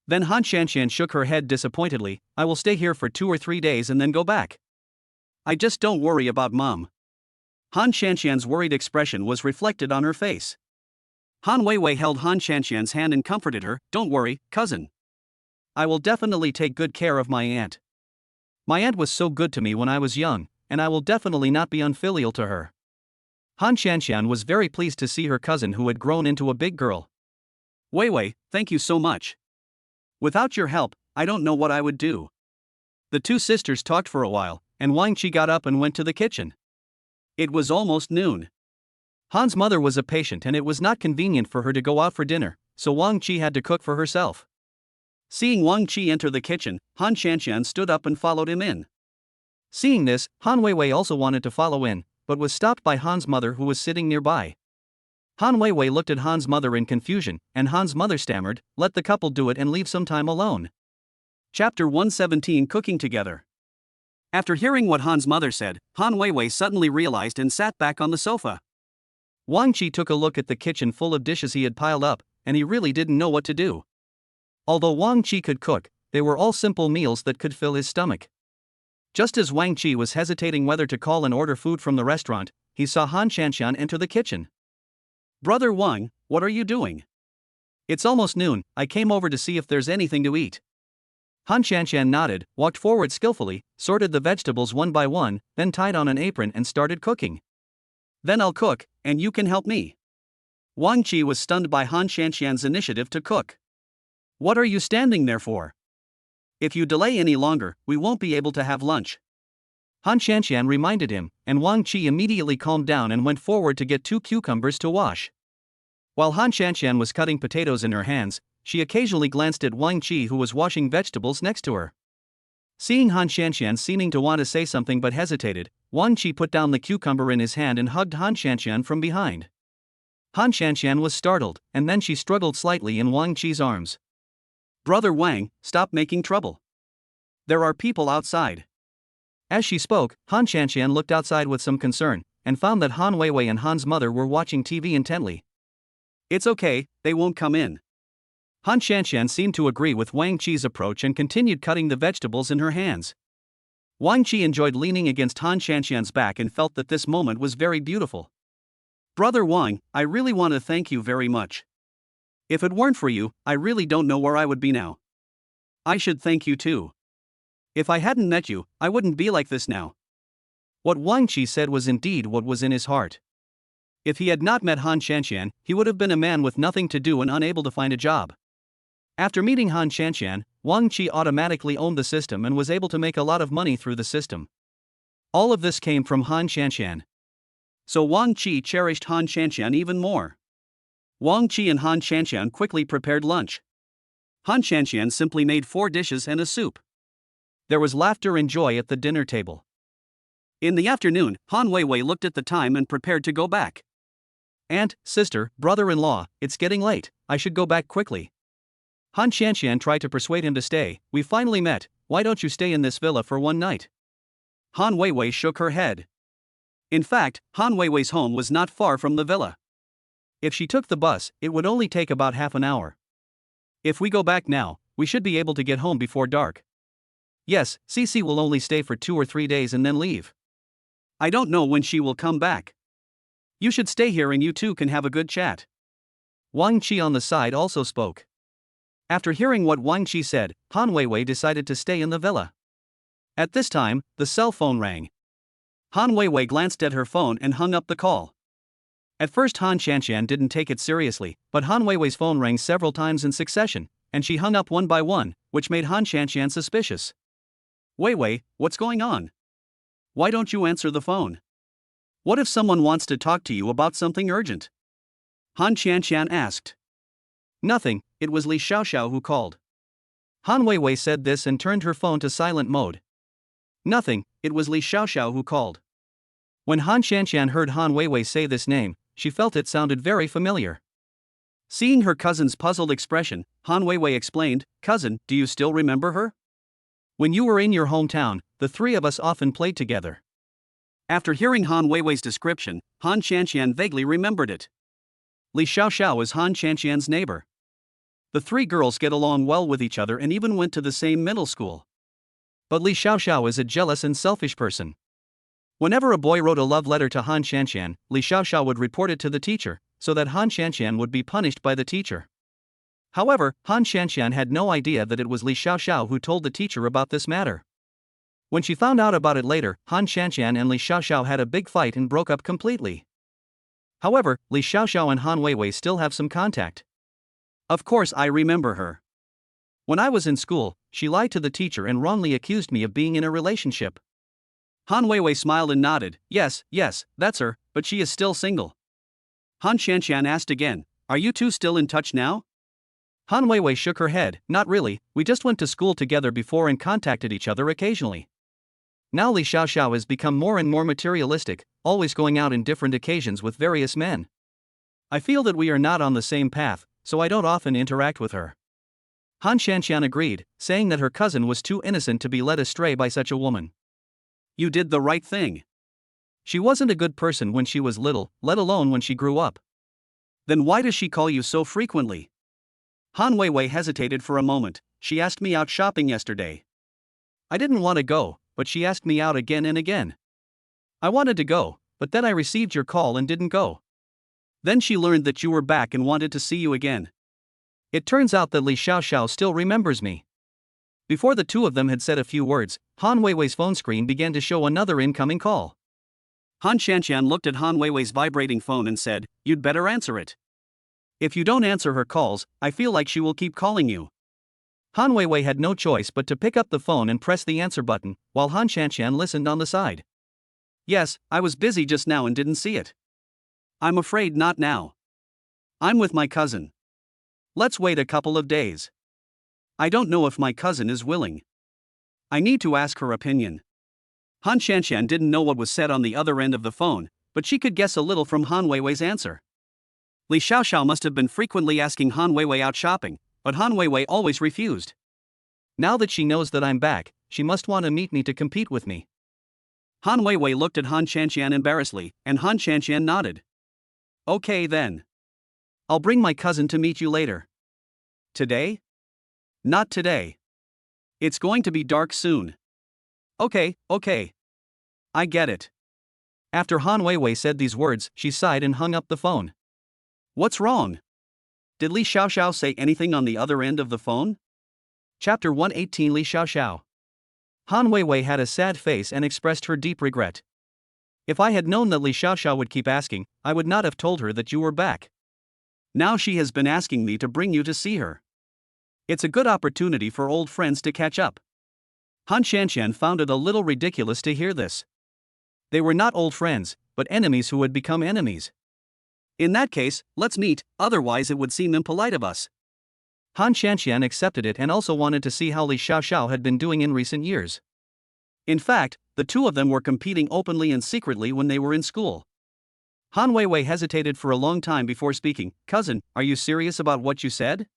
Then Han Qianqian shook her head disappointedly. "I will stay here for 2 or 3 days and then go back. I just don't worry about Mom." Han Qianqian's worried expression was reflected on her face. Han Weiwei held Han Qianqian's hand and comforted her. "Don't worry, cousin. I will definitely take good care of my aunt. My aunt was so good to me when I was young, and I will definitely not be unfilial to her." Han Qianqian was very pleased to see her cousin who had grown into a big girl. "Weiwei, thank you so much. Without your help, I don't know what I would do." The two sisters talked for a while, and Wang Qi got up and went to the kitchen. It was almost noon. Han's mother was a patient and it was not convenient for her to go out for dinner, so Wang Qi had to cook for herself. Seeing Wang Qi enter the kitchen, Han Qianqian stood up and followed him in. Seeing this, Han Weiwei also wanted to follow in, but was stopped by Han's mother who was sitting nearby. Han Weiwei looked at Han's mother in confusion, and Han's mother stammered, "Let the couple do it and leave some time alone." Chapter 117 Cooking Together. After hearing what Han's mother said, Han Weiwei suddenly realized and sat back on the sofa. Wang Qi took a look at the kitchen full of dishes he had piled up, and he really didn't know what to do. Although Wang Qi could cook, they were all simple meals that could fill his stomach. Just as Wang Qi was hesitating whether to call and order food from the restaurant, he saw Han Qianqian enter the kitchen. "Brother Wang, what are you doing?" "It's almost noon, I came over to see if there's anything to eat." Han Qianqian nodded, walked forward skillfully, sorted the vegetables one by one, then tied on an apron and started cooking. "Then I'll cook, and you can help me." Wang Qi was stunned by Han Qianqian's initiative to cook. "What are you standing there for? If you delay any longer, we won't be able to have lunch." Han Qianqian reminded him, and Wang Qi immediately calmed down and went forward to get 2 cucumbers to wash. While Han Qianqian was cutting potatoes in her hands, she occasionally glanced at Wang Qi who was washing vegetables next to her. Seeing Han Qianqian seeming to want to say something but hesitated, Wang Qi put down the cucumber in his hand and hugged Han Qianqian from behind. Han Shanshan was startled, and then she struggled slightly in Wang Qi's arms. Brother Wang, stop making trouble. There are people outside. As she spoke, Han Shanshan looked outside with some concern, and found that Han Weiwei and Han's mother were watching TV intently. It's okay, they won't come in. Han Shanshan seemed to agree with Wang Qi's approach and continued cutting the vegetables in her hands. Wang Qi enjoyed leaning against Han Shanshan's back and felt that this moment was very beautiful. Brother Wang, I really want to thank you very much. If it weren't for you, I really don't know where I would be now. I should thank you too. If I hadn't met you, I wouldn't be like this now. What Wang Qi said was indeed what was in his heart. If he had not met Han Shanshan, he would have been a man with nothing to do and unable to find a job. After meeting Han Shanshan, Wang Qi automatically owned the system and was able to make a lot of money through the system. All of this came from Han Shanshan. So Wang Qi cherished Han Shanshan even more. Wang Qi and Han Shanshan quickly prepared lunch. Han Shanshan simply made 4 dishes and a soup. There was laughter and joy at the dinner table. In the afternoon, Han Weiwei looked at the time and prepared to go back. Aunt, sister, brother-in-law, it's getting late, I should go back quickly. Han Shanshan tried to persuade him to stay. We finally met, why don't you stay in this villa for one night? Han Weiwei shook her head. In fact, Han Weiwei's home was not far from the villa. If she took the bus, it would only take about half an hour. If we go back now, we should be able to get home before dark. Yes, Cici will only stay for 2 or 3 days and then leave. I don't know when she will come back. You should stay here and you two can have a good chat. Wang Qi on the side also spoke. After hearing what Wang Qi said, Han Weiwei decided to stay in the villa. At this time, the cell phone rang. Han Weiwei glanced at her phone and hung up the call. At first Han Shanshan didn't take it seriously, but Han Weiwei's phone rang several times in succession, and she hung up one by one, which made Han Shanshan suspicious. Weiwei, what's going on? Why don't you answer the phone? What if someone wants to talk to you about something urgent? Han Shanshan asked. Nothing, it was Li Xiaoxiao who called. Han Weiwei said this and turned her phone to silent mode. Nothing, it was Li Xiaoxiao who called. When Han Shanshan heard Han Weiwei say this name, she felt it sounded very familiar. Seeing her cousin's puzzled expression, Han Weiwei explained, Cousin, do you still remember her? When you were in your hometown, the 3 of us often played together. After hearing Han Weiwei's description, Han Shanshan vaguely remembered it. Li Xiaoxiao is Han Shanshan's neighbor. The 3 girls get along well with each other and even went to the same middle school. But Li Xiaoxiao is a jealous and selfish person. Whenever a boy wrote a love letter to Han Shanshan, Li Xiaoxiao would report it to the teacher, so that Han Shanshan would be punished by the teacher. However, Han Shanshan had no idea that it was Li Xiaoxiao who told the teacher about this matter. When she found out about it later, Han Shanshan and Li Xiaoxiao had a big fight and broke up completely. However, Li Xiaoxiao and Han Weiwei still have some contact. Of course I remember her. When I was in school, she lied to the teacher and wrongly accused me of being in a relationship. Han Weiwei smiled and nodded, yes, that's her, but she is still single. Han Shanshan asked again, are you two still in touch now? Han Weiwei shook her head, not really, we just went to school together before and contacted each other occasionally. Now Li Xiaoxiao has become more and more materialistic, always going out in different occasions with various men. I feel that we are not on the same path, so I don't often interact with her. Han Shanshan agreed, saying that her cousin was too innocent to be led astray by such a woman. You did the right thing. She wasn't a good person when she was little, let alone when she grew up. Then why does she call you so frequently? Han Weiwei hesitated for a moment. She asked me out shopping yesterday. I didn't want to go, but she asked me out again and again. I wanted to go, but then I received your call and didn't go. Then she learned that you were back and wanted to see you again. It turns out that Li Xiaoxiao still remembers me. Before the 2 of them had said a few words, Han Weiwei's phone screen began to show another incoming call. Han Shanshan looked at Han Weiwei's vibrating phone and said, you'd better answer it. If you don't answer her calls, I feel like she will keep calling you. Han Weiwei had no choice but to pick up the phone and press the answer button, while Han Shanshan listened on the side. Yes, I was busy just now and didn't see it. I'm afraid not now. I'm with my cousin. Let's wait a couple of days. I don't know if my cousin is willing. I need to ask her opinion. Han Shanshan didn't know what was said on the other end of the phone, but she could guess a little from Han Weiwei's answer. Li Xiaoxiao must have been frequently asking Han Weiwei out shopping, but Han Weiwei always refused. Now that she knows that I'm back, she must want to meet me to compete with me. Han Weiwei looked at Han Qianqian embarrassedly, and Han Qianqian nodded. Okay then. I'll bring my cousin to meet you later. Today? Not today. It's going to be dark soon. Okay. I get it. After Han Weiwei said these words, she sighed and hung up the phone. What's wrong? Did Li Xiaoxiao say anything on the other end of the phone? Chapter 118 Li Xiaoxiao. Han Weiwei had a sad face and expressed her deep regret. If I had known that Li Xiaoxiao would keep asking, I would not have told her that you were back. Now she has been asking me to bring you to see her. It's a good opportunity for old friends to catch up. Han Qianqian found it a little ridiculous to hear this. They were not old friends, but enemies who had become enemies. In that case, let's meet, otherwise it would seem impolite of us. Han Qianqian accepted it and also wanted to see how Li Xiaoxiao had been doing in recent years. In fact, the two of them were competing openly and secretly when they were in school. Han Weiwei hesitated for a long time before speaking. Cousin, are you serious about what you said?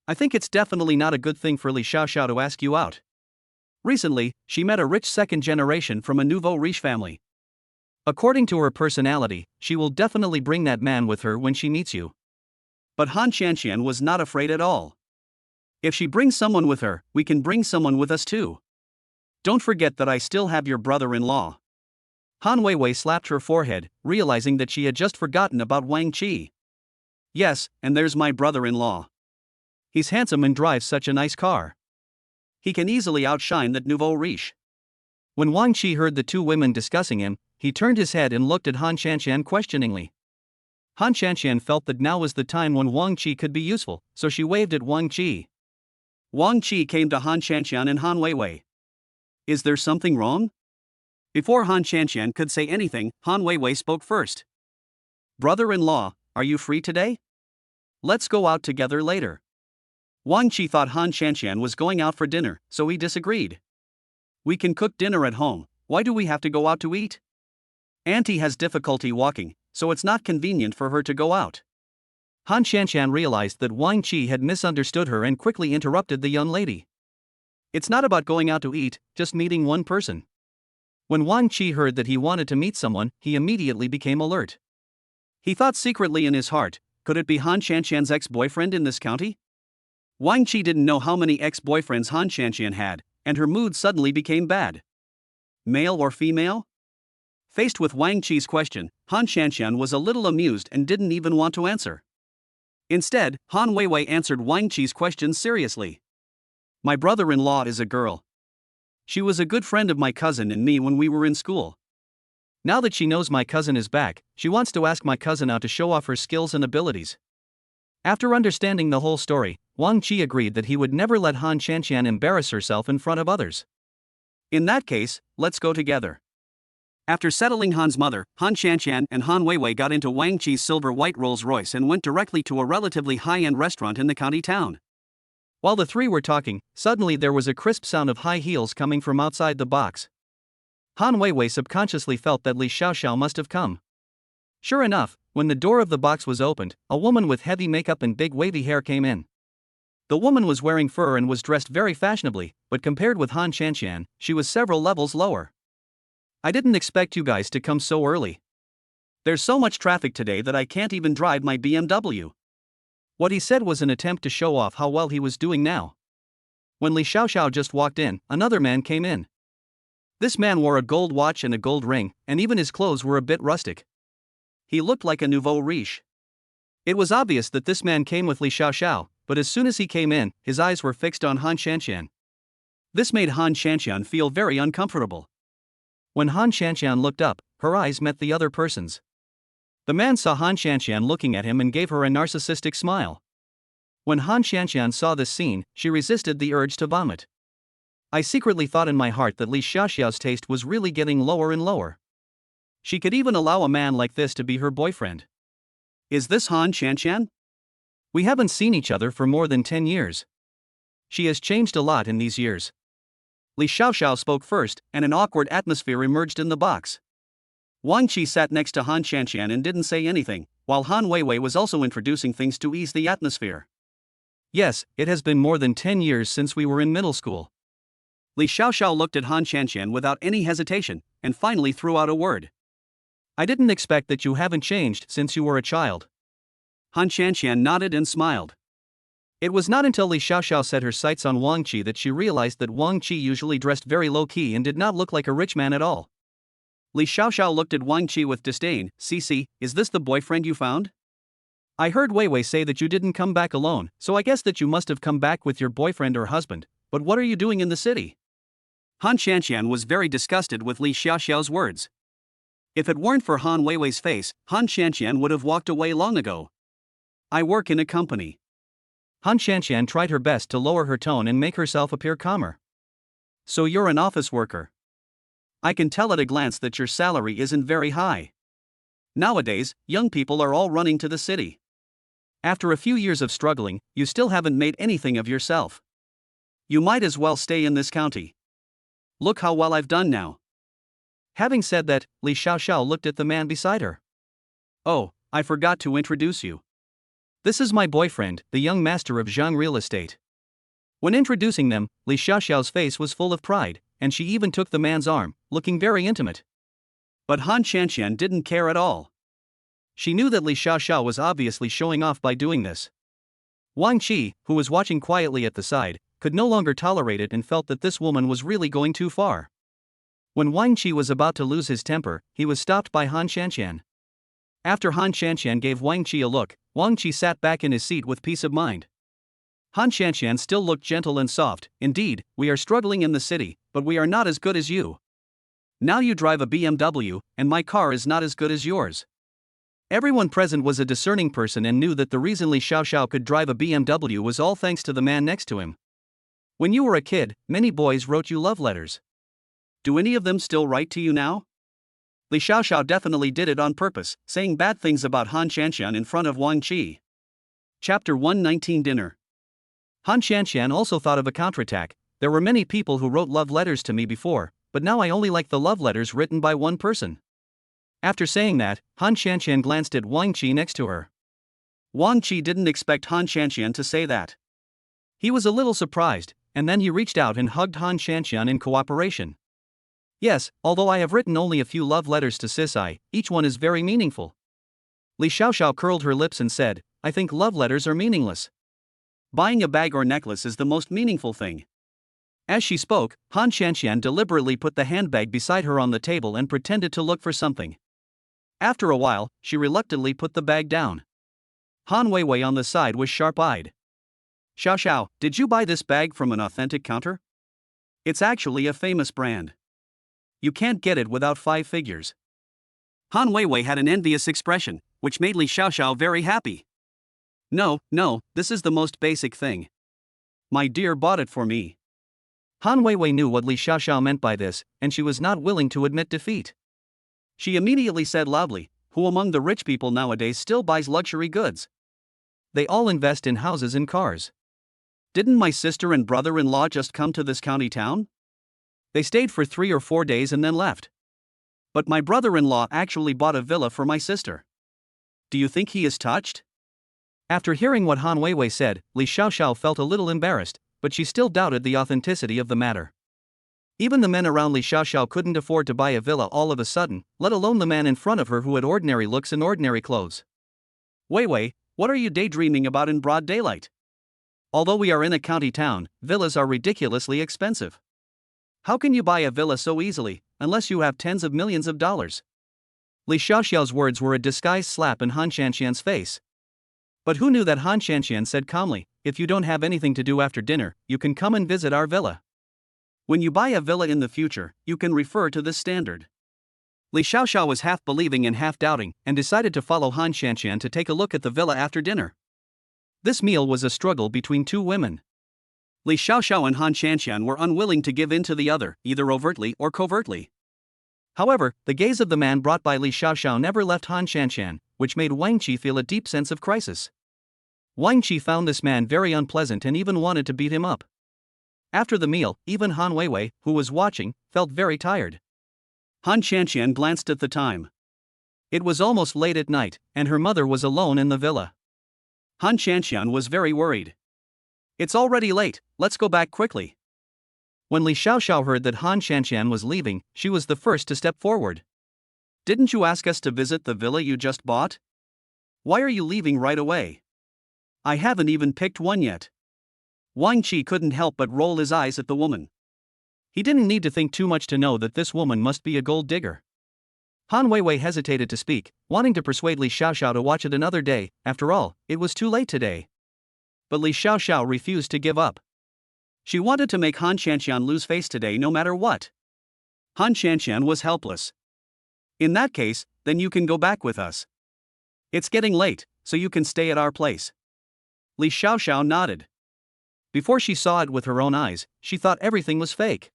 I think it's definitely not a good thing for Li Xiaoxiao to ask you out. Recently, she met a rich second generation from a nouveau riche family. According to her personality, she will definitely bring that man with her when she meets you. But Han Qianqian was not afraid at all. If she brings someone with her, we can bring someone with us too. Don't forget that I still have your brother-in-law. Han Weiwei slapped her forehead, realizing that she had just forgotten about Wang Qi. Yes, and there's my brother-in-law. He's handsome and drives such a nice car. He can easily outshine that nouveau riche. When Wang Qi heard the two women discussing him, he turned his head and looked at Han Qianqian questioningly. Han Qianqian felt that now was the time when Wang Qi could be useful, so she waved at Wang Qi. Wang Qi came to Han Qianqian and Han Weiwei. Is there something wrong? Before Han Qianqian could say anything, Han Weiwei spoke first. Brother-in-law, are you free today? Let's go out together later. Wang Qi thought Han Qianqian was going out for dinner, so he disagreed. We can cook dinner at home, why do we have to go out to eat? Auntie has difficulty walking, so it's not convenient for her to go out. Han Qianqian realized that Wang Qi had misunderstood her and quickly interrupted the young lady. It's not about going out to eat, just meeting one person. When Wang Qi heard that he wanted to meet someone, he immediately became alert. He thought secretly in his heart, could it be Han Qianqian's ex-boyfriend in this county? Wang Qi didn't know how many ex-boyfriends Han Qianqian had, and her mood suddenly became bad. Male or female? Faced with Wang Qi's question, Han Qianqian was a little amused and didn't even want to answer. Instead, Han Weiwei answered Wang Qi's question seriously. My brother-in-law is a girl. She was a good friend of my cousin and me when we were in school. Now that she knows my cousin is back, she wants to ask my cousin out to show off her skills and abilities. After understanding the whole story, Wang Qi agreed that he would never let Han Qianqian embarrass herself in front of others. In that case, let's go together. After settling Han's mother, Han Qianqian and Han Weiwei got into Wang Qi's silver white Rolls-Royce and went directly to a relatively high-end restaurant in the county town. While the three were talking, suddenly there was a crisp sound of high heels coming from outside the box. Han Weiwei subconsciously felt that Li Xiaoxiao must have come. Sure enough, when the door of the box was opened, a woman with heavy makeup and big wavy hair came in. The woman was wearing fur and was dressed very fashionably, but compared with Han Qianqian, she was several levels lower. I didn't expect you guys to come so early. There's so much traffic today that I can't even drive my BMW. What he said was an attempt to show off how well he was doing now. When Li Xiaoxiao just walked in, another man came in. This man wore a gold watch and a gold ring, and even his clothes were a bit rustic. He looked like a nouveau riche. It was obvious that this man came with Li Xiaoxiao, but as soon as he came in, his eyes were fixed on Han Qianqian. This made Han Qianqian feel very uncomfortable. When Han Qianqian looked up, her eyes met the other person's. The man saw Han Qianqian looking at him and gave her a narcissistic smile. When Han Qianqian saw this scene, she resisted the urge to vomit. I secretly thought in my heart that Li Xiaoxiao's taste was really getting lower and lower. She could even allow a man like this to be her boyfriend. Is this Han Qianqian? We haven't seen each other for more than 10 years. She has changed a lot in these years. Li Xiaoxiao spoke first, and an awkward atmosphere emerged in the box. Wang Qi sat next to Han Qianqian and didn't say anything, while Han Weiwei was also introducing things to ease the atmosphere. Yes, it has been more than 10 years since we were in middle school. Li Xiaoxiao looked at Han Qianqian without any hesitation, and finally threw out a word. I didn't expect that you haven't changed since you were a child. Han Qianqian nodded and smiled. It was not until Li Xiaoxiao set her sights on Wang Qi that she realized that Wang Qi usually dressed very low-key and did not look like a rich man at all. Li Xiaoxiao looked at Wang Qi with disdain. "Cici, is this the boyfriend you found?" I heard Weiwei say that you didn't come back alone, so I guess that you must have come back with your boyfriend or husband, but what are you doing in the city? Han Qianqian was very disgusted with Li Xiaoxiao's words. If it weren't for Han Weiwei's face, Han Qianqian would have walked away long ago. "I work in a company." Han Qianqian tried her best to lower her tone and make herself appear calmer. "So you're an office worker. I can tell at a glance that your salary isn't very high. Nowadays, young people are all running to the city. After a few years of struggling, you still haven't made anything of yourself. You might as well stay in this county. Look how well I've done now." Having said that, Li Xiaoxiao looked at the man beside her. "Oh, I forgot to introduce you. This is my boyfriend, the young master of Zhang Real Estate." When introducing them, Li Xiaoxiao's face was full of pride, and she even took the man's arm, looking very intimate. But Han Qianqian didn't care at all. She knew that Li Xiaoxiao was obviously showing off by doing this. Wang Qi, who was watching quietly at the side, could no longer tolerate it and felt that this woman was really going too far. When Wang Qi was about to lose his temper, he was stopped by Han Qianqian. After Han Qianqian gave Wang Qi a look, Wang Qi sat back in his seat with peace of mind. Han Qianqian still looked gentle and soft. "Indeed, we are struggling in the city, but we are not as good as you. Now you drive a BMW, and my car is not as good as yours." Everyone present was a discerning person and knew that the reason Li Xiaoxiao could drive a BMW was all thanks to the man next to him. When you were a kid, many boys wrote you love letters. Do any of them still write to you now? Li Xiaoxiao definitely did it on purpose, saying bad things about Han Qianqian in front of Wang Qi. Chapter 119 Dinner. Han Qianqian also thought of a counterattack. There were many people who wrote love letters to me before, but now I only like the love letters written by one person. After saying that, Han Qianqian glanced at Wang Qi next to her. Wang Qi didn't expect Han Qianqian to say that. He was a little surprised, and then he reached out and hugged Han Qianqian in cooperation. "Yes, although I have written only a few love letters to Cici, each one is very meaningful." Li Xiaoxiao curled her lips and said, "I think love letters are meaningless. Buying a bag or necklace is the most meaningful thing." As she spoke, Han Qianqian deliberately put the handbag beside her on the table and pretended to look for something. After a while, she reluctantly put the bag down. Han Weiwei on the side was sharp-eyed. "Xiaoxiao, did you buy this bag from an authentic counter? It's actually a famous brand. You can't get it without 5 figures." Han Weiwei had an envious expression, which made Li Xiaoxiao very happy. No, this is the most basic thing. My dear bought it for me." Han Weiwei knew what Li Xiaoxiao meant by this, and she was not willing to admit defeat. She immediately said loudly, "Who among the rich people nowadays still buys luxury goods? They all invest in houses and cars. Didn't my sister and brother-in-law just come to this county town? They stayed for 3 or 4 days and then left. But my brother-in-law actually bought a villa for my sister. Do you think he is touched?" After hearing what Han Weiwei said, Li Xiaoxiao felt a little embarrassed, but she still doubted the authenticity of the matter. Even the men around Li Xiaoxiao couldn't afford to buy a villa all of a sudden, let alone the man in front of her who had ordinary looks and ordinary clothes. "Weiwei, what are you daydreaming about in broad daylight? Although we are in a county town, villas are ridiculously expensive. How can you buy a villa so easily, unless you have tens of millions of dollars?" Li Xiaoxiao's words were a disguised slap in Han Qianqian's face. But who knew that Han Qianqian said calmly, "If you don't have anything to do after dinner, you can come and visit our villa. When you buy a villa in the future, you can refer to this standard." Li Xiaoxiao was half believing and half doubting, and decided to follow Han Qianqian to take a look at the villa after dinner. This meal was a struggle between 2 women. Li Xiaoxiao and Han Qianqian were unwilling to give in to the other, either overtly or covertly. However, the gaze of the man brought by Li Xiaoxiao never left Han Qianqian, which made Wang Qi feel a deep sense of crisis. Wang Qi found this man very unpleasant and even wanted to beat him up. After the meal, even Han Weiwei, who was watching, felt very tired. Han Qianqian glanced at the time. It was almost late at night, and her mother was alone in the villa. Han Qianqian was very worried. It's already late, let's go back quickly. When Li Xiaoxiao heard that Han Qianqian was leaving, she was the first to step forward. Didn't you ask us to visit the villa you just bought? Why are you leaving right away? I haven't even picked one yet. Wang Qi couldn't help but roll his eyes at the woman. He didn't need to think too much to know that this woman must be a gold digger. Han Weiwei hesitated to speak, wanting to persuade Li Xiaoxiao to watch it another day. After all, it was too late today. But Li Xiaoxiao refused to give up. She wanted to make Han Qianqian lose face today no matter what. Han Qianqian was helpless. In that case, then you can go back with us. It's getting late, so you can stay at our place. Li Xiaoxiao nodded. Before she saw it with her own eyes, she thought everything was fake.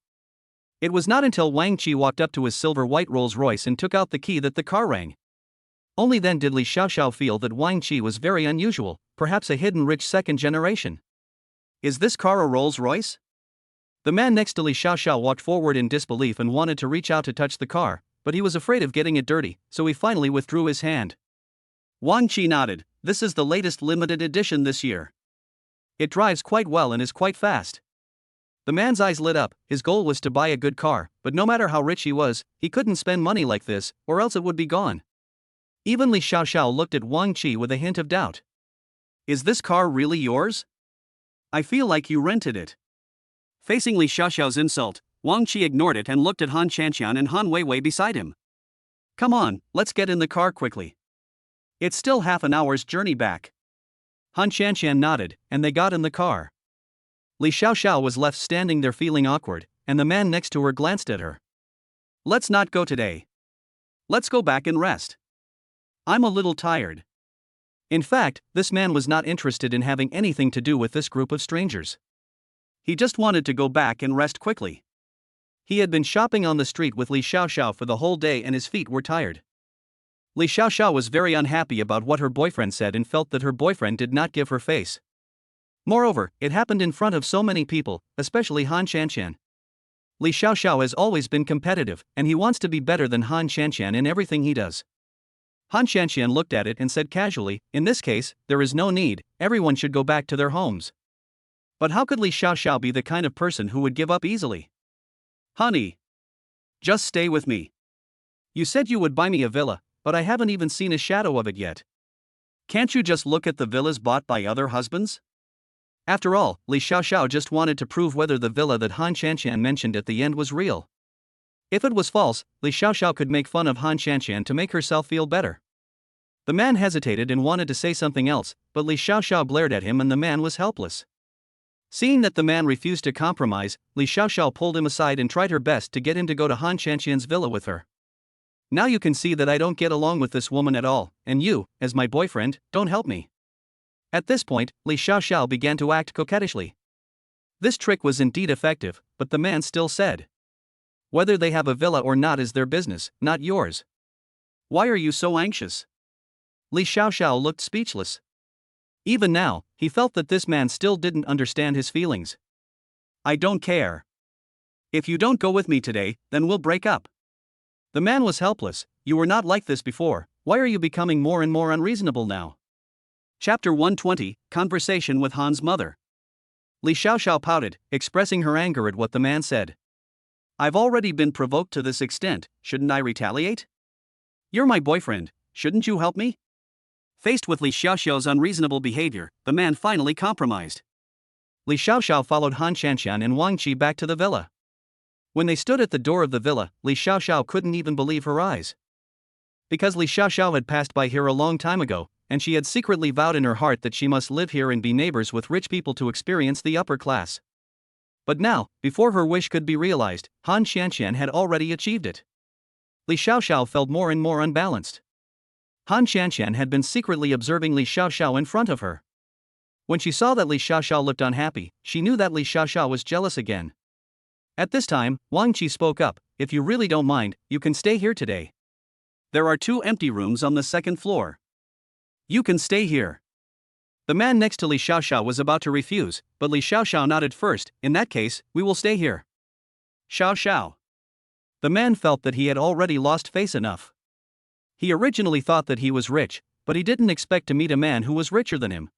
It was not until Wang Qi walked up to his silver-white Rolls-Royce and took out the key that the car rang. Only then did Li Xiaoxiao feel that Wang Qi was very unusual, perhaps a hidden rich second generation. Is this car a Rolls-Royce? The man next to Li Xiaoxiao walked forward in disbelief and wanted to reach out to touch the car, but he was afraid of getting it dirty, so he finally withdrew his hand. Wang Qi nodded. This is the latest limited edition this year. It drives quite well and is quite fast. The man's eyes lit up. His goal was to buy a good car, but no matter how rich he was, he couldn't spend money like this, or else it would be gone. Even Li Xiaoxiao looked at Wang Qi with a hint of doubt. Is this car really yours? I feel like you rented it. Facing Li Xiaoxiao's insult, Wang Qi ignored it and looked at Han Qianqian and Han Weiwei beside him. Come on, let's get in the car quickly. It's still half an hour's journey back. Han Qianqian nodded, and they got in the car. Li Xiaoxiao was left standing there feeling awkward, and the man next to her glanced at her. Let's not go today. Let's go back and rest. I'm a little tired. In fact, this man was not interested in having anything to do with this group of strangers. He just wanted to go back and rest quickly. He had been shopping on the street with Li Xiaoxiao for the whole day and his feet were tired. Li Xiaoxiao was very unhappy about what her boyfriend said and felt that her boyfriend did not give her face. Moreover, it happened in front of so many people, especially Han Qianqian. Li Xiaoxiao has always been competitive, and he wants to be better than Han Qianqian in everything he does. Han Qianqian looked at it and said casually, in this case, there is no need, everyone should go back to their homes. But how could Li Xiaoxiao be the kind of person who would give up easily? Honey. Just stay with me. You said you would buy me a villa, but I haven't even seen a shadow of it yet. Can't you just look at the villas bought by other husbands? After all, Li Xiaoxiao just wanted to prove whether the villa that Han Qianqian mentioned at the end was real. If it was false, Li Xiaoxiao could make fun of Han Qianqian to make herself feel better. The man hesitated and wanted to say something else, but Li Xiaoxiao glared at him and the man was helpless. Seeing that the man refused to compromise, Li Xiaoxiao pulled him aside and tried her best to get him to go to Han Qianqian's villa with her. Now you can see that I don't get along with this woman at all, and you, as my boyfriend, don't help me. At this point, Li Xiaoxiao began to act coquettishly. This trick was indeed effective, but the man still said, whether they have a villa or not is their business, not yours. Why are you so anxious? Li Xiaoxiao looked speechless. Even now, he felt that this man still didn't understand his feelings. I don't care. If you don't go with me today, then we'll break up. The man was helpless. You were not like this before, why are you becoming more and more unreasonable now? Chapter 120, Conversation with Han's Mother. Li Xiaoxiao pouted, expressing her anger at what the man said. I've already been provoked to this extent, shouldn't I retaliate? You're my boyfriend, shouldn't you help me? Faced with Li Xiaoxiao's unreasonable behavior, the man finally compromised. Li Xiaoxiao followed Han Qianqian and Wang Qi back to the villa. When they stood at the door of the villa, Li Xiaoxiao couldn't even believe her eyes. Because Li Xiaoxiao had passed by here a long time ago, and she had secretly vowed in her heart that she must live here and be neighbors with rich people to experience the upper class. But now, before her wish could be realized, Han Qianqian had already achieved it. Li Xiaoxiao felt more and more unbalanced. Han Qianqian had been secretly observing Li Xiaoxiao in front of her. When she saw that Li Xiaoxiao looked unhappy, she knew that Li Xiaoxiao was jealous again. At this time, Wang Qi spoke up, if you really don't mind, you can stay here today. There are 2 empty rooms on the 2nd floor. You can stay here. The man next to Li Xiaoxiao was about to refuse, but Li Xiaoxiao nodded first, in that case, we will stay here. Xiaoxiao. The man felt that he had already lost face enough. He originally thought that he was rich, but he didn't expect to meet a man who was richer than him.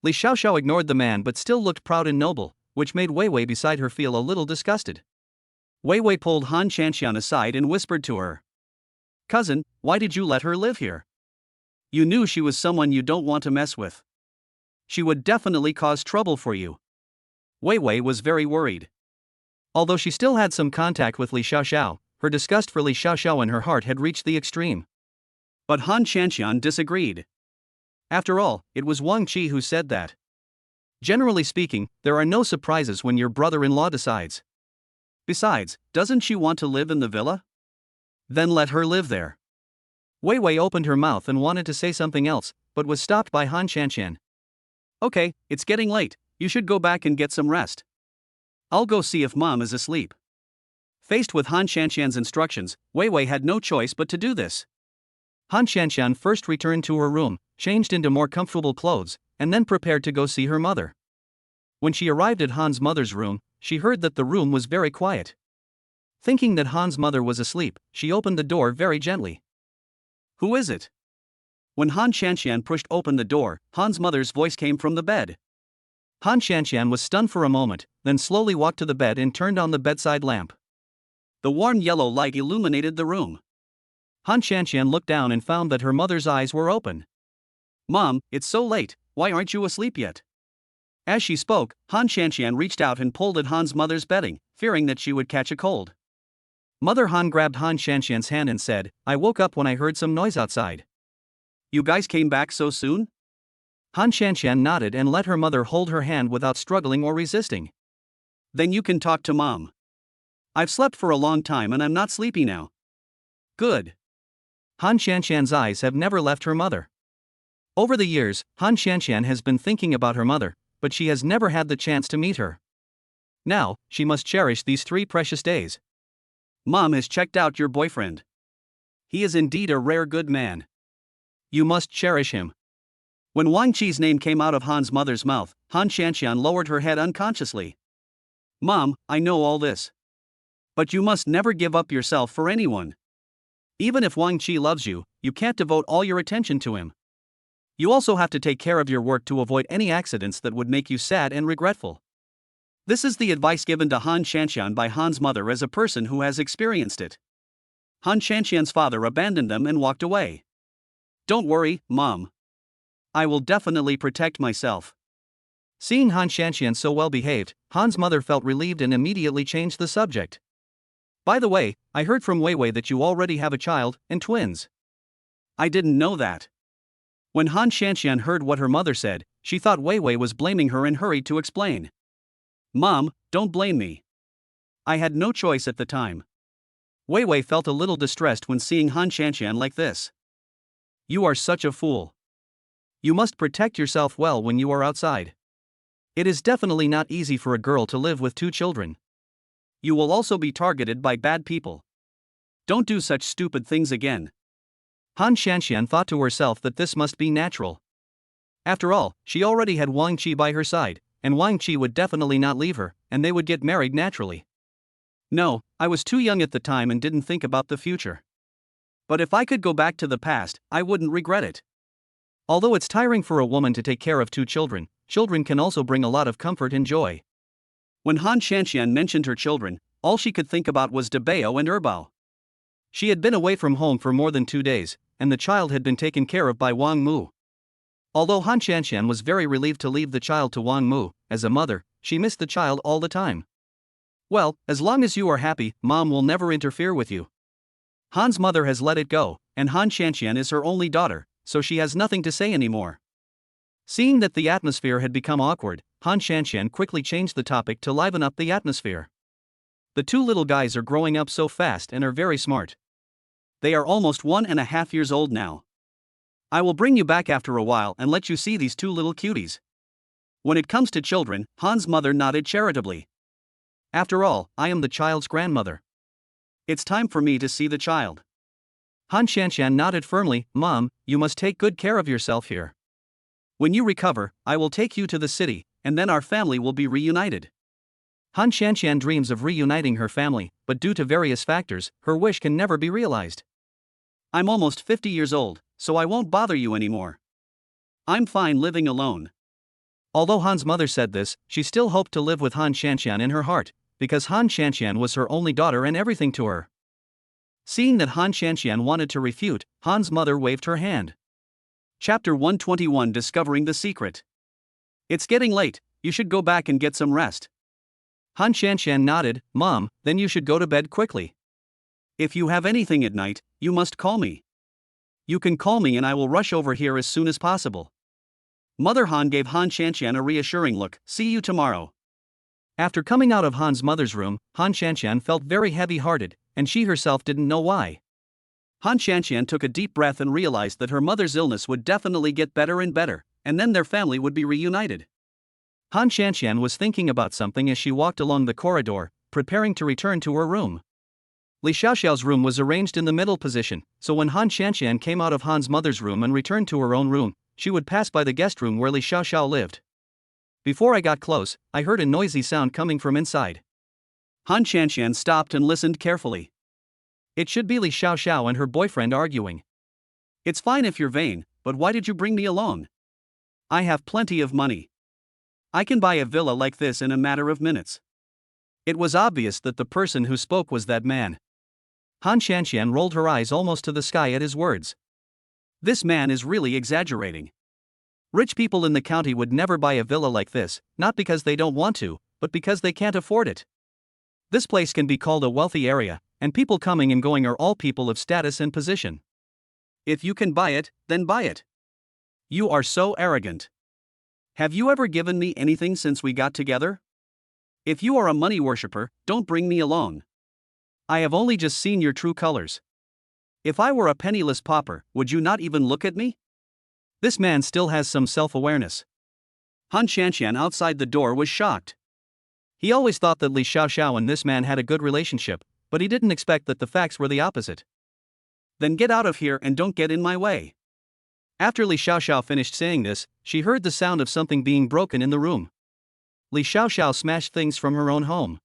Li Xiaoxiao ignored the man but still looked proud and noble, which made Wei Wei beside her feel a little disgusted. Wei Wei pulled Han Qianqian aside and whispered to her. "Cousin, why did you let her live here? You knew she was someone you don't want to mess with. She would definitely cause trouble for you." Wei Wei was very worried. Although she still had some contact with Li Xiaoxiao, her disgust for Li Xiaoxiao in her heart had reached the extreme. But Han Qianqian disagreed. After all, it was Wang Qi who said that. Generally speaking, there are no surprises when your brother-in-law decides. Besides, doesn't she want to live in the villa? Then let her live there. Wei Wei opened her mouth and wanted to say something else, but was stopped by Han Qianqian. "Okay, it's getting late, you should go back and get some rest. I'll go see if Mom is asleep." Faced with Han Qianqian's instructions, Wei Wei had no choice but to do this. Han Qianqian first returned to her room, changed into more comfortable clothes, and then prepared to go see her mother. When she arrived at Han's mother's room, she heard that the room was very quiet. Thinking that Han's mother was asleep, she opened the door very gently. "Who is it?" When Han Qianqian pushed open the door, Han's mother's voice came from the bed. Han Qianqian was stunned for a moment, then slowly walked to the bed and turned on the bedside lamp. The warm yellow light illuminated the room. Han Qianqian looked down and found that her mother's eyes were open. "Mom, it's so late, why aren't you asleep yet?" As she spoke, Han Qianqian reached out and pulled at Han's mother's bedding, fearing that she would catch a cold. Mother Han grabbed Han Qianqian's hand and said, "I woke up when I heard some noise outside." "You guys came back so soon?" Han Qianqian nodded and let her mother hold her hand without struggling or resisting. "Then you can talk to Mom. I've slept for a long time and I'm not sleepy now." "Good." Han Qianqian's eyes have never left her mother. Over the years, Han Qianqian has been thinking about her mother, but she has never had the chance to meet her. Now, she must cherish these 3 precious days. "Mom has checked out your boyfriend. He is indeed a rare good man. You must cherish him." When Wang Qi's name came out of Han's mother's mouth, Han Qianqian lowered her head unconsciously. "Mom, I know all this. But you must never give up yourself for anyone. Even if Wang Qi loves you, you can't devote all your attention to him. You also have to take care of your work to avoid any accidents that would make you sad and regretful." This is the advice given to Han Qianqian by Han's mother as a person who has experienced it. Han Qianqian's father abandoned them and walked away. "Don't worry, Mom. I will definitely protect myself." Seeing Han Qianqian so well behaved, Han's mother felt relieved and immediately changed the subject. "By the way, I heard from Wei Wei that you already have a child, and twins." "I didn't know that." When Han Qianqian heard what her mother said, she thought Wei Wei was blaming her and hurried to explain. "Mom, don't blame me. I had no choice at the time." Wei Wei felt a little distressed when seeing Han Qianqian like this. "You are such a fool. You must protect yourself well when you are outside. It is definitely not easy for a girl to live with 2 children. You will also be targeted by bad people. Don't do such stupid things again." Han Qianqian thought to herself that this must be natural. After all, she already had Wang Qi by her side, and Wang Qi would definitely not leave her, and they would get married naturally. "No, I was too young at the time and didn't think about the future. But if I could go back to the past, I wouldn't regret it." Although it's tiring for a woman to take care of 2 children, children can also bring a lot of comfort and joy. When Han Qianqian mentioned her children, all she could think about was Debao and Erbao. She had been away from home for more than 2 days, and the child had been taken care of by Wang Mu. Although Han Qianqian was very relieved to leave the child to Wang Mu, as a mother, she missed the child all the time. "Well, as long as you are happy, Mom will never interfere with you." Han's mother has let it go, and Han Qianqian is her only daughter, so she has nothing to say anymore. Seeing that the atmosphere had become awkward, Han Qianqian quickly changed the topic to liven up the atmosphere. "The 2 little guys are growing up so fast and are very smart. They are almost 1.5 years old now. I will bring you back after a while and let you see these 2 little cuties." When it comes to children, Han's mother nodded charitably. "After all, I am the child's grandmother. It's time for me to see the child." Han Qianqian nodded firmly. "Mom, you must take good care of yourself here. When you recover, I will take you to the city, and then our family will be reunited." Han Qianqian dreams of reuniting her family, but due to various factors, her wish can never be realized. I'm almost 50 years old, so I won't bother you anymore. I'm fine living alone. Although Han's mother said this, she still hoped to live with Han Shanshan in her heart, because Han Shanshan was her only daughter and everything to her. Seeing that Han Shanshan wanted to refute, Han's mother waved her hand. Chapter 121 Discovering the Secret. It's getting late, you should go back and get some rest. Han Shanshan nodded. Mom, then you should go to bed quickly. If you have anything at night, you must call me. You can call me and I will rush over here as soon as possible. Mother Han gave Han Shanshan a reassuring look. See you tomorrow. After coming out of Han's mother's room, Han Shanshan felt very heavy-hearted, and she herself didn't know why. Han Shanshan took a deep breath and realized that her mother's illness would definitely get better and better, and then their family would be reunited. Han Shanshan was thinking about something as she walked along the corridor, preparing to return to her room. Li Xiaoxiao's room was arranged in the middle position, so when Han Shanshan came out of Han's mother's room and returned to her own room, she would pass by the guest room where Li Xiaoxiao lived. Before I got close, I heard a noisy sound coming from inside. Han Shanshan stopped and listened carefully. It should be Li Xiaoxiao and her boyfriend arguing. It's fine if you're vain, but why did you bring me along? I have plenty of money. I can buy a villa like this in a matter of minutes. It was obvious that the person who spoke was that man. Han Shanshan rolled her eyes almost to the sky at his words. This man is really exaggerating. Rich people in the county would never buy a villa like this, not because they don't want to, but because they can't afford it. This place can be called a wealthy area, and people coming and going are all people of status and position. If you can buy it, then buy it. You are so arrogant. Have you ever given me anything since we got together? If you are a money worshipper, don't bring me along. I have only just seen your true colors. If I were a penniless pauper, would you not even look at me? This man still has some self-awareness. Han Shanshan outside the door was shocked. He always thought that Li Xiaoxiao and this man had a good relationship, but he didn't expect that the facts were the opposite. Then get out of here and don't get in my way. After Li Xiaoxiao finished saying this, she heard the sound of something being broken in the room. Li Xiaoxiao smashed things from her own home.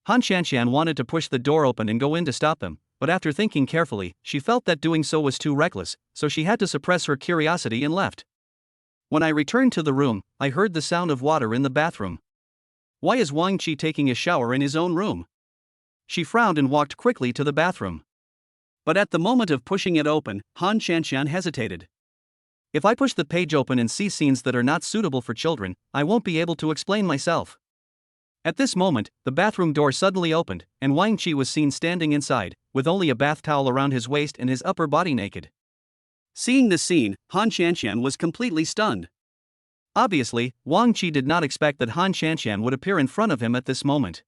Han Shanshan wanted to push the door open and go in to stop them, but after thinking carefully, she felt that doing so was too reckless, so she had to suppress her curiosity and left. When I returned to the room, I heard the sound of water in the bathroom. Why is Wang Qi taking a shower in his own room? She frowned and walked quickly to the bathroom. But at the moment of pushing it open, Han Shanshan hesitated. If I push the page open and see scenes that are not suitable for children, I won't be able to explain myself. At this moment, the bathroom door suddenly opened, and Wang Qi was seen standing inside, with only a bath towel around his waist and his upper body naked. Seeing the scene, Han Shanshan was completely stunned. Obviously, Wang Qi did not expect that Han Shanshan would appear in front of him at this moment.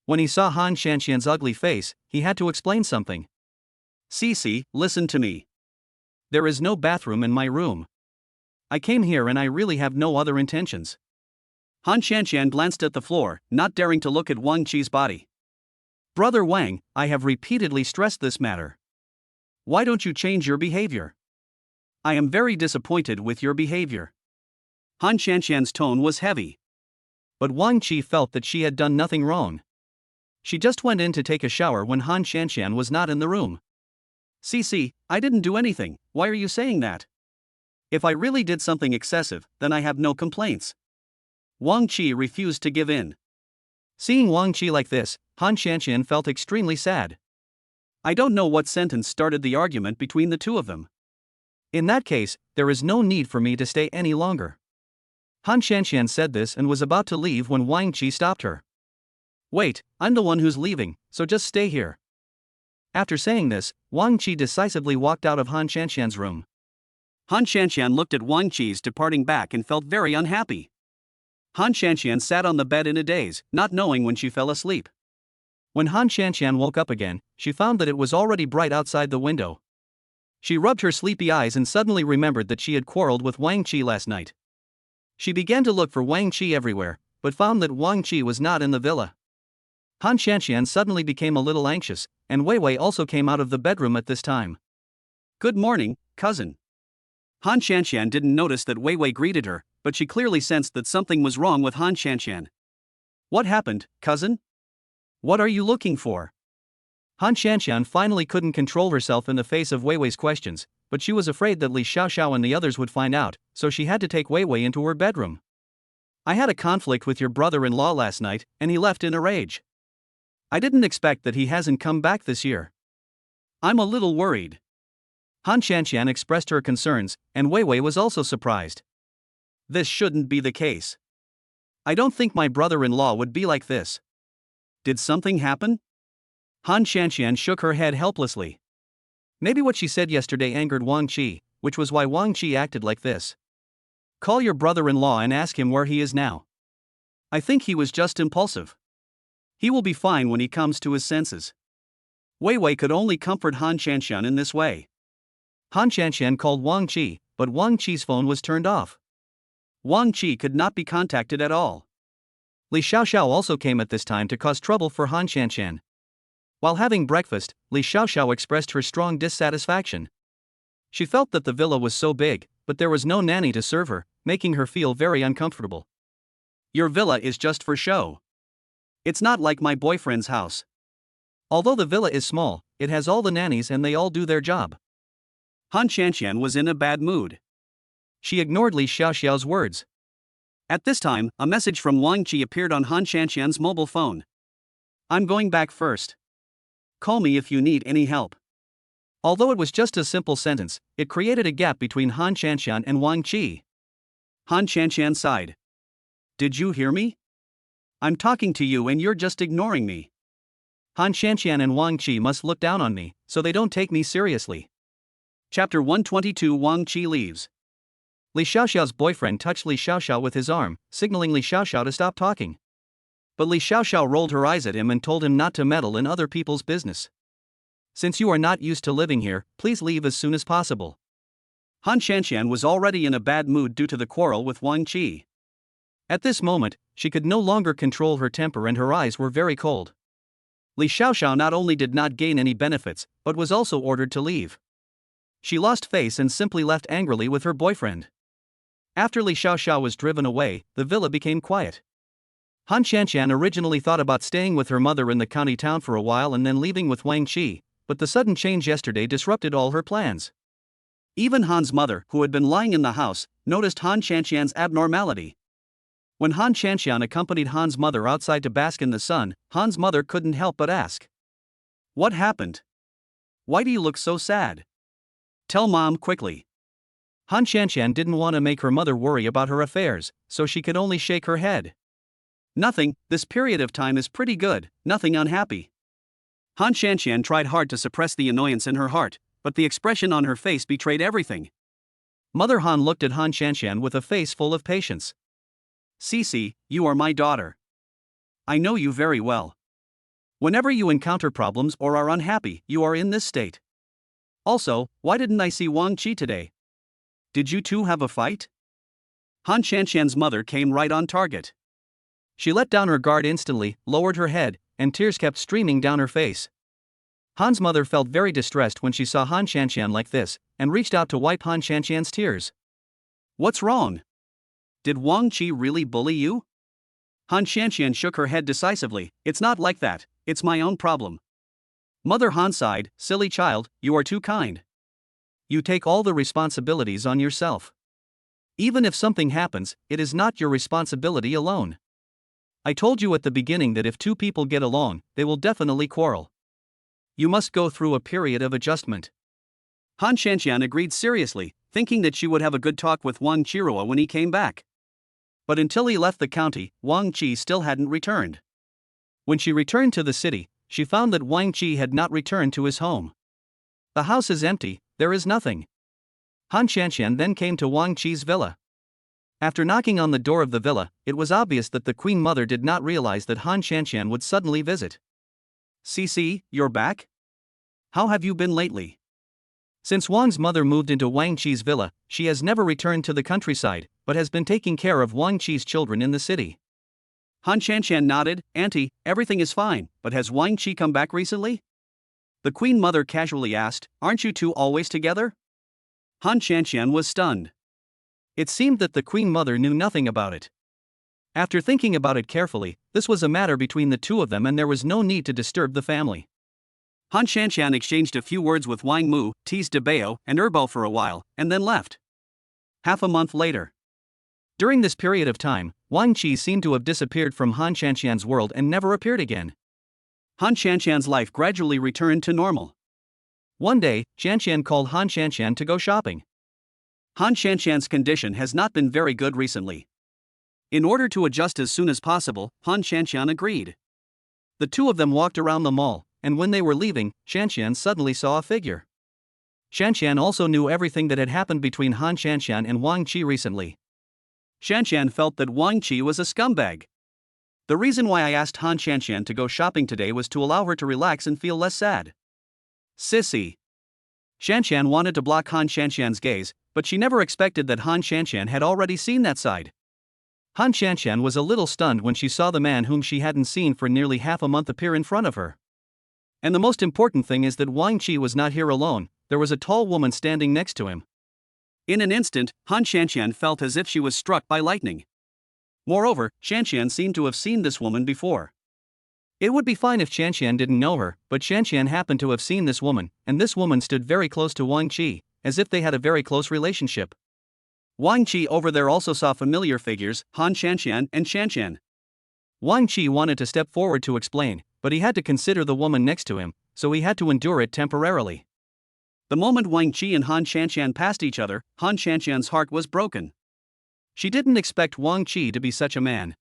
When he saw Han Shanshan's ugly face, he had to explain something. Cici, listen to me. There is no bathroom in my room. I came here and I really have no other intentions. Han Shanshan glanced at the floor, not daring to look at Wang Qi's body. Brother Wang, I have repeatedly stressed this matter. Why don't you change your behavior? I am very disappointed with your behavior. Han Shanshan's tone was heavy. But Wang Qi felt that she had done nothing wrong. She just went in to take a shower when Han Shanshan was not in the room. Cici, I didn't do anything, why are you saying that? If I really did something excessive, then I have no complaints. Wang Qi refused to give in. Seeing Wang Qi like this, Han Shanshan felt extremely sad. I don't know what sentence started the argument between the two of them. In that case, there is no need for me to stay any longer. Han Shanshan said this and was about to leave when Wang Qi stopped her. Wait, I'm the one who's leaving, so just stay here. After saying this, Wang Qi decisively walked out of Han Shanshan's room. Han Shanshan looked at Wang Qi's departing back and felt very unhappy. Han Shanshan sat on the bed in a daze, not knowing when she fell asleep. When Han Shanshan woke up again, she found that it was already bright outside the window. She rubbed her sleepy eyes and suddenly remembered that she had quarreled with Wang Qi last night. She began to look for Wang Qi everywhere, but found that Wang Qi was not in the villa. Han Shanshan suddenly became a little anxious, and Wei Wei also came out of the bedroom at this time. Good morning, cousin. Han Shanshan didn't notice that Wei Wei greeted her, but she clearly sensed that something was wrong with Han Shanshan. What happened, cousin? What are you looking for? Han Shanxian finally couldn't control herself in the face of Wei Wei's questions, but she was afraid that Li Xiaoxiao and the others would find out, so she had to take Wei Wei into her bedroom. I had a conflict with your brother-in-law last night, and he left in a rage. I didn't expect that he hasn't come back this year. I'm a little worried. Han Shanxian expressed her concerns, and Wei Wei was also surprised. This shouldn't be the case. I don't think my brother-in-law would be like this. Did something happen? Han Shanxian shook her head helplessly. Maybe what she said yesterday angered Wang Qi, which was why Wang Qi acted like this. Call your brother-in-law and ask him where he is now. I think he was just impulsive. He will be fine when he comes to his senses. Wei Wei could only comfort Han Shanxian in this way. Han Shanxian called Wang Qi, but Wang Qi's phone was turned off. Wang Qi could not be contacted at all. Li Xiaoxiao also came at this time to cause trouble for Han Shanxian. While having breakfast, Li Xiaoxiao expressed her strong dissatisfaction. She felt that the villa was so big, but there was no nanny to serve her, making her feel very uncomfortable. Your villa is just for show. It's not like my boyfriend's house. Although the villa is small, it has all the nannies and they all do their job. Han Shanxian was in a bad mood. She ignored Li Xiaoxiao's words. At this time, a message from Wang Qi appeared on Han Shanxian's mobile phone. I'm going back first. Call me if you need any help. Although it was just a simple sentence, it created a gap between Han Shanxian and Wang Qi. Han Shanxian sighed. Did you hear me? I'm talking to you and you're just ignoring me. Han Shanxian and Wang Qi must look down on me, so they don't take me seriously. Chapter 122 Wang Qi leaves. Li Xiaoxiao's boyfriend touched Li Xiaoxiao with his arm, signaling Li Xiaoxiao to stop talking. But Li Xiaoxiao rolled her eyes at him and told him not to meddle in other people's business. Since you are not used to living here, please leave as soon as possible. Han Shanxian was already in a bad mood due to the quarrel with Wang Qi. At this moment, she could no longer control her temper and her eyes were very cold. Li Xiaoxiao not only did not gain any benefits, but was also ordered to leave. She lost face and simply left angrily with her boyfriend. After Li Xiaoxiao was driven away, the villa became quiet. Han Shanxian originally thought about staying with her mother in the county town for a while and then leaving with Wang Qi, but the sudden change yesterday disrupted all her plans. Even Han's mother, who had been lying in the house, noticed Han Shanxian's abnormality. When Han Shanxian accompanied Han's mother outside to bask in the sun, Han's mother couldn't help but ask. What happened? Why do you look so sad? Tell mom quickly. Han Shanxian didn't want to make her mother worry about her affairs, so she could only shake her head. Nothing, this period of time is pretty good, nothing unhappy. Han Shanxian tried hard to suppress the annoyance in her heart, but the expression on her face betrayed everything. Mother Han looked at Han Shanxian with a face full of patience. Cici, you are my daughter. I know you very well. Whenever you encounter problems or are unhappy, you are in this state. Also, why didn't I see Wang Qi today? Did you two have a fight? Han Shanxian's mother came right on target. She let down her guard instantly, lowered her head, and tears kept streaming down her face. Han's mother felt very distressed when she saw Han Shanxian like this, and reached out to wipe Han Shanxian's tears. What's wrong? Did Wang Qi really bully you? Han Shanxian shook her head decisively. It's not like that, it's my own problem. Mother Han sighed, silly child, you are too kind. You take all the responsibilities on yourself. Even if something happens, it is not your responsibility alone. I told you at the beginning that if two people get along, they will definitely quarrel. You must go through a period of adjustment. Han Shanxian agreed seriously, thinking that she would have a good talk with Wang Qirua when he came back. But until he left the county, Wang Qi still hadn't returned. When she returned to the city, she found that Wang Qi had not returned to his home. The house is empty, there is nothing. Han Shanxian then came to Wang Qi's villa. After knocking on the door of the villa, it was obvious that the Queen Mother did not realize that Han Shanxian would suddenly visit. Cici, you're back? How have you been lately? Since Wang's mother moved into Wang Qi's villa, she has never returned to the countryside, but has been taking care of Wang Qi's children in the city. Han Shanxian nodded. Auntie, everything is fine, but has Wang Qi come back recently? The Queen Mother casually asked, aren't you two always together? Han Shanxian was stunned. It seemed that the Queen Mother knew nothing about it. After thinking about it carefully, this was a matter between the two of them and there was no need to disturb the family. Han Shanshan exchanged a few words with Wang Mu, teased Debao and Erbo for a while, and then left. Half a month later. During this period of time, Wang Qi seemed to have disappeared from Han Shanshan's world and never appeared again. Han Shanshan's life gradually returned to normal. One day, Shanshan called Han Shanshan to go shopping. Han Shanshan's condition has not been very good recently. In order to adjust as soon as possible, Han Shanshan agreed. The two of them walked around the mall, and when they were leaving, Shanshan suddenly saw a figure. Shanshan also knew everything that had happened between Han Shanshan and Wang Qi recently. Shanshan felt that Wang Qi was a scumbag. The reason why I asked Han Shanshan to go shopping today was to allow her to relax and feel less sad. Sissy. Shanshan wanted to block Han Shanshan's gaze, but she never expected that Han Shanshan had already seen that side. Han Shanshan was a little stunned when she saw the man whom she hadn't seen for nearly half a month appear in front of her. And the most important thing is that Wang Qi was not here alone, there was a tall woman standing next to him. In an instant, Han Shanshan felt as if she was struck by lightning. Moreover, Shanshan seemed to have seen this woman before. It would be fine if Shanshan didn't know her, but Shanshan happened to have seen this woman, and this woman stood very close to Wang Qi, as if they had a very close relationship. Wang Qi over there also saw familiar figures, Han Shanshan and Shanshan. Wang Qi wanted to step forward to explain, but he had to consider the woman next to him, so he had to endure it temporarily. The moment Wang Qi and Han Shanshan passed each other, Han Shanshan's heart was broken. She didn't expect Wang Qi to be such a man.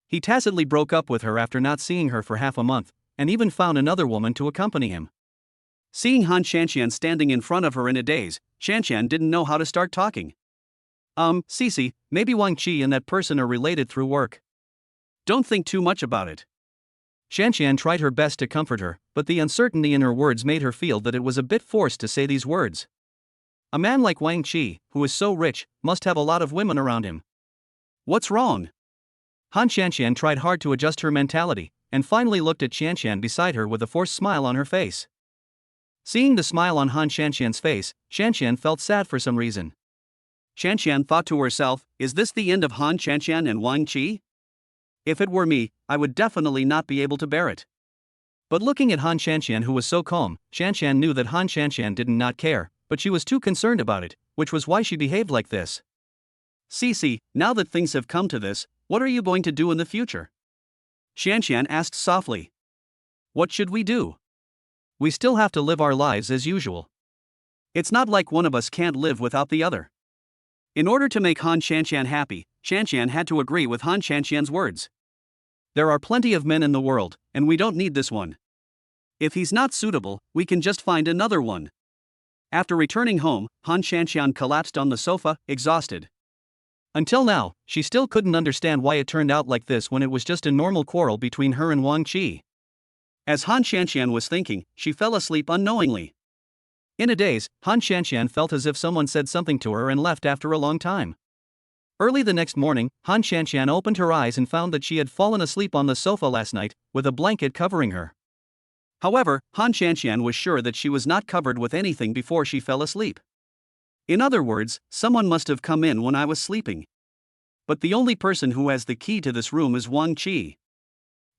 He tacitly broke up with her after not seeing her for half a month, and even found another woman to accompany him. Seeing Han Shanshan standing in front of her in a daze, Shanshan didn't know how to start talking. Sisi, maybe Wang Qi and that person are related through work. Don't think too much about it. Shanshan tried her best to comfort her, but the uncertainty in her words made her feel that it was a bit forced to say these words. A man like Wang Qi, who is so rich, must have a lot of women around him. What's wrong? Han Shanshan tried hard to adjust her mentality, and finally looked at Shanshan beside her with a forced smile on her face. Seeing the smile on Han Shanshan's face, Shanshan felt sad for some reason. Shanshan thought to herself, is this the end of Han Shanshan and Wang Qi? If it were me, I would definitely not be able to bear it. But looking at Han Shanshan, who was so calm, Shanshan knew that Han Shanshan did not care, but she was too concerned about it, which was why she behaved like this. Sisi, now that things have come to this, what are you going to do in the future? Shanshan asked softly. What should we do? We still have to live our lives as usual. It's not like one of us can't live without the other. In order to make Han Shanshan happy, Shanshan had to agree with Han Shanshan's words. There are plenty of men in the world, and we don't need this one. If he's not suitable, we can just find another one. After returning home, Han Shanshan collapsed on the sofa, exhausted. Until now, she still couldn't understand why it turned out like this when it was just a normal quarrel between her and Wang Qi. As Han Shanshan was thinking, she fell asleep unknowingly. In a daze, Han Shanshan felt as if someone said something to her and left after a long time. Early the next morning, Han Shanshan opened her eyes and found that she had fallen asleep on the sofa last night, with a blanket covering her. However, Han Shanshan was sure that she was not covered with anything before she fell asleep. In other words, someone must have come in when I was sleeping. But the only person who has the key to this room is Wang Qi.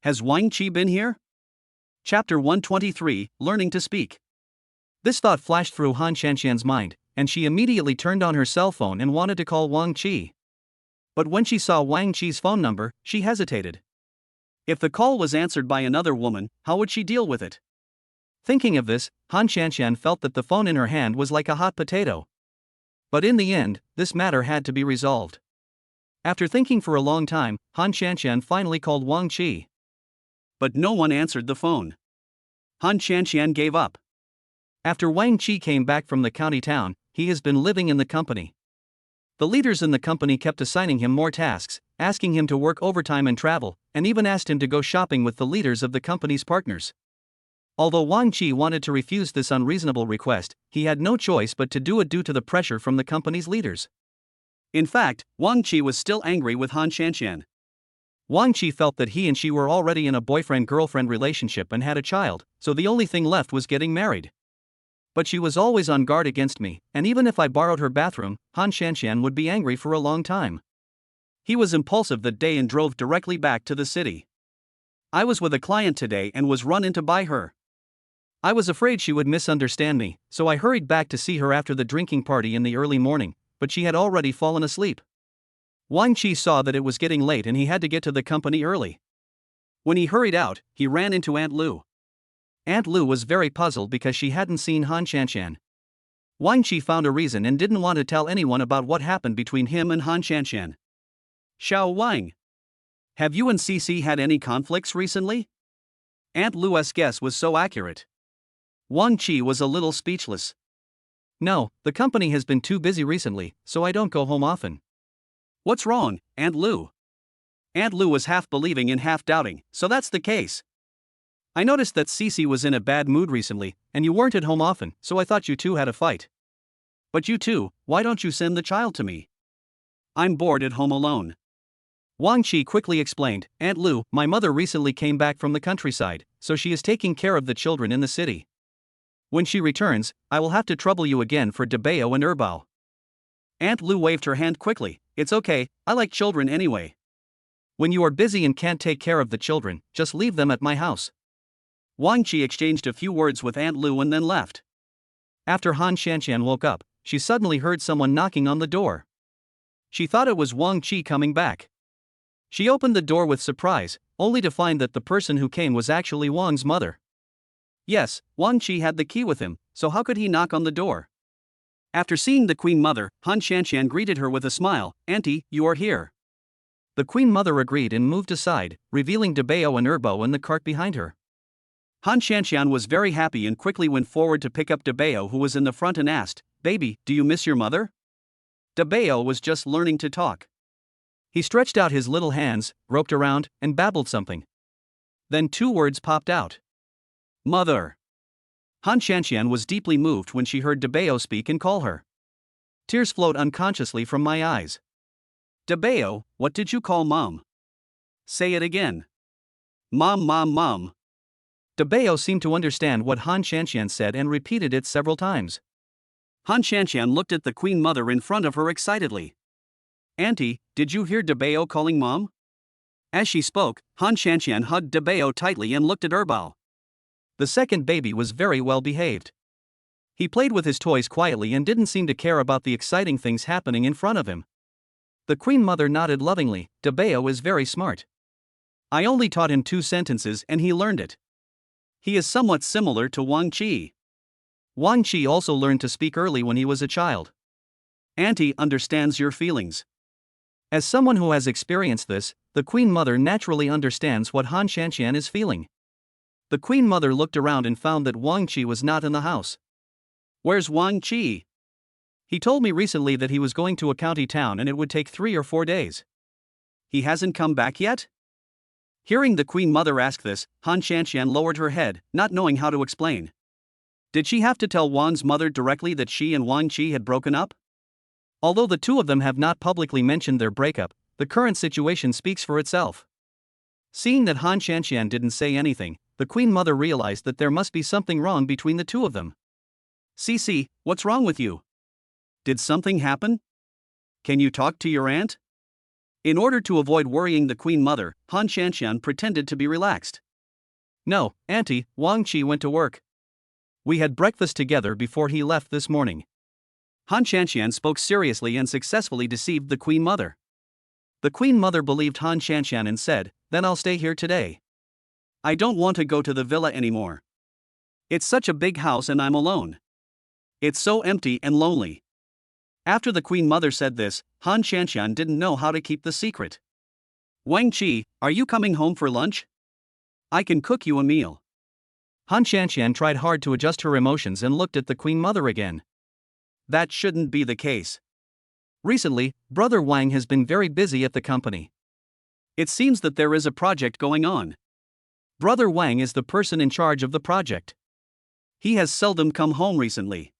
Has Wang Qi been here? Chapter 123, Learning to Speak. This thought flashed through Han Shanshan's mind, and she immediately turned on her cell phone and wanted to call Wang Qi. But when she saw Wang Qi's phone number, she hesitated. If the call was answered by another woman, how would she deal with it? Thinking of this, Han Shanshan felt that the phone in her hand was like a hot potato. But in the end, this matter had to be resolved. After thinking for a long time, Han Shanshan finally called Wang Qi. But no one answered the phone. Han Shanshan gave up. After Wang Qi came back from the county town, he has been living in the company. The leaders in the company kept assigning him more tasks, asking him to work overtime and travel, and even asked him to go shopping with the leaders of the company's partners. Although Wang Qi wanted to refuse this unreasonable request, he had no choice but to do it due to the pressure from the company's leaders. In fact, Wang Qi was still angry with Han Shanshan. Wang Qi felt that he and she were already in a boyfriend-girlfriend relationship and had a child, so the only thing left was getting married. But she was always on guard against me, and even if I borrowed her bathroom, Han Shanshan would be angry for a long time. He was impulsive that day and drove directly back to the city. I was with a client today and was run into by her. I was afraid she would misunderstand me, so I hurried back to see her after the drinking party in the early morning, but she had already fallen asleep. Wang Qi saw that it was getting late and he had to get to the company early. When he hurried out, he ran into Aunt Lu. Aunt Lu was very puzzled because she hadn't seen Han Shanshan. Wang Qi found a reason and didn't want to tell anyone about what happened between him and Han Shanshan. Xiao Wang, have you and Cici had any conflicts recently? Aunt Lu's guess was so accurate. Wang Qi was a little speechless. No, the company has been too busy recently, so I don't go home often. What's wrong, Aunt Lu? Aunt Lu was half believing and half doubting, so that's the case. I noticed that Cici was in a bad mood recently, and you weren't at home often, so I thought you two had a fight. But you two, why don't you send the child to me? I'm bored at home alone. Wang Qi quickly explained, Aunt Lu, my mother recently came back from the countryside, so she is taking care of the children in the city. When she returns, I will have to trouble you again for Debao and Erbao. Aunt Lu waved her hand quickly, it's okay, I like children anyway. When you are busy and can't take care of the children, just leave them at my house. Wang Qi exchanged a few words with Aunt Lu and then left. After Han Shanshan woke up, she suddenly heard someone knocking on the door. She thought it was Wang Qi coming back. She opened the door with surprise, only to find that the person who came was actually Wang's mother. Yes, Wang Qi had the key with him, so how could he knock on the door? After seeing the Queen Mother, Han Shanshan greeted her with a smile, Auntie, you are here. The Queen Mother agreed and moved aside, revealing Debao and Erbao in the cart behind her. Han Shanshan was very happy and quickly went forward to pick up Debao, who was in the front, and asked, Baby, do you miss your mother? Debao was just learning to talk. He stretched out his little hands, groped around, and babbled something. Then 2 words popped out. Mother. Han Shanshan was deeply moved when she heard Debao speak and call her. Tears flowed unconsciously from my eyes. Debao, what did you call Mom? Say it again. Mom, Mom, Mom. Debao seemed to understand what Han Shanshan said and repeated it several times. Han Shanshan looked at the Queen Mother in front of her excitedly. Auntie, did you hear Debao calling Mom? As she spoke, Han Shanshan hugged Debao tightly and looked at Erbao. The second baby was very well behaved. He played with his toys quietly and didn't seem to care about the exciting things happening in front of him. The Queen Mother nodded lovingly, Debao is very smart. I only taught him 2 sentences and he learned it. He is somewhat similar to Wang Qi. Wang Qi also learned to speak early when he was a child. Auntie understands your feelings. As someone who has experienced this, the Queen Mother naturally understands what Han Shanshan is feeling. The Queen Mother looked around and found that Wang Qi was not in the house. Where's Wang Qi? He told me recently that he was going to a county town and it would take 3 or 4 days. He hasn't come back yet? Hearing the Queen Mother ask this, Han Shanshan lowered her head, not knowing how to explain. Did she have to tell Wang's mother directly that she and Wang Qi had broken up? Although the 2 of them have not publicly mentioned their breakup, the current situation speaks for itself. Seeing that Han Shanshan didn't say anything, the Queen Mother realized that there must be something wrong between the 2 of them. Cici, what's wrong with you? Did something happen? Can you talk to your aunt? In order to avoid worrying the Queen Mother, Han Shanshan pretended to be relaxed. No, Auntie, Wang Qi went to work. We had breakfast together before he left this morning. Han Shanshan spoke seriously and successfully deceived the Queen Mother. The Queen Mother believed Han Shanshan and said, Then I'll stay here today. I don't want to go to the villa anymore. It's such a big house and I'm alone. It's so empty and lonely. After the Queen Mother said this, Han Shanshan didn't know how to keep the secret. Wang Qi, are you coming home for lunch? I can cook you a meal. Han Shanshan tried hard to adjust her emotions and looked at the Queen Mother again. That shouldn't be the case. Recently, Brother Wang has been very busy at the company. It seems that there is a project going on. Brother Wang is the person in charge of the project. He has seldom come home recently.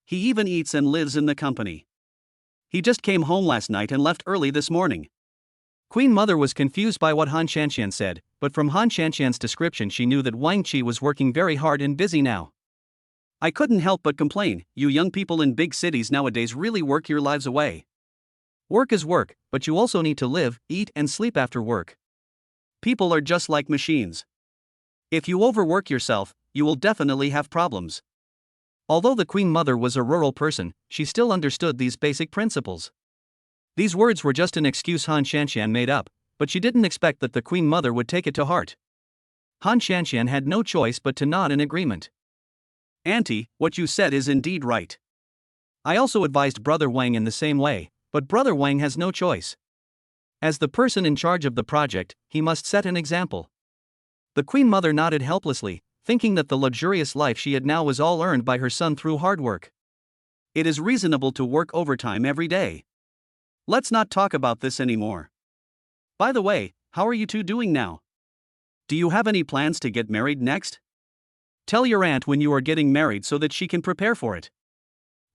He even eats and lives in the company. He just came home last night and left early this morning. Queen Mother was confused by what Han Shanshan said, but from Han Shanshan's description she knew that Wang Qi was working very hard and busy now. I couldn't help but complain, you young people in big cities nowadays really work your lives away. Work is work, but you also need to live, eat and sleep after work. People are just like machines. If you overwork yourself, you will definitely have problems. Although the Queen Mother was a rural person, she still understood these basic principles. These words were just an excuse Han Shanshan made up, but she didn't expect that the Queen Mother would take it to heart. Han Shanshan had no choice but to nod in agreement. Auntie, what you said is indeed right. I also advised Brother Wang in the same way, but Brother Wang has no choice. As the person in charge of the project, he must set an example. The Queen Mother nodded helplessly, thinking that the luxurious life she had now was all earned by her son through hard work. It is reasonable to work overtime every day. Let's not talk about this anymore. By the way, how are you two doing now? Do you have any plans to get married next? Tell your aunt when you are getting married so that she can prepare for it.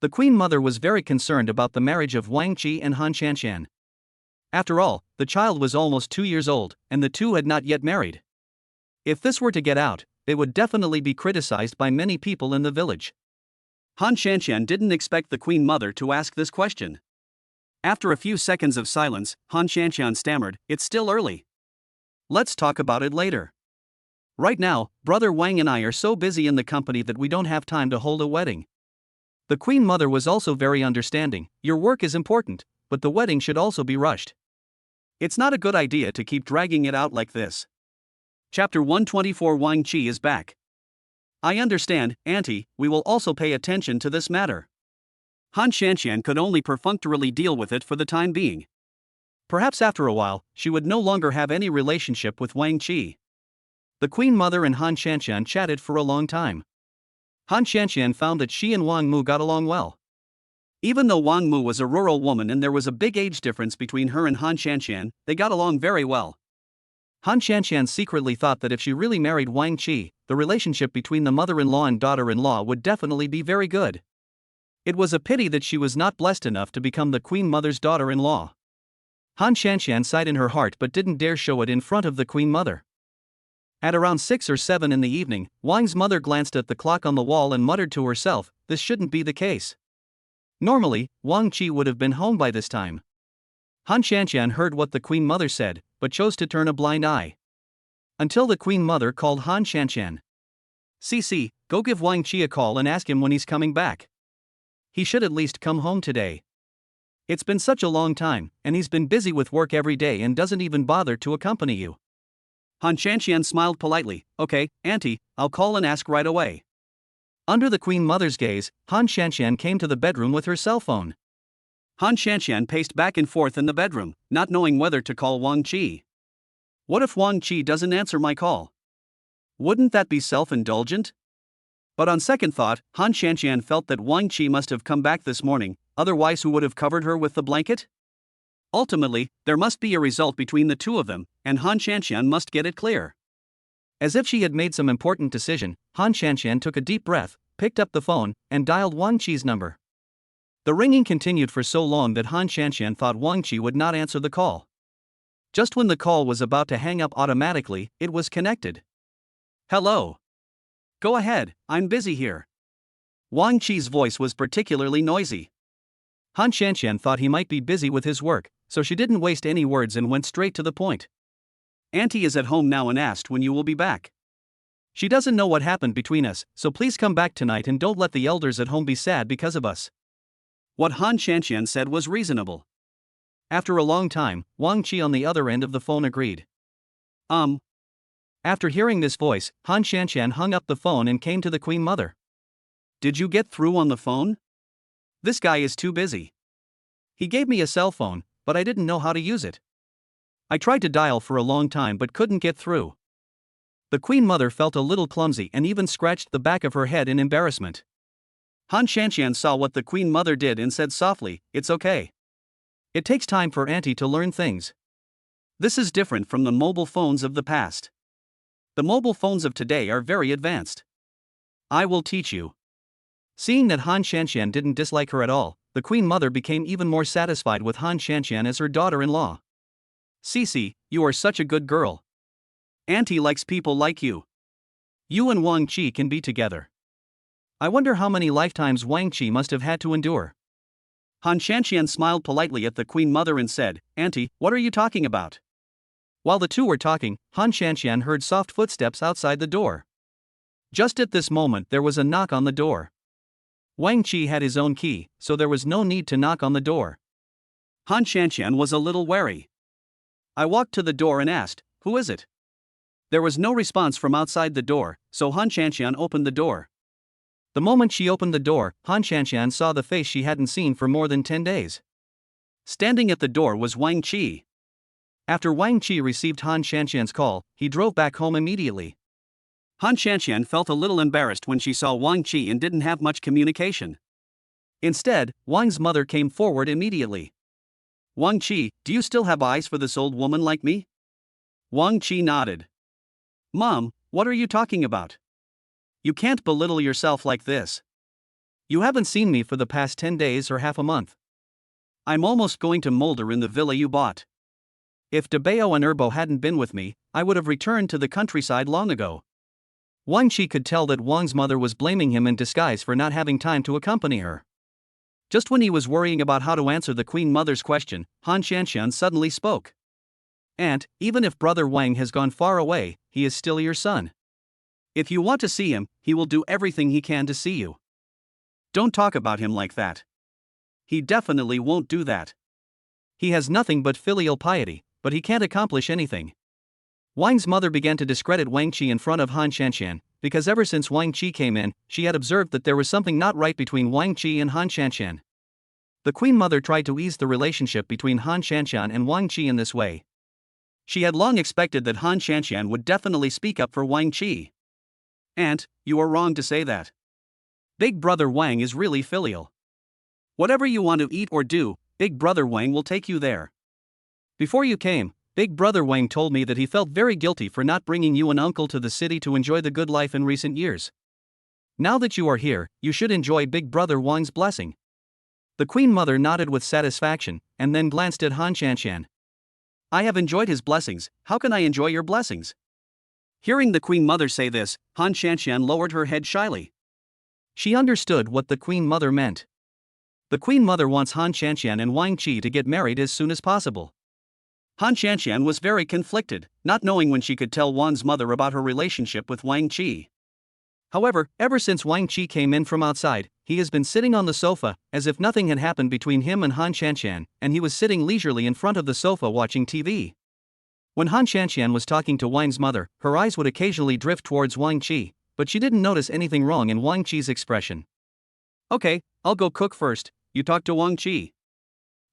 The Queen Mother was very concerned about the marriage of Wang Qi and Han Shanshan. After all, the child was almost 2 years old, and the two had not yet married. If this were to get out, it would definitely be criticized by many people in the village. Han Shanshan didn't expect the Queen Mother to ask this question. After a few seconds of silence, Han Shanshan stammered, "It's still early. Let's talk about it later. Right now, Brother Wang and I are so busy in the company that we don't have time to hold a wedding." The Queen Mother was also very understanding. Your work is important, but the wedding should also be rushed. It's not a good idea to keep dragging it out like this. Chapter 124 Wang Qi is back. I understand, Auntie, we will also pay attention to this matter. Han Shanshan could only perfunctorily deal with it for the time being. Perhaps after a while, she would no longer have any relationship with Wang Qi. The Queen Mother and Han Shanshan chatted for a long time. Han Shanshan found that she and Wang Mu got along well. Even though Wang Mu was a rural woman and there was a big age difference between her and Han Shanshan, they got along very well. Han Shanshan secretly thought that if she really married Wang Qi, the relationship between the mother-in-law and daughter-in-law would definitely be very good. It was a pity that she was not blessed enough to become the Queen Mother's daughter-in-law. Han Shanshan sighed in her heart but didn't dare show it in front of the Queen Mother. At around 6 or 7 in the evening, Wang's mother glanced at the clock on the wall and muttered to herself, "This shouldn't be the case." Normally, Wang Qi would have been home by this time. Han Shanshan heard what the Queen Mother said, but chose to turn a blind eye. Until the Queen Mother called Han Shanshan. "Cici, go give Wang Qi a call and ask him when he's coming back. He should at least come home today. It's been such a long time, and he's been busy with work every day and doesn't even bother to accompany you." Han Shanshan smiled politely. "Okay, Auntie, I'll call and ask right away." Under the Queen Mother's gaze, Han Shanshan came to the bedroom with her cell phone. Han Shanshan paced back and forth in the bedroom, not knowing whether to call Wang Qi. What if Wang Qi doesn't answer my call? Wouldn't that be self-indulgent? But on second thought, Han Shanshan felt that Wang Qi must have come back this morning, otherwise who would have covered her with the blanket? Ultimately, there must be a result between the two of them, and Han Shanshan must get it clear. As if she had made some important decision, Han Shanshan took a deep breath, picked up the phone, and dialed Wang Qi's number. The ringing continued for so long that Han Shanshan thought Wang Qi would not answer the call. Just when the call was about to hang up automatically, it was connected. "Hello. Go ahead, I'm busy here." Wang Qi's voice was particularly noisy. Han Shanshan thought he might be busy with his work, so she didn't waste any words and went straight to the point. "Auntie is at home now and asked when you will be back. She doesn't know what happened between us, so please come back tonight and don't let the elders at home be sad because of us." What Han Shanshan said was reasonable. After a long time, Wang Qi on the other end of the phone agreed. After hearing this voice, Han Shanshan hung up the phone and came to the Queen Mother. "Did you get through on the phone? This guy is too busy. He gave me a cell phone, but I didn't know how to use it. I tried to dial for a long time but couldn't get through." The Queen Mother felt a little clumsy and even scratched the back of her head in embarrassment. Han Shanshan saw what the Queen Mother did and said softly, "It's okay. It takes time for Auntie to learn things. This is different from the mobile phones of the past. The mobile phones of today are very advanced. I will teach you." Seeing that Han Shanshan didn't dislike her at all, the Queen Mother became even more satisfied with Han Shanshan as her daughter-in-law. "Cici, you are such a good girl. Auntie likes people like you. You and Wang Qi can be together." I wonder how many lifetimes Wang Qi must have had to endure. Han Shanshan smiled politely at the Queen Mother and said, "Auntie, what are you talking about?" While the two were talking, Han Shanshan heard soft footsteps outside the door. Just at this moment there was a knock on the door. Wang Qi had his own key, so there was no need to knock on the door. Han Shanqian was a little wary. I walked to the door and asked, "Who is it?" There was no response from outside the door, so Han Shanqian opened the door. The moment she opened the door, Han Shanqian saw the face she hadn't seen for more than 10 days. Standing at the door was Wang Qi. After Wang Qi received Han Shanqian's call, he drove back home immediately. Han Shanqian felt a little embarrassed when she saw Wang Qi and didn't have much communication. Instead, Wang's mother came forward immediately. "Wang Qi, do you still have eyes for this old woman like me?" Wang Qi nodded. "Mom, what are you talking about? You can't belittle yourself like this. You haven't seen me for the past 10 days or half a month. I'm almost going to molder in the villa you bought. If Debao and Erbo hadn't been with me, I would have returned to the countryside long ago." Wang Qi could tell that Wang's mother was blaming him in disguise for not having time to accompany her. Just when he was worrying about how to answer the Queen Mother's question, Han Shanqian suddenly spoke. "Aunt, even if Brother Wang has gone far away, he is still your son. If you want to see him, he will do everything he can to see you. Don't talk about him like that. He definitely won't do that. He has nothing but filial piety, but he can't accomplish anything." Wang's mother began to discredit Wang Qi in front of Han Shanqian, because ever since Wang Qi came in, she had observed that there was something not right between Wang Qi and Han Shanqian. The Queen Mother tried to ease the relationship between Han Shanqian and Wang Qi in this way. She had long expected that Han Shanqian would definitely speak up for Wang Qi. "Aunt, you are wrong to say that. Big Brother Wang is really filial. Whatever you want to eat or do, Big Brother Wang will take you there. Before you came, Big Brother Wang told me that he felt very guilty for not bringing you and uncle to the city to enjoy the good life in recent years. Now that you are here, you should enjoy Big Brother Wang's blessing." The Queen Mother nodded with satisfaction, and then glanced at Han Shanqian. "I have enjoyed his blessings, how can I enjoy your blessings?" Hearing the Queen Mother say this, Han Shanqian lowered her head shyly. She understood what the Queen Mother meant. The Queen Mother wants Han Shanqian and Wang Qi to get married as soon as possible. Han Shanqian was very conflicted, not knowing when she could tell Wang's mother about her relationship with Wang Qi. However, ever since Wang Qi came in from outside, he has been sitting on the sofa, as if nothing had happened between him and Han Shanqian, and he was sitting leisurely in front of the sofa watching TV. When Han Shanqian was talking to Wang's mother, her eyes would occasionally drift towards Wang Qi, but she didn't notice anything wrong in Wang Qi's expression. "Okay, I'll go cook first, you talk to Wang Qi."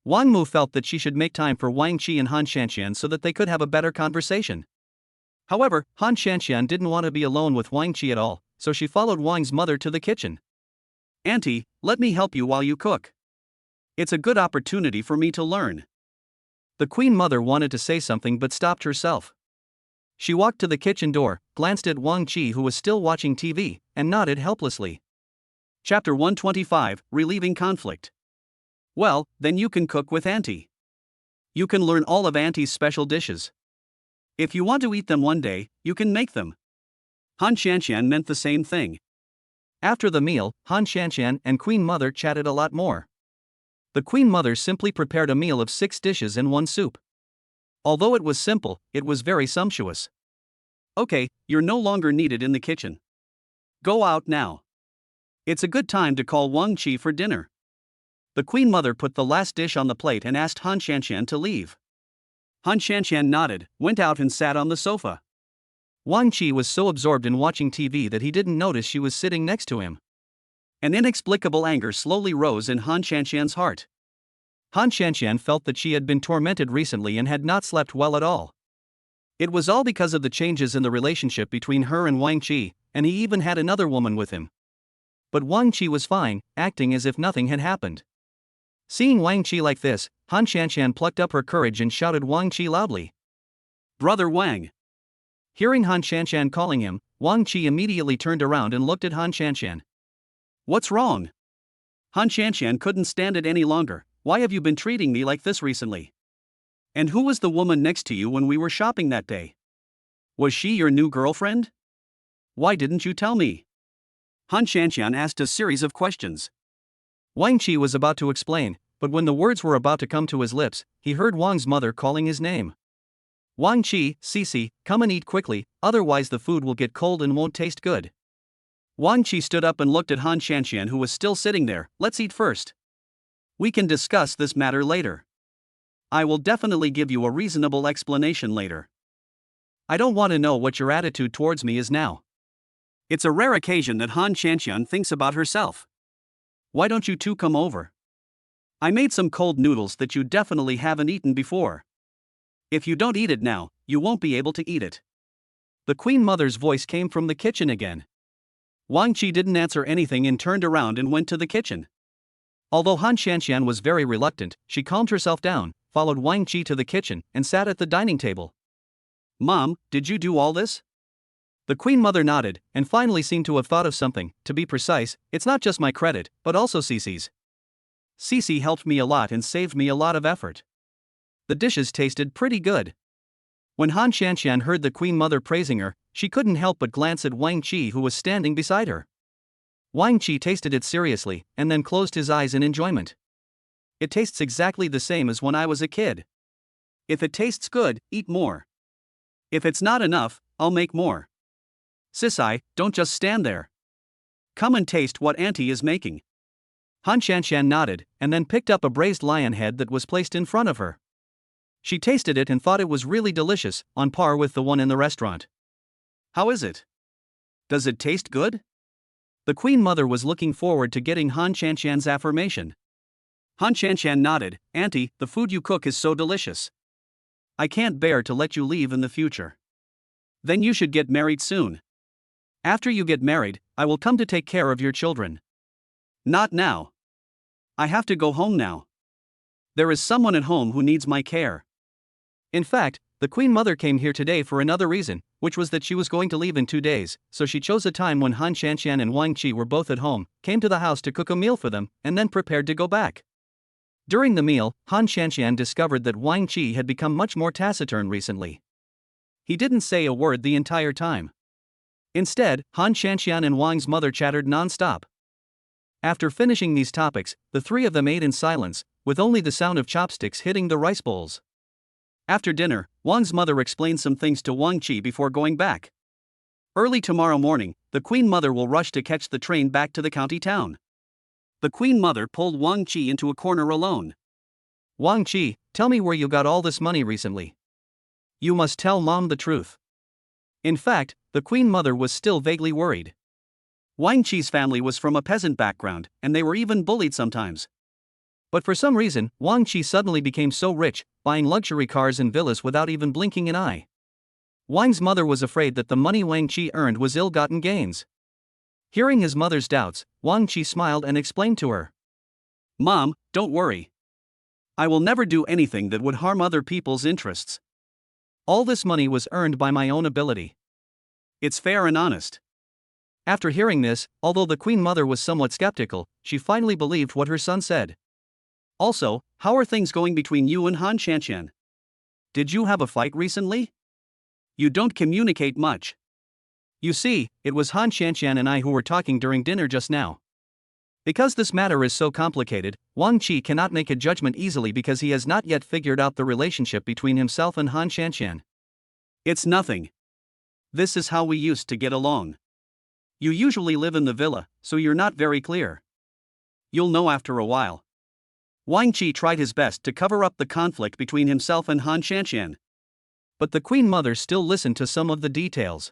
Wang Mu felt that she should make time for Wang Qi and Han Shanqian so that they could have a better conversation. However, Han Shanqian didn't want to be alone with Wang Qi at all, so she followed Wang's mother to the kitchen. "Auntie, let me help you while you cook. It's a good opportunity for me to learn." The Queen Mother wanted to say something but stopped herself. She walked to the kitchen door, glanced at Wang Qi who was still watching TV, and nodded helplessly. Chapter 125, Relieving Conflict. "Well, then you can cook with Auntie. You can learn all of Auntie's special dishes. If you want to eat them one day, you can make them." Han Shanqian meant the same thing. After the meal, Han Shanqian and Queen Mother chatted a lot more. The Queen Mother simply prepared a meal of 6 dishes and 1 soup. Although it was simple, it was very sumptuous. "Okay, you're no longer needed in the kitchen. Go out now. It's a good time to call Wang Qi for dinner." The Queen Mother put the last dish on the plate and asked Han Shanqian to leave. Han Shanqian nodded, went out and sat on the sofa. Wang Qi was so absorbed in watching TV that he didn't notice she was sitting next to him. An inexplicable anger slowly rose in Han Shanqian's heart. Han Shanqian felt that she had been tormented recently and had not slept well at all. It was all because of the changes in the relationship between her and Wang Qi, and he even had another woman with him. But Wang Qi was fine, acting as if nothing had happened. Seeing Wang Qi like this, Han Shanqian plucked up her courage and shouted Wang Qi loudly. "Brother Wang." Hearing Han Shanqian calling him, Wang Qi immediately turned around and looked at Han Shanqian. "What's wrong?" Han Shanqian couldn't stand it any longer. "Why have you been treating me like this recently? And who was the woman next to you when we were shopping that day? Was she your new girlfriend? Why didn't you tell me?" Han Shanqian asked a series of questions. Wang Qi was about to explain, but when the words were about to come to his lips, he heard Wang's mother calling his name. "Wang Qi, Cici, come and eat quickly, otherwise the food will get cold and won't taste good." Wang Qi stood up and looked at Han Shanxian, who was still sitting there. Let's eat first. We can discuss this matter later. I will definitely give you a reasonable explanation later. I don't want to know what your attitude towards me is now. It's a rare occasion that Han Shanxian thinks about herself. Why don't you two come over? I made some cold noodles that you definitely haven't eaten before. If you don't eat it now, you won't be able to eat it. The Queen Mother's voice came from the kitchen again. Wang Qi didn't answer anything and turned around and went to the kitchen. Although Han Shanxian was very reluctant, she calmed herself down, followed Wang Qi to the kitchen, and sat at the dining table. Mom, did you do all this? The Queen Mother nodded, and finally seemed to have thought of something. To be precise, it's not just my credit, but also Cece's. Cece helped me a lot and saved me a lot of effort. The dishes tasted pretty good. When Han Shanxian heard the Queen Mother praising her, she couldn't help but glance at Wang Qi, who was standing beside her. Wang Qi tasted it seriously, and then closed his eyes in enjoyment. It tastes exactly the same as when I was a kid. If it tastes good, eat more. If it's not enough, I'll make more. Sisai, don't just stand there. Come and taste what Auntie is making. Han Shanxian nodded, and then picked up a braised lion head that was placed in front of her. She tasted it and thought it was really delicious, on par with the one in the restaurant. How is it? Does it taste good? The Queen Mother was looking forward to getting Han Shanxian's affirmation. Han Shanxian nodded. Auntie, the food you cook is so delicious. I can't bear to let you leave in the future. Then you should get married soon. After you get married, I will come to take care of your children. Not now. I have to go home now. There is someone at home who needs my care. In fact, the Queen Mother came here today for another reason, which was that she was going to leave in 2 days, so she chose a time when Han Shanxian and Wang Qi were both at home, came to the house to cook a meal for them, and then prepared to go back. During the meal, Han Shanxian discovered that Wang Qi had become much more taciturn recently. He didn't say a word the entire time. Instead, Han Shanxian and Wang's mother chattered non-stop. After finishing these topics, the three of them ate in silence, with only the sound of chopsticks hitting the rice bowls. After dinner, Wang's mother explained some things to Wang Qi before going back. Early tomorrow morning, the Queen Mother will rush to catch the train back to the county town. The Queen Mother pulled Wang Qi into a corner alone. Wang Qi, tell me where you got all this money recently. You must tell Mom the truth. In fact, the Queen Mother was still vaguely worried. Wang Qi's family was from a peasant background, and they were even bullied sometimes. But for some reason, Wang Qi suddenly became so rich, buying luxury cars and villas without even blinking an eye. Wang's mother was afraid that the money Wang Qi earned was ill-gotten gains. Hearing his mother's doubts, Wang Qi smiled and explained to her. Mom, don't worry. I will never do anything that would harm other people's interests. All this money was earned by my own ability. It's fair and honest. After hearing this, although the Queen Mother was somewhat skeptical, she finally believed what her son said. Also, how are things going between you and Han Shanxian? Did you have a fight recently? You don't communicate much. You see, it was Han Shanxian and I who were talking during dinner just now. Because this matter is so complicated, Wang Qi cannot make a judgment easily because he has not yet figured out the relationship between himself and Han Shanxian. It's nothing. This is how we used to get along. You usually live in the villa, so you're not very clear. You'll know after a while. Wang Qi tried his best to cover up the conflict between himself and Han Shanxian. But the Queen Mother still listened to some of the details.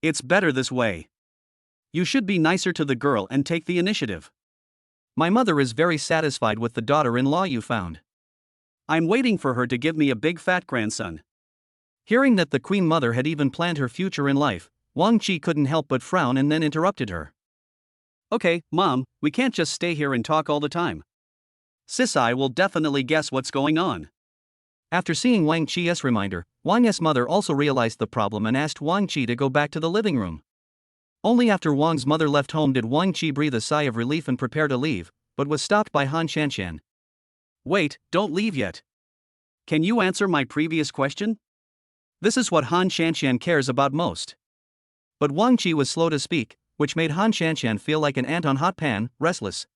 It's better this way. You should be nicer to the girl and take the initiative. My mother is very satisfied with the daughter-in-law you found. I'm waiting for her to give me a big fat grandson. Hearing that the Queen Mother had even planned her future in life, Wang Qi couldn't help but frown and then interrupted her. Okay, Mom, we can't just stay here and talk all the time. Sisai will definitely guess what's going on. After seeing Wang Qi's reminder, Wang's mother also realized the problem and asked Wang Qi to go back to the living room. Only after Wang's mother left home did Wang Qi breathe a sigh of relief and prepare to leave, but was stopped by Han Shanxian. Wait, don't leave yet. Can you answer my previous question? This is what Han Shanxian cares about most. But Wang Qi was slow to speak, which made Han Shanxian feel like an ant on hot pan, restless.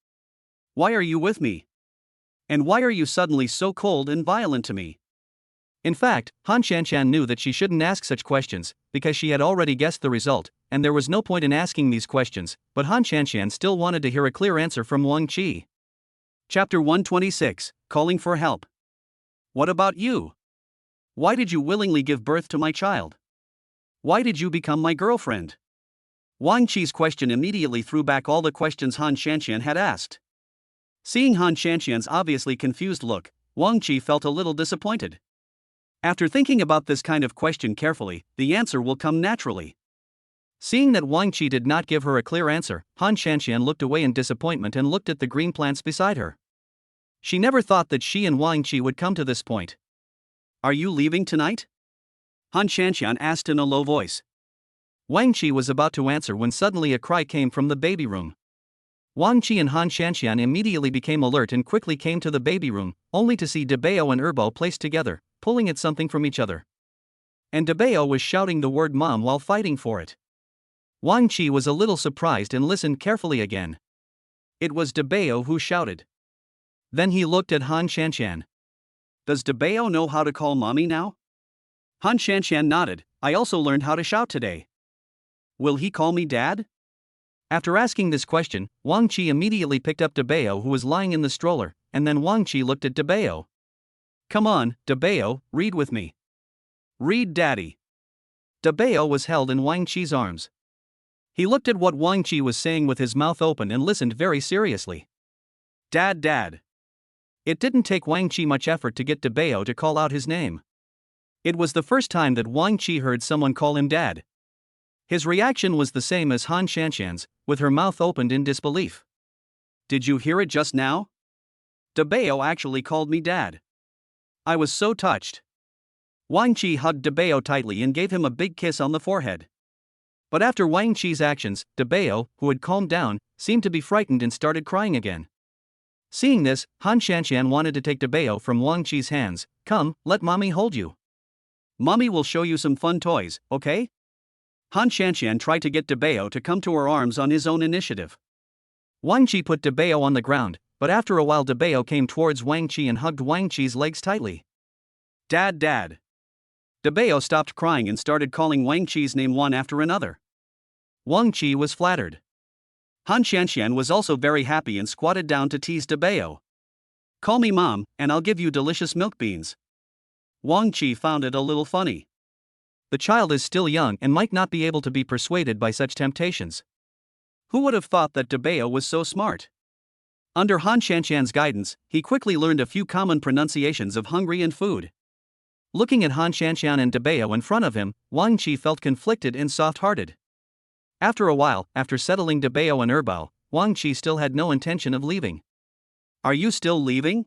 Why are you with me? And why are you suddenly so cold and violent to me? In fact, Han Shanshan knew that she shouldn't ask such questions, because she had already guessed the result, and there was no point in asking these questions, but Han Shanshan still wanted to hear a clear answer from Wang Qi. Chapter 126, Calling for Help. What about you? Why did you willingly give birth to my child? Why did you become my girlfriend? Wang Qi's question immediately threw back all the questions Han Shanshan had asked. Seeing Han Shanshan's obviously confused look, Wang Qi felt a little disappointed. After thinking about this kind of question carefully, the answer will come naturally. Seeing that Wang Qi did not give her a clear answer, Han Shanshan looked away in disappointment and looked at the green plants beside her. She never thought that she and Wang Qi would come to this point. Are you leaving tonight? Han Shanshan asked in a low voice. Wang Qi was about to answer when suddenly a cry came from the baby room. Wang Qi and Han Shanshan immediately became alert and quickly came to the baby room, only to see Debao and Erbo placed together, pulling at something from each other. And Debao was shouting the word mom while fighting for it. Wang Qi was a little surprised and listened carefully again. It was Debao who shouted. Then he looked at Han Shanshan. Does Debao know how to call mommy now? Han Shanshan nodded. I also learned how to shout today. Will he call me dad? After asking this question, Wang Qi immediately picked up Debao who was lying in the stroller, and then Wang Qi looked at Debao. Come on, Debao, read with me. Read daddy. Debao was held in Wang Qi's arms. He looked at what Wang Qi was saying with his mouth open and listened very seriously. Dad, dad. It didn't take Wang Qi much effort to get Debao to call out his name. It was the first time that Wang Qi heard someone call him dad. His reaction was the same as Han Shanshan's, with her mouth opened in disbelief. Did you hear it just now? Debao actually called me dad. I was so touched. Wang Qi hugged Debao tightly and gave him a big kiss on the forehead. But after Wang Qi's actions, Debao, who had calmed down, seemed to be frightened and started crying again. Seeing this, Han Shanshan wanted to take Debao from Wang Qi's hands. Come, let mommy hold you. Mommy will show you some fun toys, okay? Han Shanshan tried to get Debao to come to her arms on his own initiative. Wang Qi put Debao on the ground, but after a while Debao came towards Wang Qi and hugged Wang Qi's legs tightly. Dad, dad. Debao stopped crying and started calling Wang Qi's name one after another. Wang Qi was flattered. Han Shanshan was also very happy and squatted down to tease Debao. Call me mom, and I'll give you delicious milk beans. Wang Qi found it a little funny. The child is still young and might not be able to be persuaded by such temptations. Who would have thought that Debao was so smart? Under Han Shanshan's guidance, he quickly learned a few common pronunciations of hungry and food. Looking at Han Shanshan and Debao in front of him, Wang Qi felt conflicted and soft-hearted. After a while, after settling Debao and Erbao, Wang Qi still had no intention of leaving. Are you still leaving?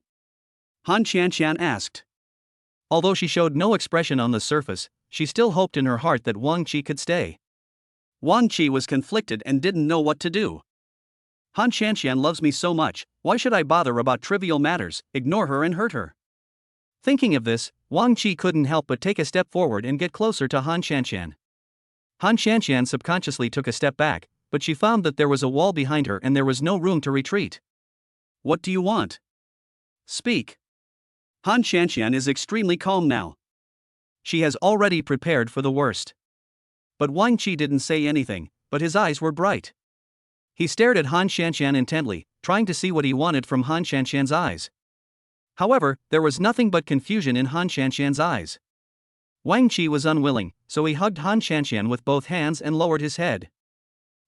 Han Shanshan asked. Although she showed no expression on the surface, she still hoped in her heart that Wang Qi could stay. Wang Qi was conflicted and didn't know what to do. Han Shanshan loves me so much, why should I bother about trivial matters, ignore her and hurt her? Thinking of this, Wang Qi couldn't help but take a step forward and get closer to Han Shanshan. Han Shanshan subconsciously took a step back, but she found that there was a wall behind her and there was no room to retreat. What do you want? Speak. Han Shanshan is extremely calm now. She has already prepared for the worst. But Wang Qi didn't say anything, but his eyes were bright. He stared at Han Shanshan intently, trying to see what he wanted from Han Shanshan's eyes. However, there was nothing but confusion in Han Shanshan's eyes. Wang Qi was unwilling, so he hugged Han Shanshan with both hands and lowered his head.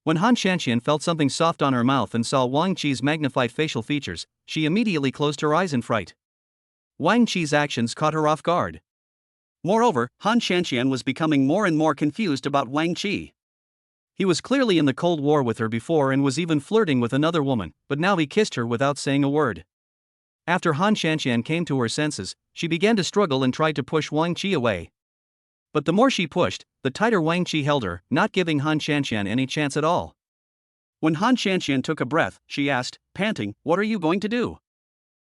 When Han Shanshan felt something soft on her mouth and saw Wang Qi's magnified facial features, she immediately closed her eyes in fright. Wang Qi's actions caught her off guard. Moreover, Han Shanshan was becoming more and more confused about Wang Qi. He was clearly in the Cold War with her before and was even flirting with another woman, but now he kissed her without saying a word. After Han Shanshan came to her senses, she began to struggle and tried to push Wang Qi away. But the more she pushed, the tighter Wang Qi held her, not giving Han Shanshan any chance at all. When Han Shanshan took a breath, she asked, panting, "What are you going to do?"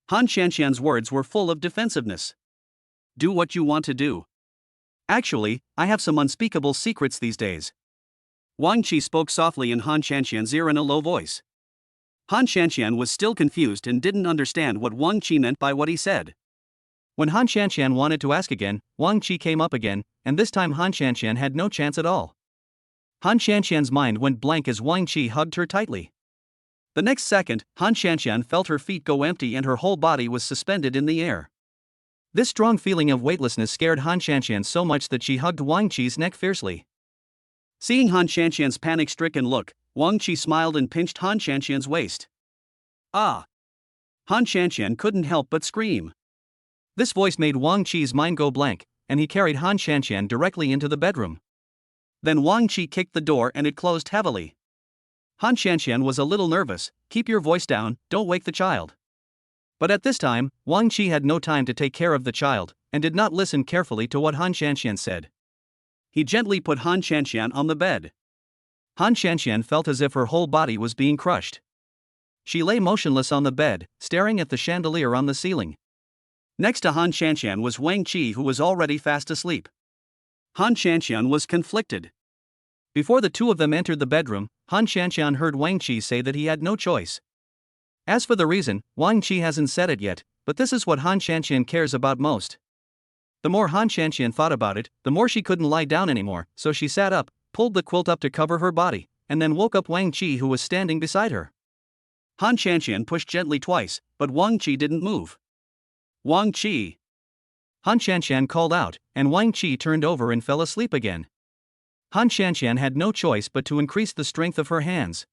Han Shanshan's words were full of defensiveness. Do what you want to do. Actually, I have some unspeakable secrets these days. Wang Qi spoke softly in Han Shanshan's ear in a low voice. Han Shanshan was still confused and didn't understand what Wang Qi meant by what he said. When Han Shanshan wanted to ask again, Wang Qi came up again, and this time Han Shanshan had no chance at all. Han Shanshan's mind went blank as Wang Qi hugged her tightly. The next second, Han Shanshan felt her feet go empty and her whole body was suspended in the air. This strong feeling of weightlessness scared Han Shanshan so much that she hugged Wang Qi's neck fiercely. Seeing Han Shanshan's panic-stricken look, Wang Qi smiled and pinched Han Shanshan's waist. Ah! Han Shanshan couldn't help but scream. This voice made Wang Qi's mind go blank, and he carried Han Shanshan directly into the bedroom. Then Wang Qi kicked the door and it closed heavily. Han Shanshan was a little nervous. Keep your voice down, don't wake the child. But at this time, Wang Qi had no time to take care of the child, and did not listen carefully to what Han Shanshan said. He gently put Han Shanshan on the bed. Han Shanshan felt as if her whole body was being crushed. She lay motionless on the bed, staring at the chandelier on the ceiling. Next to Han Shanshan was Wang Qi, who was already fast asleep. Han Shanshan was conflicted. Before the two of them entered the bedroom, Han Shanshan heard Wang Qi say that he had no choice. As for the reason, Wang Qi hasn't said it yet, but this is what Han Shanshan cares about most. The more Han Shanshan thought about it, the more she couldn't lie down anymore, so she sat up, pulled the quilt up to cover her body, and then woke up Wang Qi, who was standing beside her. Han Shanshan pushed gently twice, but Wang Qi didn't move. Wang Qi! Han Shanshan called out, and Wang Qi turned over and fell asleep again. Han Shanshan had no choice but to increase the strength of her hands.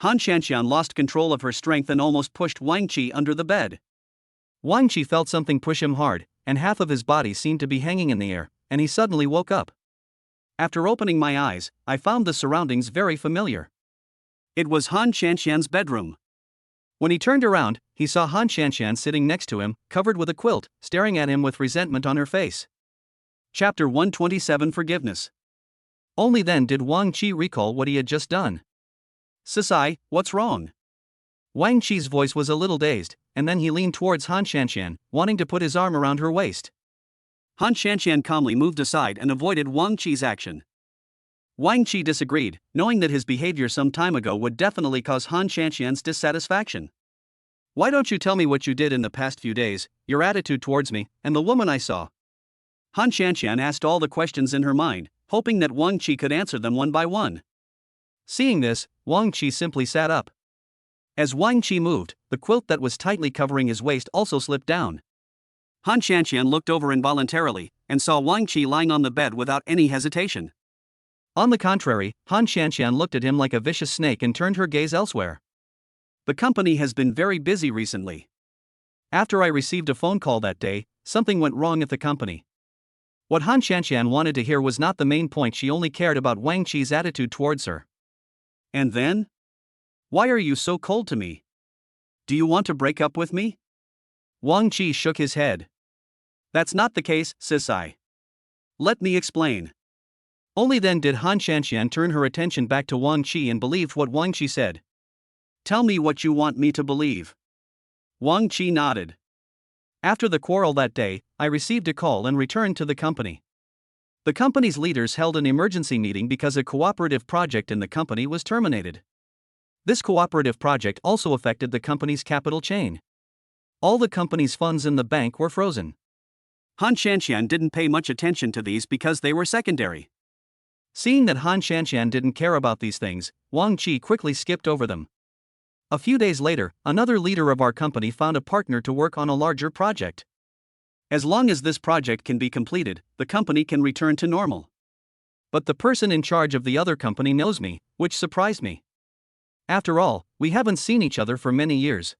Han Shanshan lost control of her strength and almost pushed Wang Qi under the bed. Wang Qi felt something push him hard, and half of his body seemed to be hanging in the air, and he suddenly woke up. After opening my eyes, I found the surroundings very familiar. It was Han Shanshan's bedroom. When he turned around, he saw Han Shanshan sitting next to him, covered with a quilt, staring at him with resentment on her face. Chapter 127 Forgiveness. Only then did Wang Qi recall what he had just done. "Sisai, what's wrong?" Wang Qi's voice was a little dazed, and then he leaned towards Han Shanshan, wanting to put his arm around her waist. Han Shanshan calmly moved aside and avoided Wang Qi's action. Wang Qi disagreed, knowing that his behavior some time ago would definitely cause Han Shanshan's dissatisfaction. "Why don't you tell me what you did in the past few days, your attitude towards me, and the woman I saw?" Han Shanshan asked all the questions in her mind, hoping that Wang Qi could answer them one by one. Seeing this, Wang Qi simply sat up. As Wang Qi moved, the quilt that was tightly covering his waist also slipped down. Han Shanshan looked over involuntarily, and saw Wang Qi lying on the bed without any hesitation. On the contrary, Han Shanshan looked at him like a vicious snake and turned her gaze elsewhere. The company has been very busy recently. After I received a phone call that day, something went wrong at the company. What Han Shanshan wanted to hear was not the main point, she only cared about Wang Qi's attitude towards her. "And then? Why are you so cold to me? Do you want to break up with me?" Wang Qi shook his head. "That's not the case, Sisai. Let me explain." Only then did Han Shanshan turn her attention back to Wang Qi and believed what Wang Qi said. "Tell me what you want me to believe." Wang Qi nodded. After the quarrel that day, I received a call and returned to the company. The company's leaders held an emergency meeting because a cooperative project in the company was terminated. This cooperative project also affected the company's capital chain. All the company's funds in the bank were frozen. Han Shanshan didn't pay much attention to these because they were secondary. Seeing that Han Shanshan didn't care about these things, Wang Qi quickly skipped over them. A few days later, another leader of our company found a partner to work on a larger project. As long as this project can be completed, the company can return to normal. But the person in charge of the other company knows me, which surprised me. After all, we haven't seen each other for many years.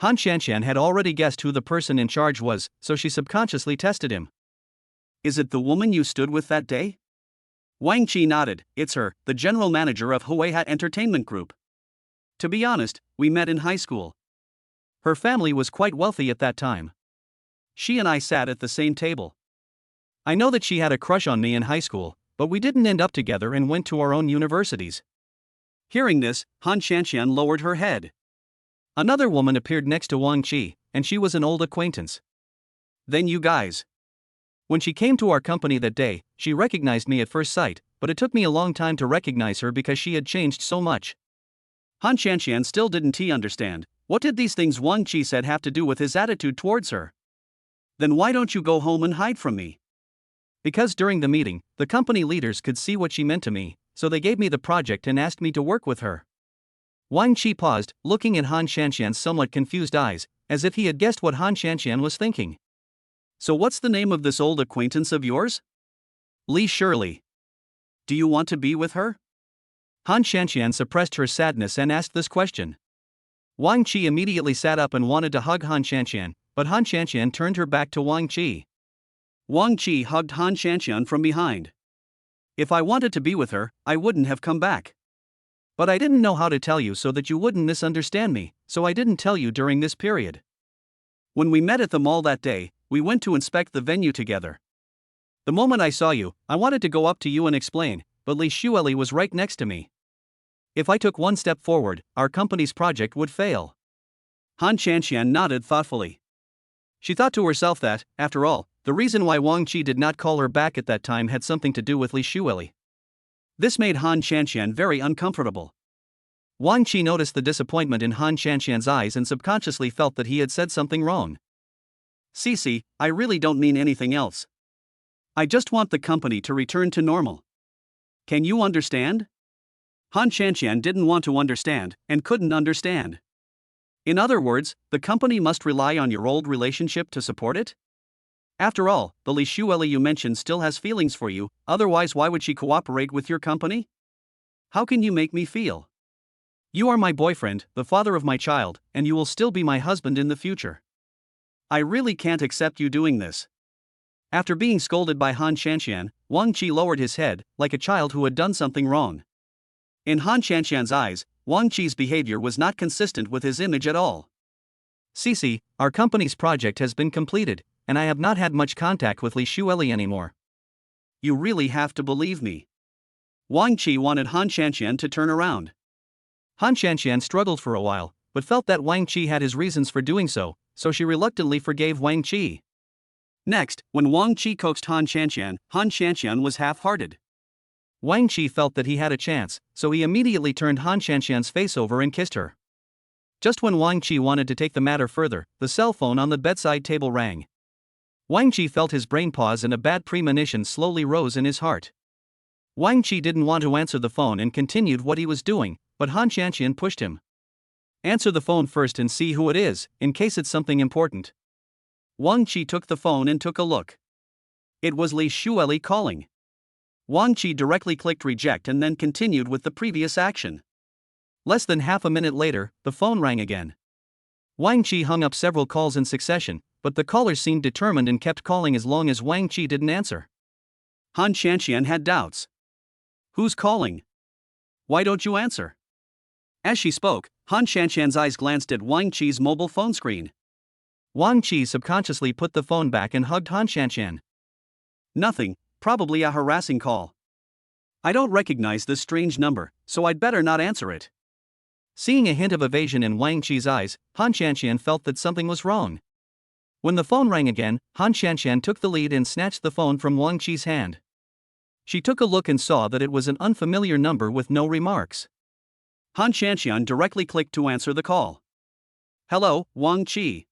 Han Shanshan had already guessed who the person in charge was, so she subconsciously tested him. "Is it the woman you stood with that day?" Wang Qi nodded. "It's her, the general manager of Huiha Entertainment Group. To be honest, we met in high school. Her family was quite wealthy at that time. She and I sat at the same table. I know that she had a crush on me in high school, but we didn't end up together and went to our own universities." Hearing this, Han Shanshan lowered her head. Another woman appeared next to Wang Qi, and she was an old acquaintance. "Then you guys." When she came to our company that day, she recognized me at first sight, but it took me a long time to recognize her because she had changed so much. Han Shanshan still didn't understand. What did these things Wang Qi said have to do with his attitude towards her? Then why don't you go home and hide from me? Because during the meeting, the company leaders could see what she meant to me, so they gave me the project and asked me to work with her. Wang Qi paused, looking at Han Shanxian's somewhat confused eyes, as if he had guessed what Han Shanxian was thinking. So what's the name of this old acquaintance of yours? Li Shirley. Do you want to be with her? Han Shanxian suppressed her sadness and asked this question. Wang Qi immediately sat up and wanted to hug Han Shanxian, but Han Shanxian turned her back to Wang Qi. Wang Qi hugged Han Shanxian from behind. If I wanted to be with her, I wouldn't have come back. But I didn't know how to tell you so that you wouldn't misunderstand me, so I didn't tell you during this period. When we met at the mall that day, we went to inspect the venue together. The moment I saw you, I wanted to go up to you and explain, but Li Xueli was right next to me. If I took one step forward, our company's project would fail. Han Shanxian nodded thoughtfully. She thought to herself that, after all, the reason why Wang Qi did not call her back at that time had something to do with Li Xueli. This made Han Shanxian very uncomfortable. Wang Qi noticed the disappointment in Han Shanxian's eyes and subconsciously felt that he had said something wrong. Cici, I really don't mean anything else. I just want the company to return to normal. Can you understand? Han Shanxian didn't want to understand, and couldn't understand. In other words, the company must rely on your old relationship to support it? After all, the Li Xueli you mentioned still has feelings for you, otherwise why would she cooperate with your company? How can you make me feel? You are my boyfriend, the father of my child, and you will still be my husband in the future. I really can't accept you doing this. After being scolded by Han Shanxian, Wang Qi lowered his head, like a child who had done something wrong. In Han Shanxian's eyes, Wang Qi's behavior was not consistent with his image at all. Cici, our company's project has been completed, and I have not had much contact with Li Xueli anymore. You really have to believe me. Wang Qi wanted Han Shanxian to turn around. Han Shanxian struggled for a while, but felt that Wang Qi had his reasons for doing so she reluctantly forgave Wang Qi. Next, when Wang Qi coaxed Han Shanxian was half-hearted. Wang Qi felt that he had a chance, so he immediately turned Han Shanxian's face over and kissed her. Just when Wang Qi wanted to take the matter further, the cell phone on the bedside table rang. Wang Qi felt his brain pause and a bad premonition slowly rose in his heart. Wang Qi didn't want to answer the phone and continued what he was doing, but Han Shanxian pushed him. Answer the phone first and see who it is, in case it's something important. Wang Qi took the phone and took a look. It was Li Xueli calling. Wang Qi directly clicked reject and then continued with the previous action. Less than half a minute later, the phone rang again. Wang Qi hung up several calls in succession, but the caller seemed determined and kept calling as long as Wang Qi didn't answer. Han Shanxian had doubts. Who's calling? Why don't you answer? As she spoke, Han Shanxian's eyes glanced at Wang Qi's mobile phone screen. Wang Qi subconsciously put the phone back and hugged Han Shanxian. Nothing, probably a harassing call. I don't recognize this strange number, so I'd better not answer it. Seeing a hint of evasion in Wang Qi's eyes, Han Shanxian felt that something was wrong. When the phone rang again, Han Shanxian took the lead and snatched the phone from Wang Qi's hand. She took a look and saw that it was an unfamiliar number with no remarks. Han Shanxian directly clicked to answer the call. Hello, Wang Qi.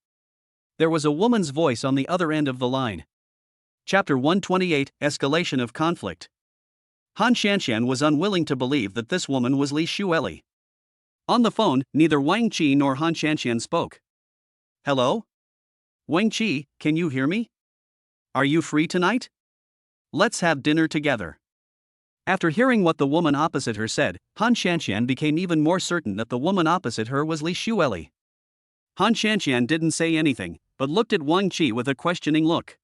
There was a woman's voice on the other end of the line. Chapter 128, Escalation of Conflict. Han Shanxian was unwilling to believe that this woman was Li Xueli. On the phone, neither Wang Qi nor Han Shanxian spoke. Hello? Wang Qi, can you hear me? Are you free tonight? Let's have dinner together. After hearing what the woman opposite her said, Han Shanxian became even more certain that the woman opposite her was Li Xueli. Han Shanxian didn't say anything, but looked at Wang Qi with a questioning look.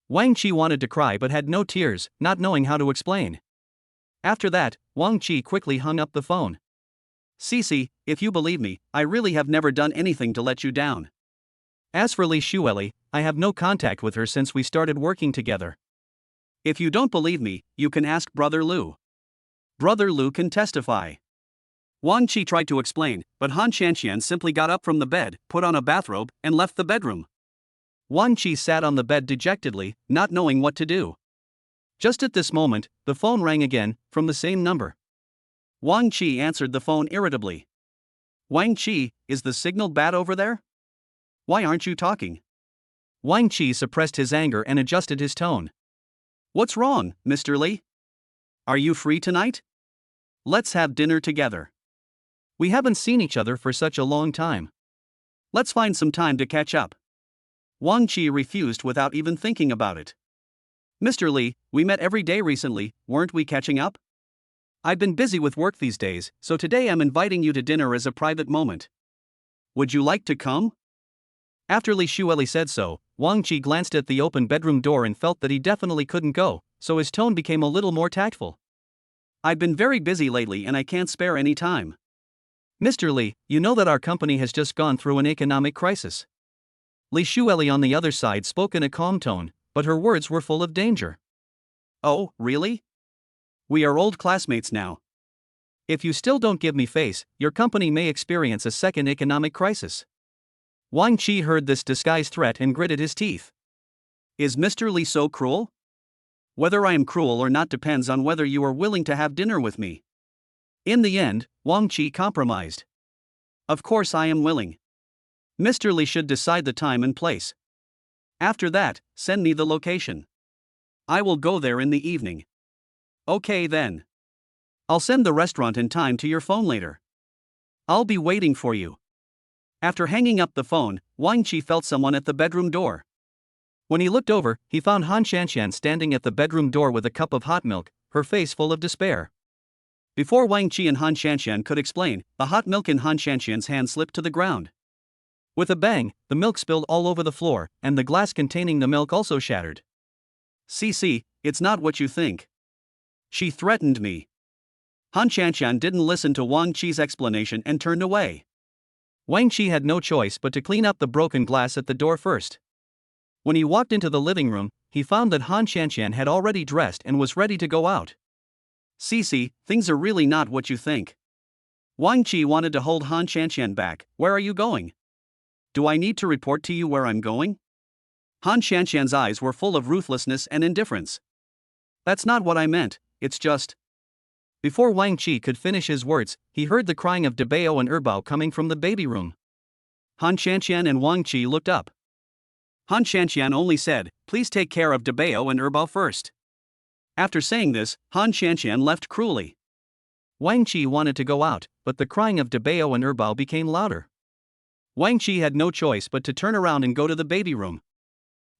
Wang Qi wanted to cry but had no tears, not knowing how to explain. After that, Wang Qi quickly hung up the phone. Cici, if you believe me, I really have never done anything to let you down. As for Li Xueli, I have no contact with her since we started working together. If you don't believe me, you can ask Brother Lu. Brother Lu can testify. Wang Qi tried to explain, but Han Shanxian simply got up from the bed, put on a bathrobe, and left the bedroom. Wang Qi sat on the bed dejectedly, not knowing what to do. Just at this moment, the phone rang again, from the same number. Wang Qi answered the phone irritably. Wang Qi, is the signal bad over there? Why aren't you talking? Wang Qi suppressed his anger and adjusted his tone. What's wrong, Mr. Li? Are you free tonight? Let's have dinner together. We haven't seen each other for such a long time. Let's find some time to catch up. Wang Qi refused without even thinking about it. Mr. Li, we met every day recently, weren't we catching up? I've been busy with work these days, so today I'm inviting you to dinner as a private moment. Would you like to come? After Li Shueli said so, Wang Qi glanced at the open bedroom door and felt that he definitely couldn't go, so his tone became a little more tactful. I've been very busy lately and I can't spare any time. Mr. Li, you know that our company has just gone through an economic crisis. Li Shueli on the other side spoke in a calm tone, but her words were full of danger. Oh, really? We are old classmates now. If you still don't give me face, your company may experience a second economic crisis. Wang Qi heard this disguised threat and gritted his teeth. Is Mr. Li so cruel? Whether I am cruel or not depends on whether you are willing to have dinner with me. In the end, Wang Qi compromised. Of course I am willing. Mr. Li should decide the time and place. After that, send me the location. I will go there in the evening. Okay then. I'll send the restaurant and time to your phone later. I'll be waiting for you. After hanging up the phone, Wang Qi felt someone at the bedroom door. When he looked over, he found Han Shanshan standing at the bedroom door with a cup of hot milk, her face full of despair. Before Wang Qi and Han Shanshan could explain, the hot milk in Han Shanshan's hand slipped to the ground. With a bang, the milk spilled all over the floor, and the glass containing the milk also shattered. "See, it's not what you think. She threatened me." Han Shanshan didn't listen to Wang Qi's explanation and turned away. Wang Qi had no choice but to clean up the broken glass at the door first. When he walked into the living room, he found that Han Shanshan had already dressed and was ready to go out. "See, things are really not what you think." Wang Qi wanted to hold Han Shanshan back. "Where are you going? Do I need to report to you where I'm going?" Han Shanshan's eyes were full of ruthlessness and indifference. "That's not what I meant, it's just..." Before Wang Qi could finish his words, he heard the crying of Debao and Erbao coming from the baby room. Han Shanshan and Wang Qi looked up. Han Shanshan only said, "Please take care of Debao and Erbao first." After saying this, Han Shanshan left cruelly. Wang Qi wanted to go out, but the crying of Debao and Erbao became louder. Wang Qi had no choice but to turn around and go to the baby room.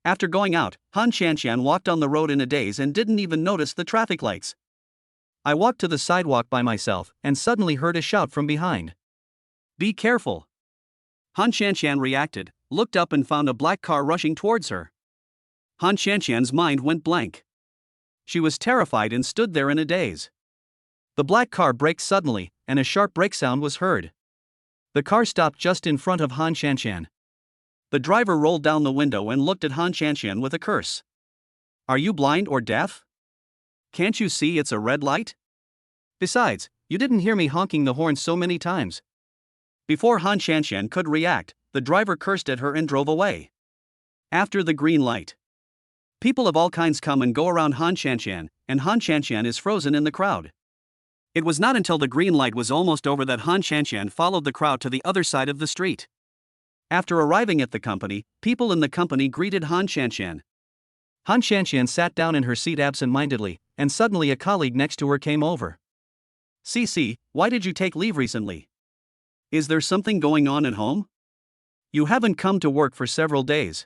After going out, Han Shanshan walked on the road in a daze and didn't even notice the traffic lights. I walked to the sidewalk by myself and suddenly heard a shout from behind. "Be careful." Han Shanshan reacted, looked up and found a black car rushing towards her. Han Shanshan's mind went blank. She was terrified and stood there in a daze. The black car braked suddenly, and a sharp brake sound was heard. The car stopped just in front of Han Shanshan. The driver rolled down the window and looked at Han Shanshan with a curse. "Are you blind or deaf? Can't you see it's a red light? Besides, you didn't hear me honking the horn so many times." Before Han Shanshan could react, the driver cursed at her and drove away. After the green light, people of all kinds come and go around Han Shanshan, and Han Shanshan is frozen in the crowd. It was not until the green light was almost over that Han Shanshan followed the crowd to the other side of the street. After arriving at the company, people in the company greeted Han Shanshan. Han Shanshan sat down in her seat absent-mindedly, and suddenly a colleague next to her came over. "CC, why did you take leave recently? Is there something going on at home? You haven't come to work for several days."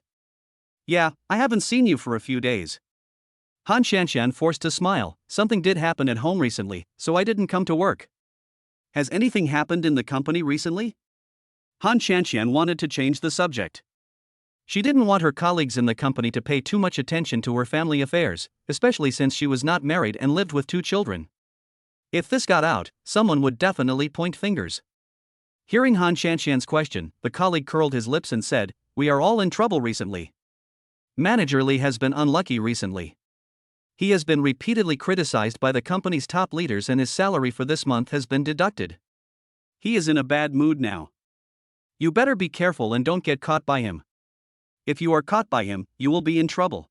"Yeah, I haven't seen you for a few days." Han Shanshan forced a smile. "Something did happen at home recently, so I didn't come to work." "Has anything happened in the company recently?" Han Shanshan wanted to change the subject. She didn't want her colleagues in the company to pay too much attention to her family affairs, especially since she was not married and lived with 2 children. If this got out, someone would definitely point fingers. Hearing Han Shanshan's question, the colleague curled his lips and said, "We are all in trouble recently. Manager Li has been unlucky recently. He has been repeatedly criticized by the company's top leaders and his salary for this month has been deducted. He is in a bad mood now. You better be careful and don't get caught by him. If you are caught by him, you will be in trouble."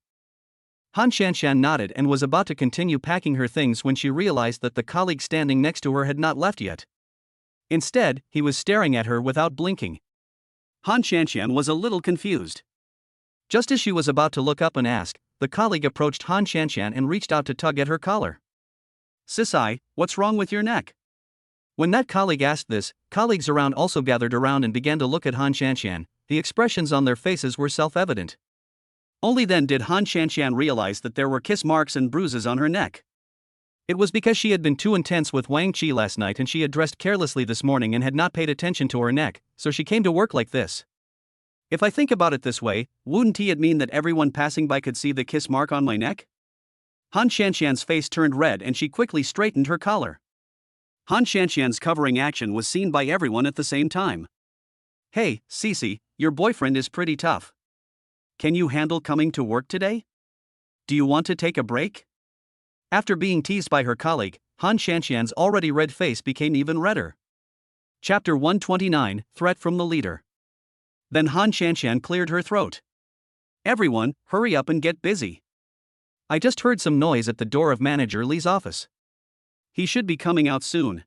Han Shanshan nodded and was about to continue packing her things when she realized that the colleague standing next to her had not left yet. Instead, he was staring at her without blinking. Han Shanshan was a little confused. Just as she was about to look up and ask, the colleague approached Han Shanshan and reached out to tug at her collar. Sisai, what's wrong with your neck? When that colleague asked this, colleagues around also gathered around and began to look at Han Shanshan. The expressions on their faces were self-evident. Only then did Han Shanshan realize that there were kiss marks and bruises on her neck. It was because she had been too intense with Wang Qi last night and she had dressed carelessly this morning and had not paid attention to her neck, so she came to work like this. If I think about it this way, wouldn't it mean that everyone passing by could see the kiss mark on my neck? Han Shanshan's face turned red and she quickly straightened her collar. Han Shanshan's covering action was seen by everyone at the same time. Hey, Cece, your boyfriend is pretty tough. Can you handle coming to work today? Do you want to take a break? After being teased by her colleague, Han Shanshan's already red face became even redder. Chapter 129, Threat from the Leader. Then Han Shanshan cleared her throat. Everyone, hurry up and get busy. I just heard some noise at the door of Manager Li's office. He should be coming out soon.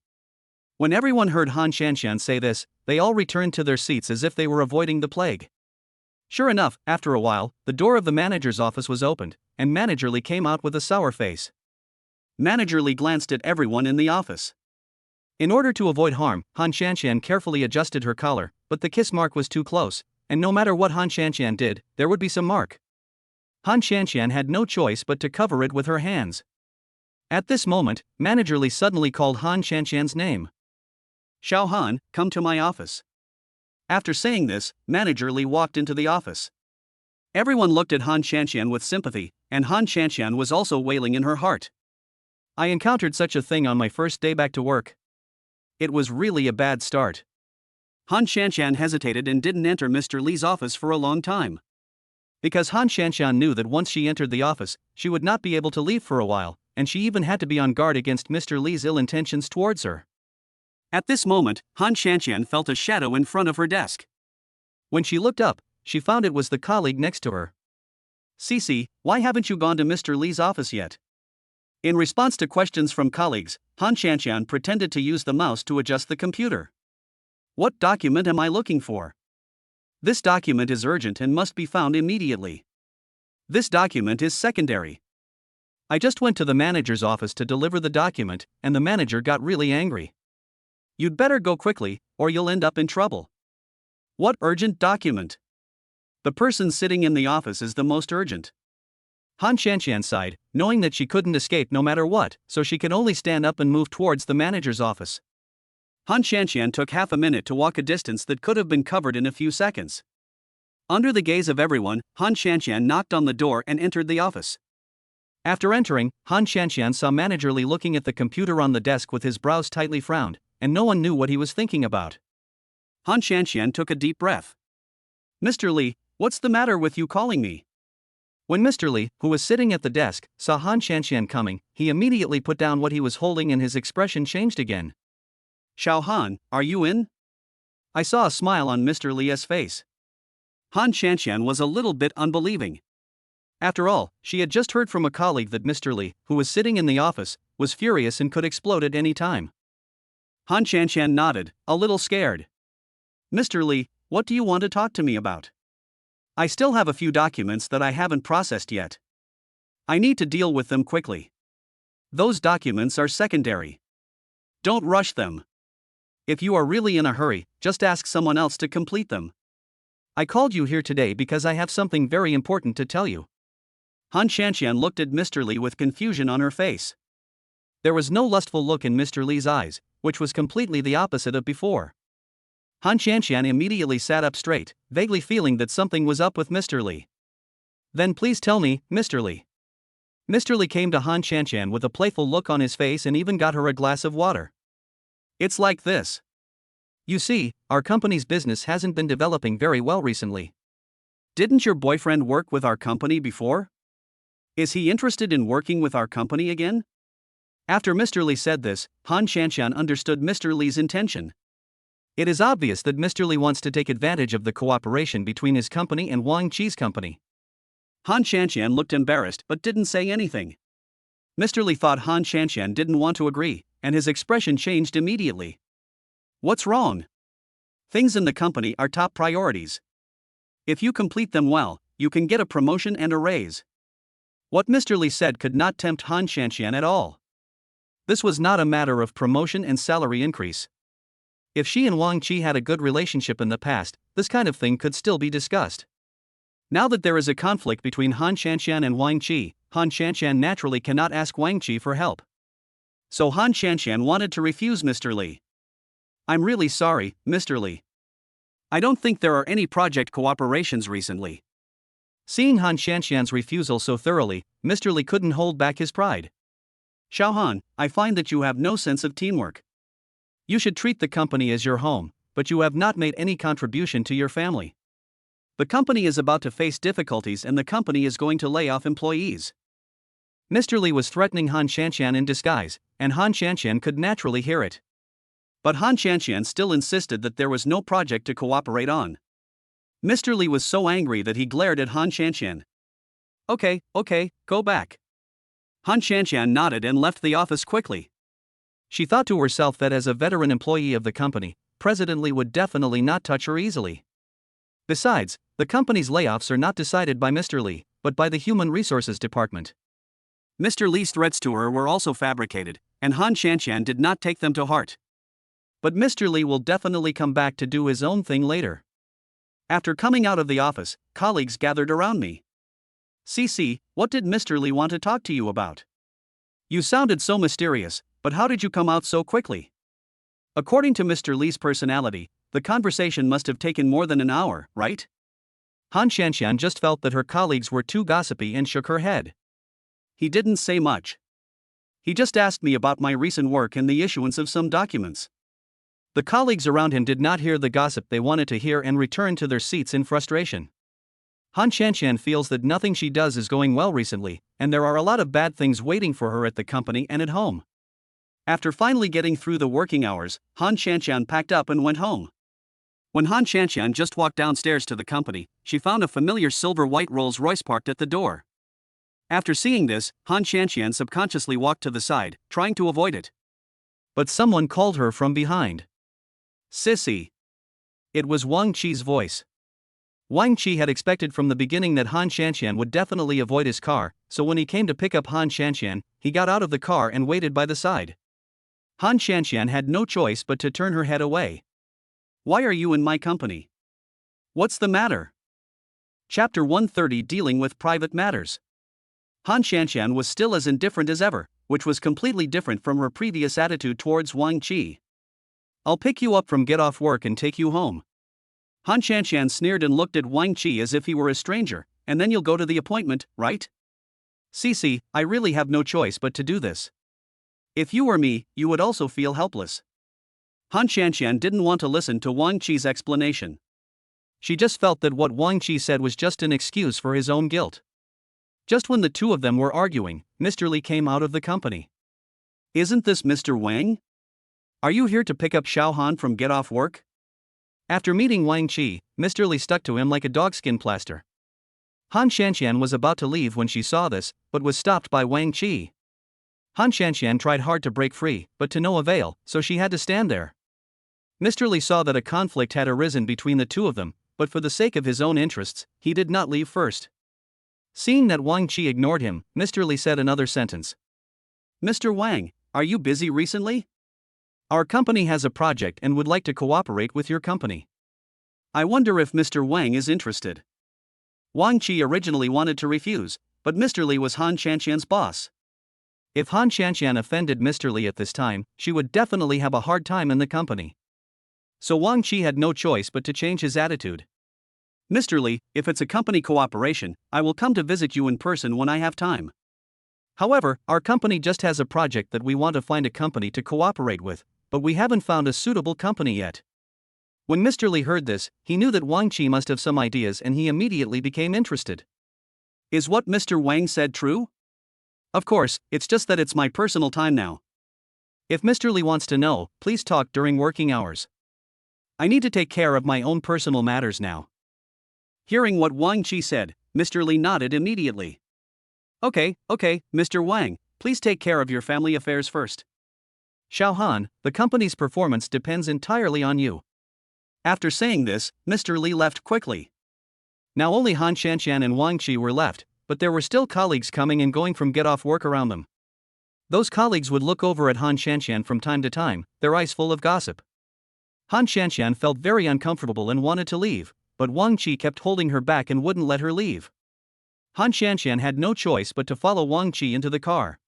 When everyone heard Han Shanshan say this, they all returned to their seats as if they were avoiding the plague. Sure enough, after a while, the door of the manager's office was opened, and Manager Li came out with a sour face. Manager Li glanced at everyone in the office. In order to avoid harm, Han Shanshan carefully adjusted her collar, but the kiss mark was too close, and no matter what Han Shanshan did, there would be some mark. Han Shanshan had no choice but to cover it with her hands. At this moment, Manager Li suddenly called Han Shanshan's name. Xiao Han, come to my office. After saying this, Manager Li walked into the office. Everyone looked at Han Shanshan with sympathy, and Han Shanshan was also wailing in her heart. I encountered such a thing on my first day back to work. It was really a bad start. Han Shanshan hesitated and didn't enter Mr. Li's office for a long time. Because Han Shanshan knew that once she entered the office, she would not be able to leave for a while, and she even had to be on guard against Mr. Li's ill intentions towards her. At this moment, Han Shanshan felt a shadow in front of her desk. When she looked up, she found it was the colleague next to her. Cece, why haven't you gone to Mr. Li's office yet? In response to questions from colleagues, Han Shanshan pretended to use the mouse to adjust the computer. What document am I looking for? This document is urgent and must be found immediately. This document is secondary. I just went to the manager's office to deliver the document, and the manager got really angry. You'd better go quickly, or you'll end up in trouble. What urgent document? The person sitting in the office is the most urgent. Han Shanshan sighed, knowing that she couldn't escape no matter what, so she could only stand up and move towards the manager's office. Han Shanshan took half a minute to walk a distance that could have been covered in a few seconds. Under the gaze of everyone, Han Shanshan knocked on the door and entered the office. After entering, Han Shanshan saw Manager Li looking at the computer on the desk with his brows tightly frowned, and no one knew what he was thinking about. Han Shanshan took a deep breath. Mr. Li, what's the matter with you calling me? When Mr. Li, who was sitting at the desk, saw Han Shanshan coming, he immediately put down what he was holding and his expression changed again. Xiao Han, are you in? I saw a smile on Mr. Li's face. Han Shanshan was a little bit unbelieving. After all, she had just heard from a colleague that Mr. Li, who was sitting in the office, was furious and could explode at any time. Han Shanshan nodded, a little scared. Mr. Li, what do you want to talk to me about? I still have a few documents that I haven't processed yet. I need to deal with them quickly. Those documents are secondary. Don't rush them. If you are really in a hurry, just ask someone else to complete them. I called you here today because I have something very important to tell you. Han Shanshan looked at Mr. Li with confusion on her face. There was no lustful look in Mr. Li's eyes, which was completely the opposite of before. Han Shanshan immediately sat up straight, vaguely feeling that something was up with Mr. Li. Then please tell me, Mr. Li. Mr. Li came to Han Shanshan with a playful look on his face and even got her a glass of water. It's like this. You see, our company's business hasn't been developing very well recently. Didn't your boyfriend work with our company before? Is he interested in working with our company again? After Mr. Li said this, Han Shanshan understood Mr. Li's intention. It is obvious that Mr. Li wants to take advantage of the cooperation between his company and Wang Qi's company. Han Shanshan looked embarrassed but didn't say anything. Mr. Li thought Han Shanshan didn't want to agree, and his expression changed immediately. What's wrong? Things in the company are top priorities. If you complete them well, you can get a promotion and a raise. What Mr. Li said could not tempt Han Shanshan at all. This was not a matter of promotion and salary increase. If she and Wang Qi had a good relationship in the past, this kind of thing could still be discussed. Now that there is a conflict between Han Shanshan and Wang Qi, Han Shanshan naturally cannot ask Wang Qi for help. So Han Shanshan wanted to refuse Mr. Li. I'm really sorry, Mr. Li. I don't think there are any project cooperations recently. Seeing Han Shanshan's refusal so thoroughly, Mr. Li couldn't hold back his pride. Xiao Han, I find that you have no sense of teamwork. You should treat the company as your home, but you have not made any contribution to your family. The company is about to face difficulties and the company is going to lay off employees. Mr. Li was threatening Han Shanshan in disguise, and Han Shanshan could naturally hear it. But Han Shanshan still insisted that there was no project to cooperate on. Mr. Li was so angry that he glared at Han Shanshan. Okay, go back. Han Shanshan nodded and left the office quickly. She thought to herself that as a veteran employee of the company, President Li would definitely not touch her easily. Besides, the company's layoffs are not decided by Mr. Li, but by the Human Resources Department. Mr. Li's threats to her were also fabricated, and Han Shanshan did not take them to heart. But Mr. Li will definitely come back to do his own thing later. After coming out of the office, colleagues gathered around me. CC, what did Mr. Li want to talk to you about? You sounded so mysterious, but how did you come out so quickly? According to Mr. Li's personality, the conversation must have taken more than an hour, right? Han Shanshan just felt that her colleagues were too gossipy and shook her head. He didn't say much. He just asked me about my recent work and the issuance of some documents. The colleagues around him did not hear the gossip they wanted to hear and returned to their seats in frustration. Han Shanshan feels that nothing she does is going well recently, and there are a lot of bad things waiting for her at the company and at home. After finally getting through the working hours, Han Shanshan packed up and went home. When Han Shanshan just walked downstairs to the company, she found a familiar silver-white Rolls-Royce parked at the door. After seeing this, Han Shanshan subconsciously walked to the side, trying to avoid it. But someone called her from behind. Sissy. It was Wang Qi's voice. Wang Qi had expected from the beginning that Han Shanshan would definitely avoid his car, so when he came to pick up Han Shanshan, he got out of the car and waited by the side. Han Shanshan had no choice but to turn her head away. Why are you in my company? What's the matter? Chapter 130, Dealing with Private Matters. Han Shanshan was still as indifferent as ever, which was completely different from her previous attitude towards Wang Qi. I'll pick you up from get off work and take you home. Han Shanshan sneered and looked at Wang Qi as if he were a stranger, and then you'll go to the appointment, right? Cici, I really have no choice but to do this. If you were me, you would also feel helpless. Han Shanshan didn't want to listen to Wang Qi's explanation. She just felt that what Wang Qi said was just an excuse for his own guilt. Just when the two of them were arguing, Mr. Li came out of the company. Isn't this Mr. Wang? Are you here to pick up Xiao Han from get off work? After meeting Wang Qi, Mr. Li stuck to him like a dogskin plaster. Han Shanshan was about to leave when she saw this, but was stopped by Wang Qi. Han Shanshan tried hard to break free, but to no avail, so she had to stand there. Mr. Li saw that a conflict had arisen between the two of them, but for the sake of his own interests, he did not leave first. Seeing that Wang Qi ignored him, Mr. Li said another sentence. Mr. Wang, are you busy recently? Our company has a project and would like to cooperate with your company. I wonder if Mr. Wang is interested. Wang Qi originally wanted to refuse, but Mr. Li was Han Shanshan's boss. If Han Shanshan offended Mr. Li at this time, she would definitely have a hard time in the company. So Wang Qi had no choice but to change his attitude. Mr. Li, if it's a company cooperation, I will come to visit you in person when I have time. However, our company just has a project that we want to find a company to cooperate with, but we haven't found a suitable company yet. When Mr. Li heard this, he knew that Wang Qi must have some ideas and he immediately became interested. Is what Mr. Wang said true? Of course, it's just that it's my personal time now. If Mr. Li wants to know, please talk during working hours. I need to take care of my own personal matters now. Hearing what Wang Qi said, Mr. Li nodded immediately. Okay, Mr. Wang, please take care of your family affairs first. Xiao Han, the company's performance depends entirely on you. After saying this, Mr. Li left quickly. Now only Han Shanshan and Wang Qi were left, but there were still colleagues coming and going from get off work around them. Those colleagues would look over at Han Shanshan from time to time, their eyes full of gossip. Han Shanshan felt very uncomfortable and wanted to leave, but Wang Qi kept holding her back and wouldn't let her leave. Han Shanshan had no choice but to follow Wang Qi into the car.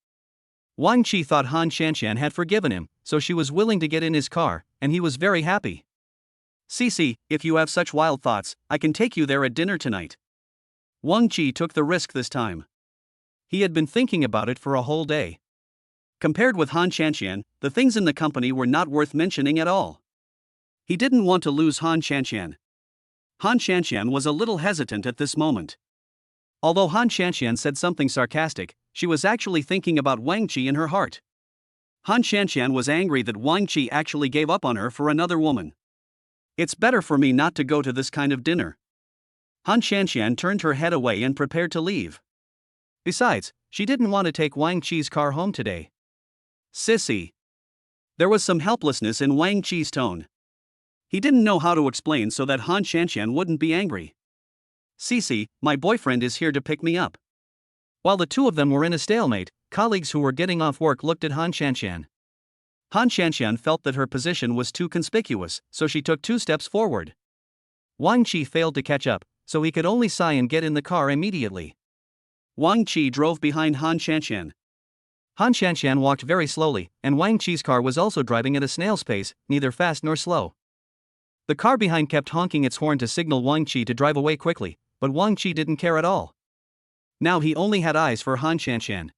Wang Qi thought Han Shanshan had forgiven him, so she was willing to get in his car, and he was very happy. "Cici, if you have such wild thoughts, I can take you there at dinner tonight." Wang Qi took the risk this time. He had been thinking about it for a whole day. Compared with Han Shanshan, the things in the company were not worth mentioning at all. He didn't want to lose Han Shanshan. Han Shanshan was a little hesitant at this moment. Although Han Shanshan said something sarcastic, she was actually thinking about Wang Qi in her heart. Han Shanshan was angry that Wang Qi actually gave up on her for another woman. "It's better for me not to go to this kind of dinner." Han Shanshan turned her head away and prepared to leave. Besides, she didn't want to take Wang Qi's car home today. "Sissy." There was some helplessness in Wang Qi's tone. He didn't know how to explain so that Han Shanshan wouldn't be angry. "Cici, my boyfriend is here to pick me up." While the two of them were in a stalemate, colleagues who were getting off work looked at Han Shanshan. Han Shanshan felt that her position was too conspicuous, so she took 2 steps forward. Wang Qi failed to catch up, so he could only sigh and get in the car immediately. Wang Qi drove behind Han Shanshan. Han Shanshan walked very slowly, and Wang Qi's car was also driving at a snail's pace, neither fast nor slow. The car behind kept honking its horn to signal Wang Qi to drive away quickly, but Wang Qi didn't care at all. Now he only had eyes for Han Shanshan.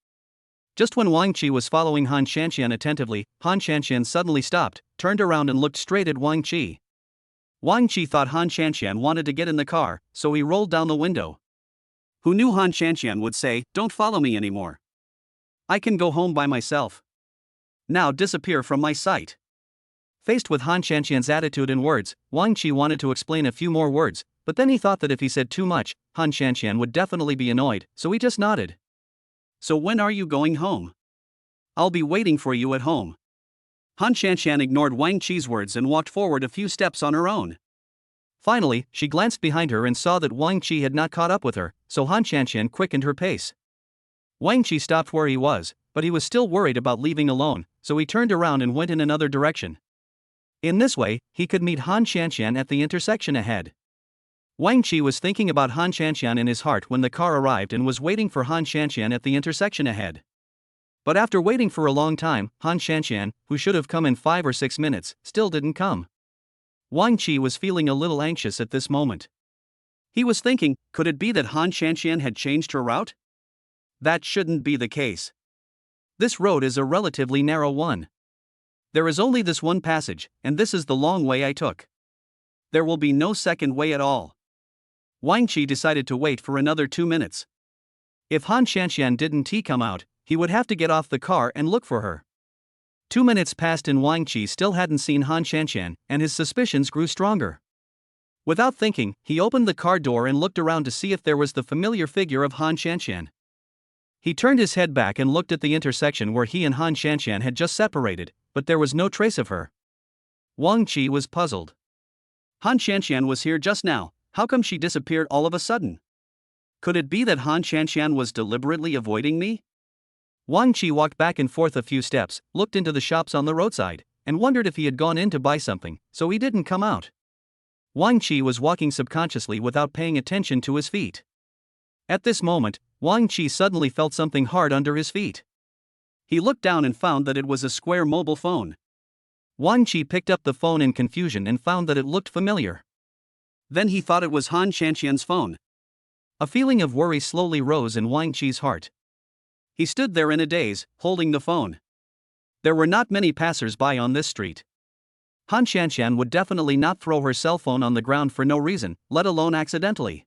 Just when Wang Qi was following Han Shanshan attentively, Han Shanshan suddenly stopped, turned around and looked straight at Wang Qi. Wang Qi thought Han Shanshan wanted to get in the car, so he rolled down the window. Who knew Han Shanshan would say, "Don't follow me anymore. I can go home by myself. Now disappear from my sight." Faced with Han Shanshan's attitude and words, Wang Qi wanted to explain a few more words, but then he thought that if he said too much, Han Shanshan would definitely be annoyed, so he just nodded. "So when are you going home?" "I'll be waiting for you at home." Han Shanshan ignored Wang Qi's words and walked forward a few steps on her own. Finally, she glanced behind her and saw that Wang Qi had not caught up with her, so Han Shanshan quickened her pace. Wang Qi stopped where he was, but he was still worried about leaving alone, so he turned around and went in another direction. In this way, he could meet Han Shanshan at the intersection ahead. Wang Qi was thinking about Han Shanshan in his heart when the car arrived and was waiting for Han Shanshan at the intersection ahead. But after waiting for a long time, Han Shanshan, who should have come in 5 or 6 minutes, still didn't come. Wang Qi was feeling a little anxious at this moment. He was thinking, could it be that Han Shanshan had changed her route? That shouldn't be the case. This road is a relatively narrow one. There is only this one passage, and this is the long way I took. There will be no second way at all. Wang Qi decided to wait for another 2 minutes. If Han Shanshan didn't come out, he would have to get off the car and look for her. 2 minutes passed and Wang Qi still hadn't seen Han Shanshan, and his suspicions grew stronger. Without thinking, he opened the car door and looked around to see if there was the familiar figure of Han Shanshan. He turned his head back and looked at the intersection where he and Han Shanshan had just separated, but there was no trace of her. Wang Qi was puzzled. Han Shanshan was here just now, how come she disappeared all of a sudden? Could it be that Han Shanshan was deliberately avoiding me? Wang Qi walked back and forth a few steps, looked into the shops on the roadside, and wondered if he had gone in to buy something, so he didn't come out. Wang Qi was walking subconsciously without paying attention to his feet. At this moment, Wang Qi suddenly felt something hard under his feet. He looked down and found that it was a square mobile phone. Wang Qi picked up the phone in confusion and found that it looked familiar. Then he thought it was Han Shanshan's phone. A feeling of worry slowly rose in Wang Qi's heart. He stood there in a daze, holding the phone. There were not many passers-by on this street. Han Shanshan would definitely not throw her cell phone on the ground for no reason, let alone accidentally.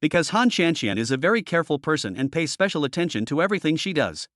Because Han Shanshan is a very careful person and pays special attention to everything she does.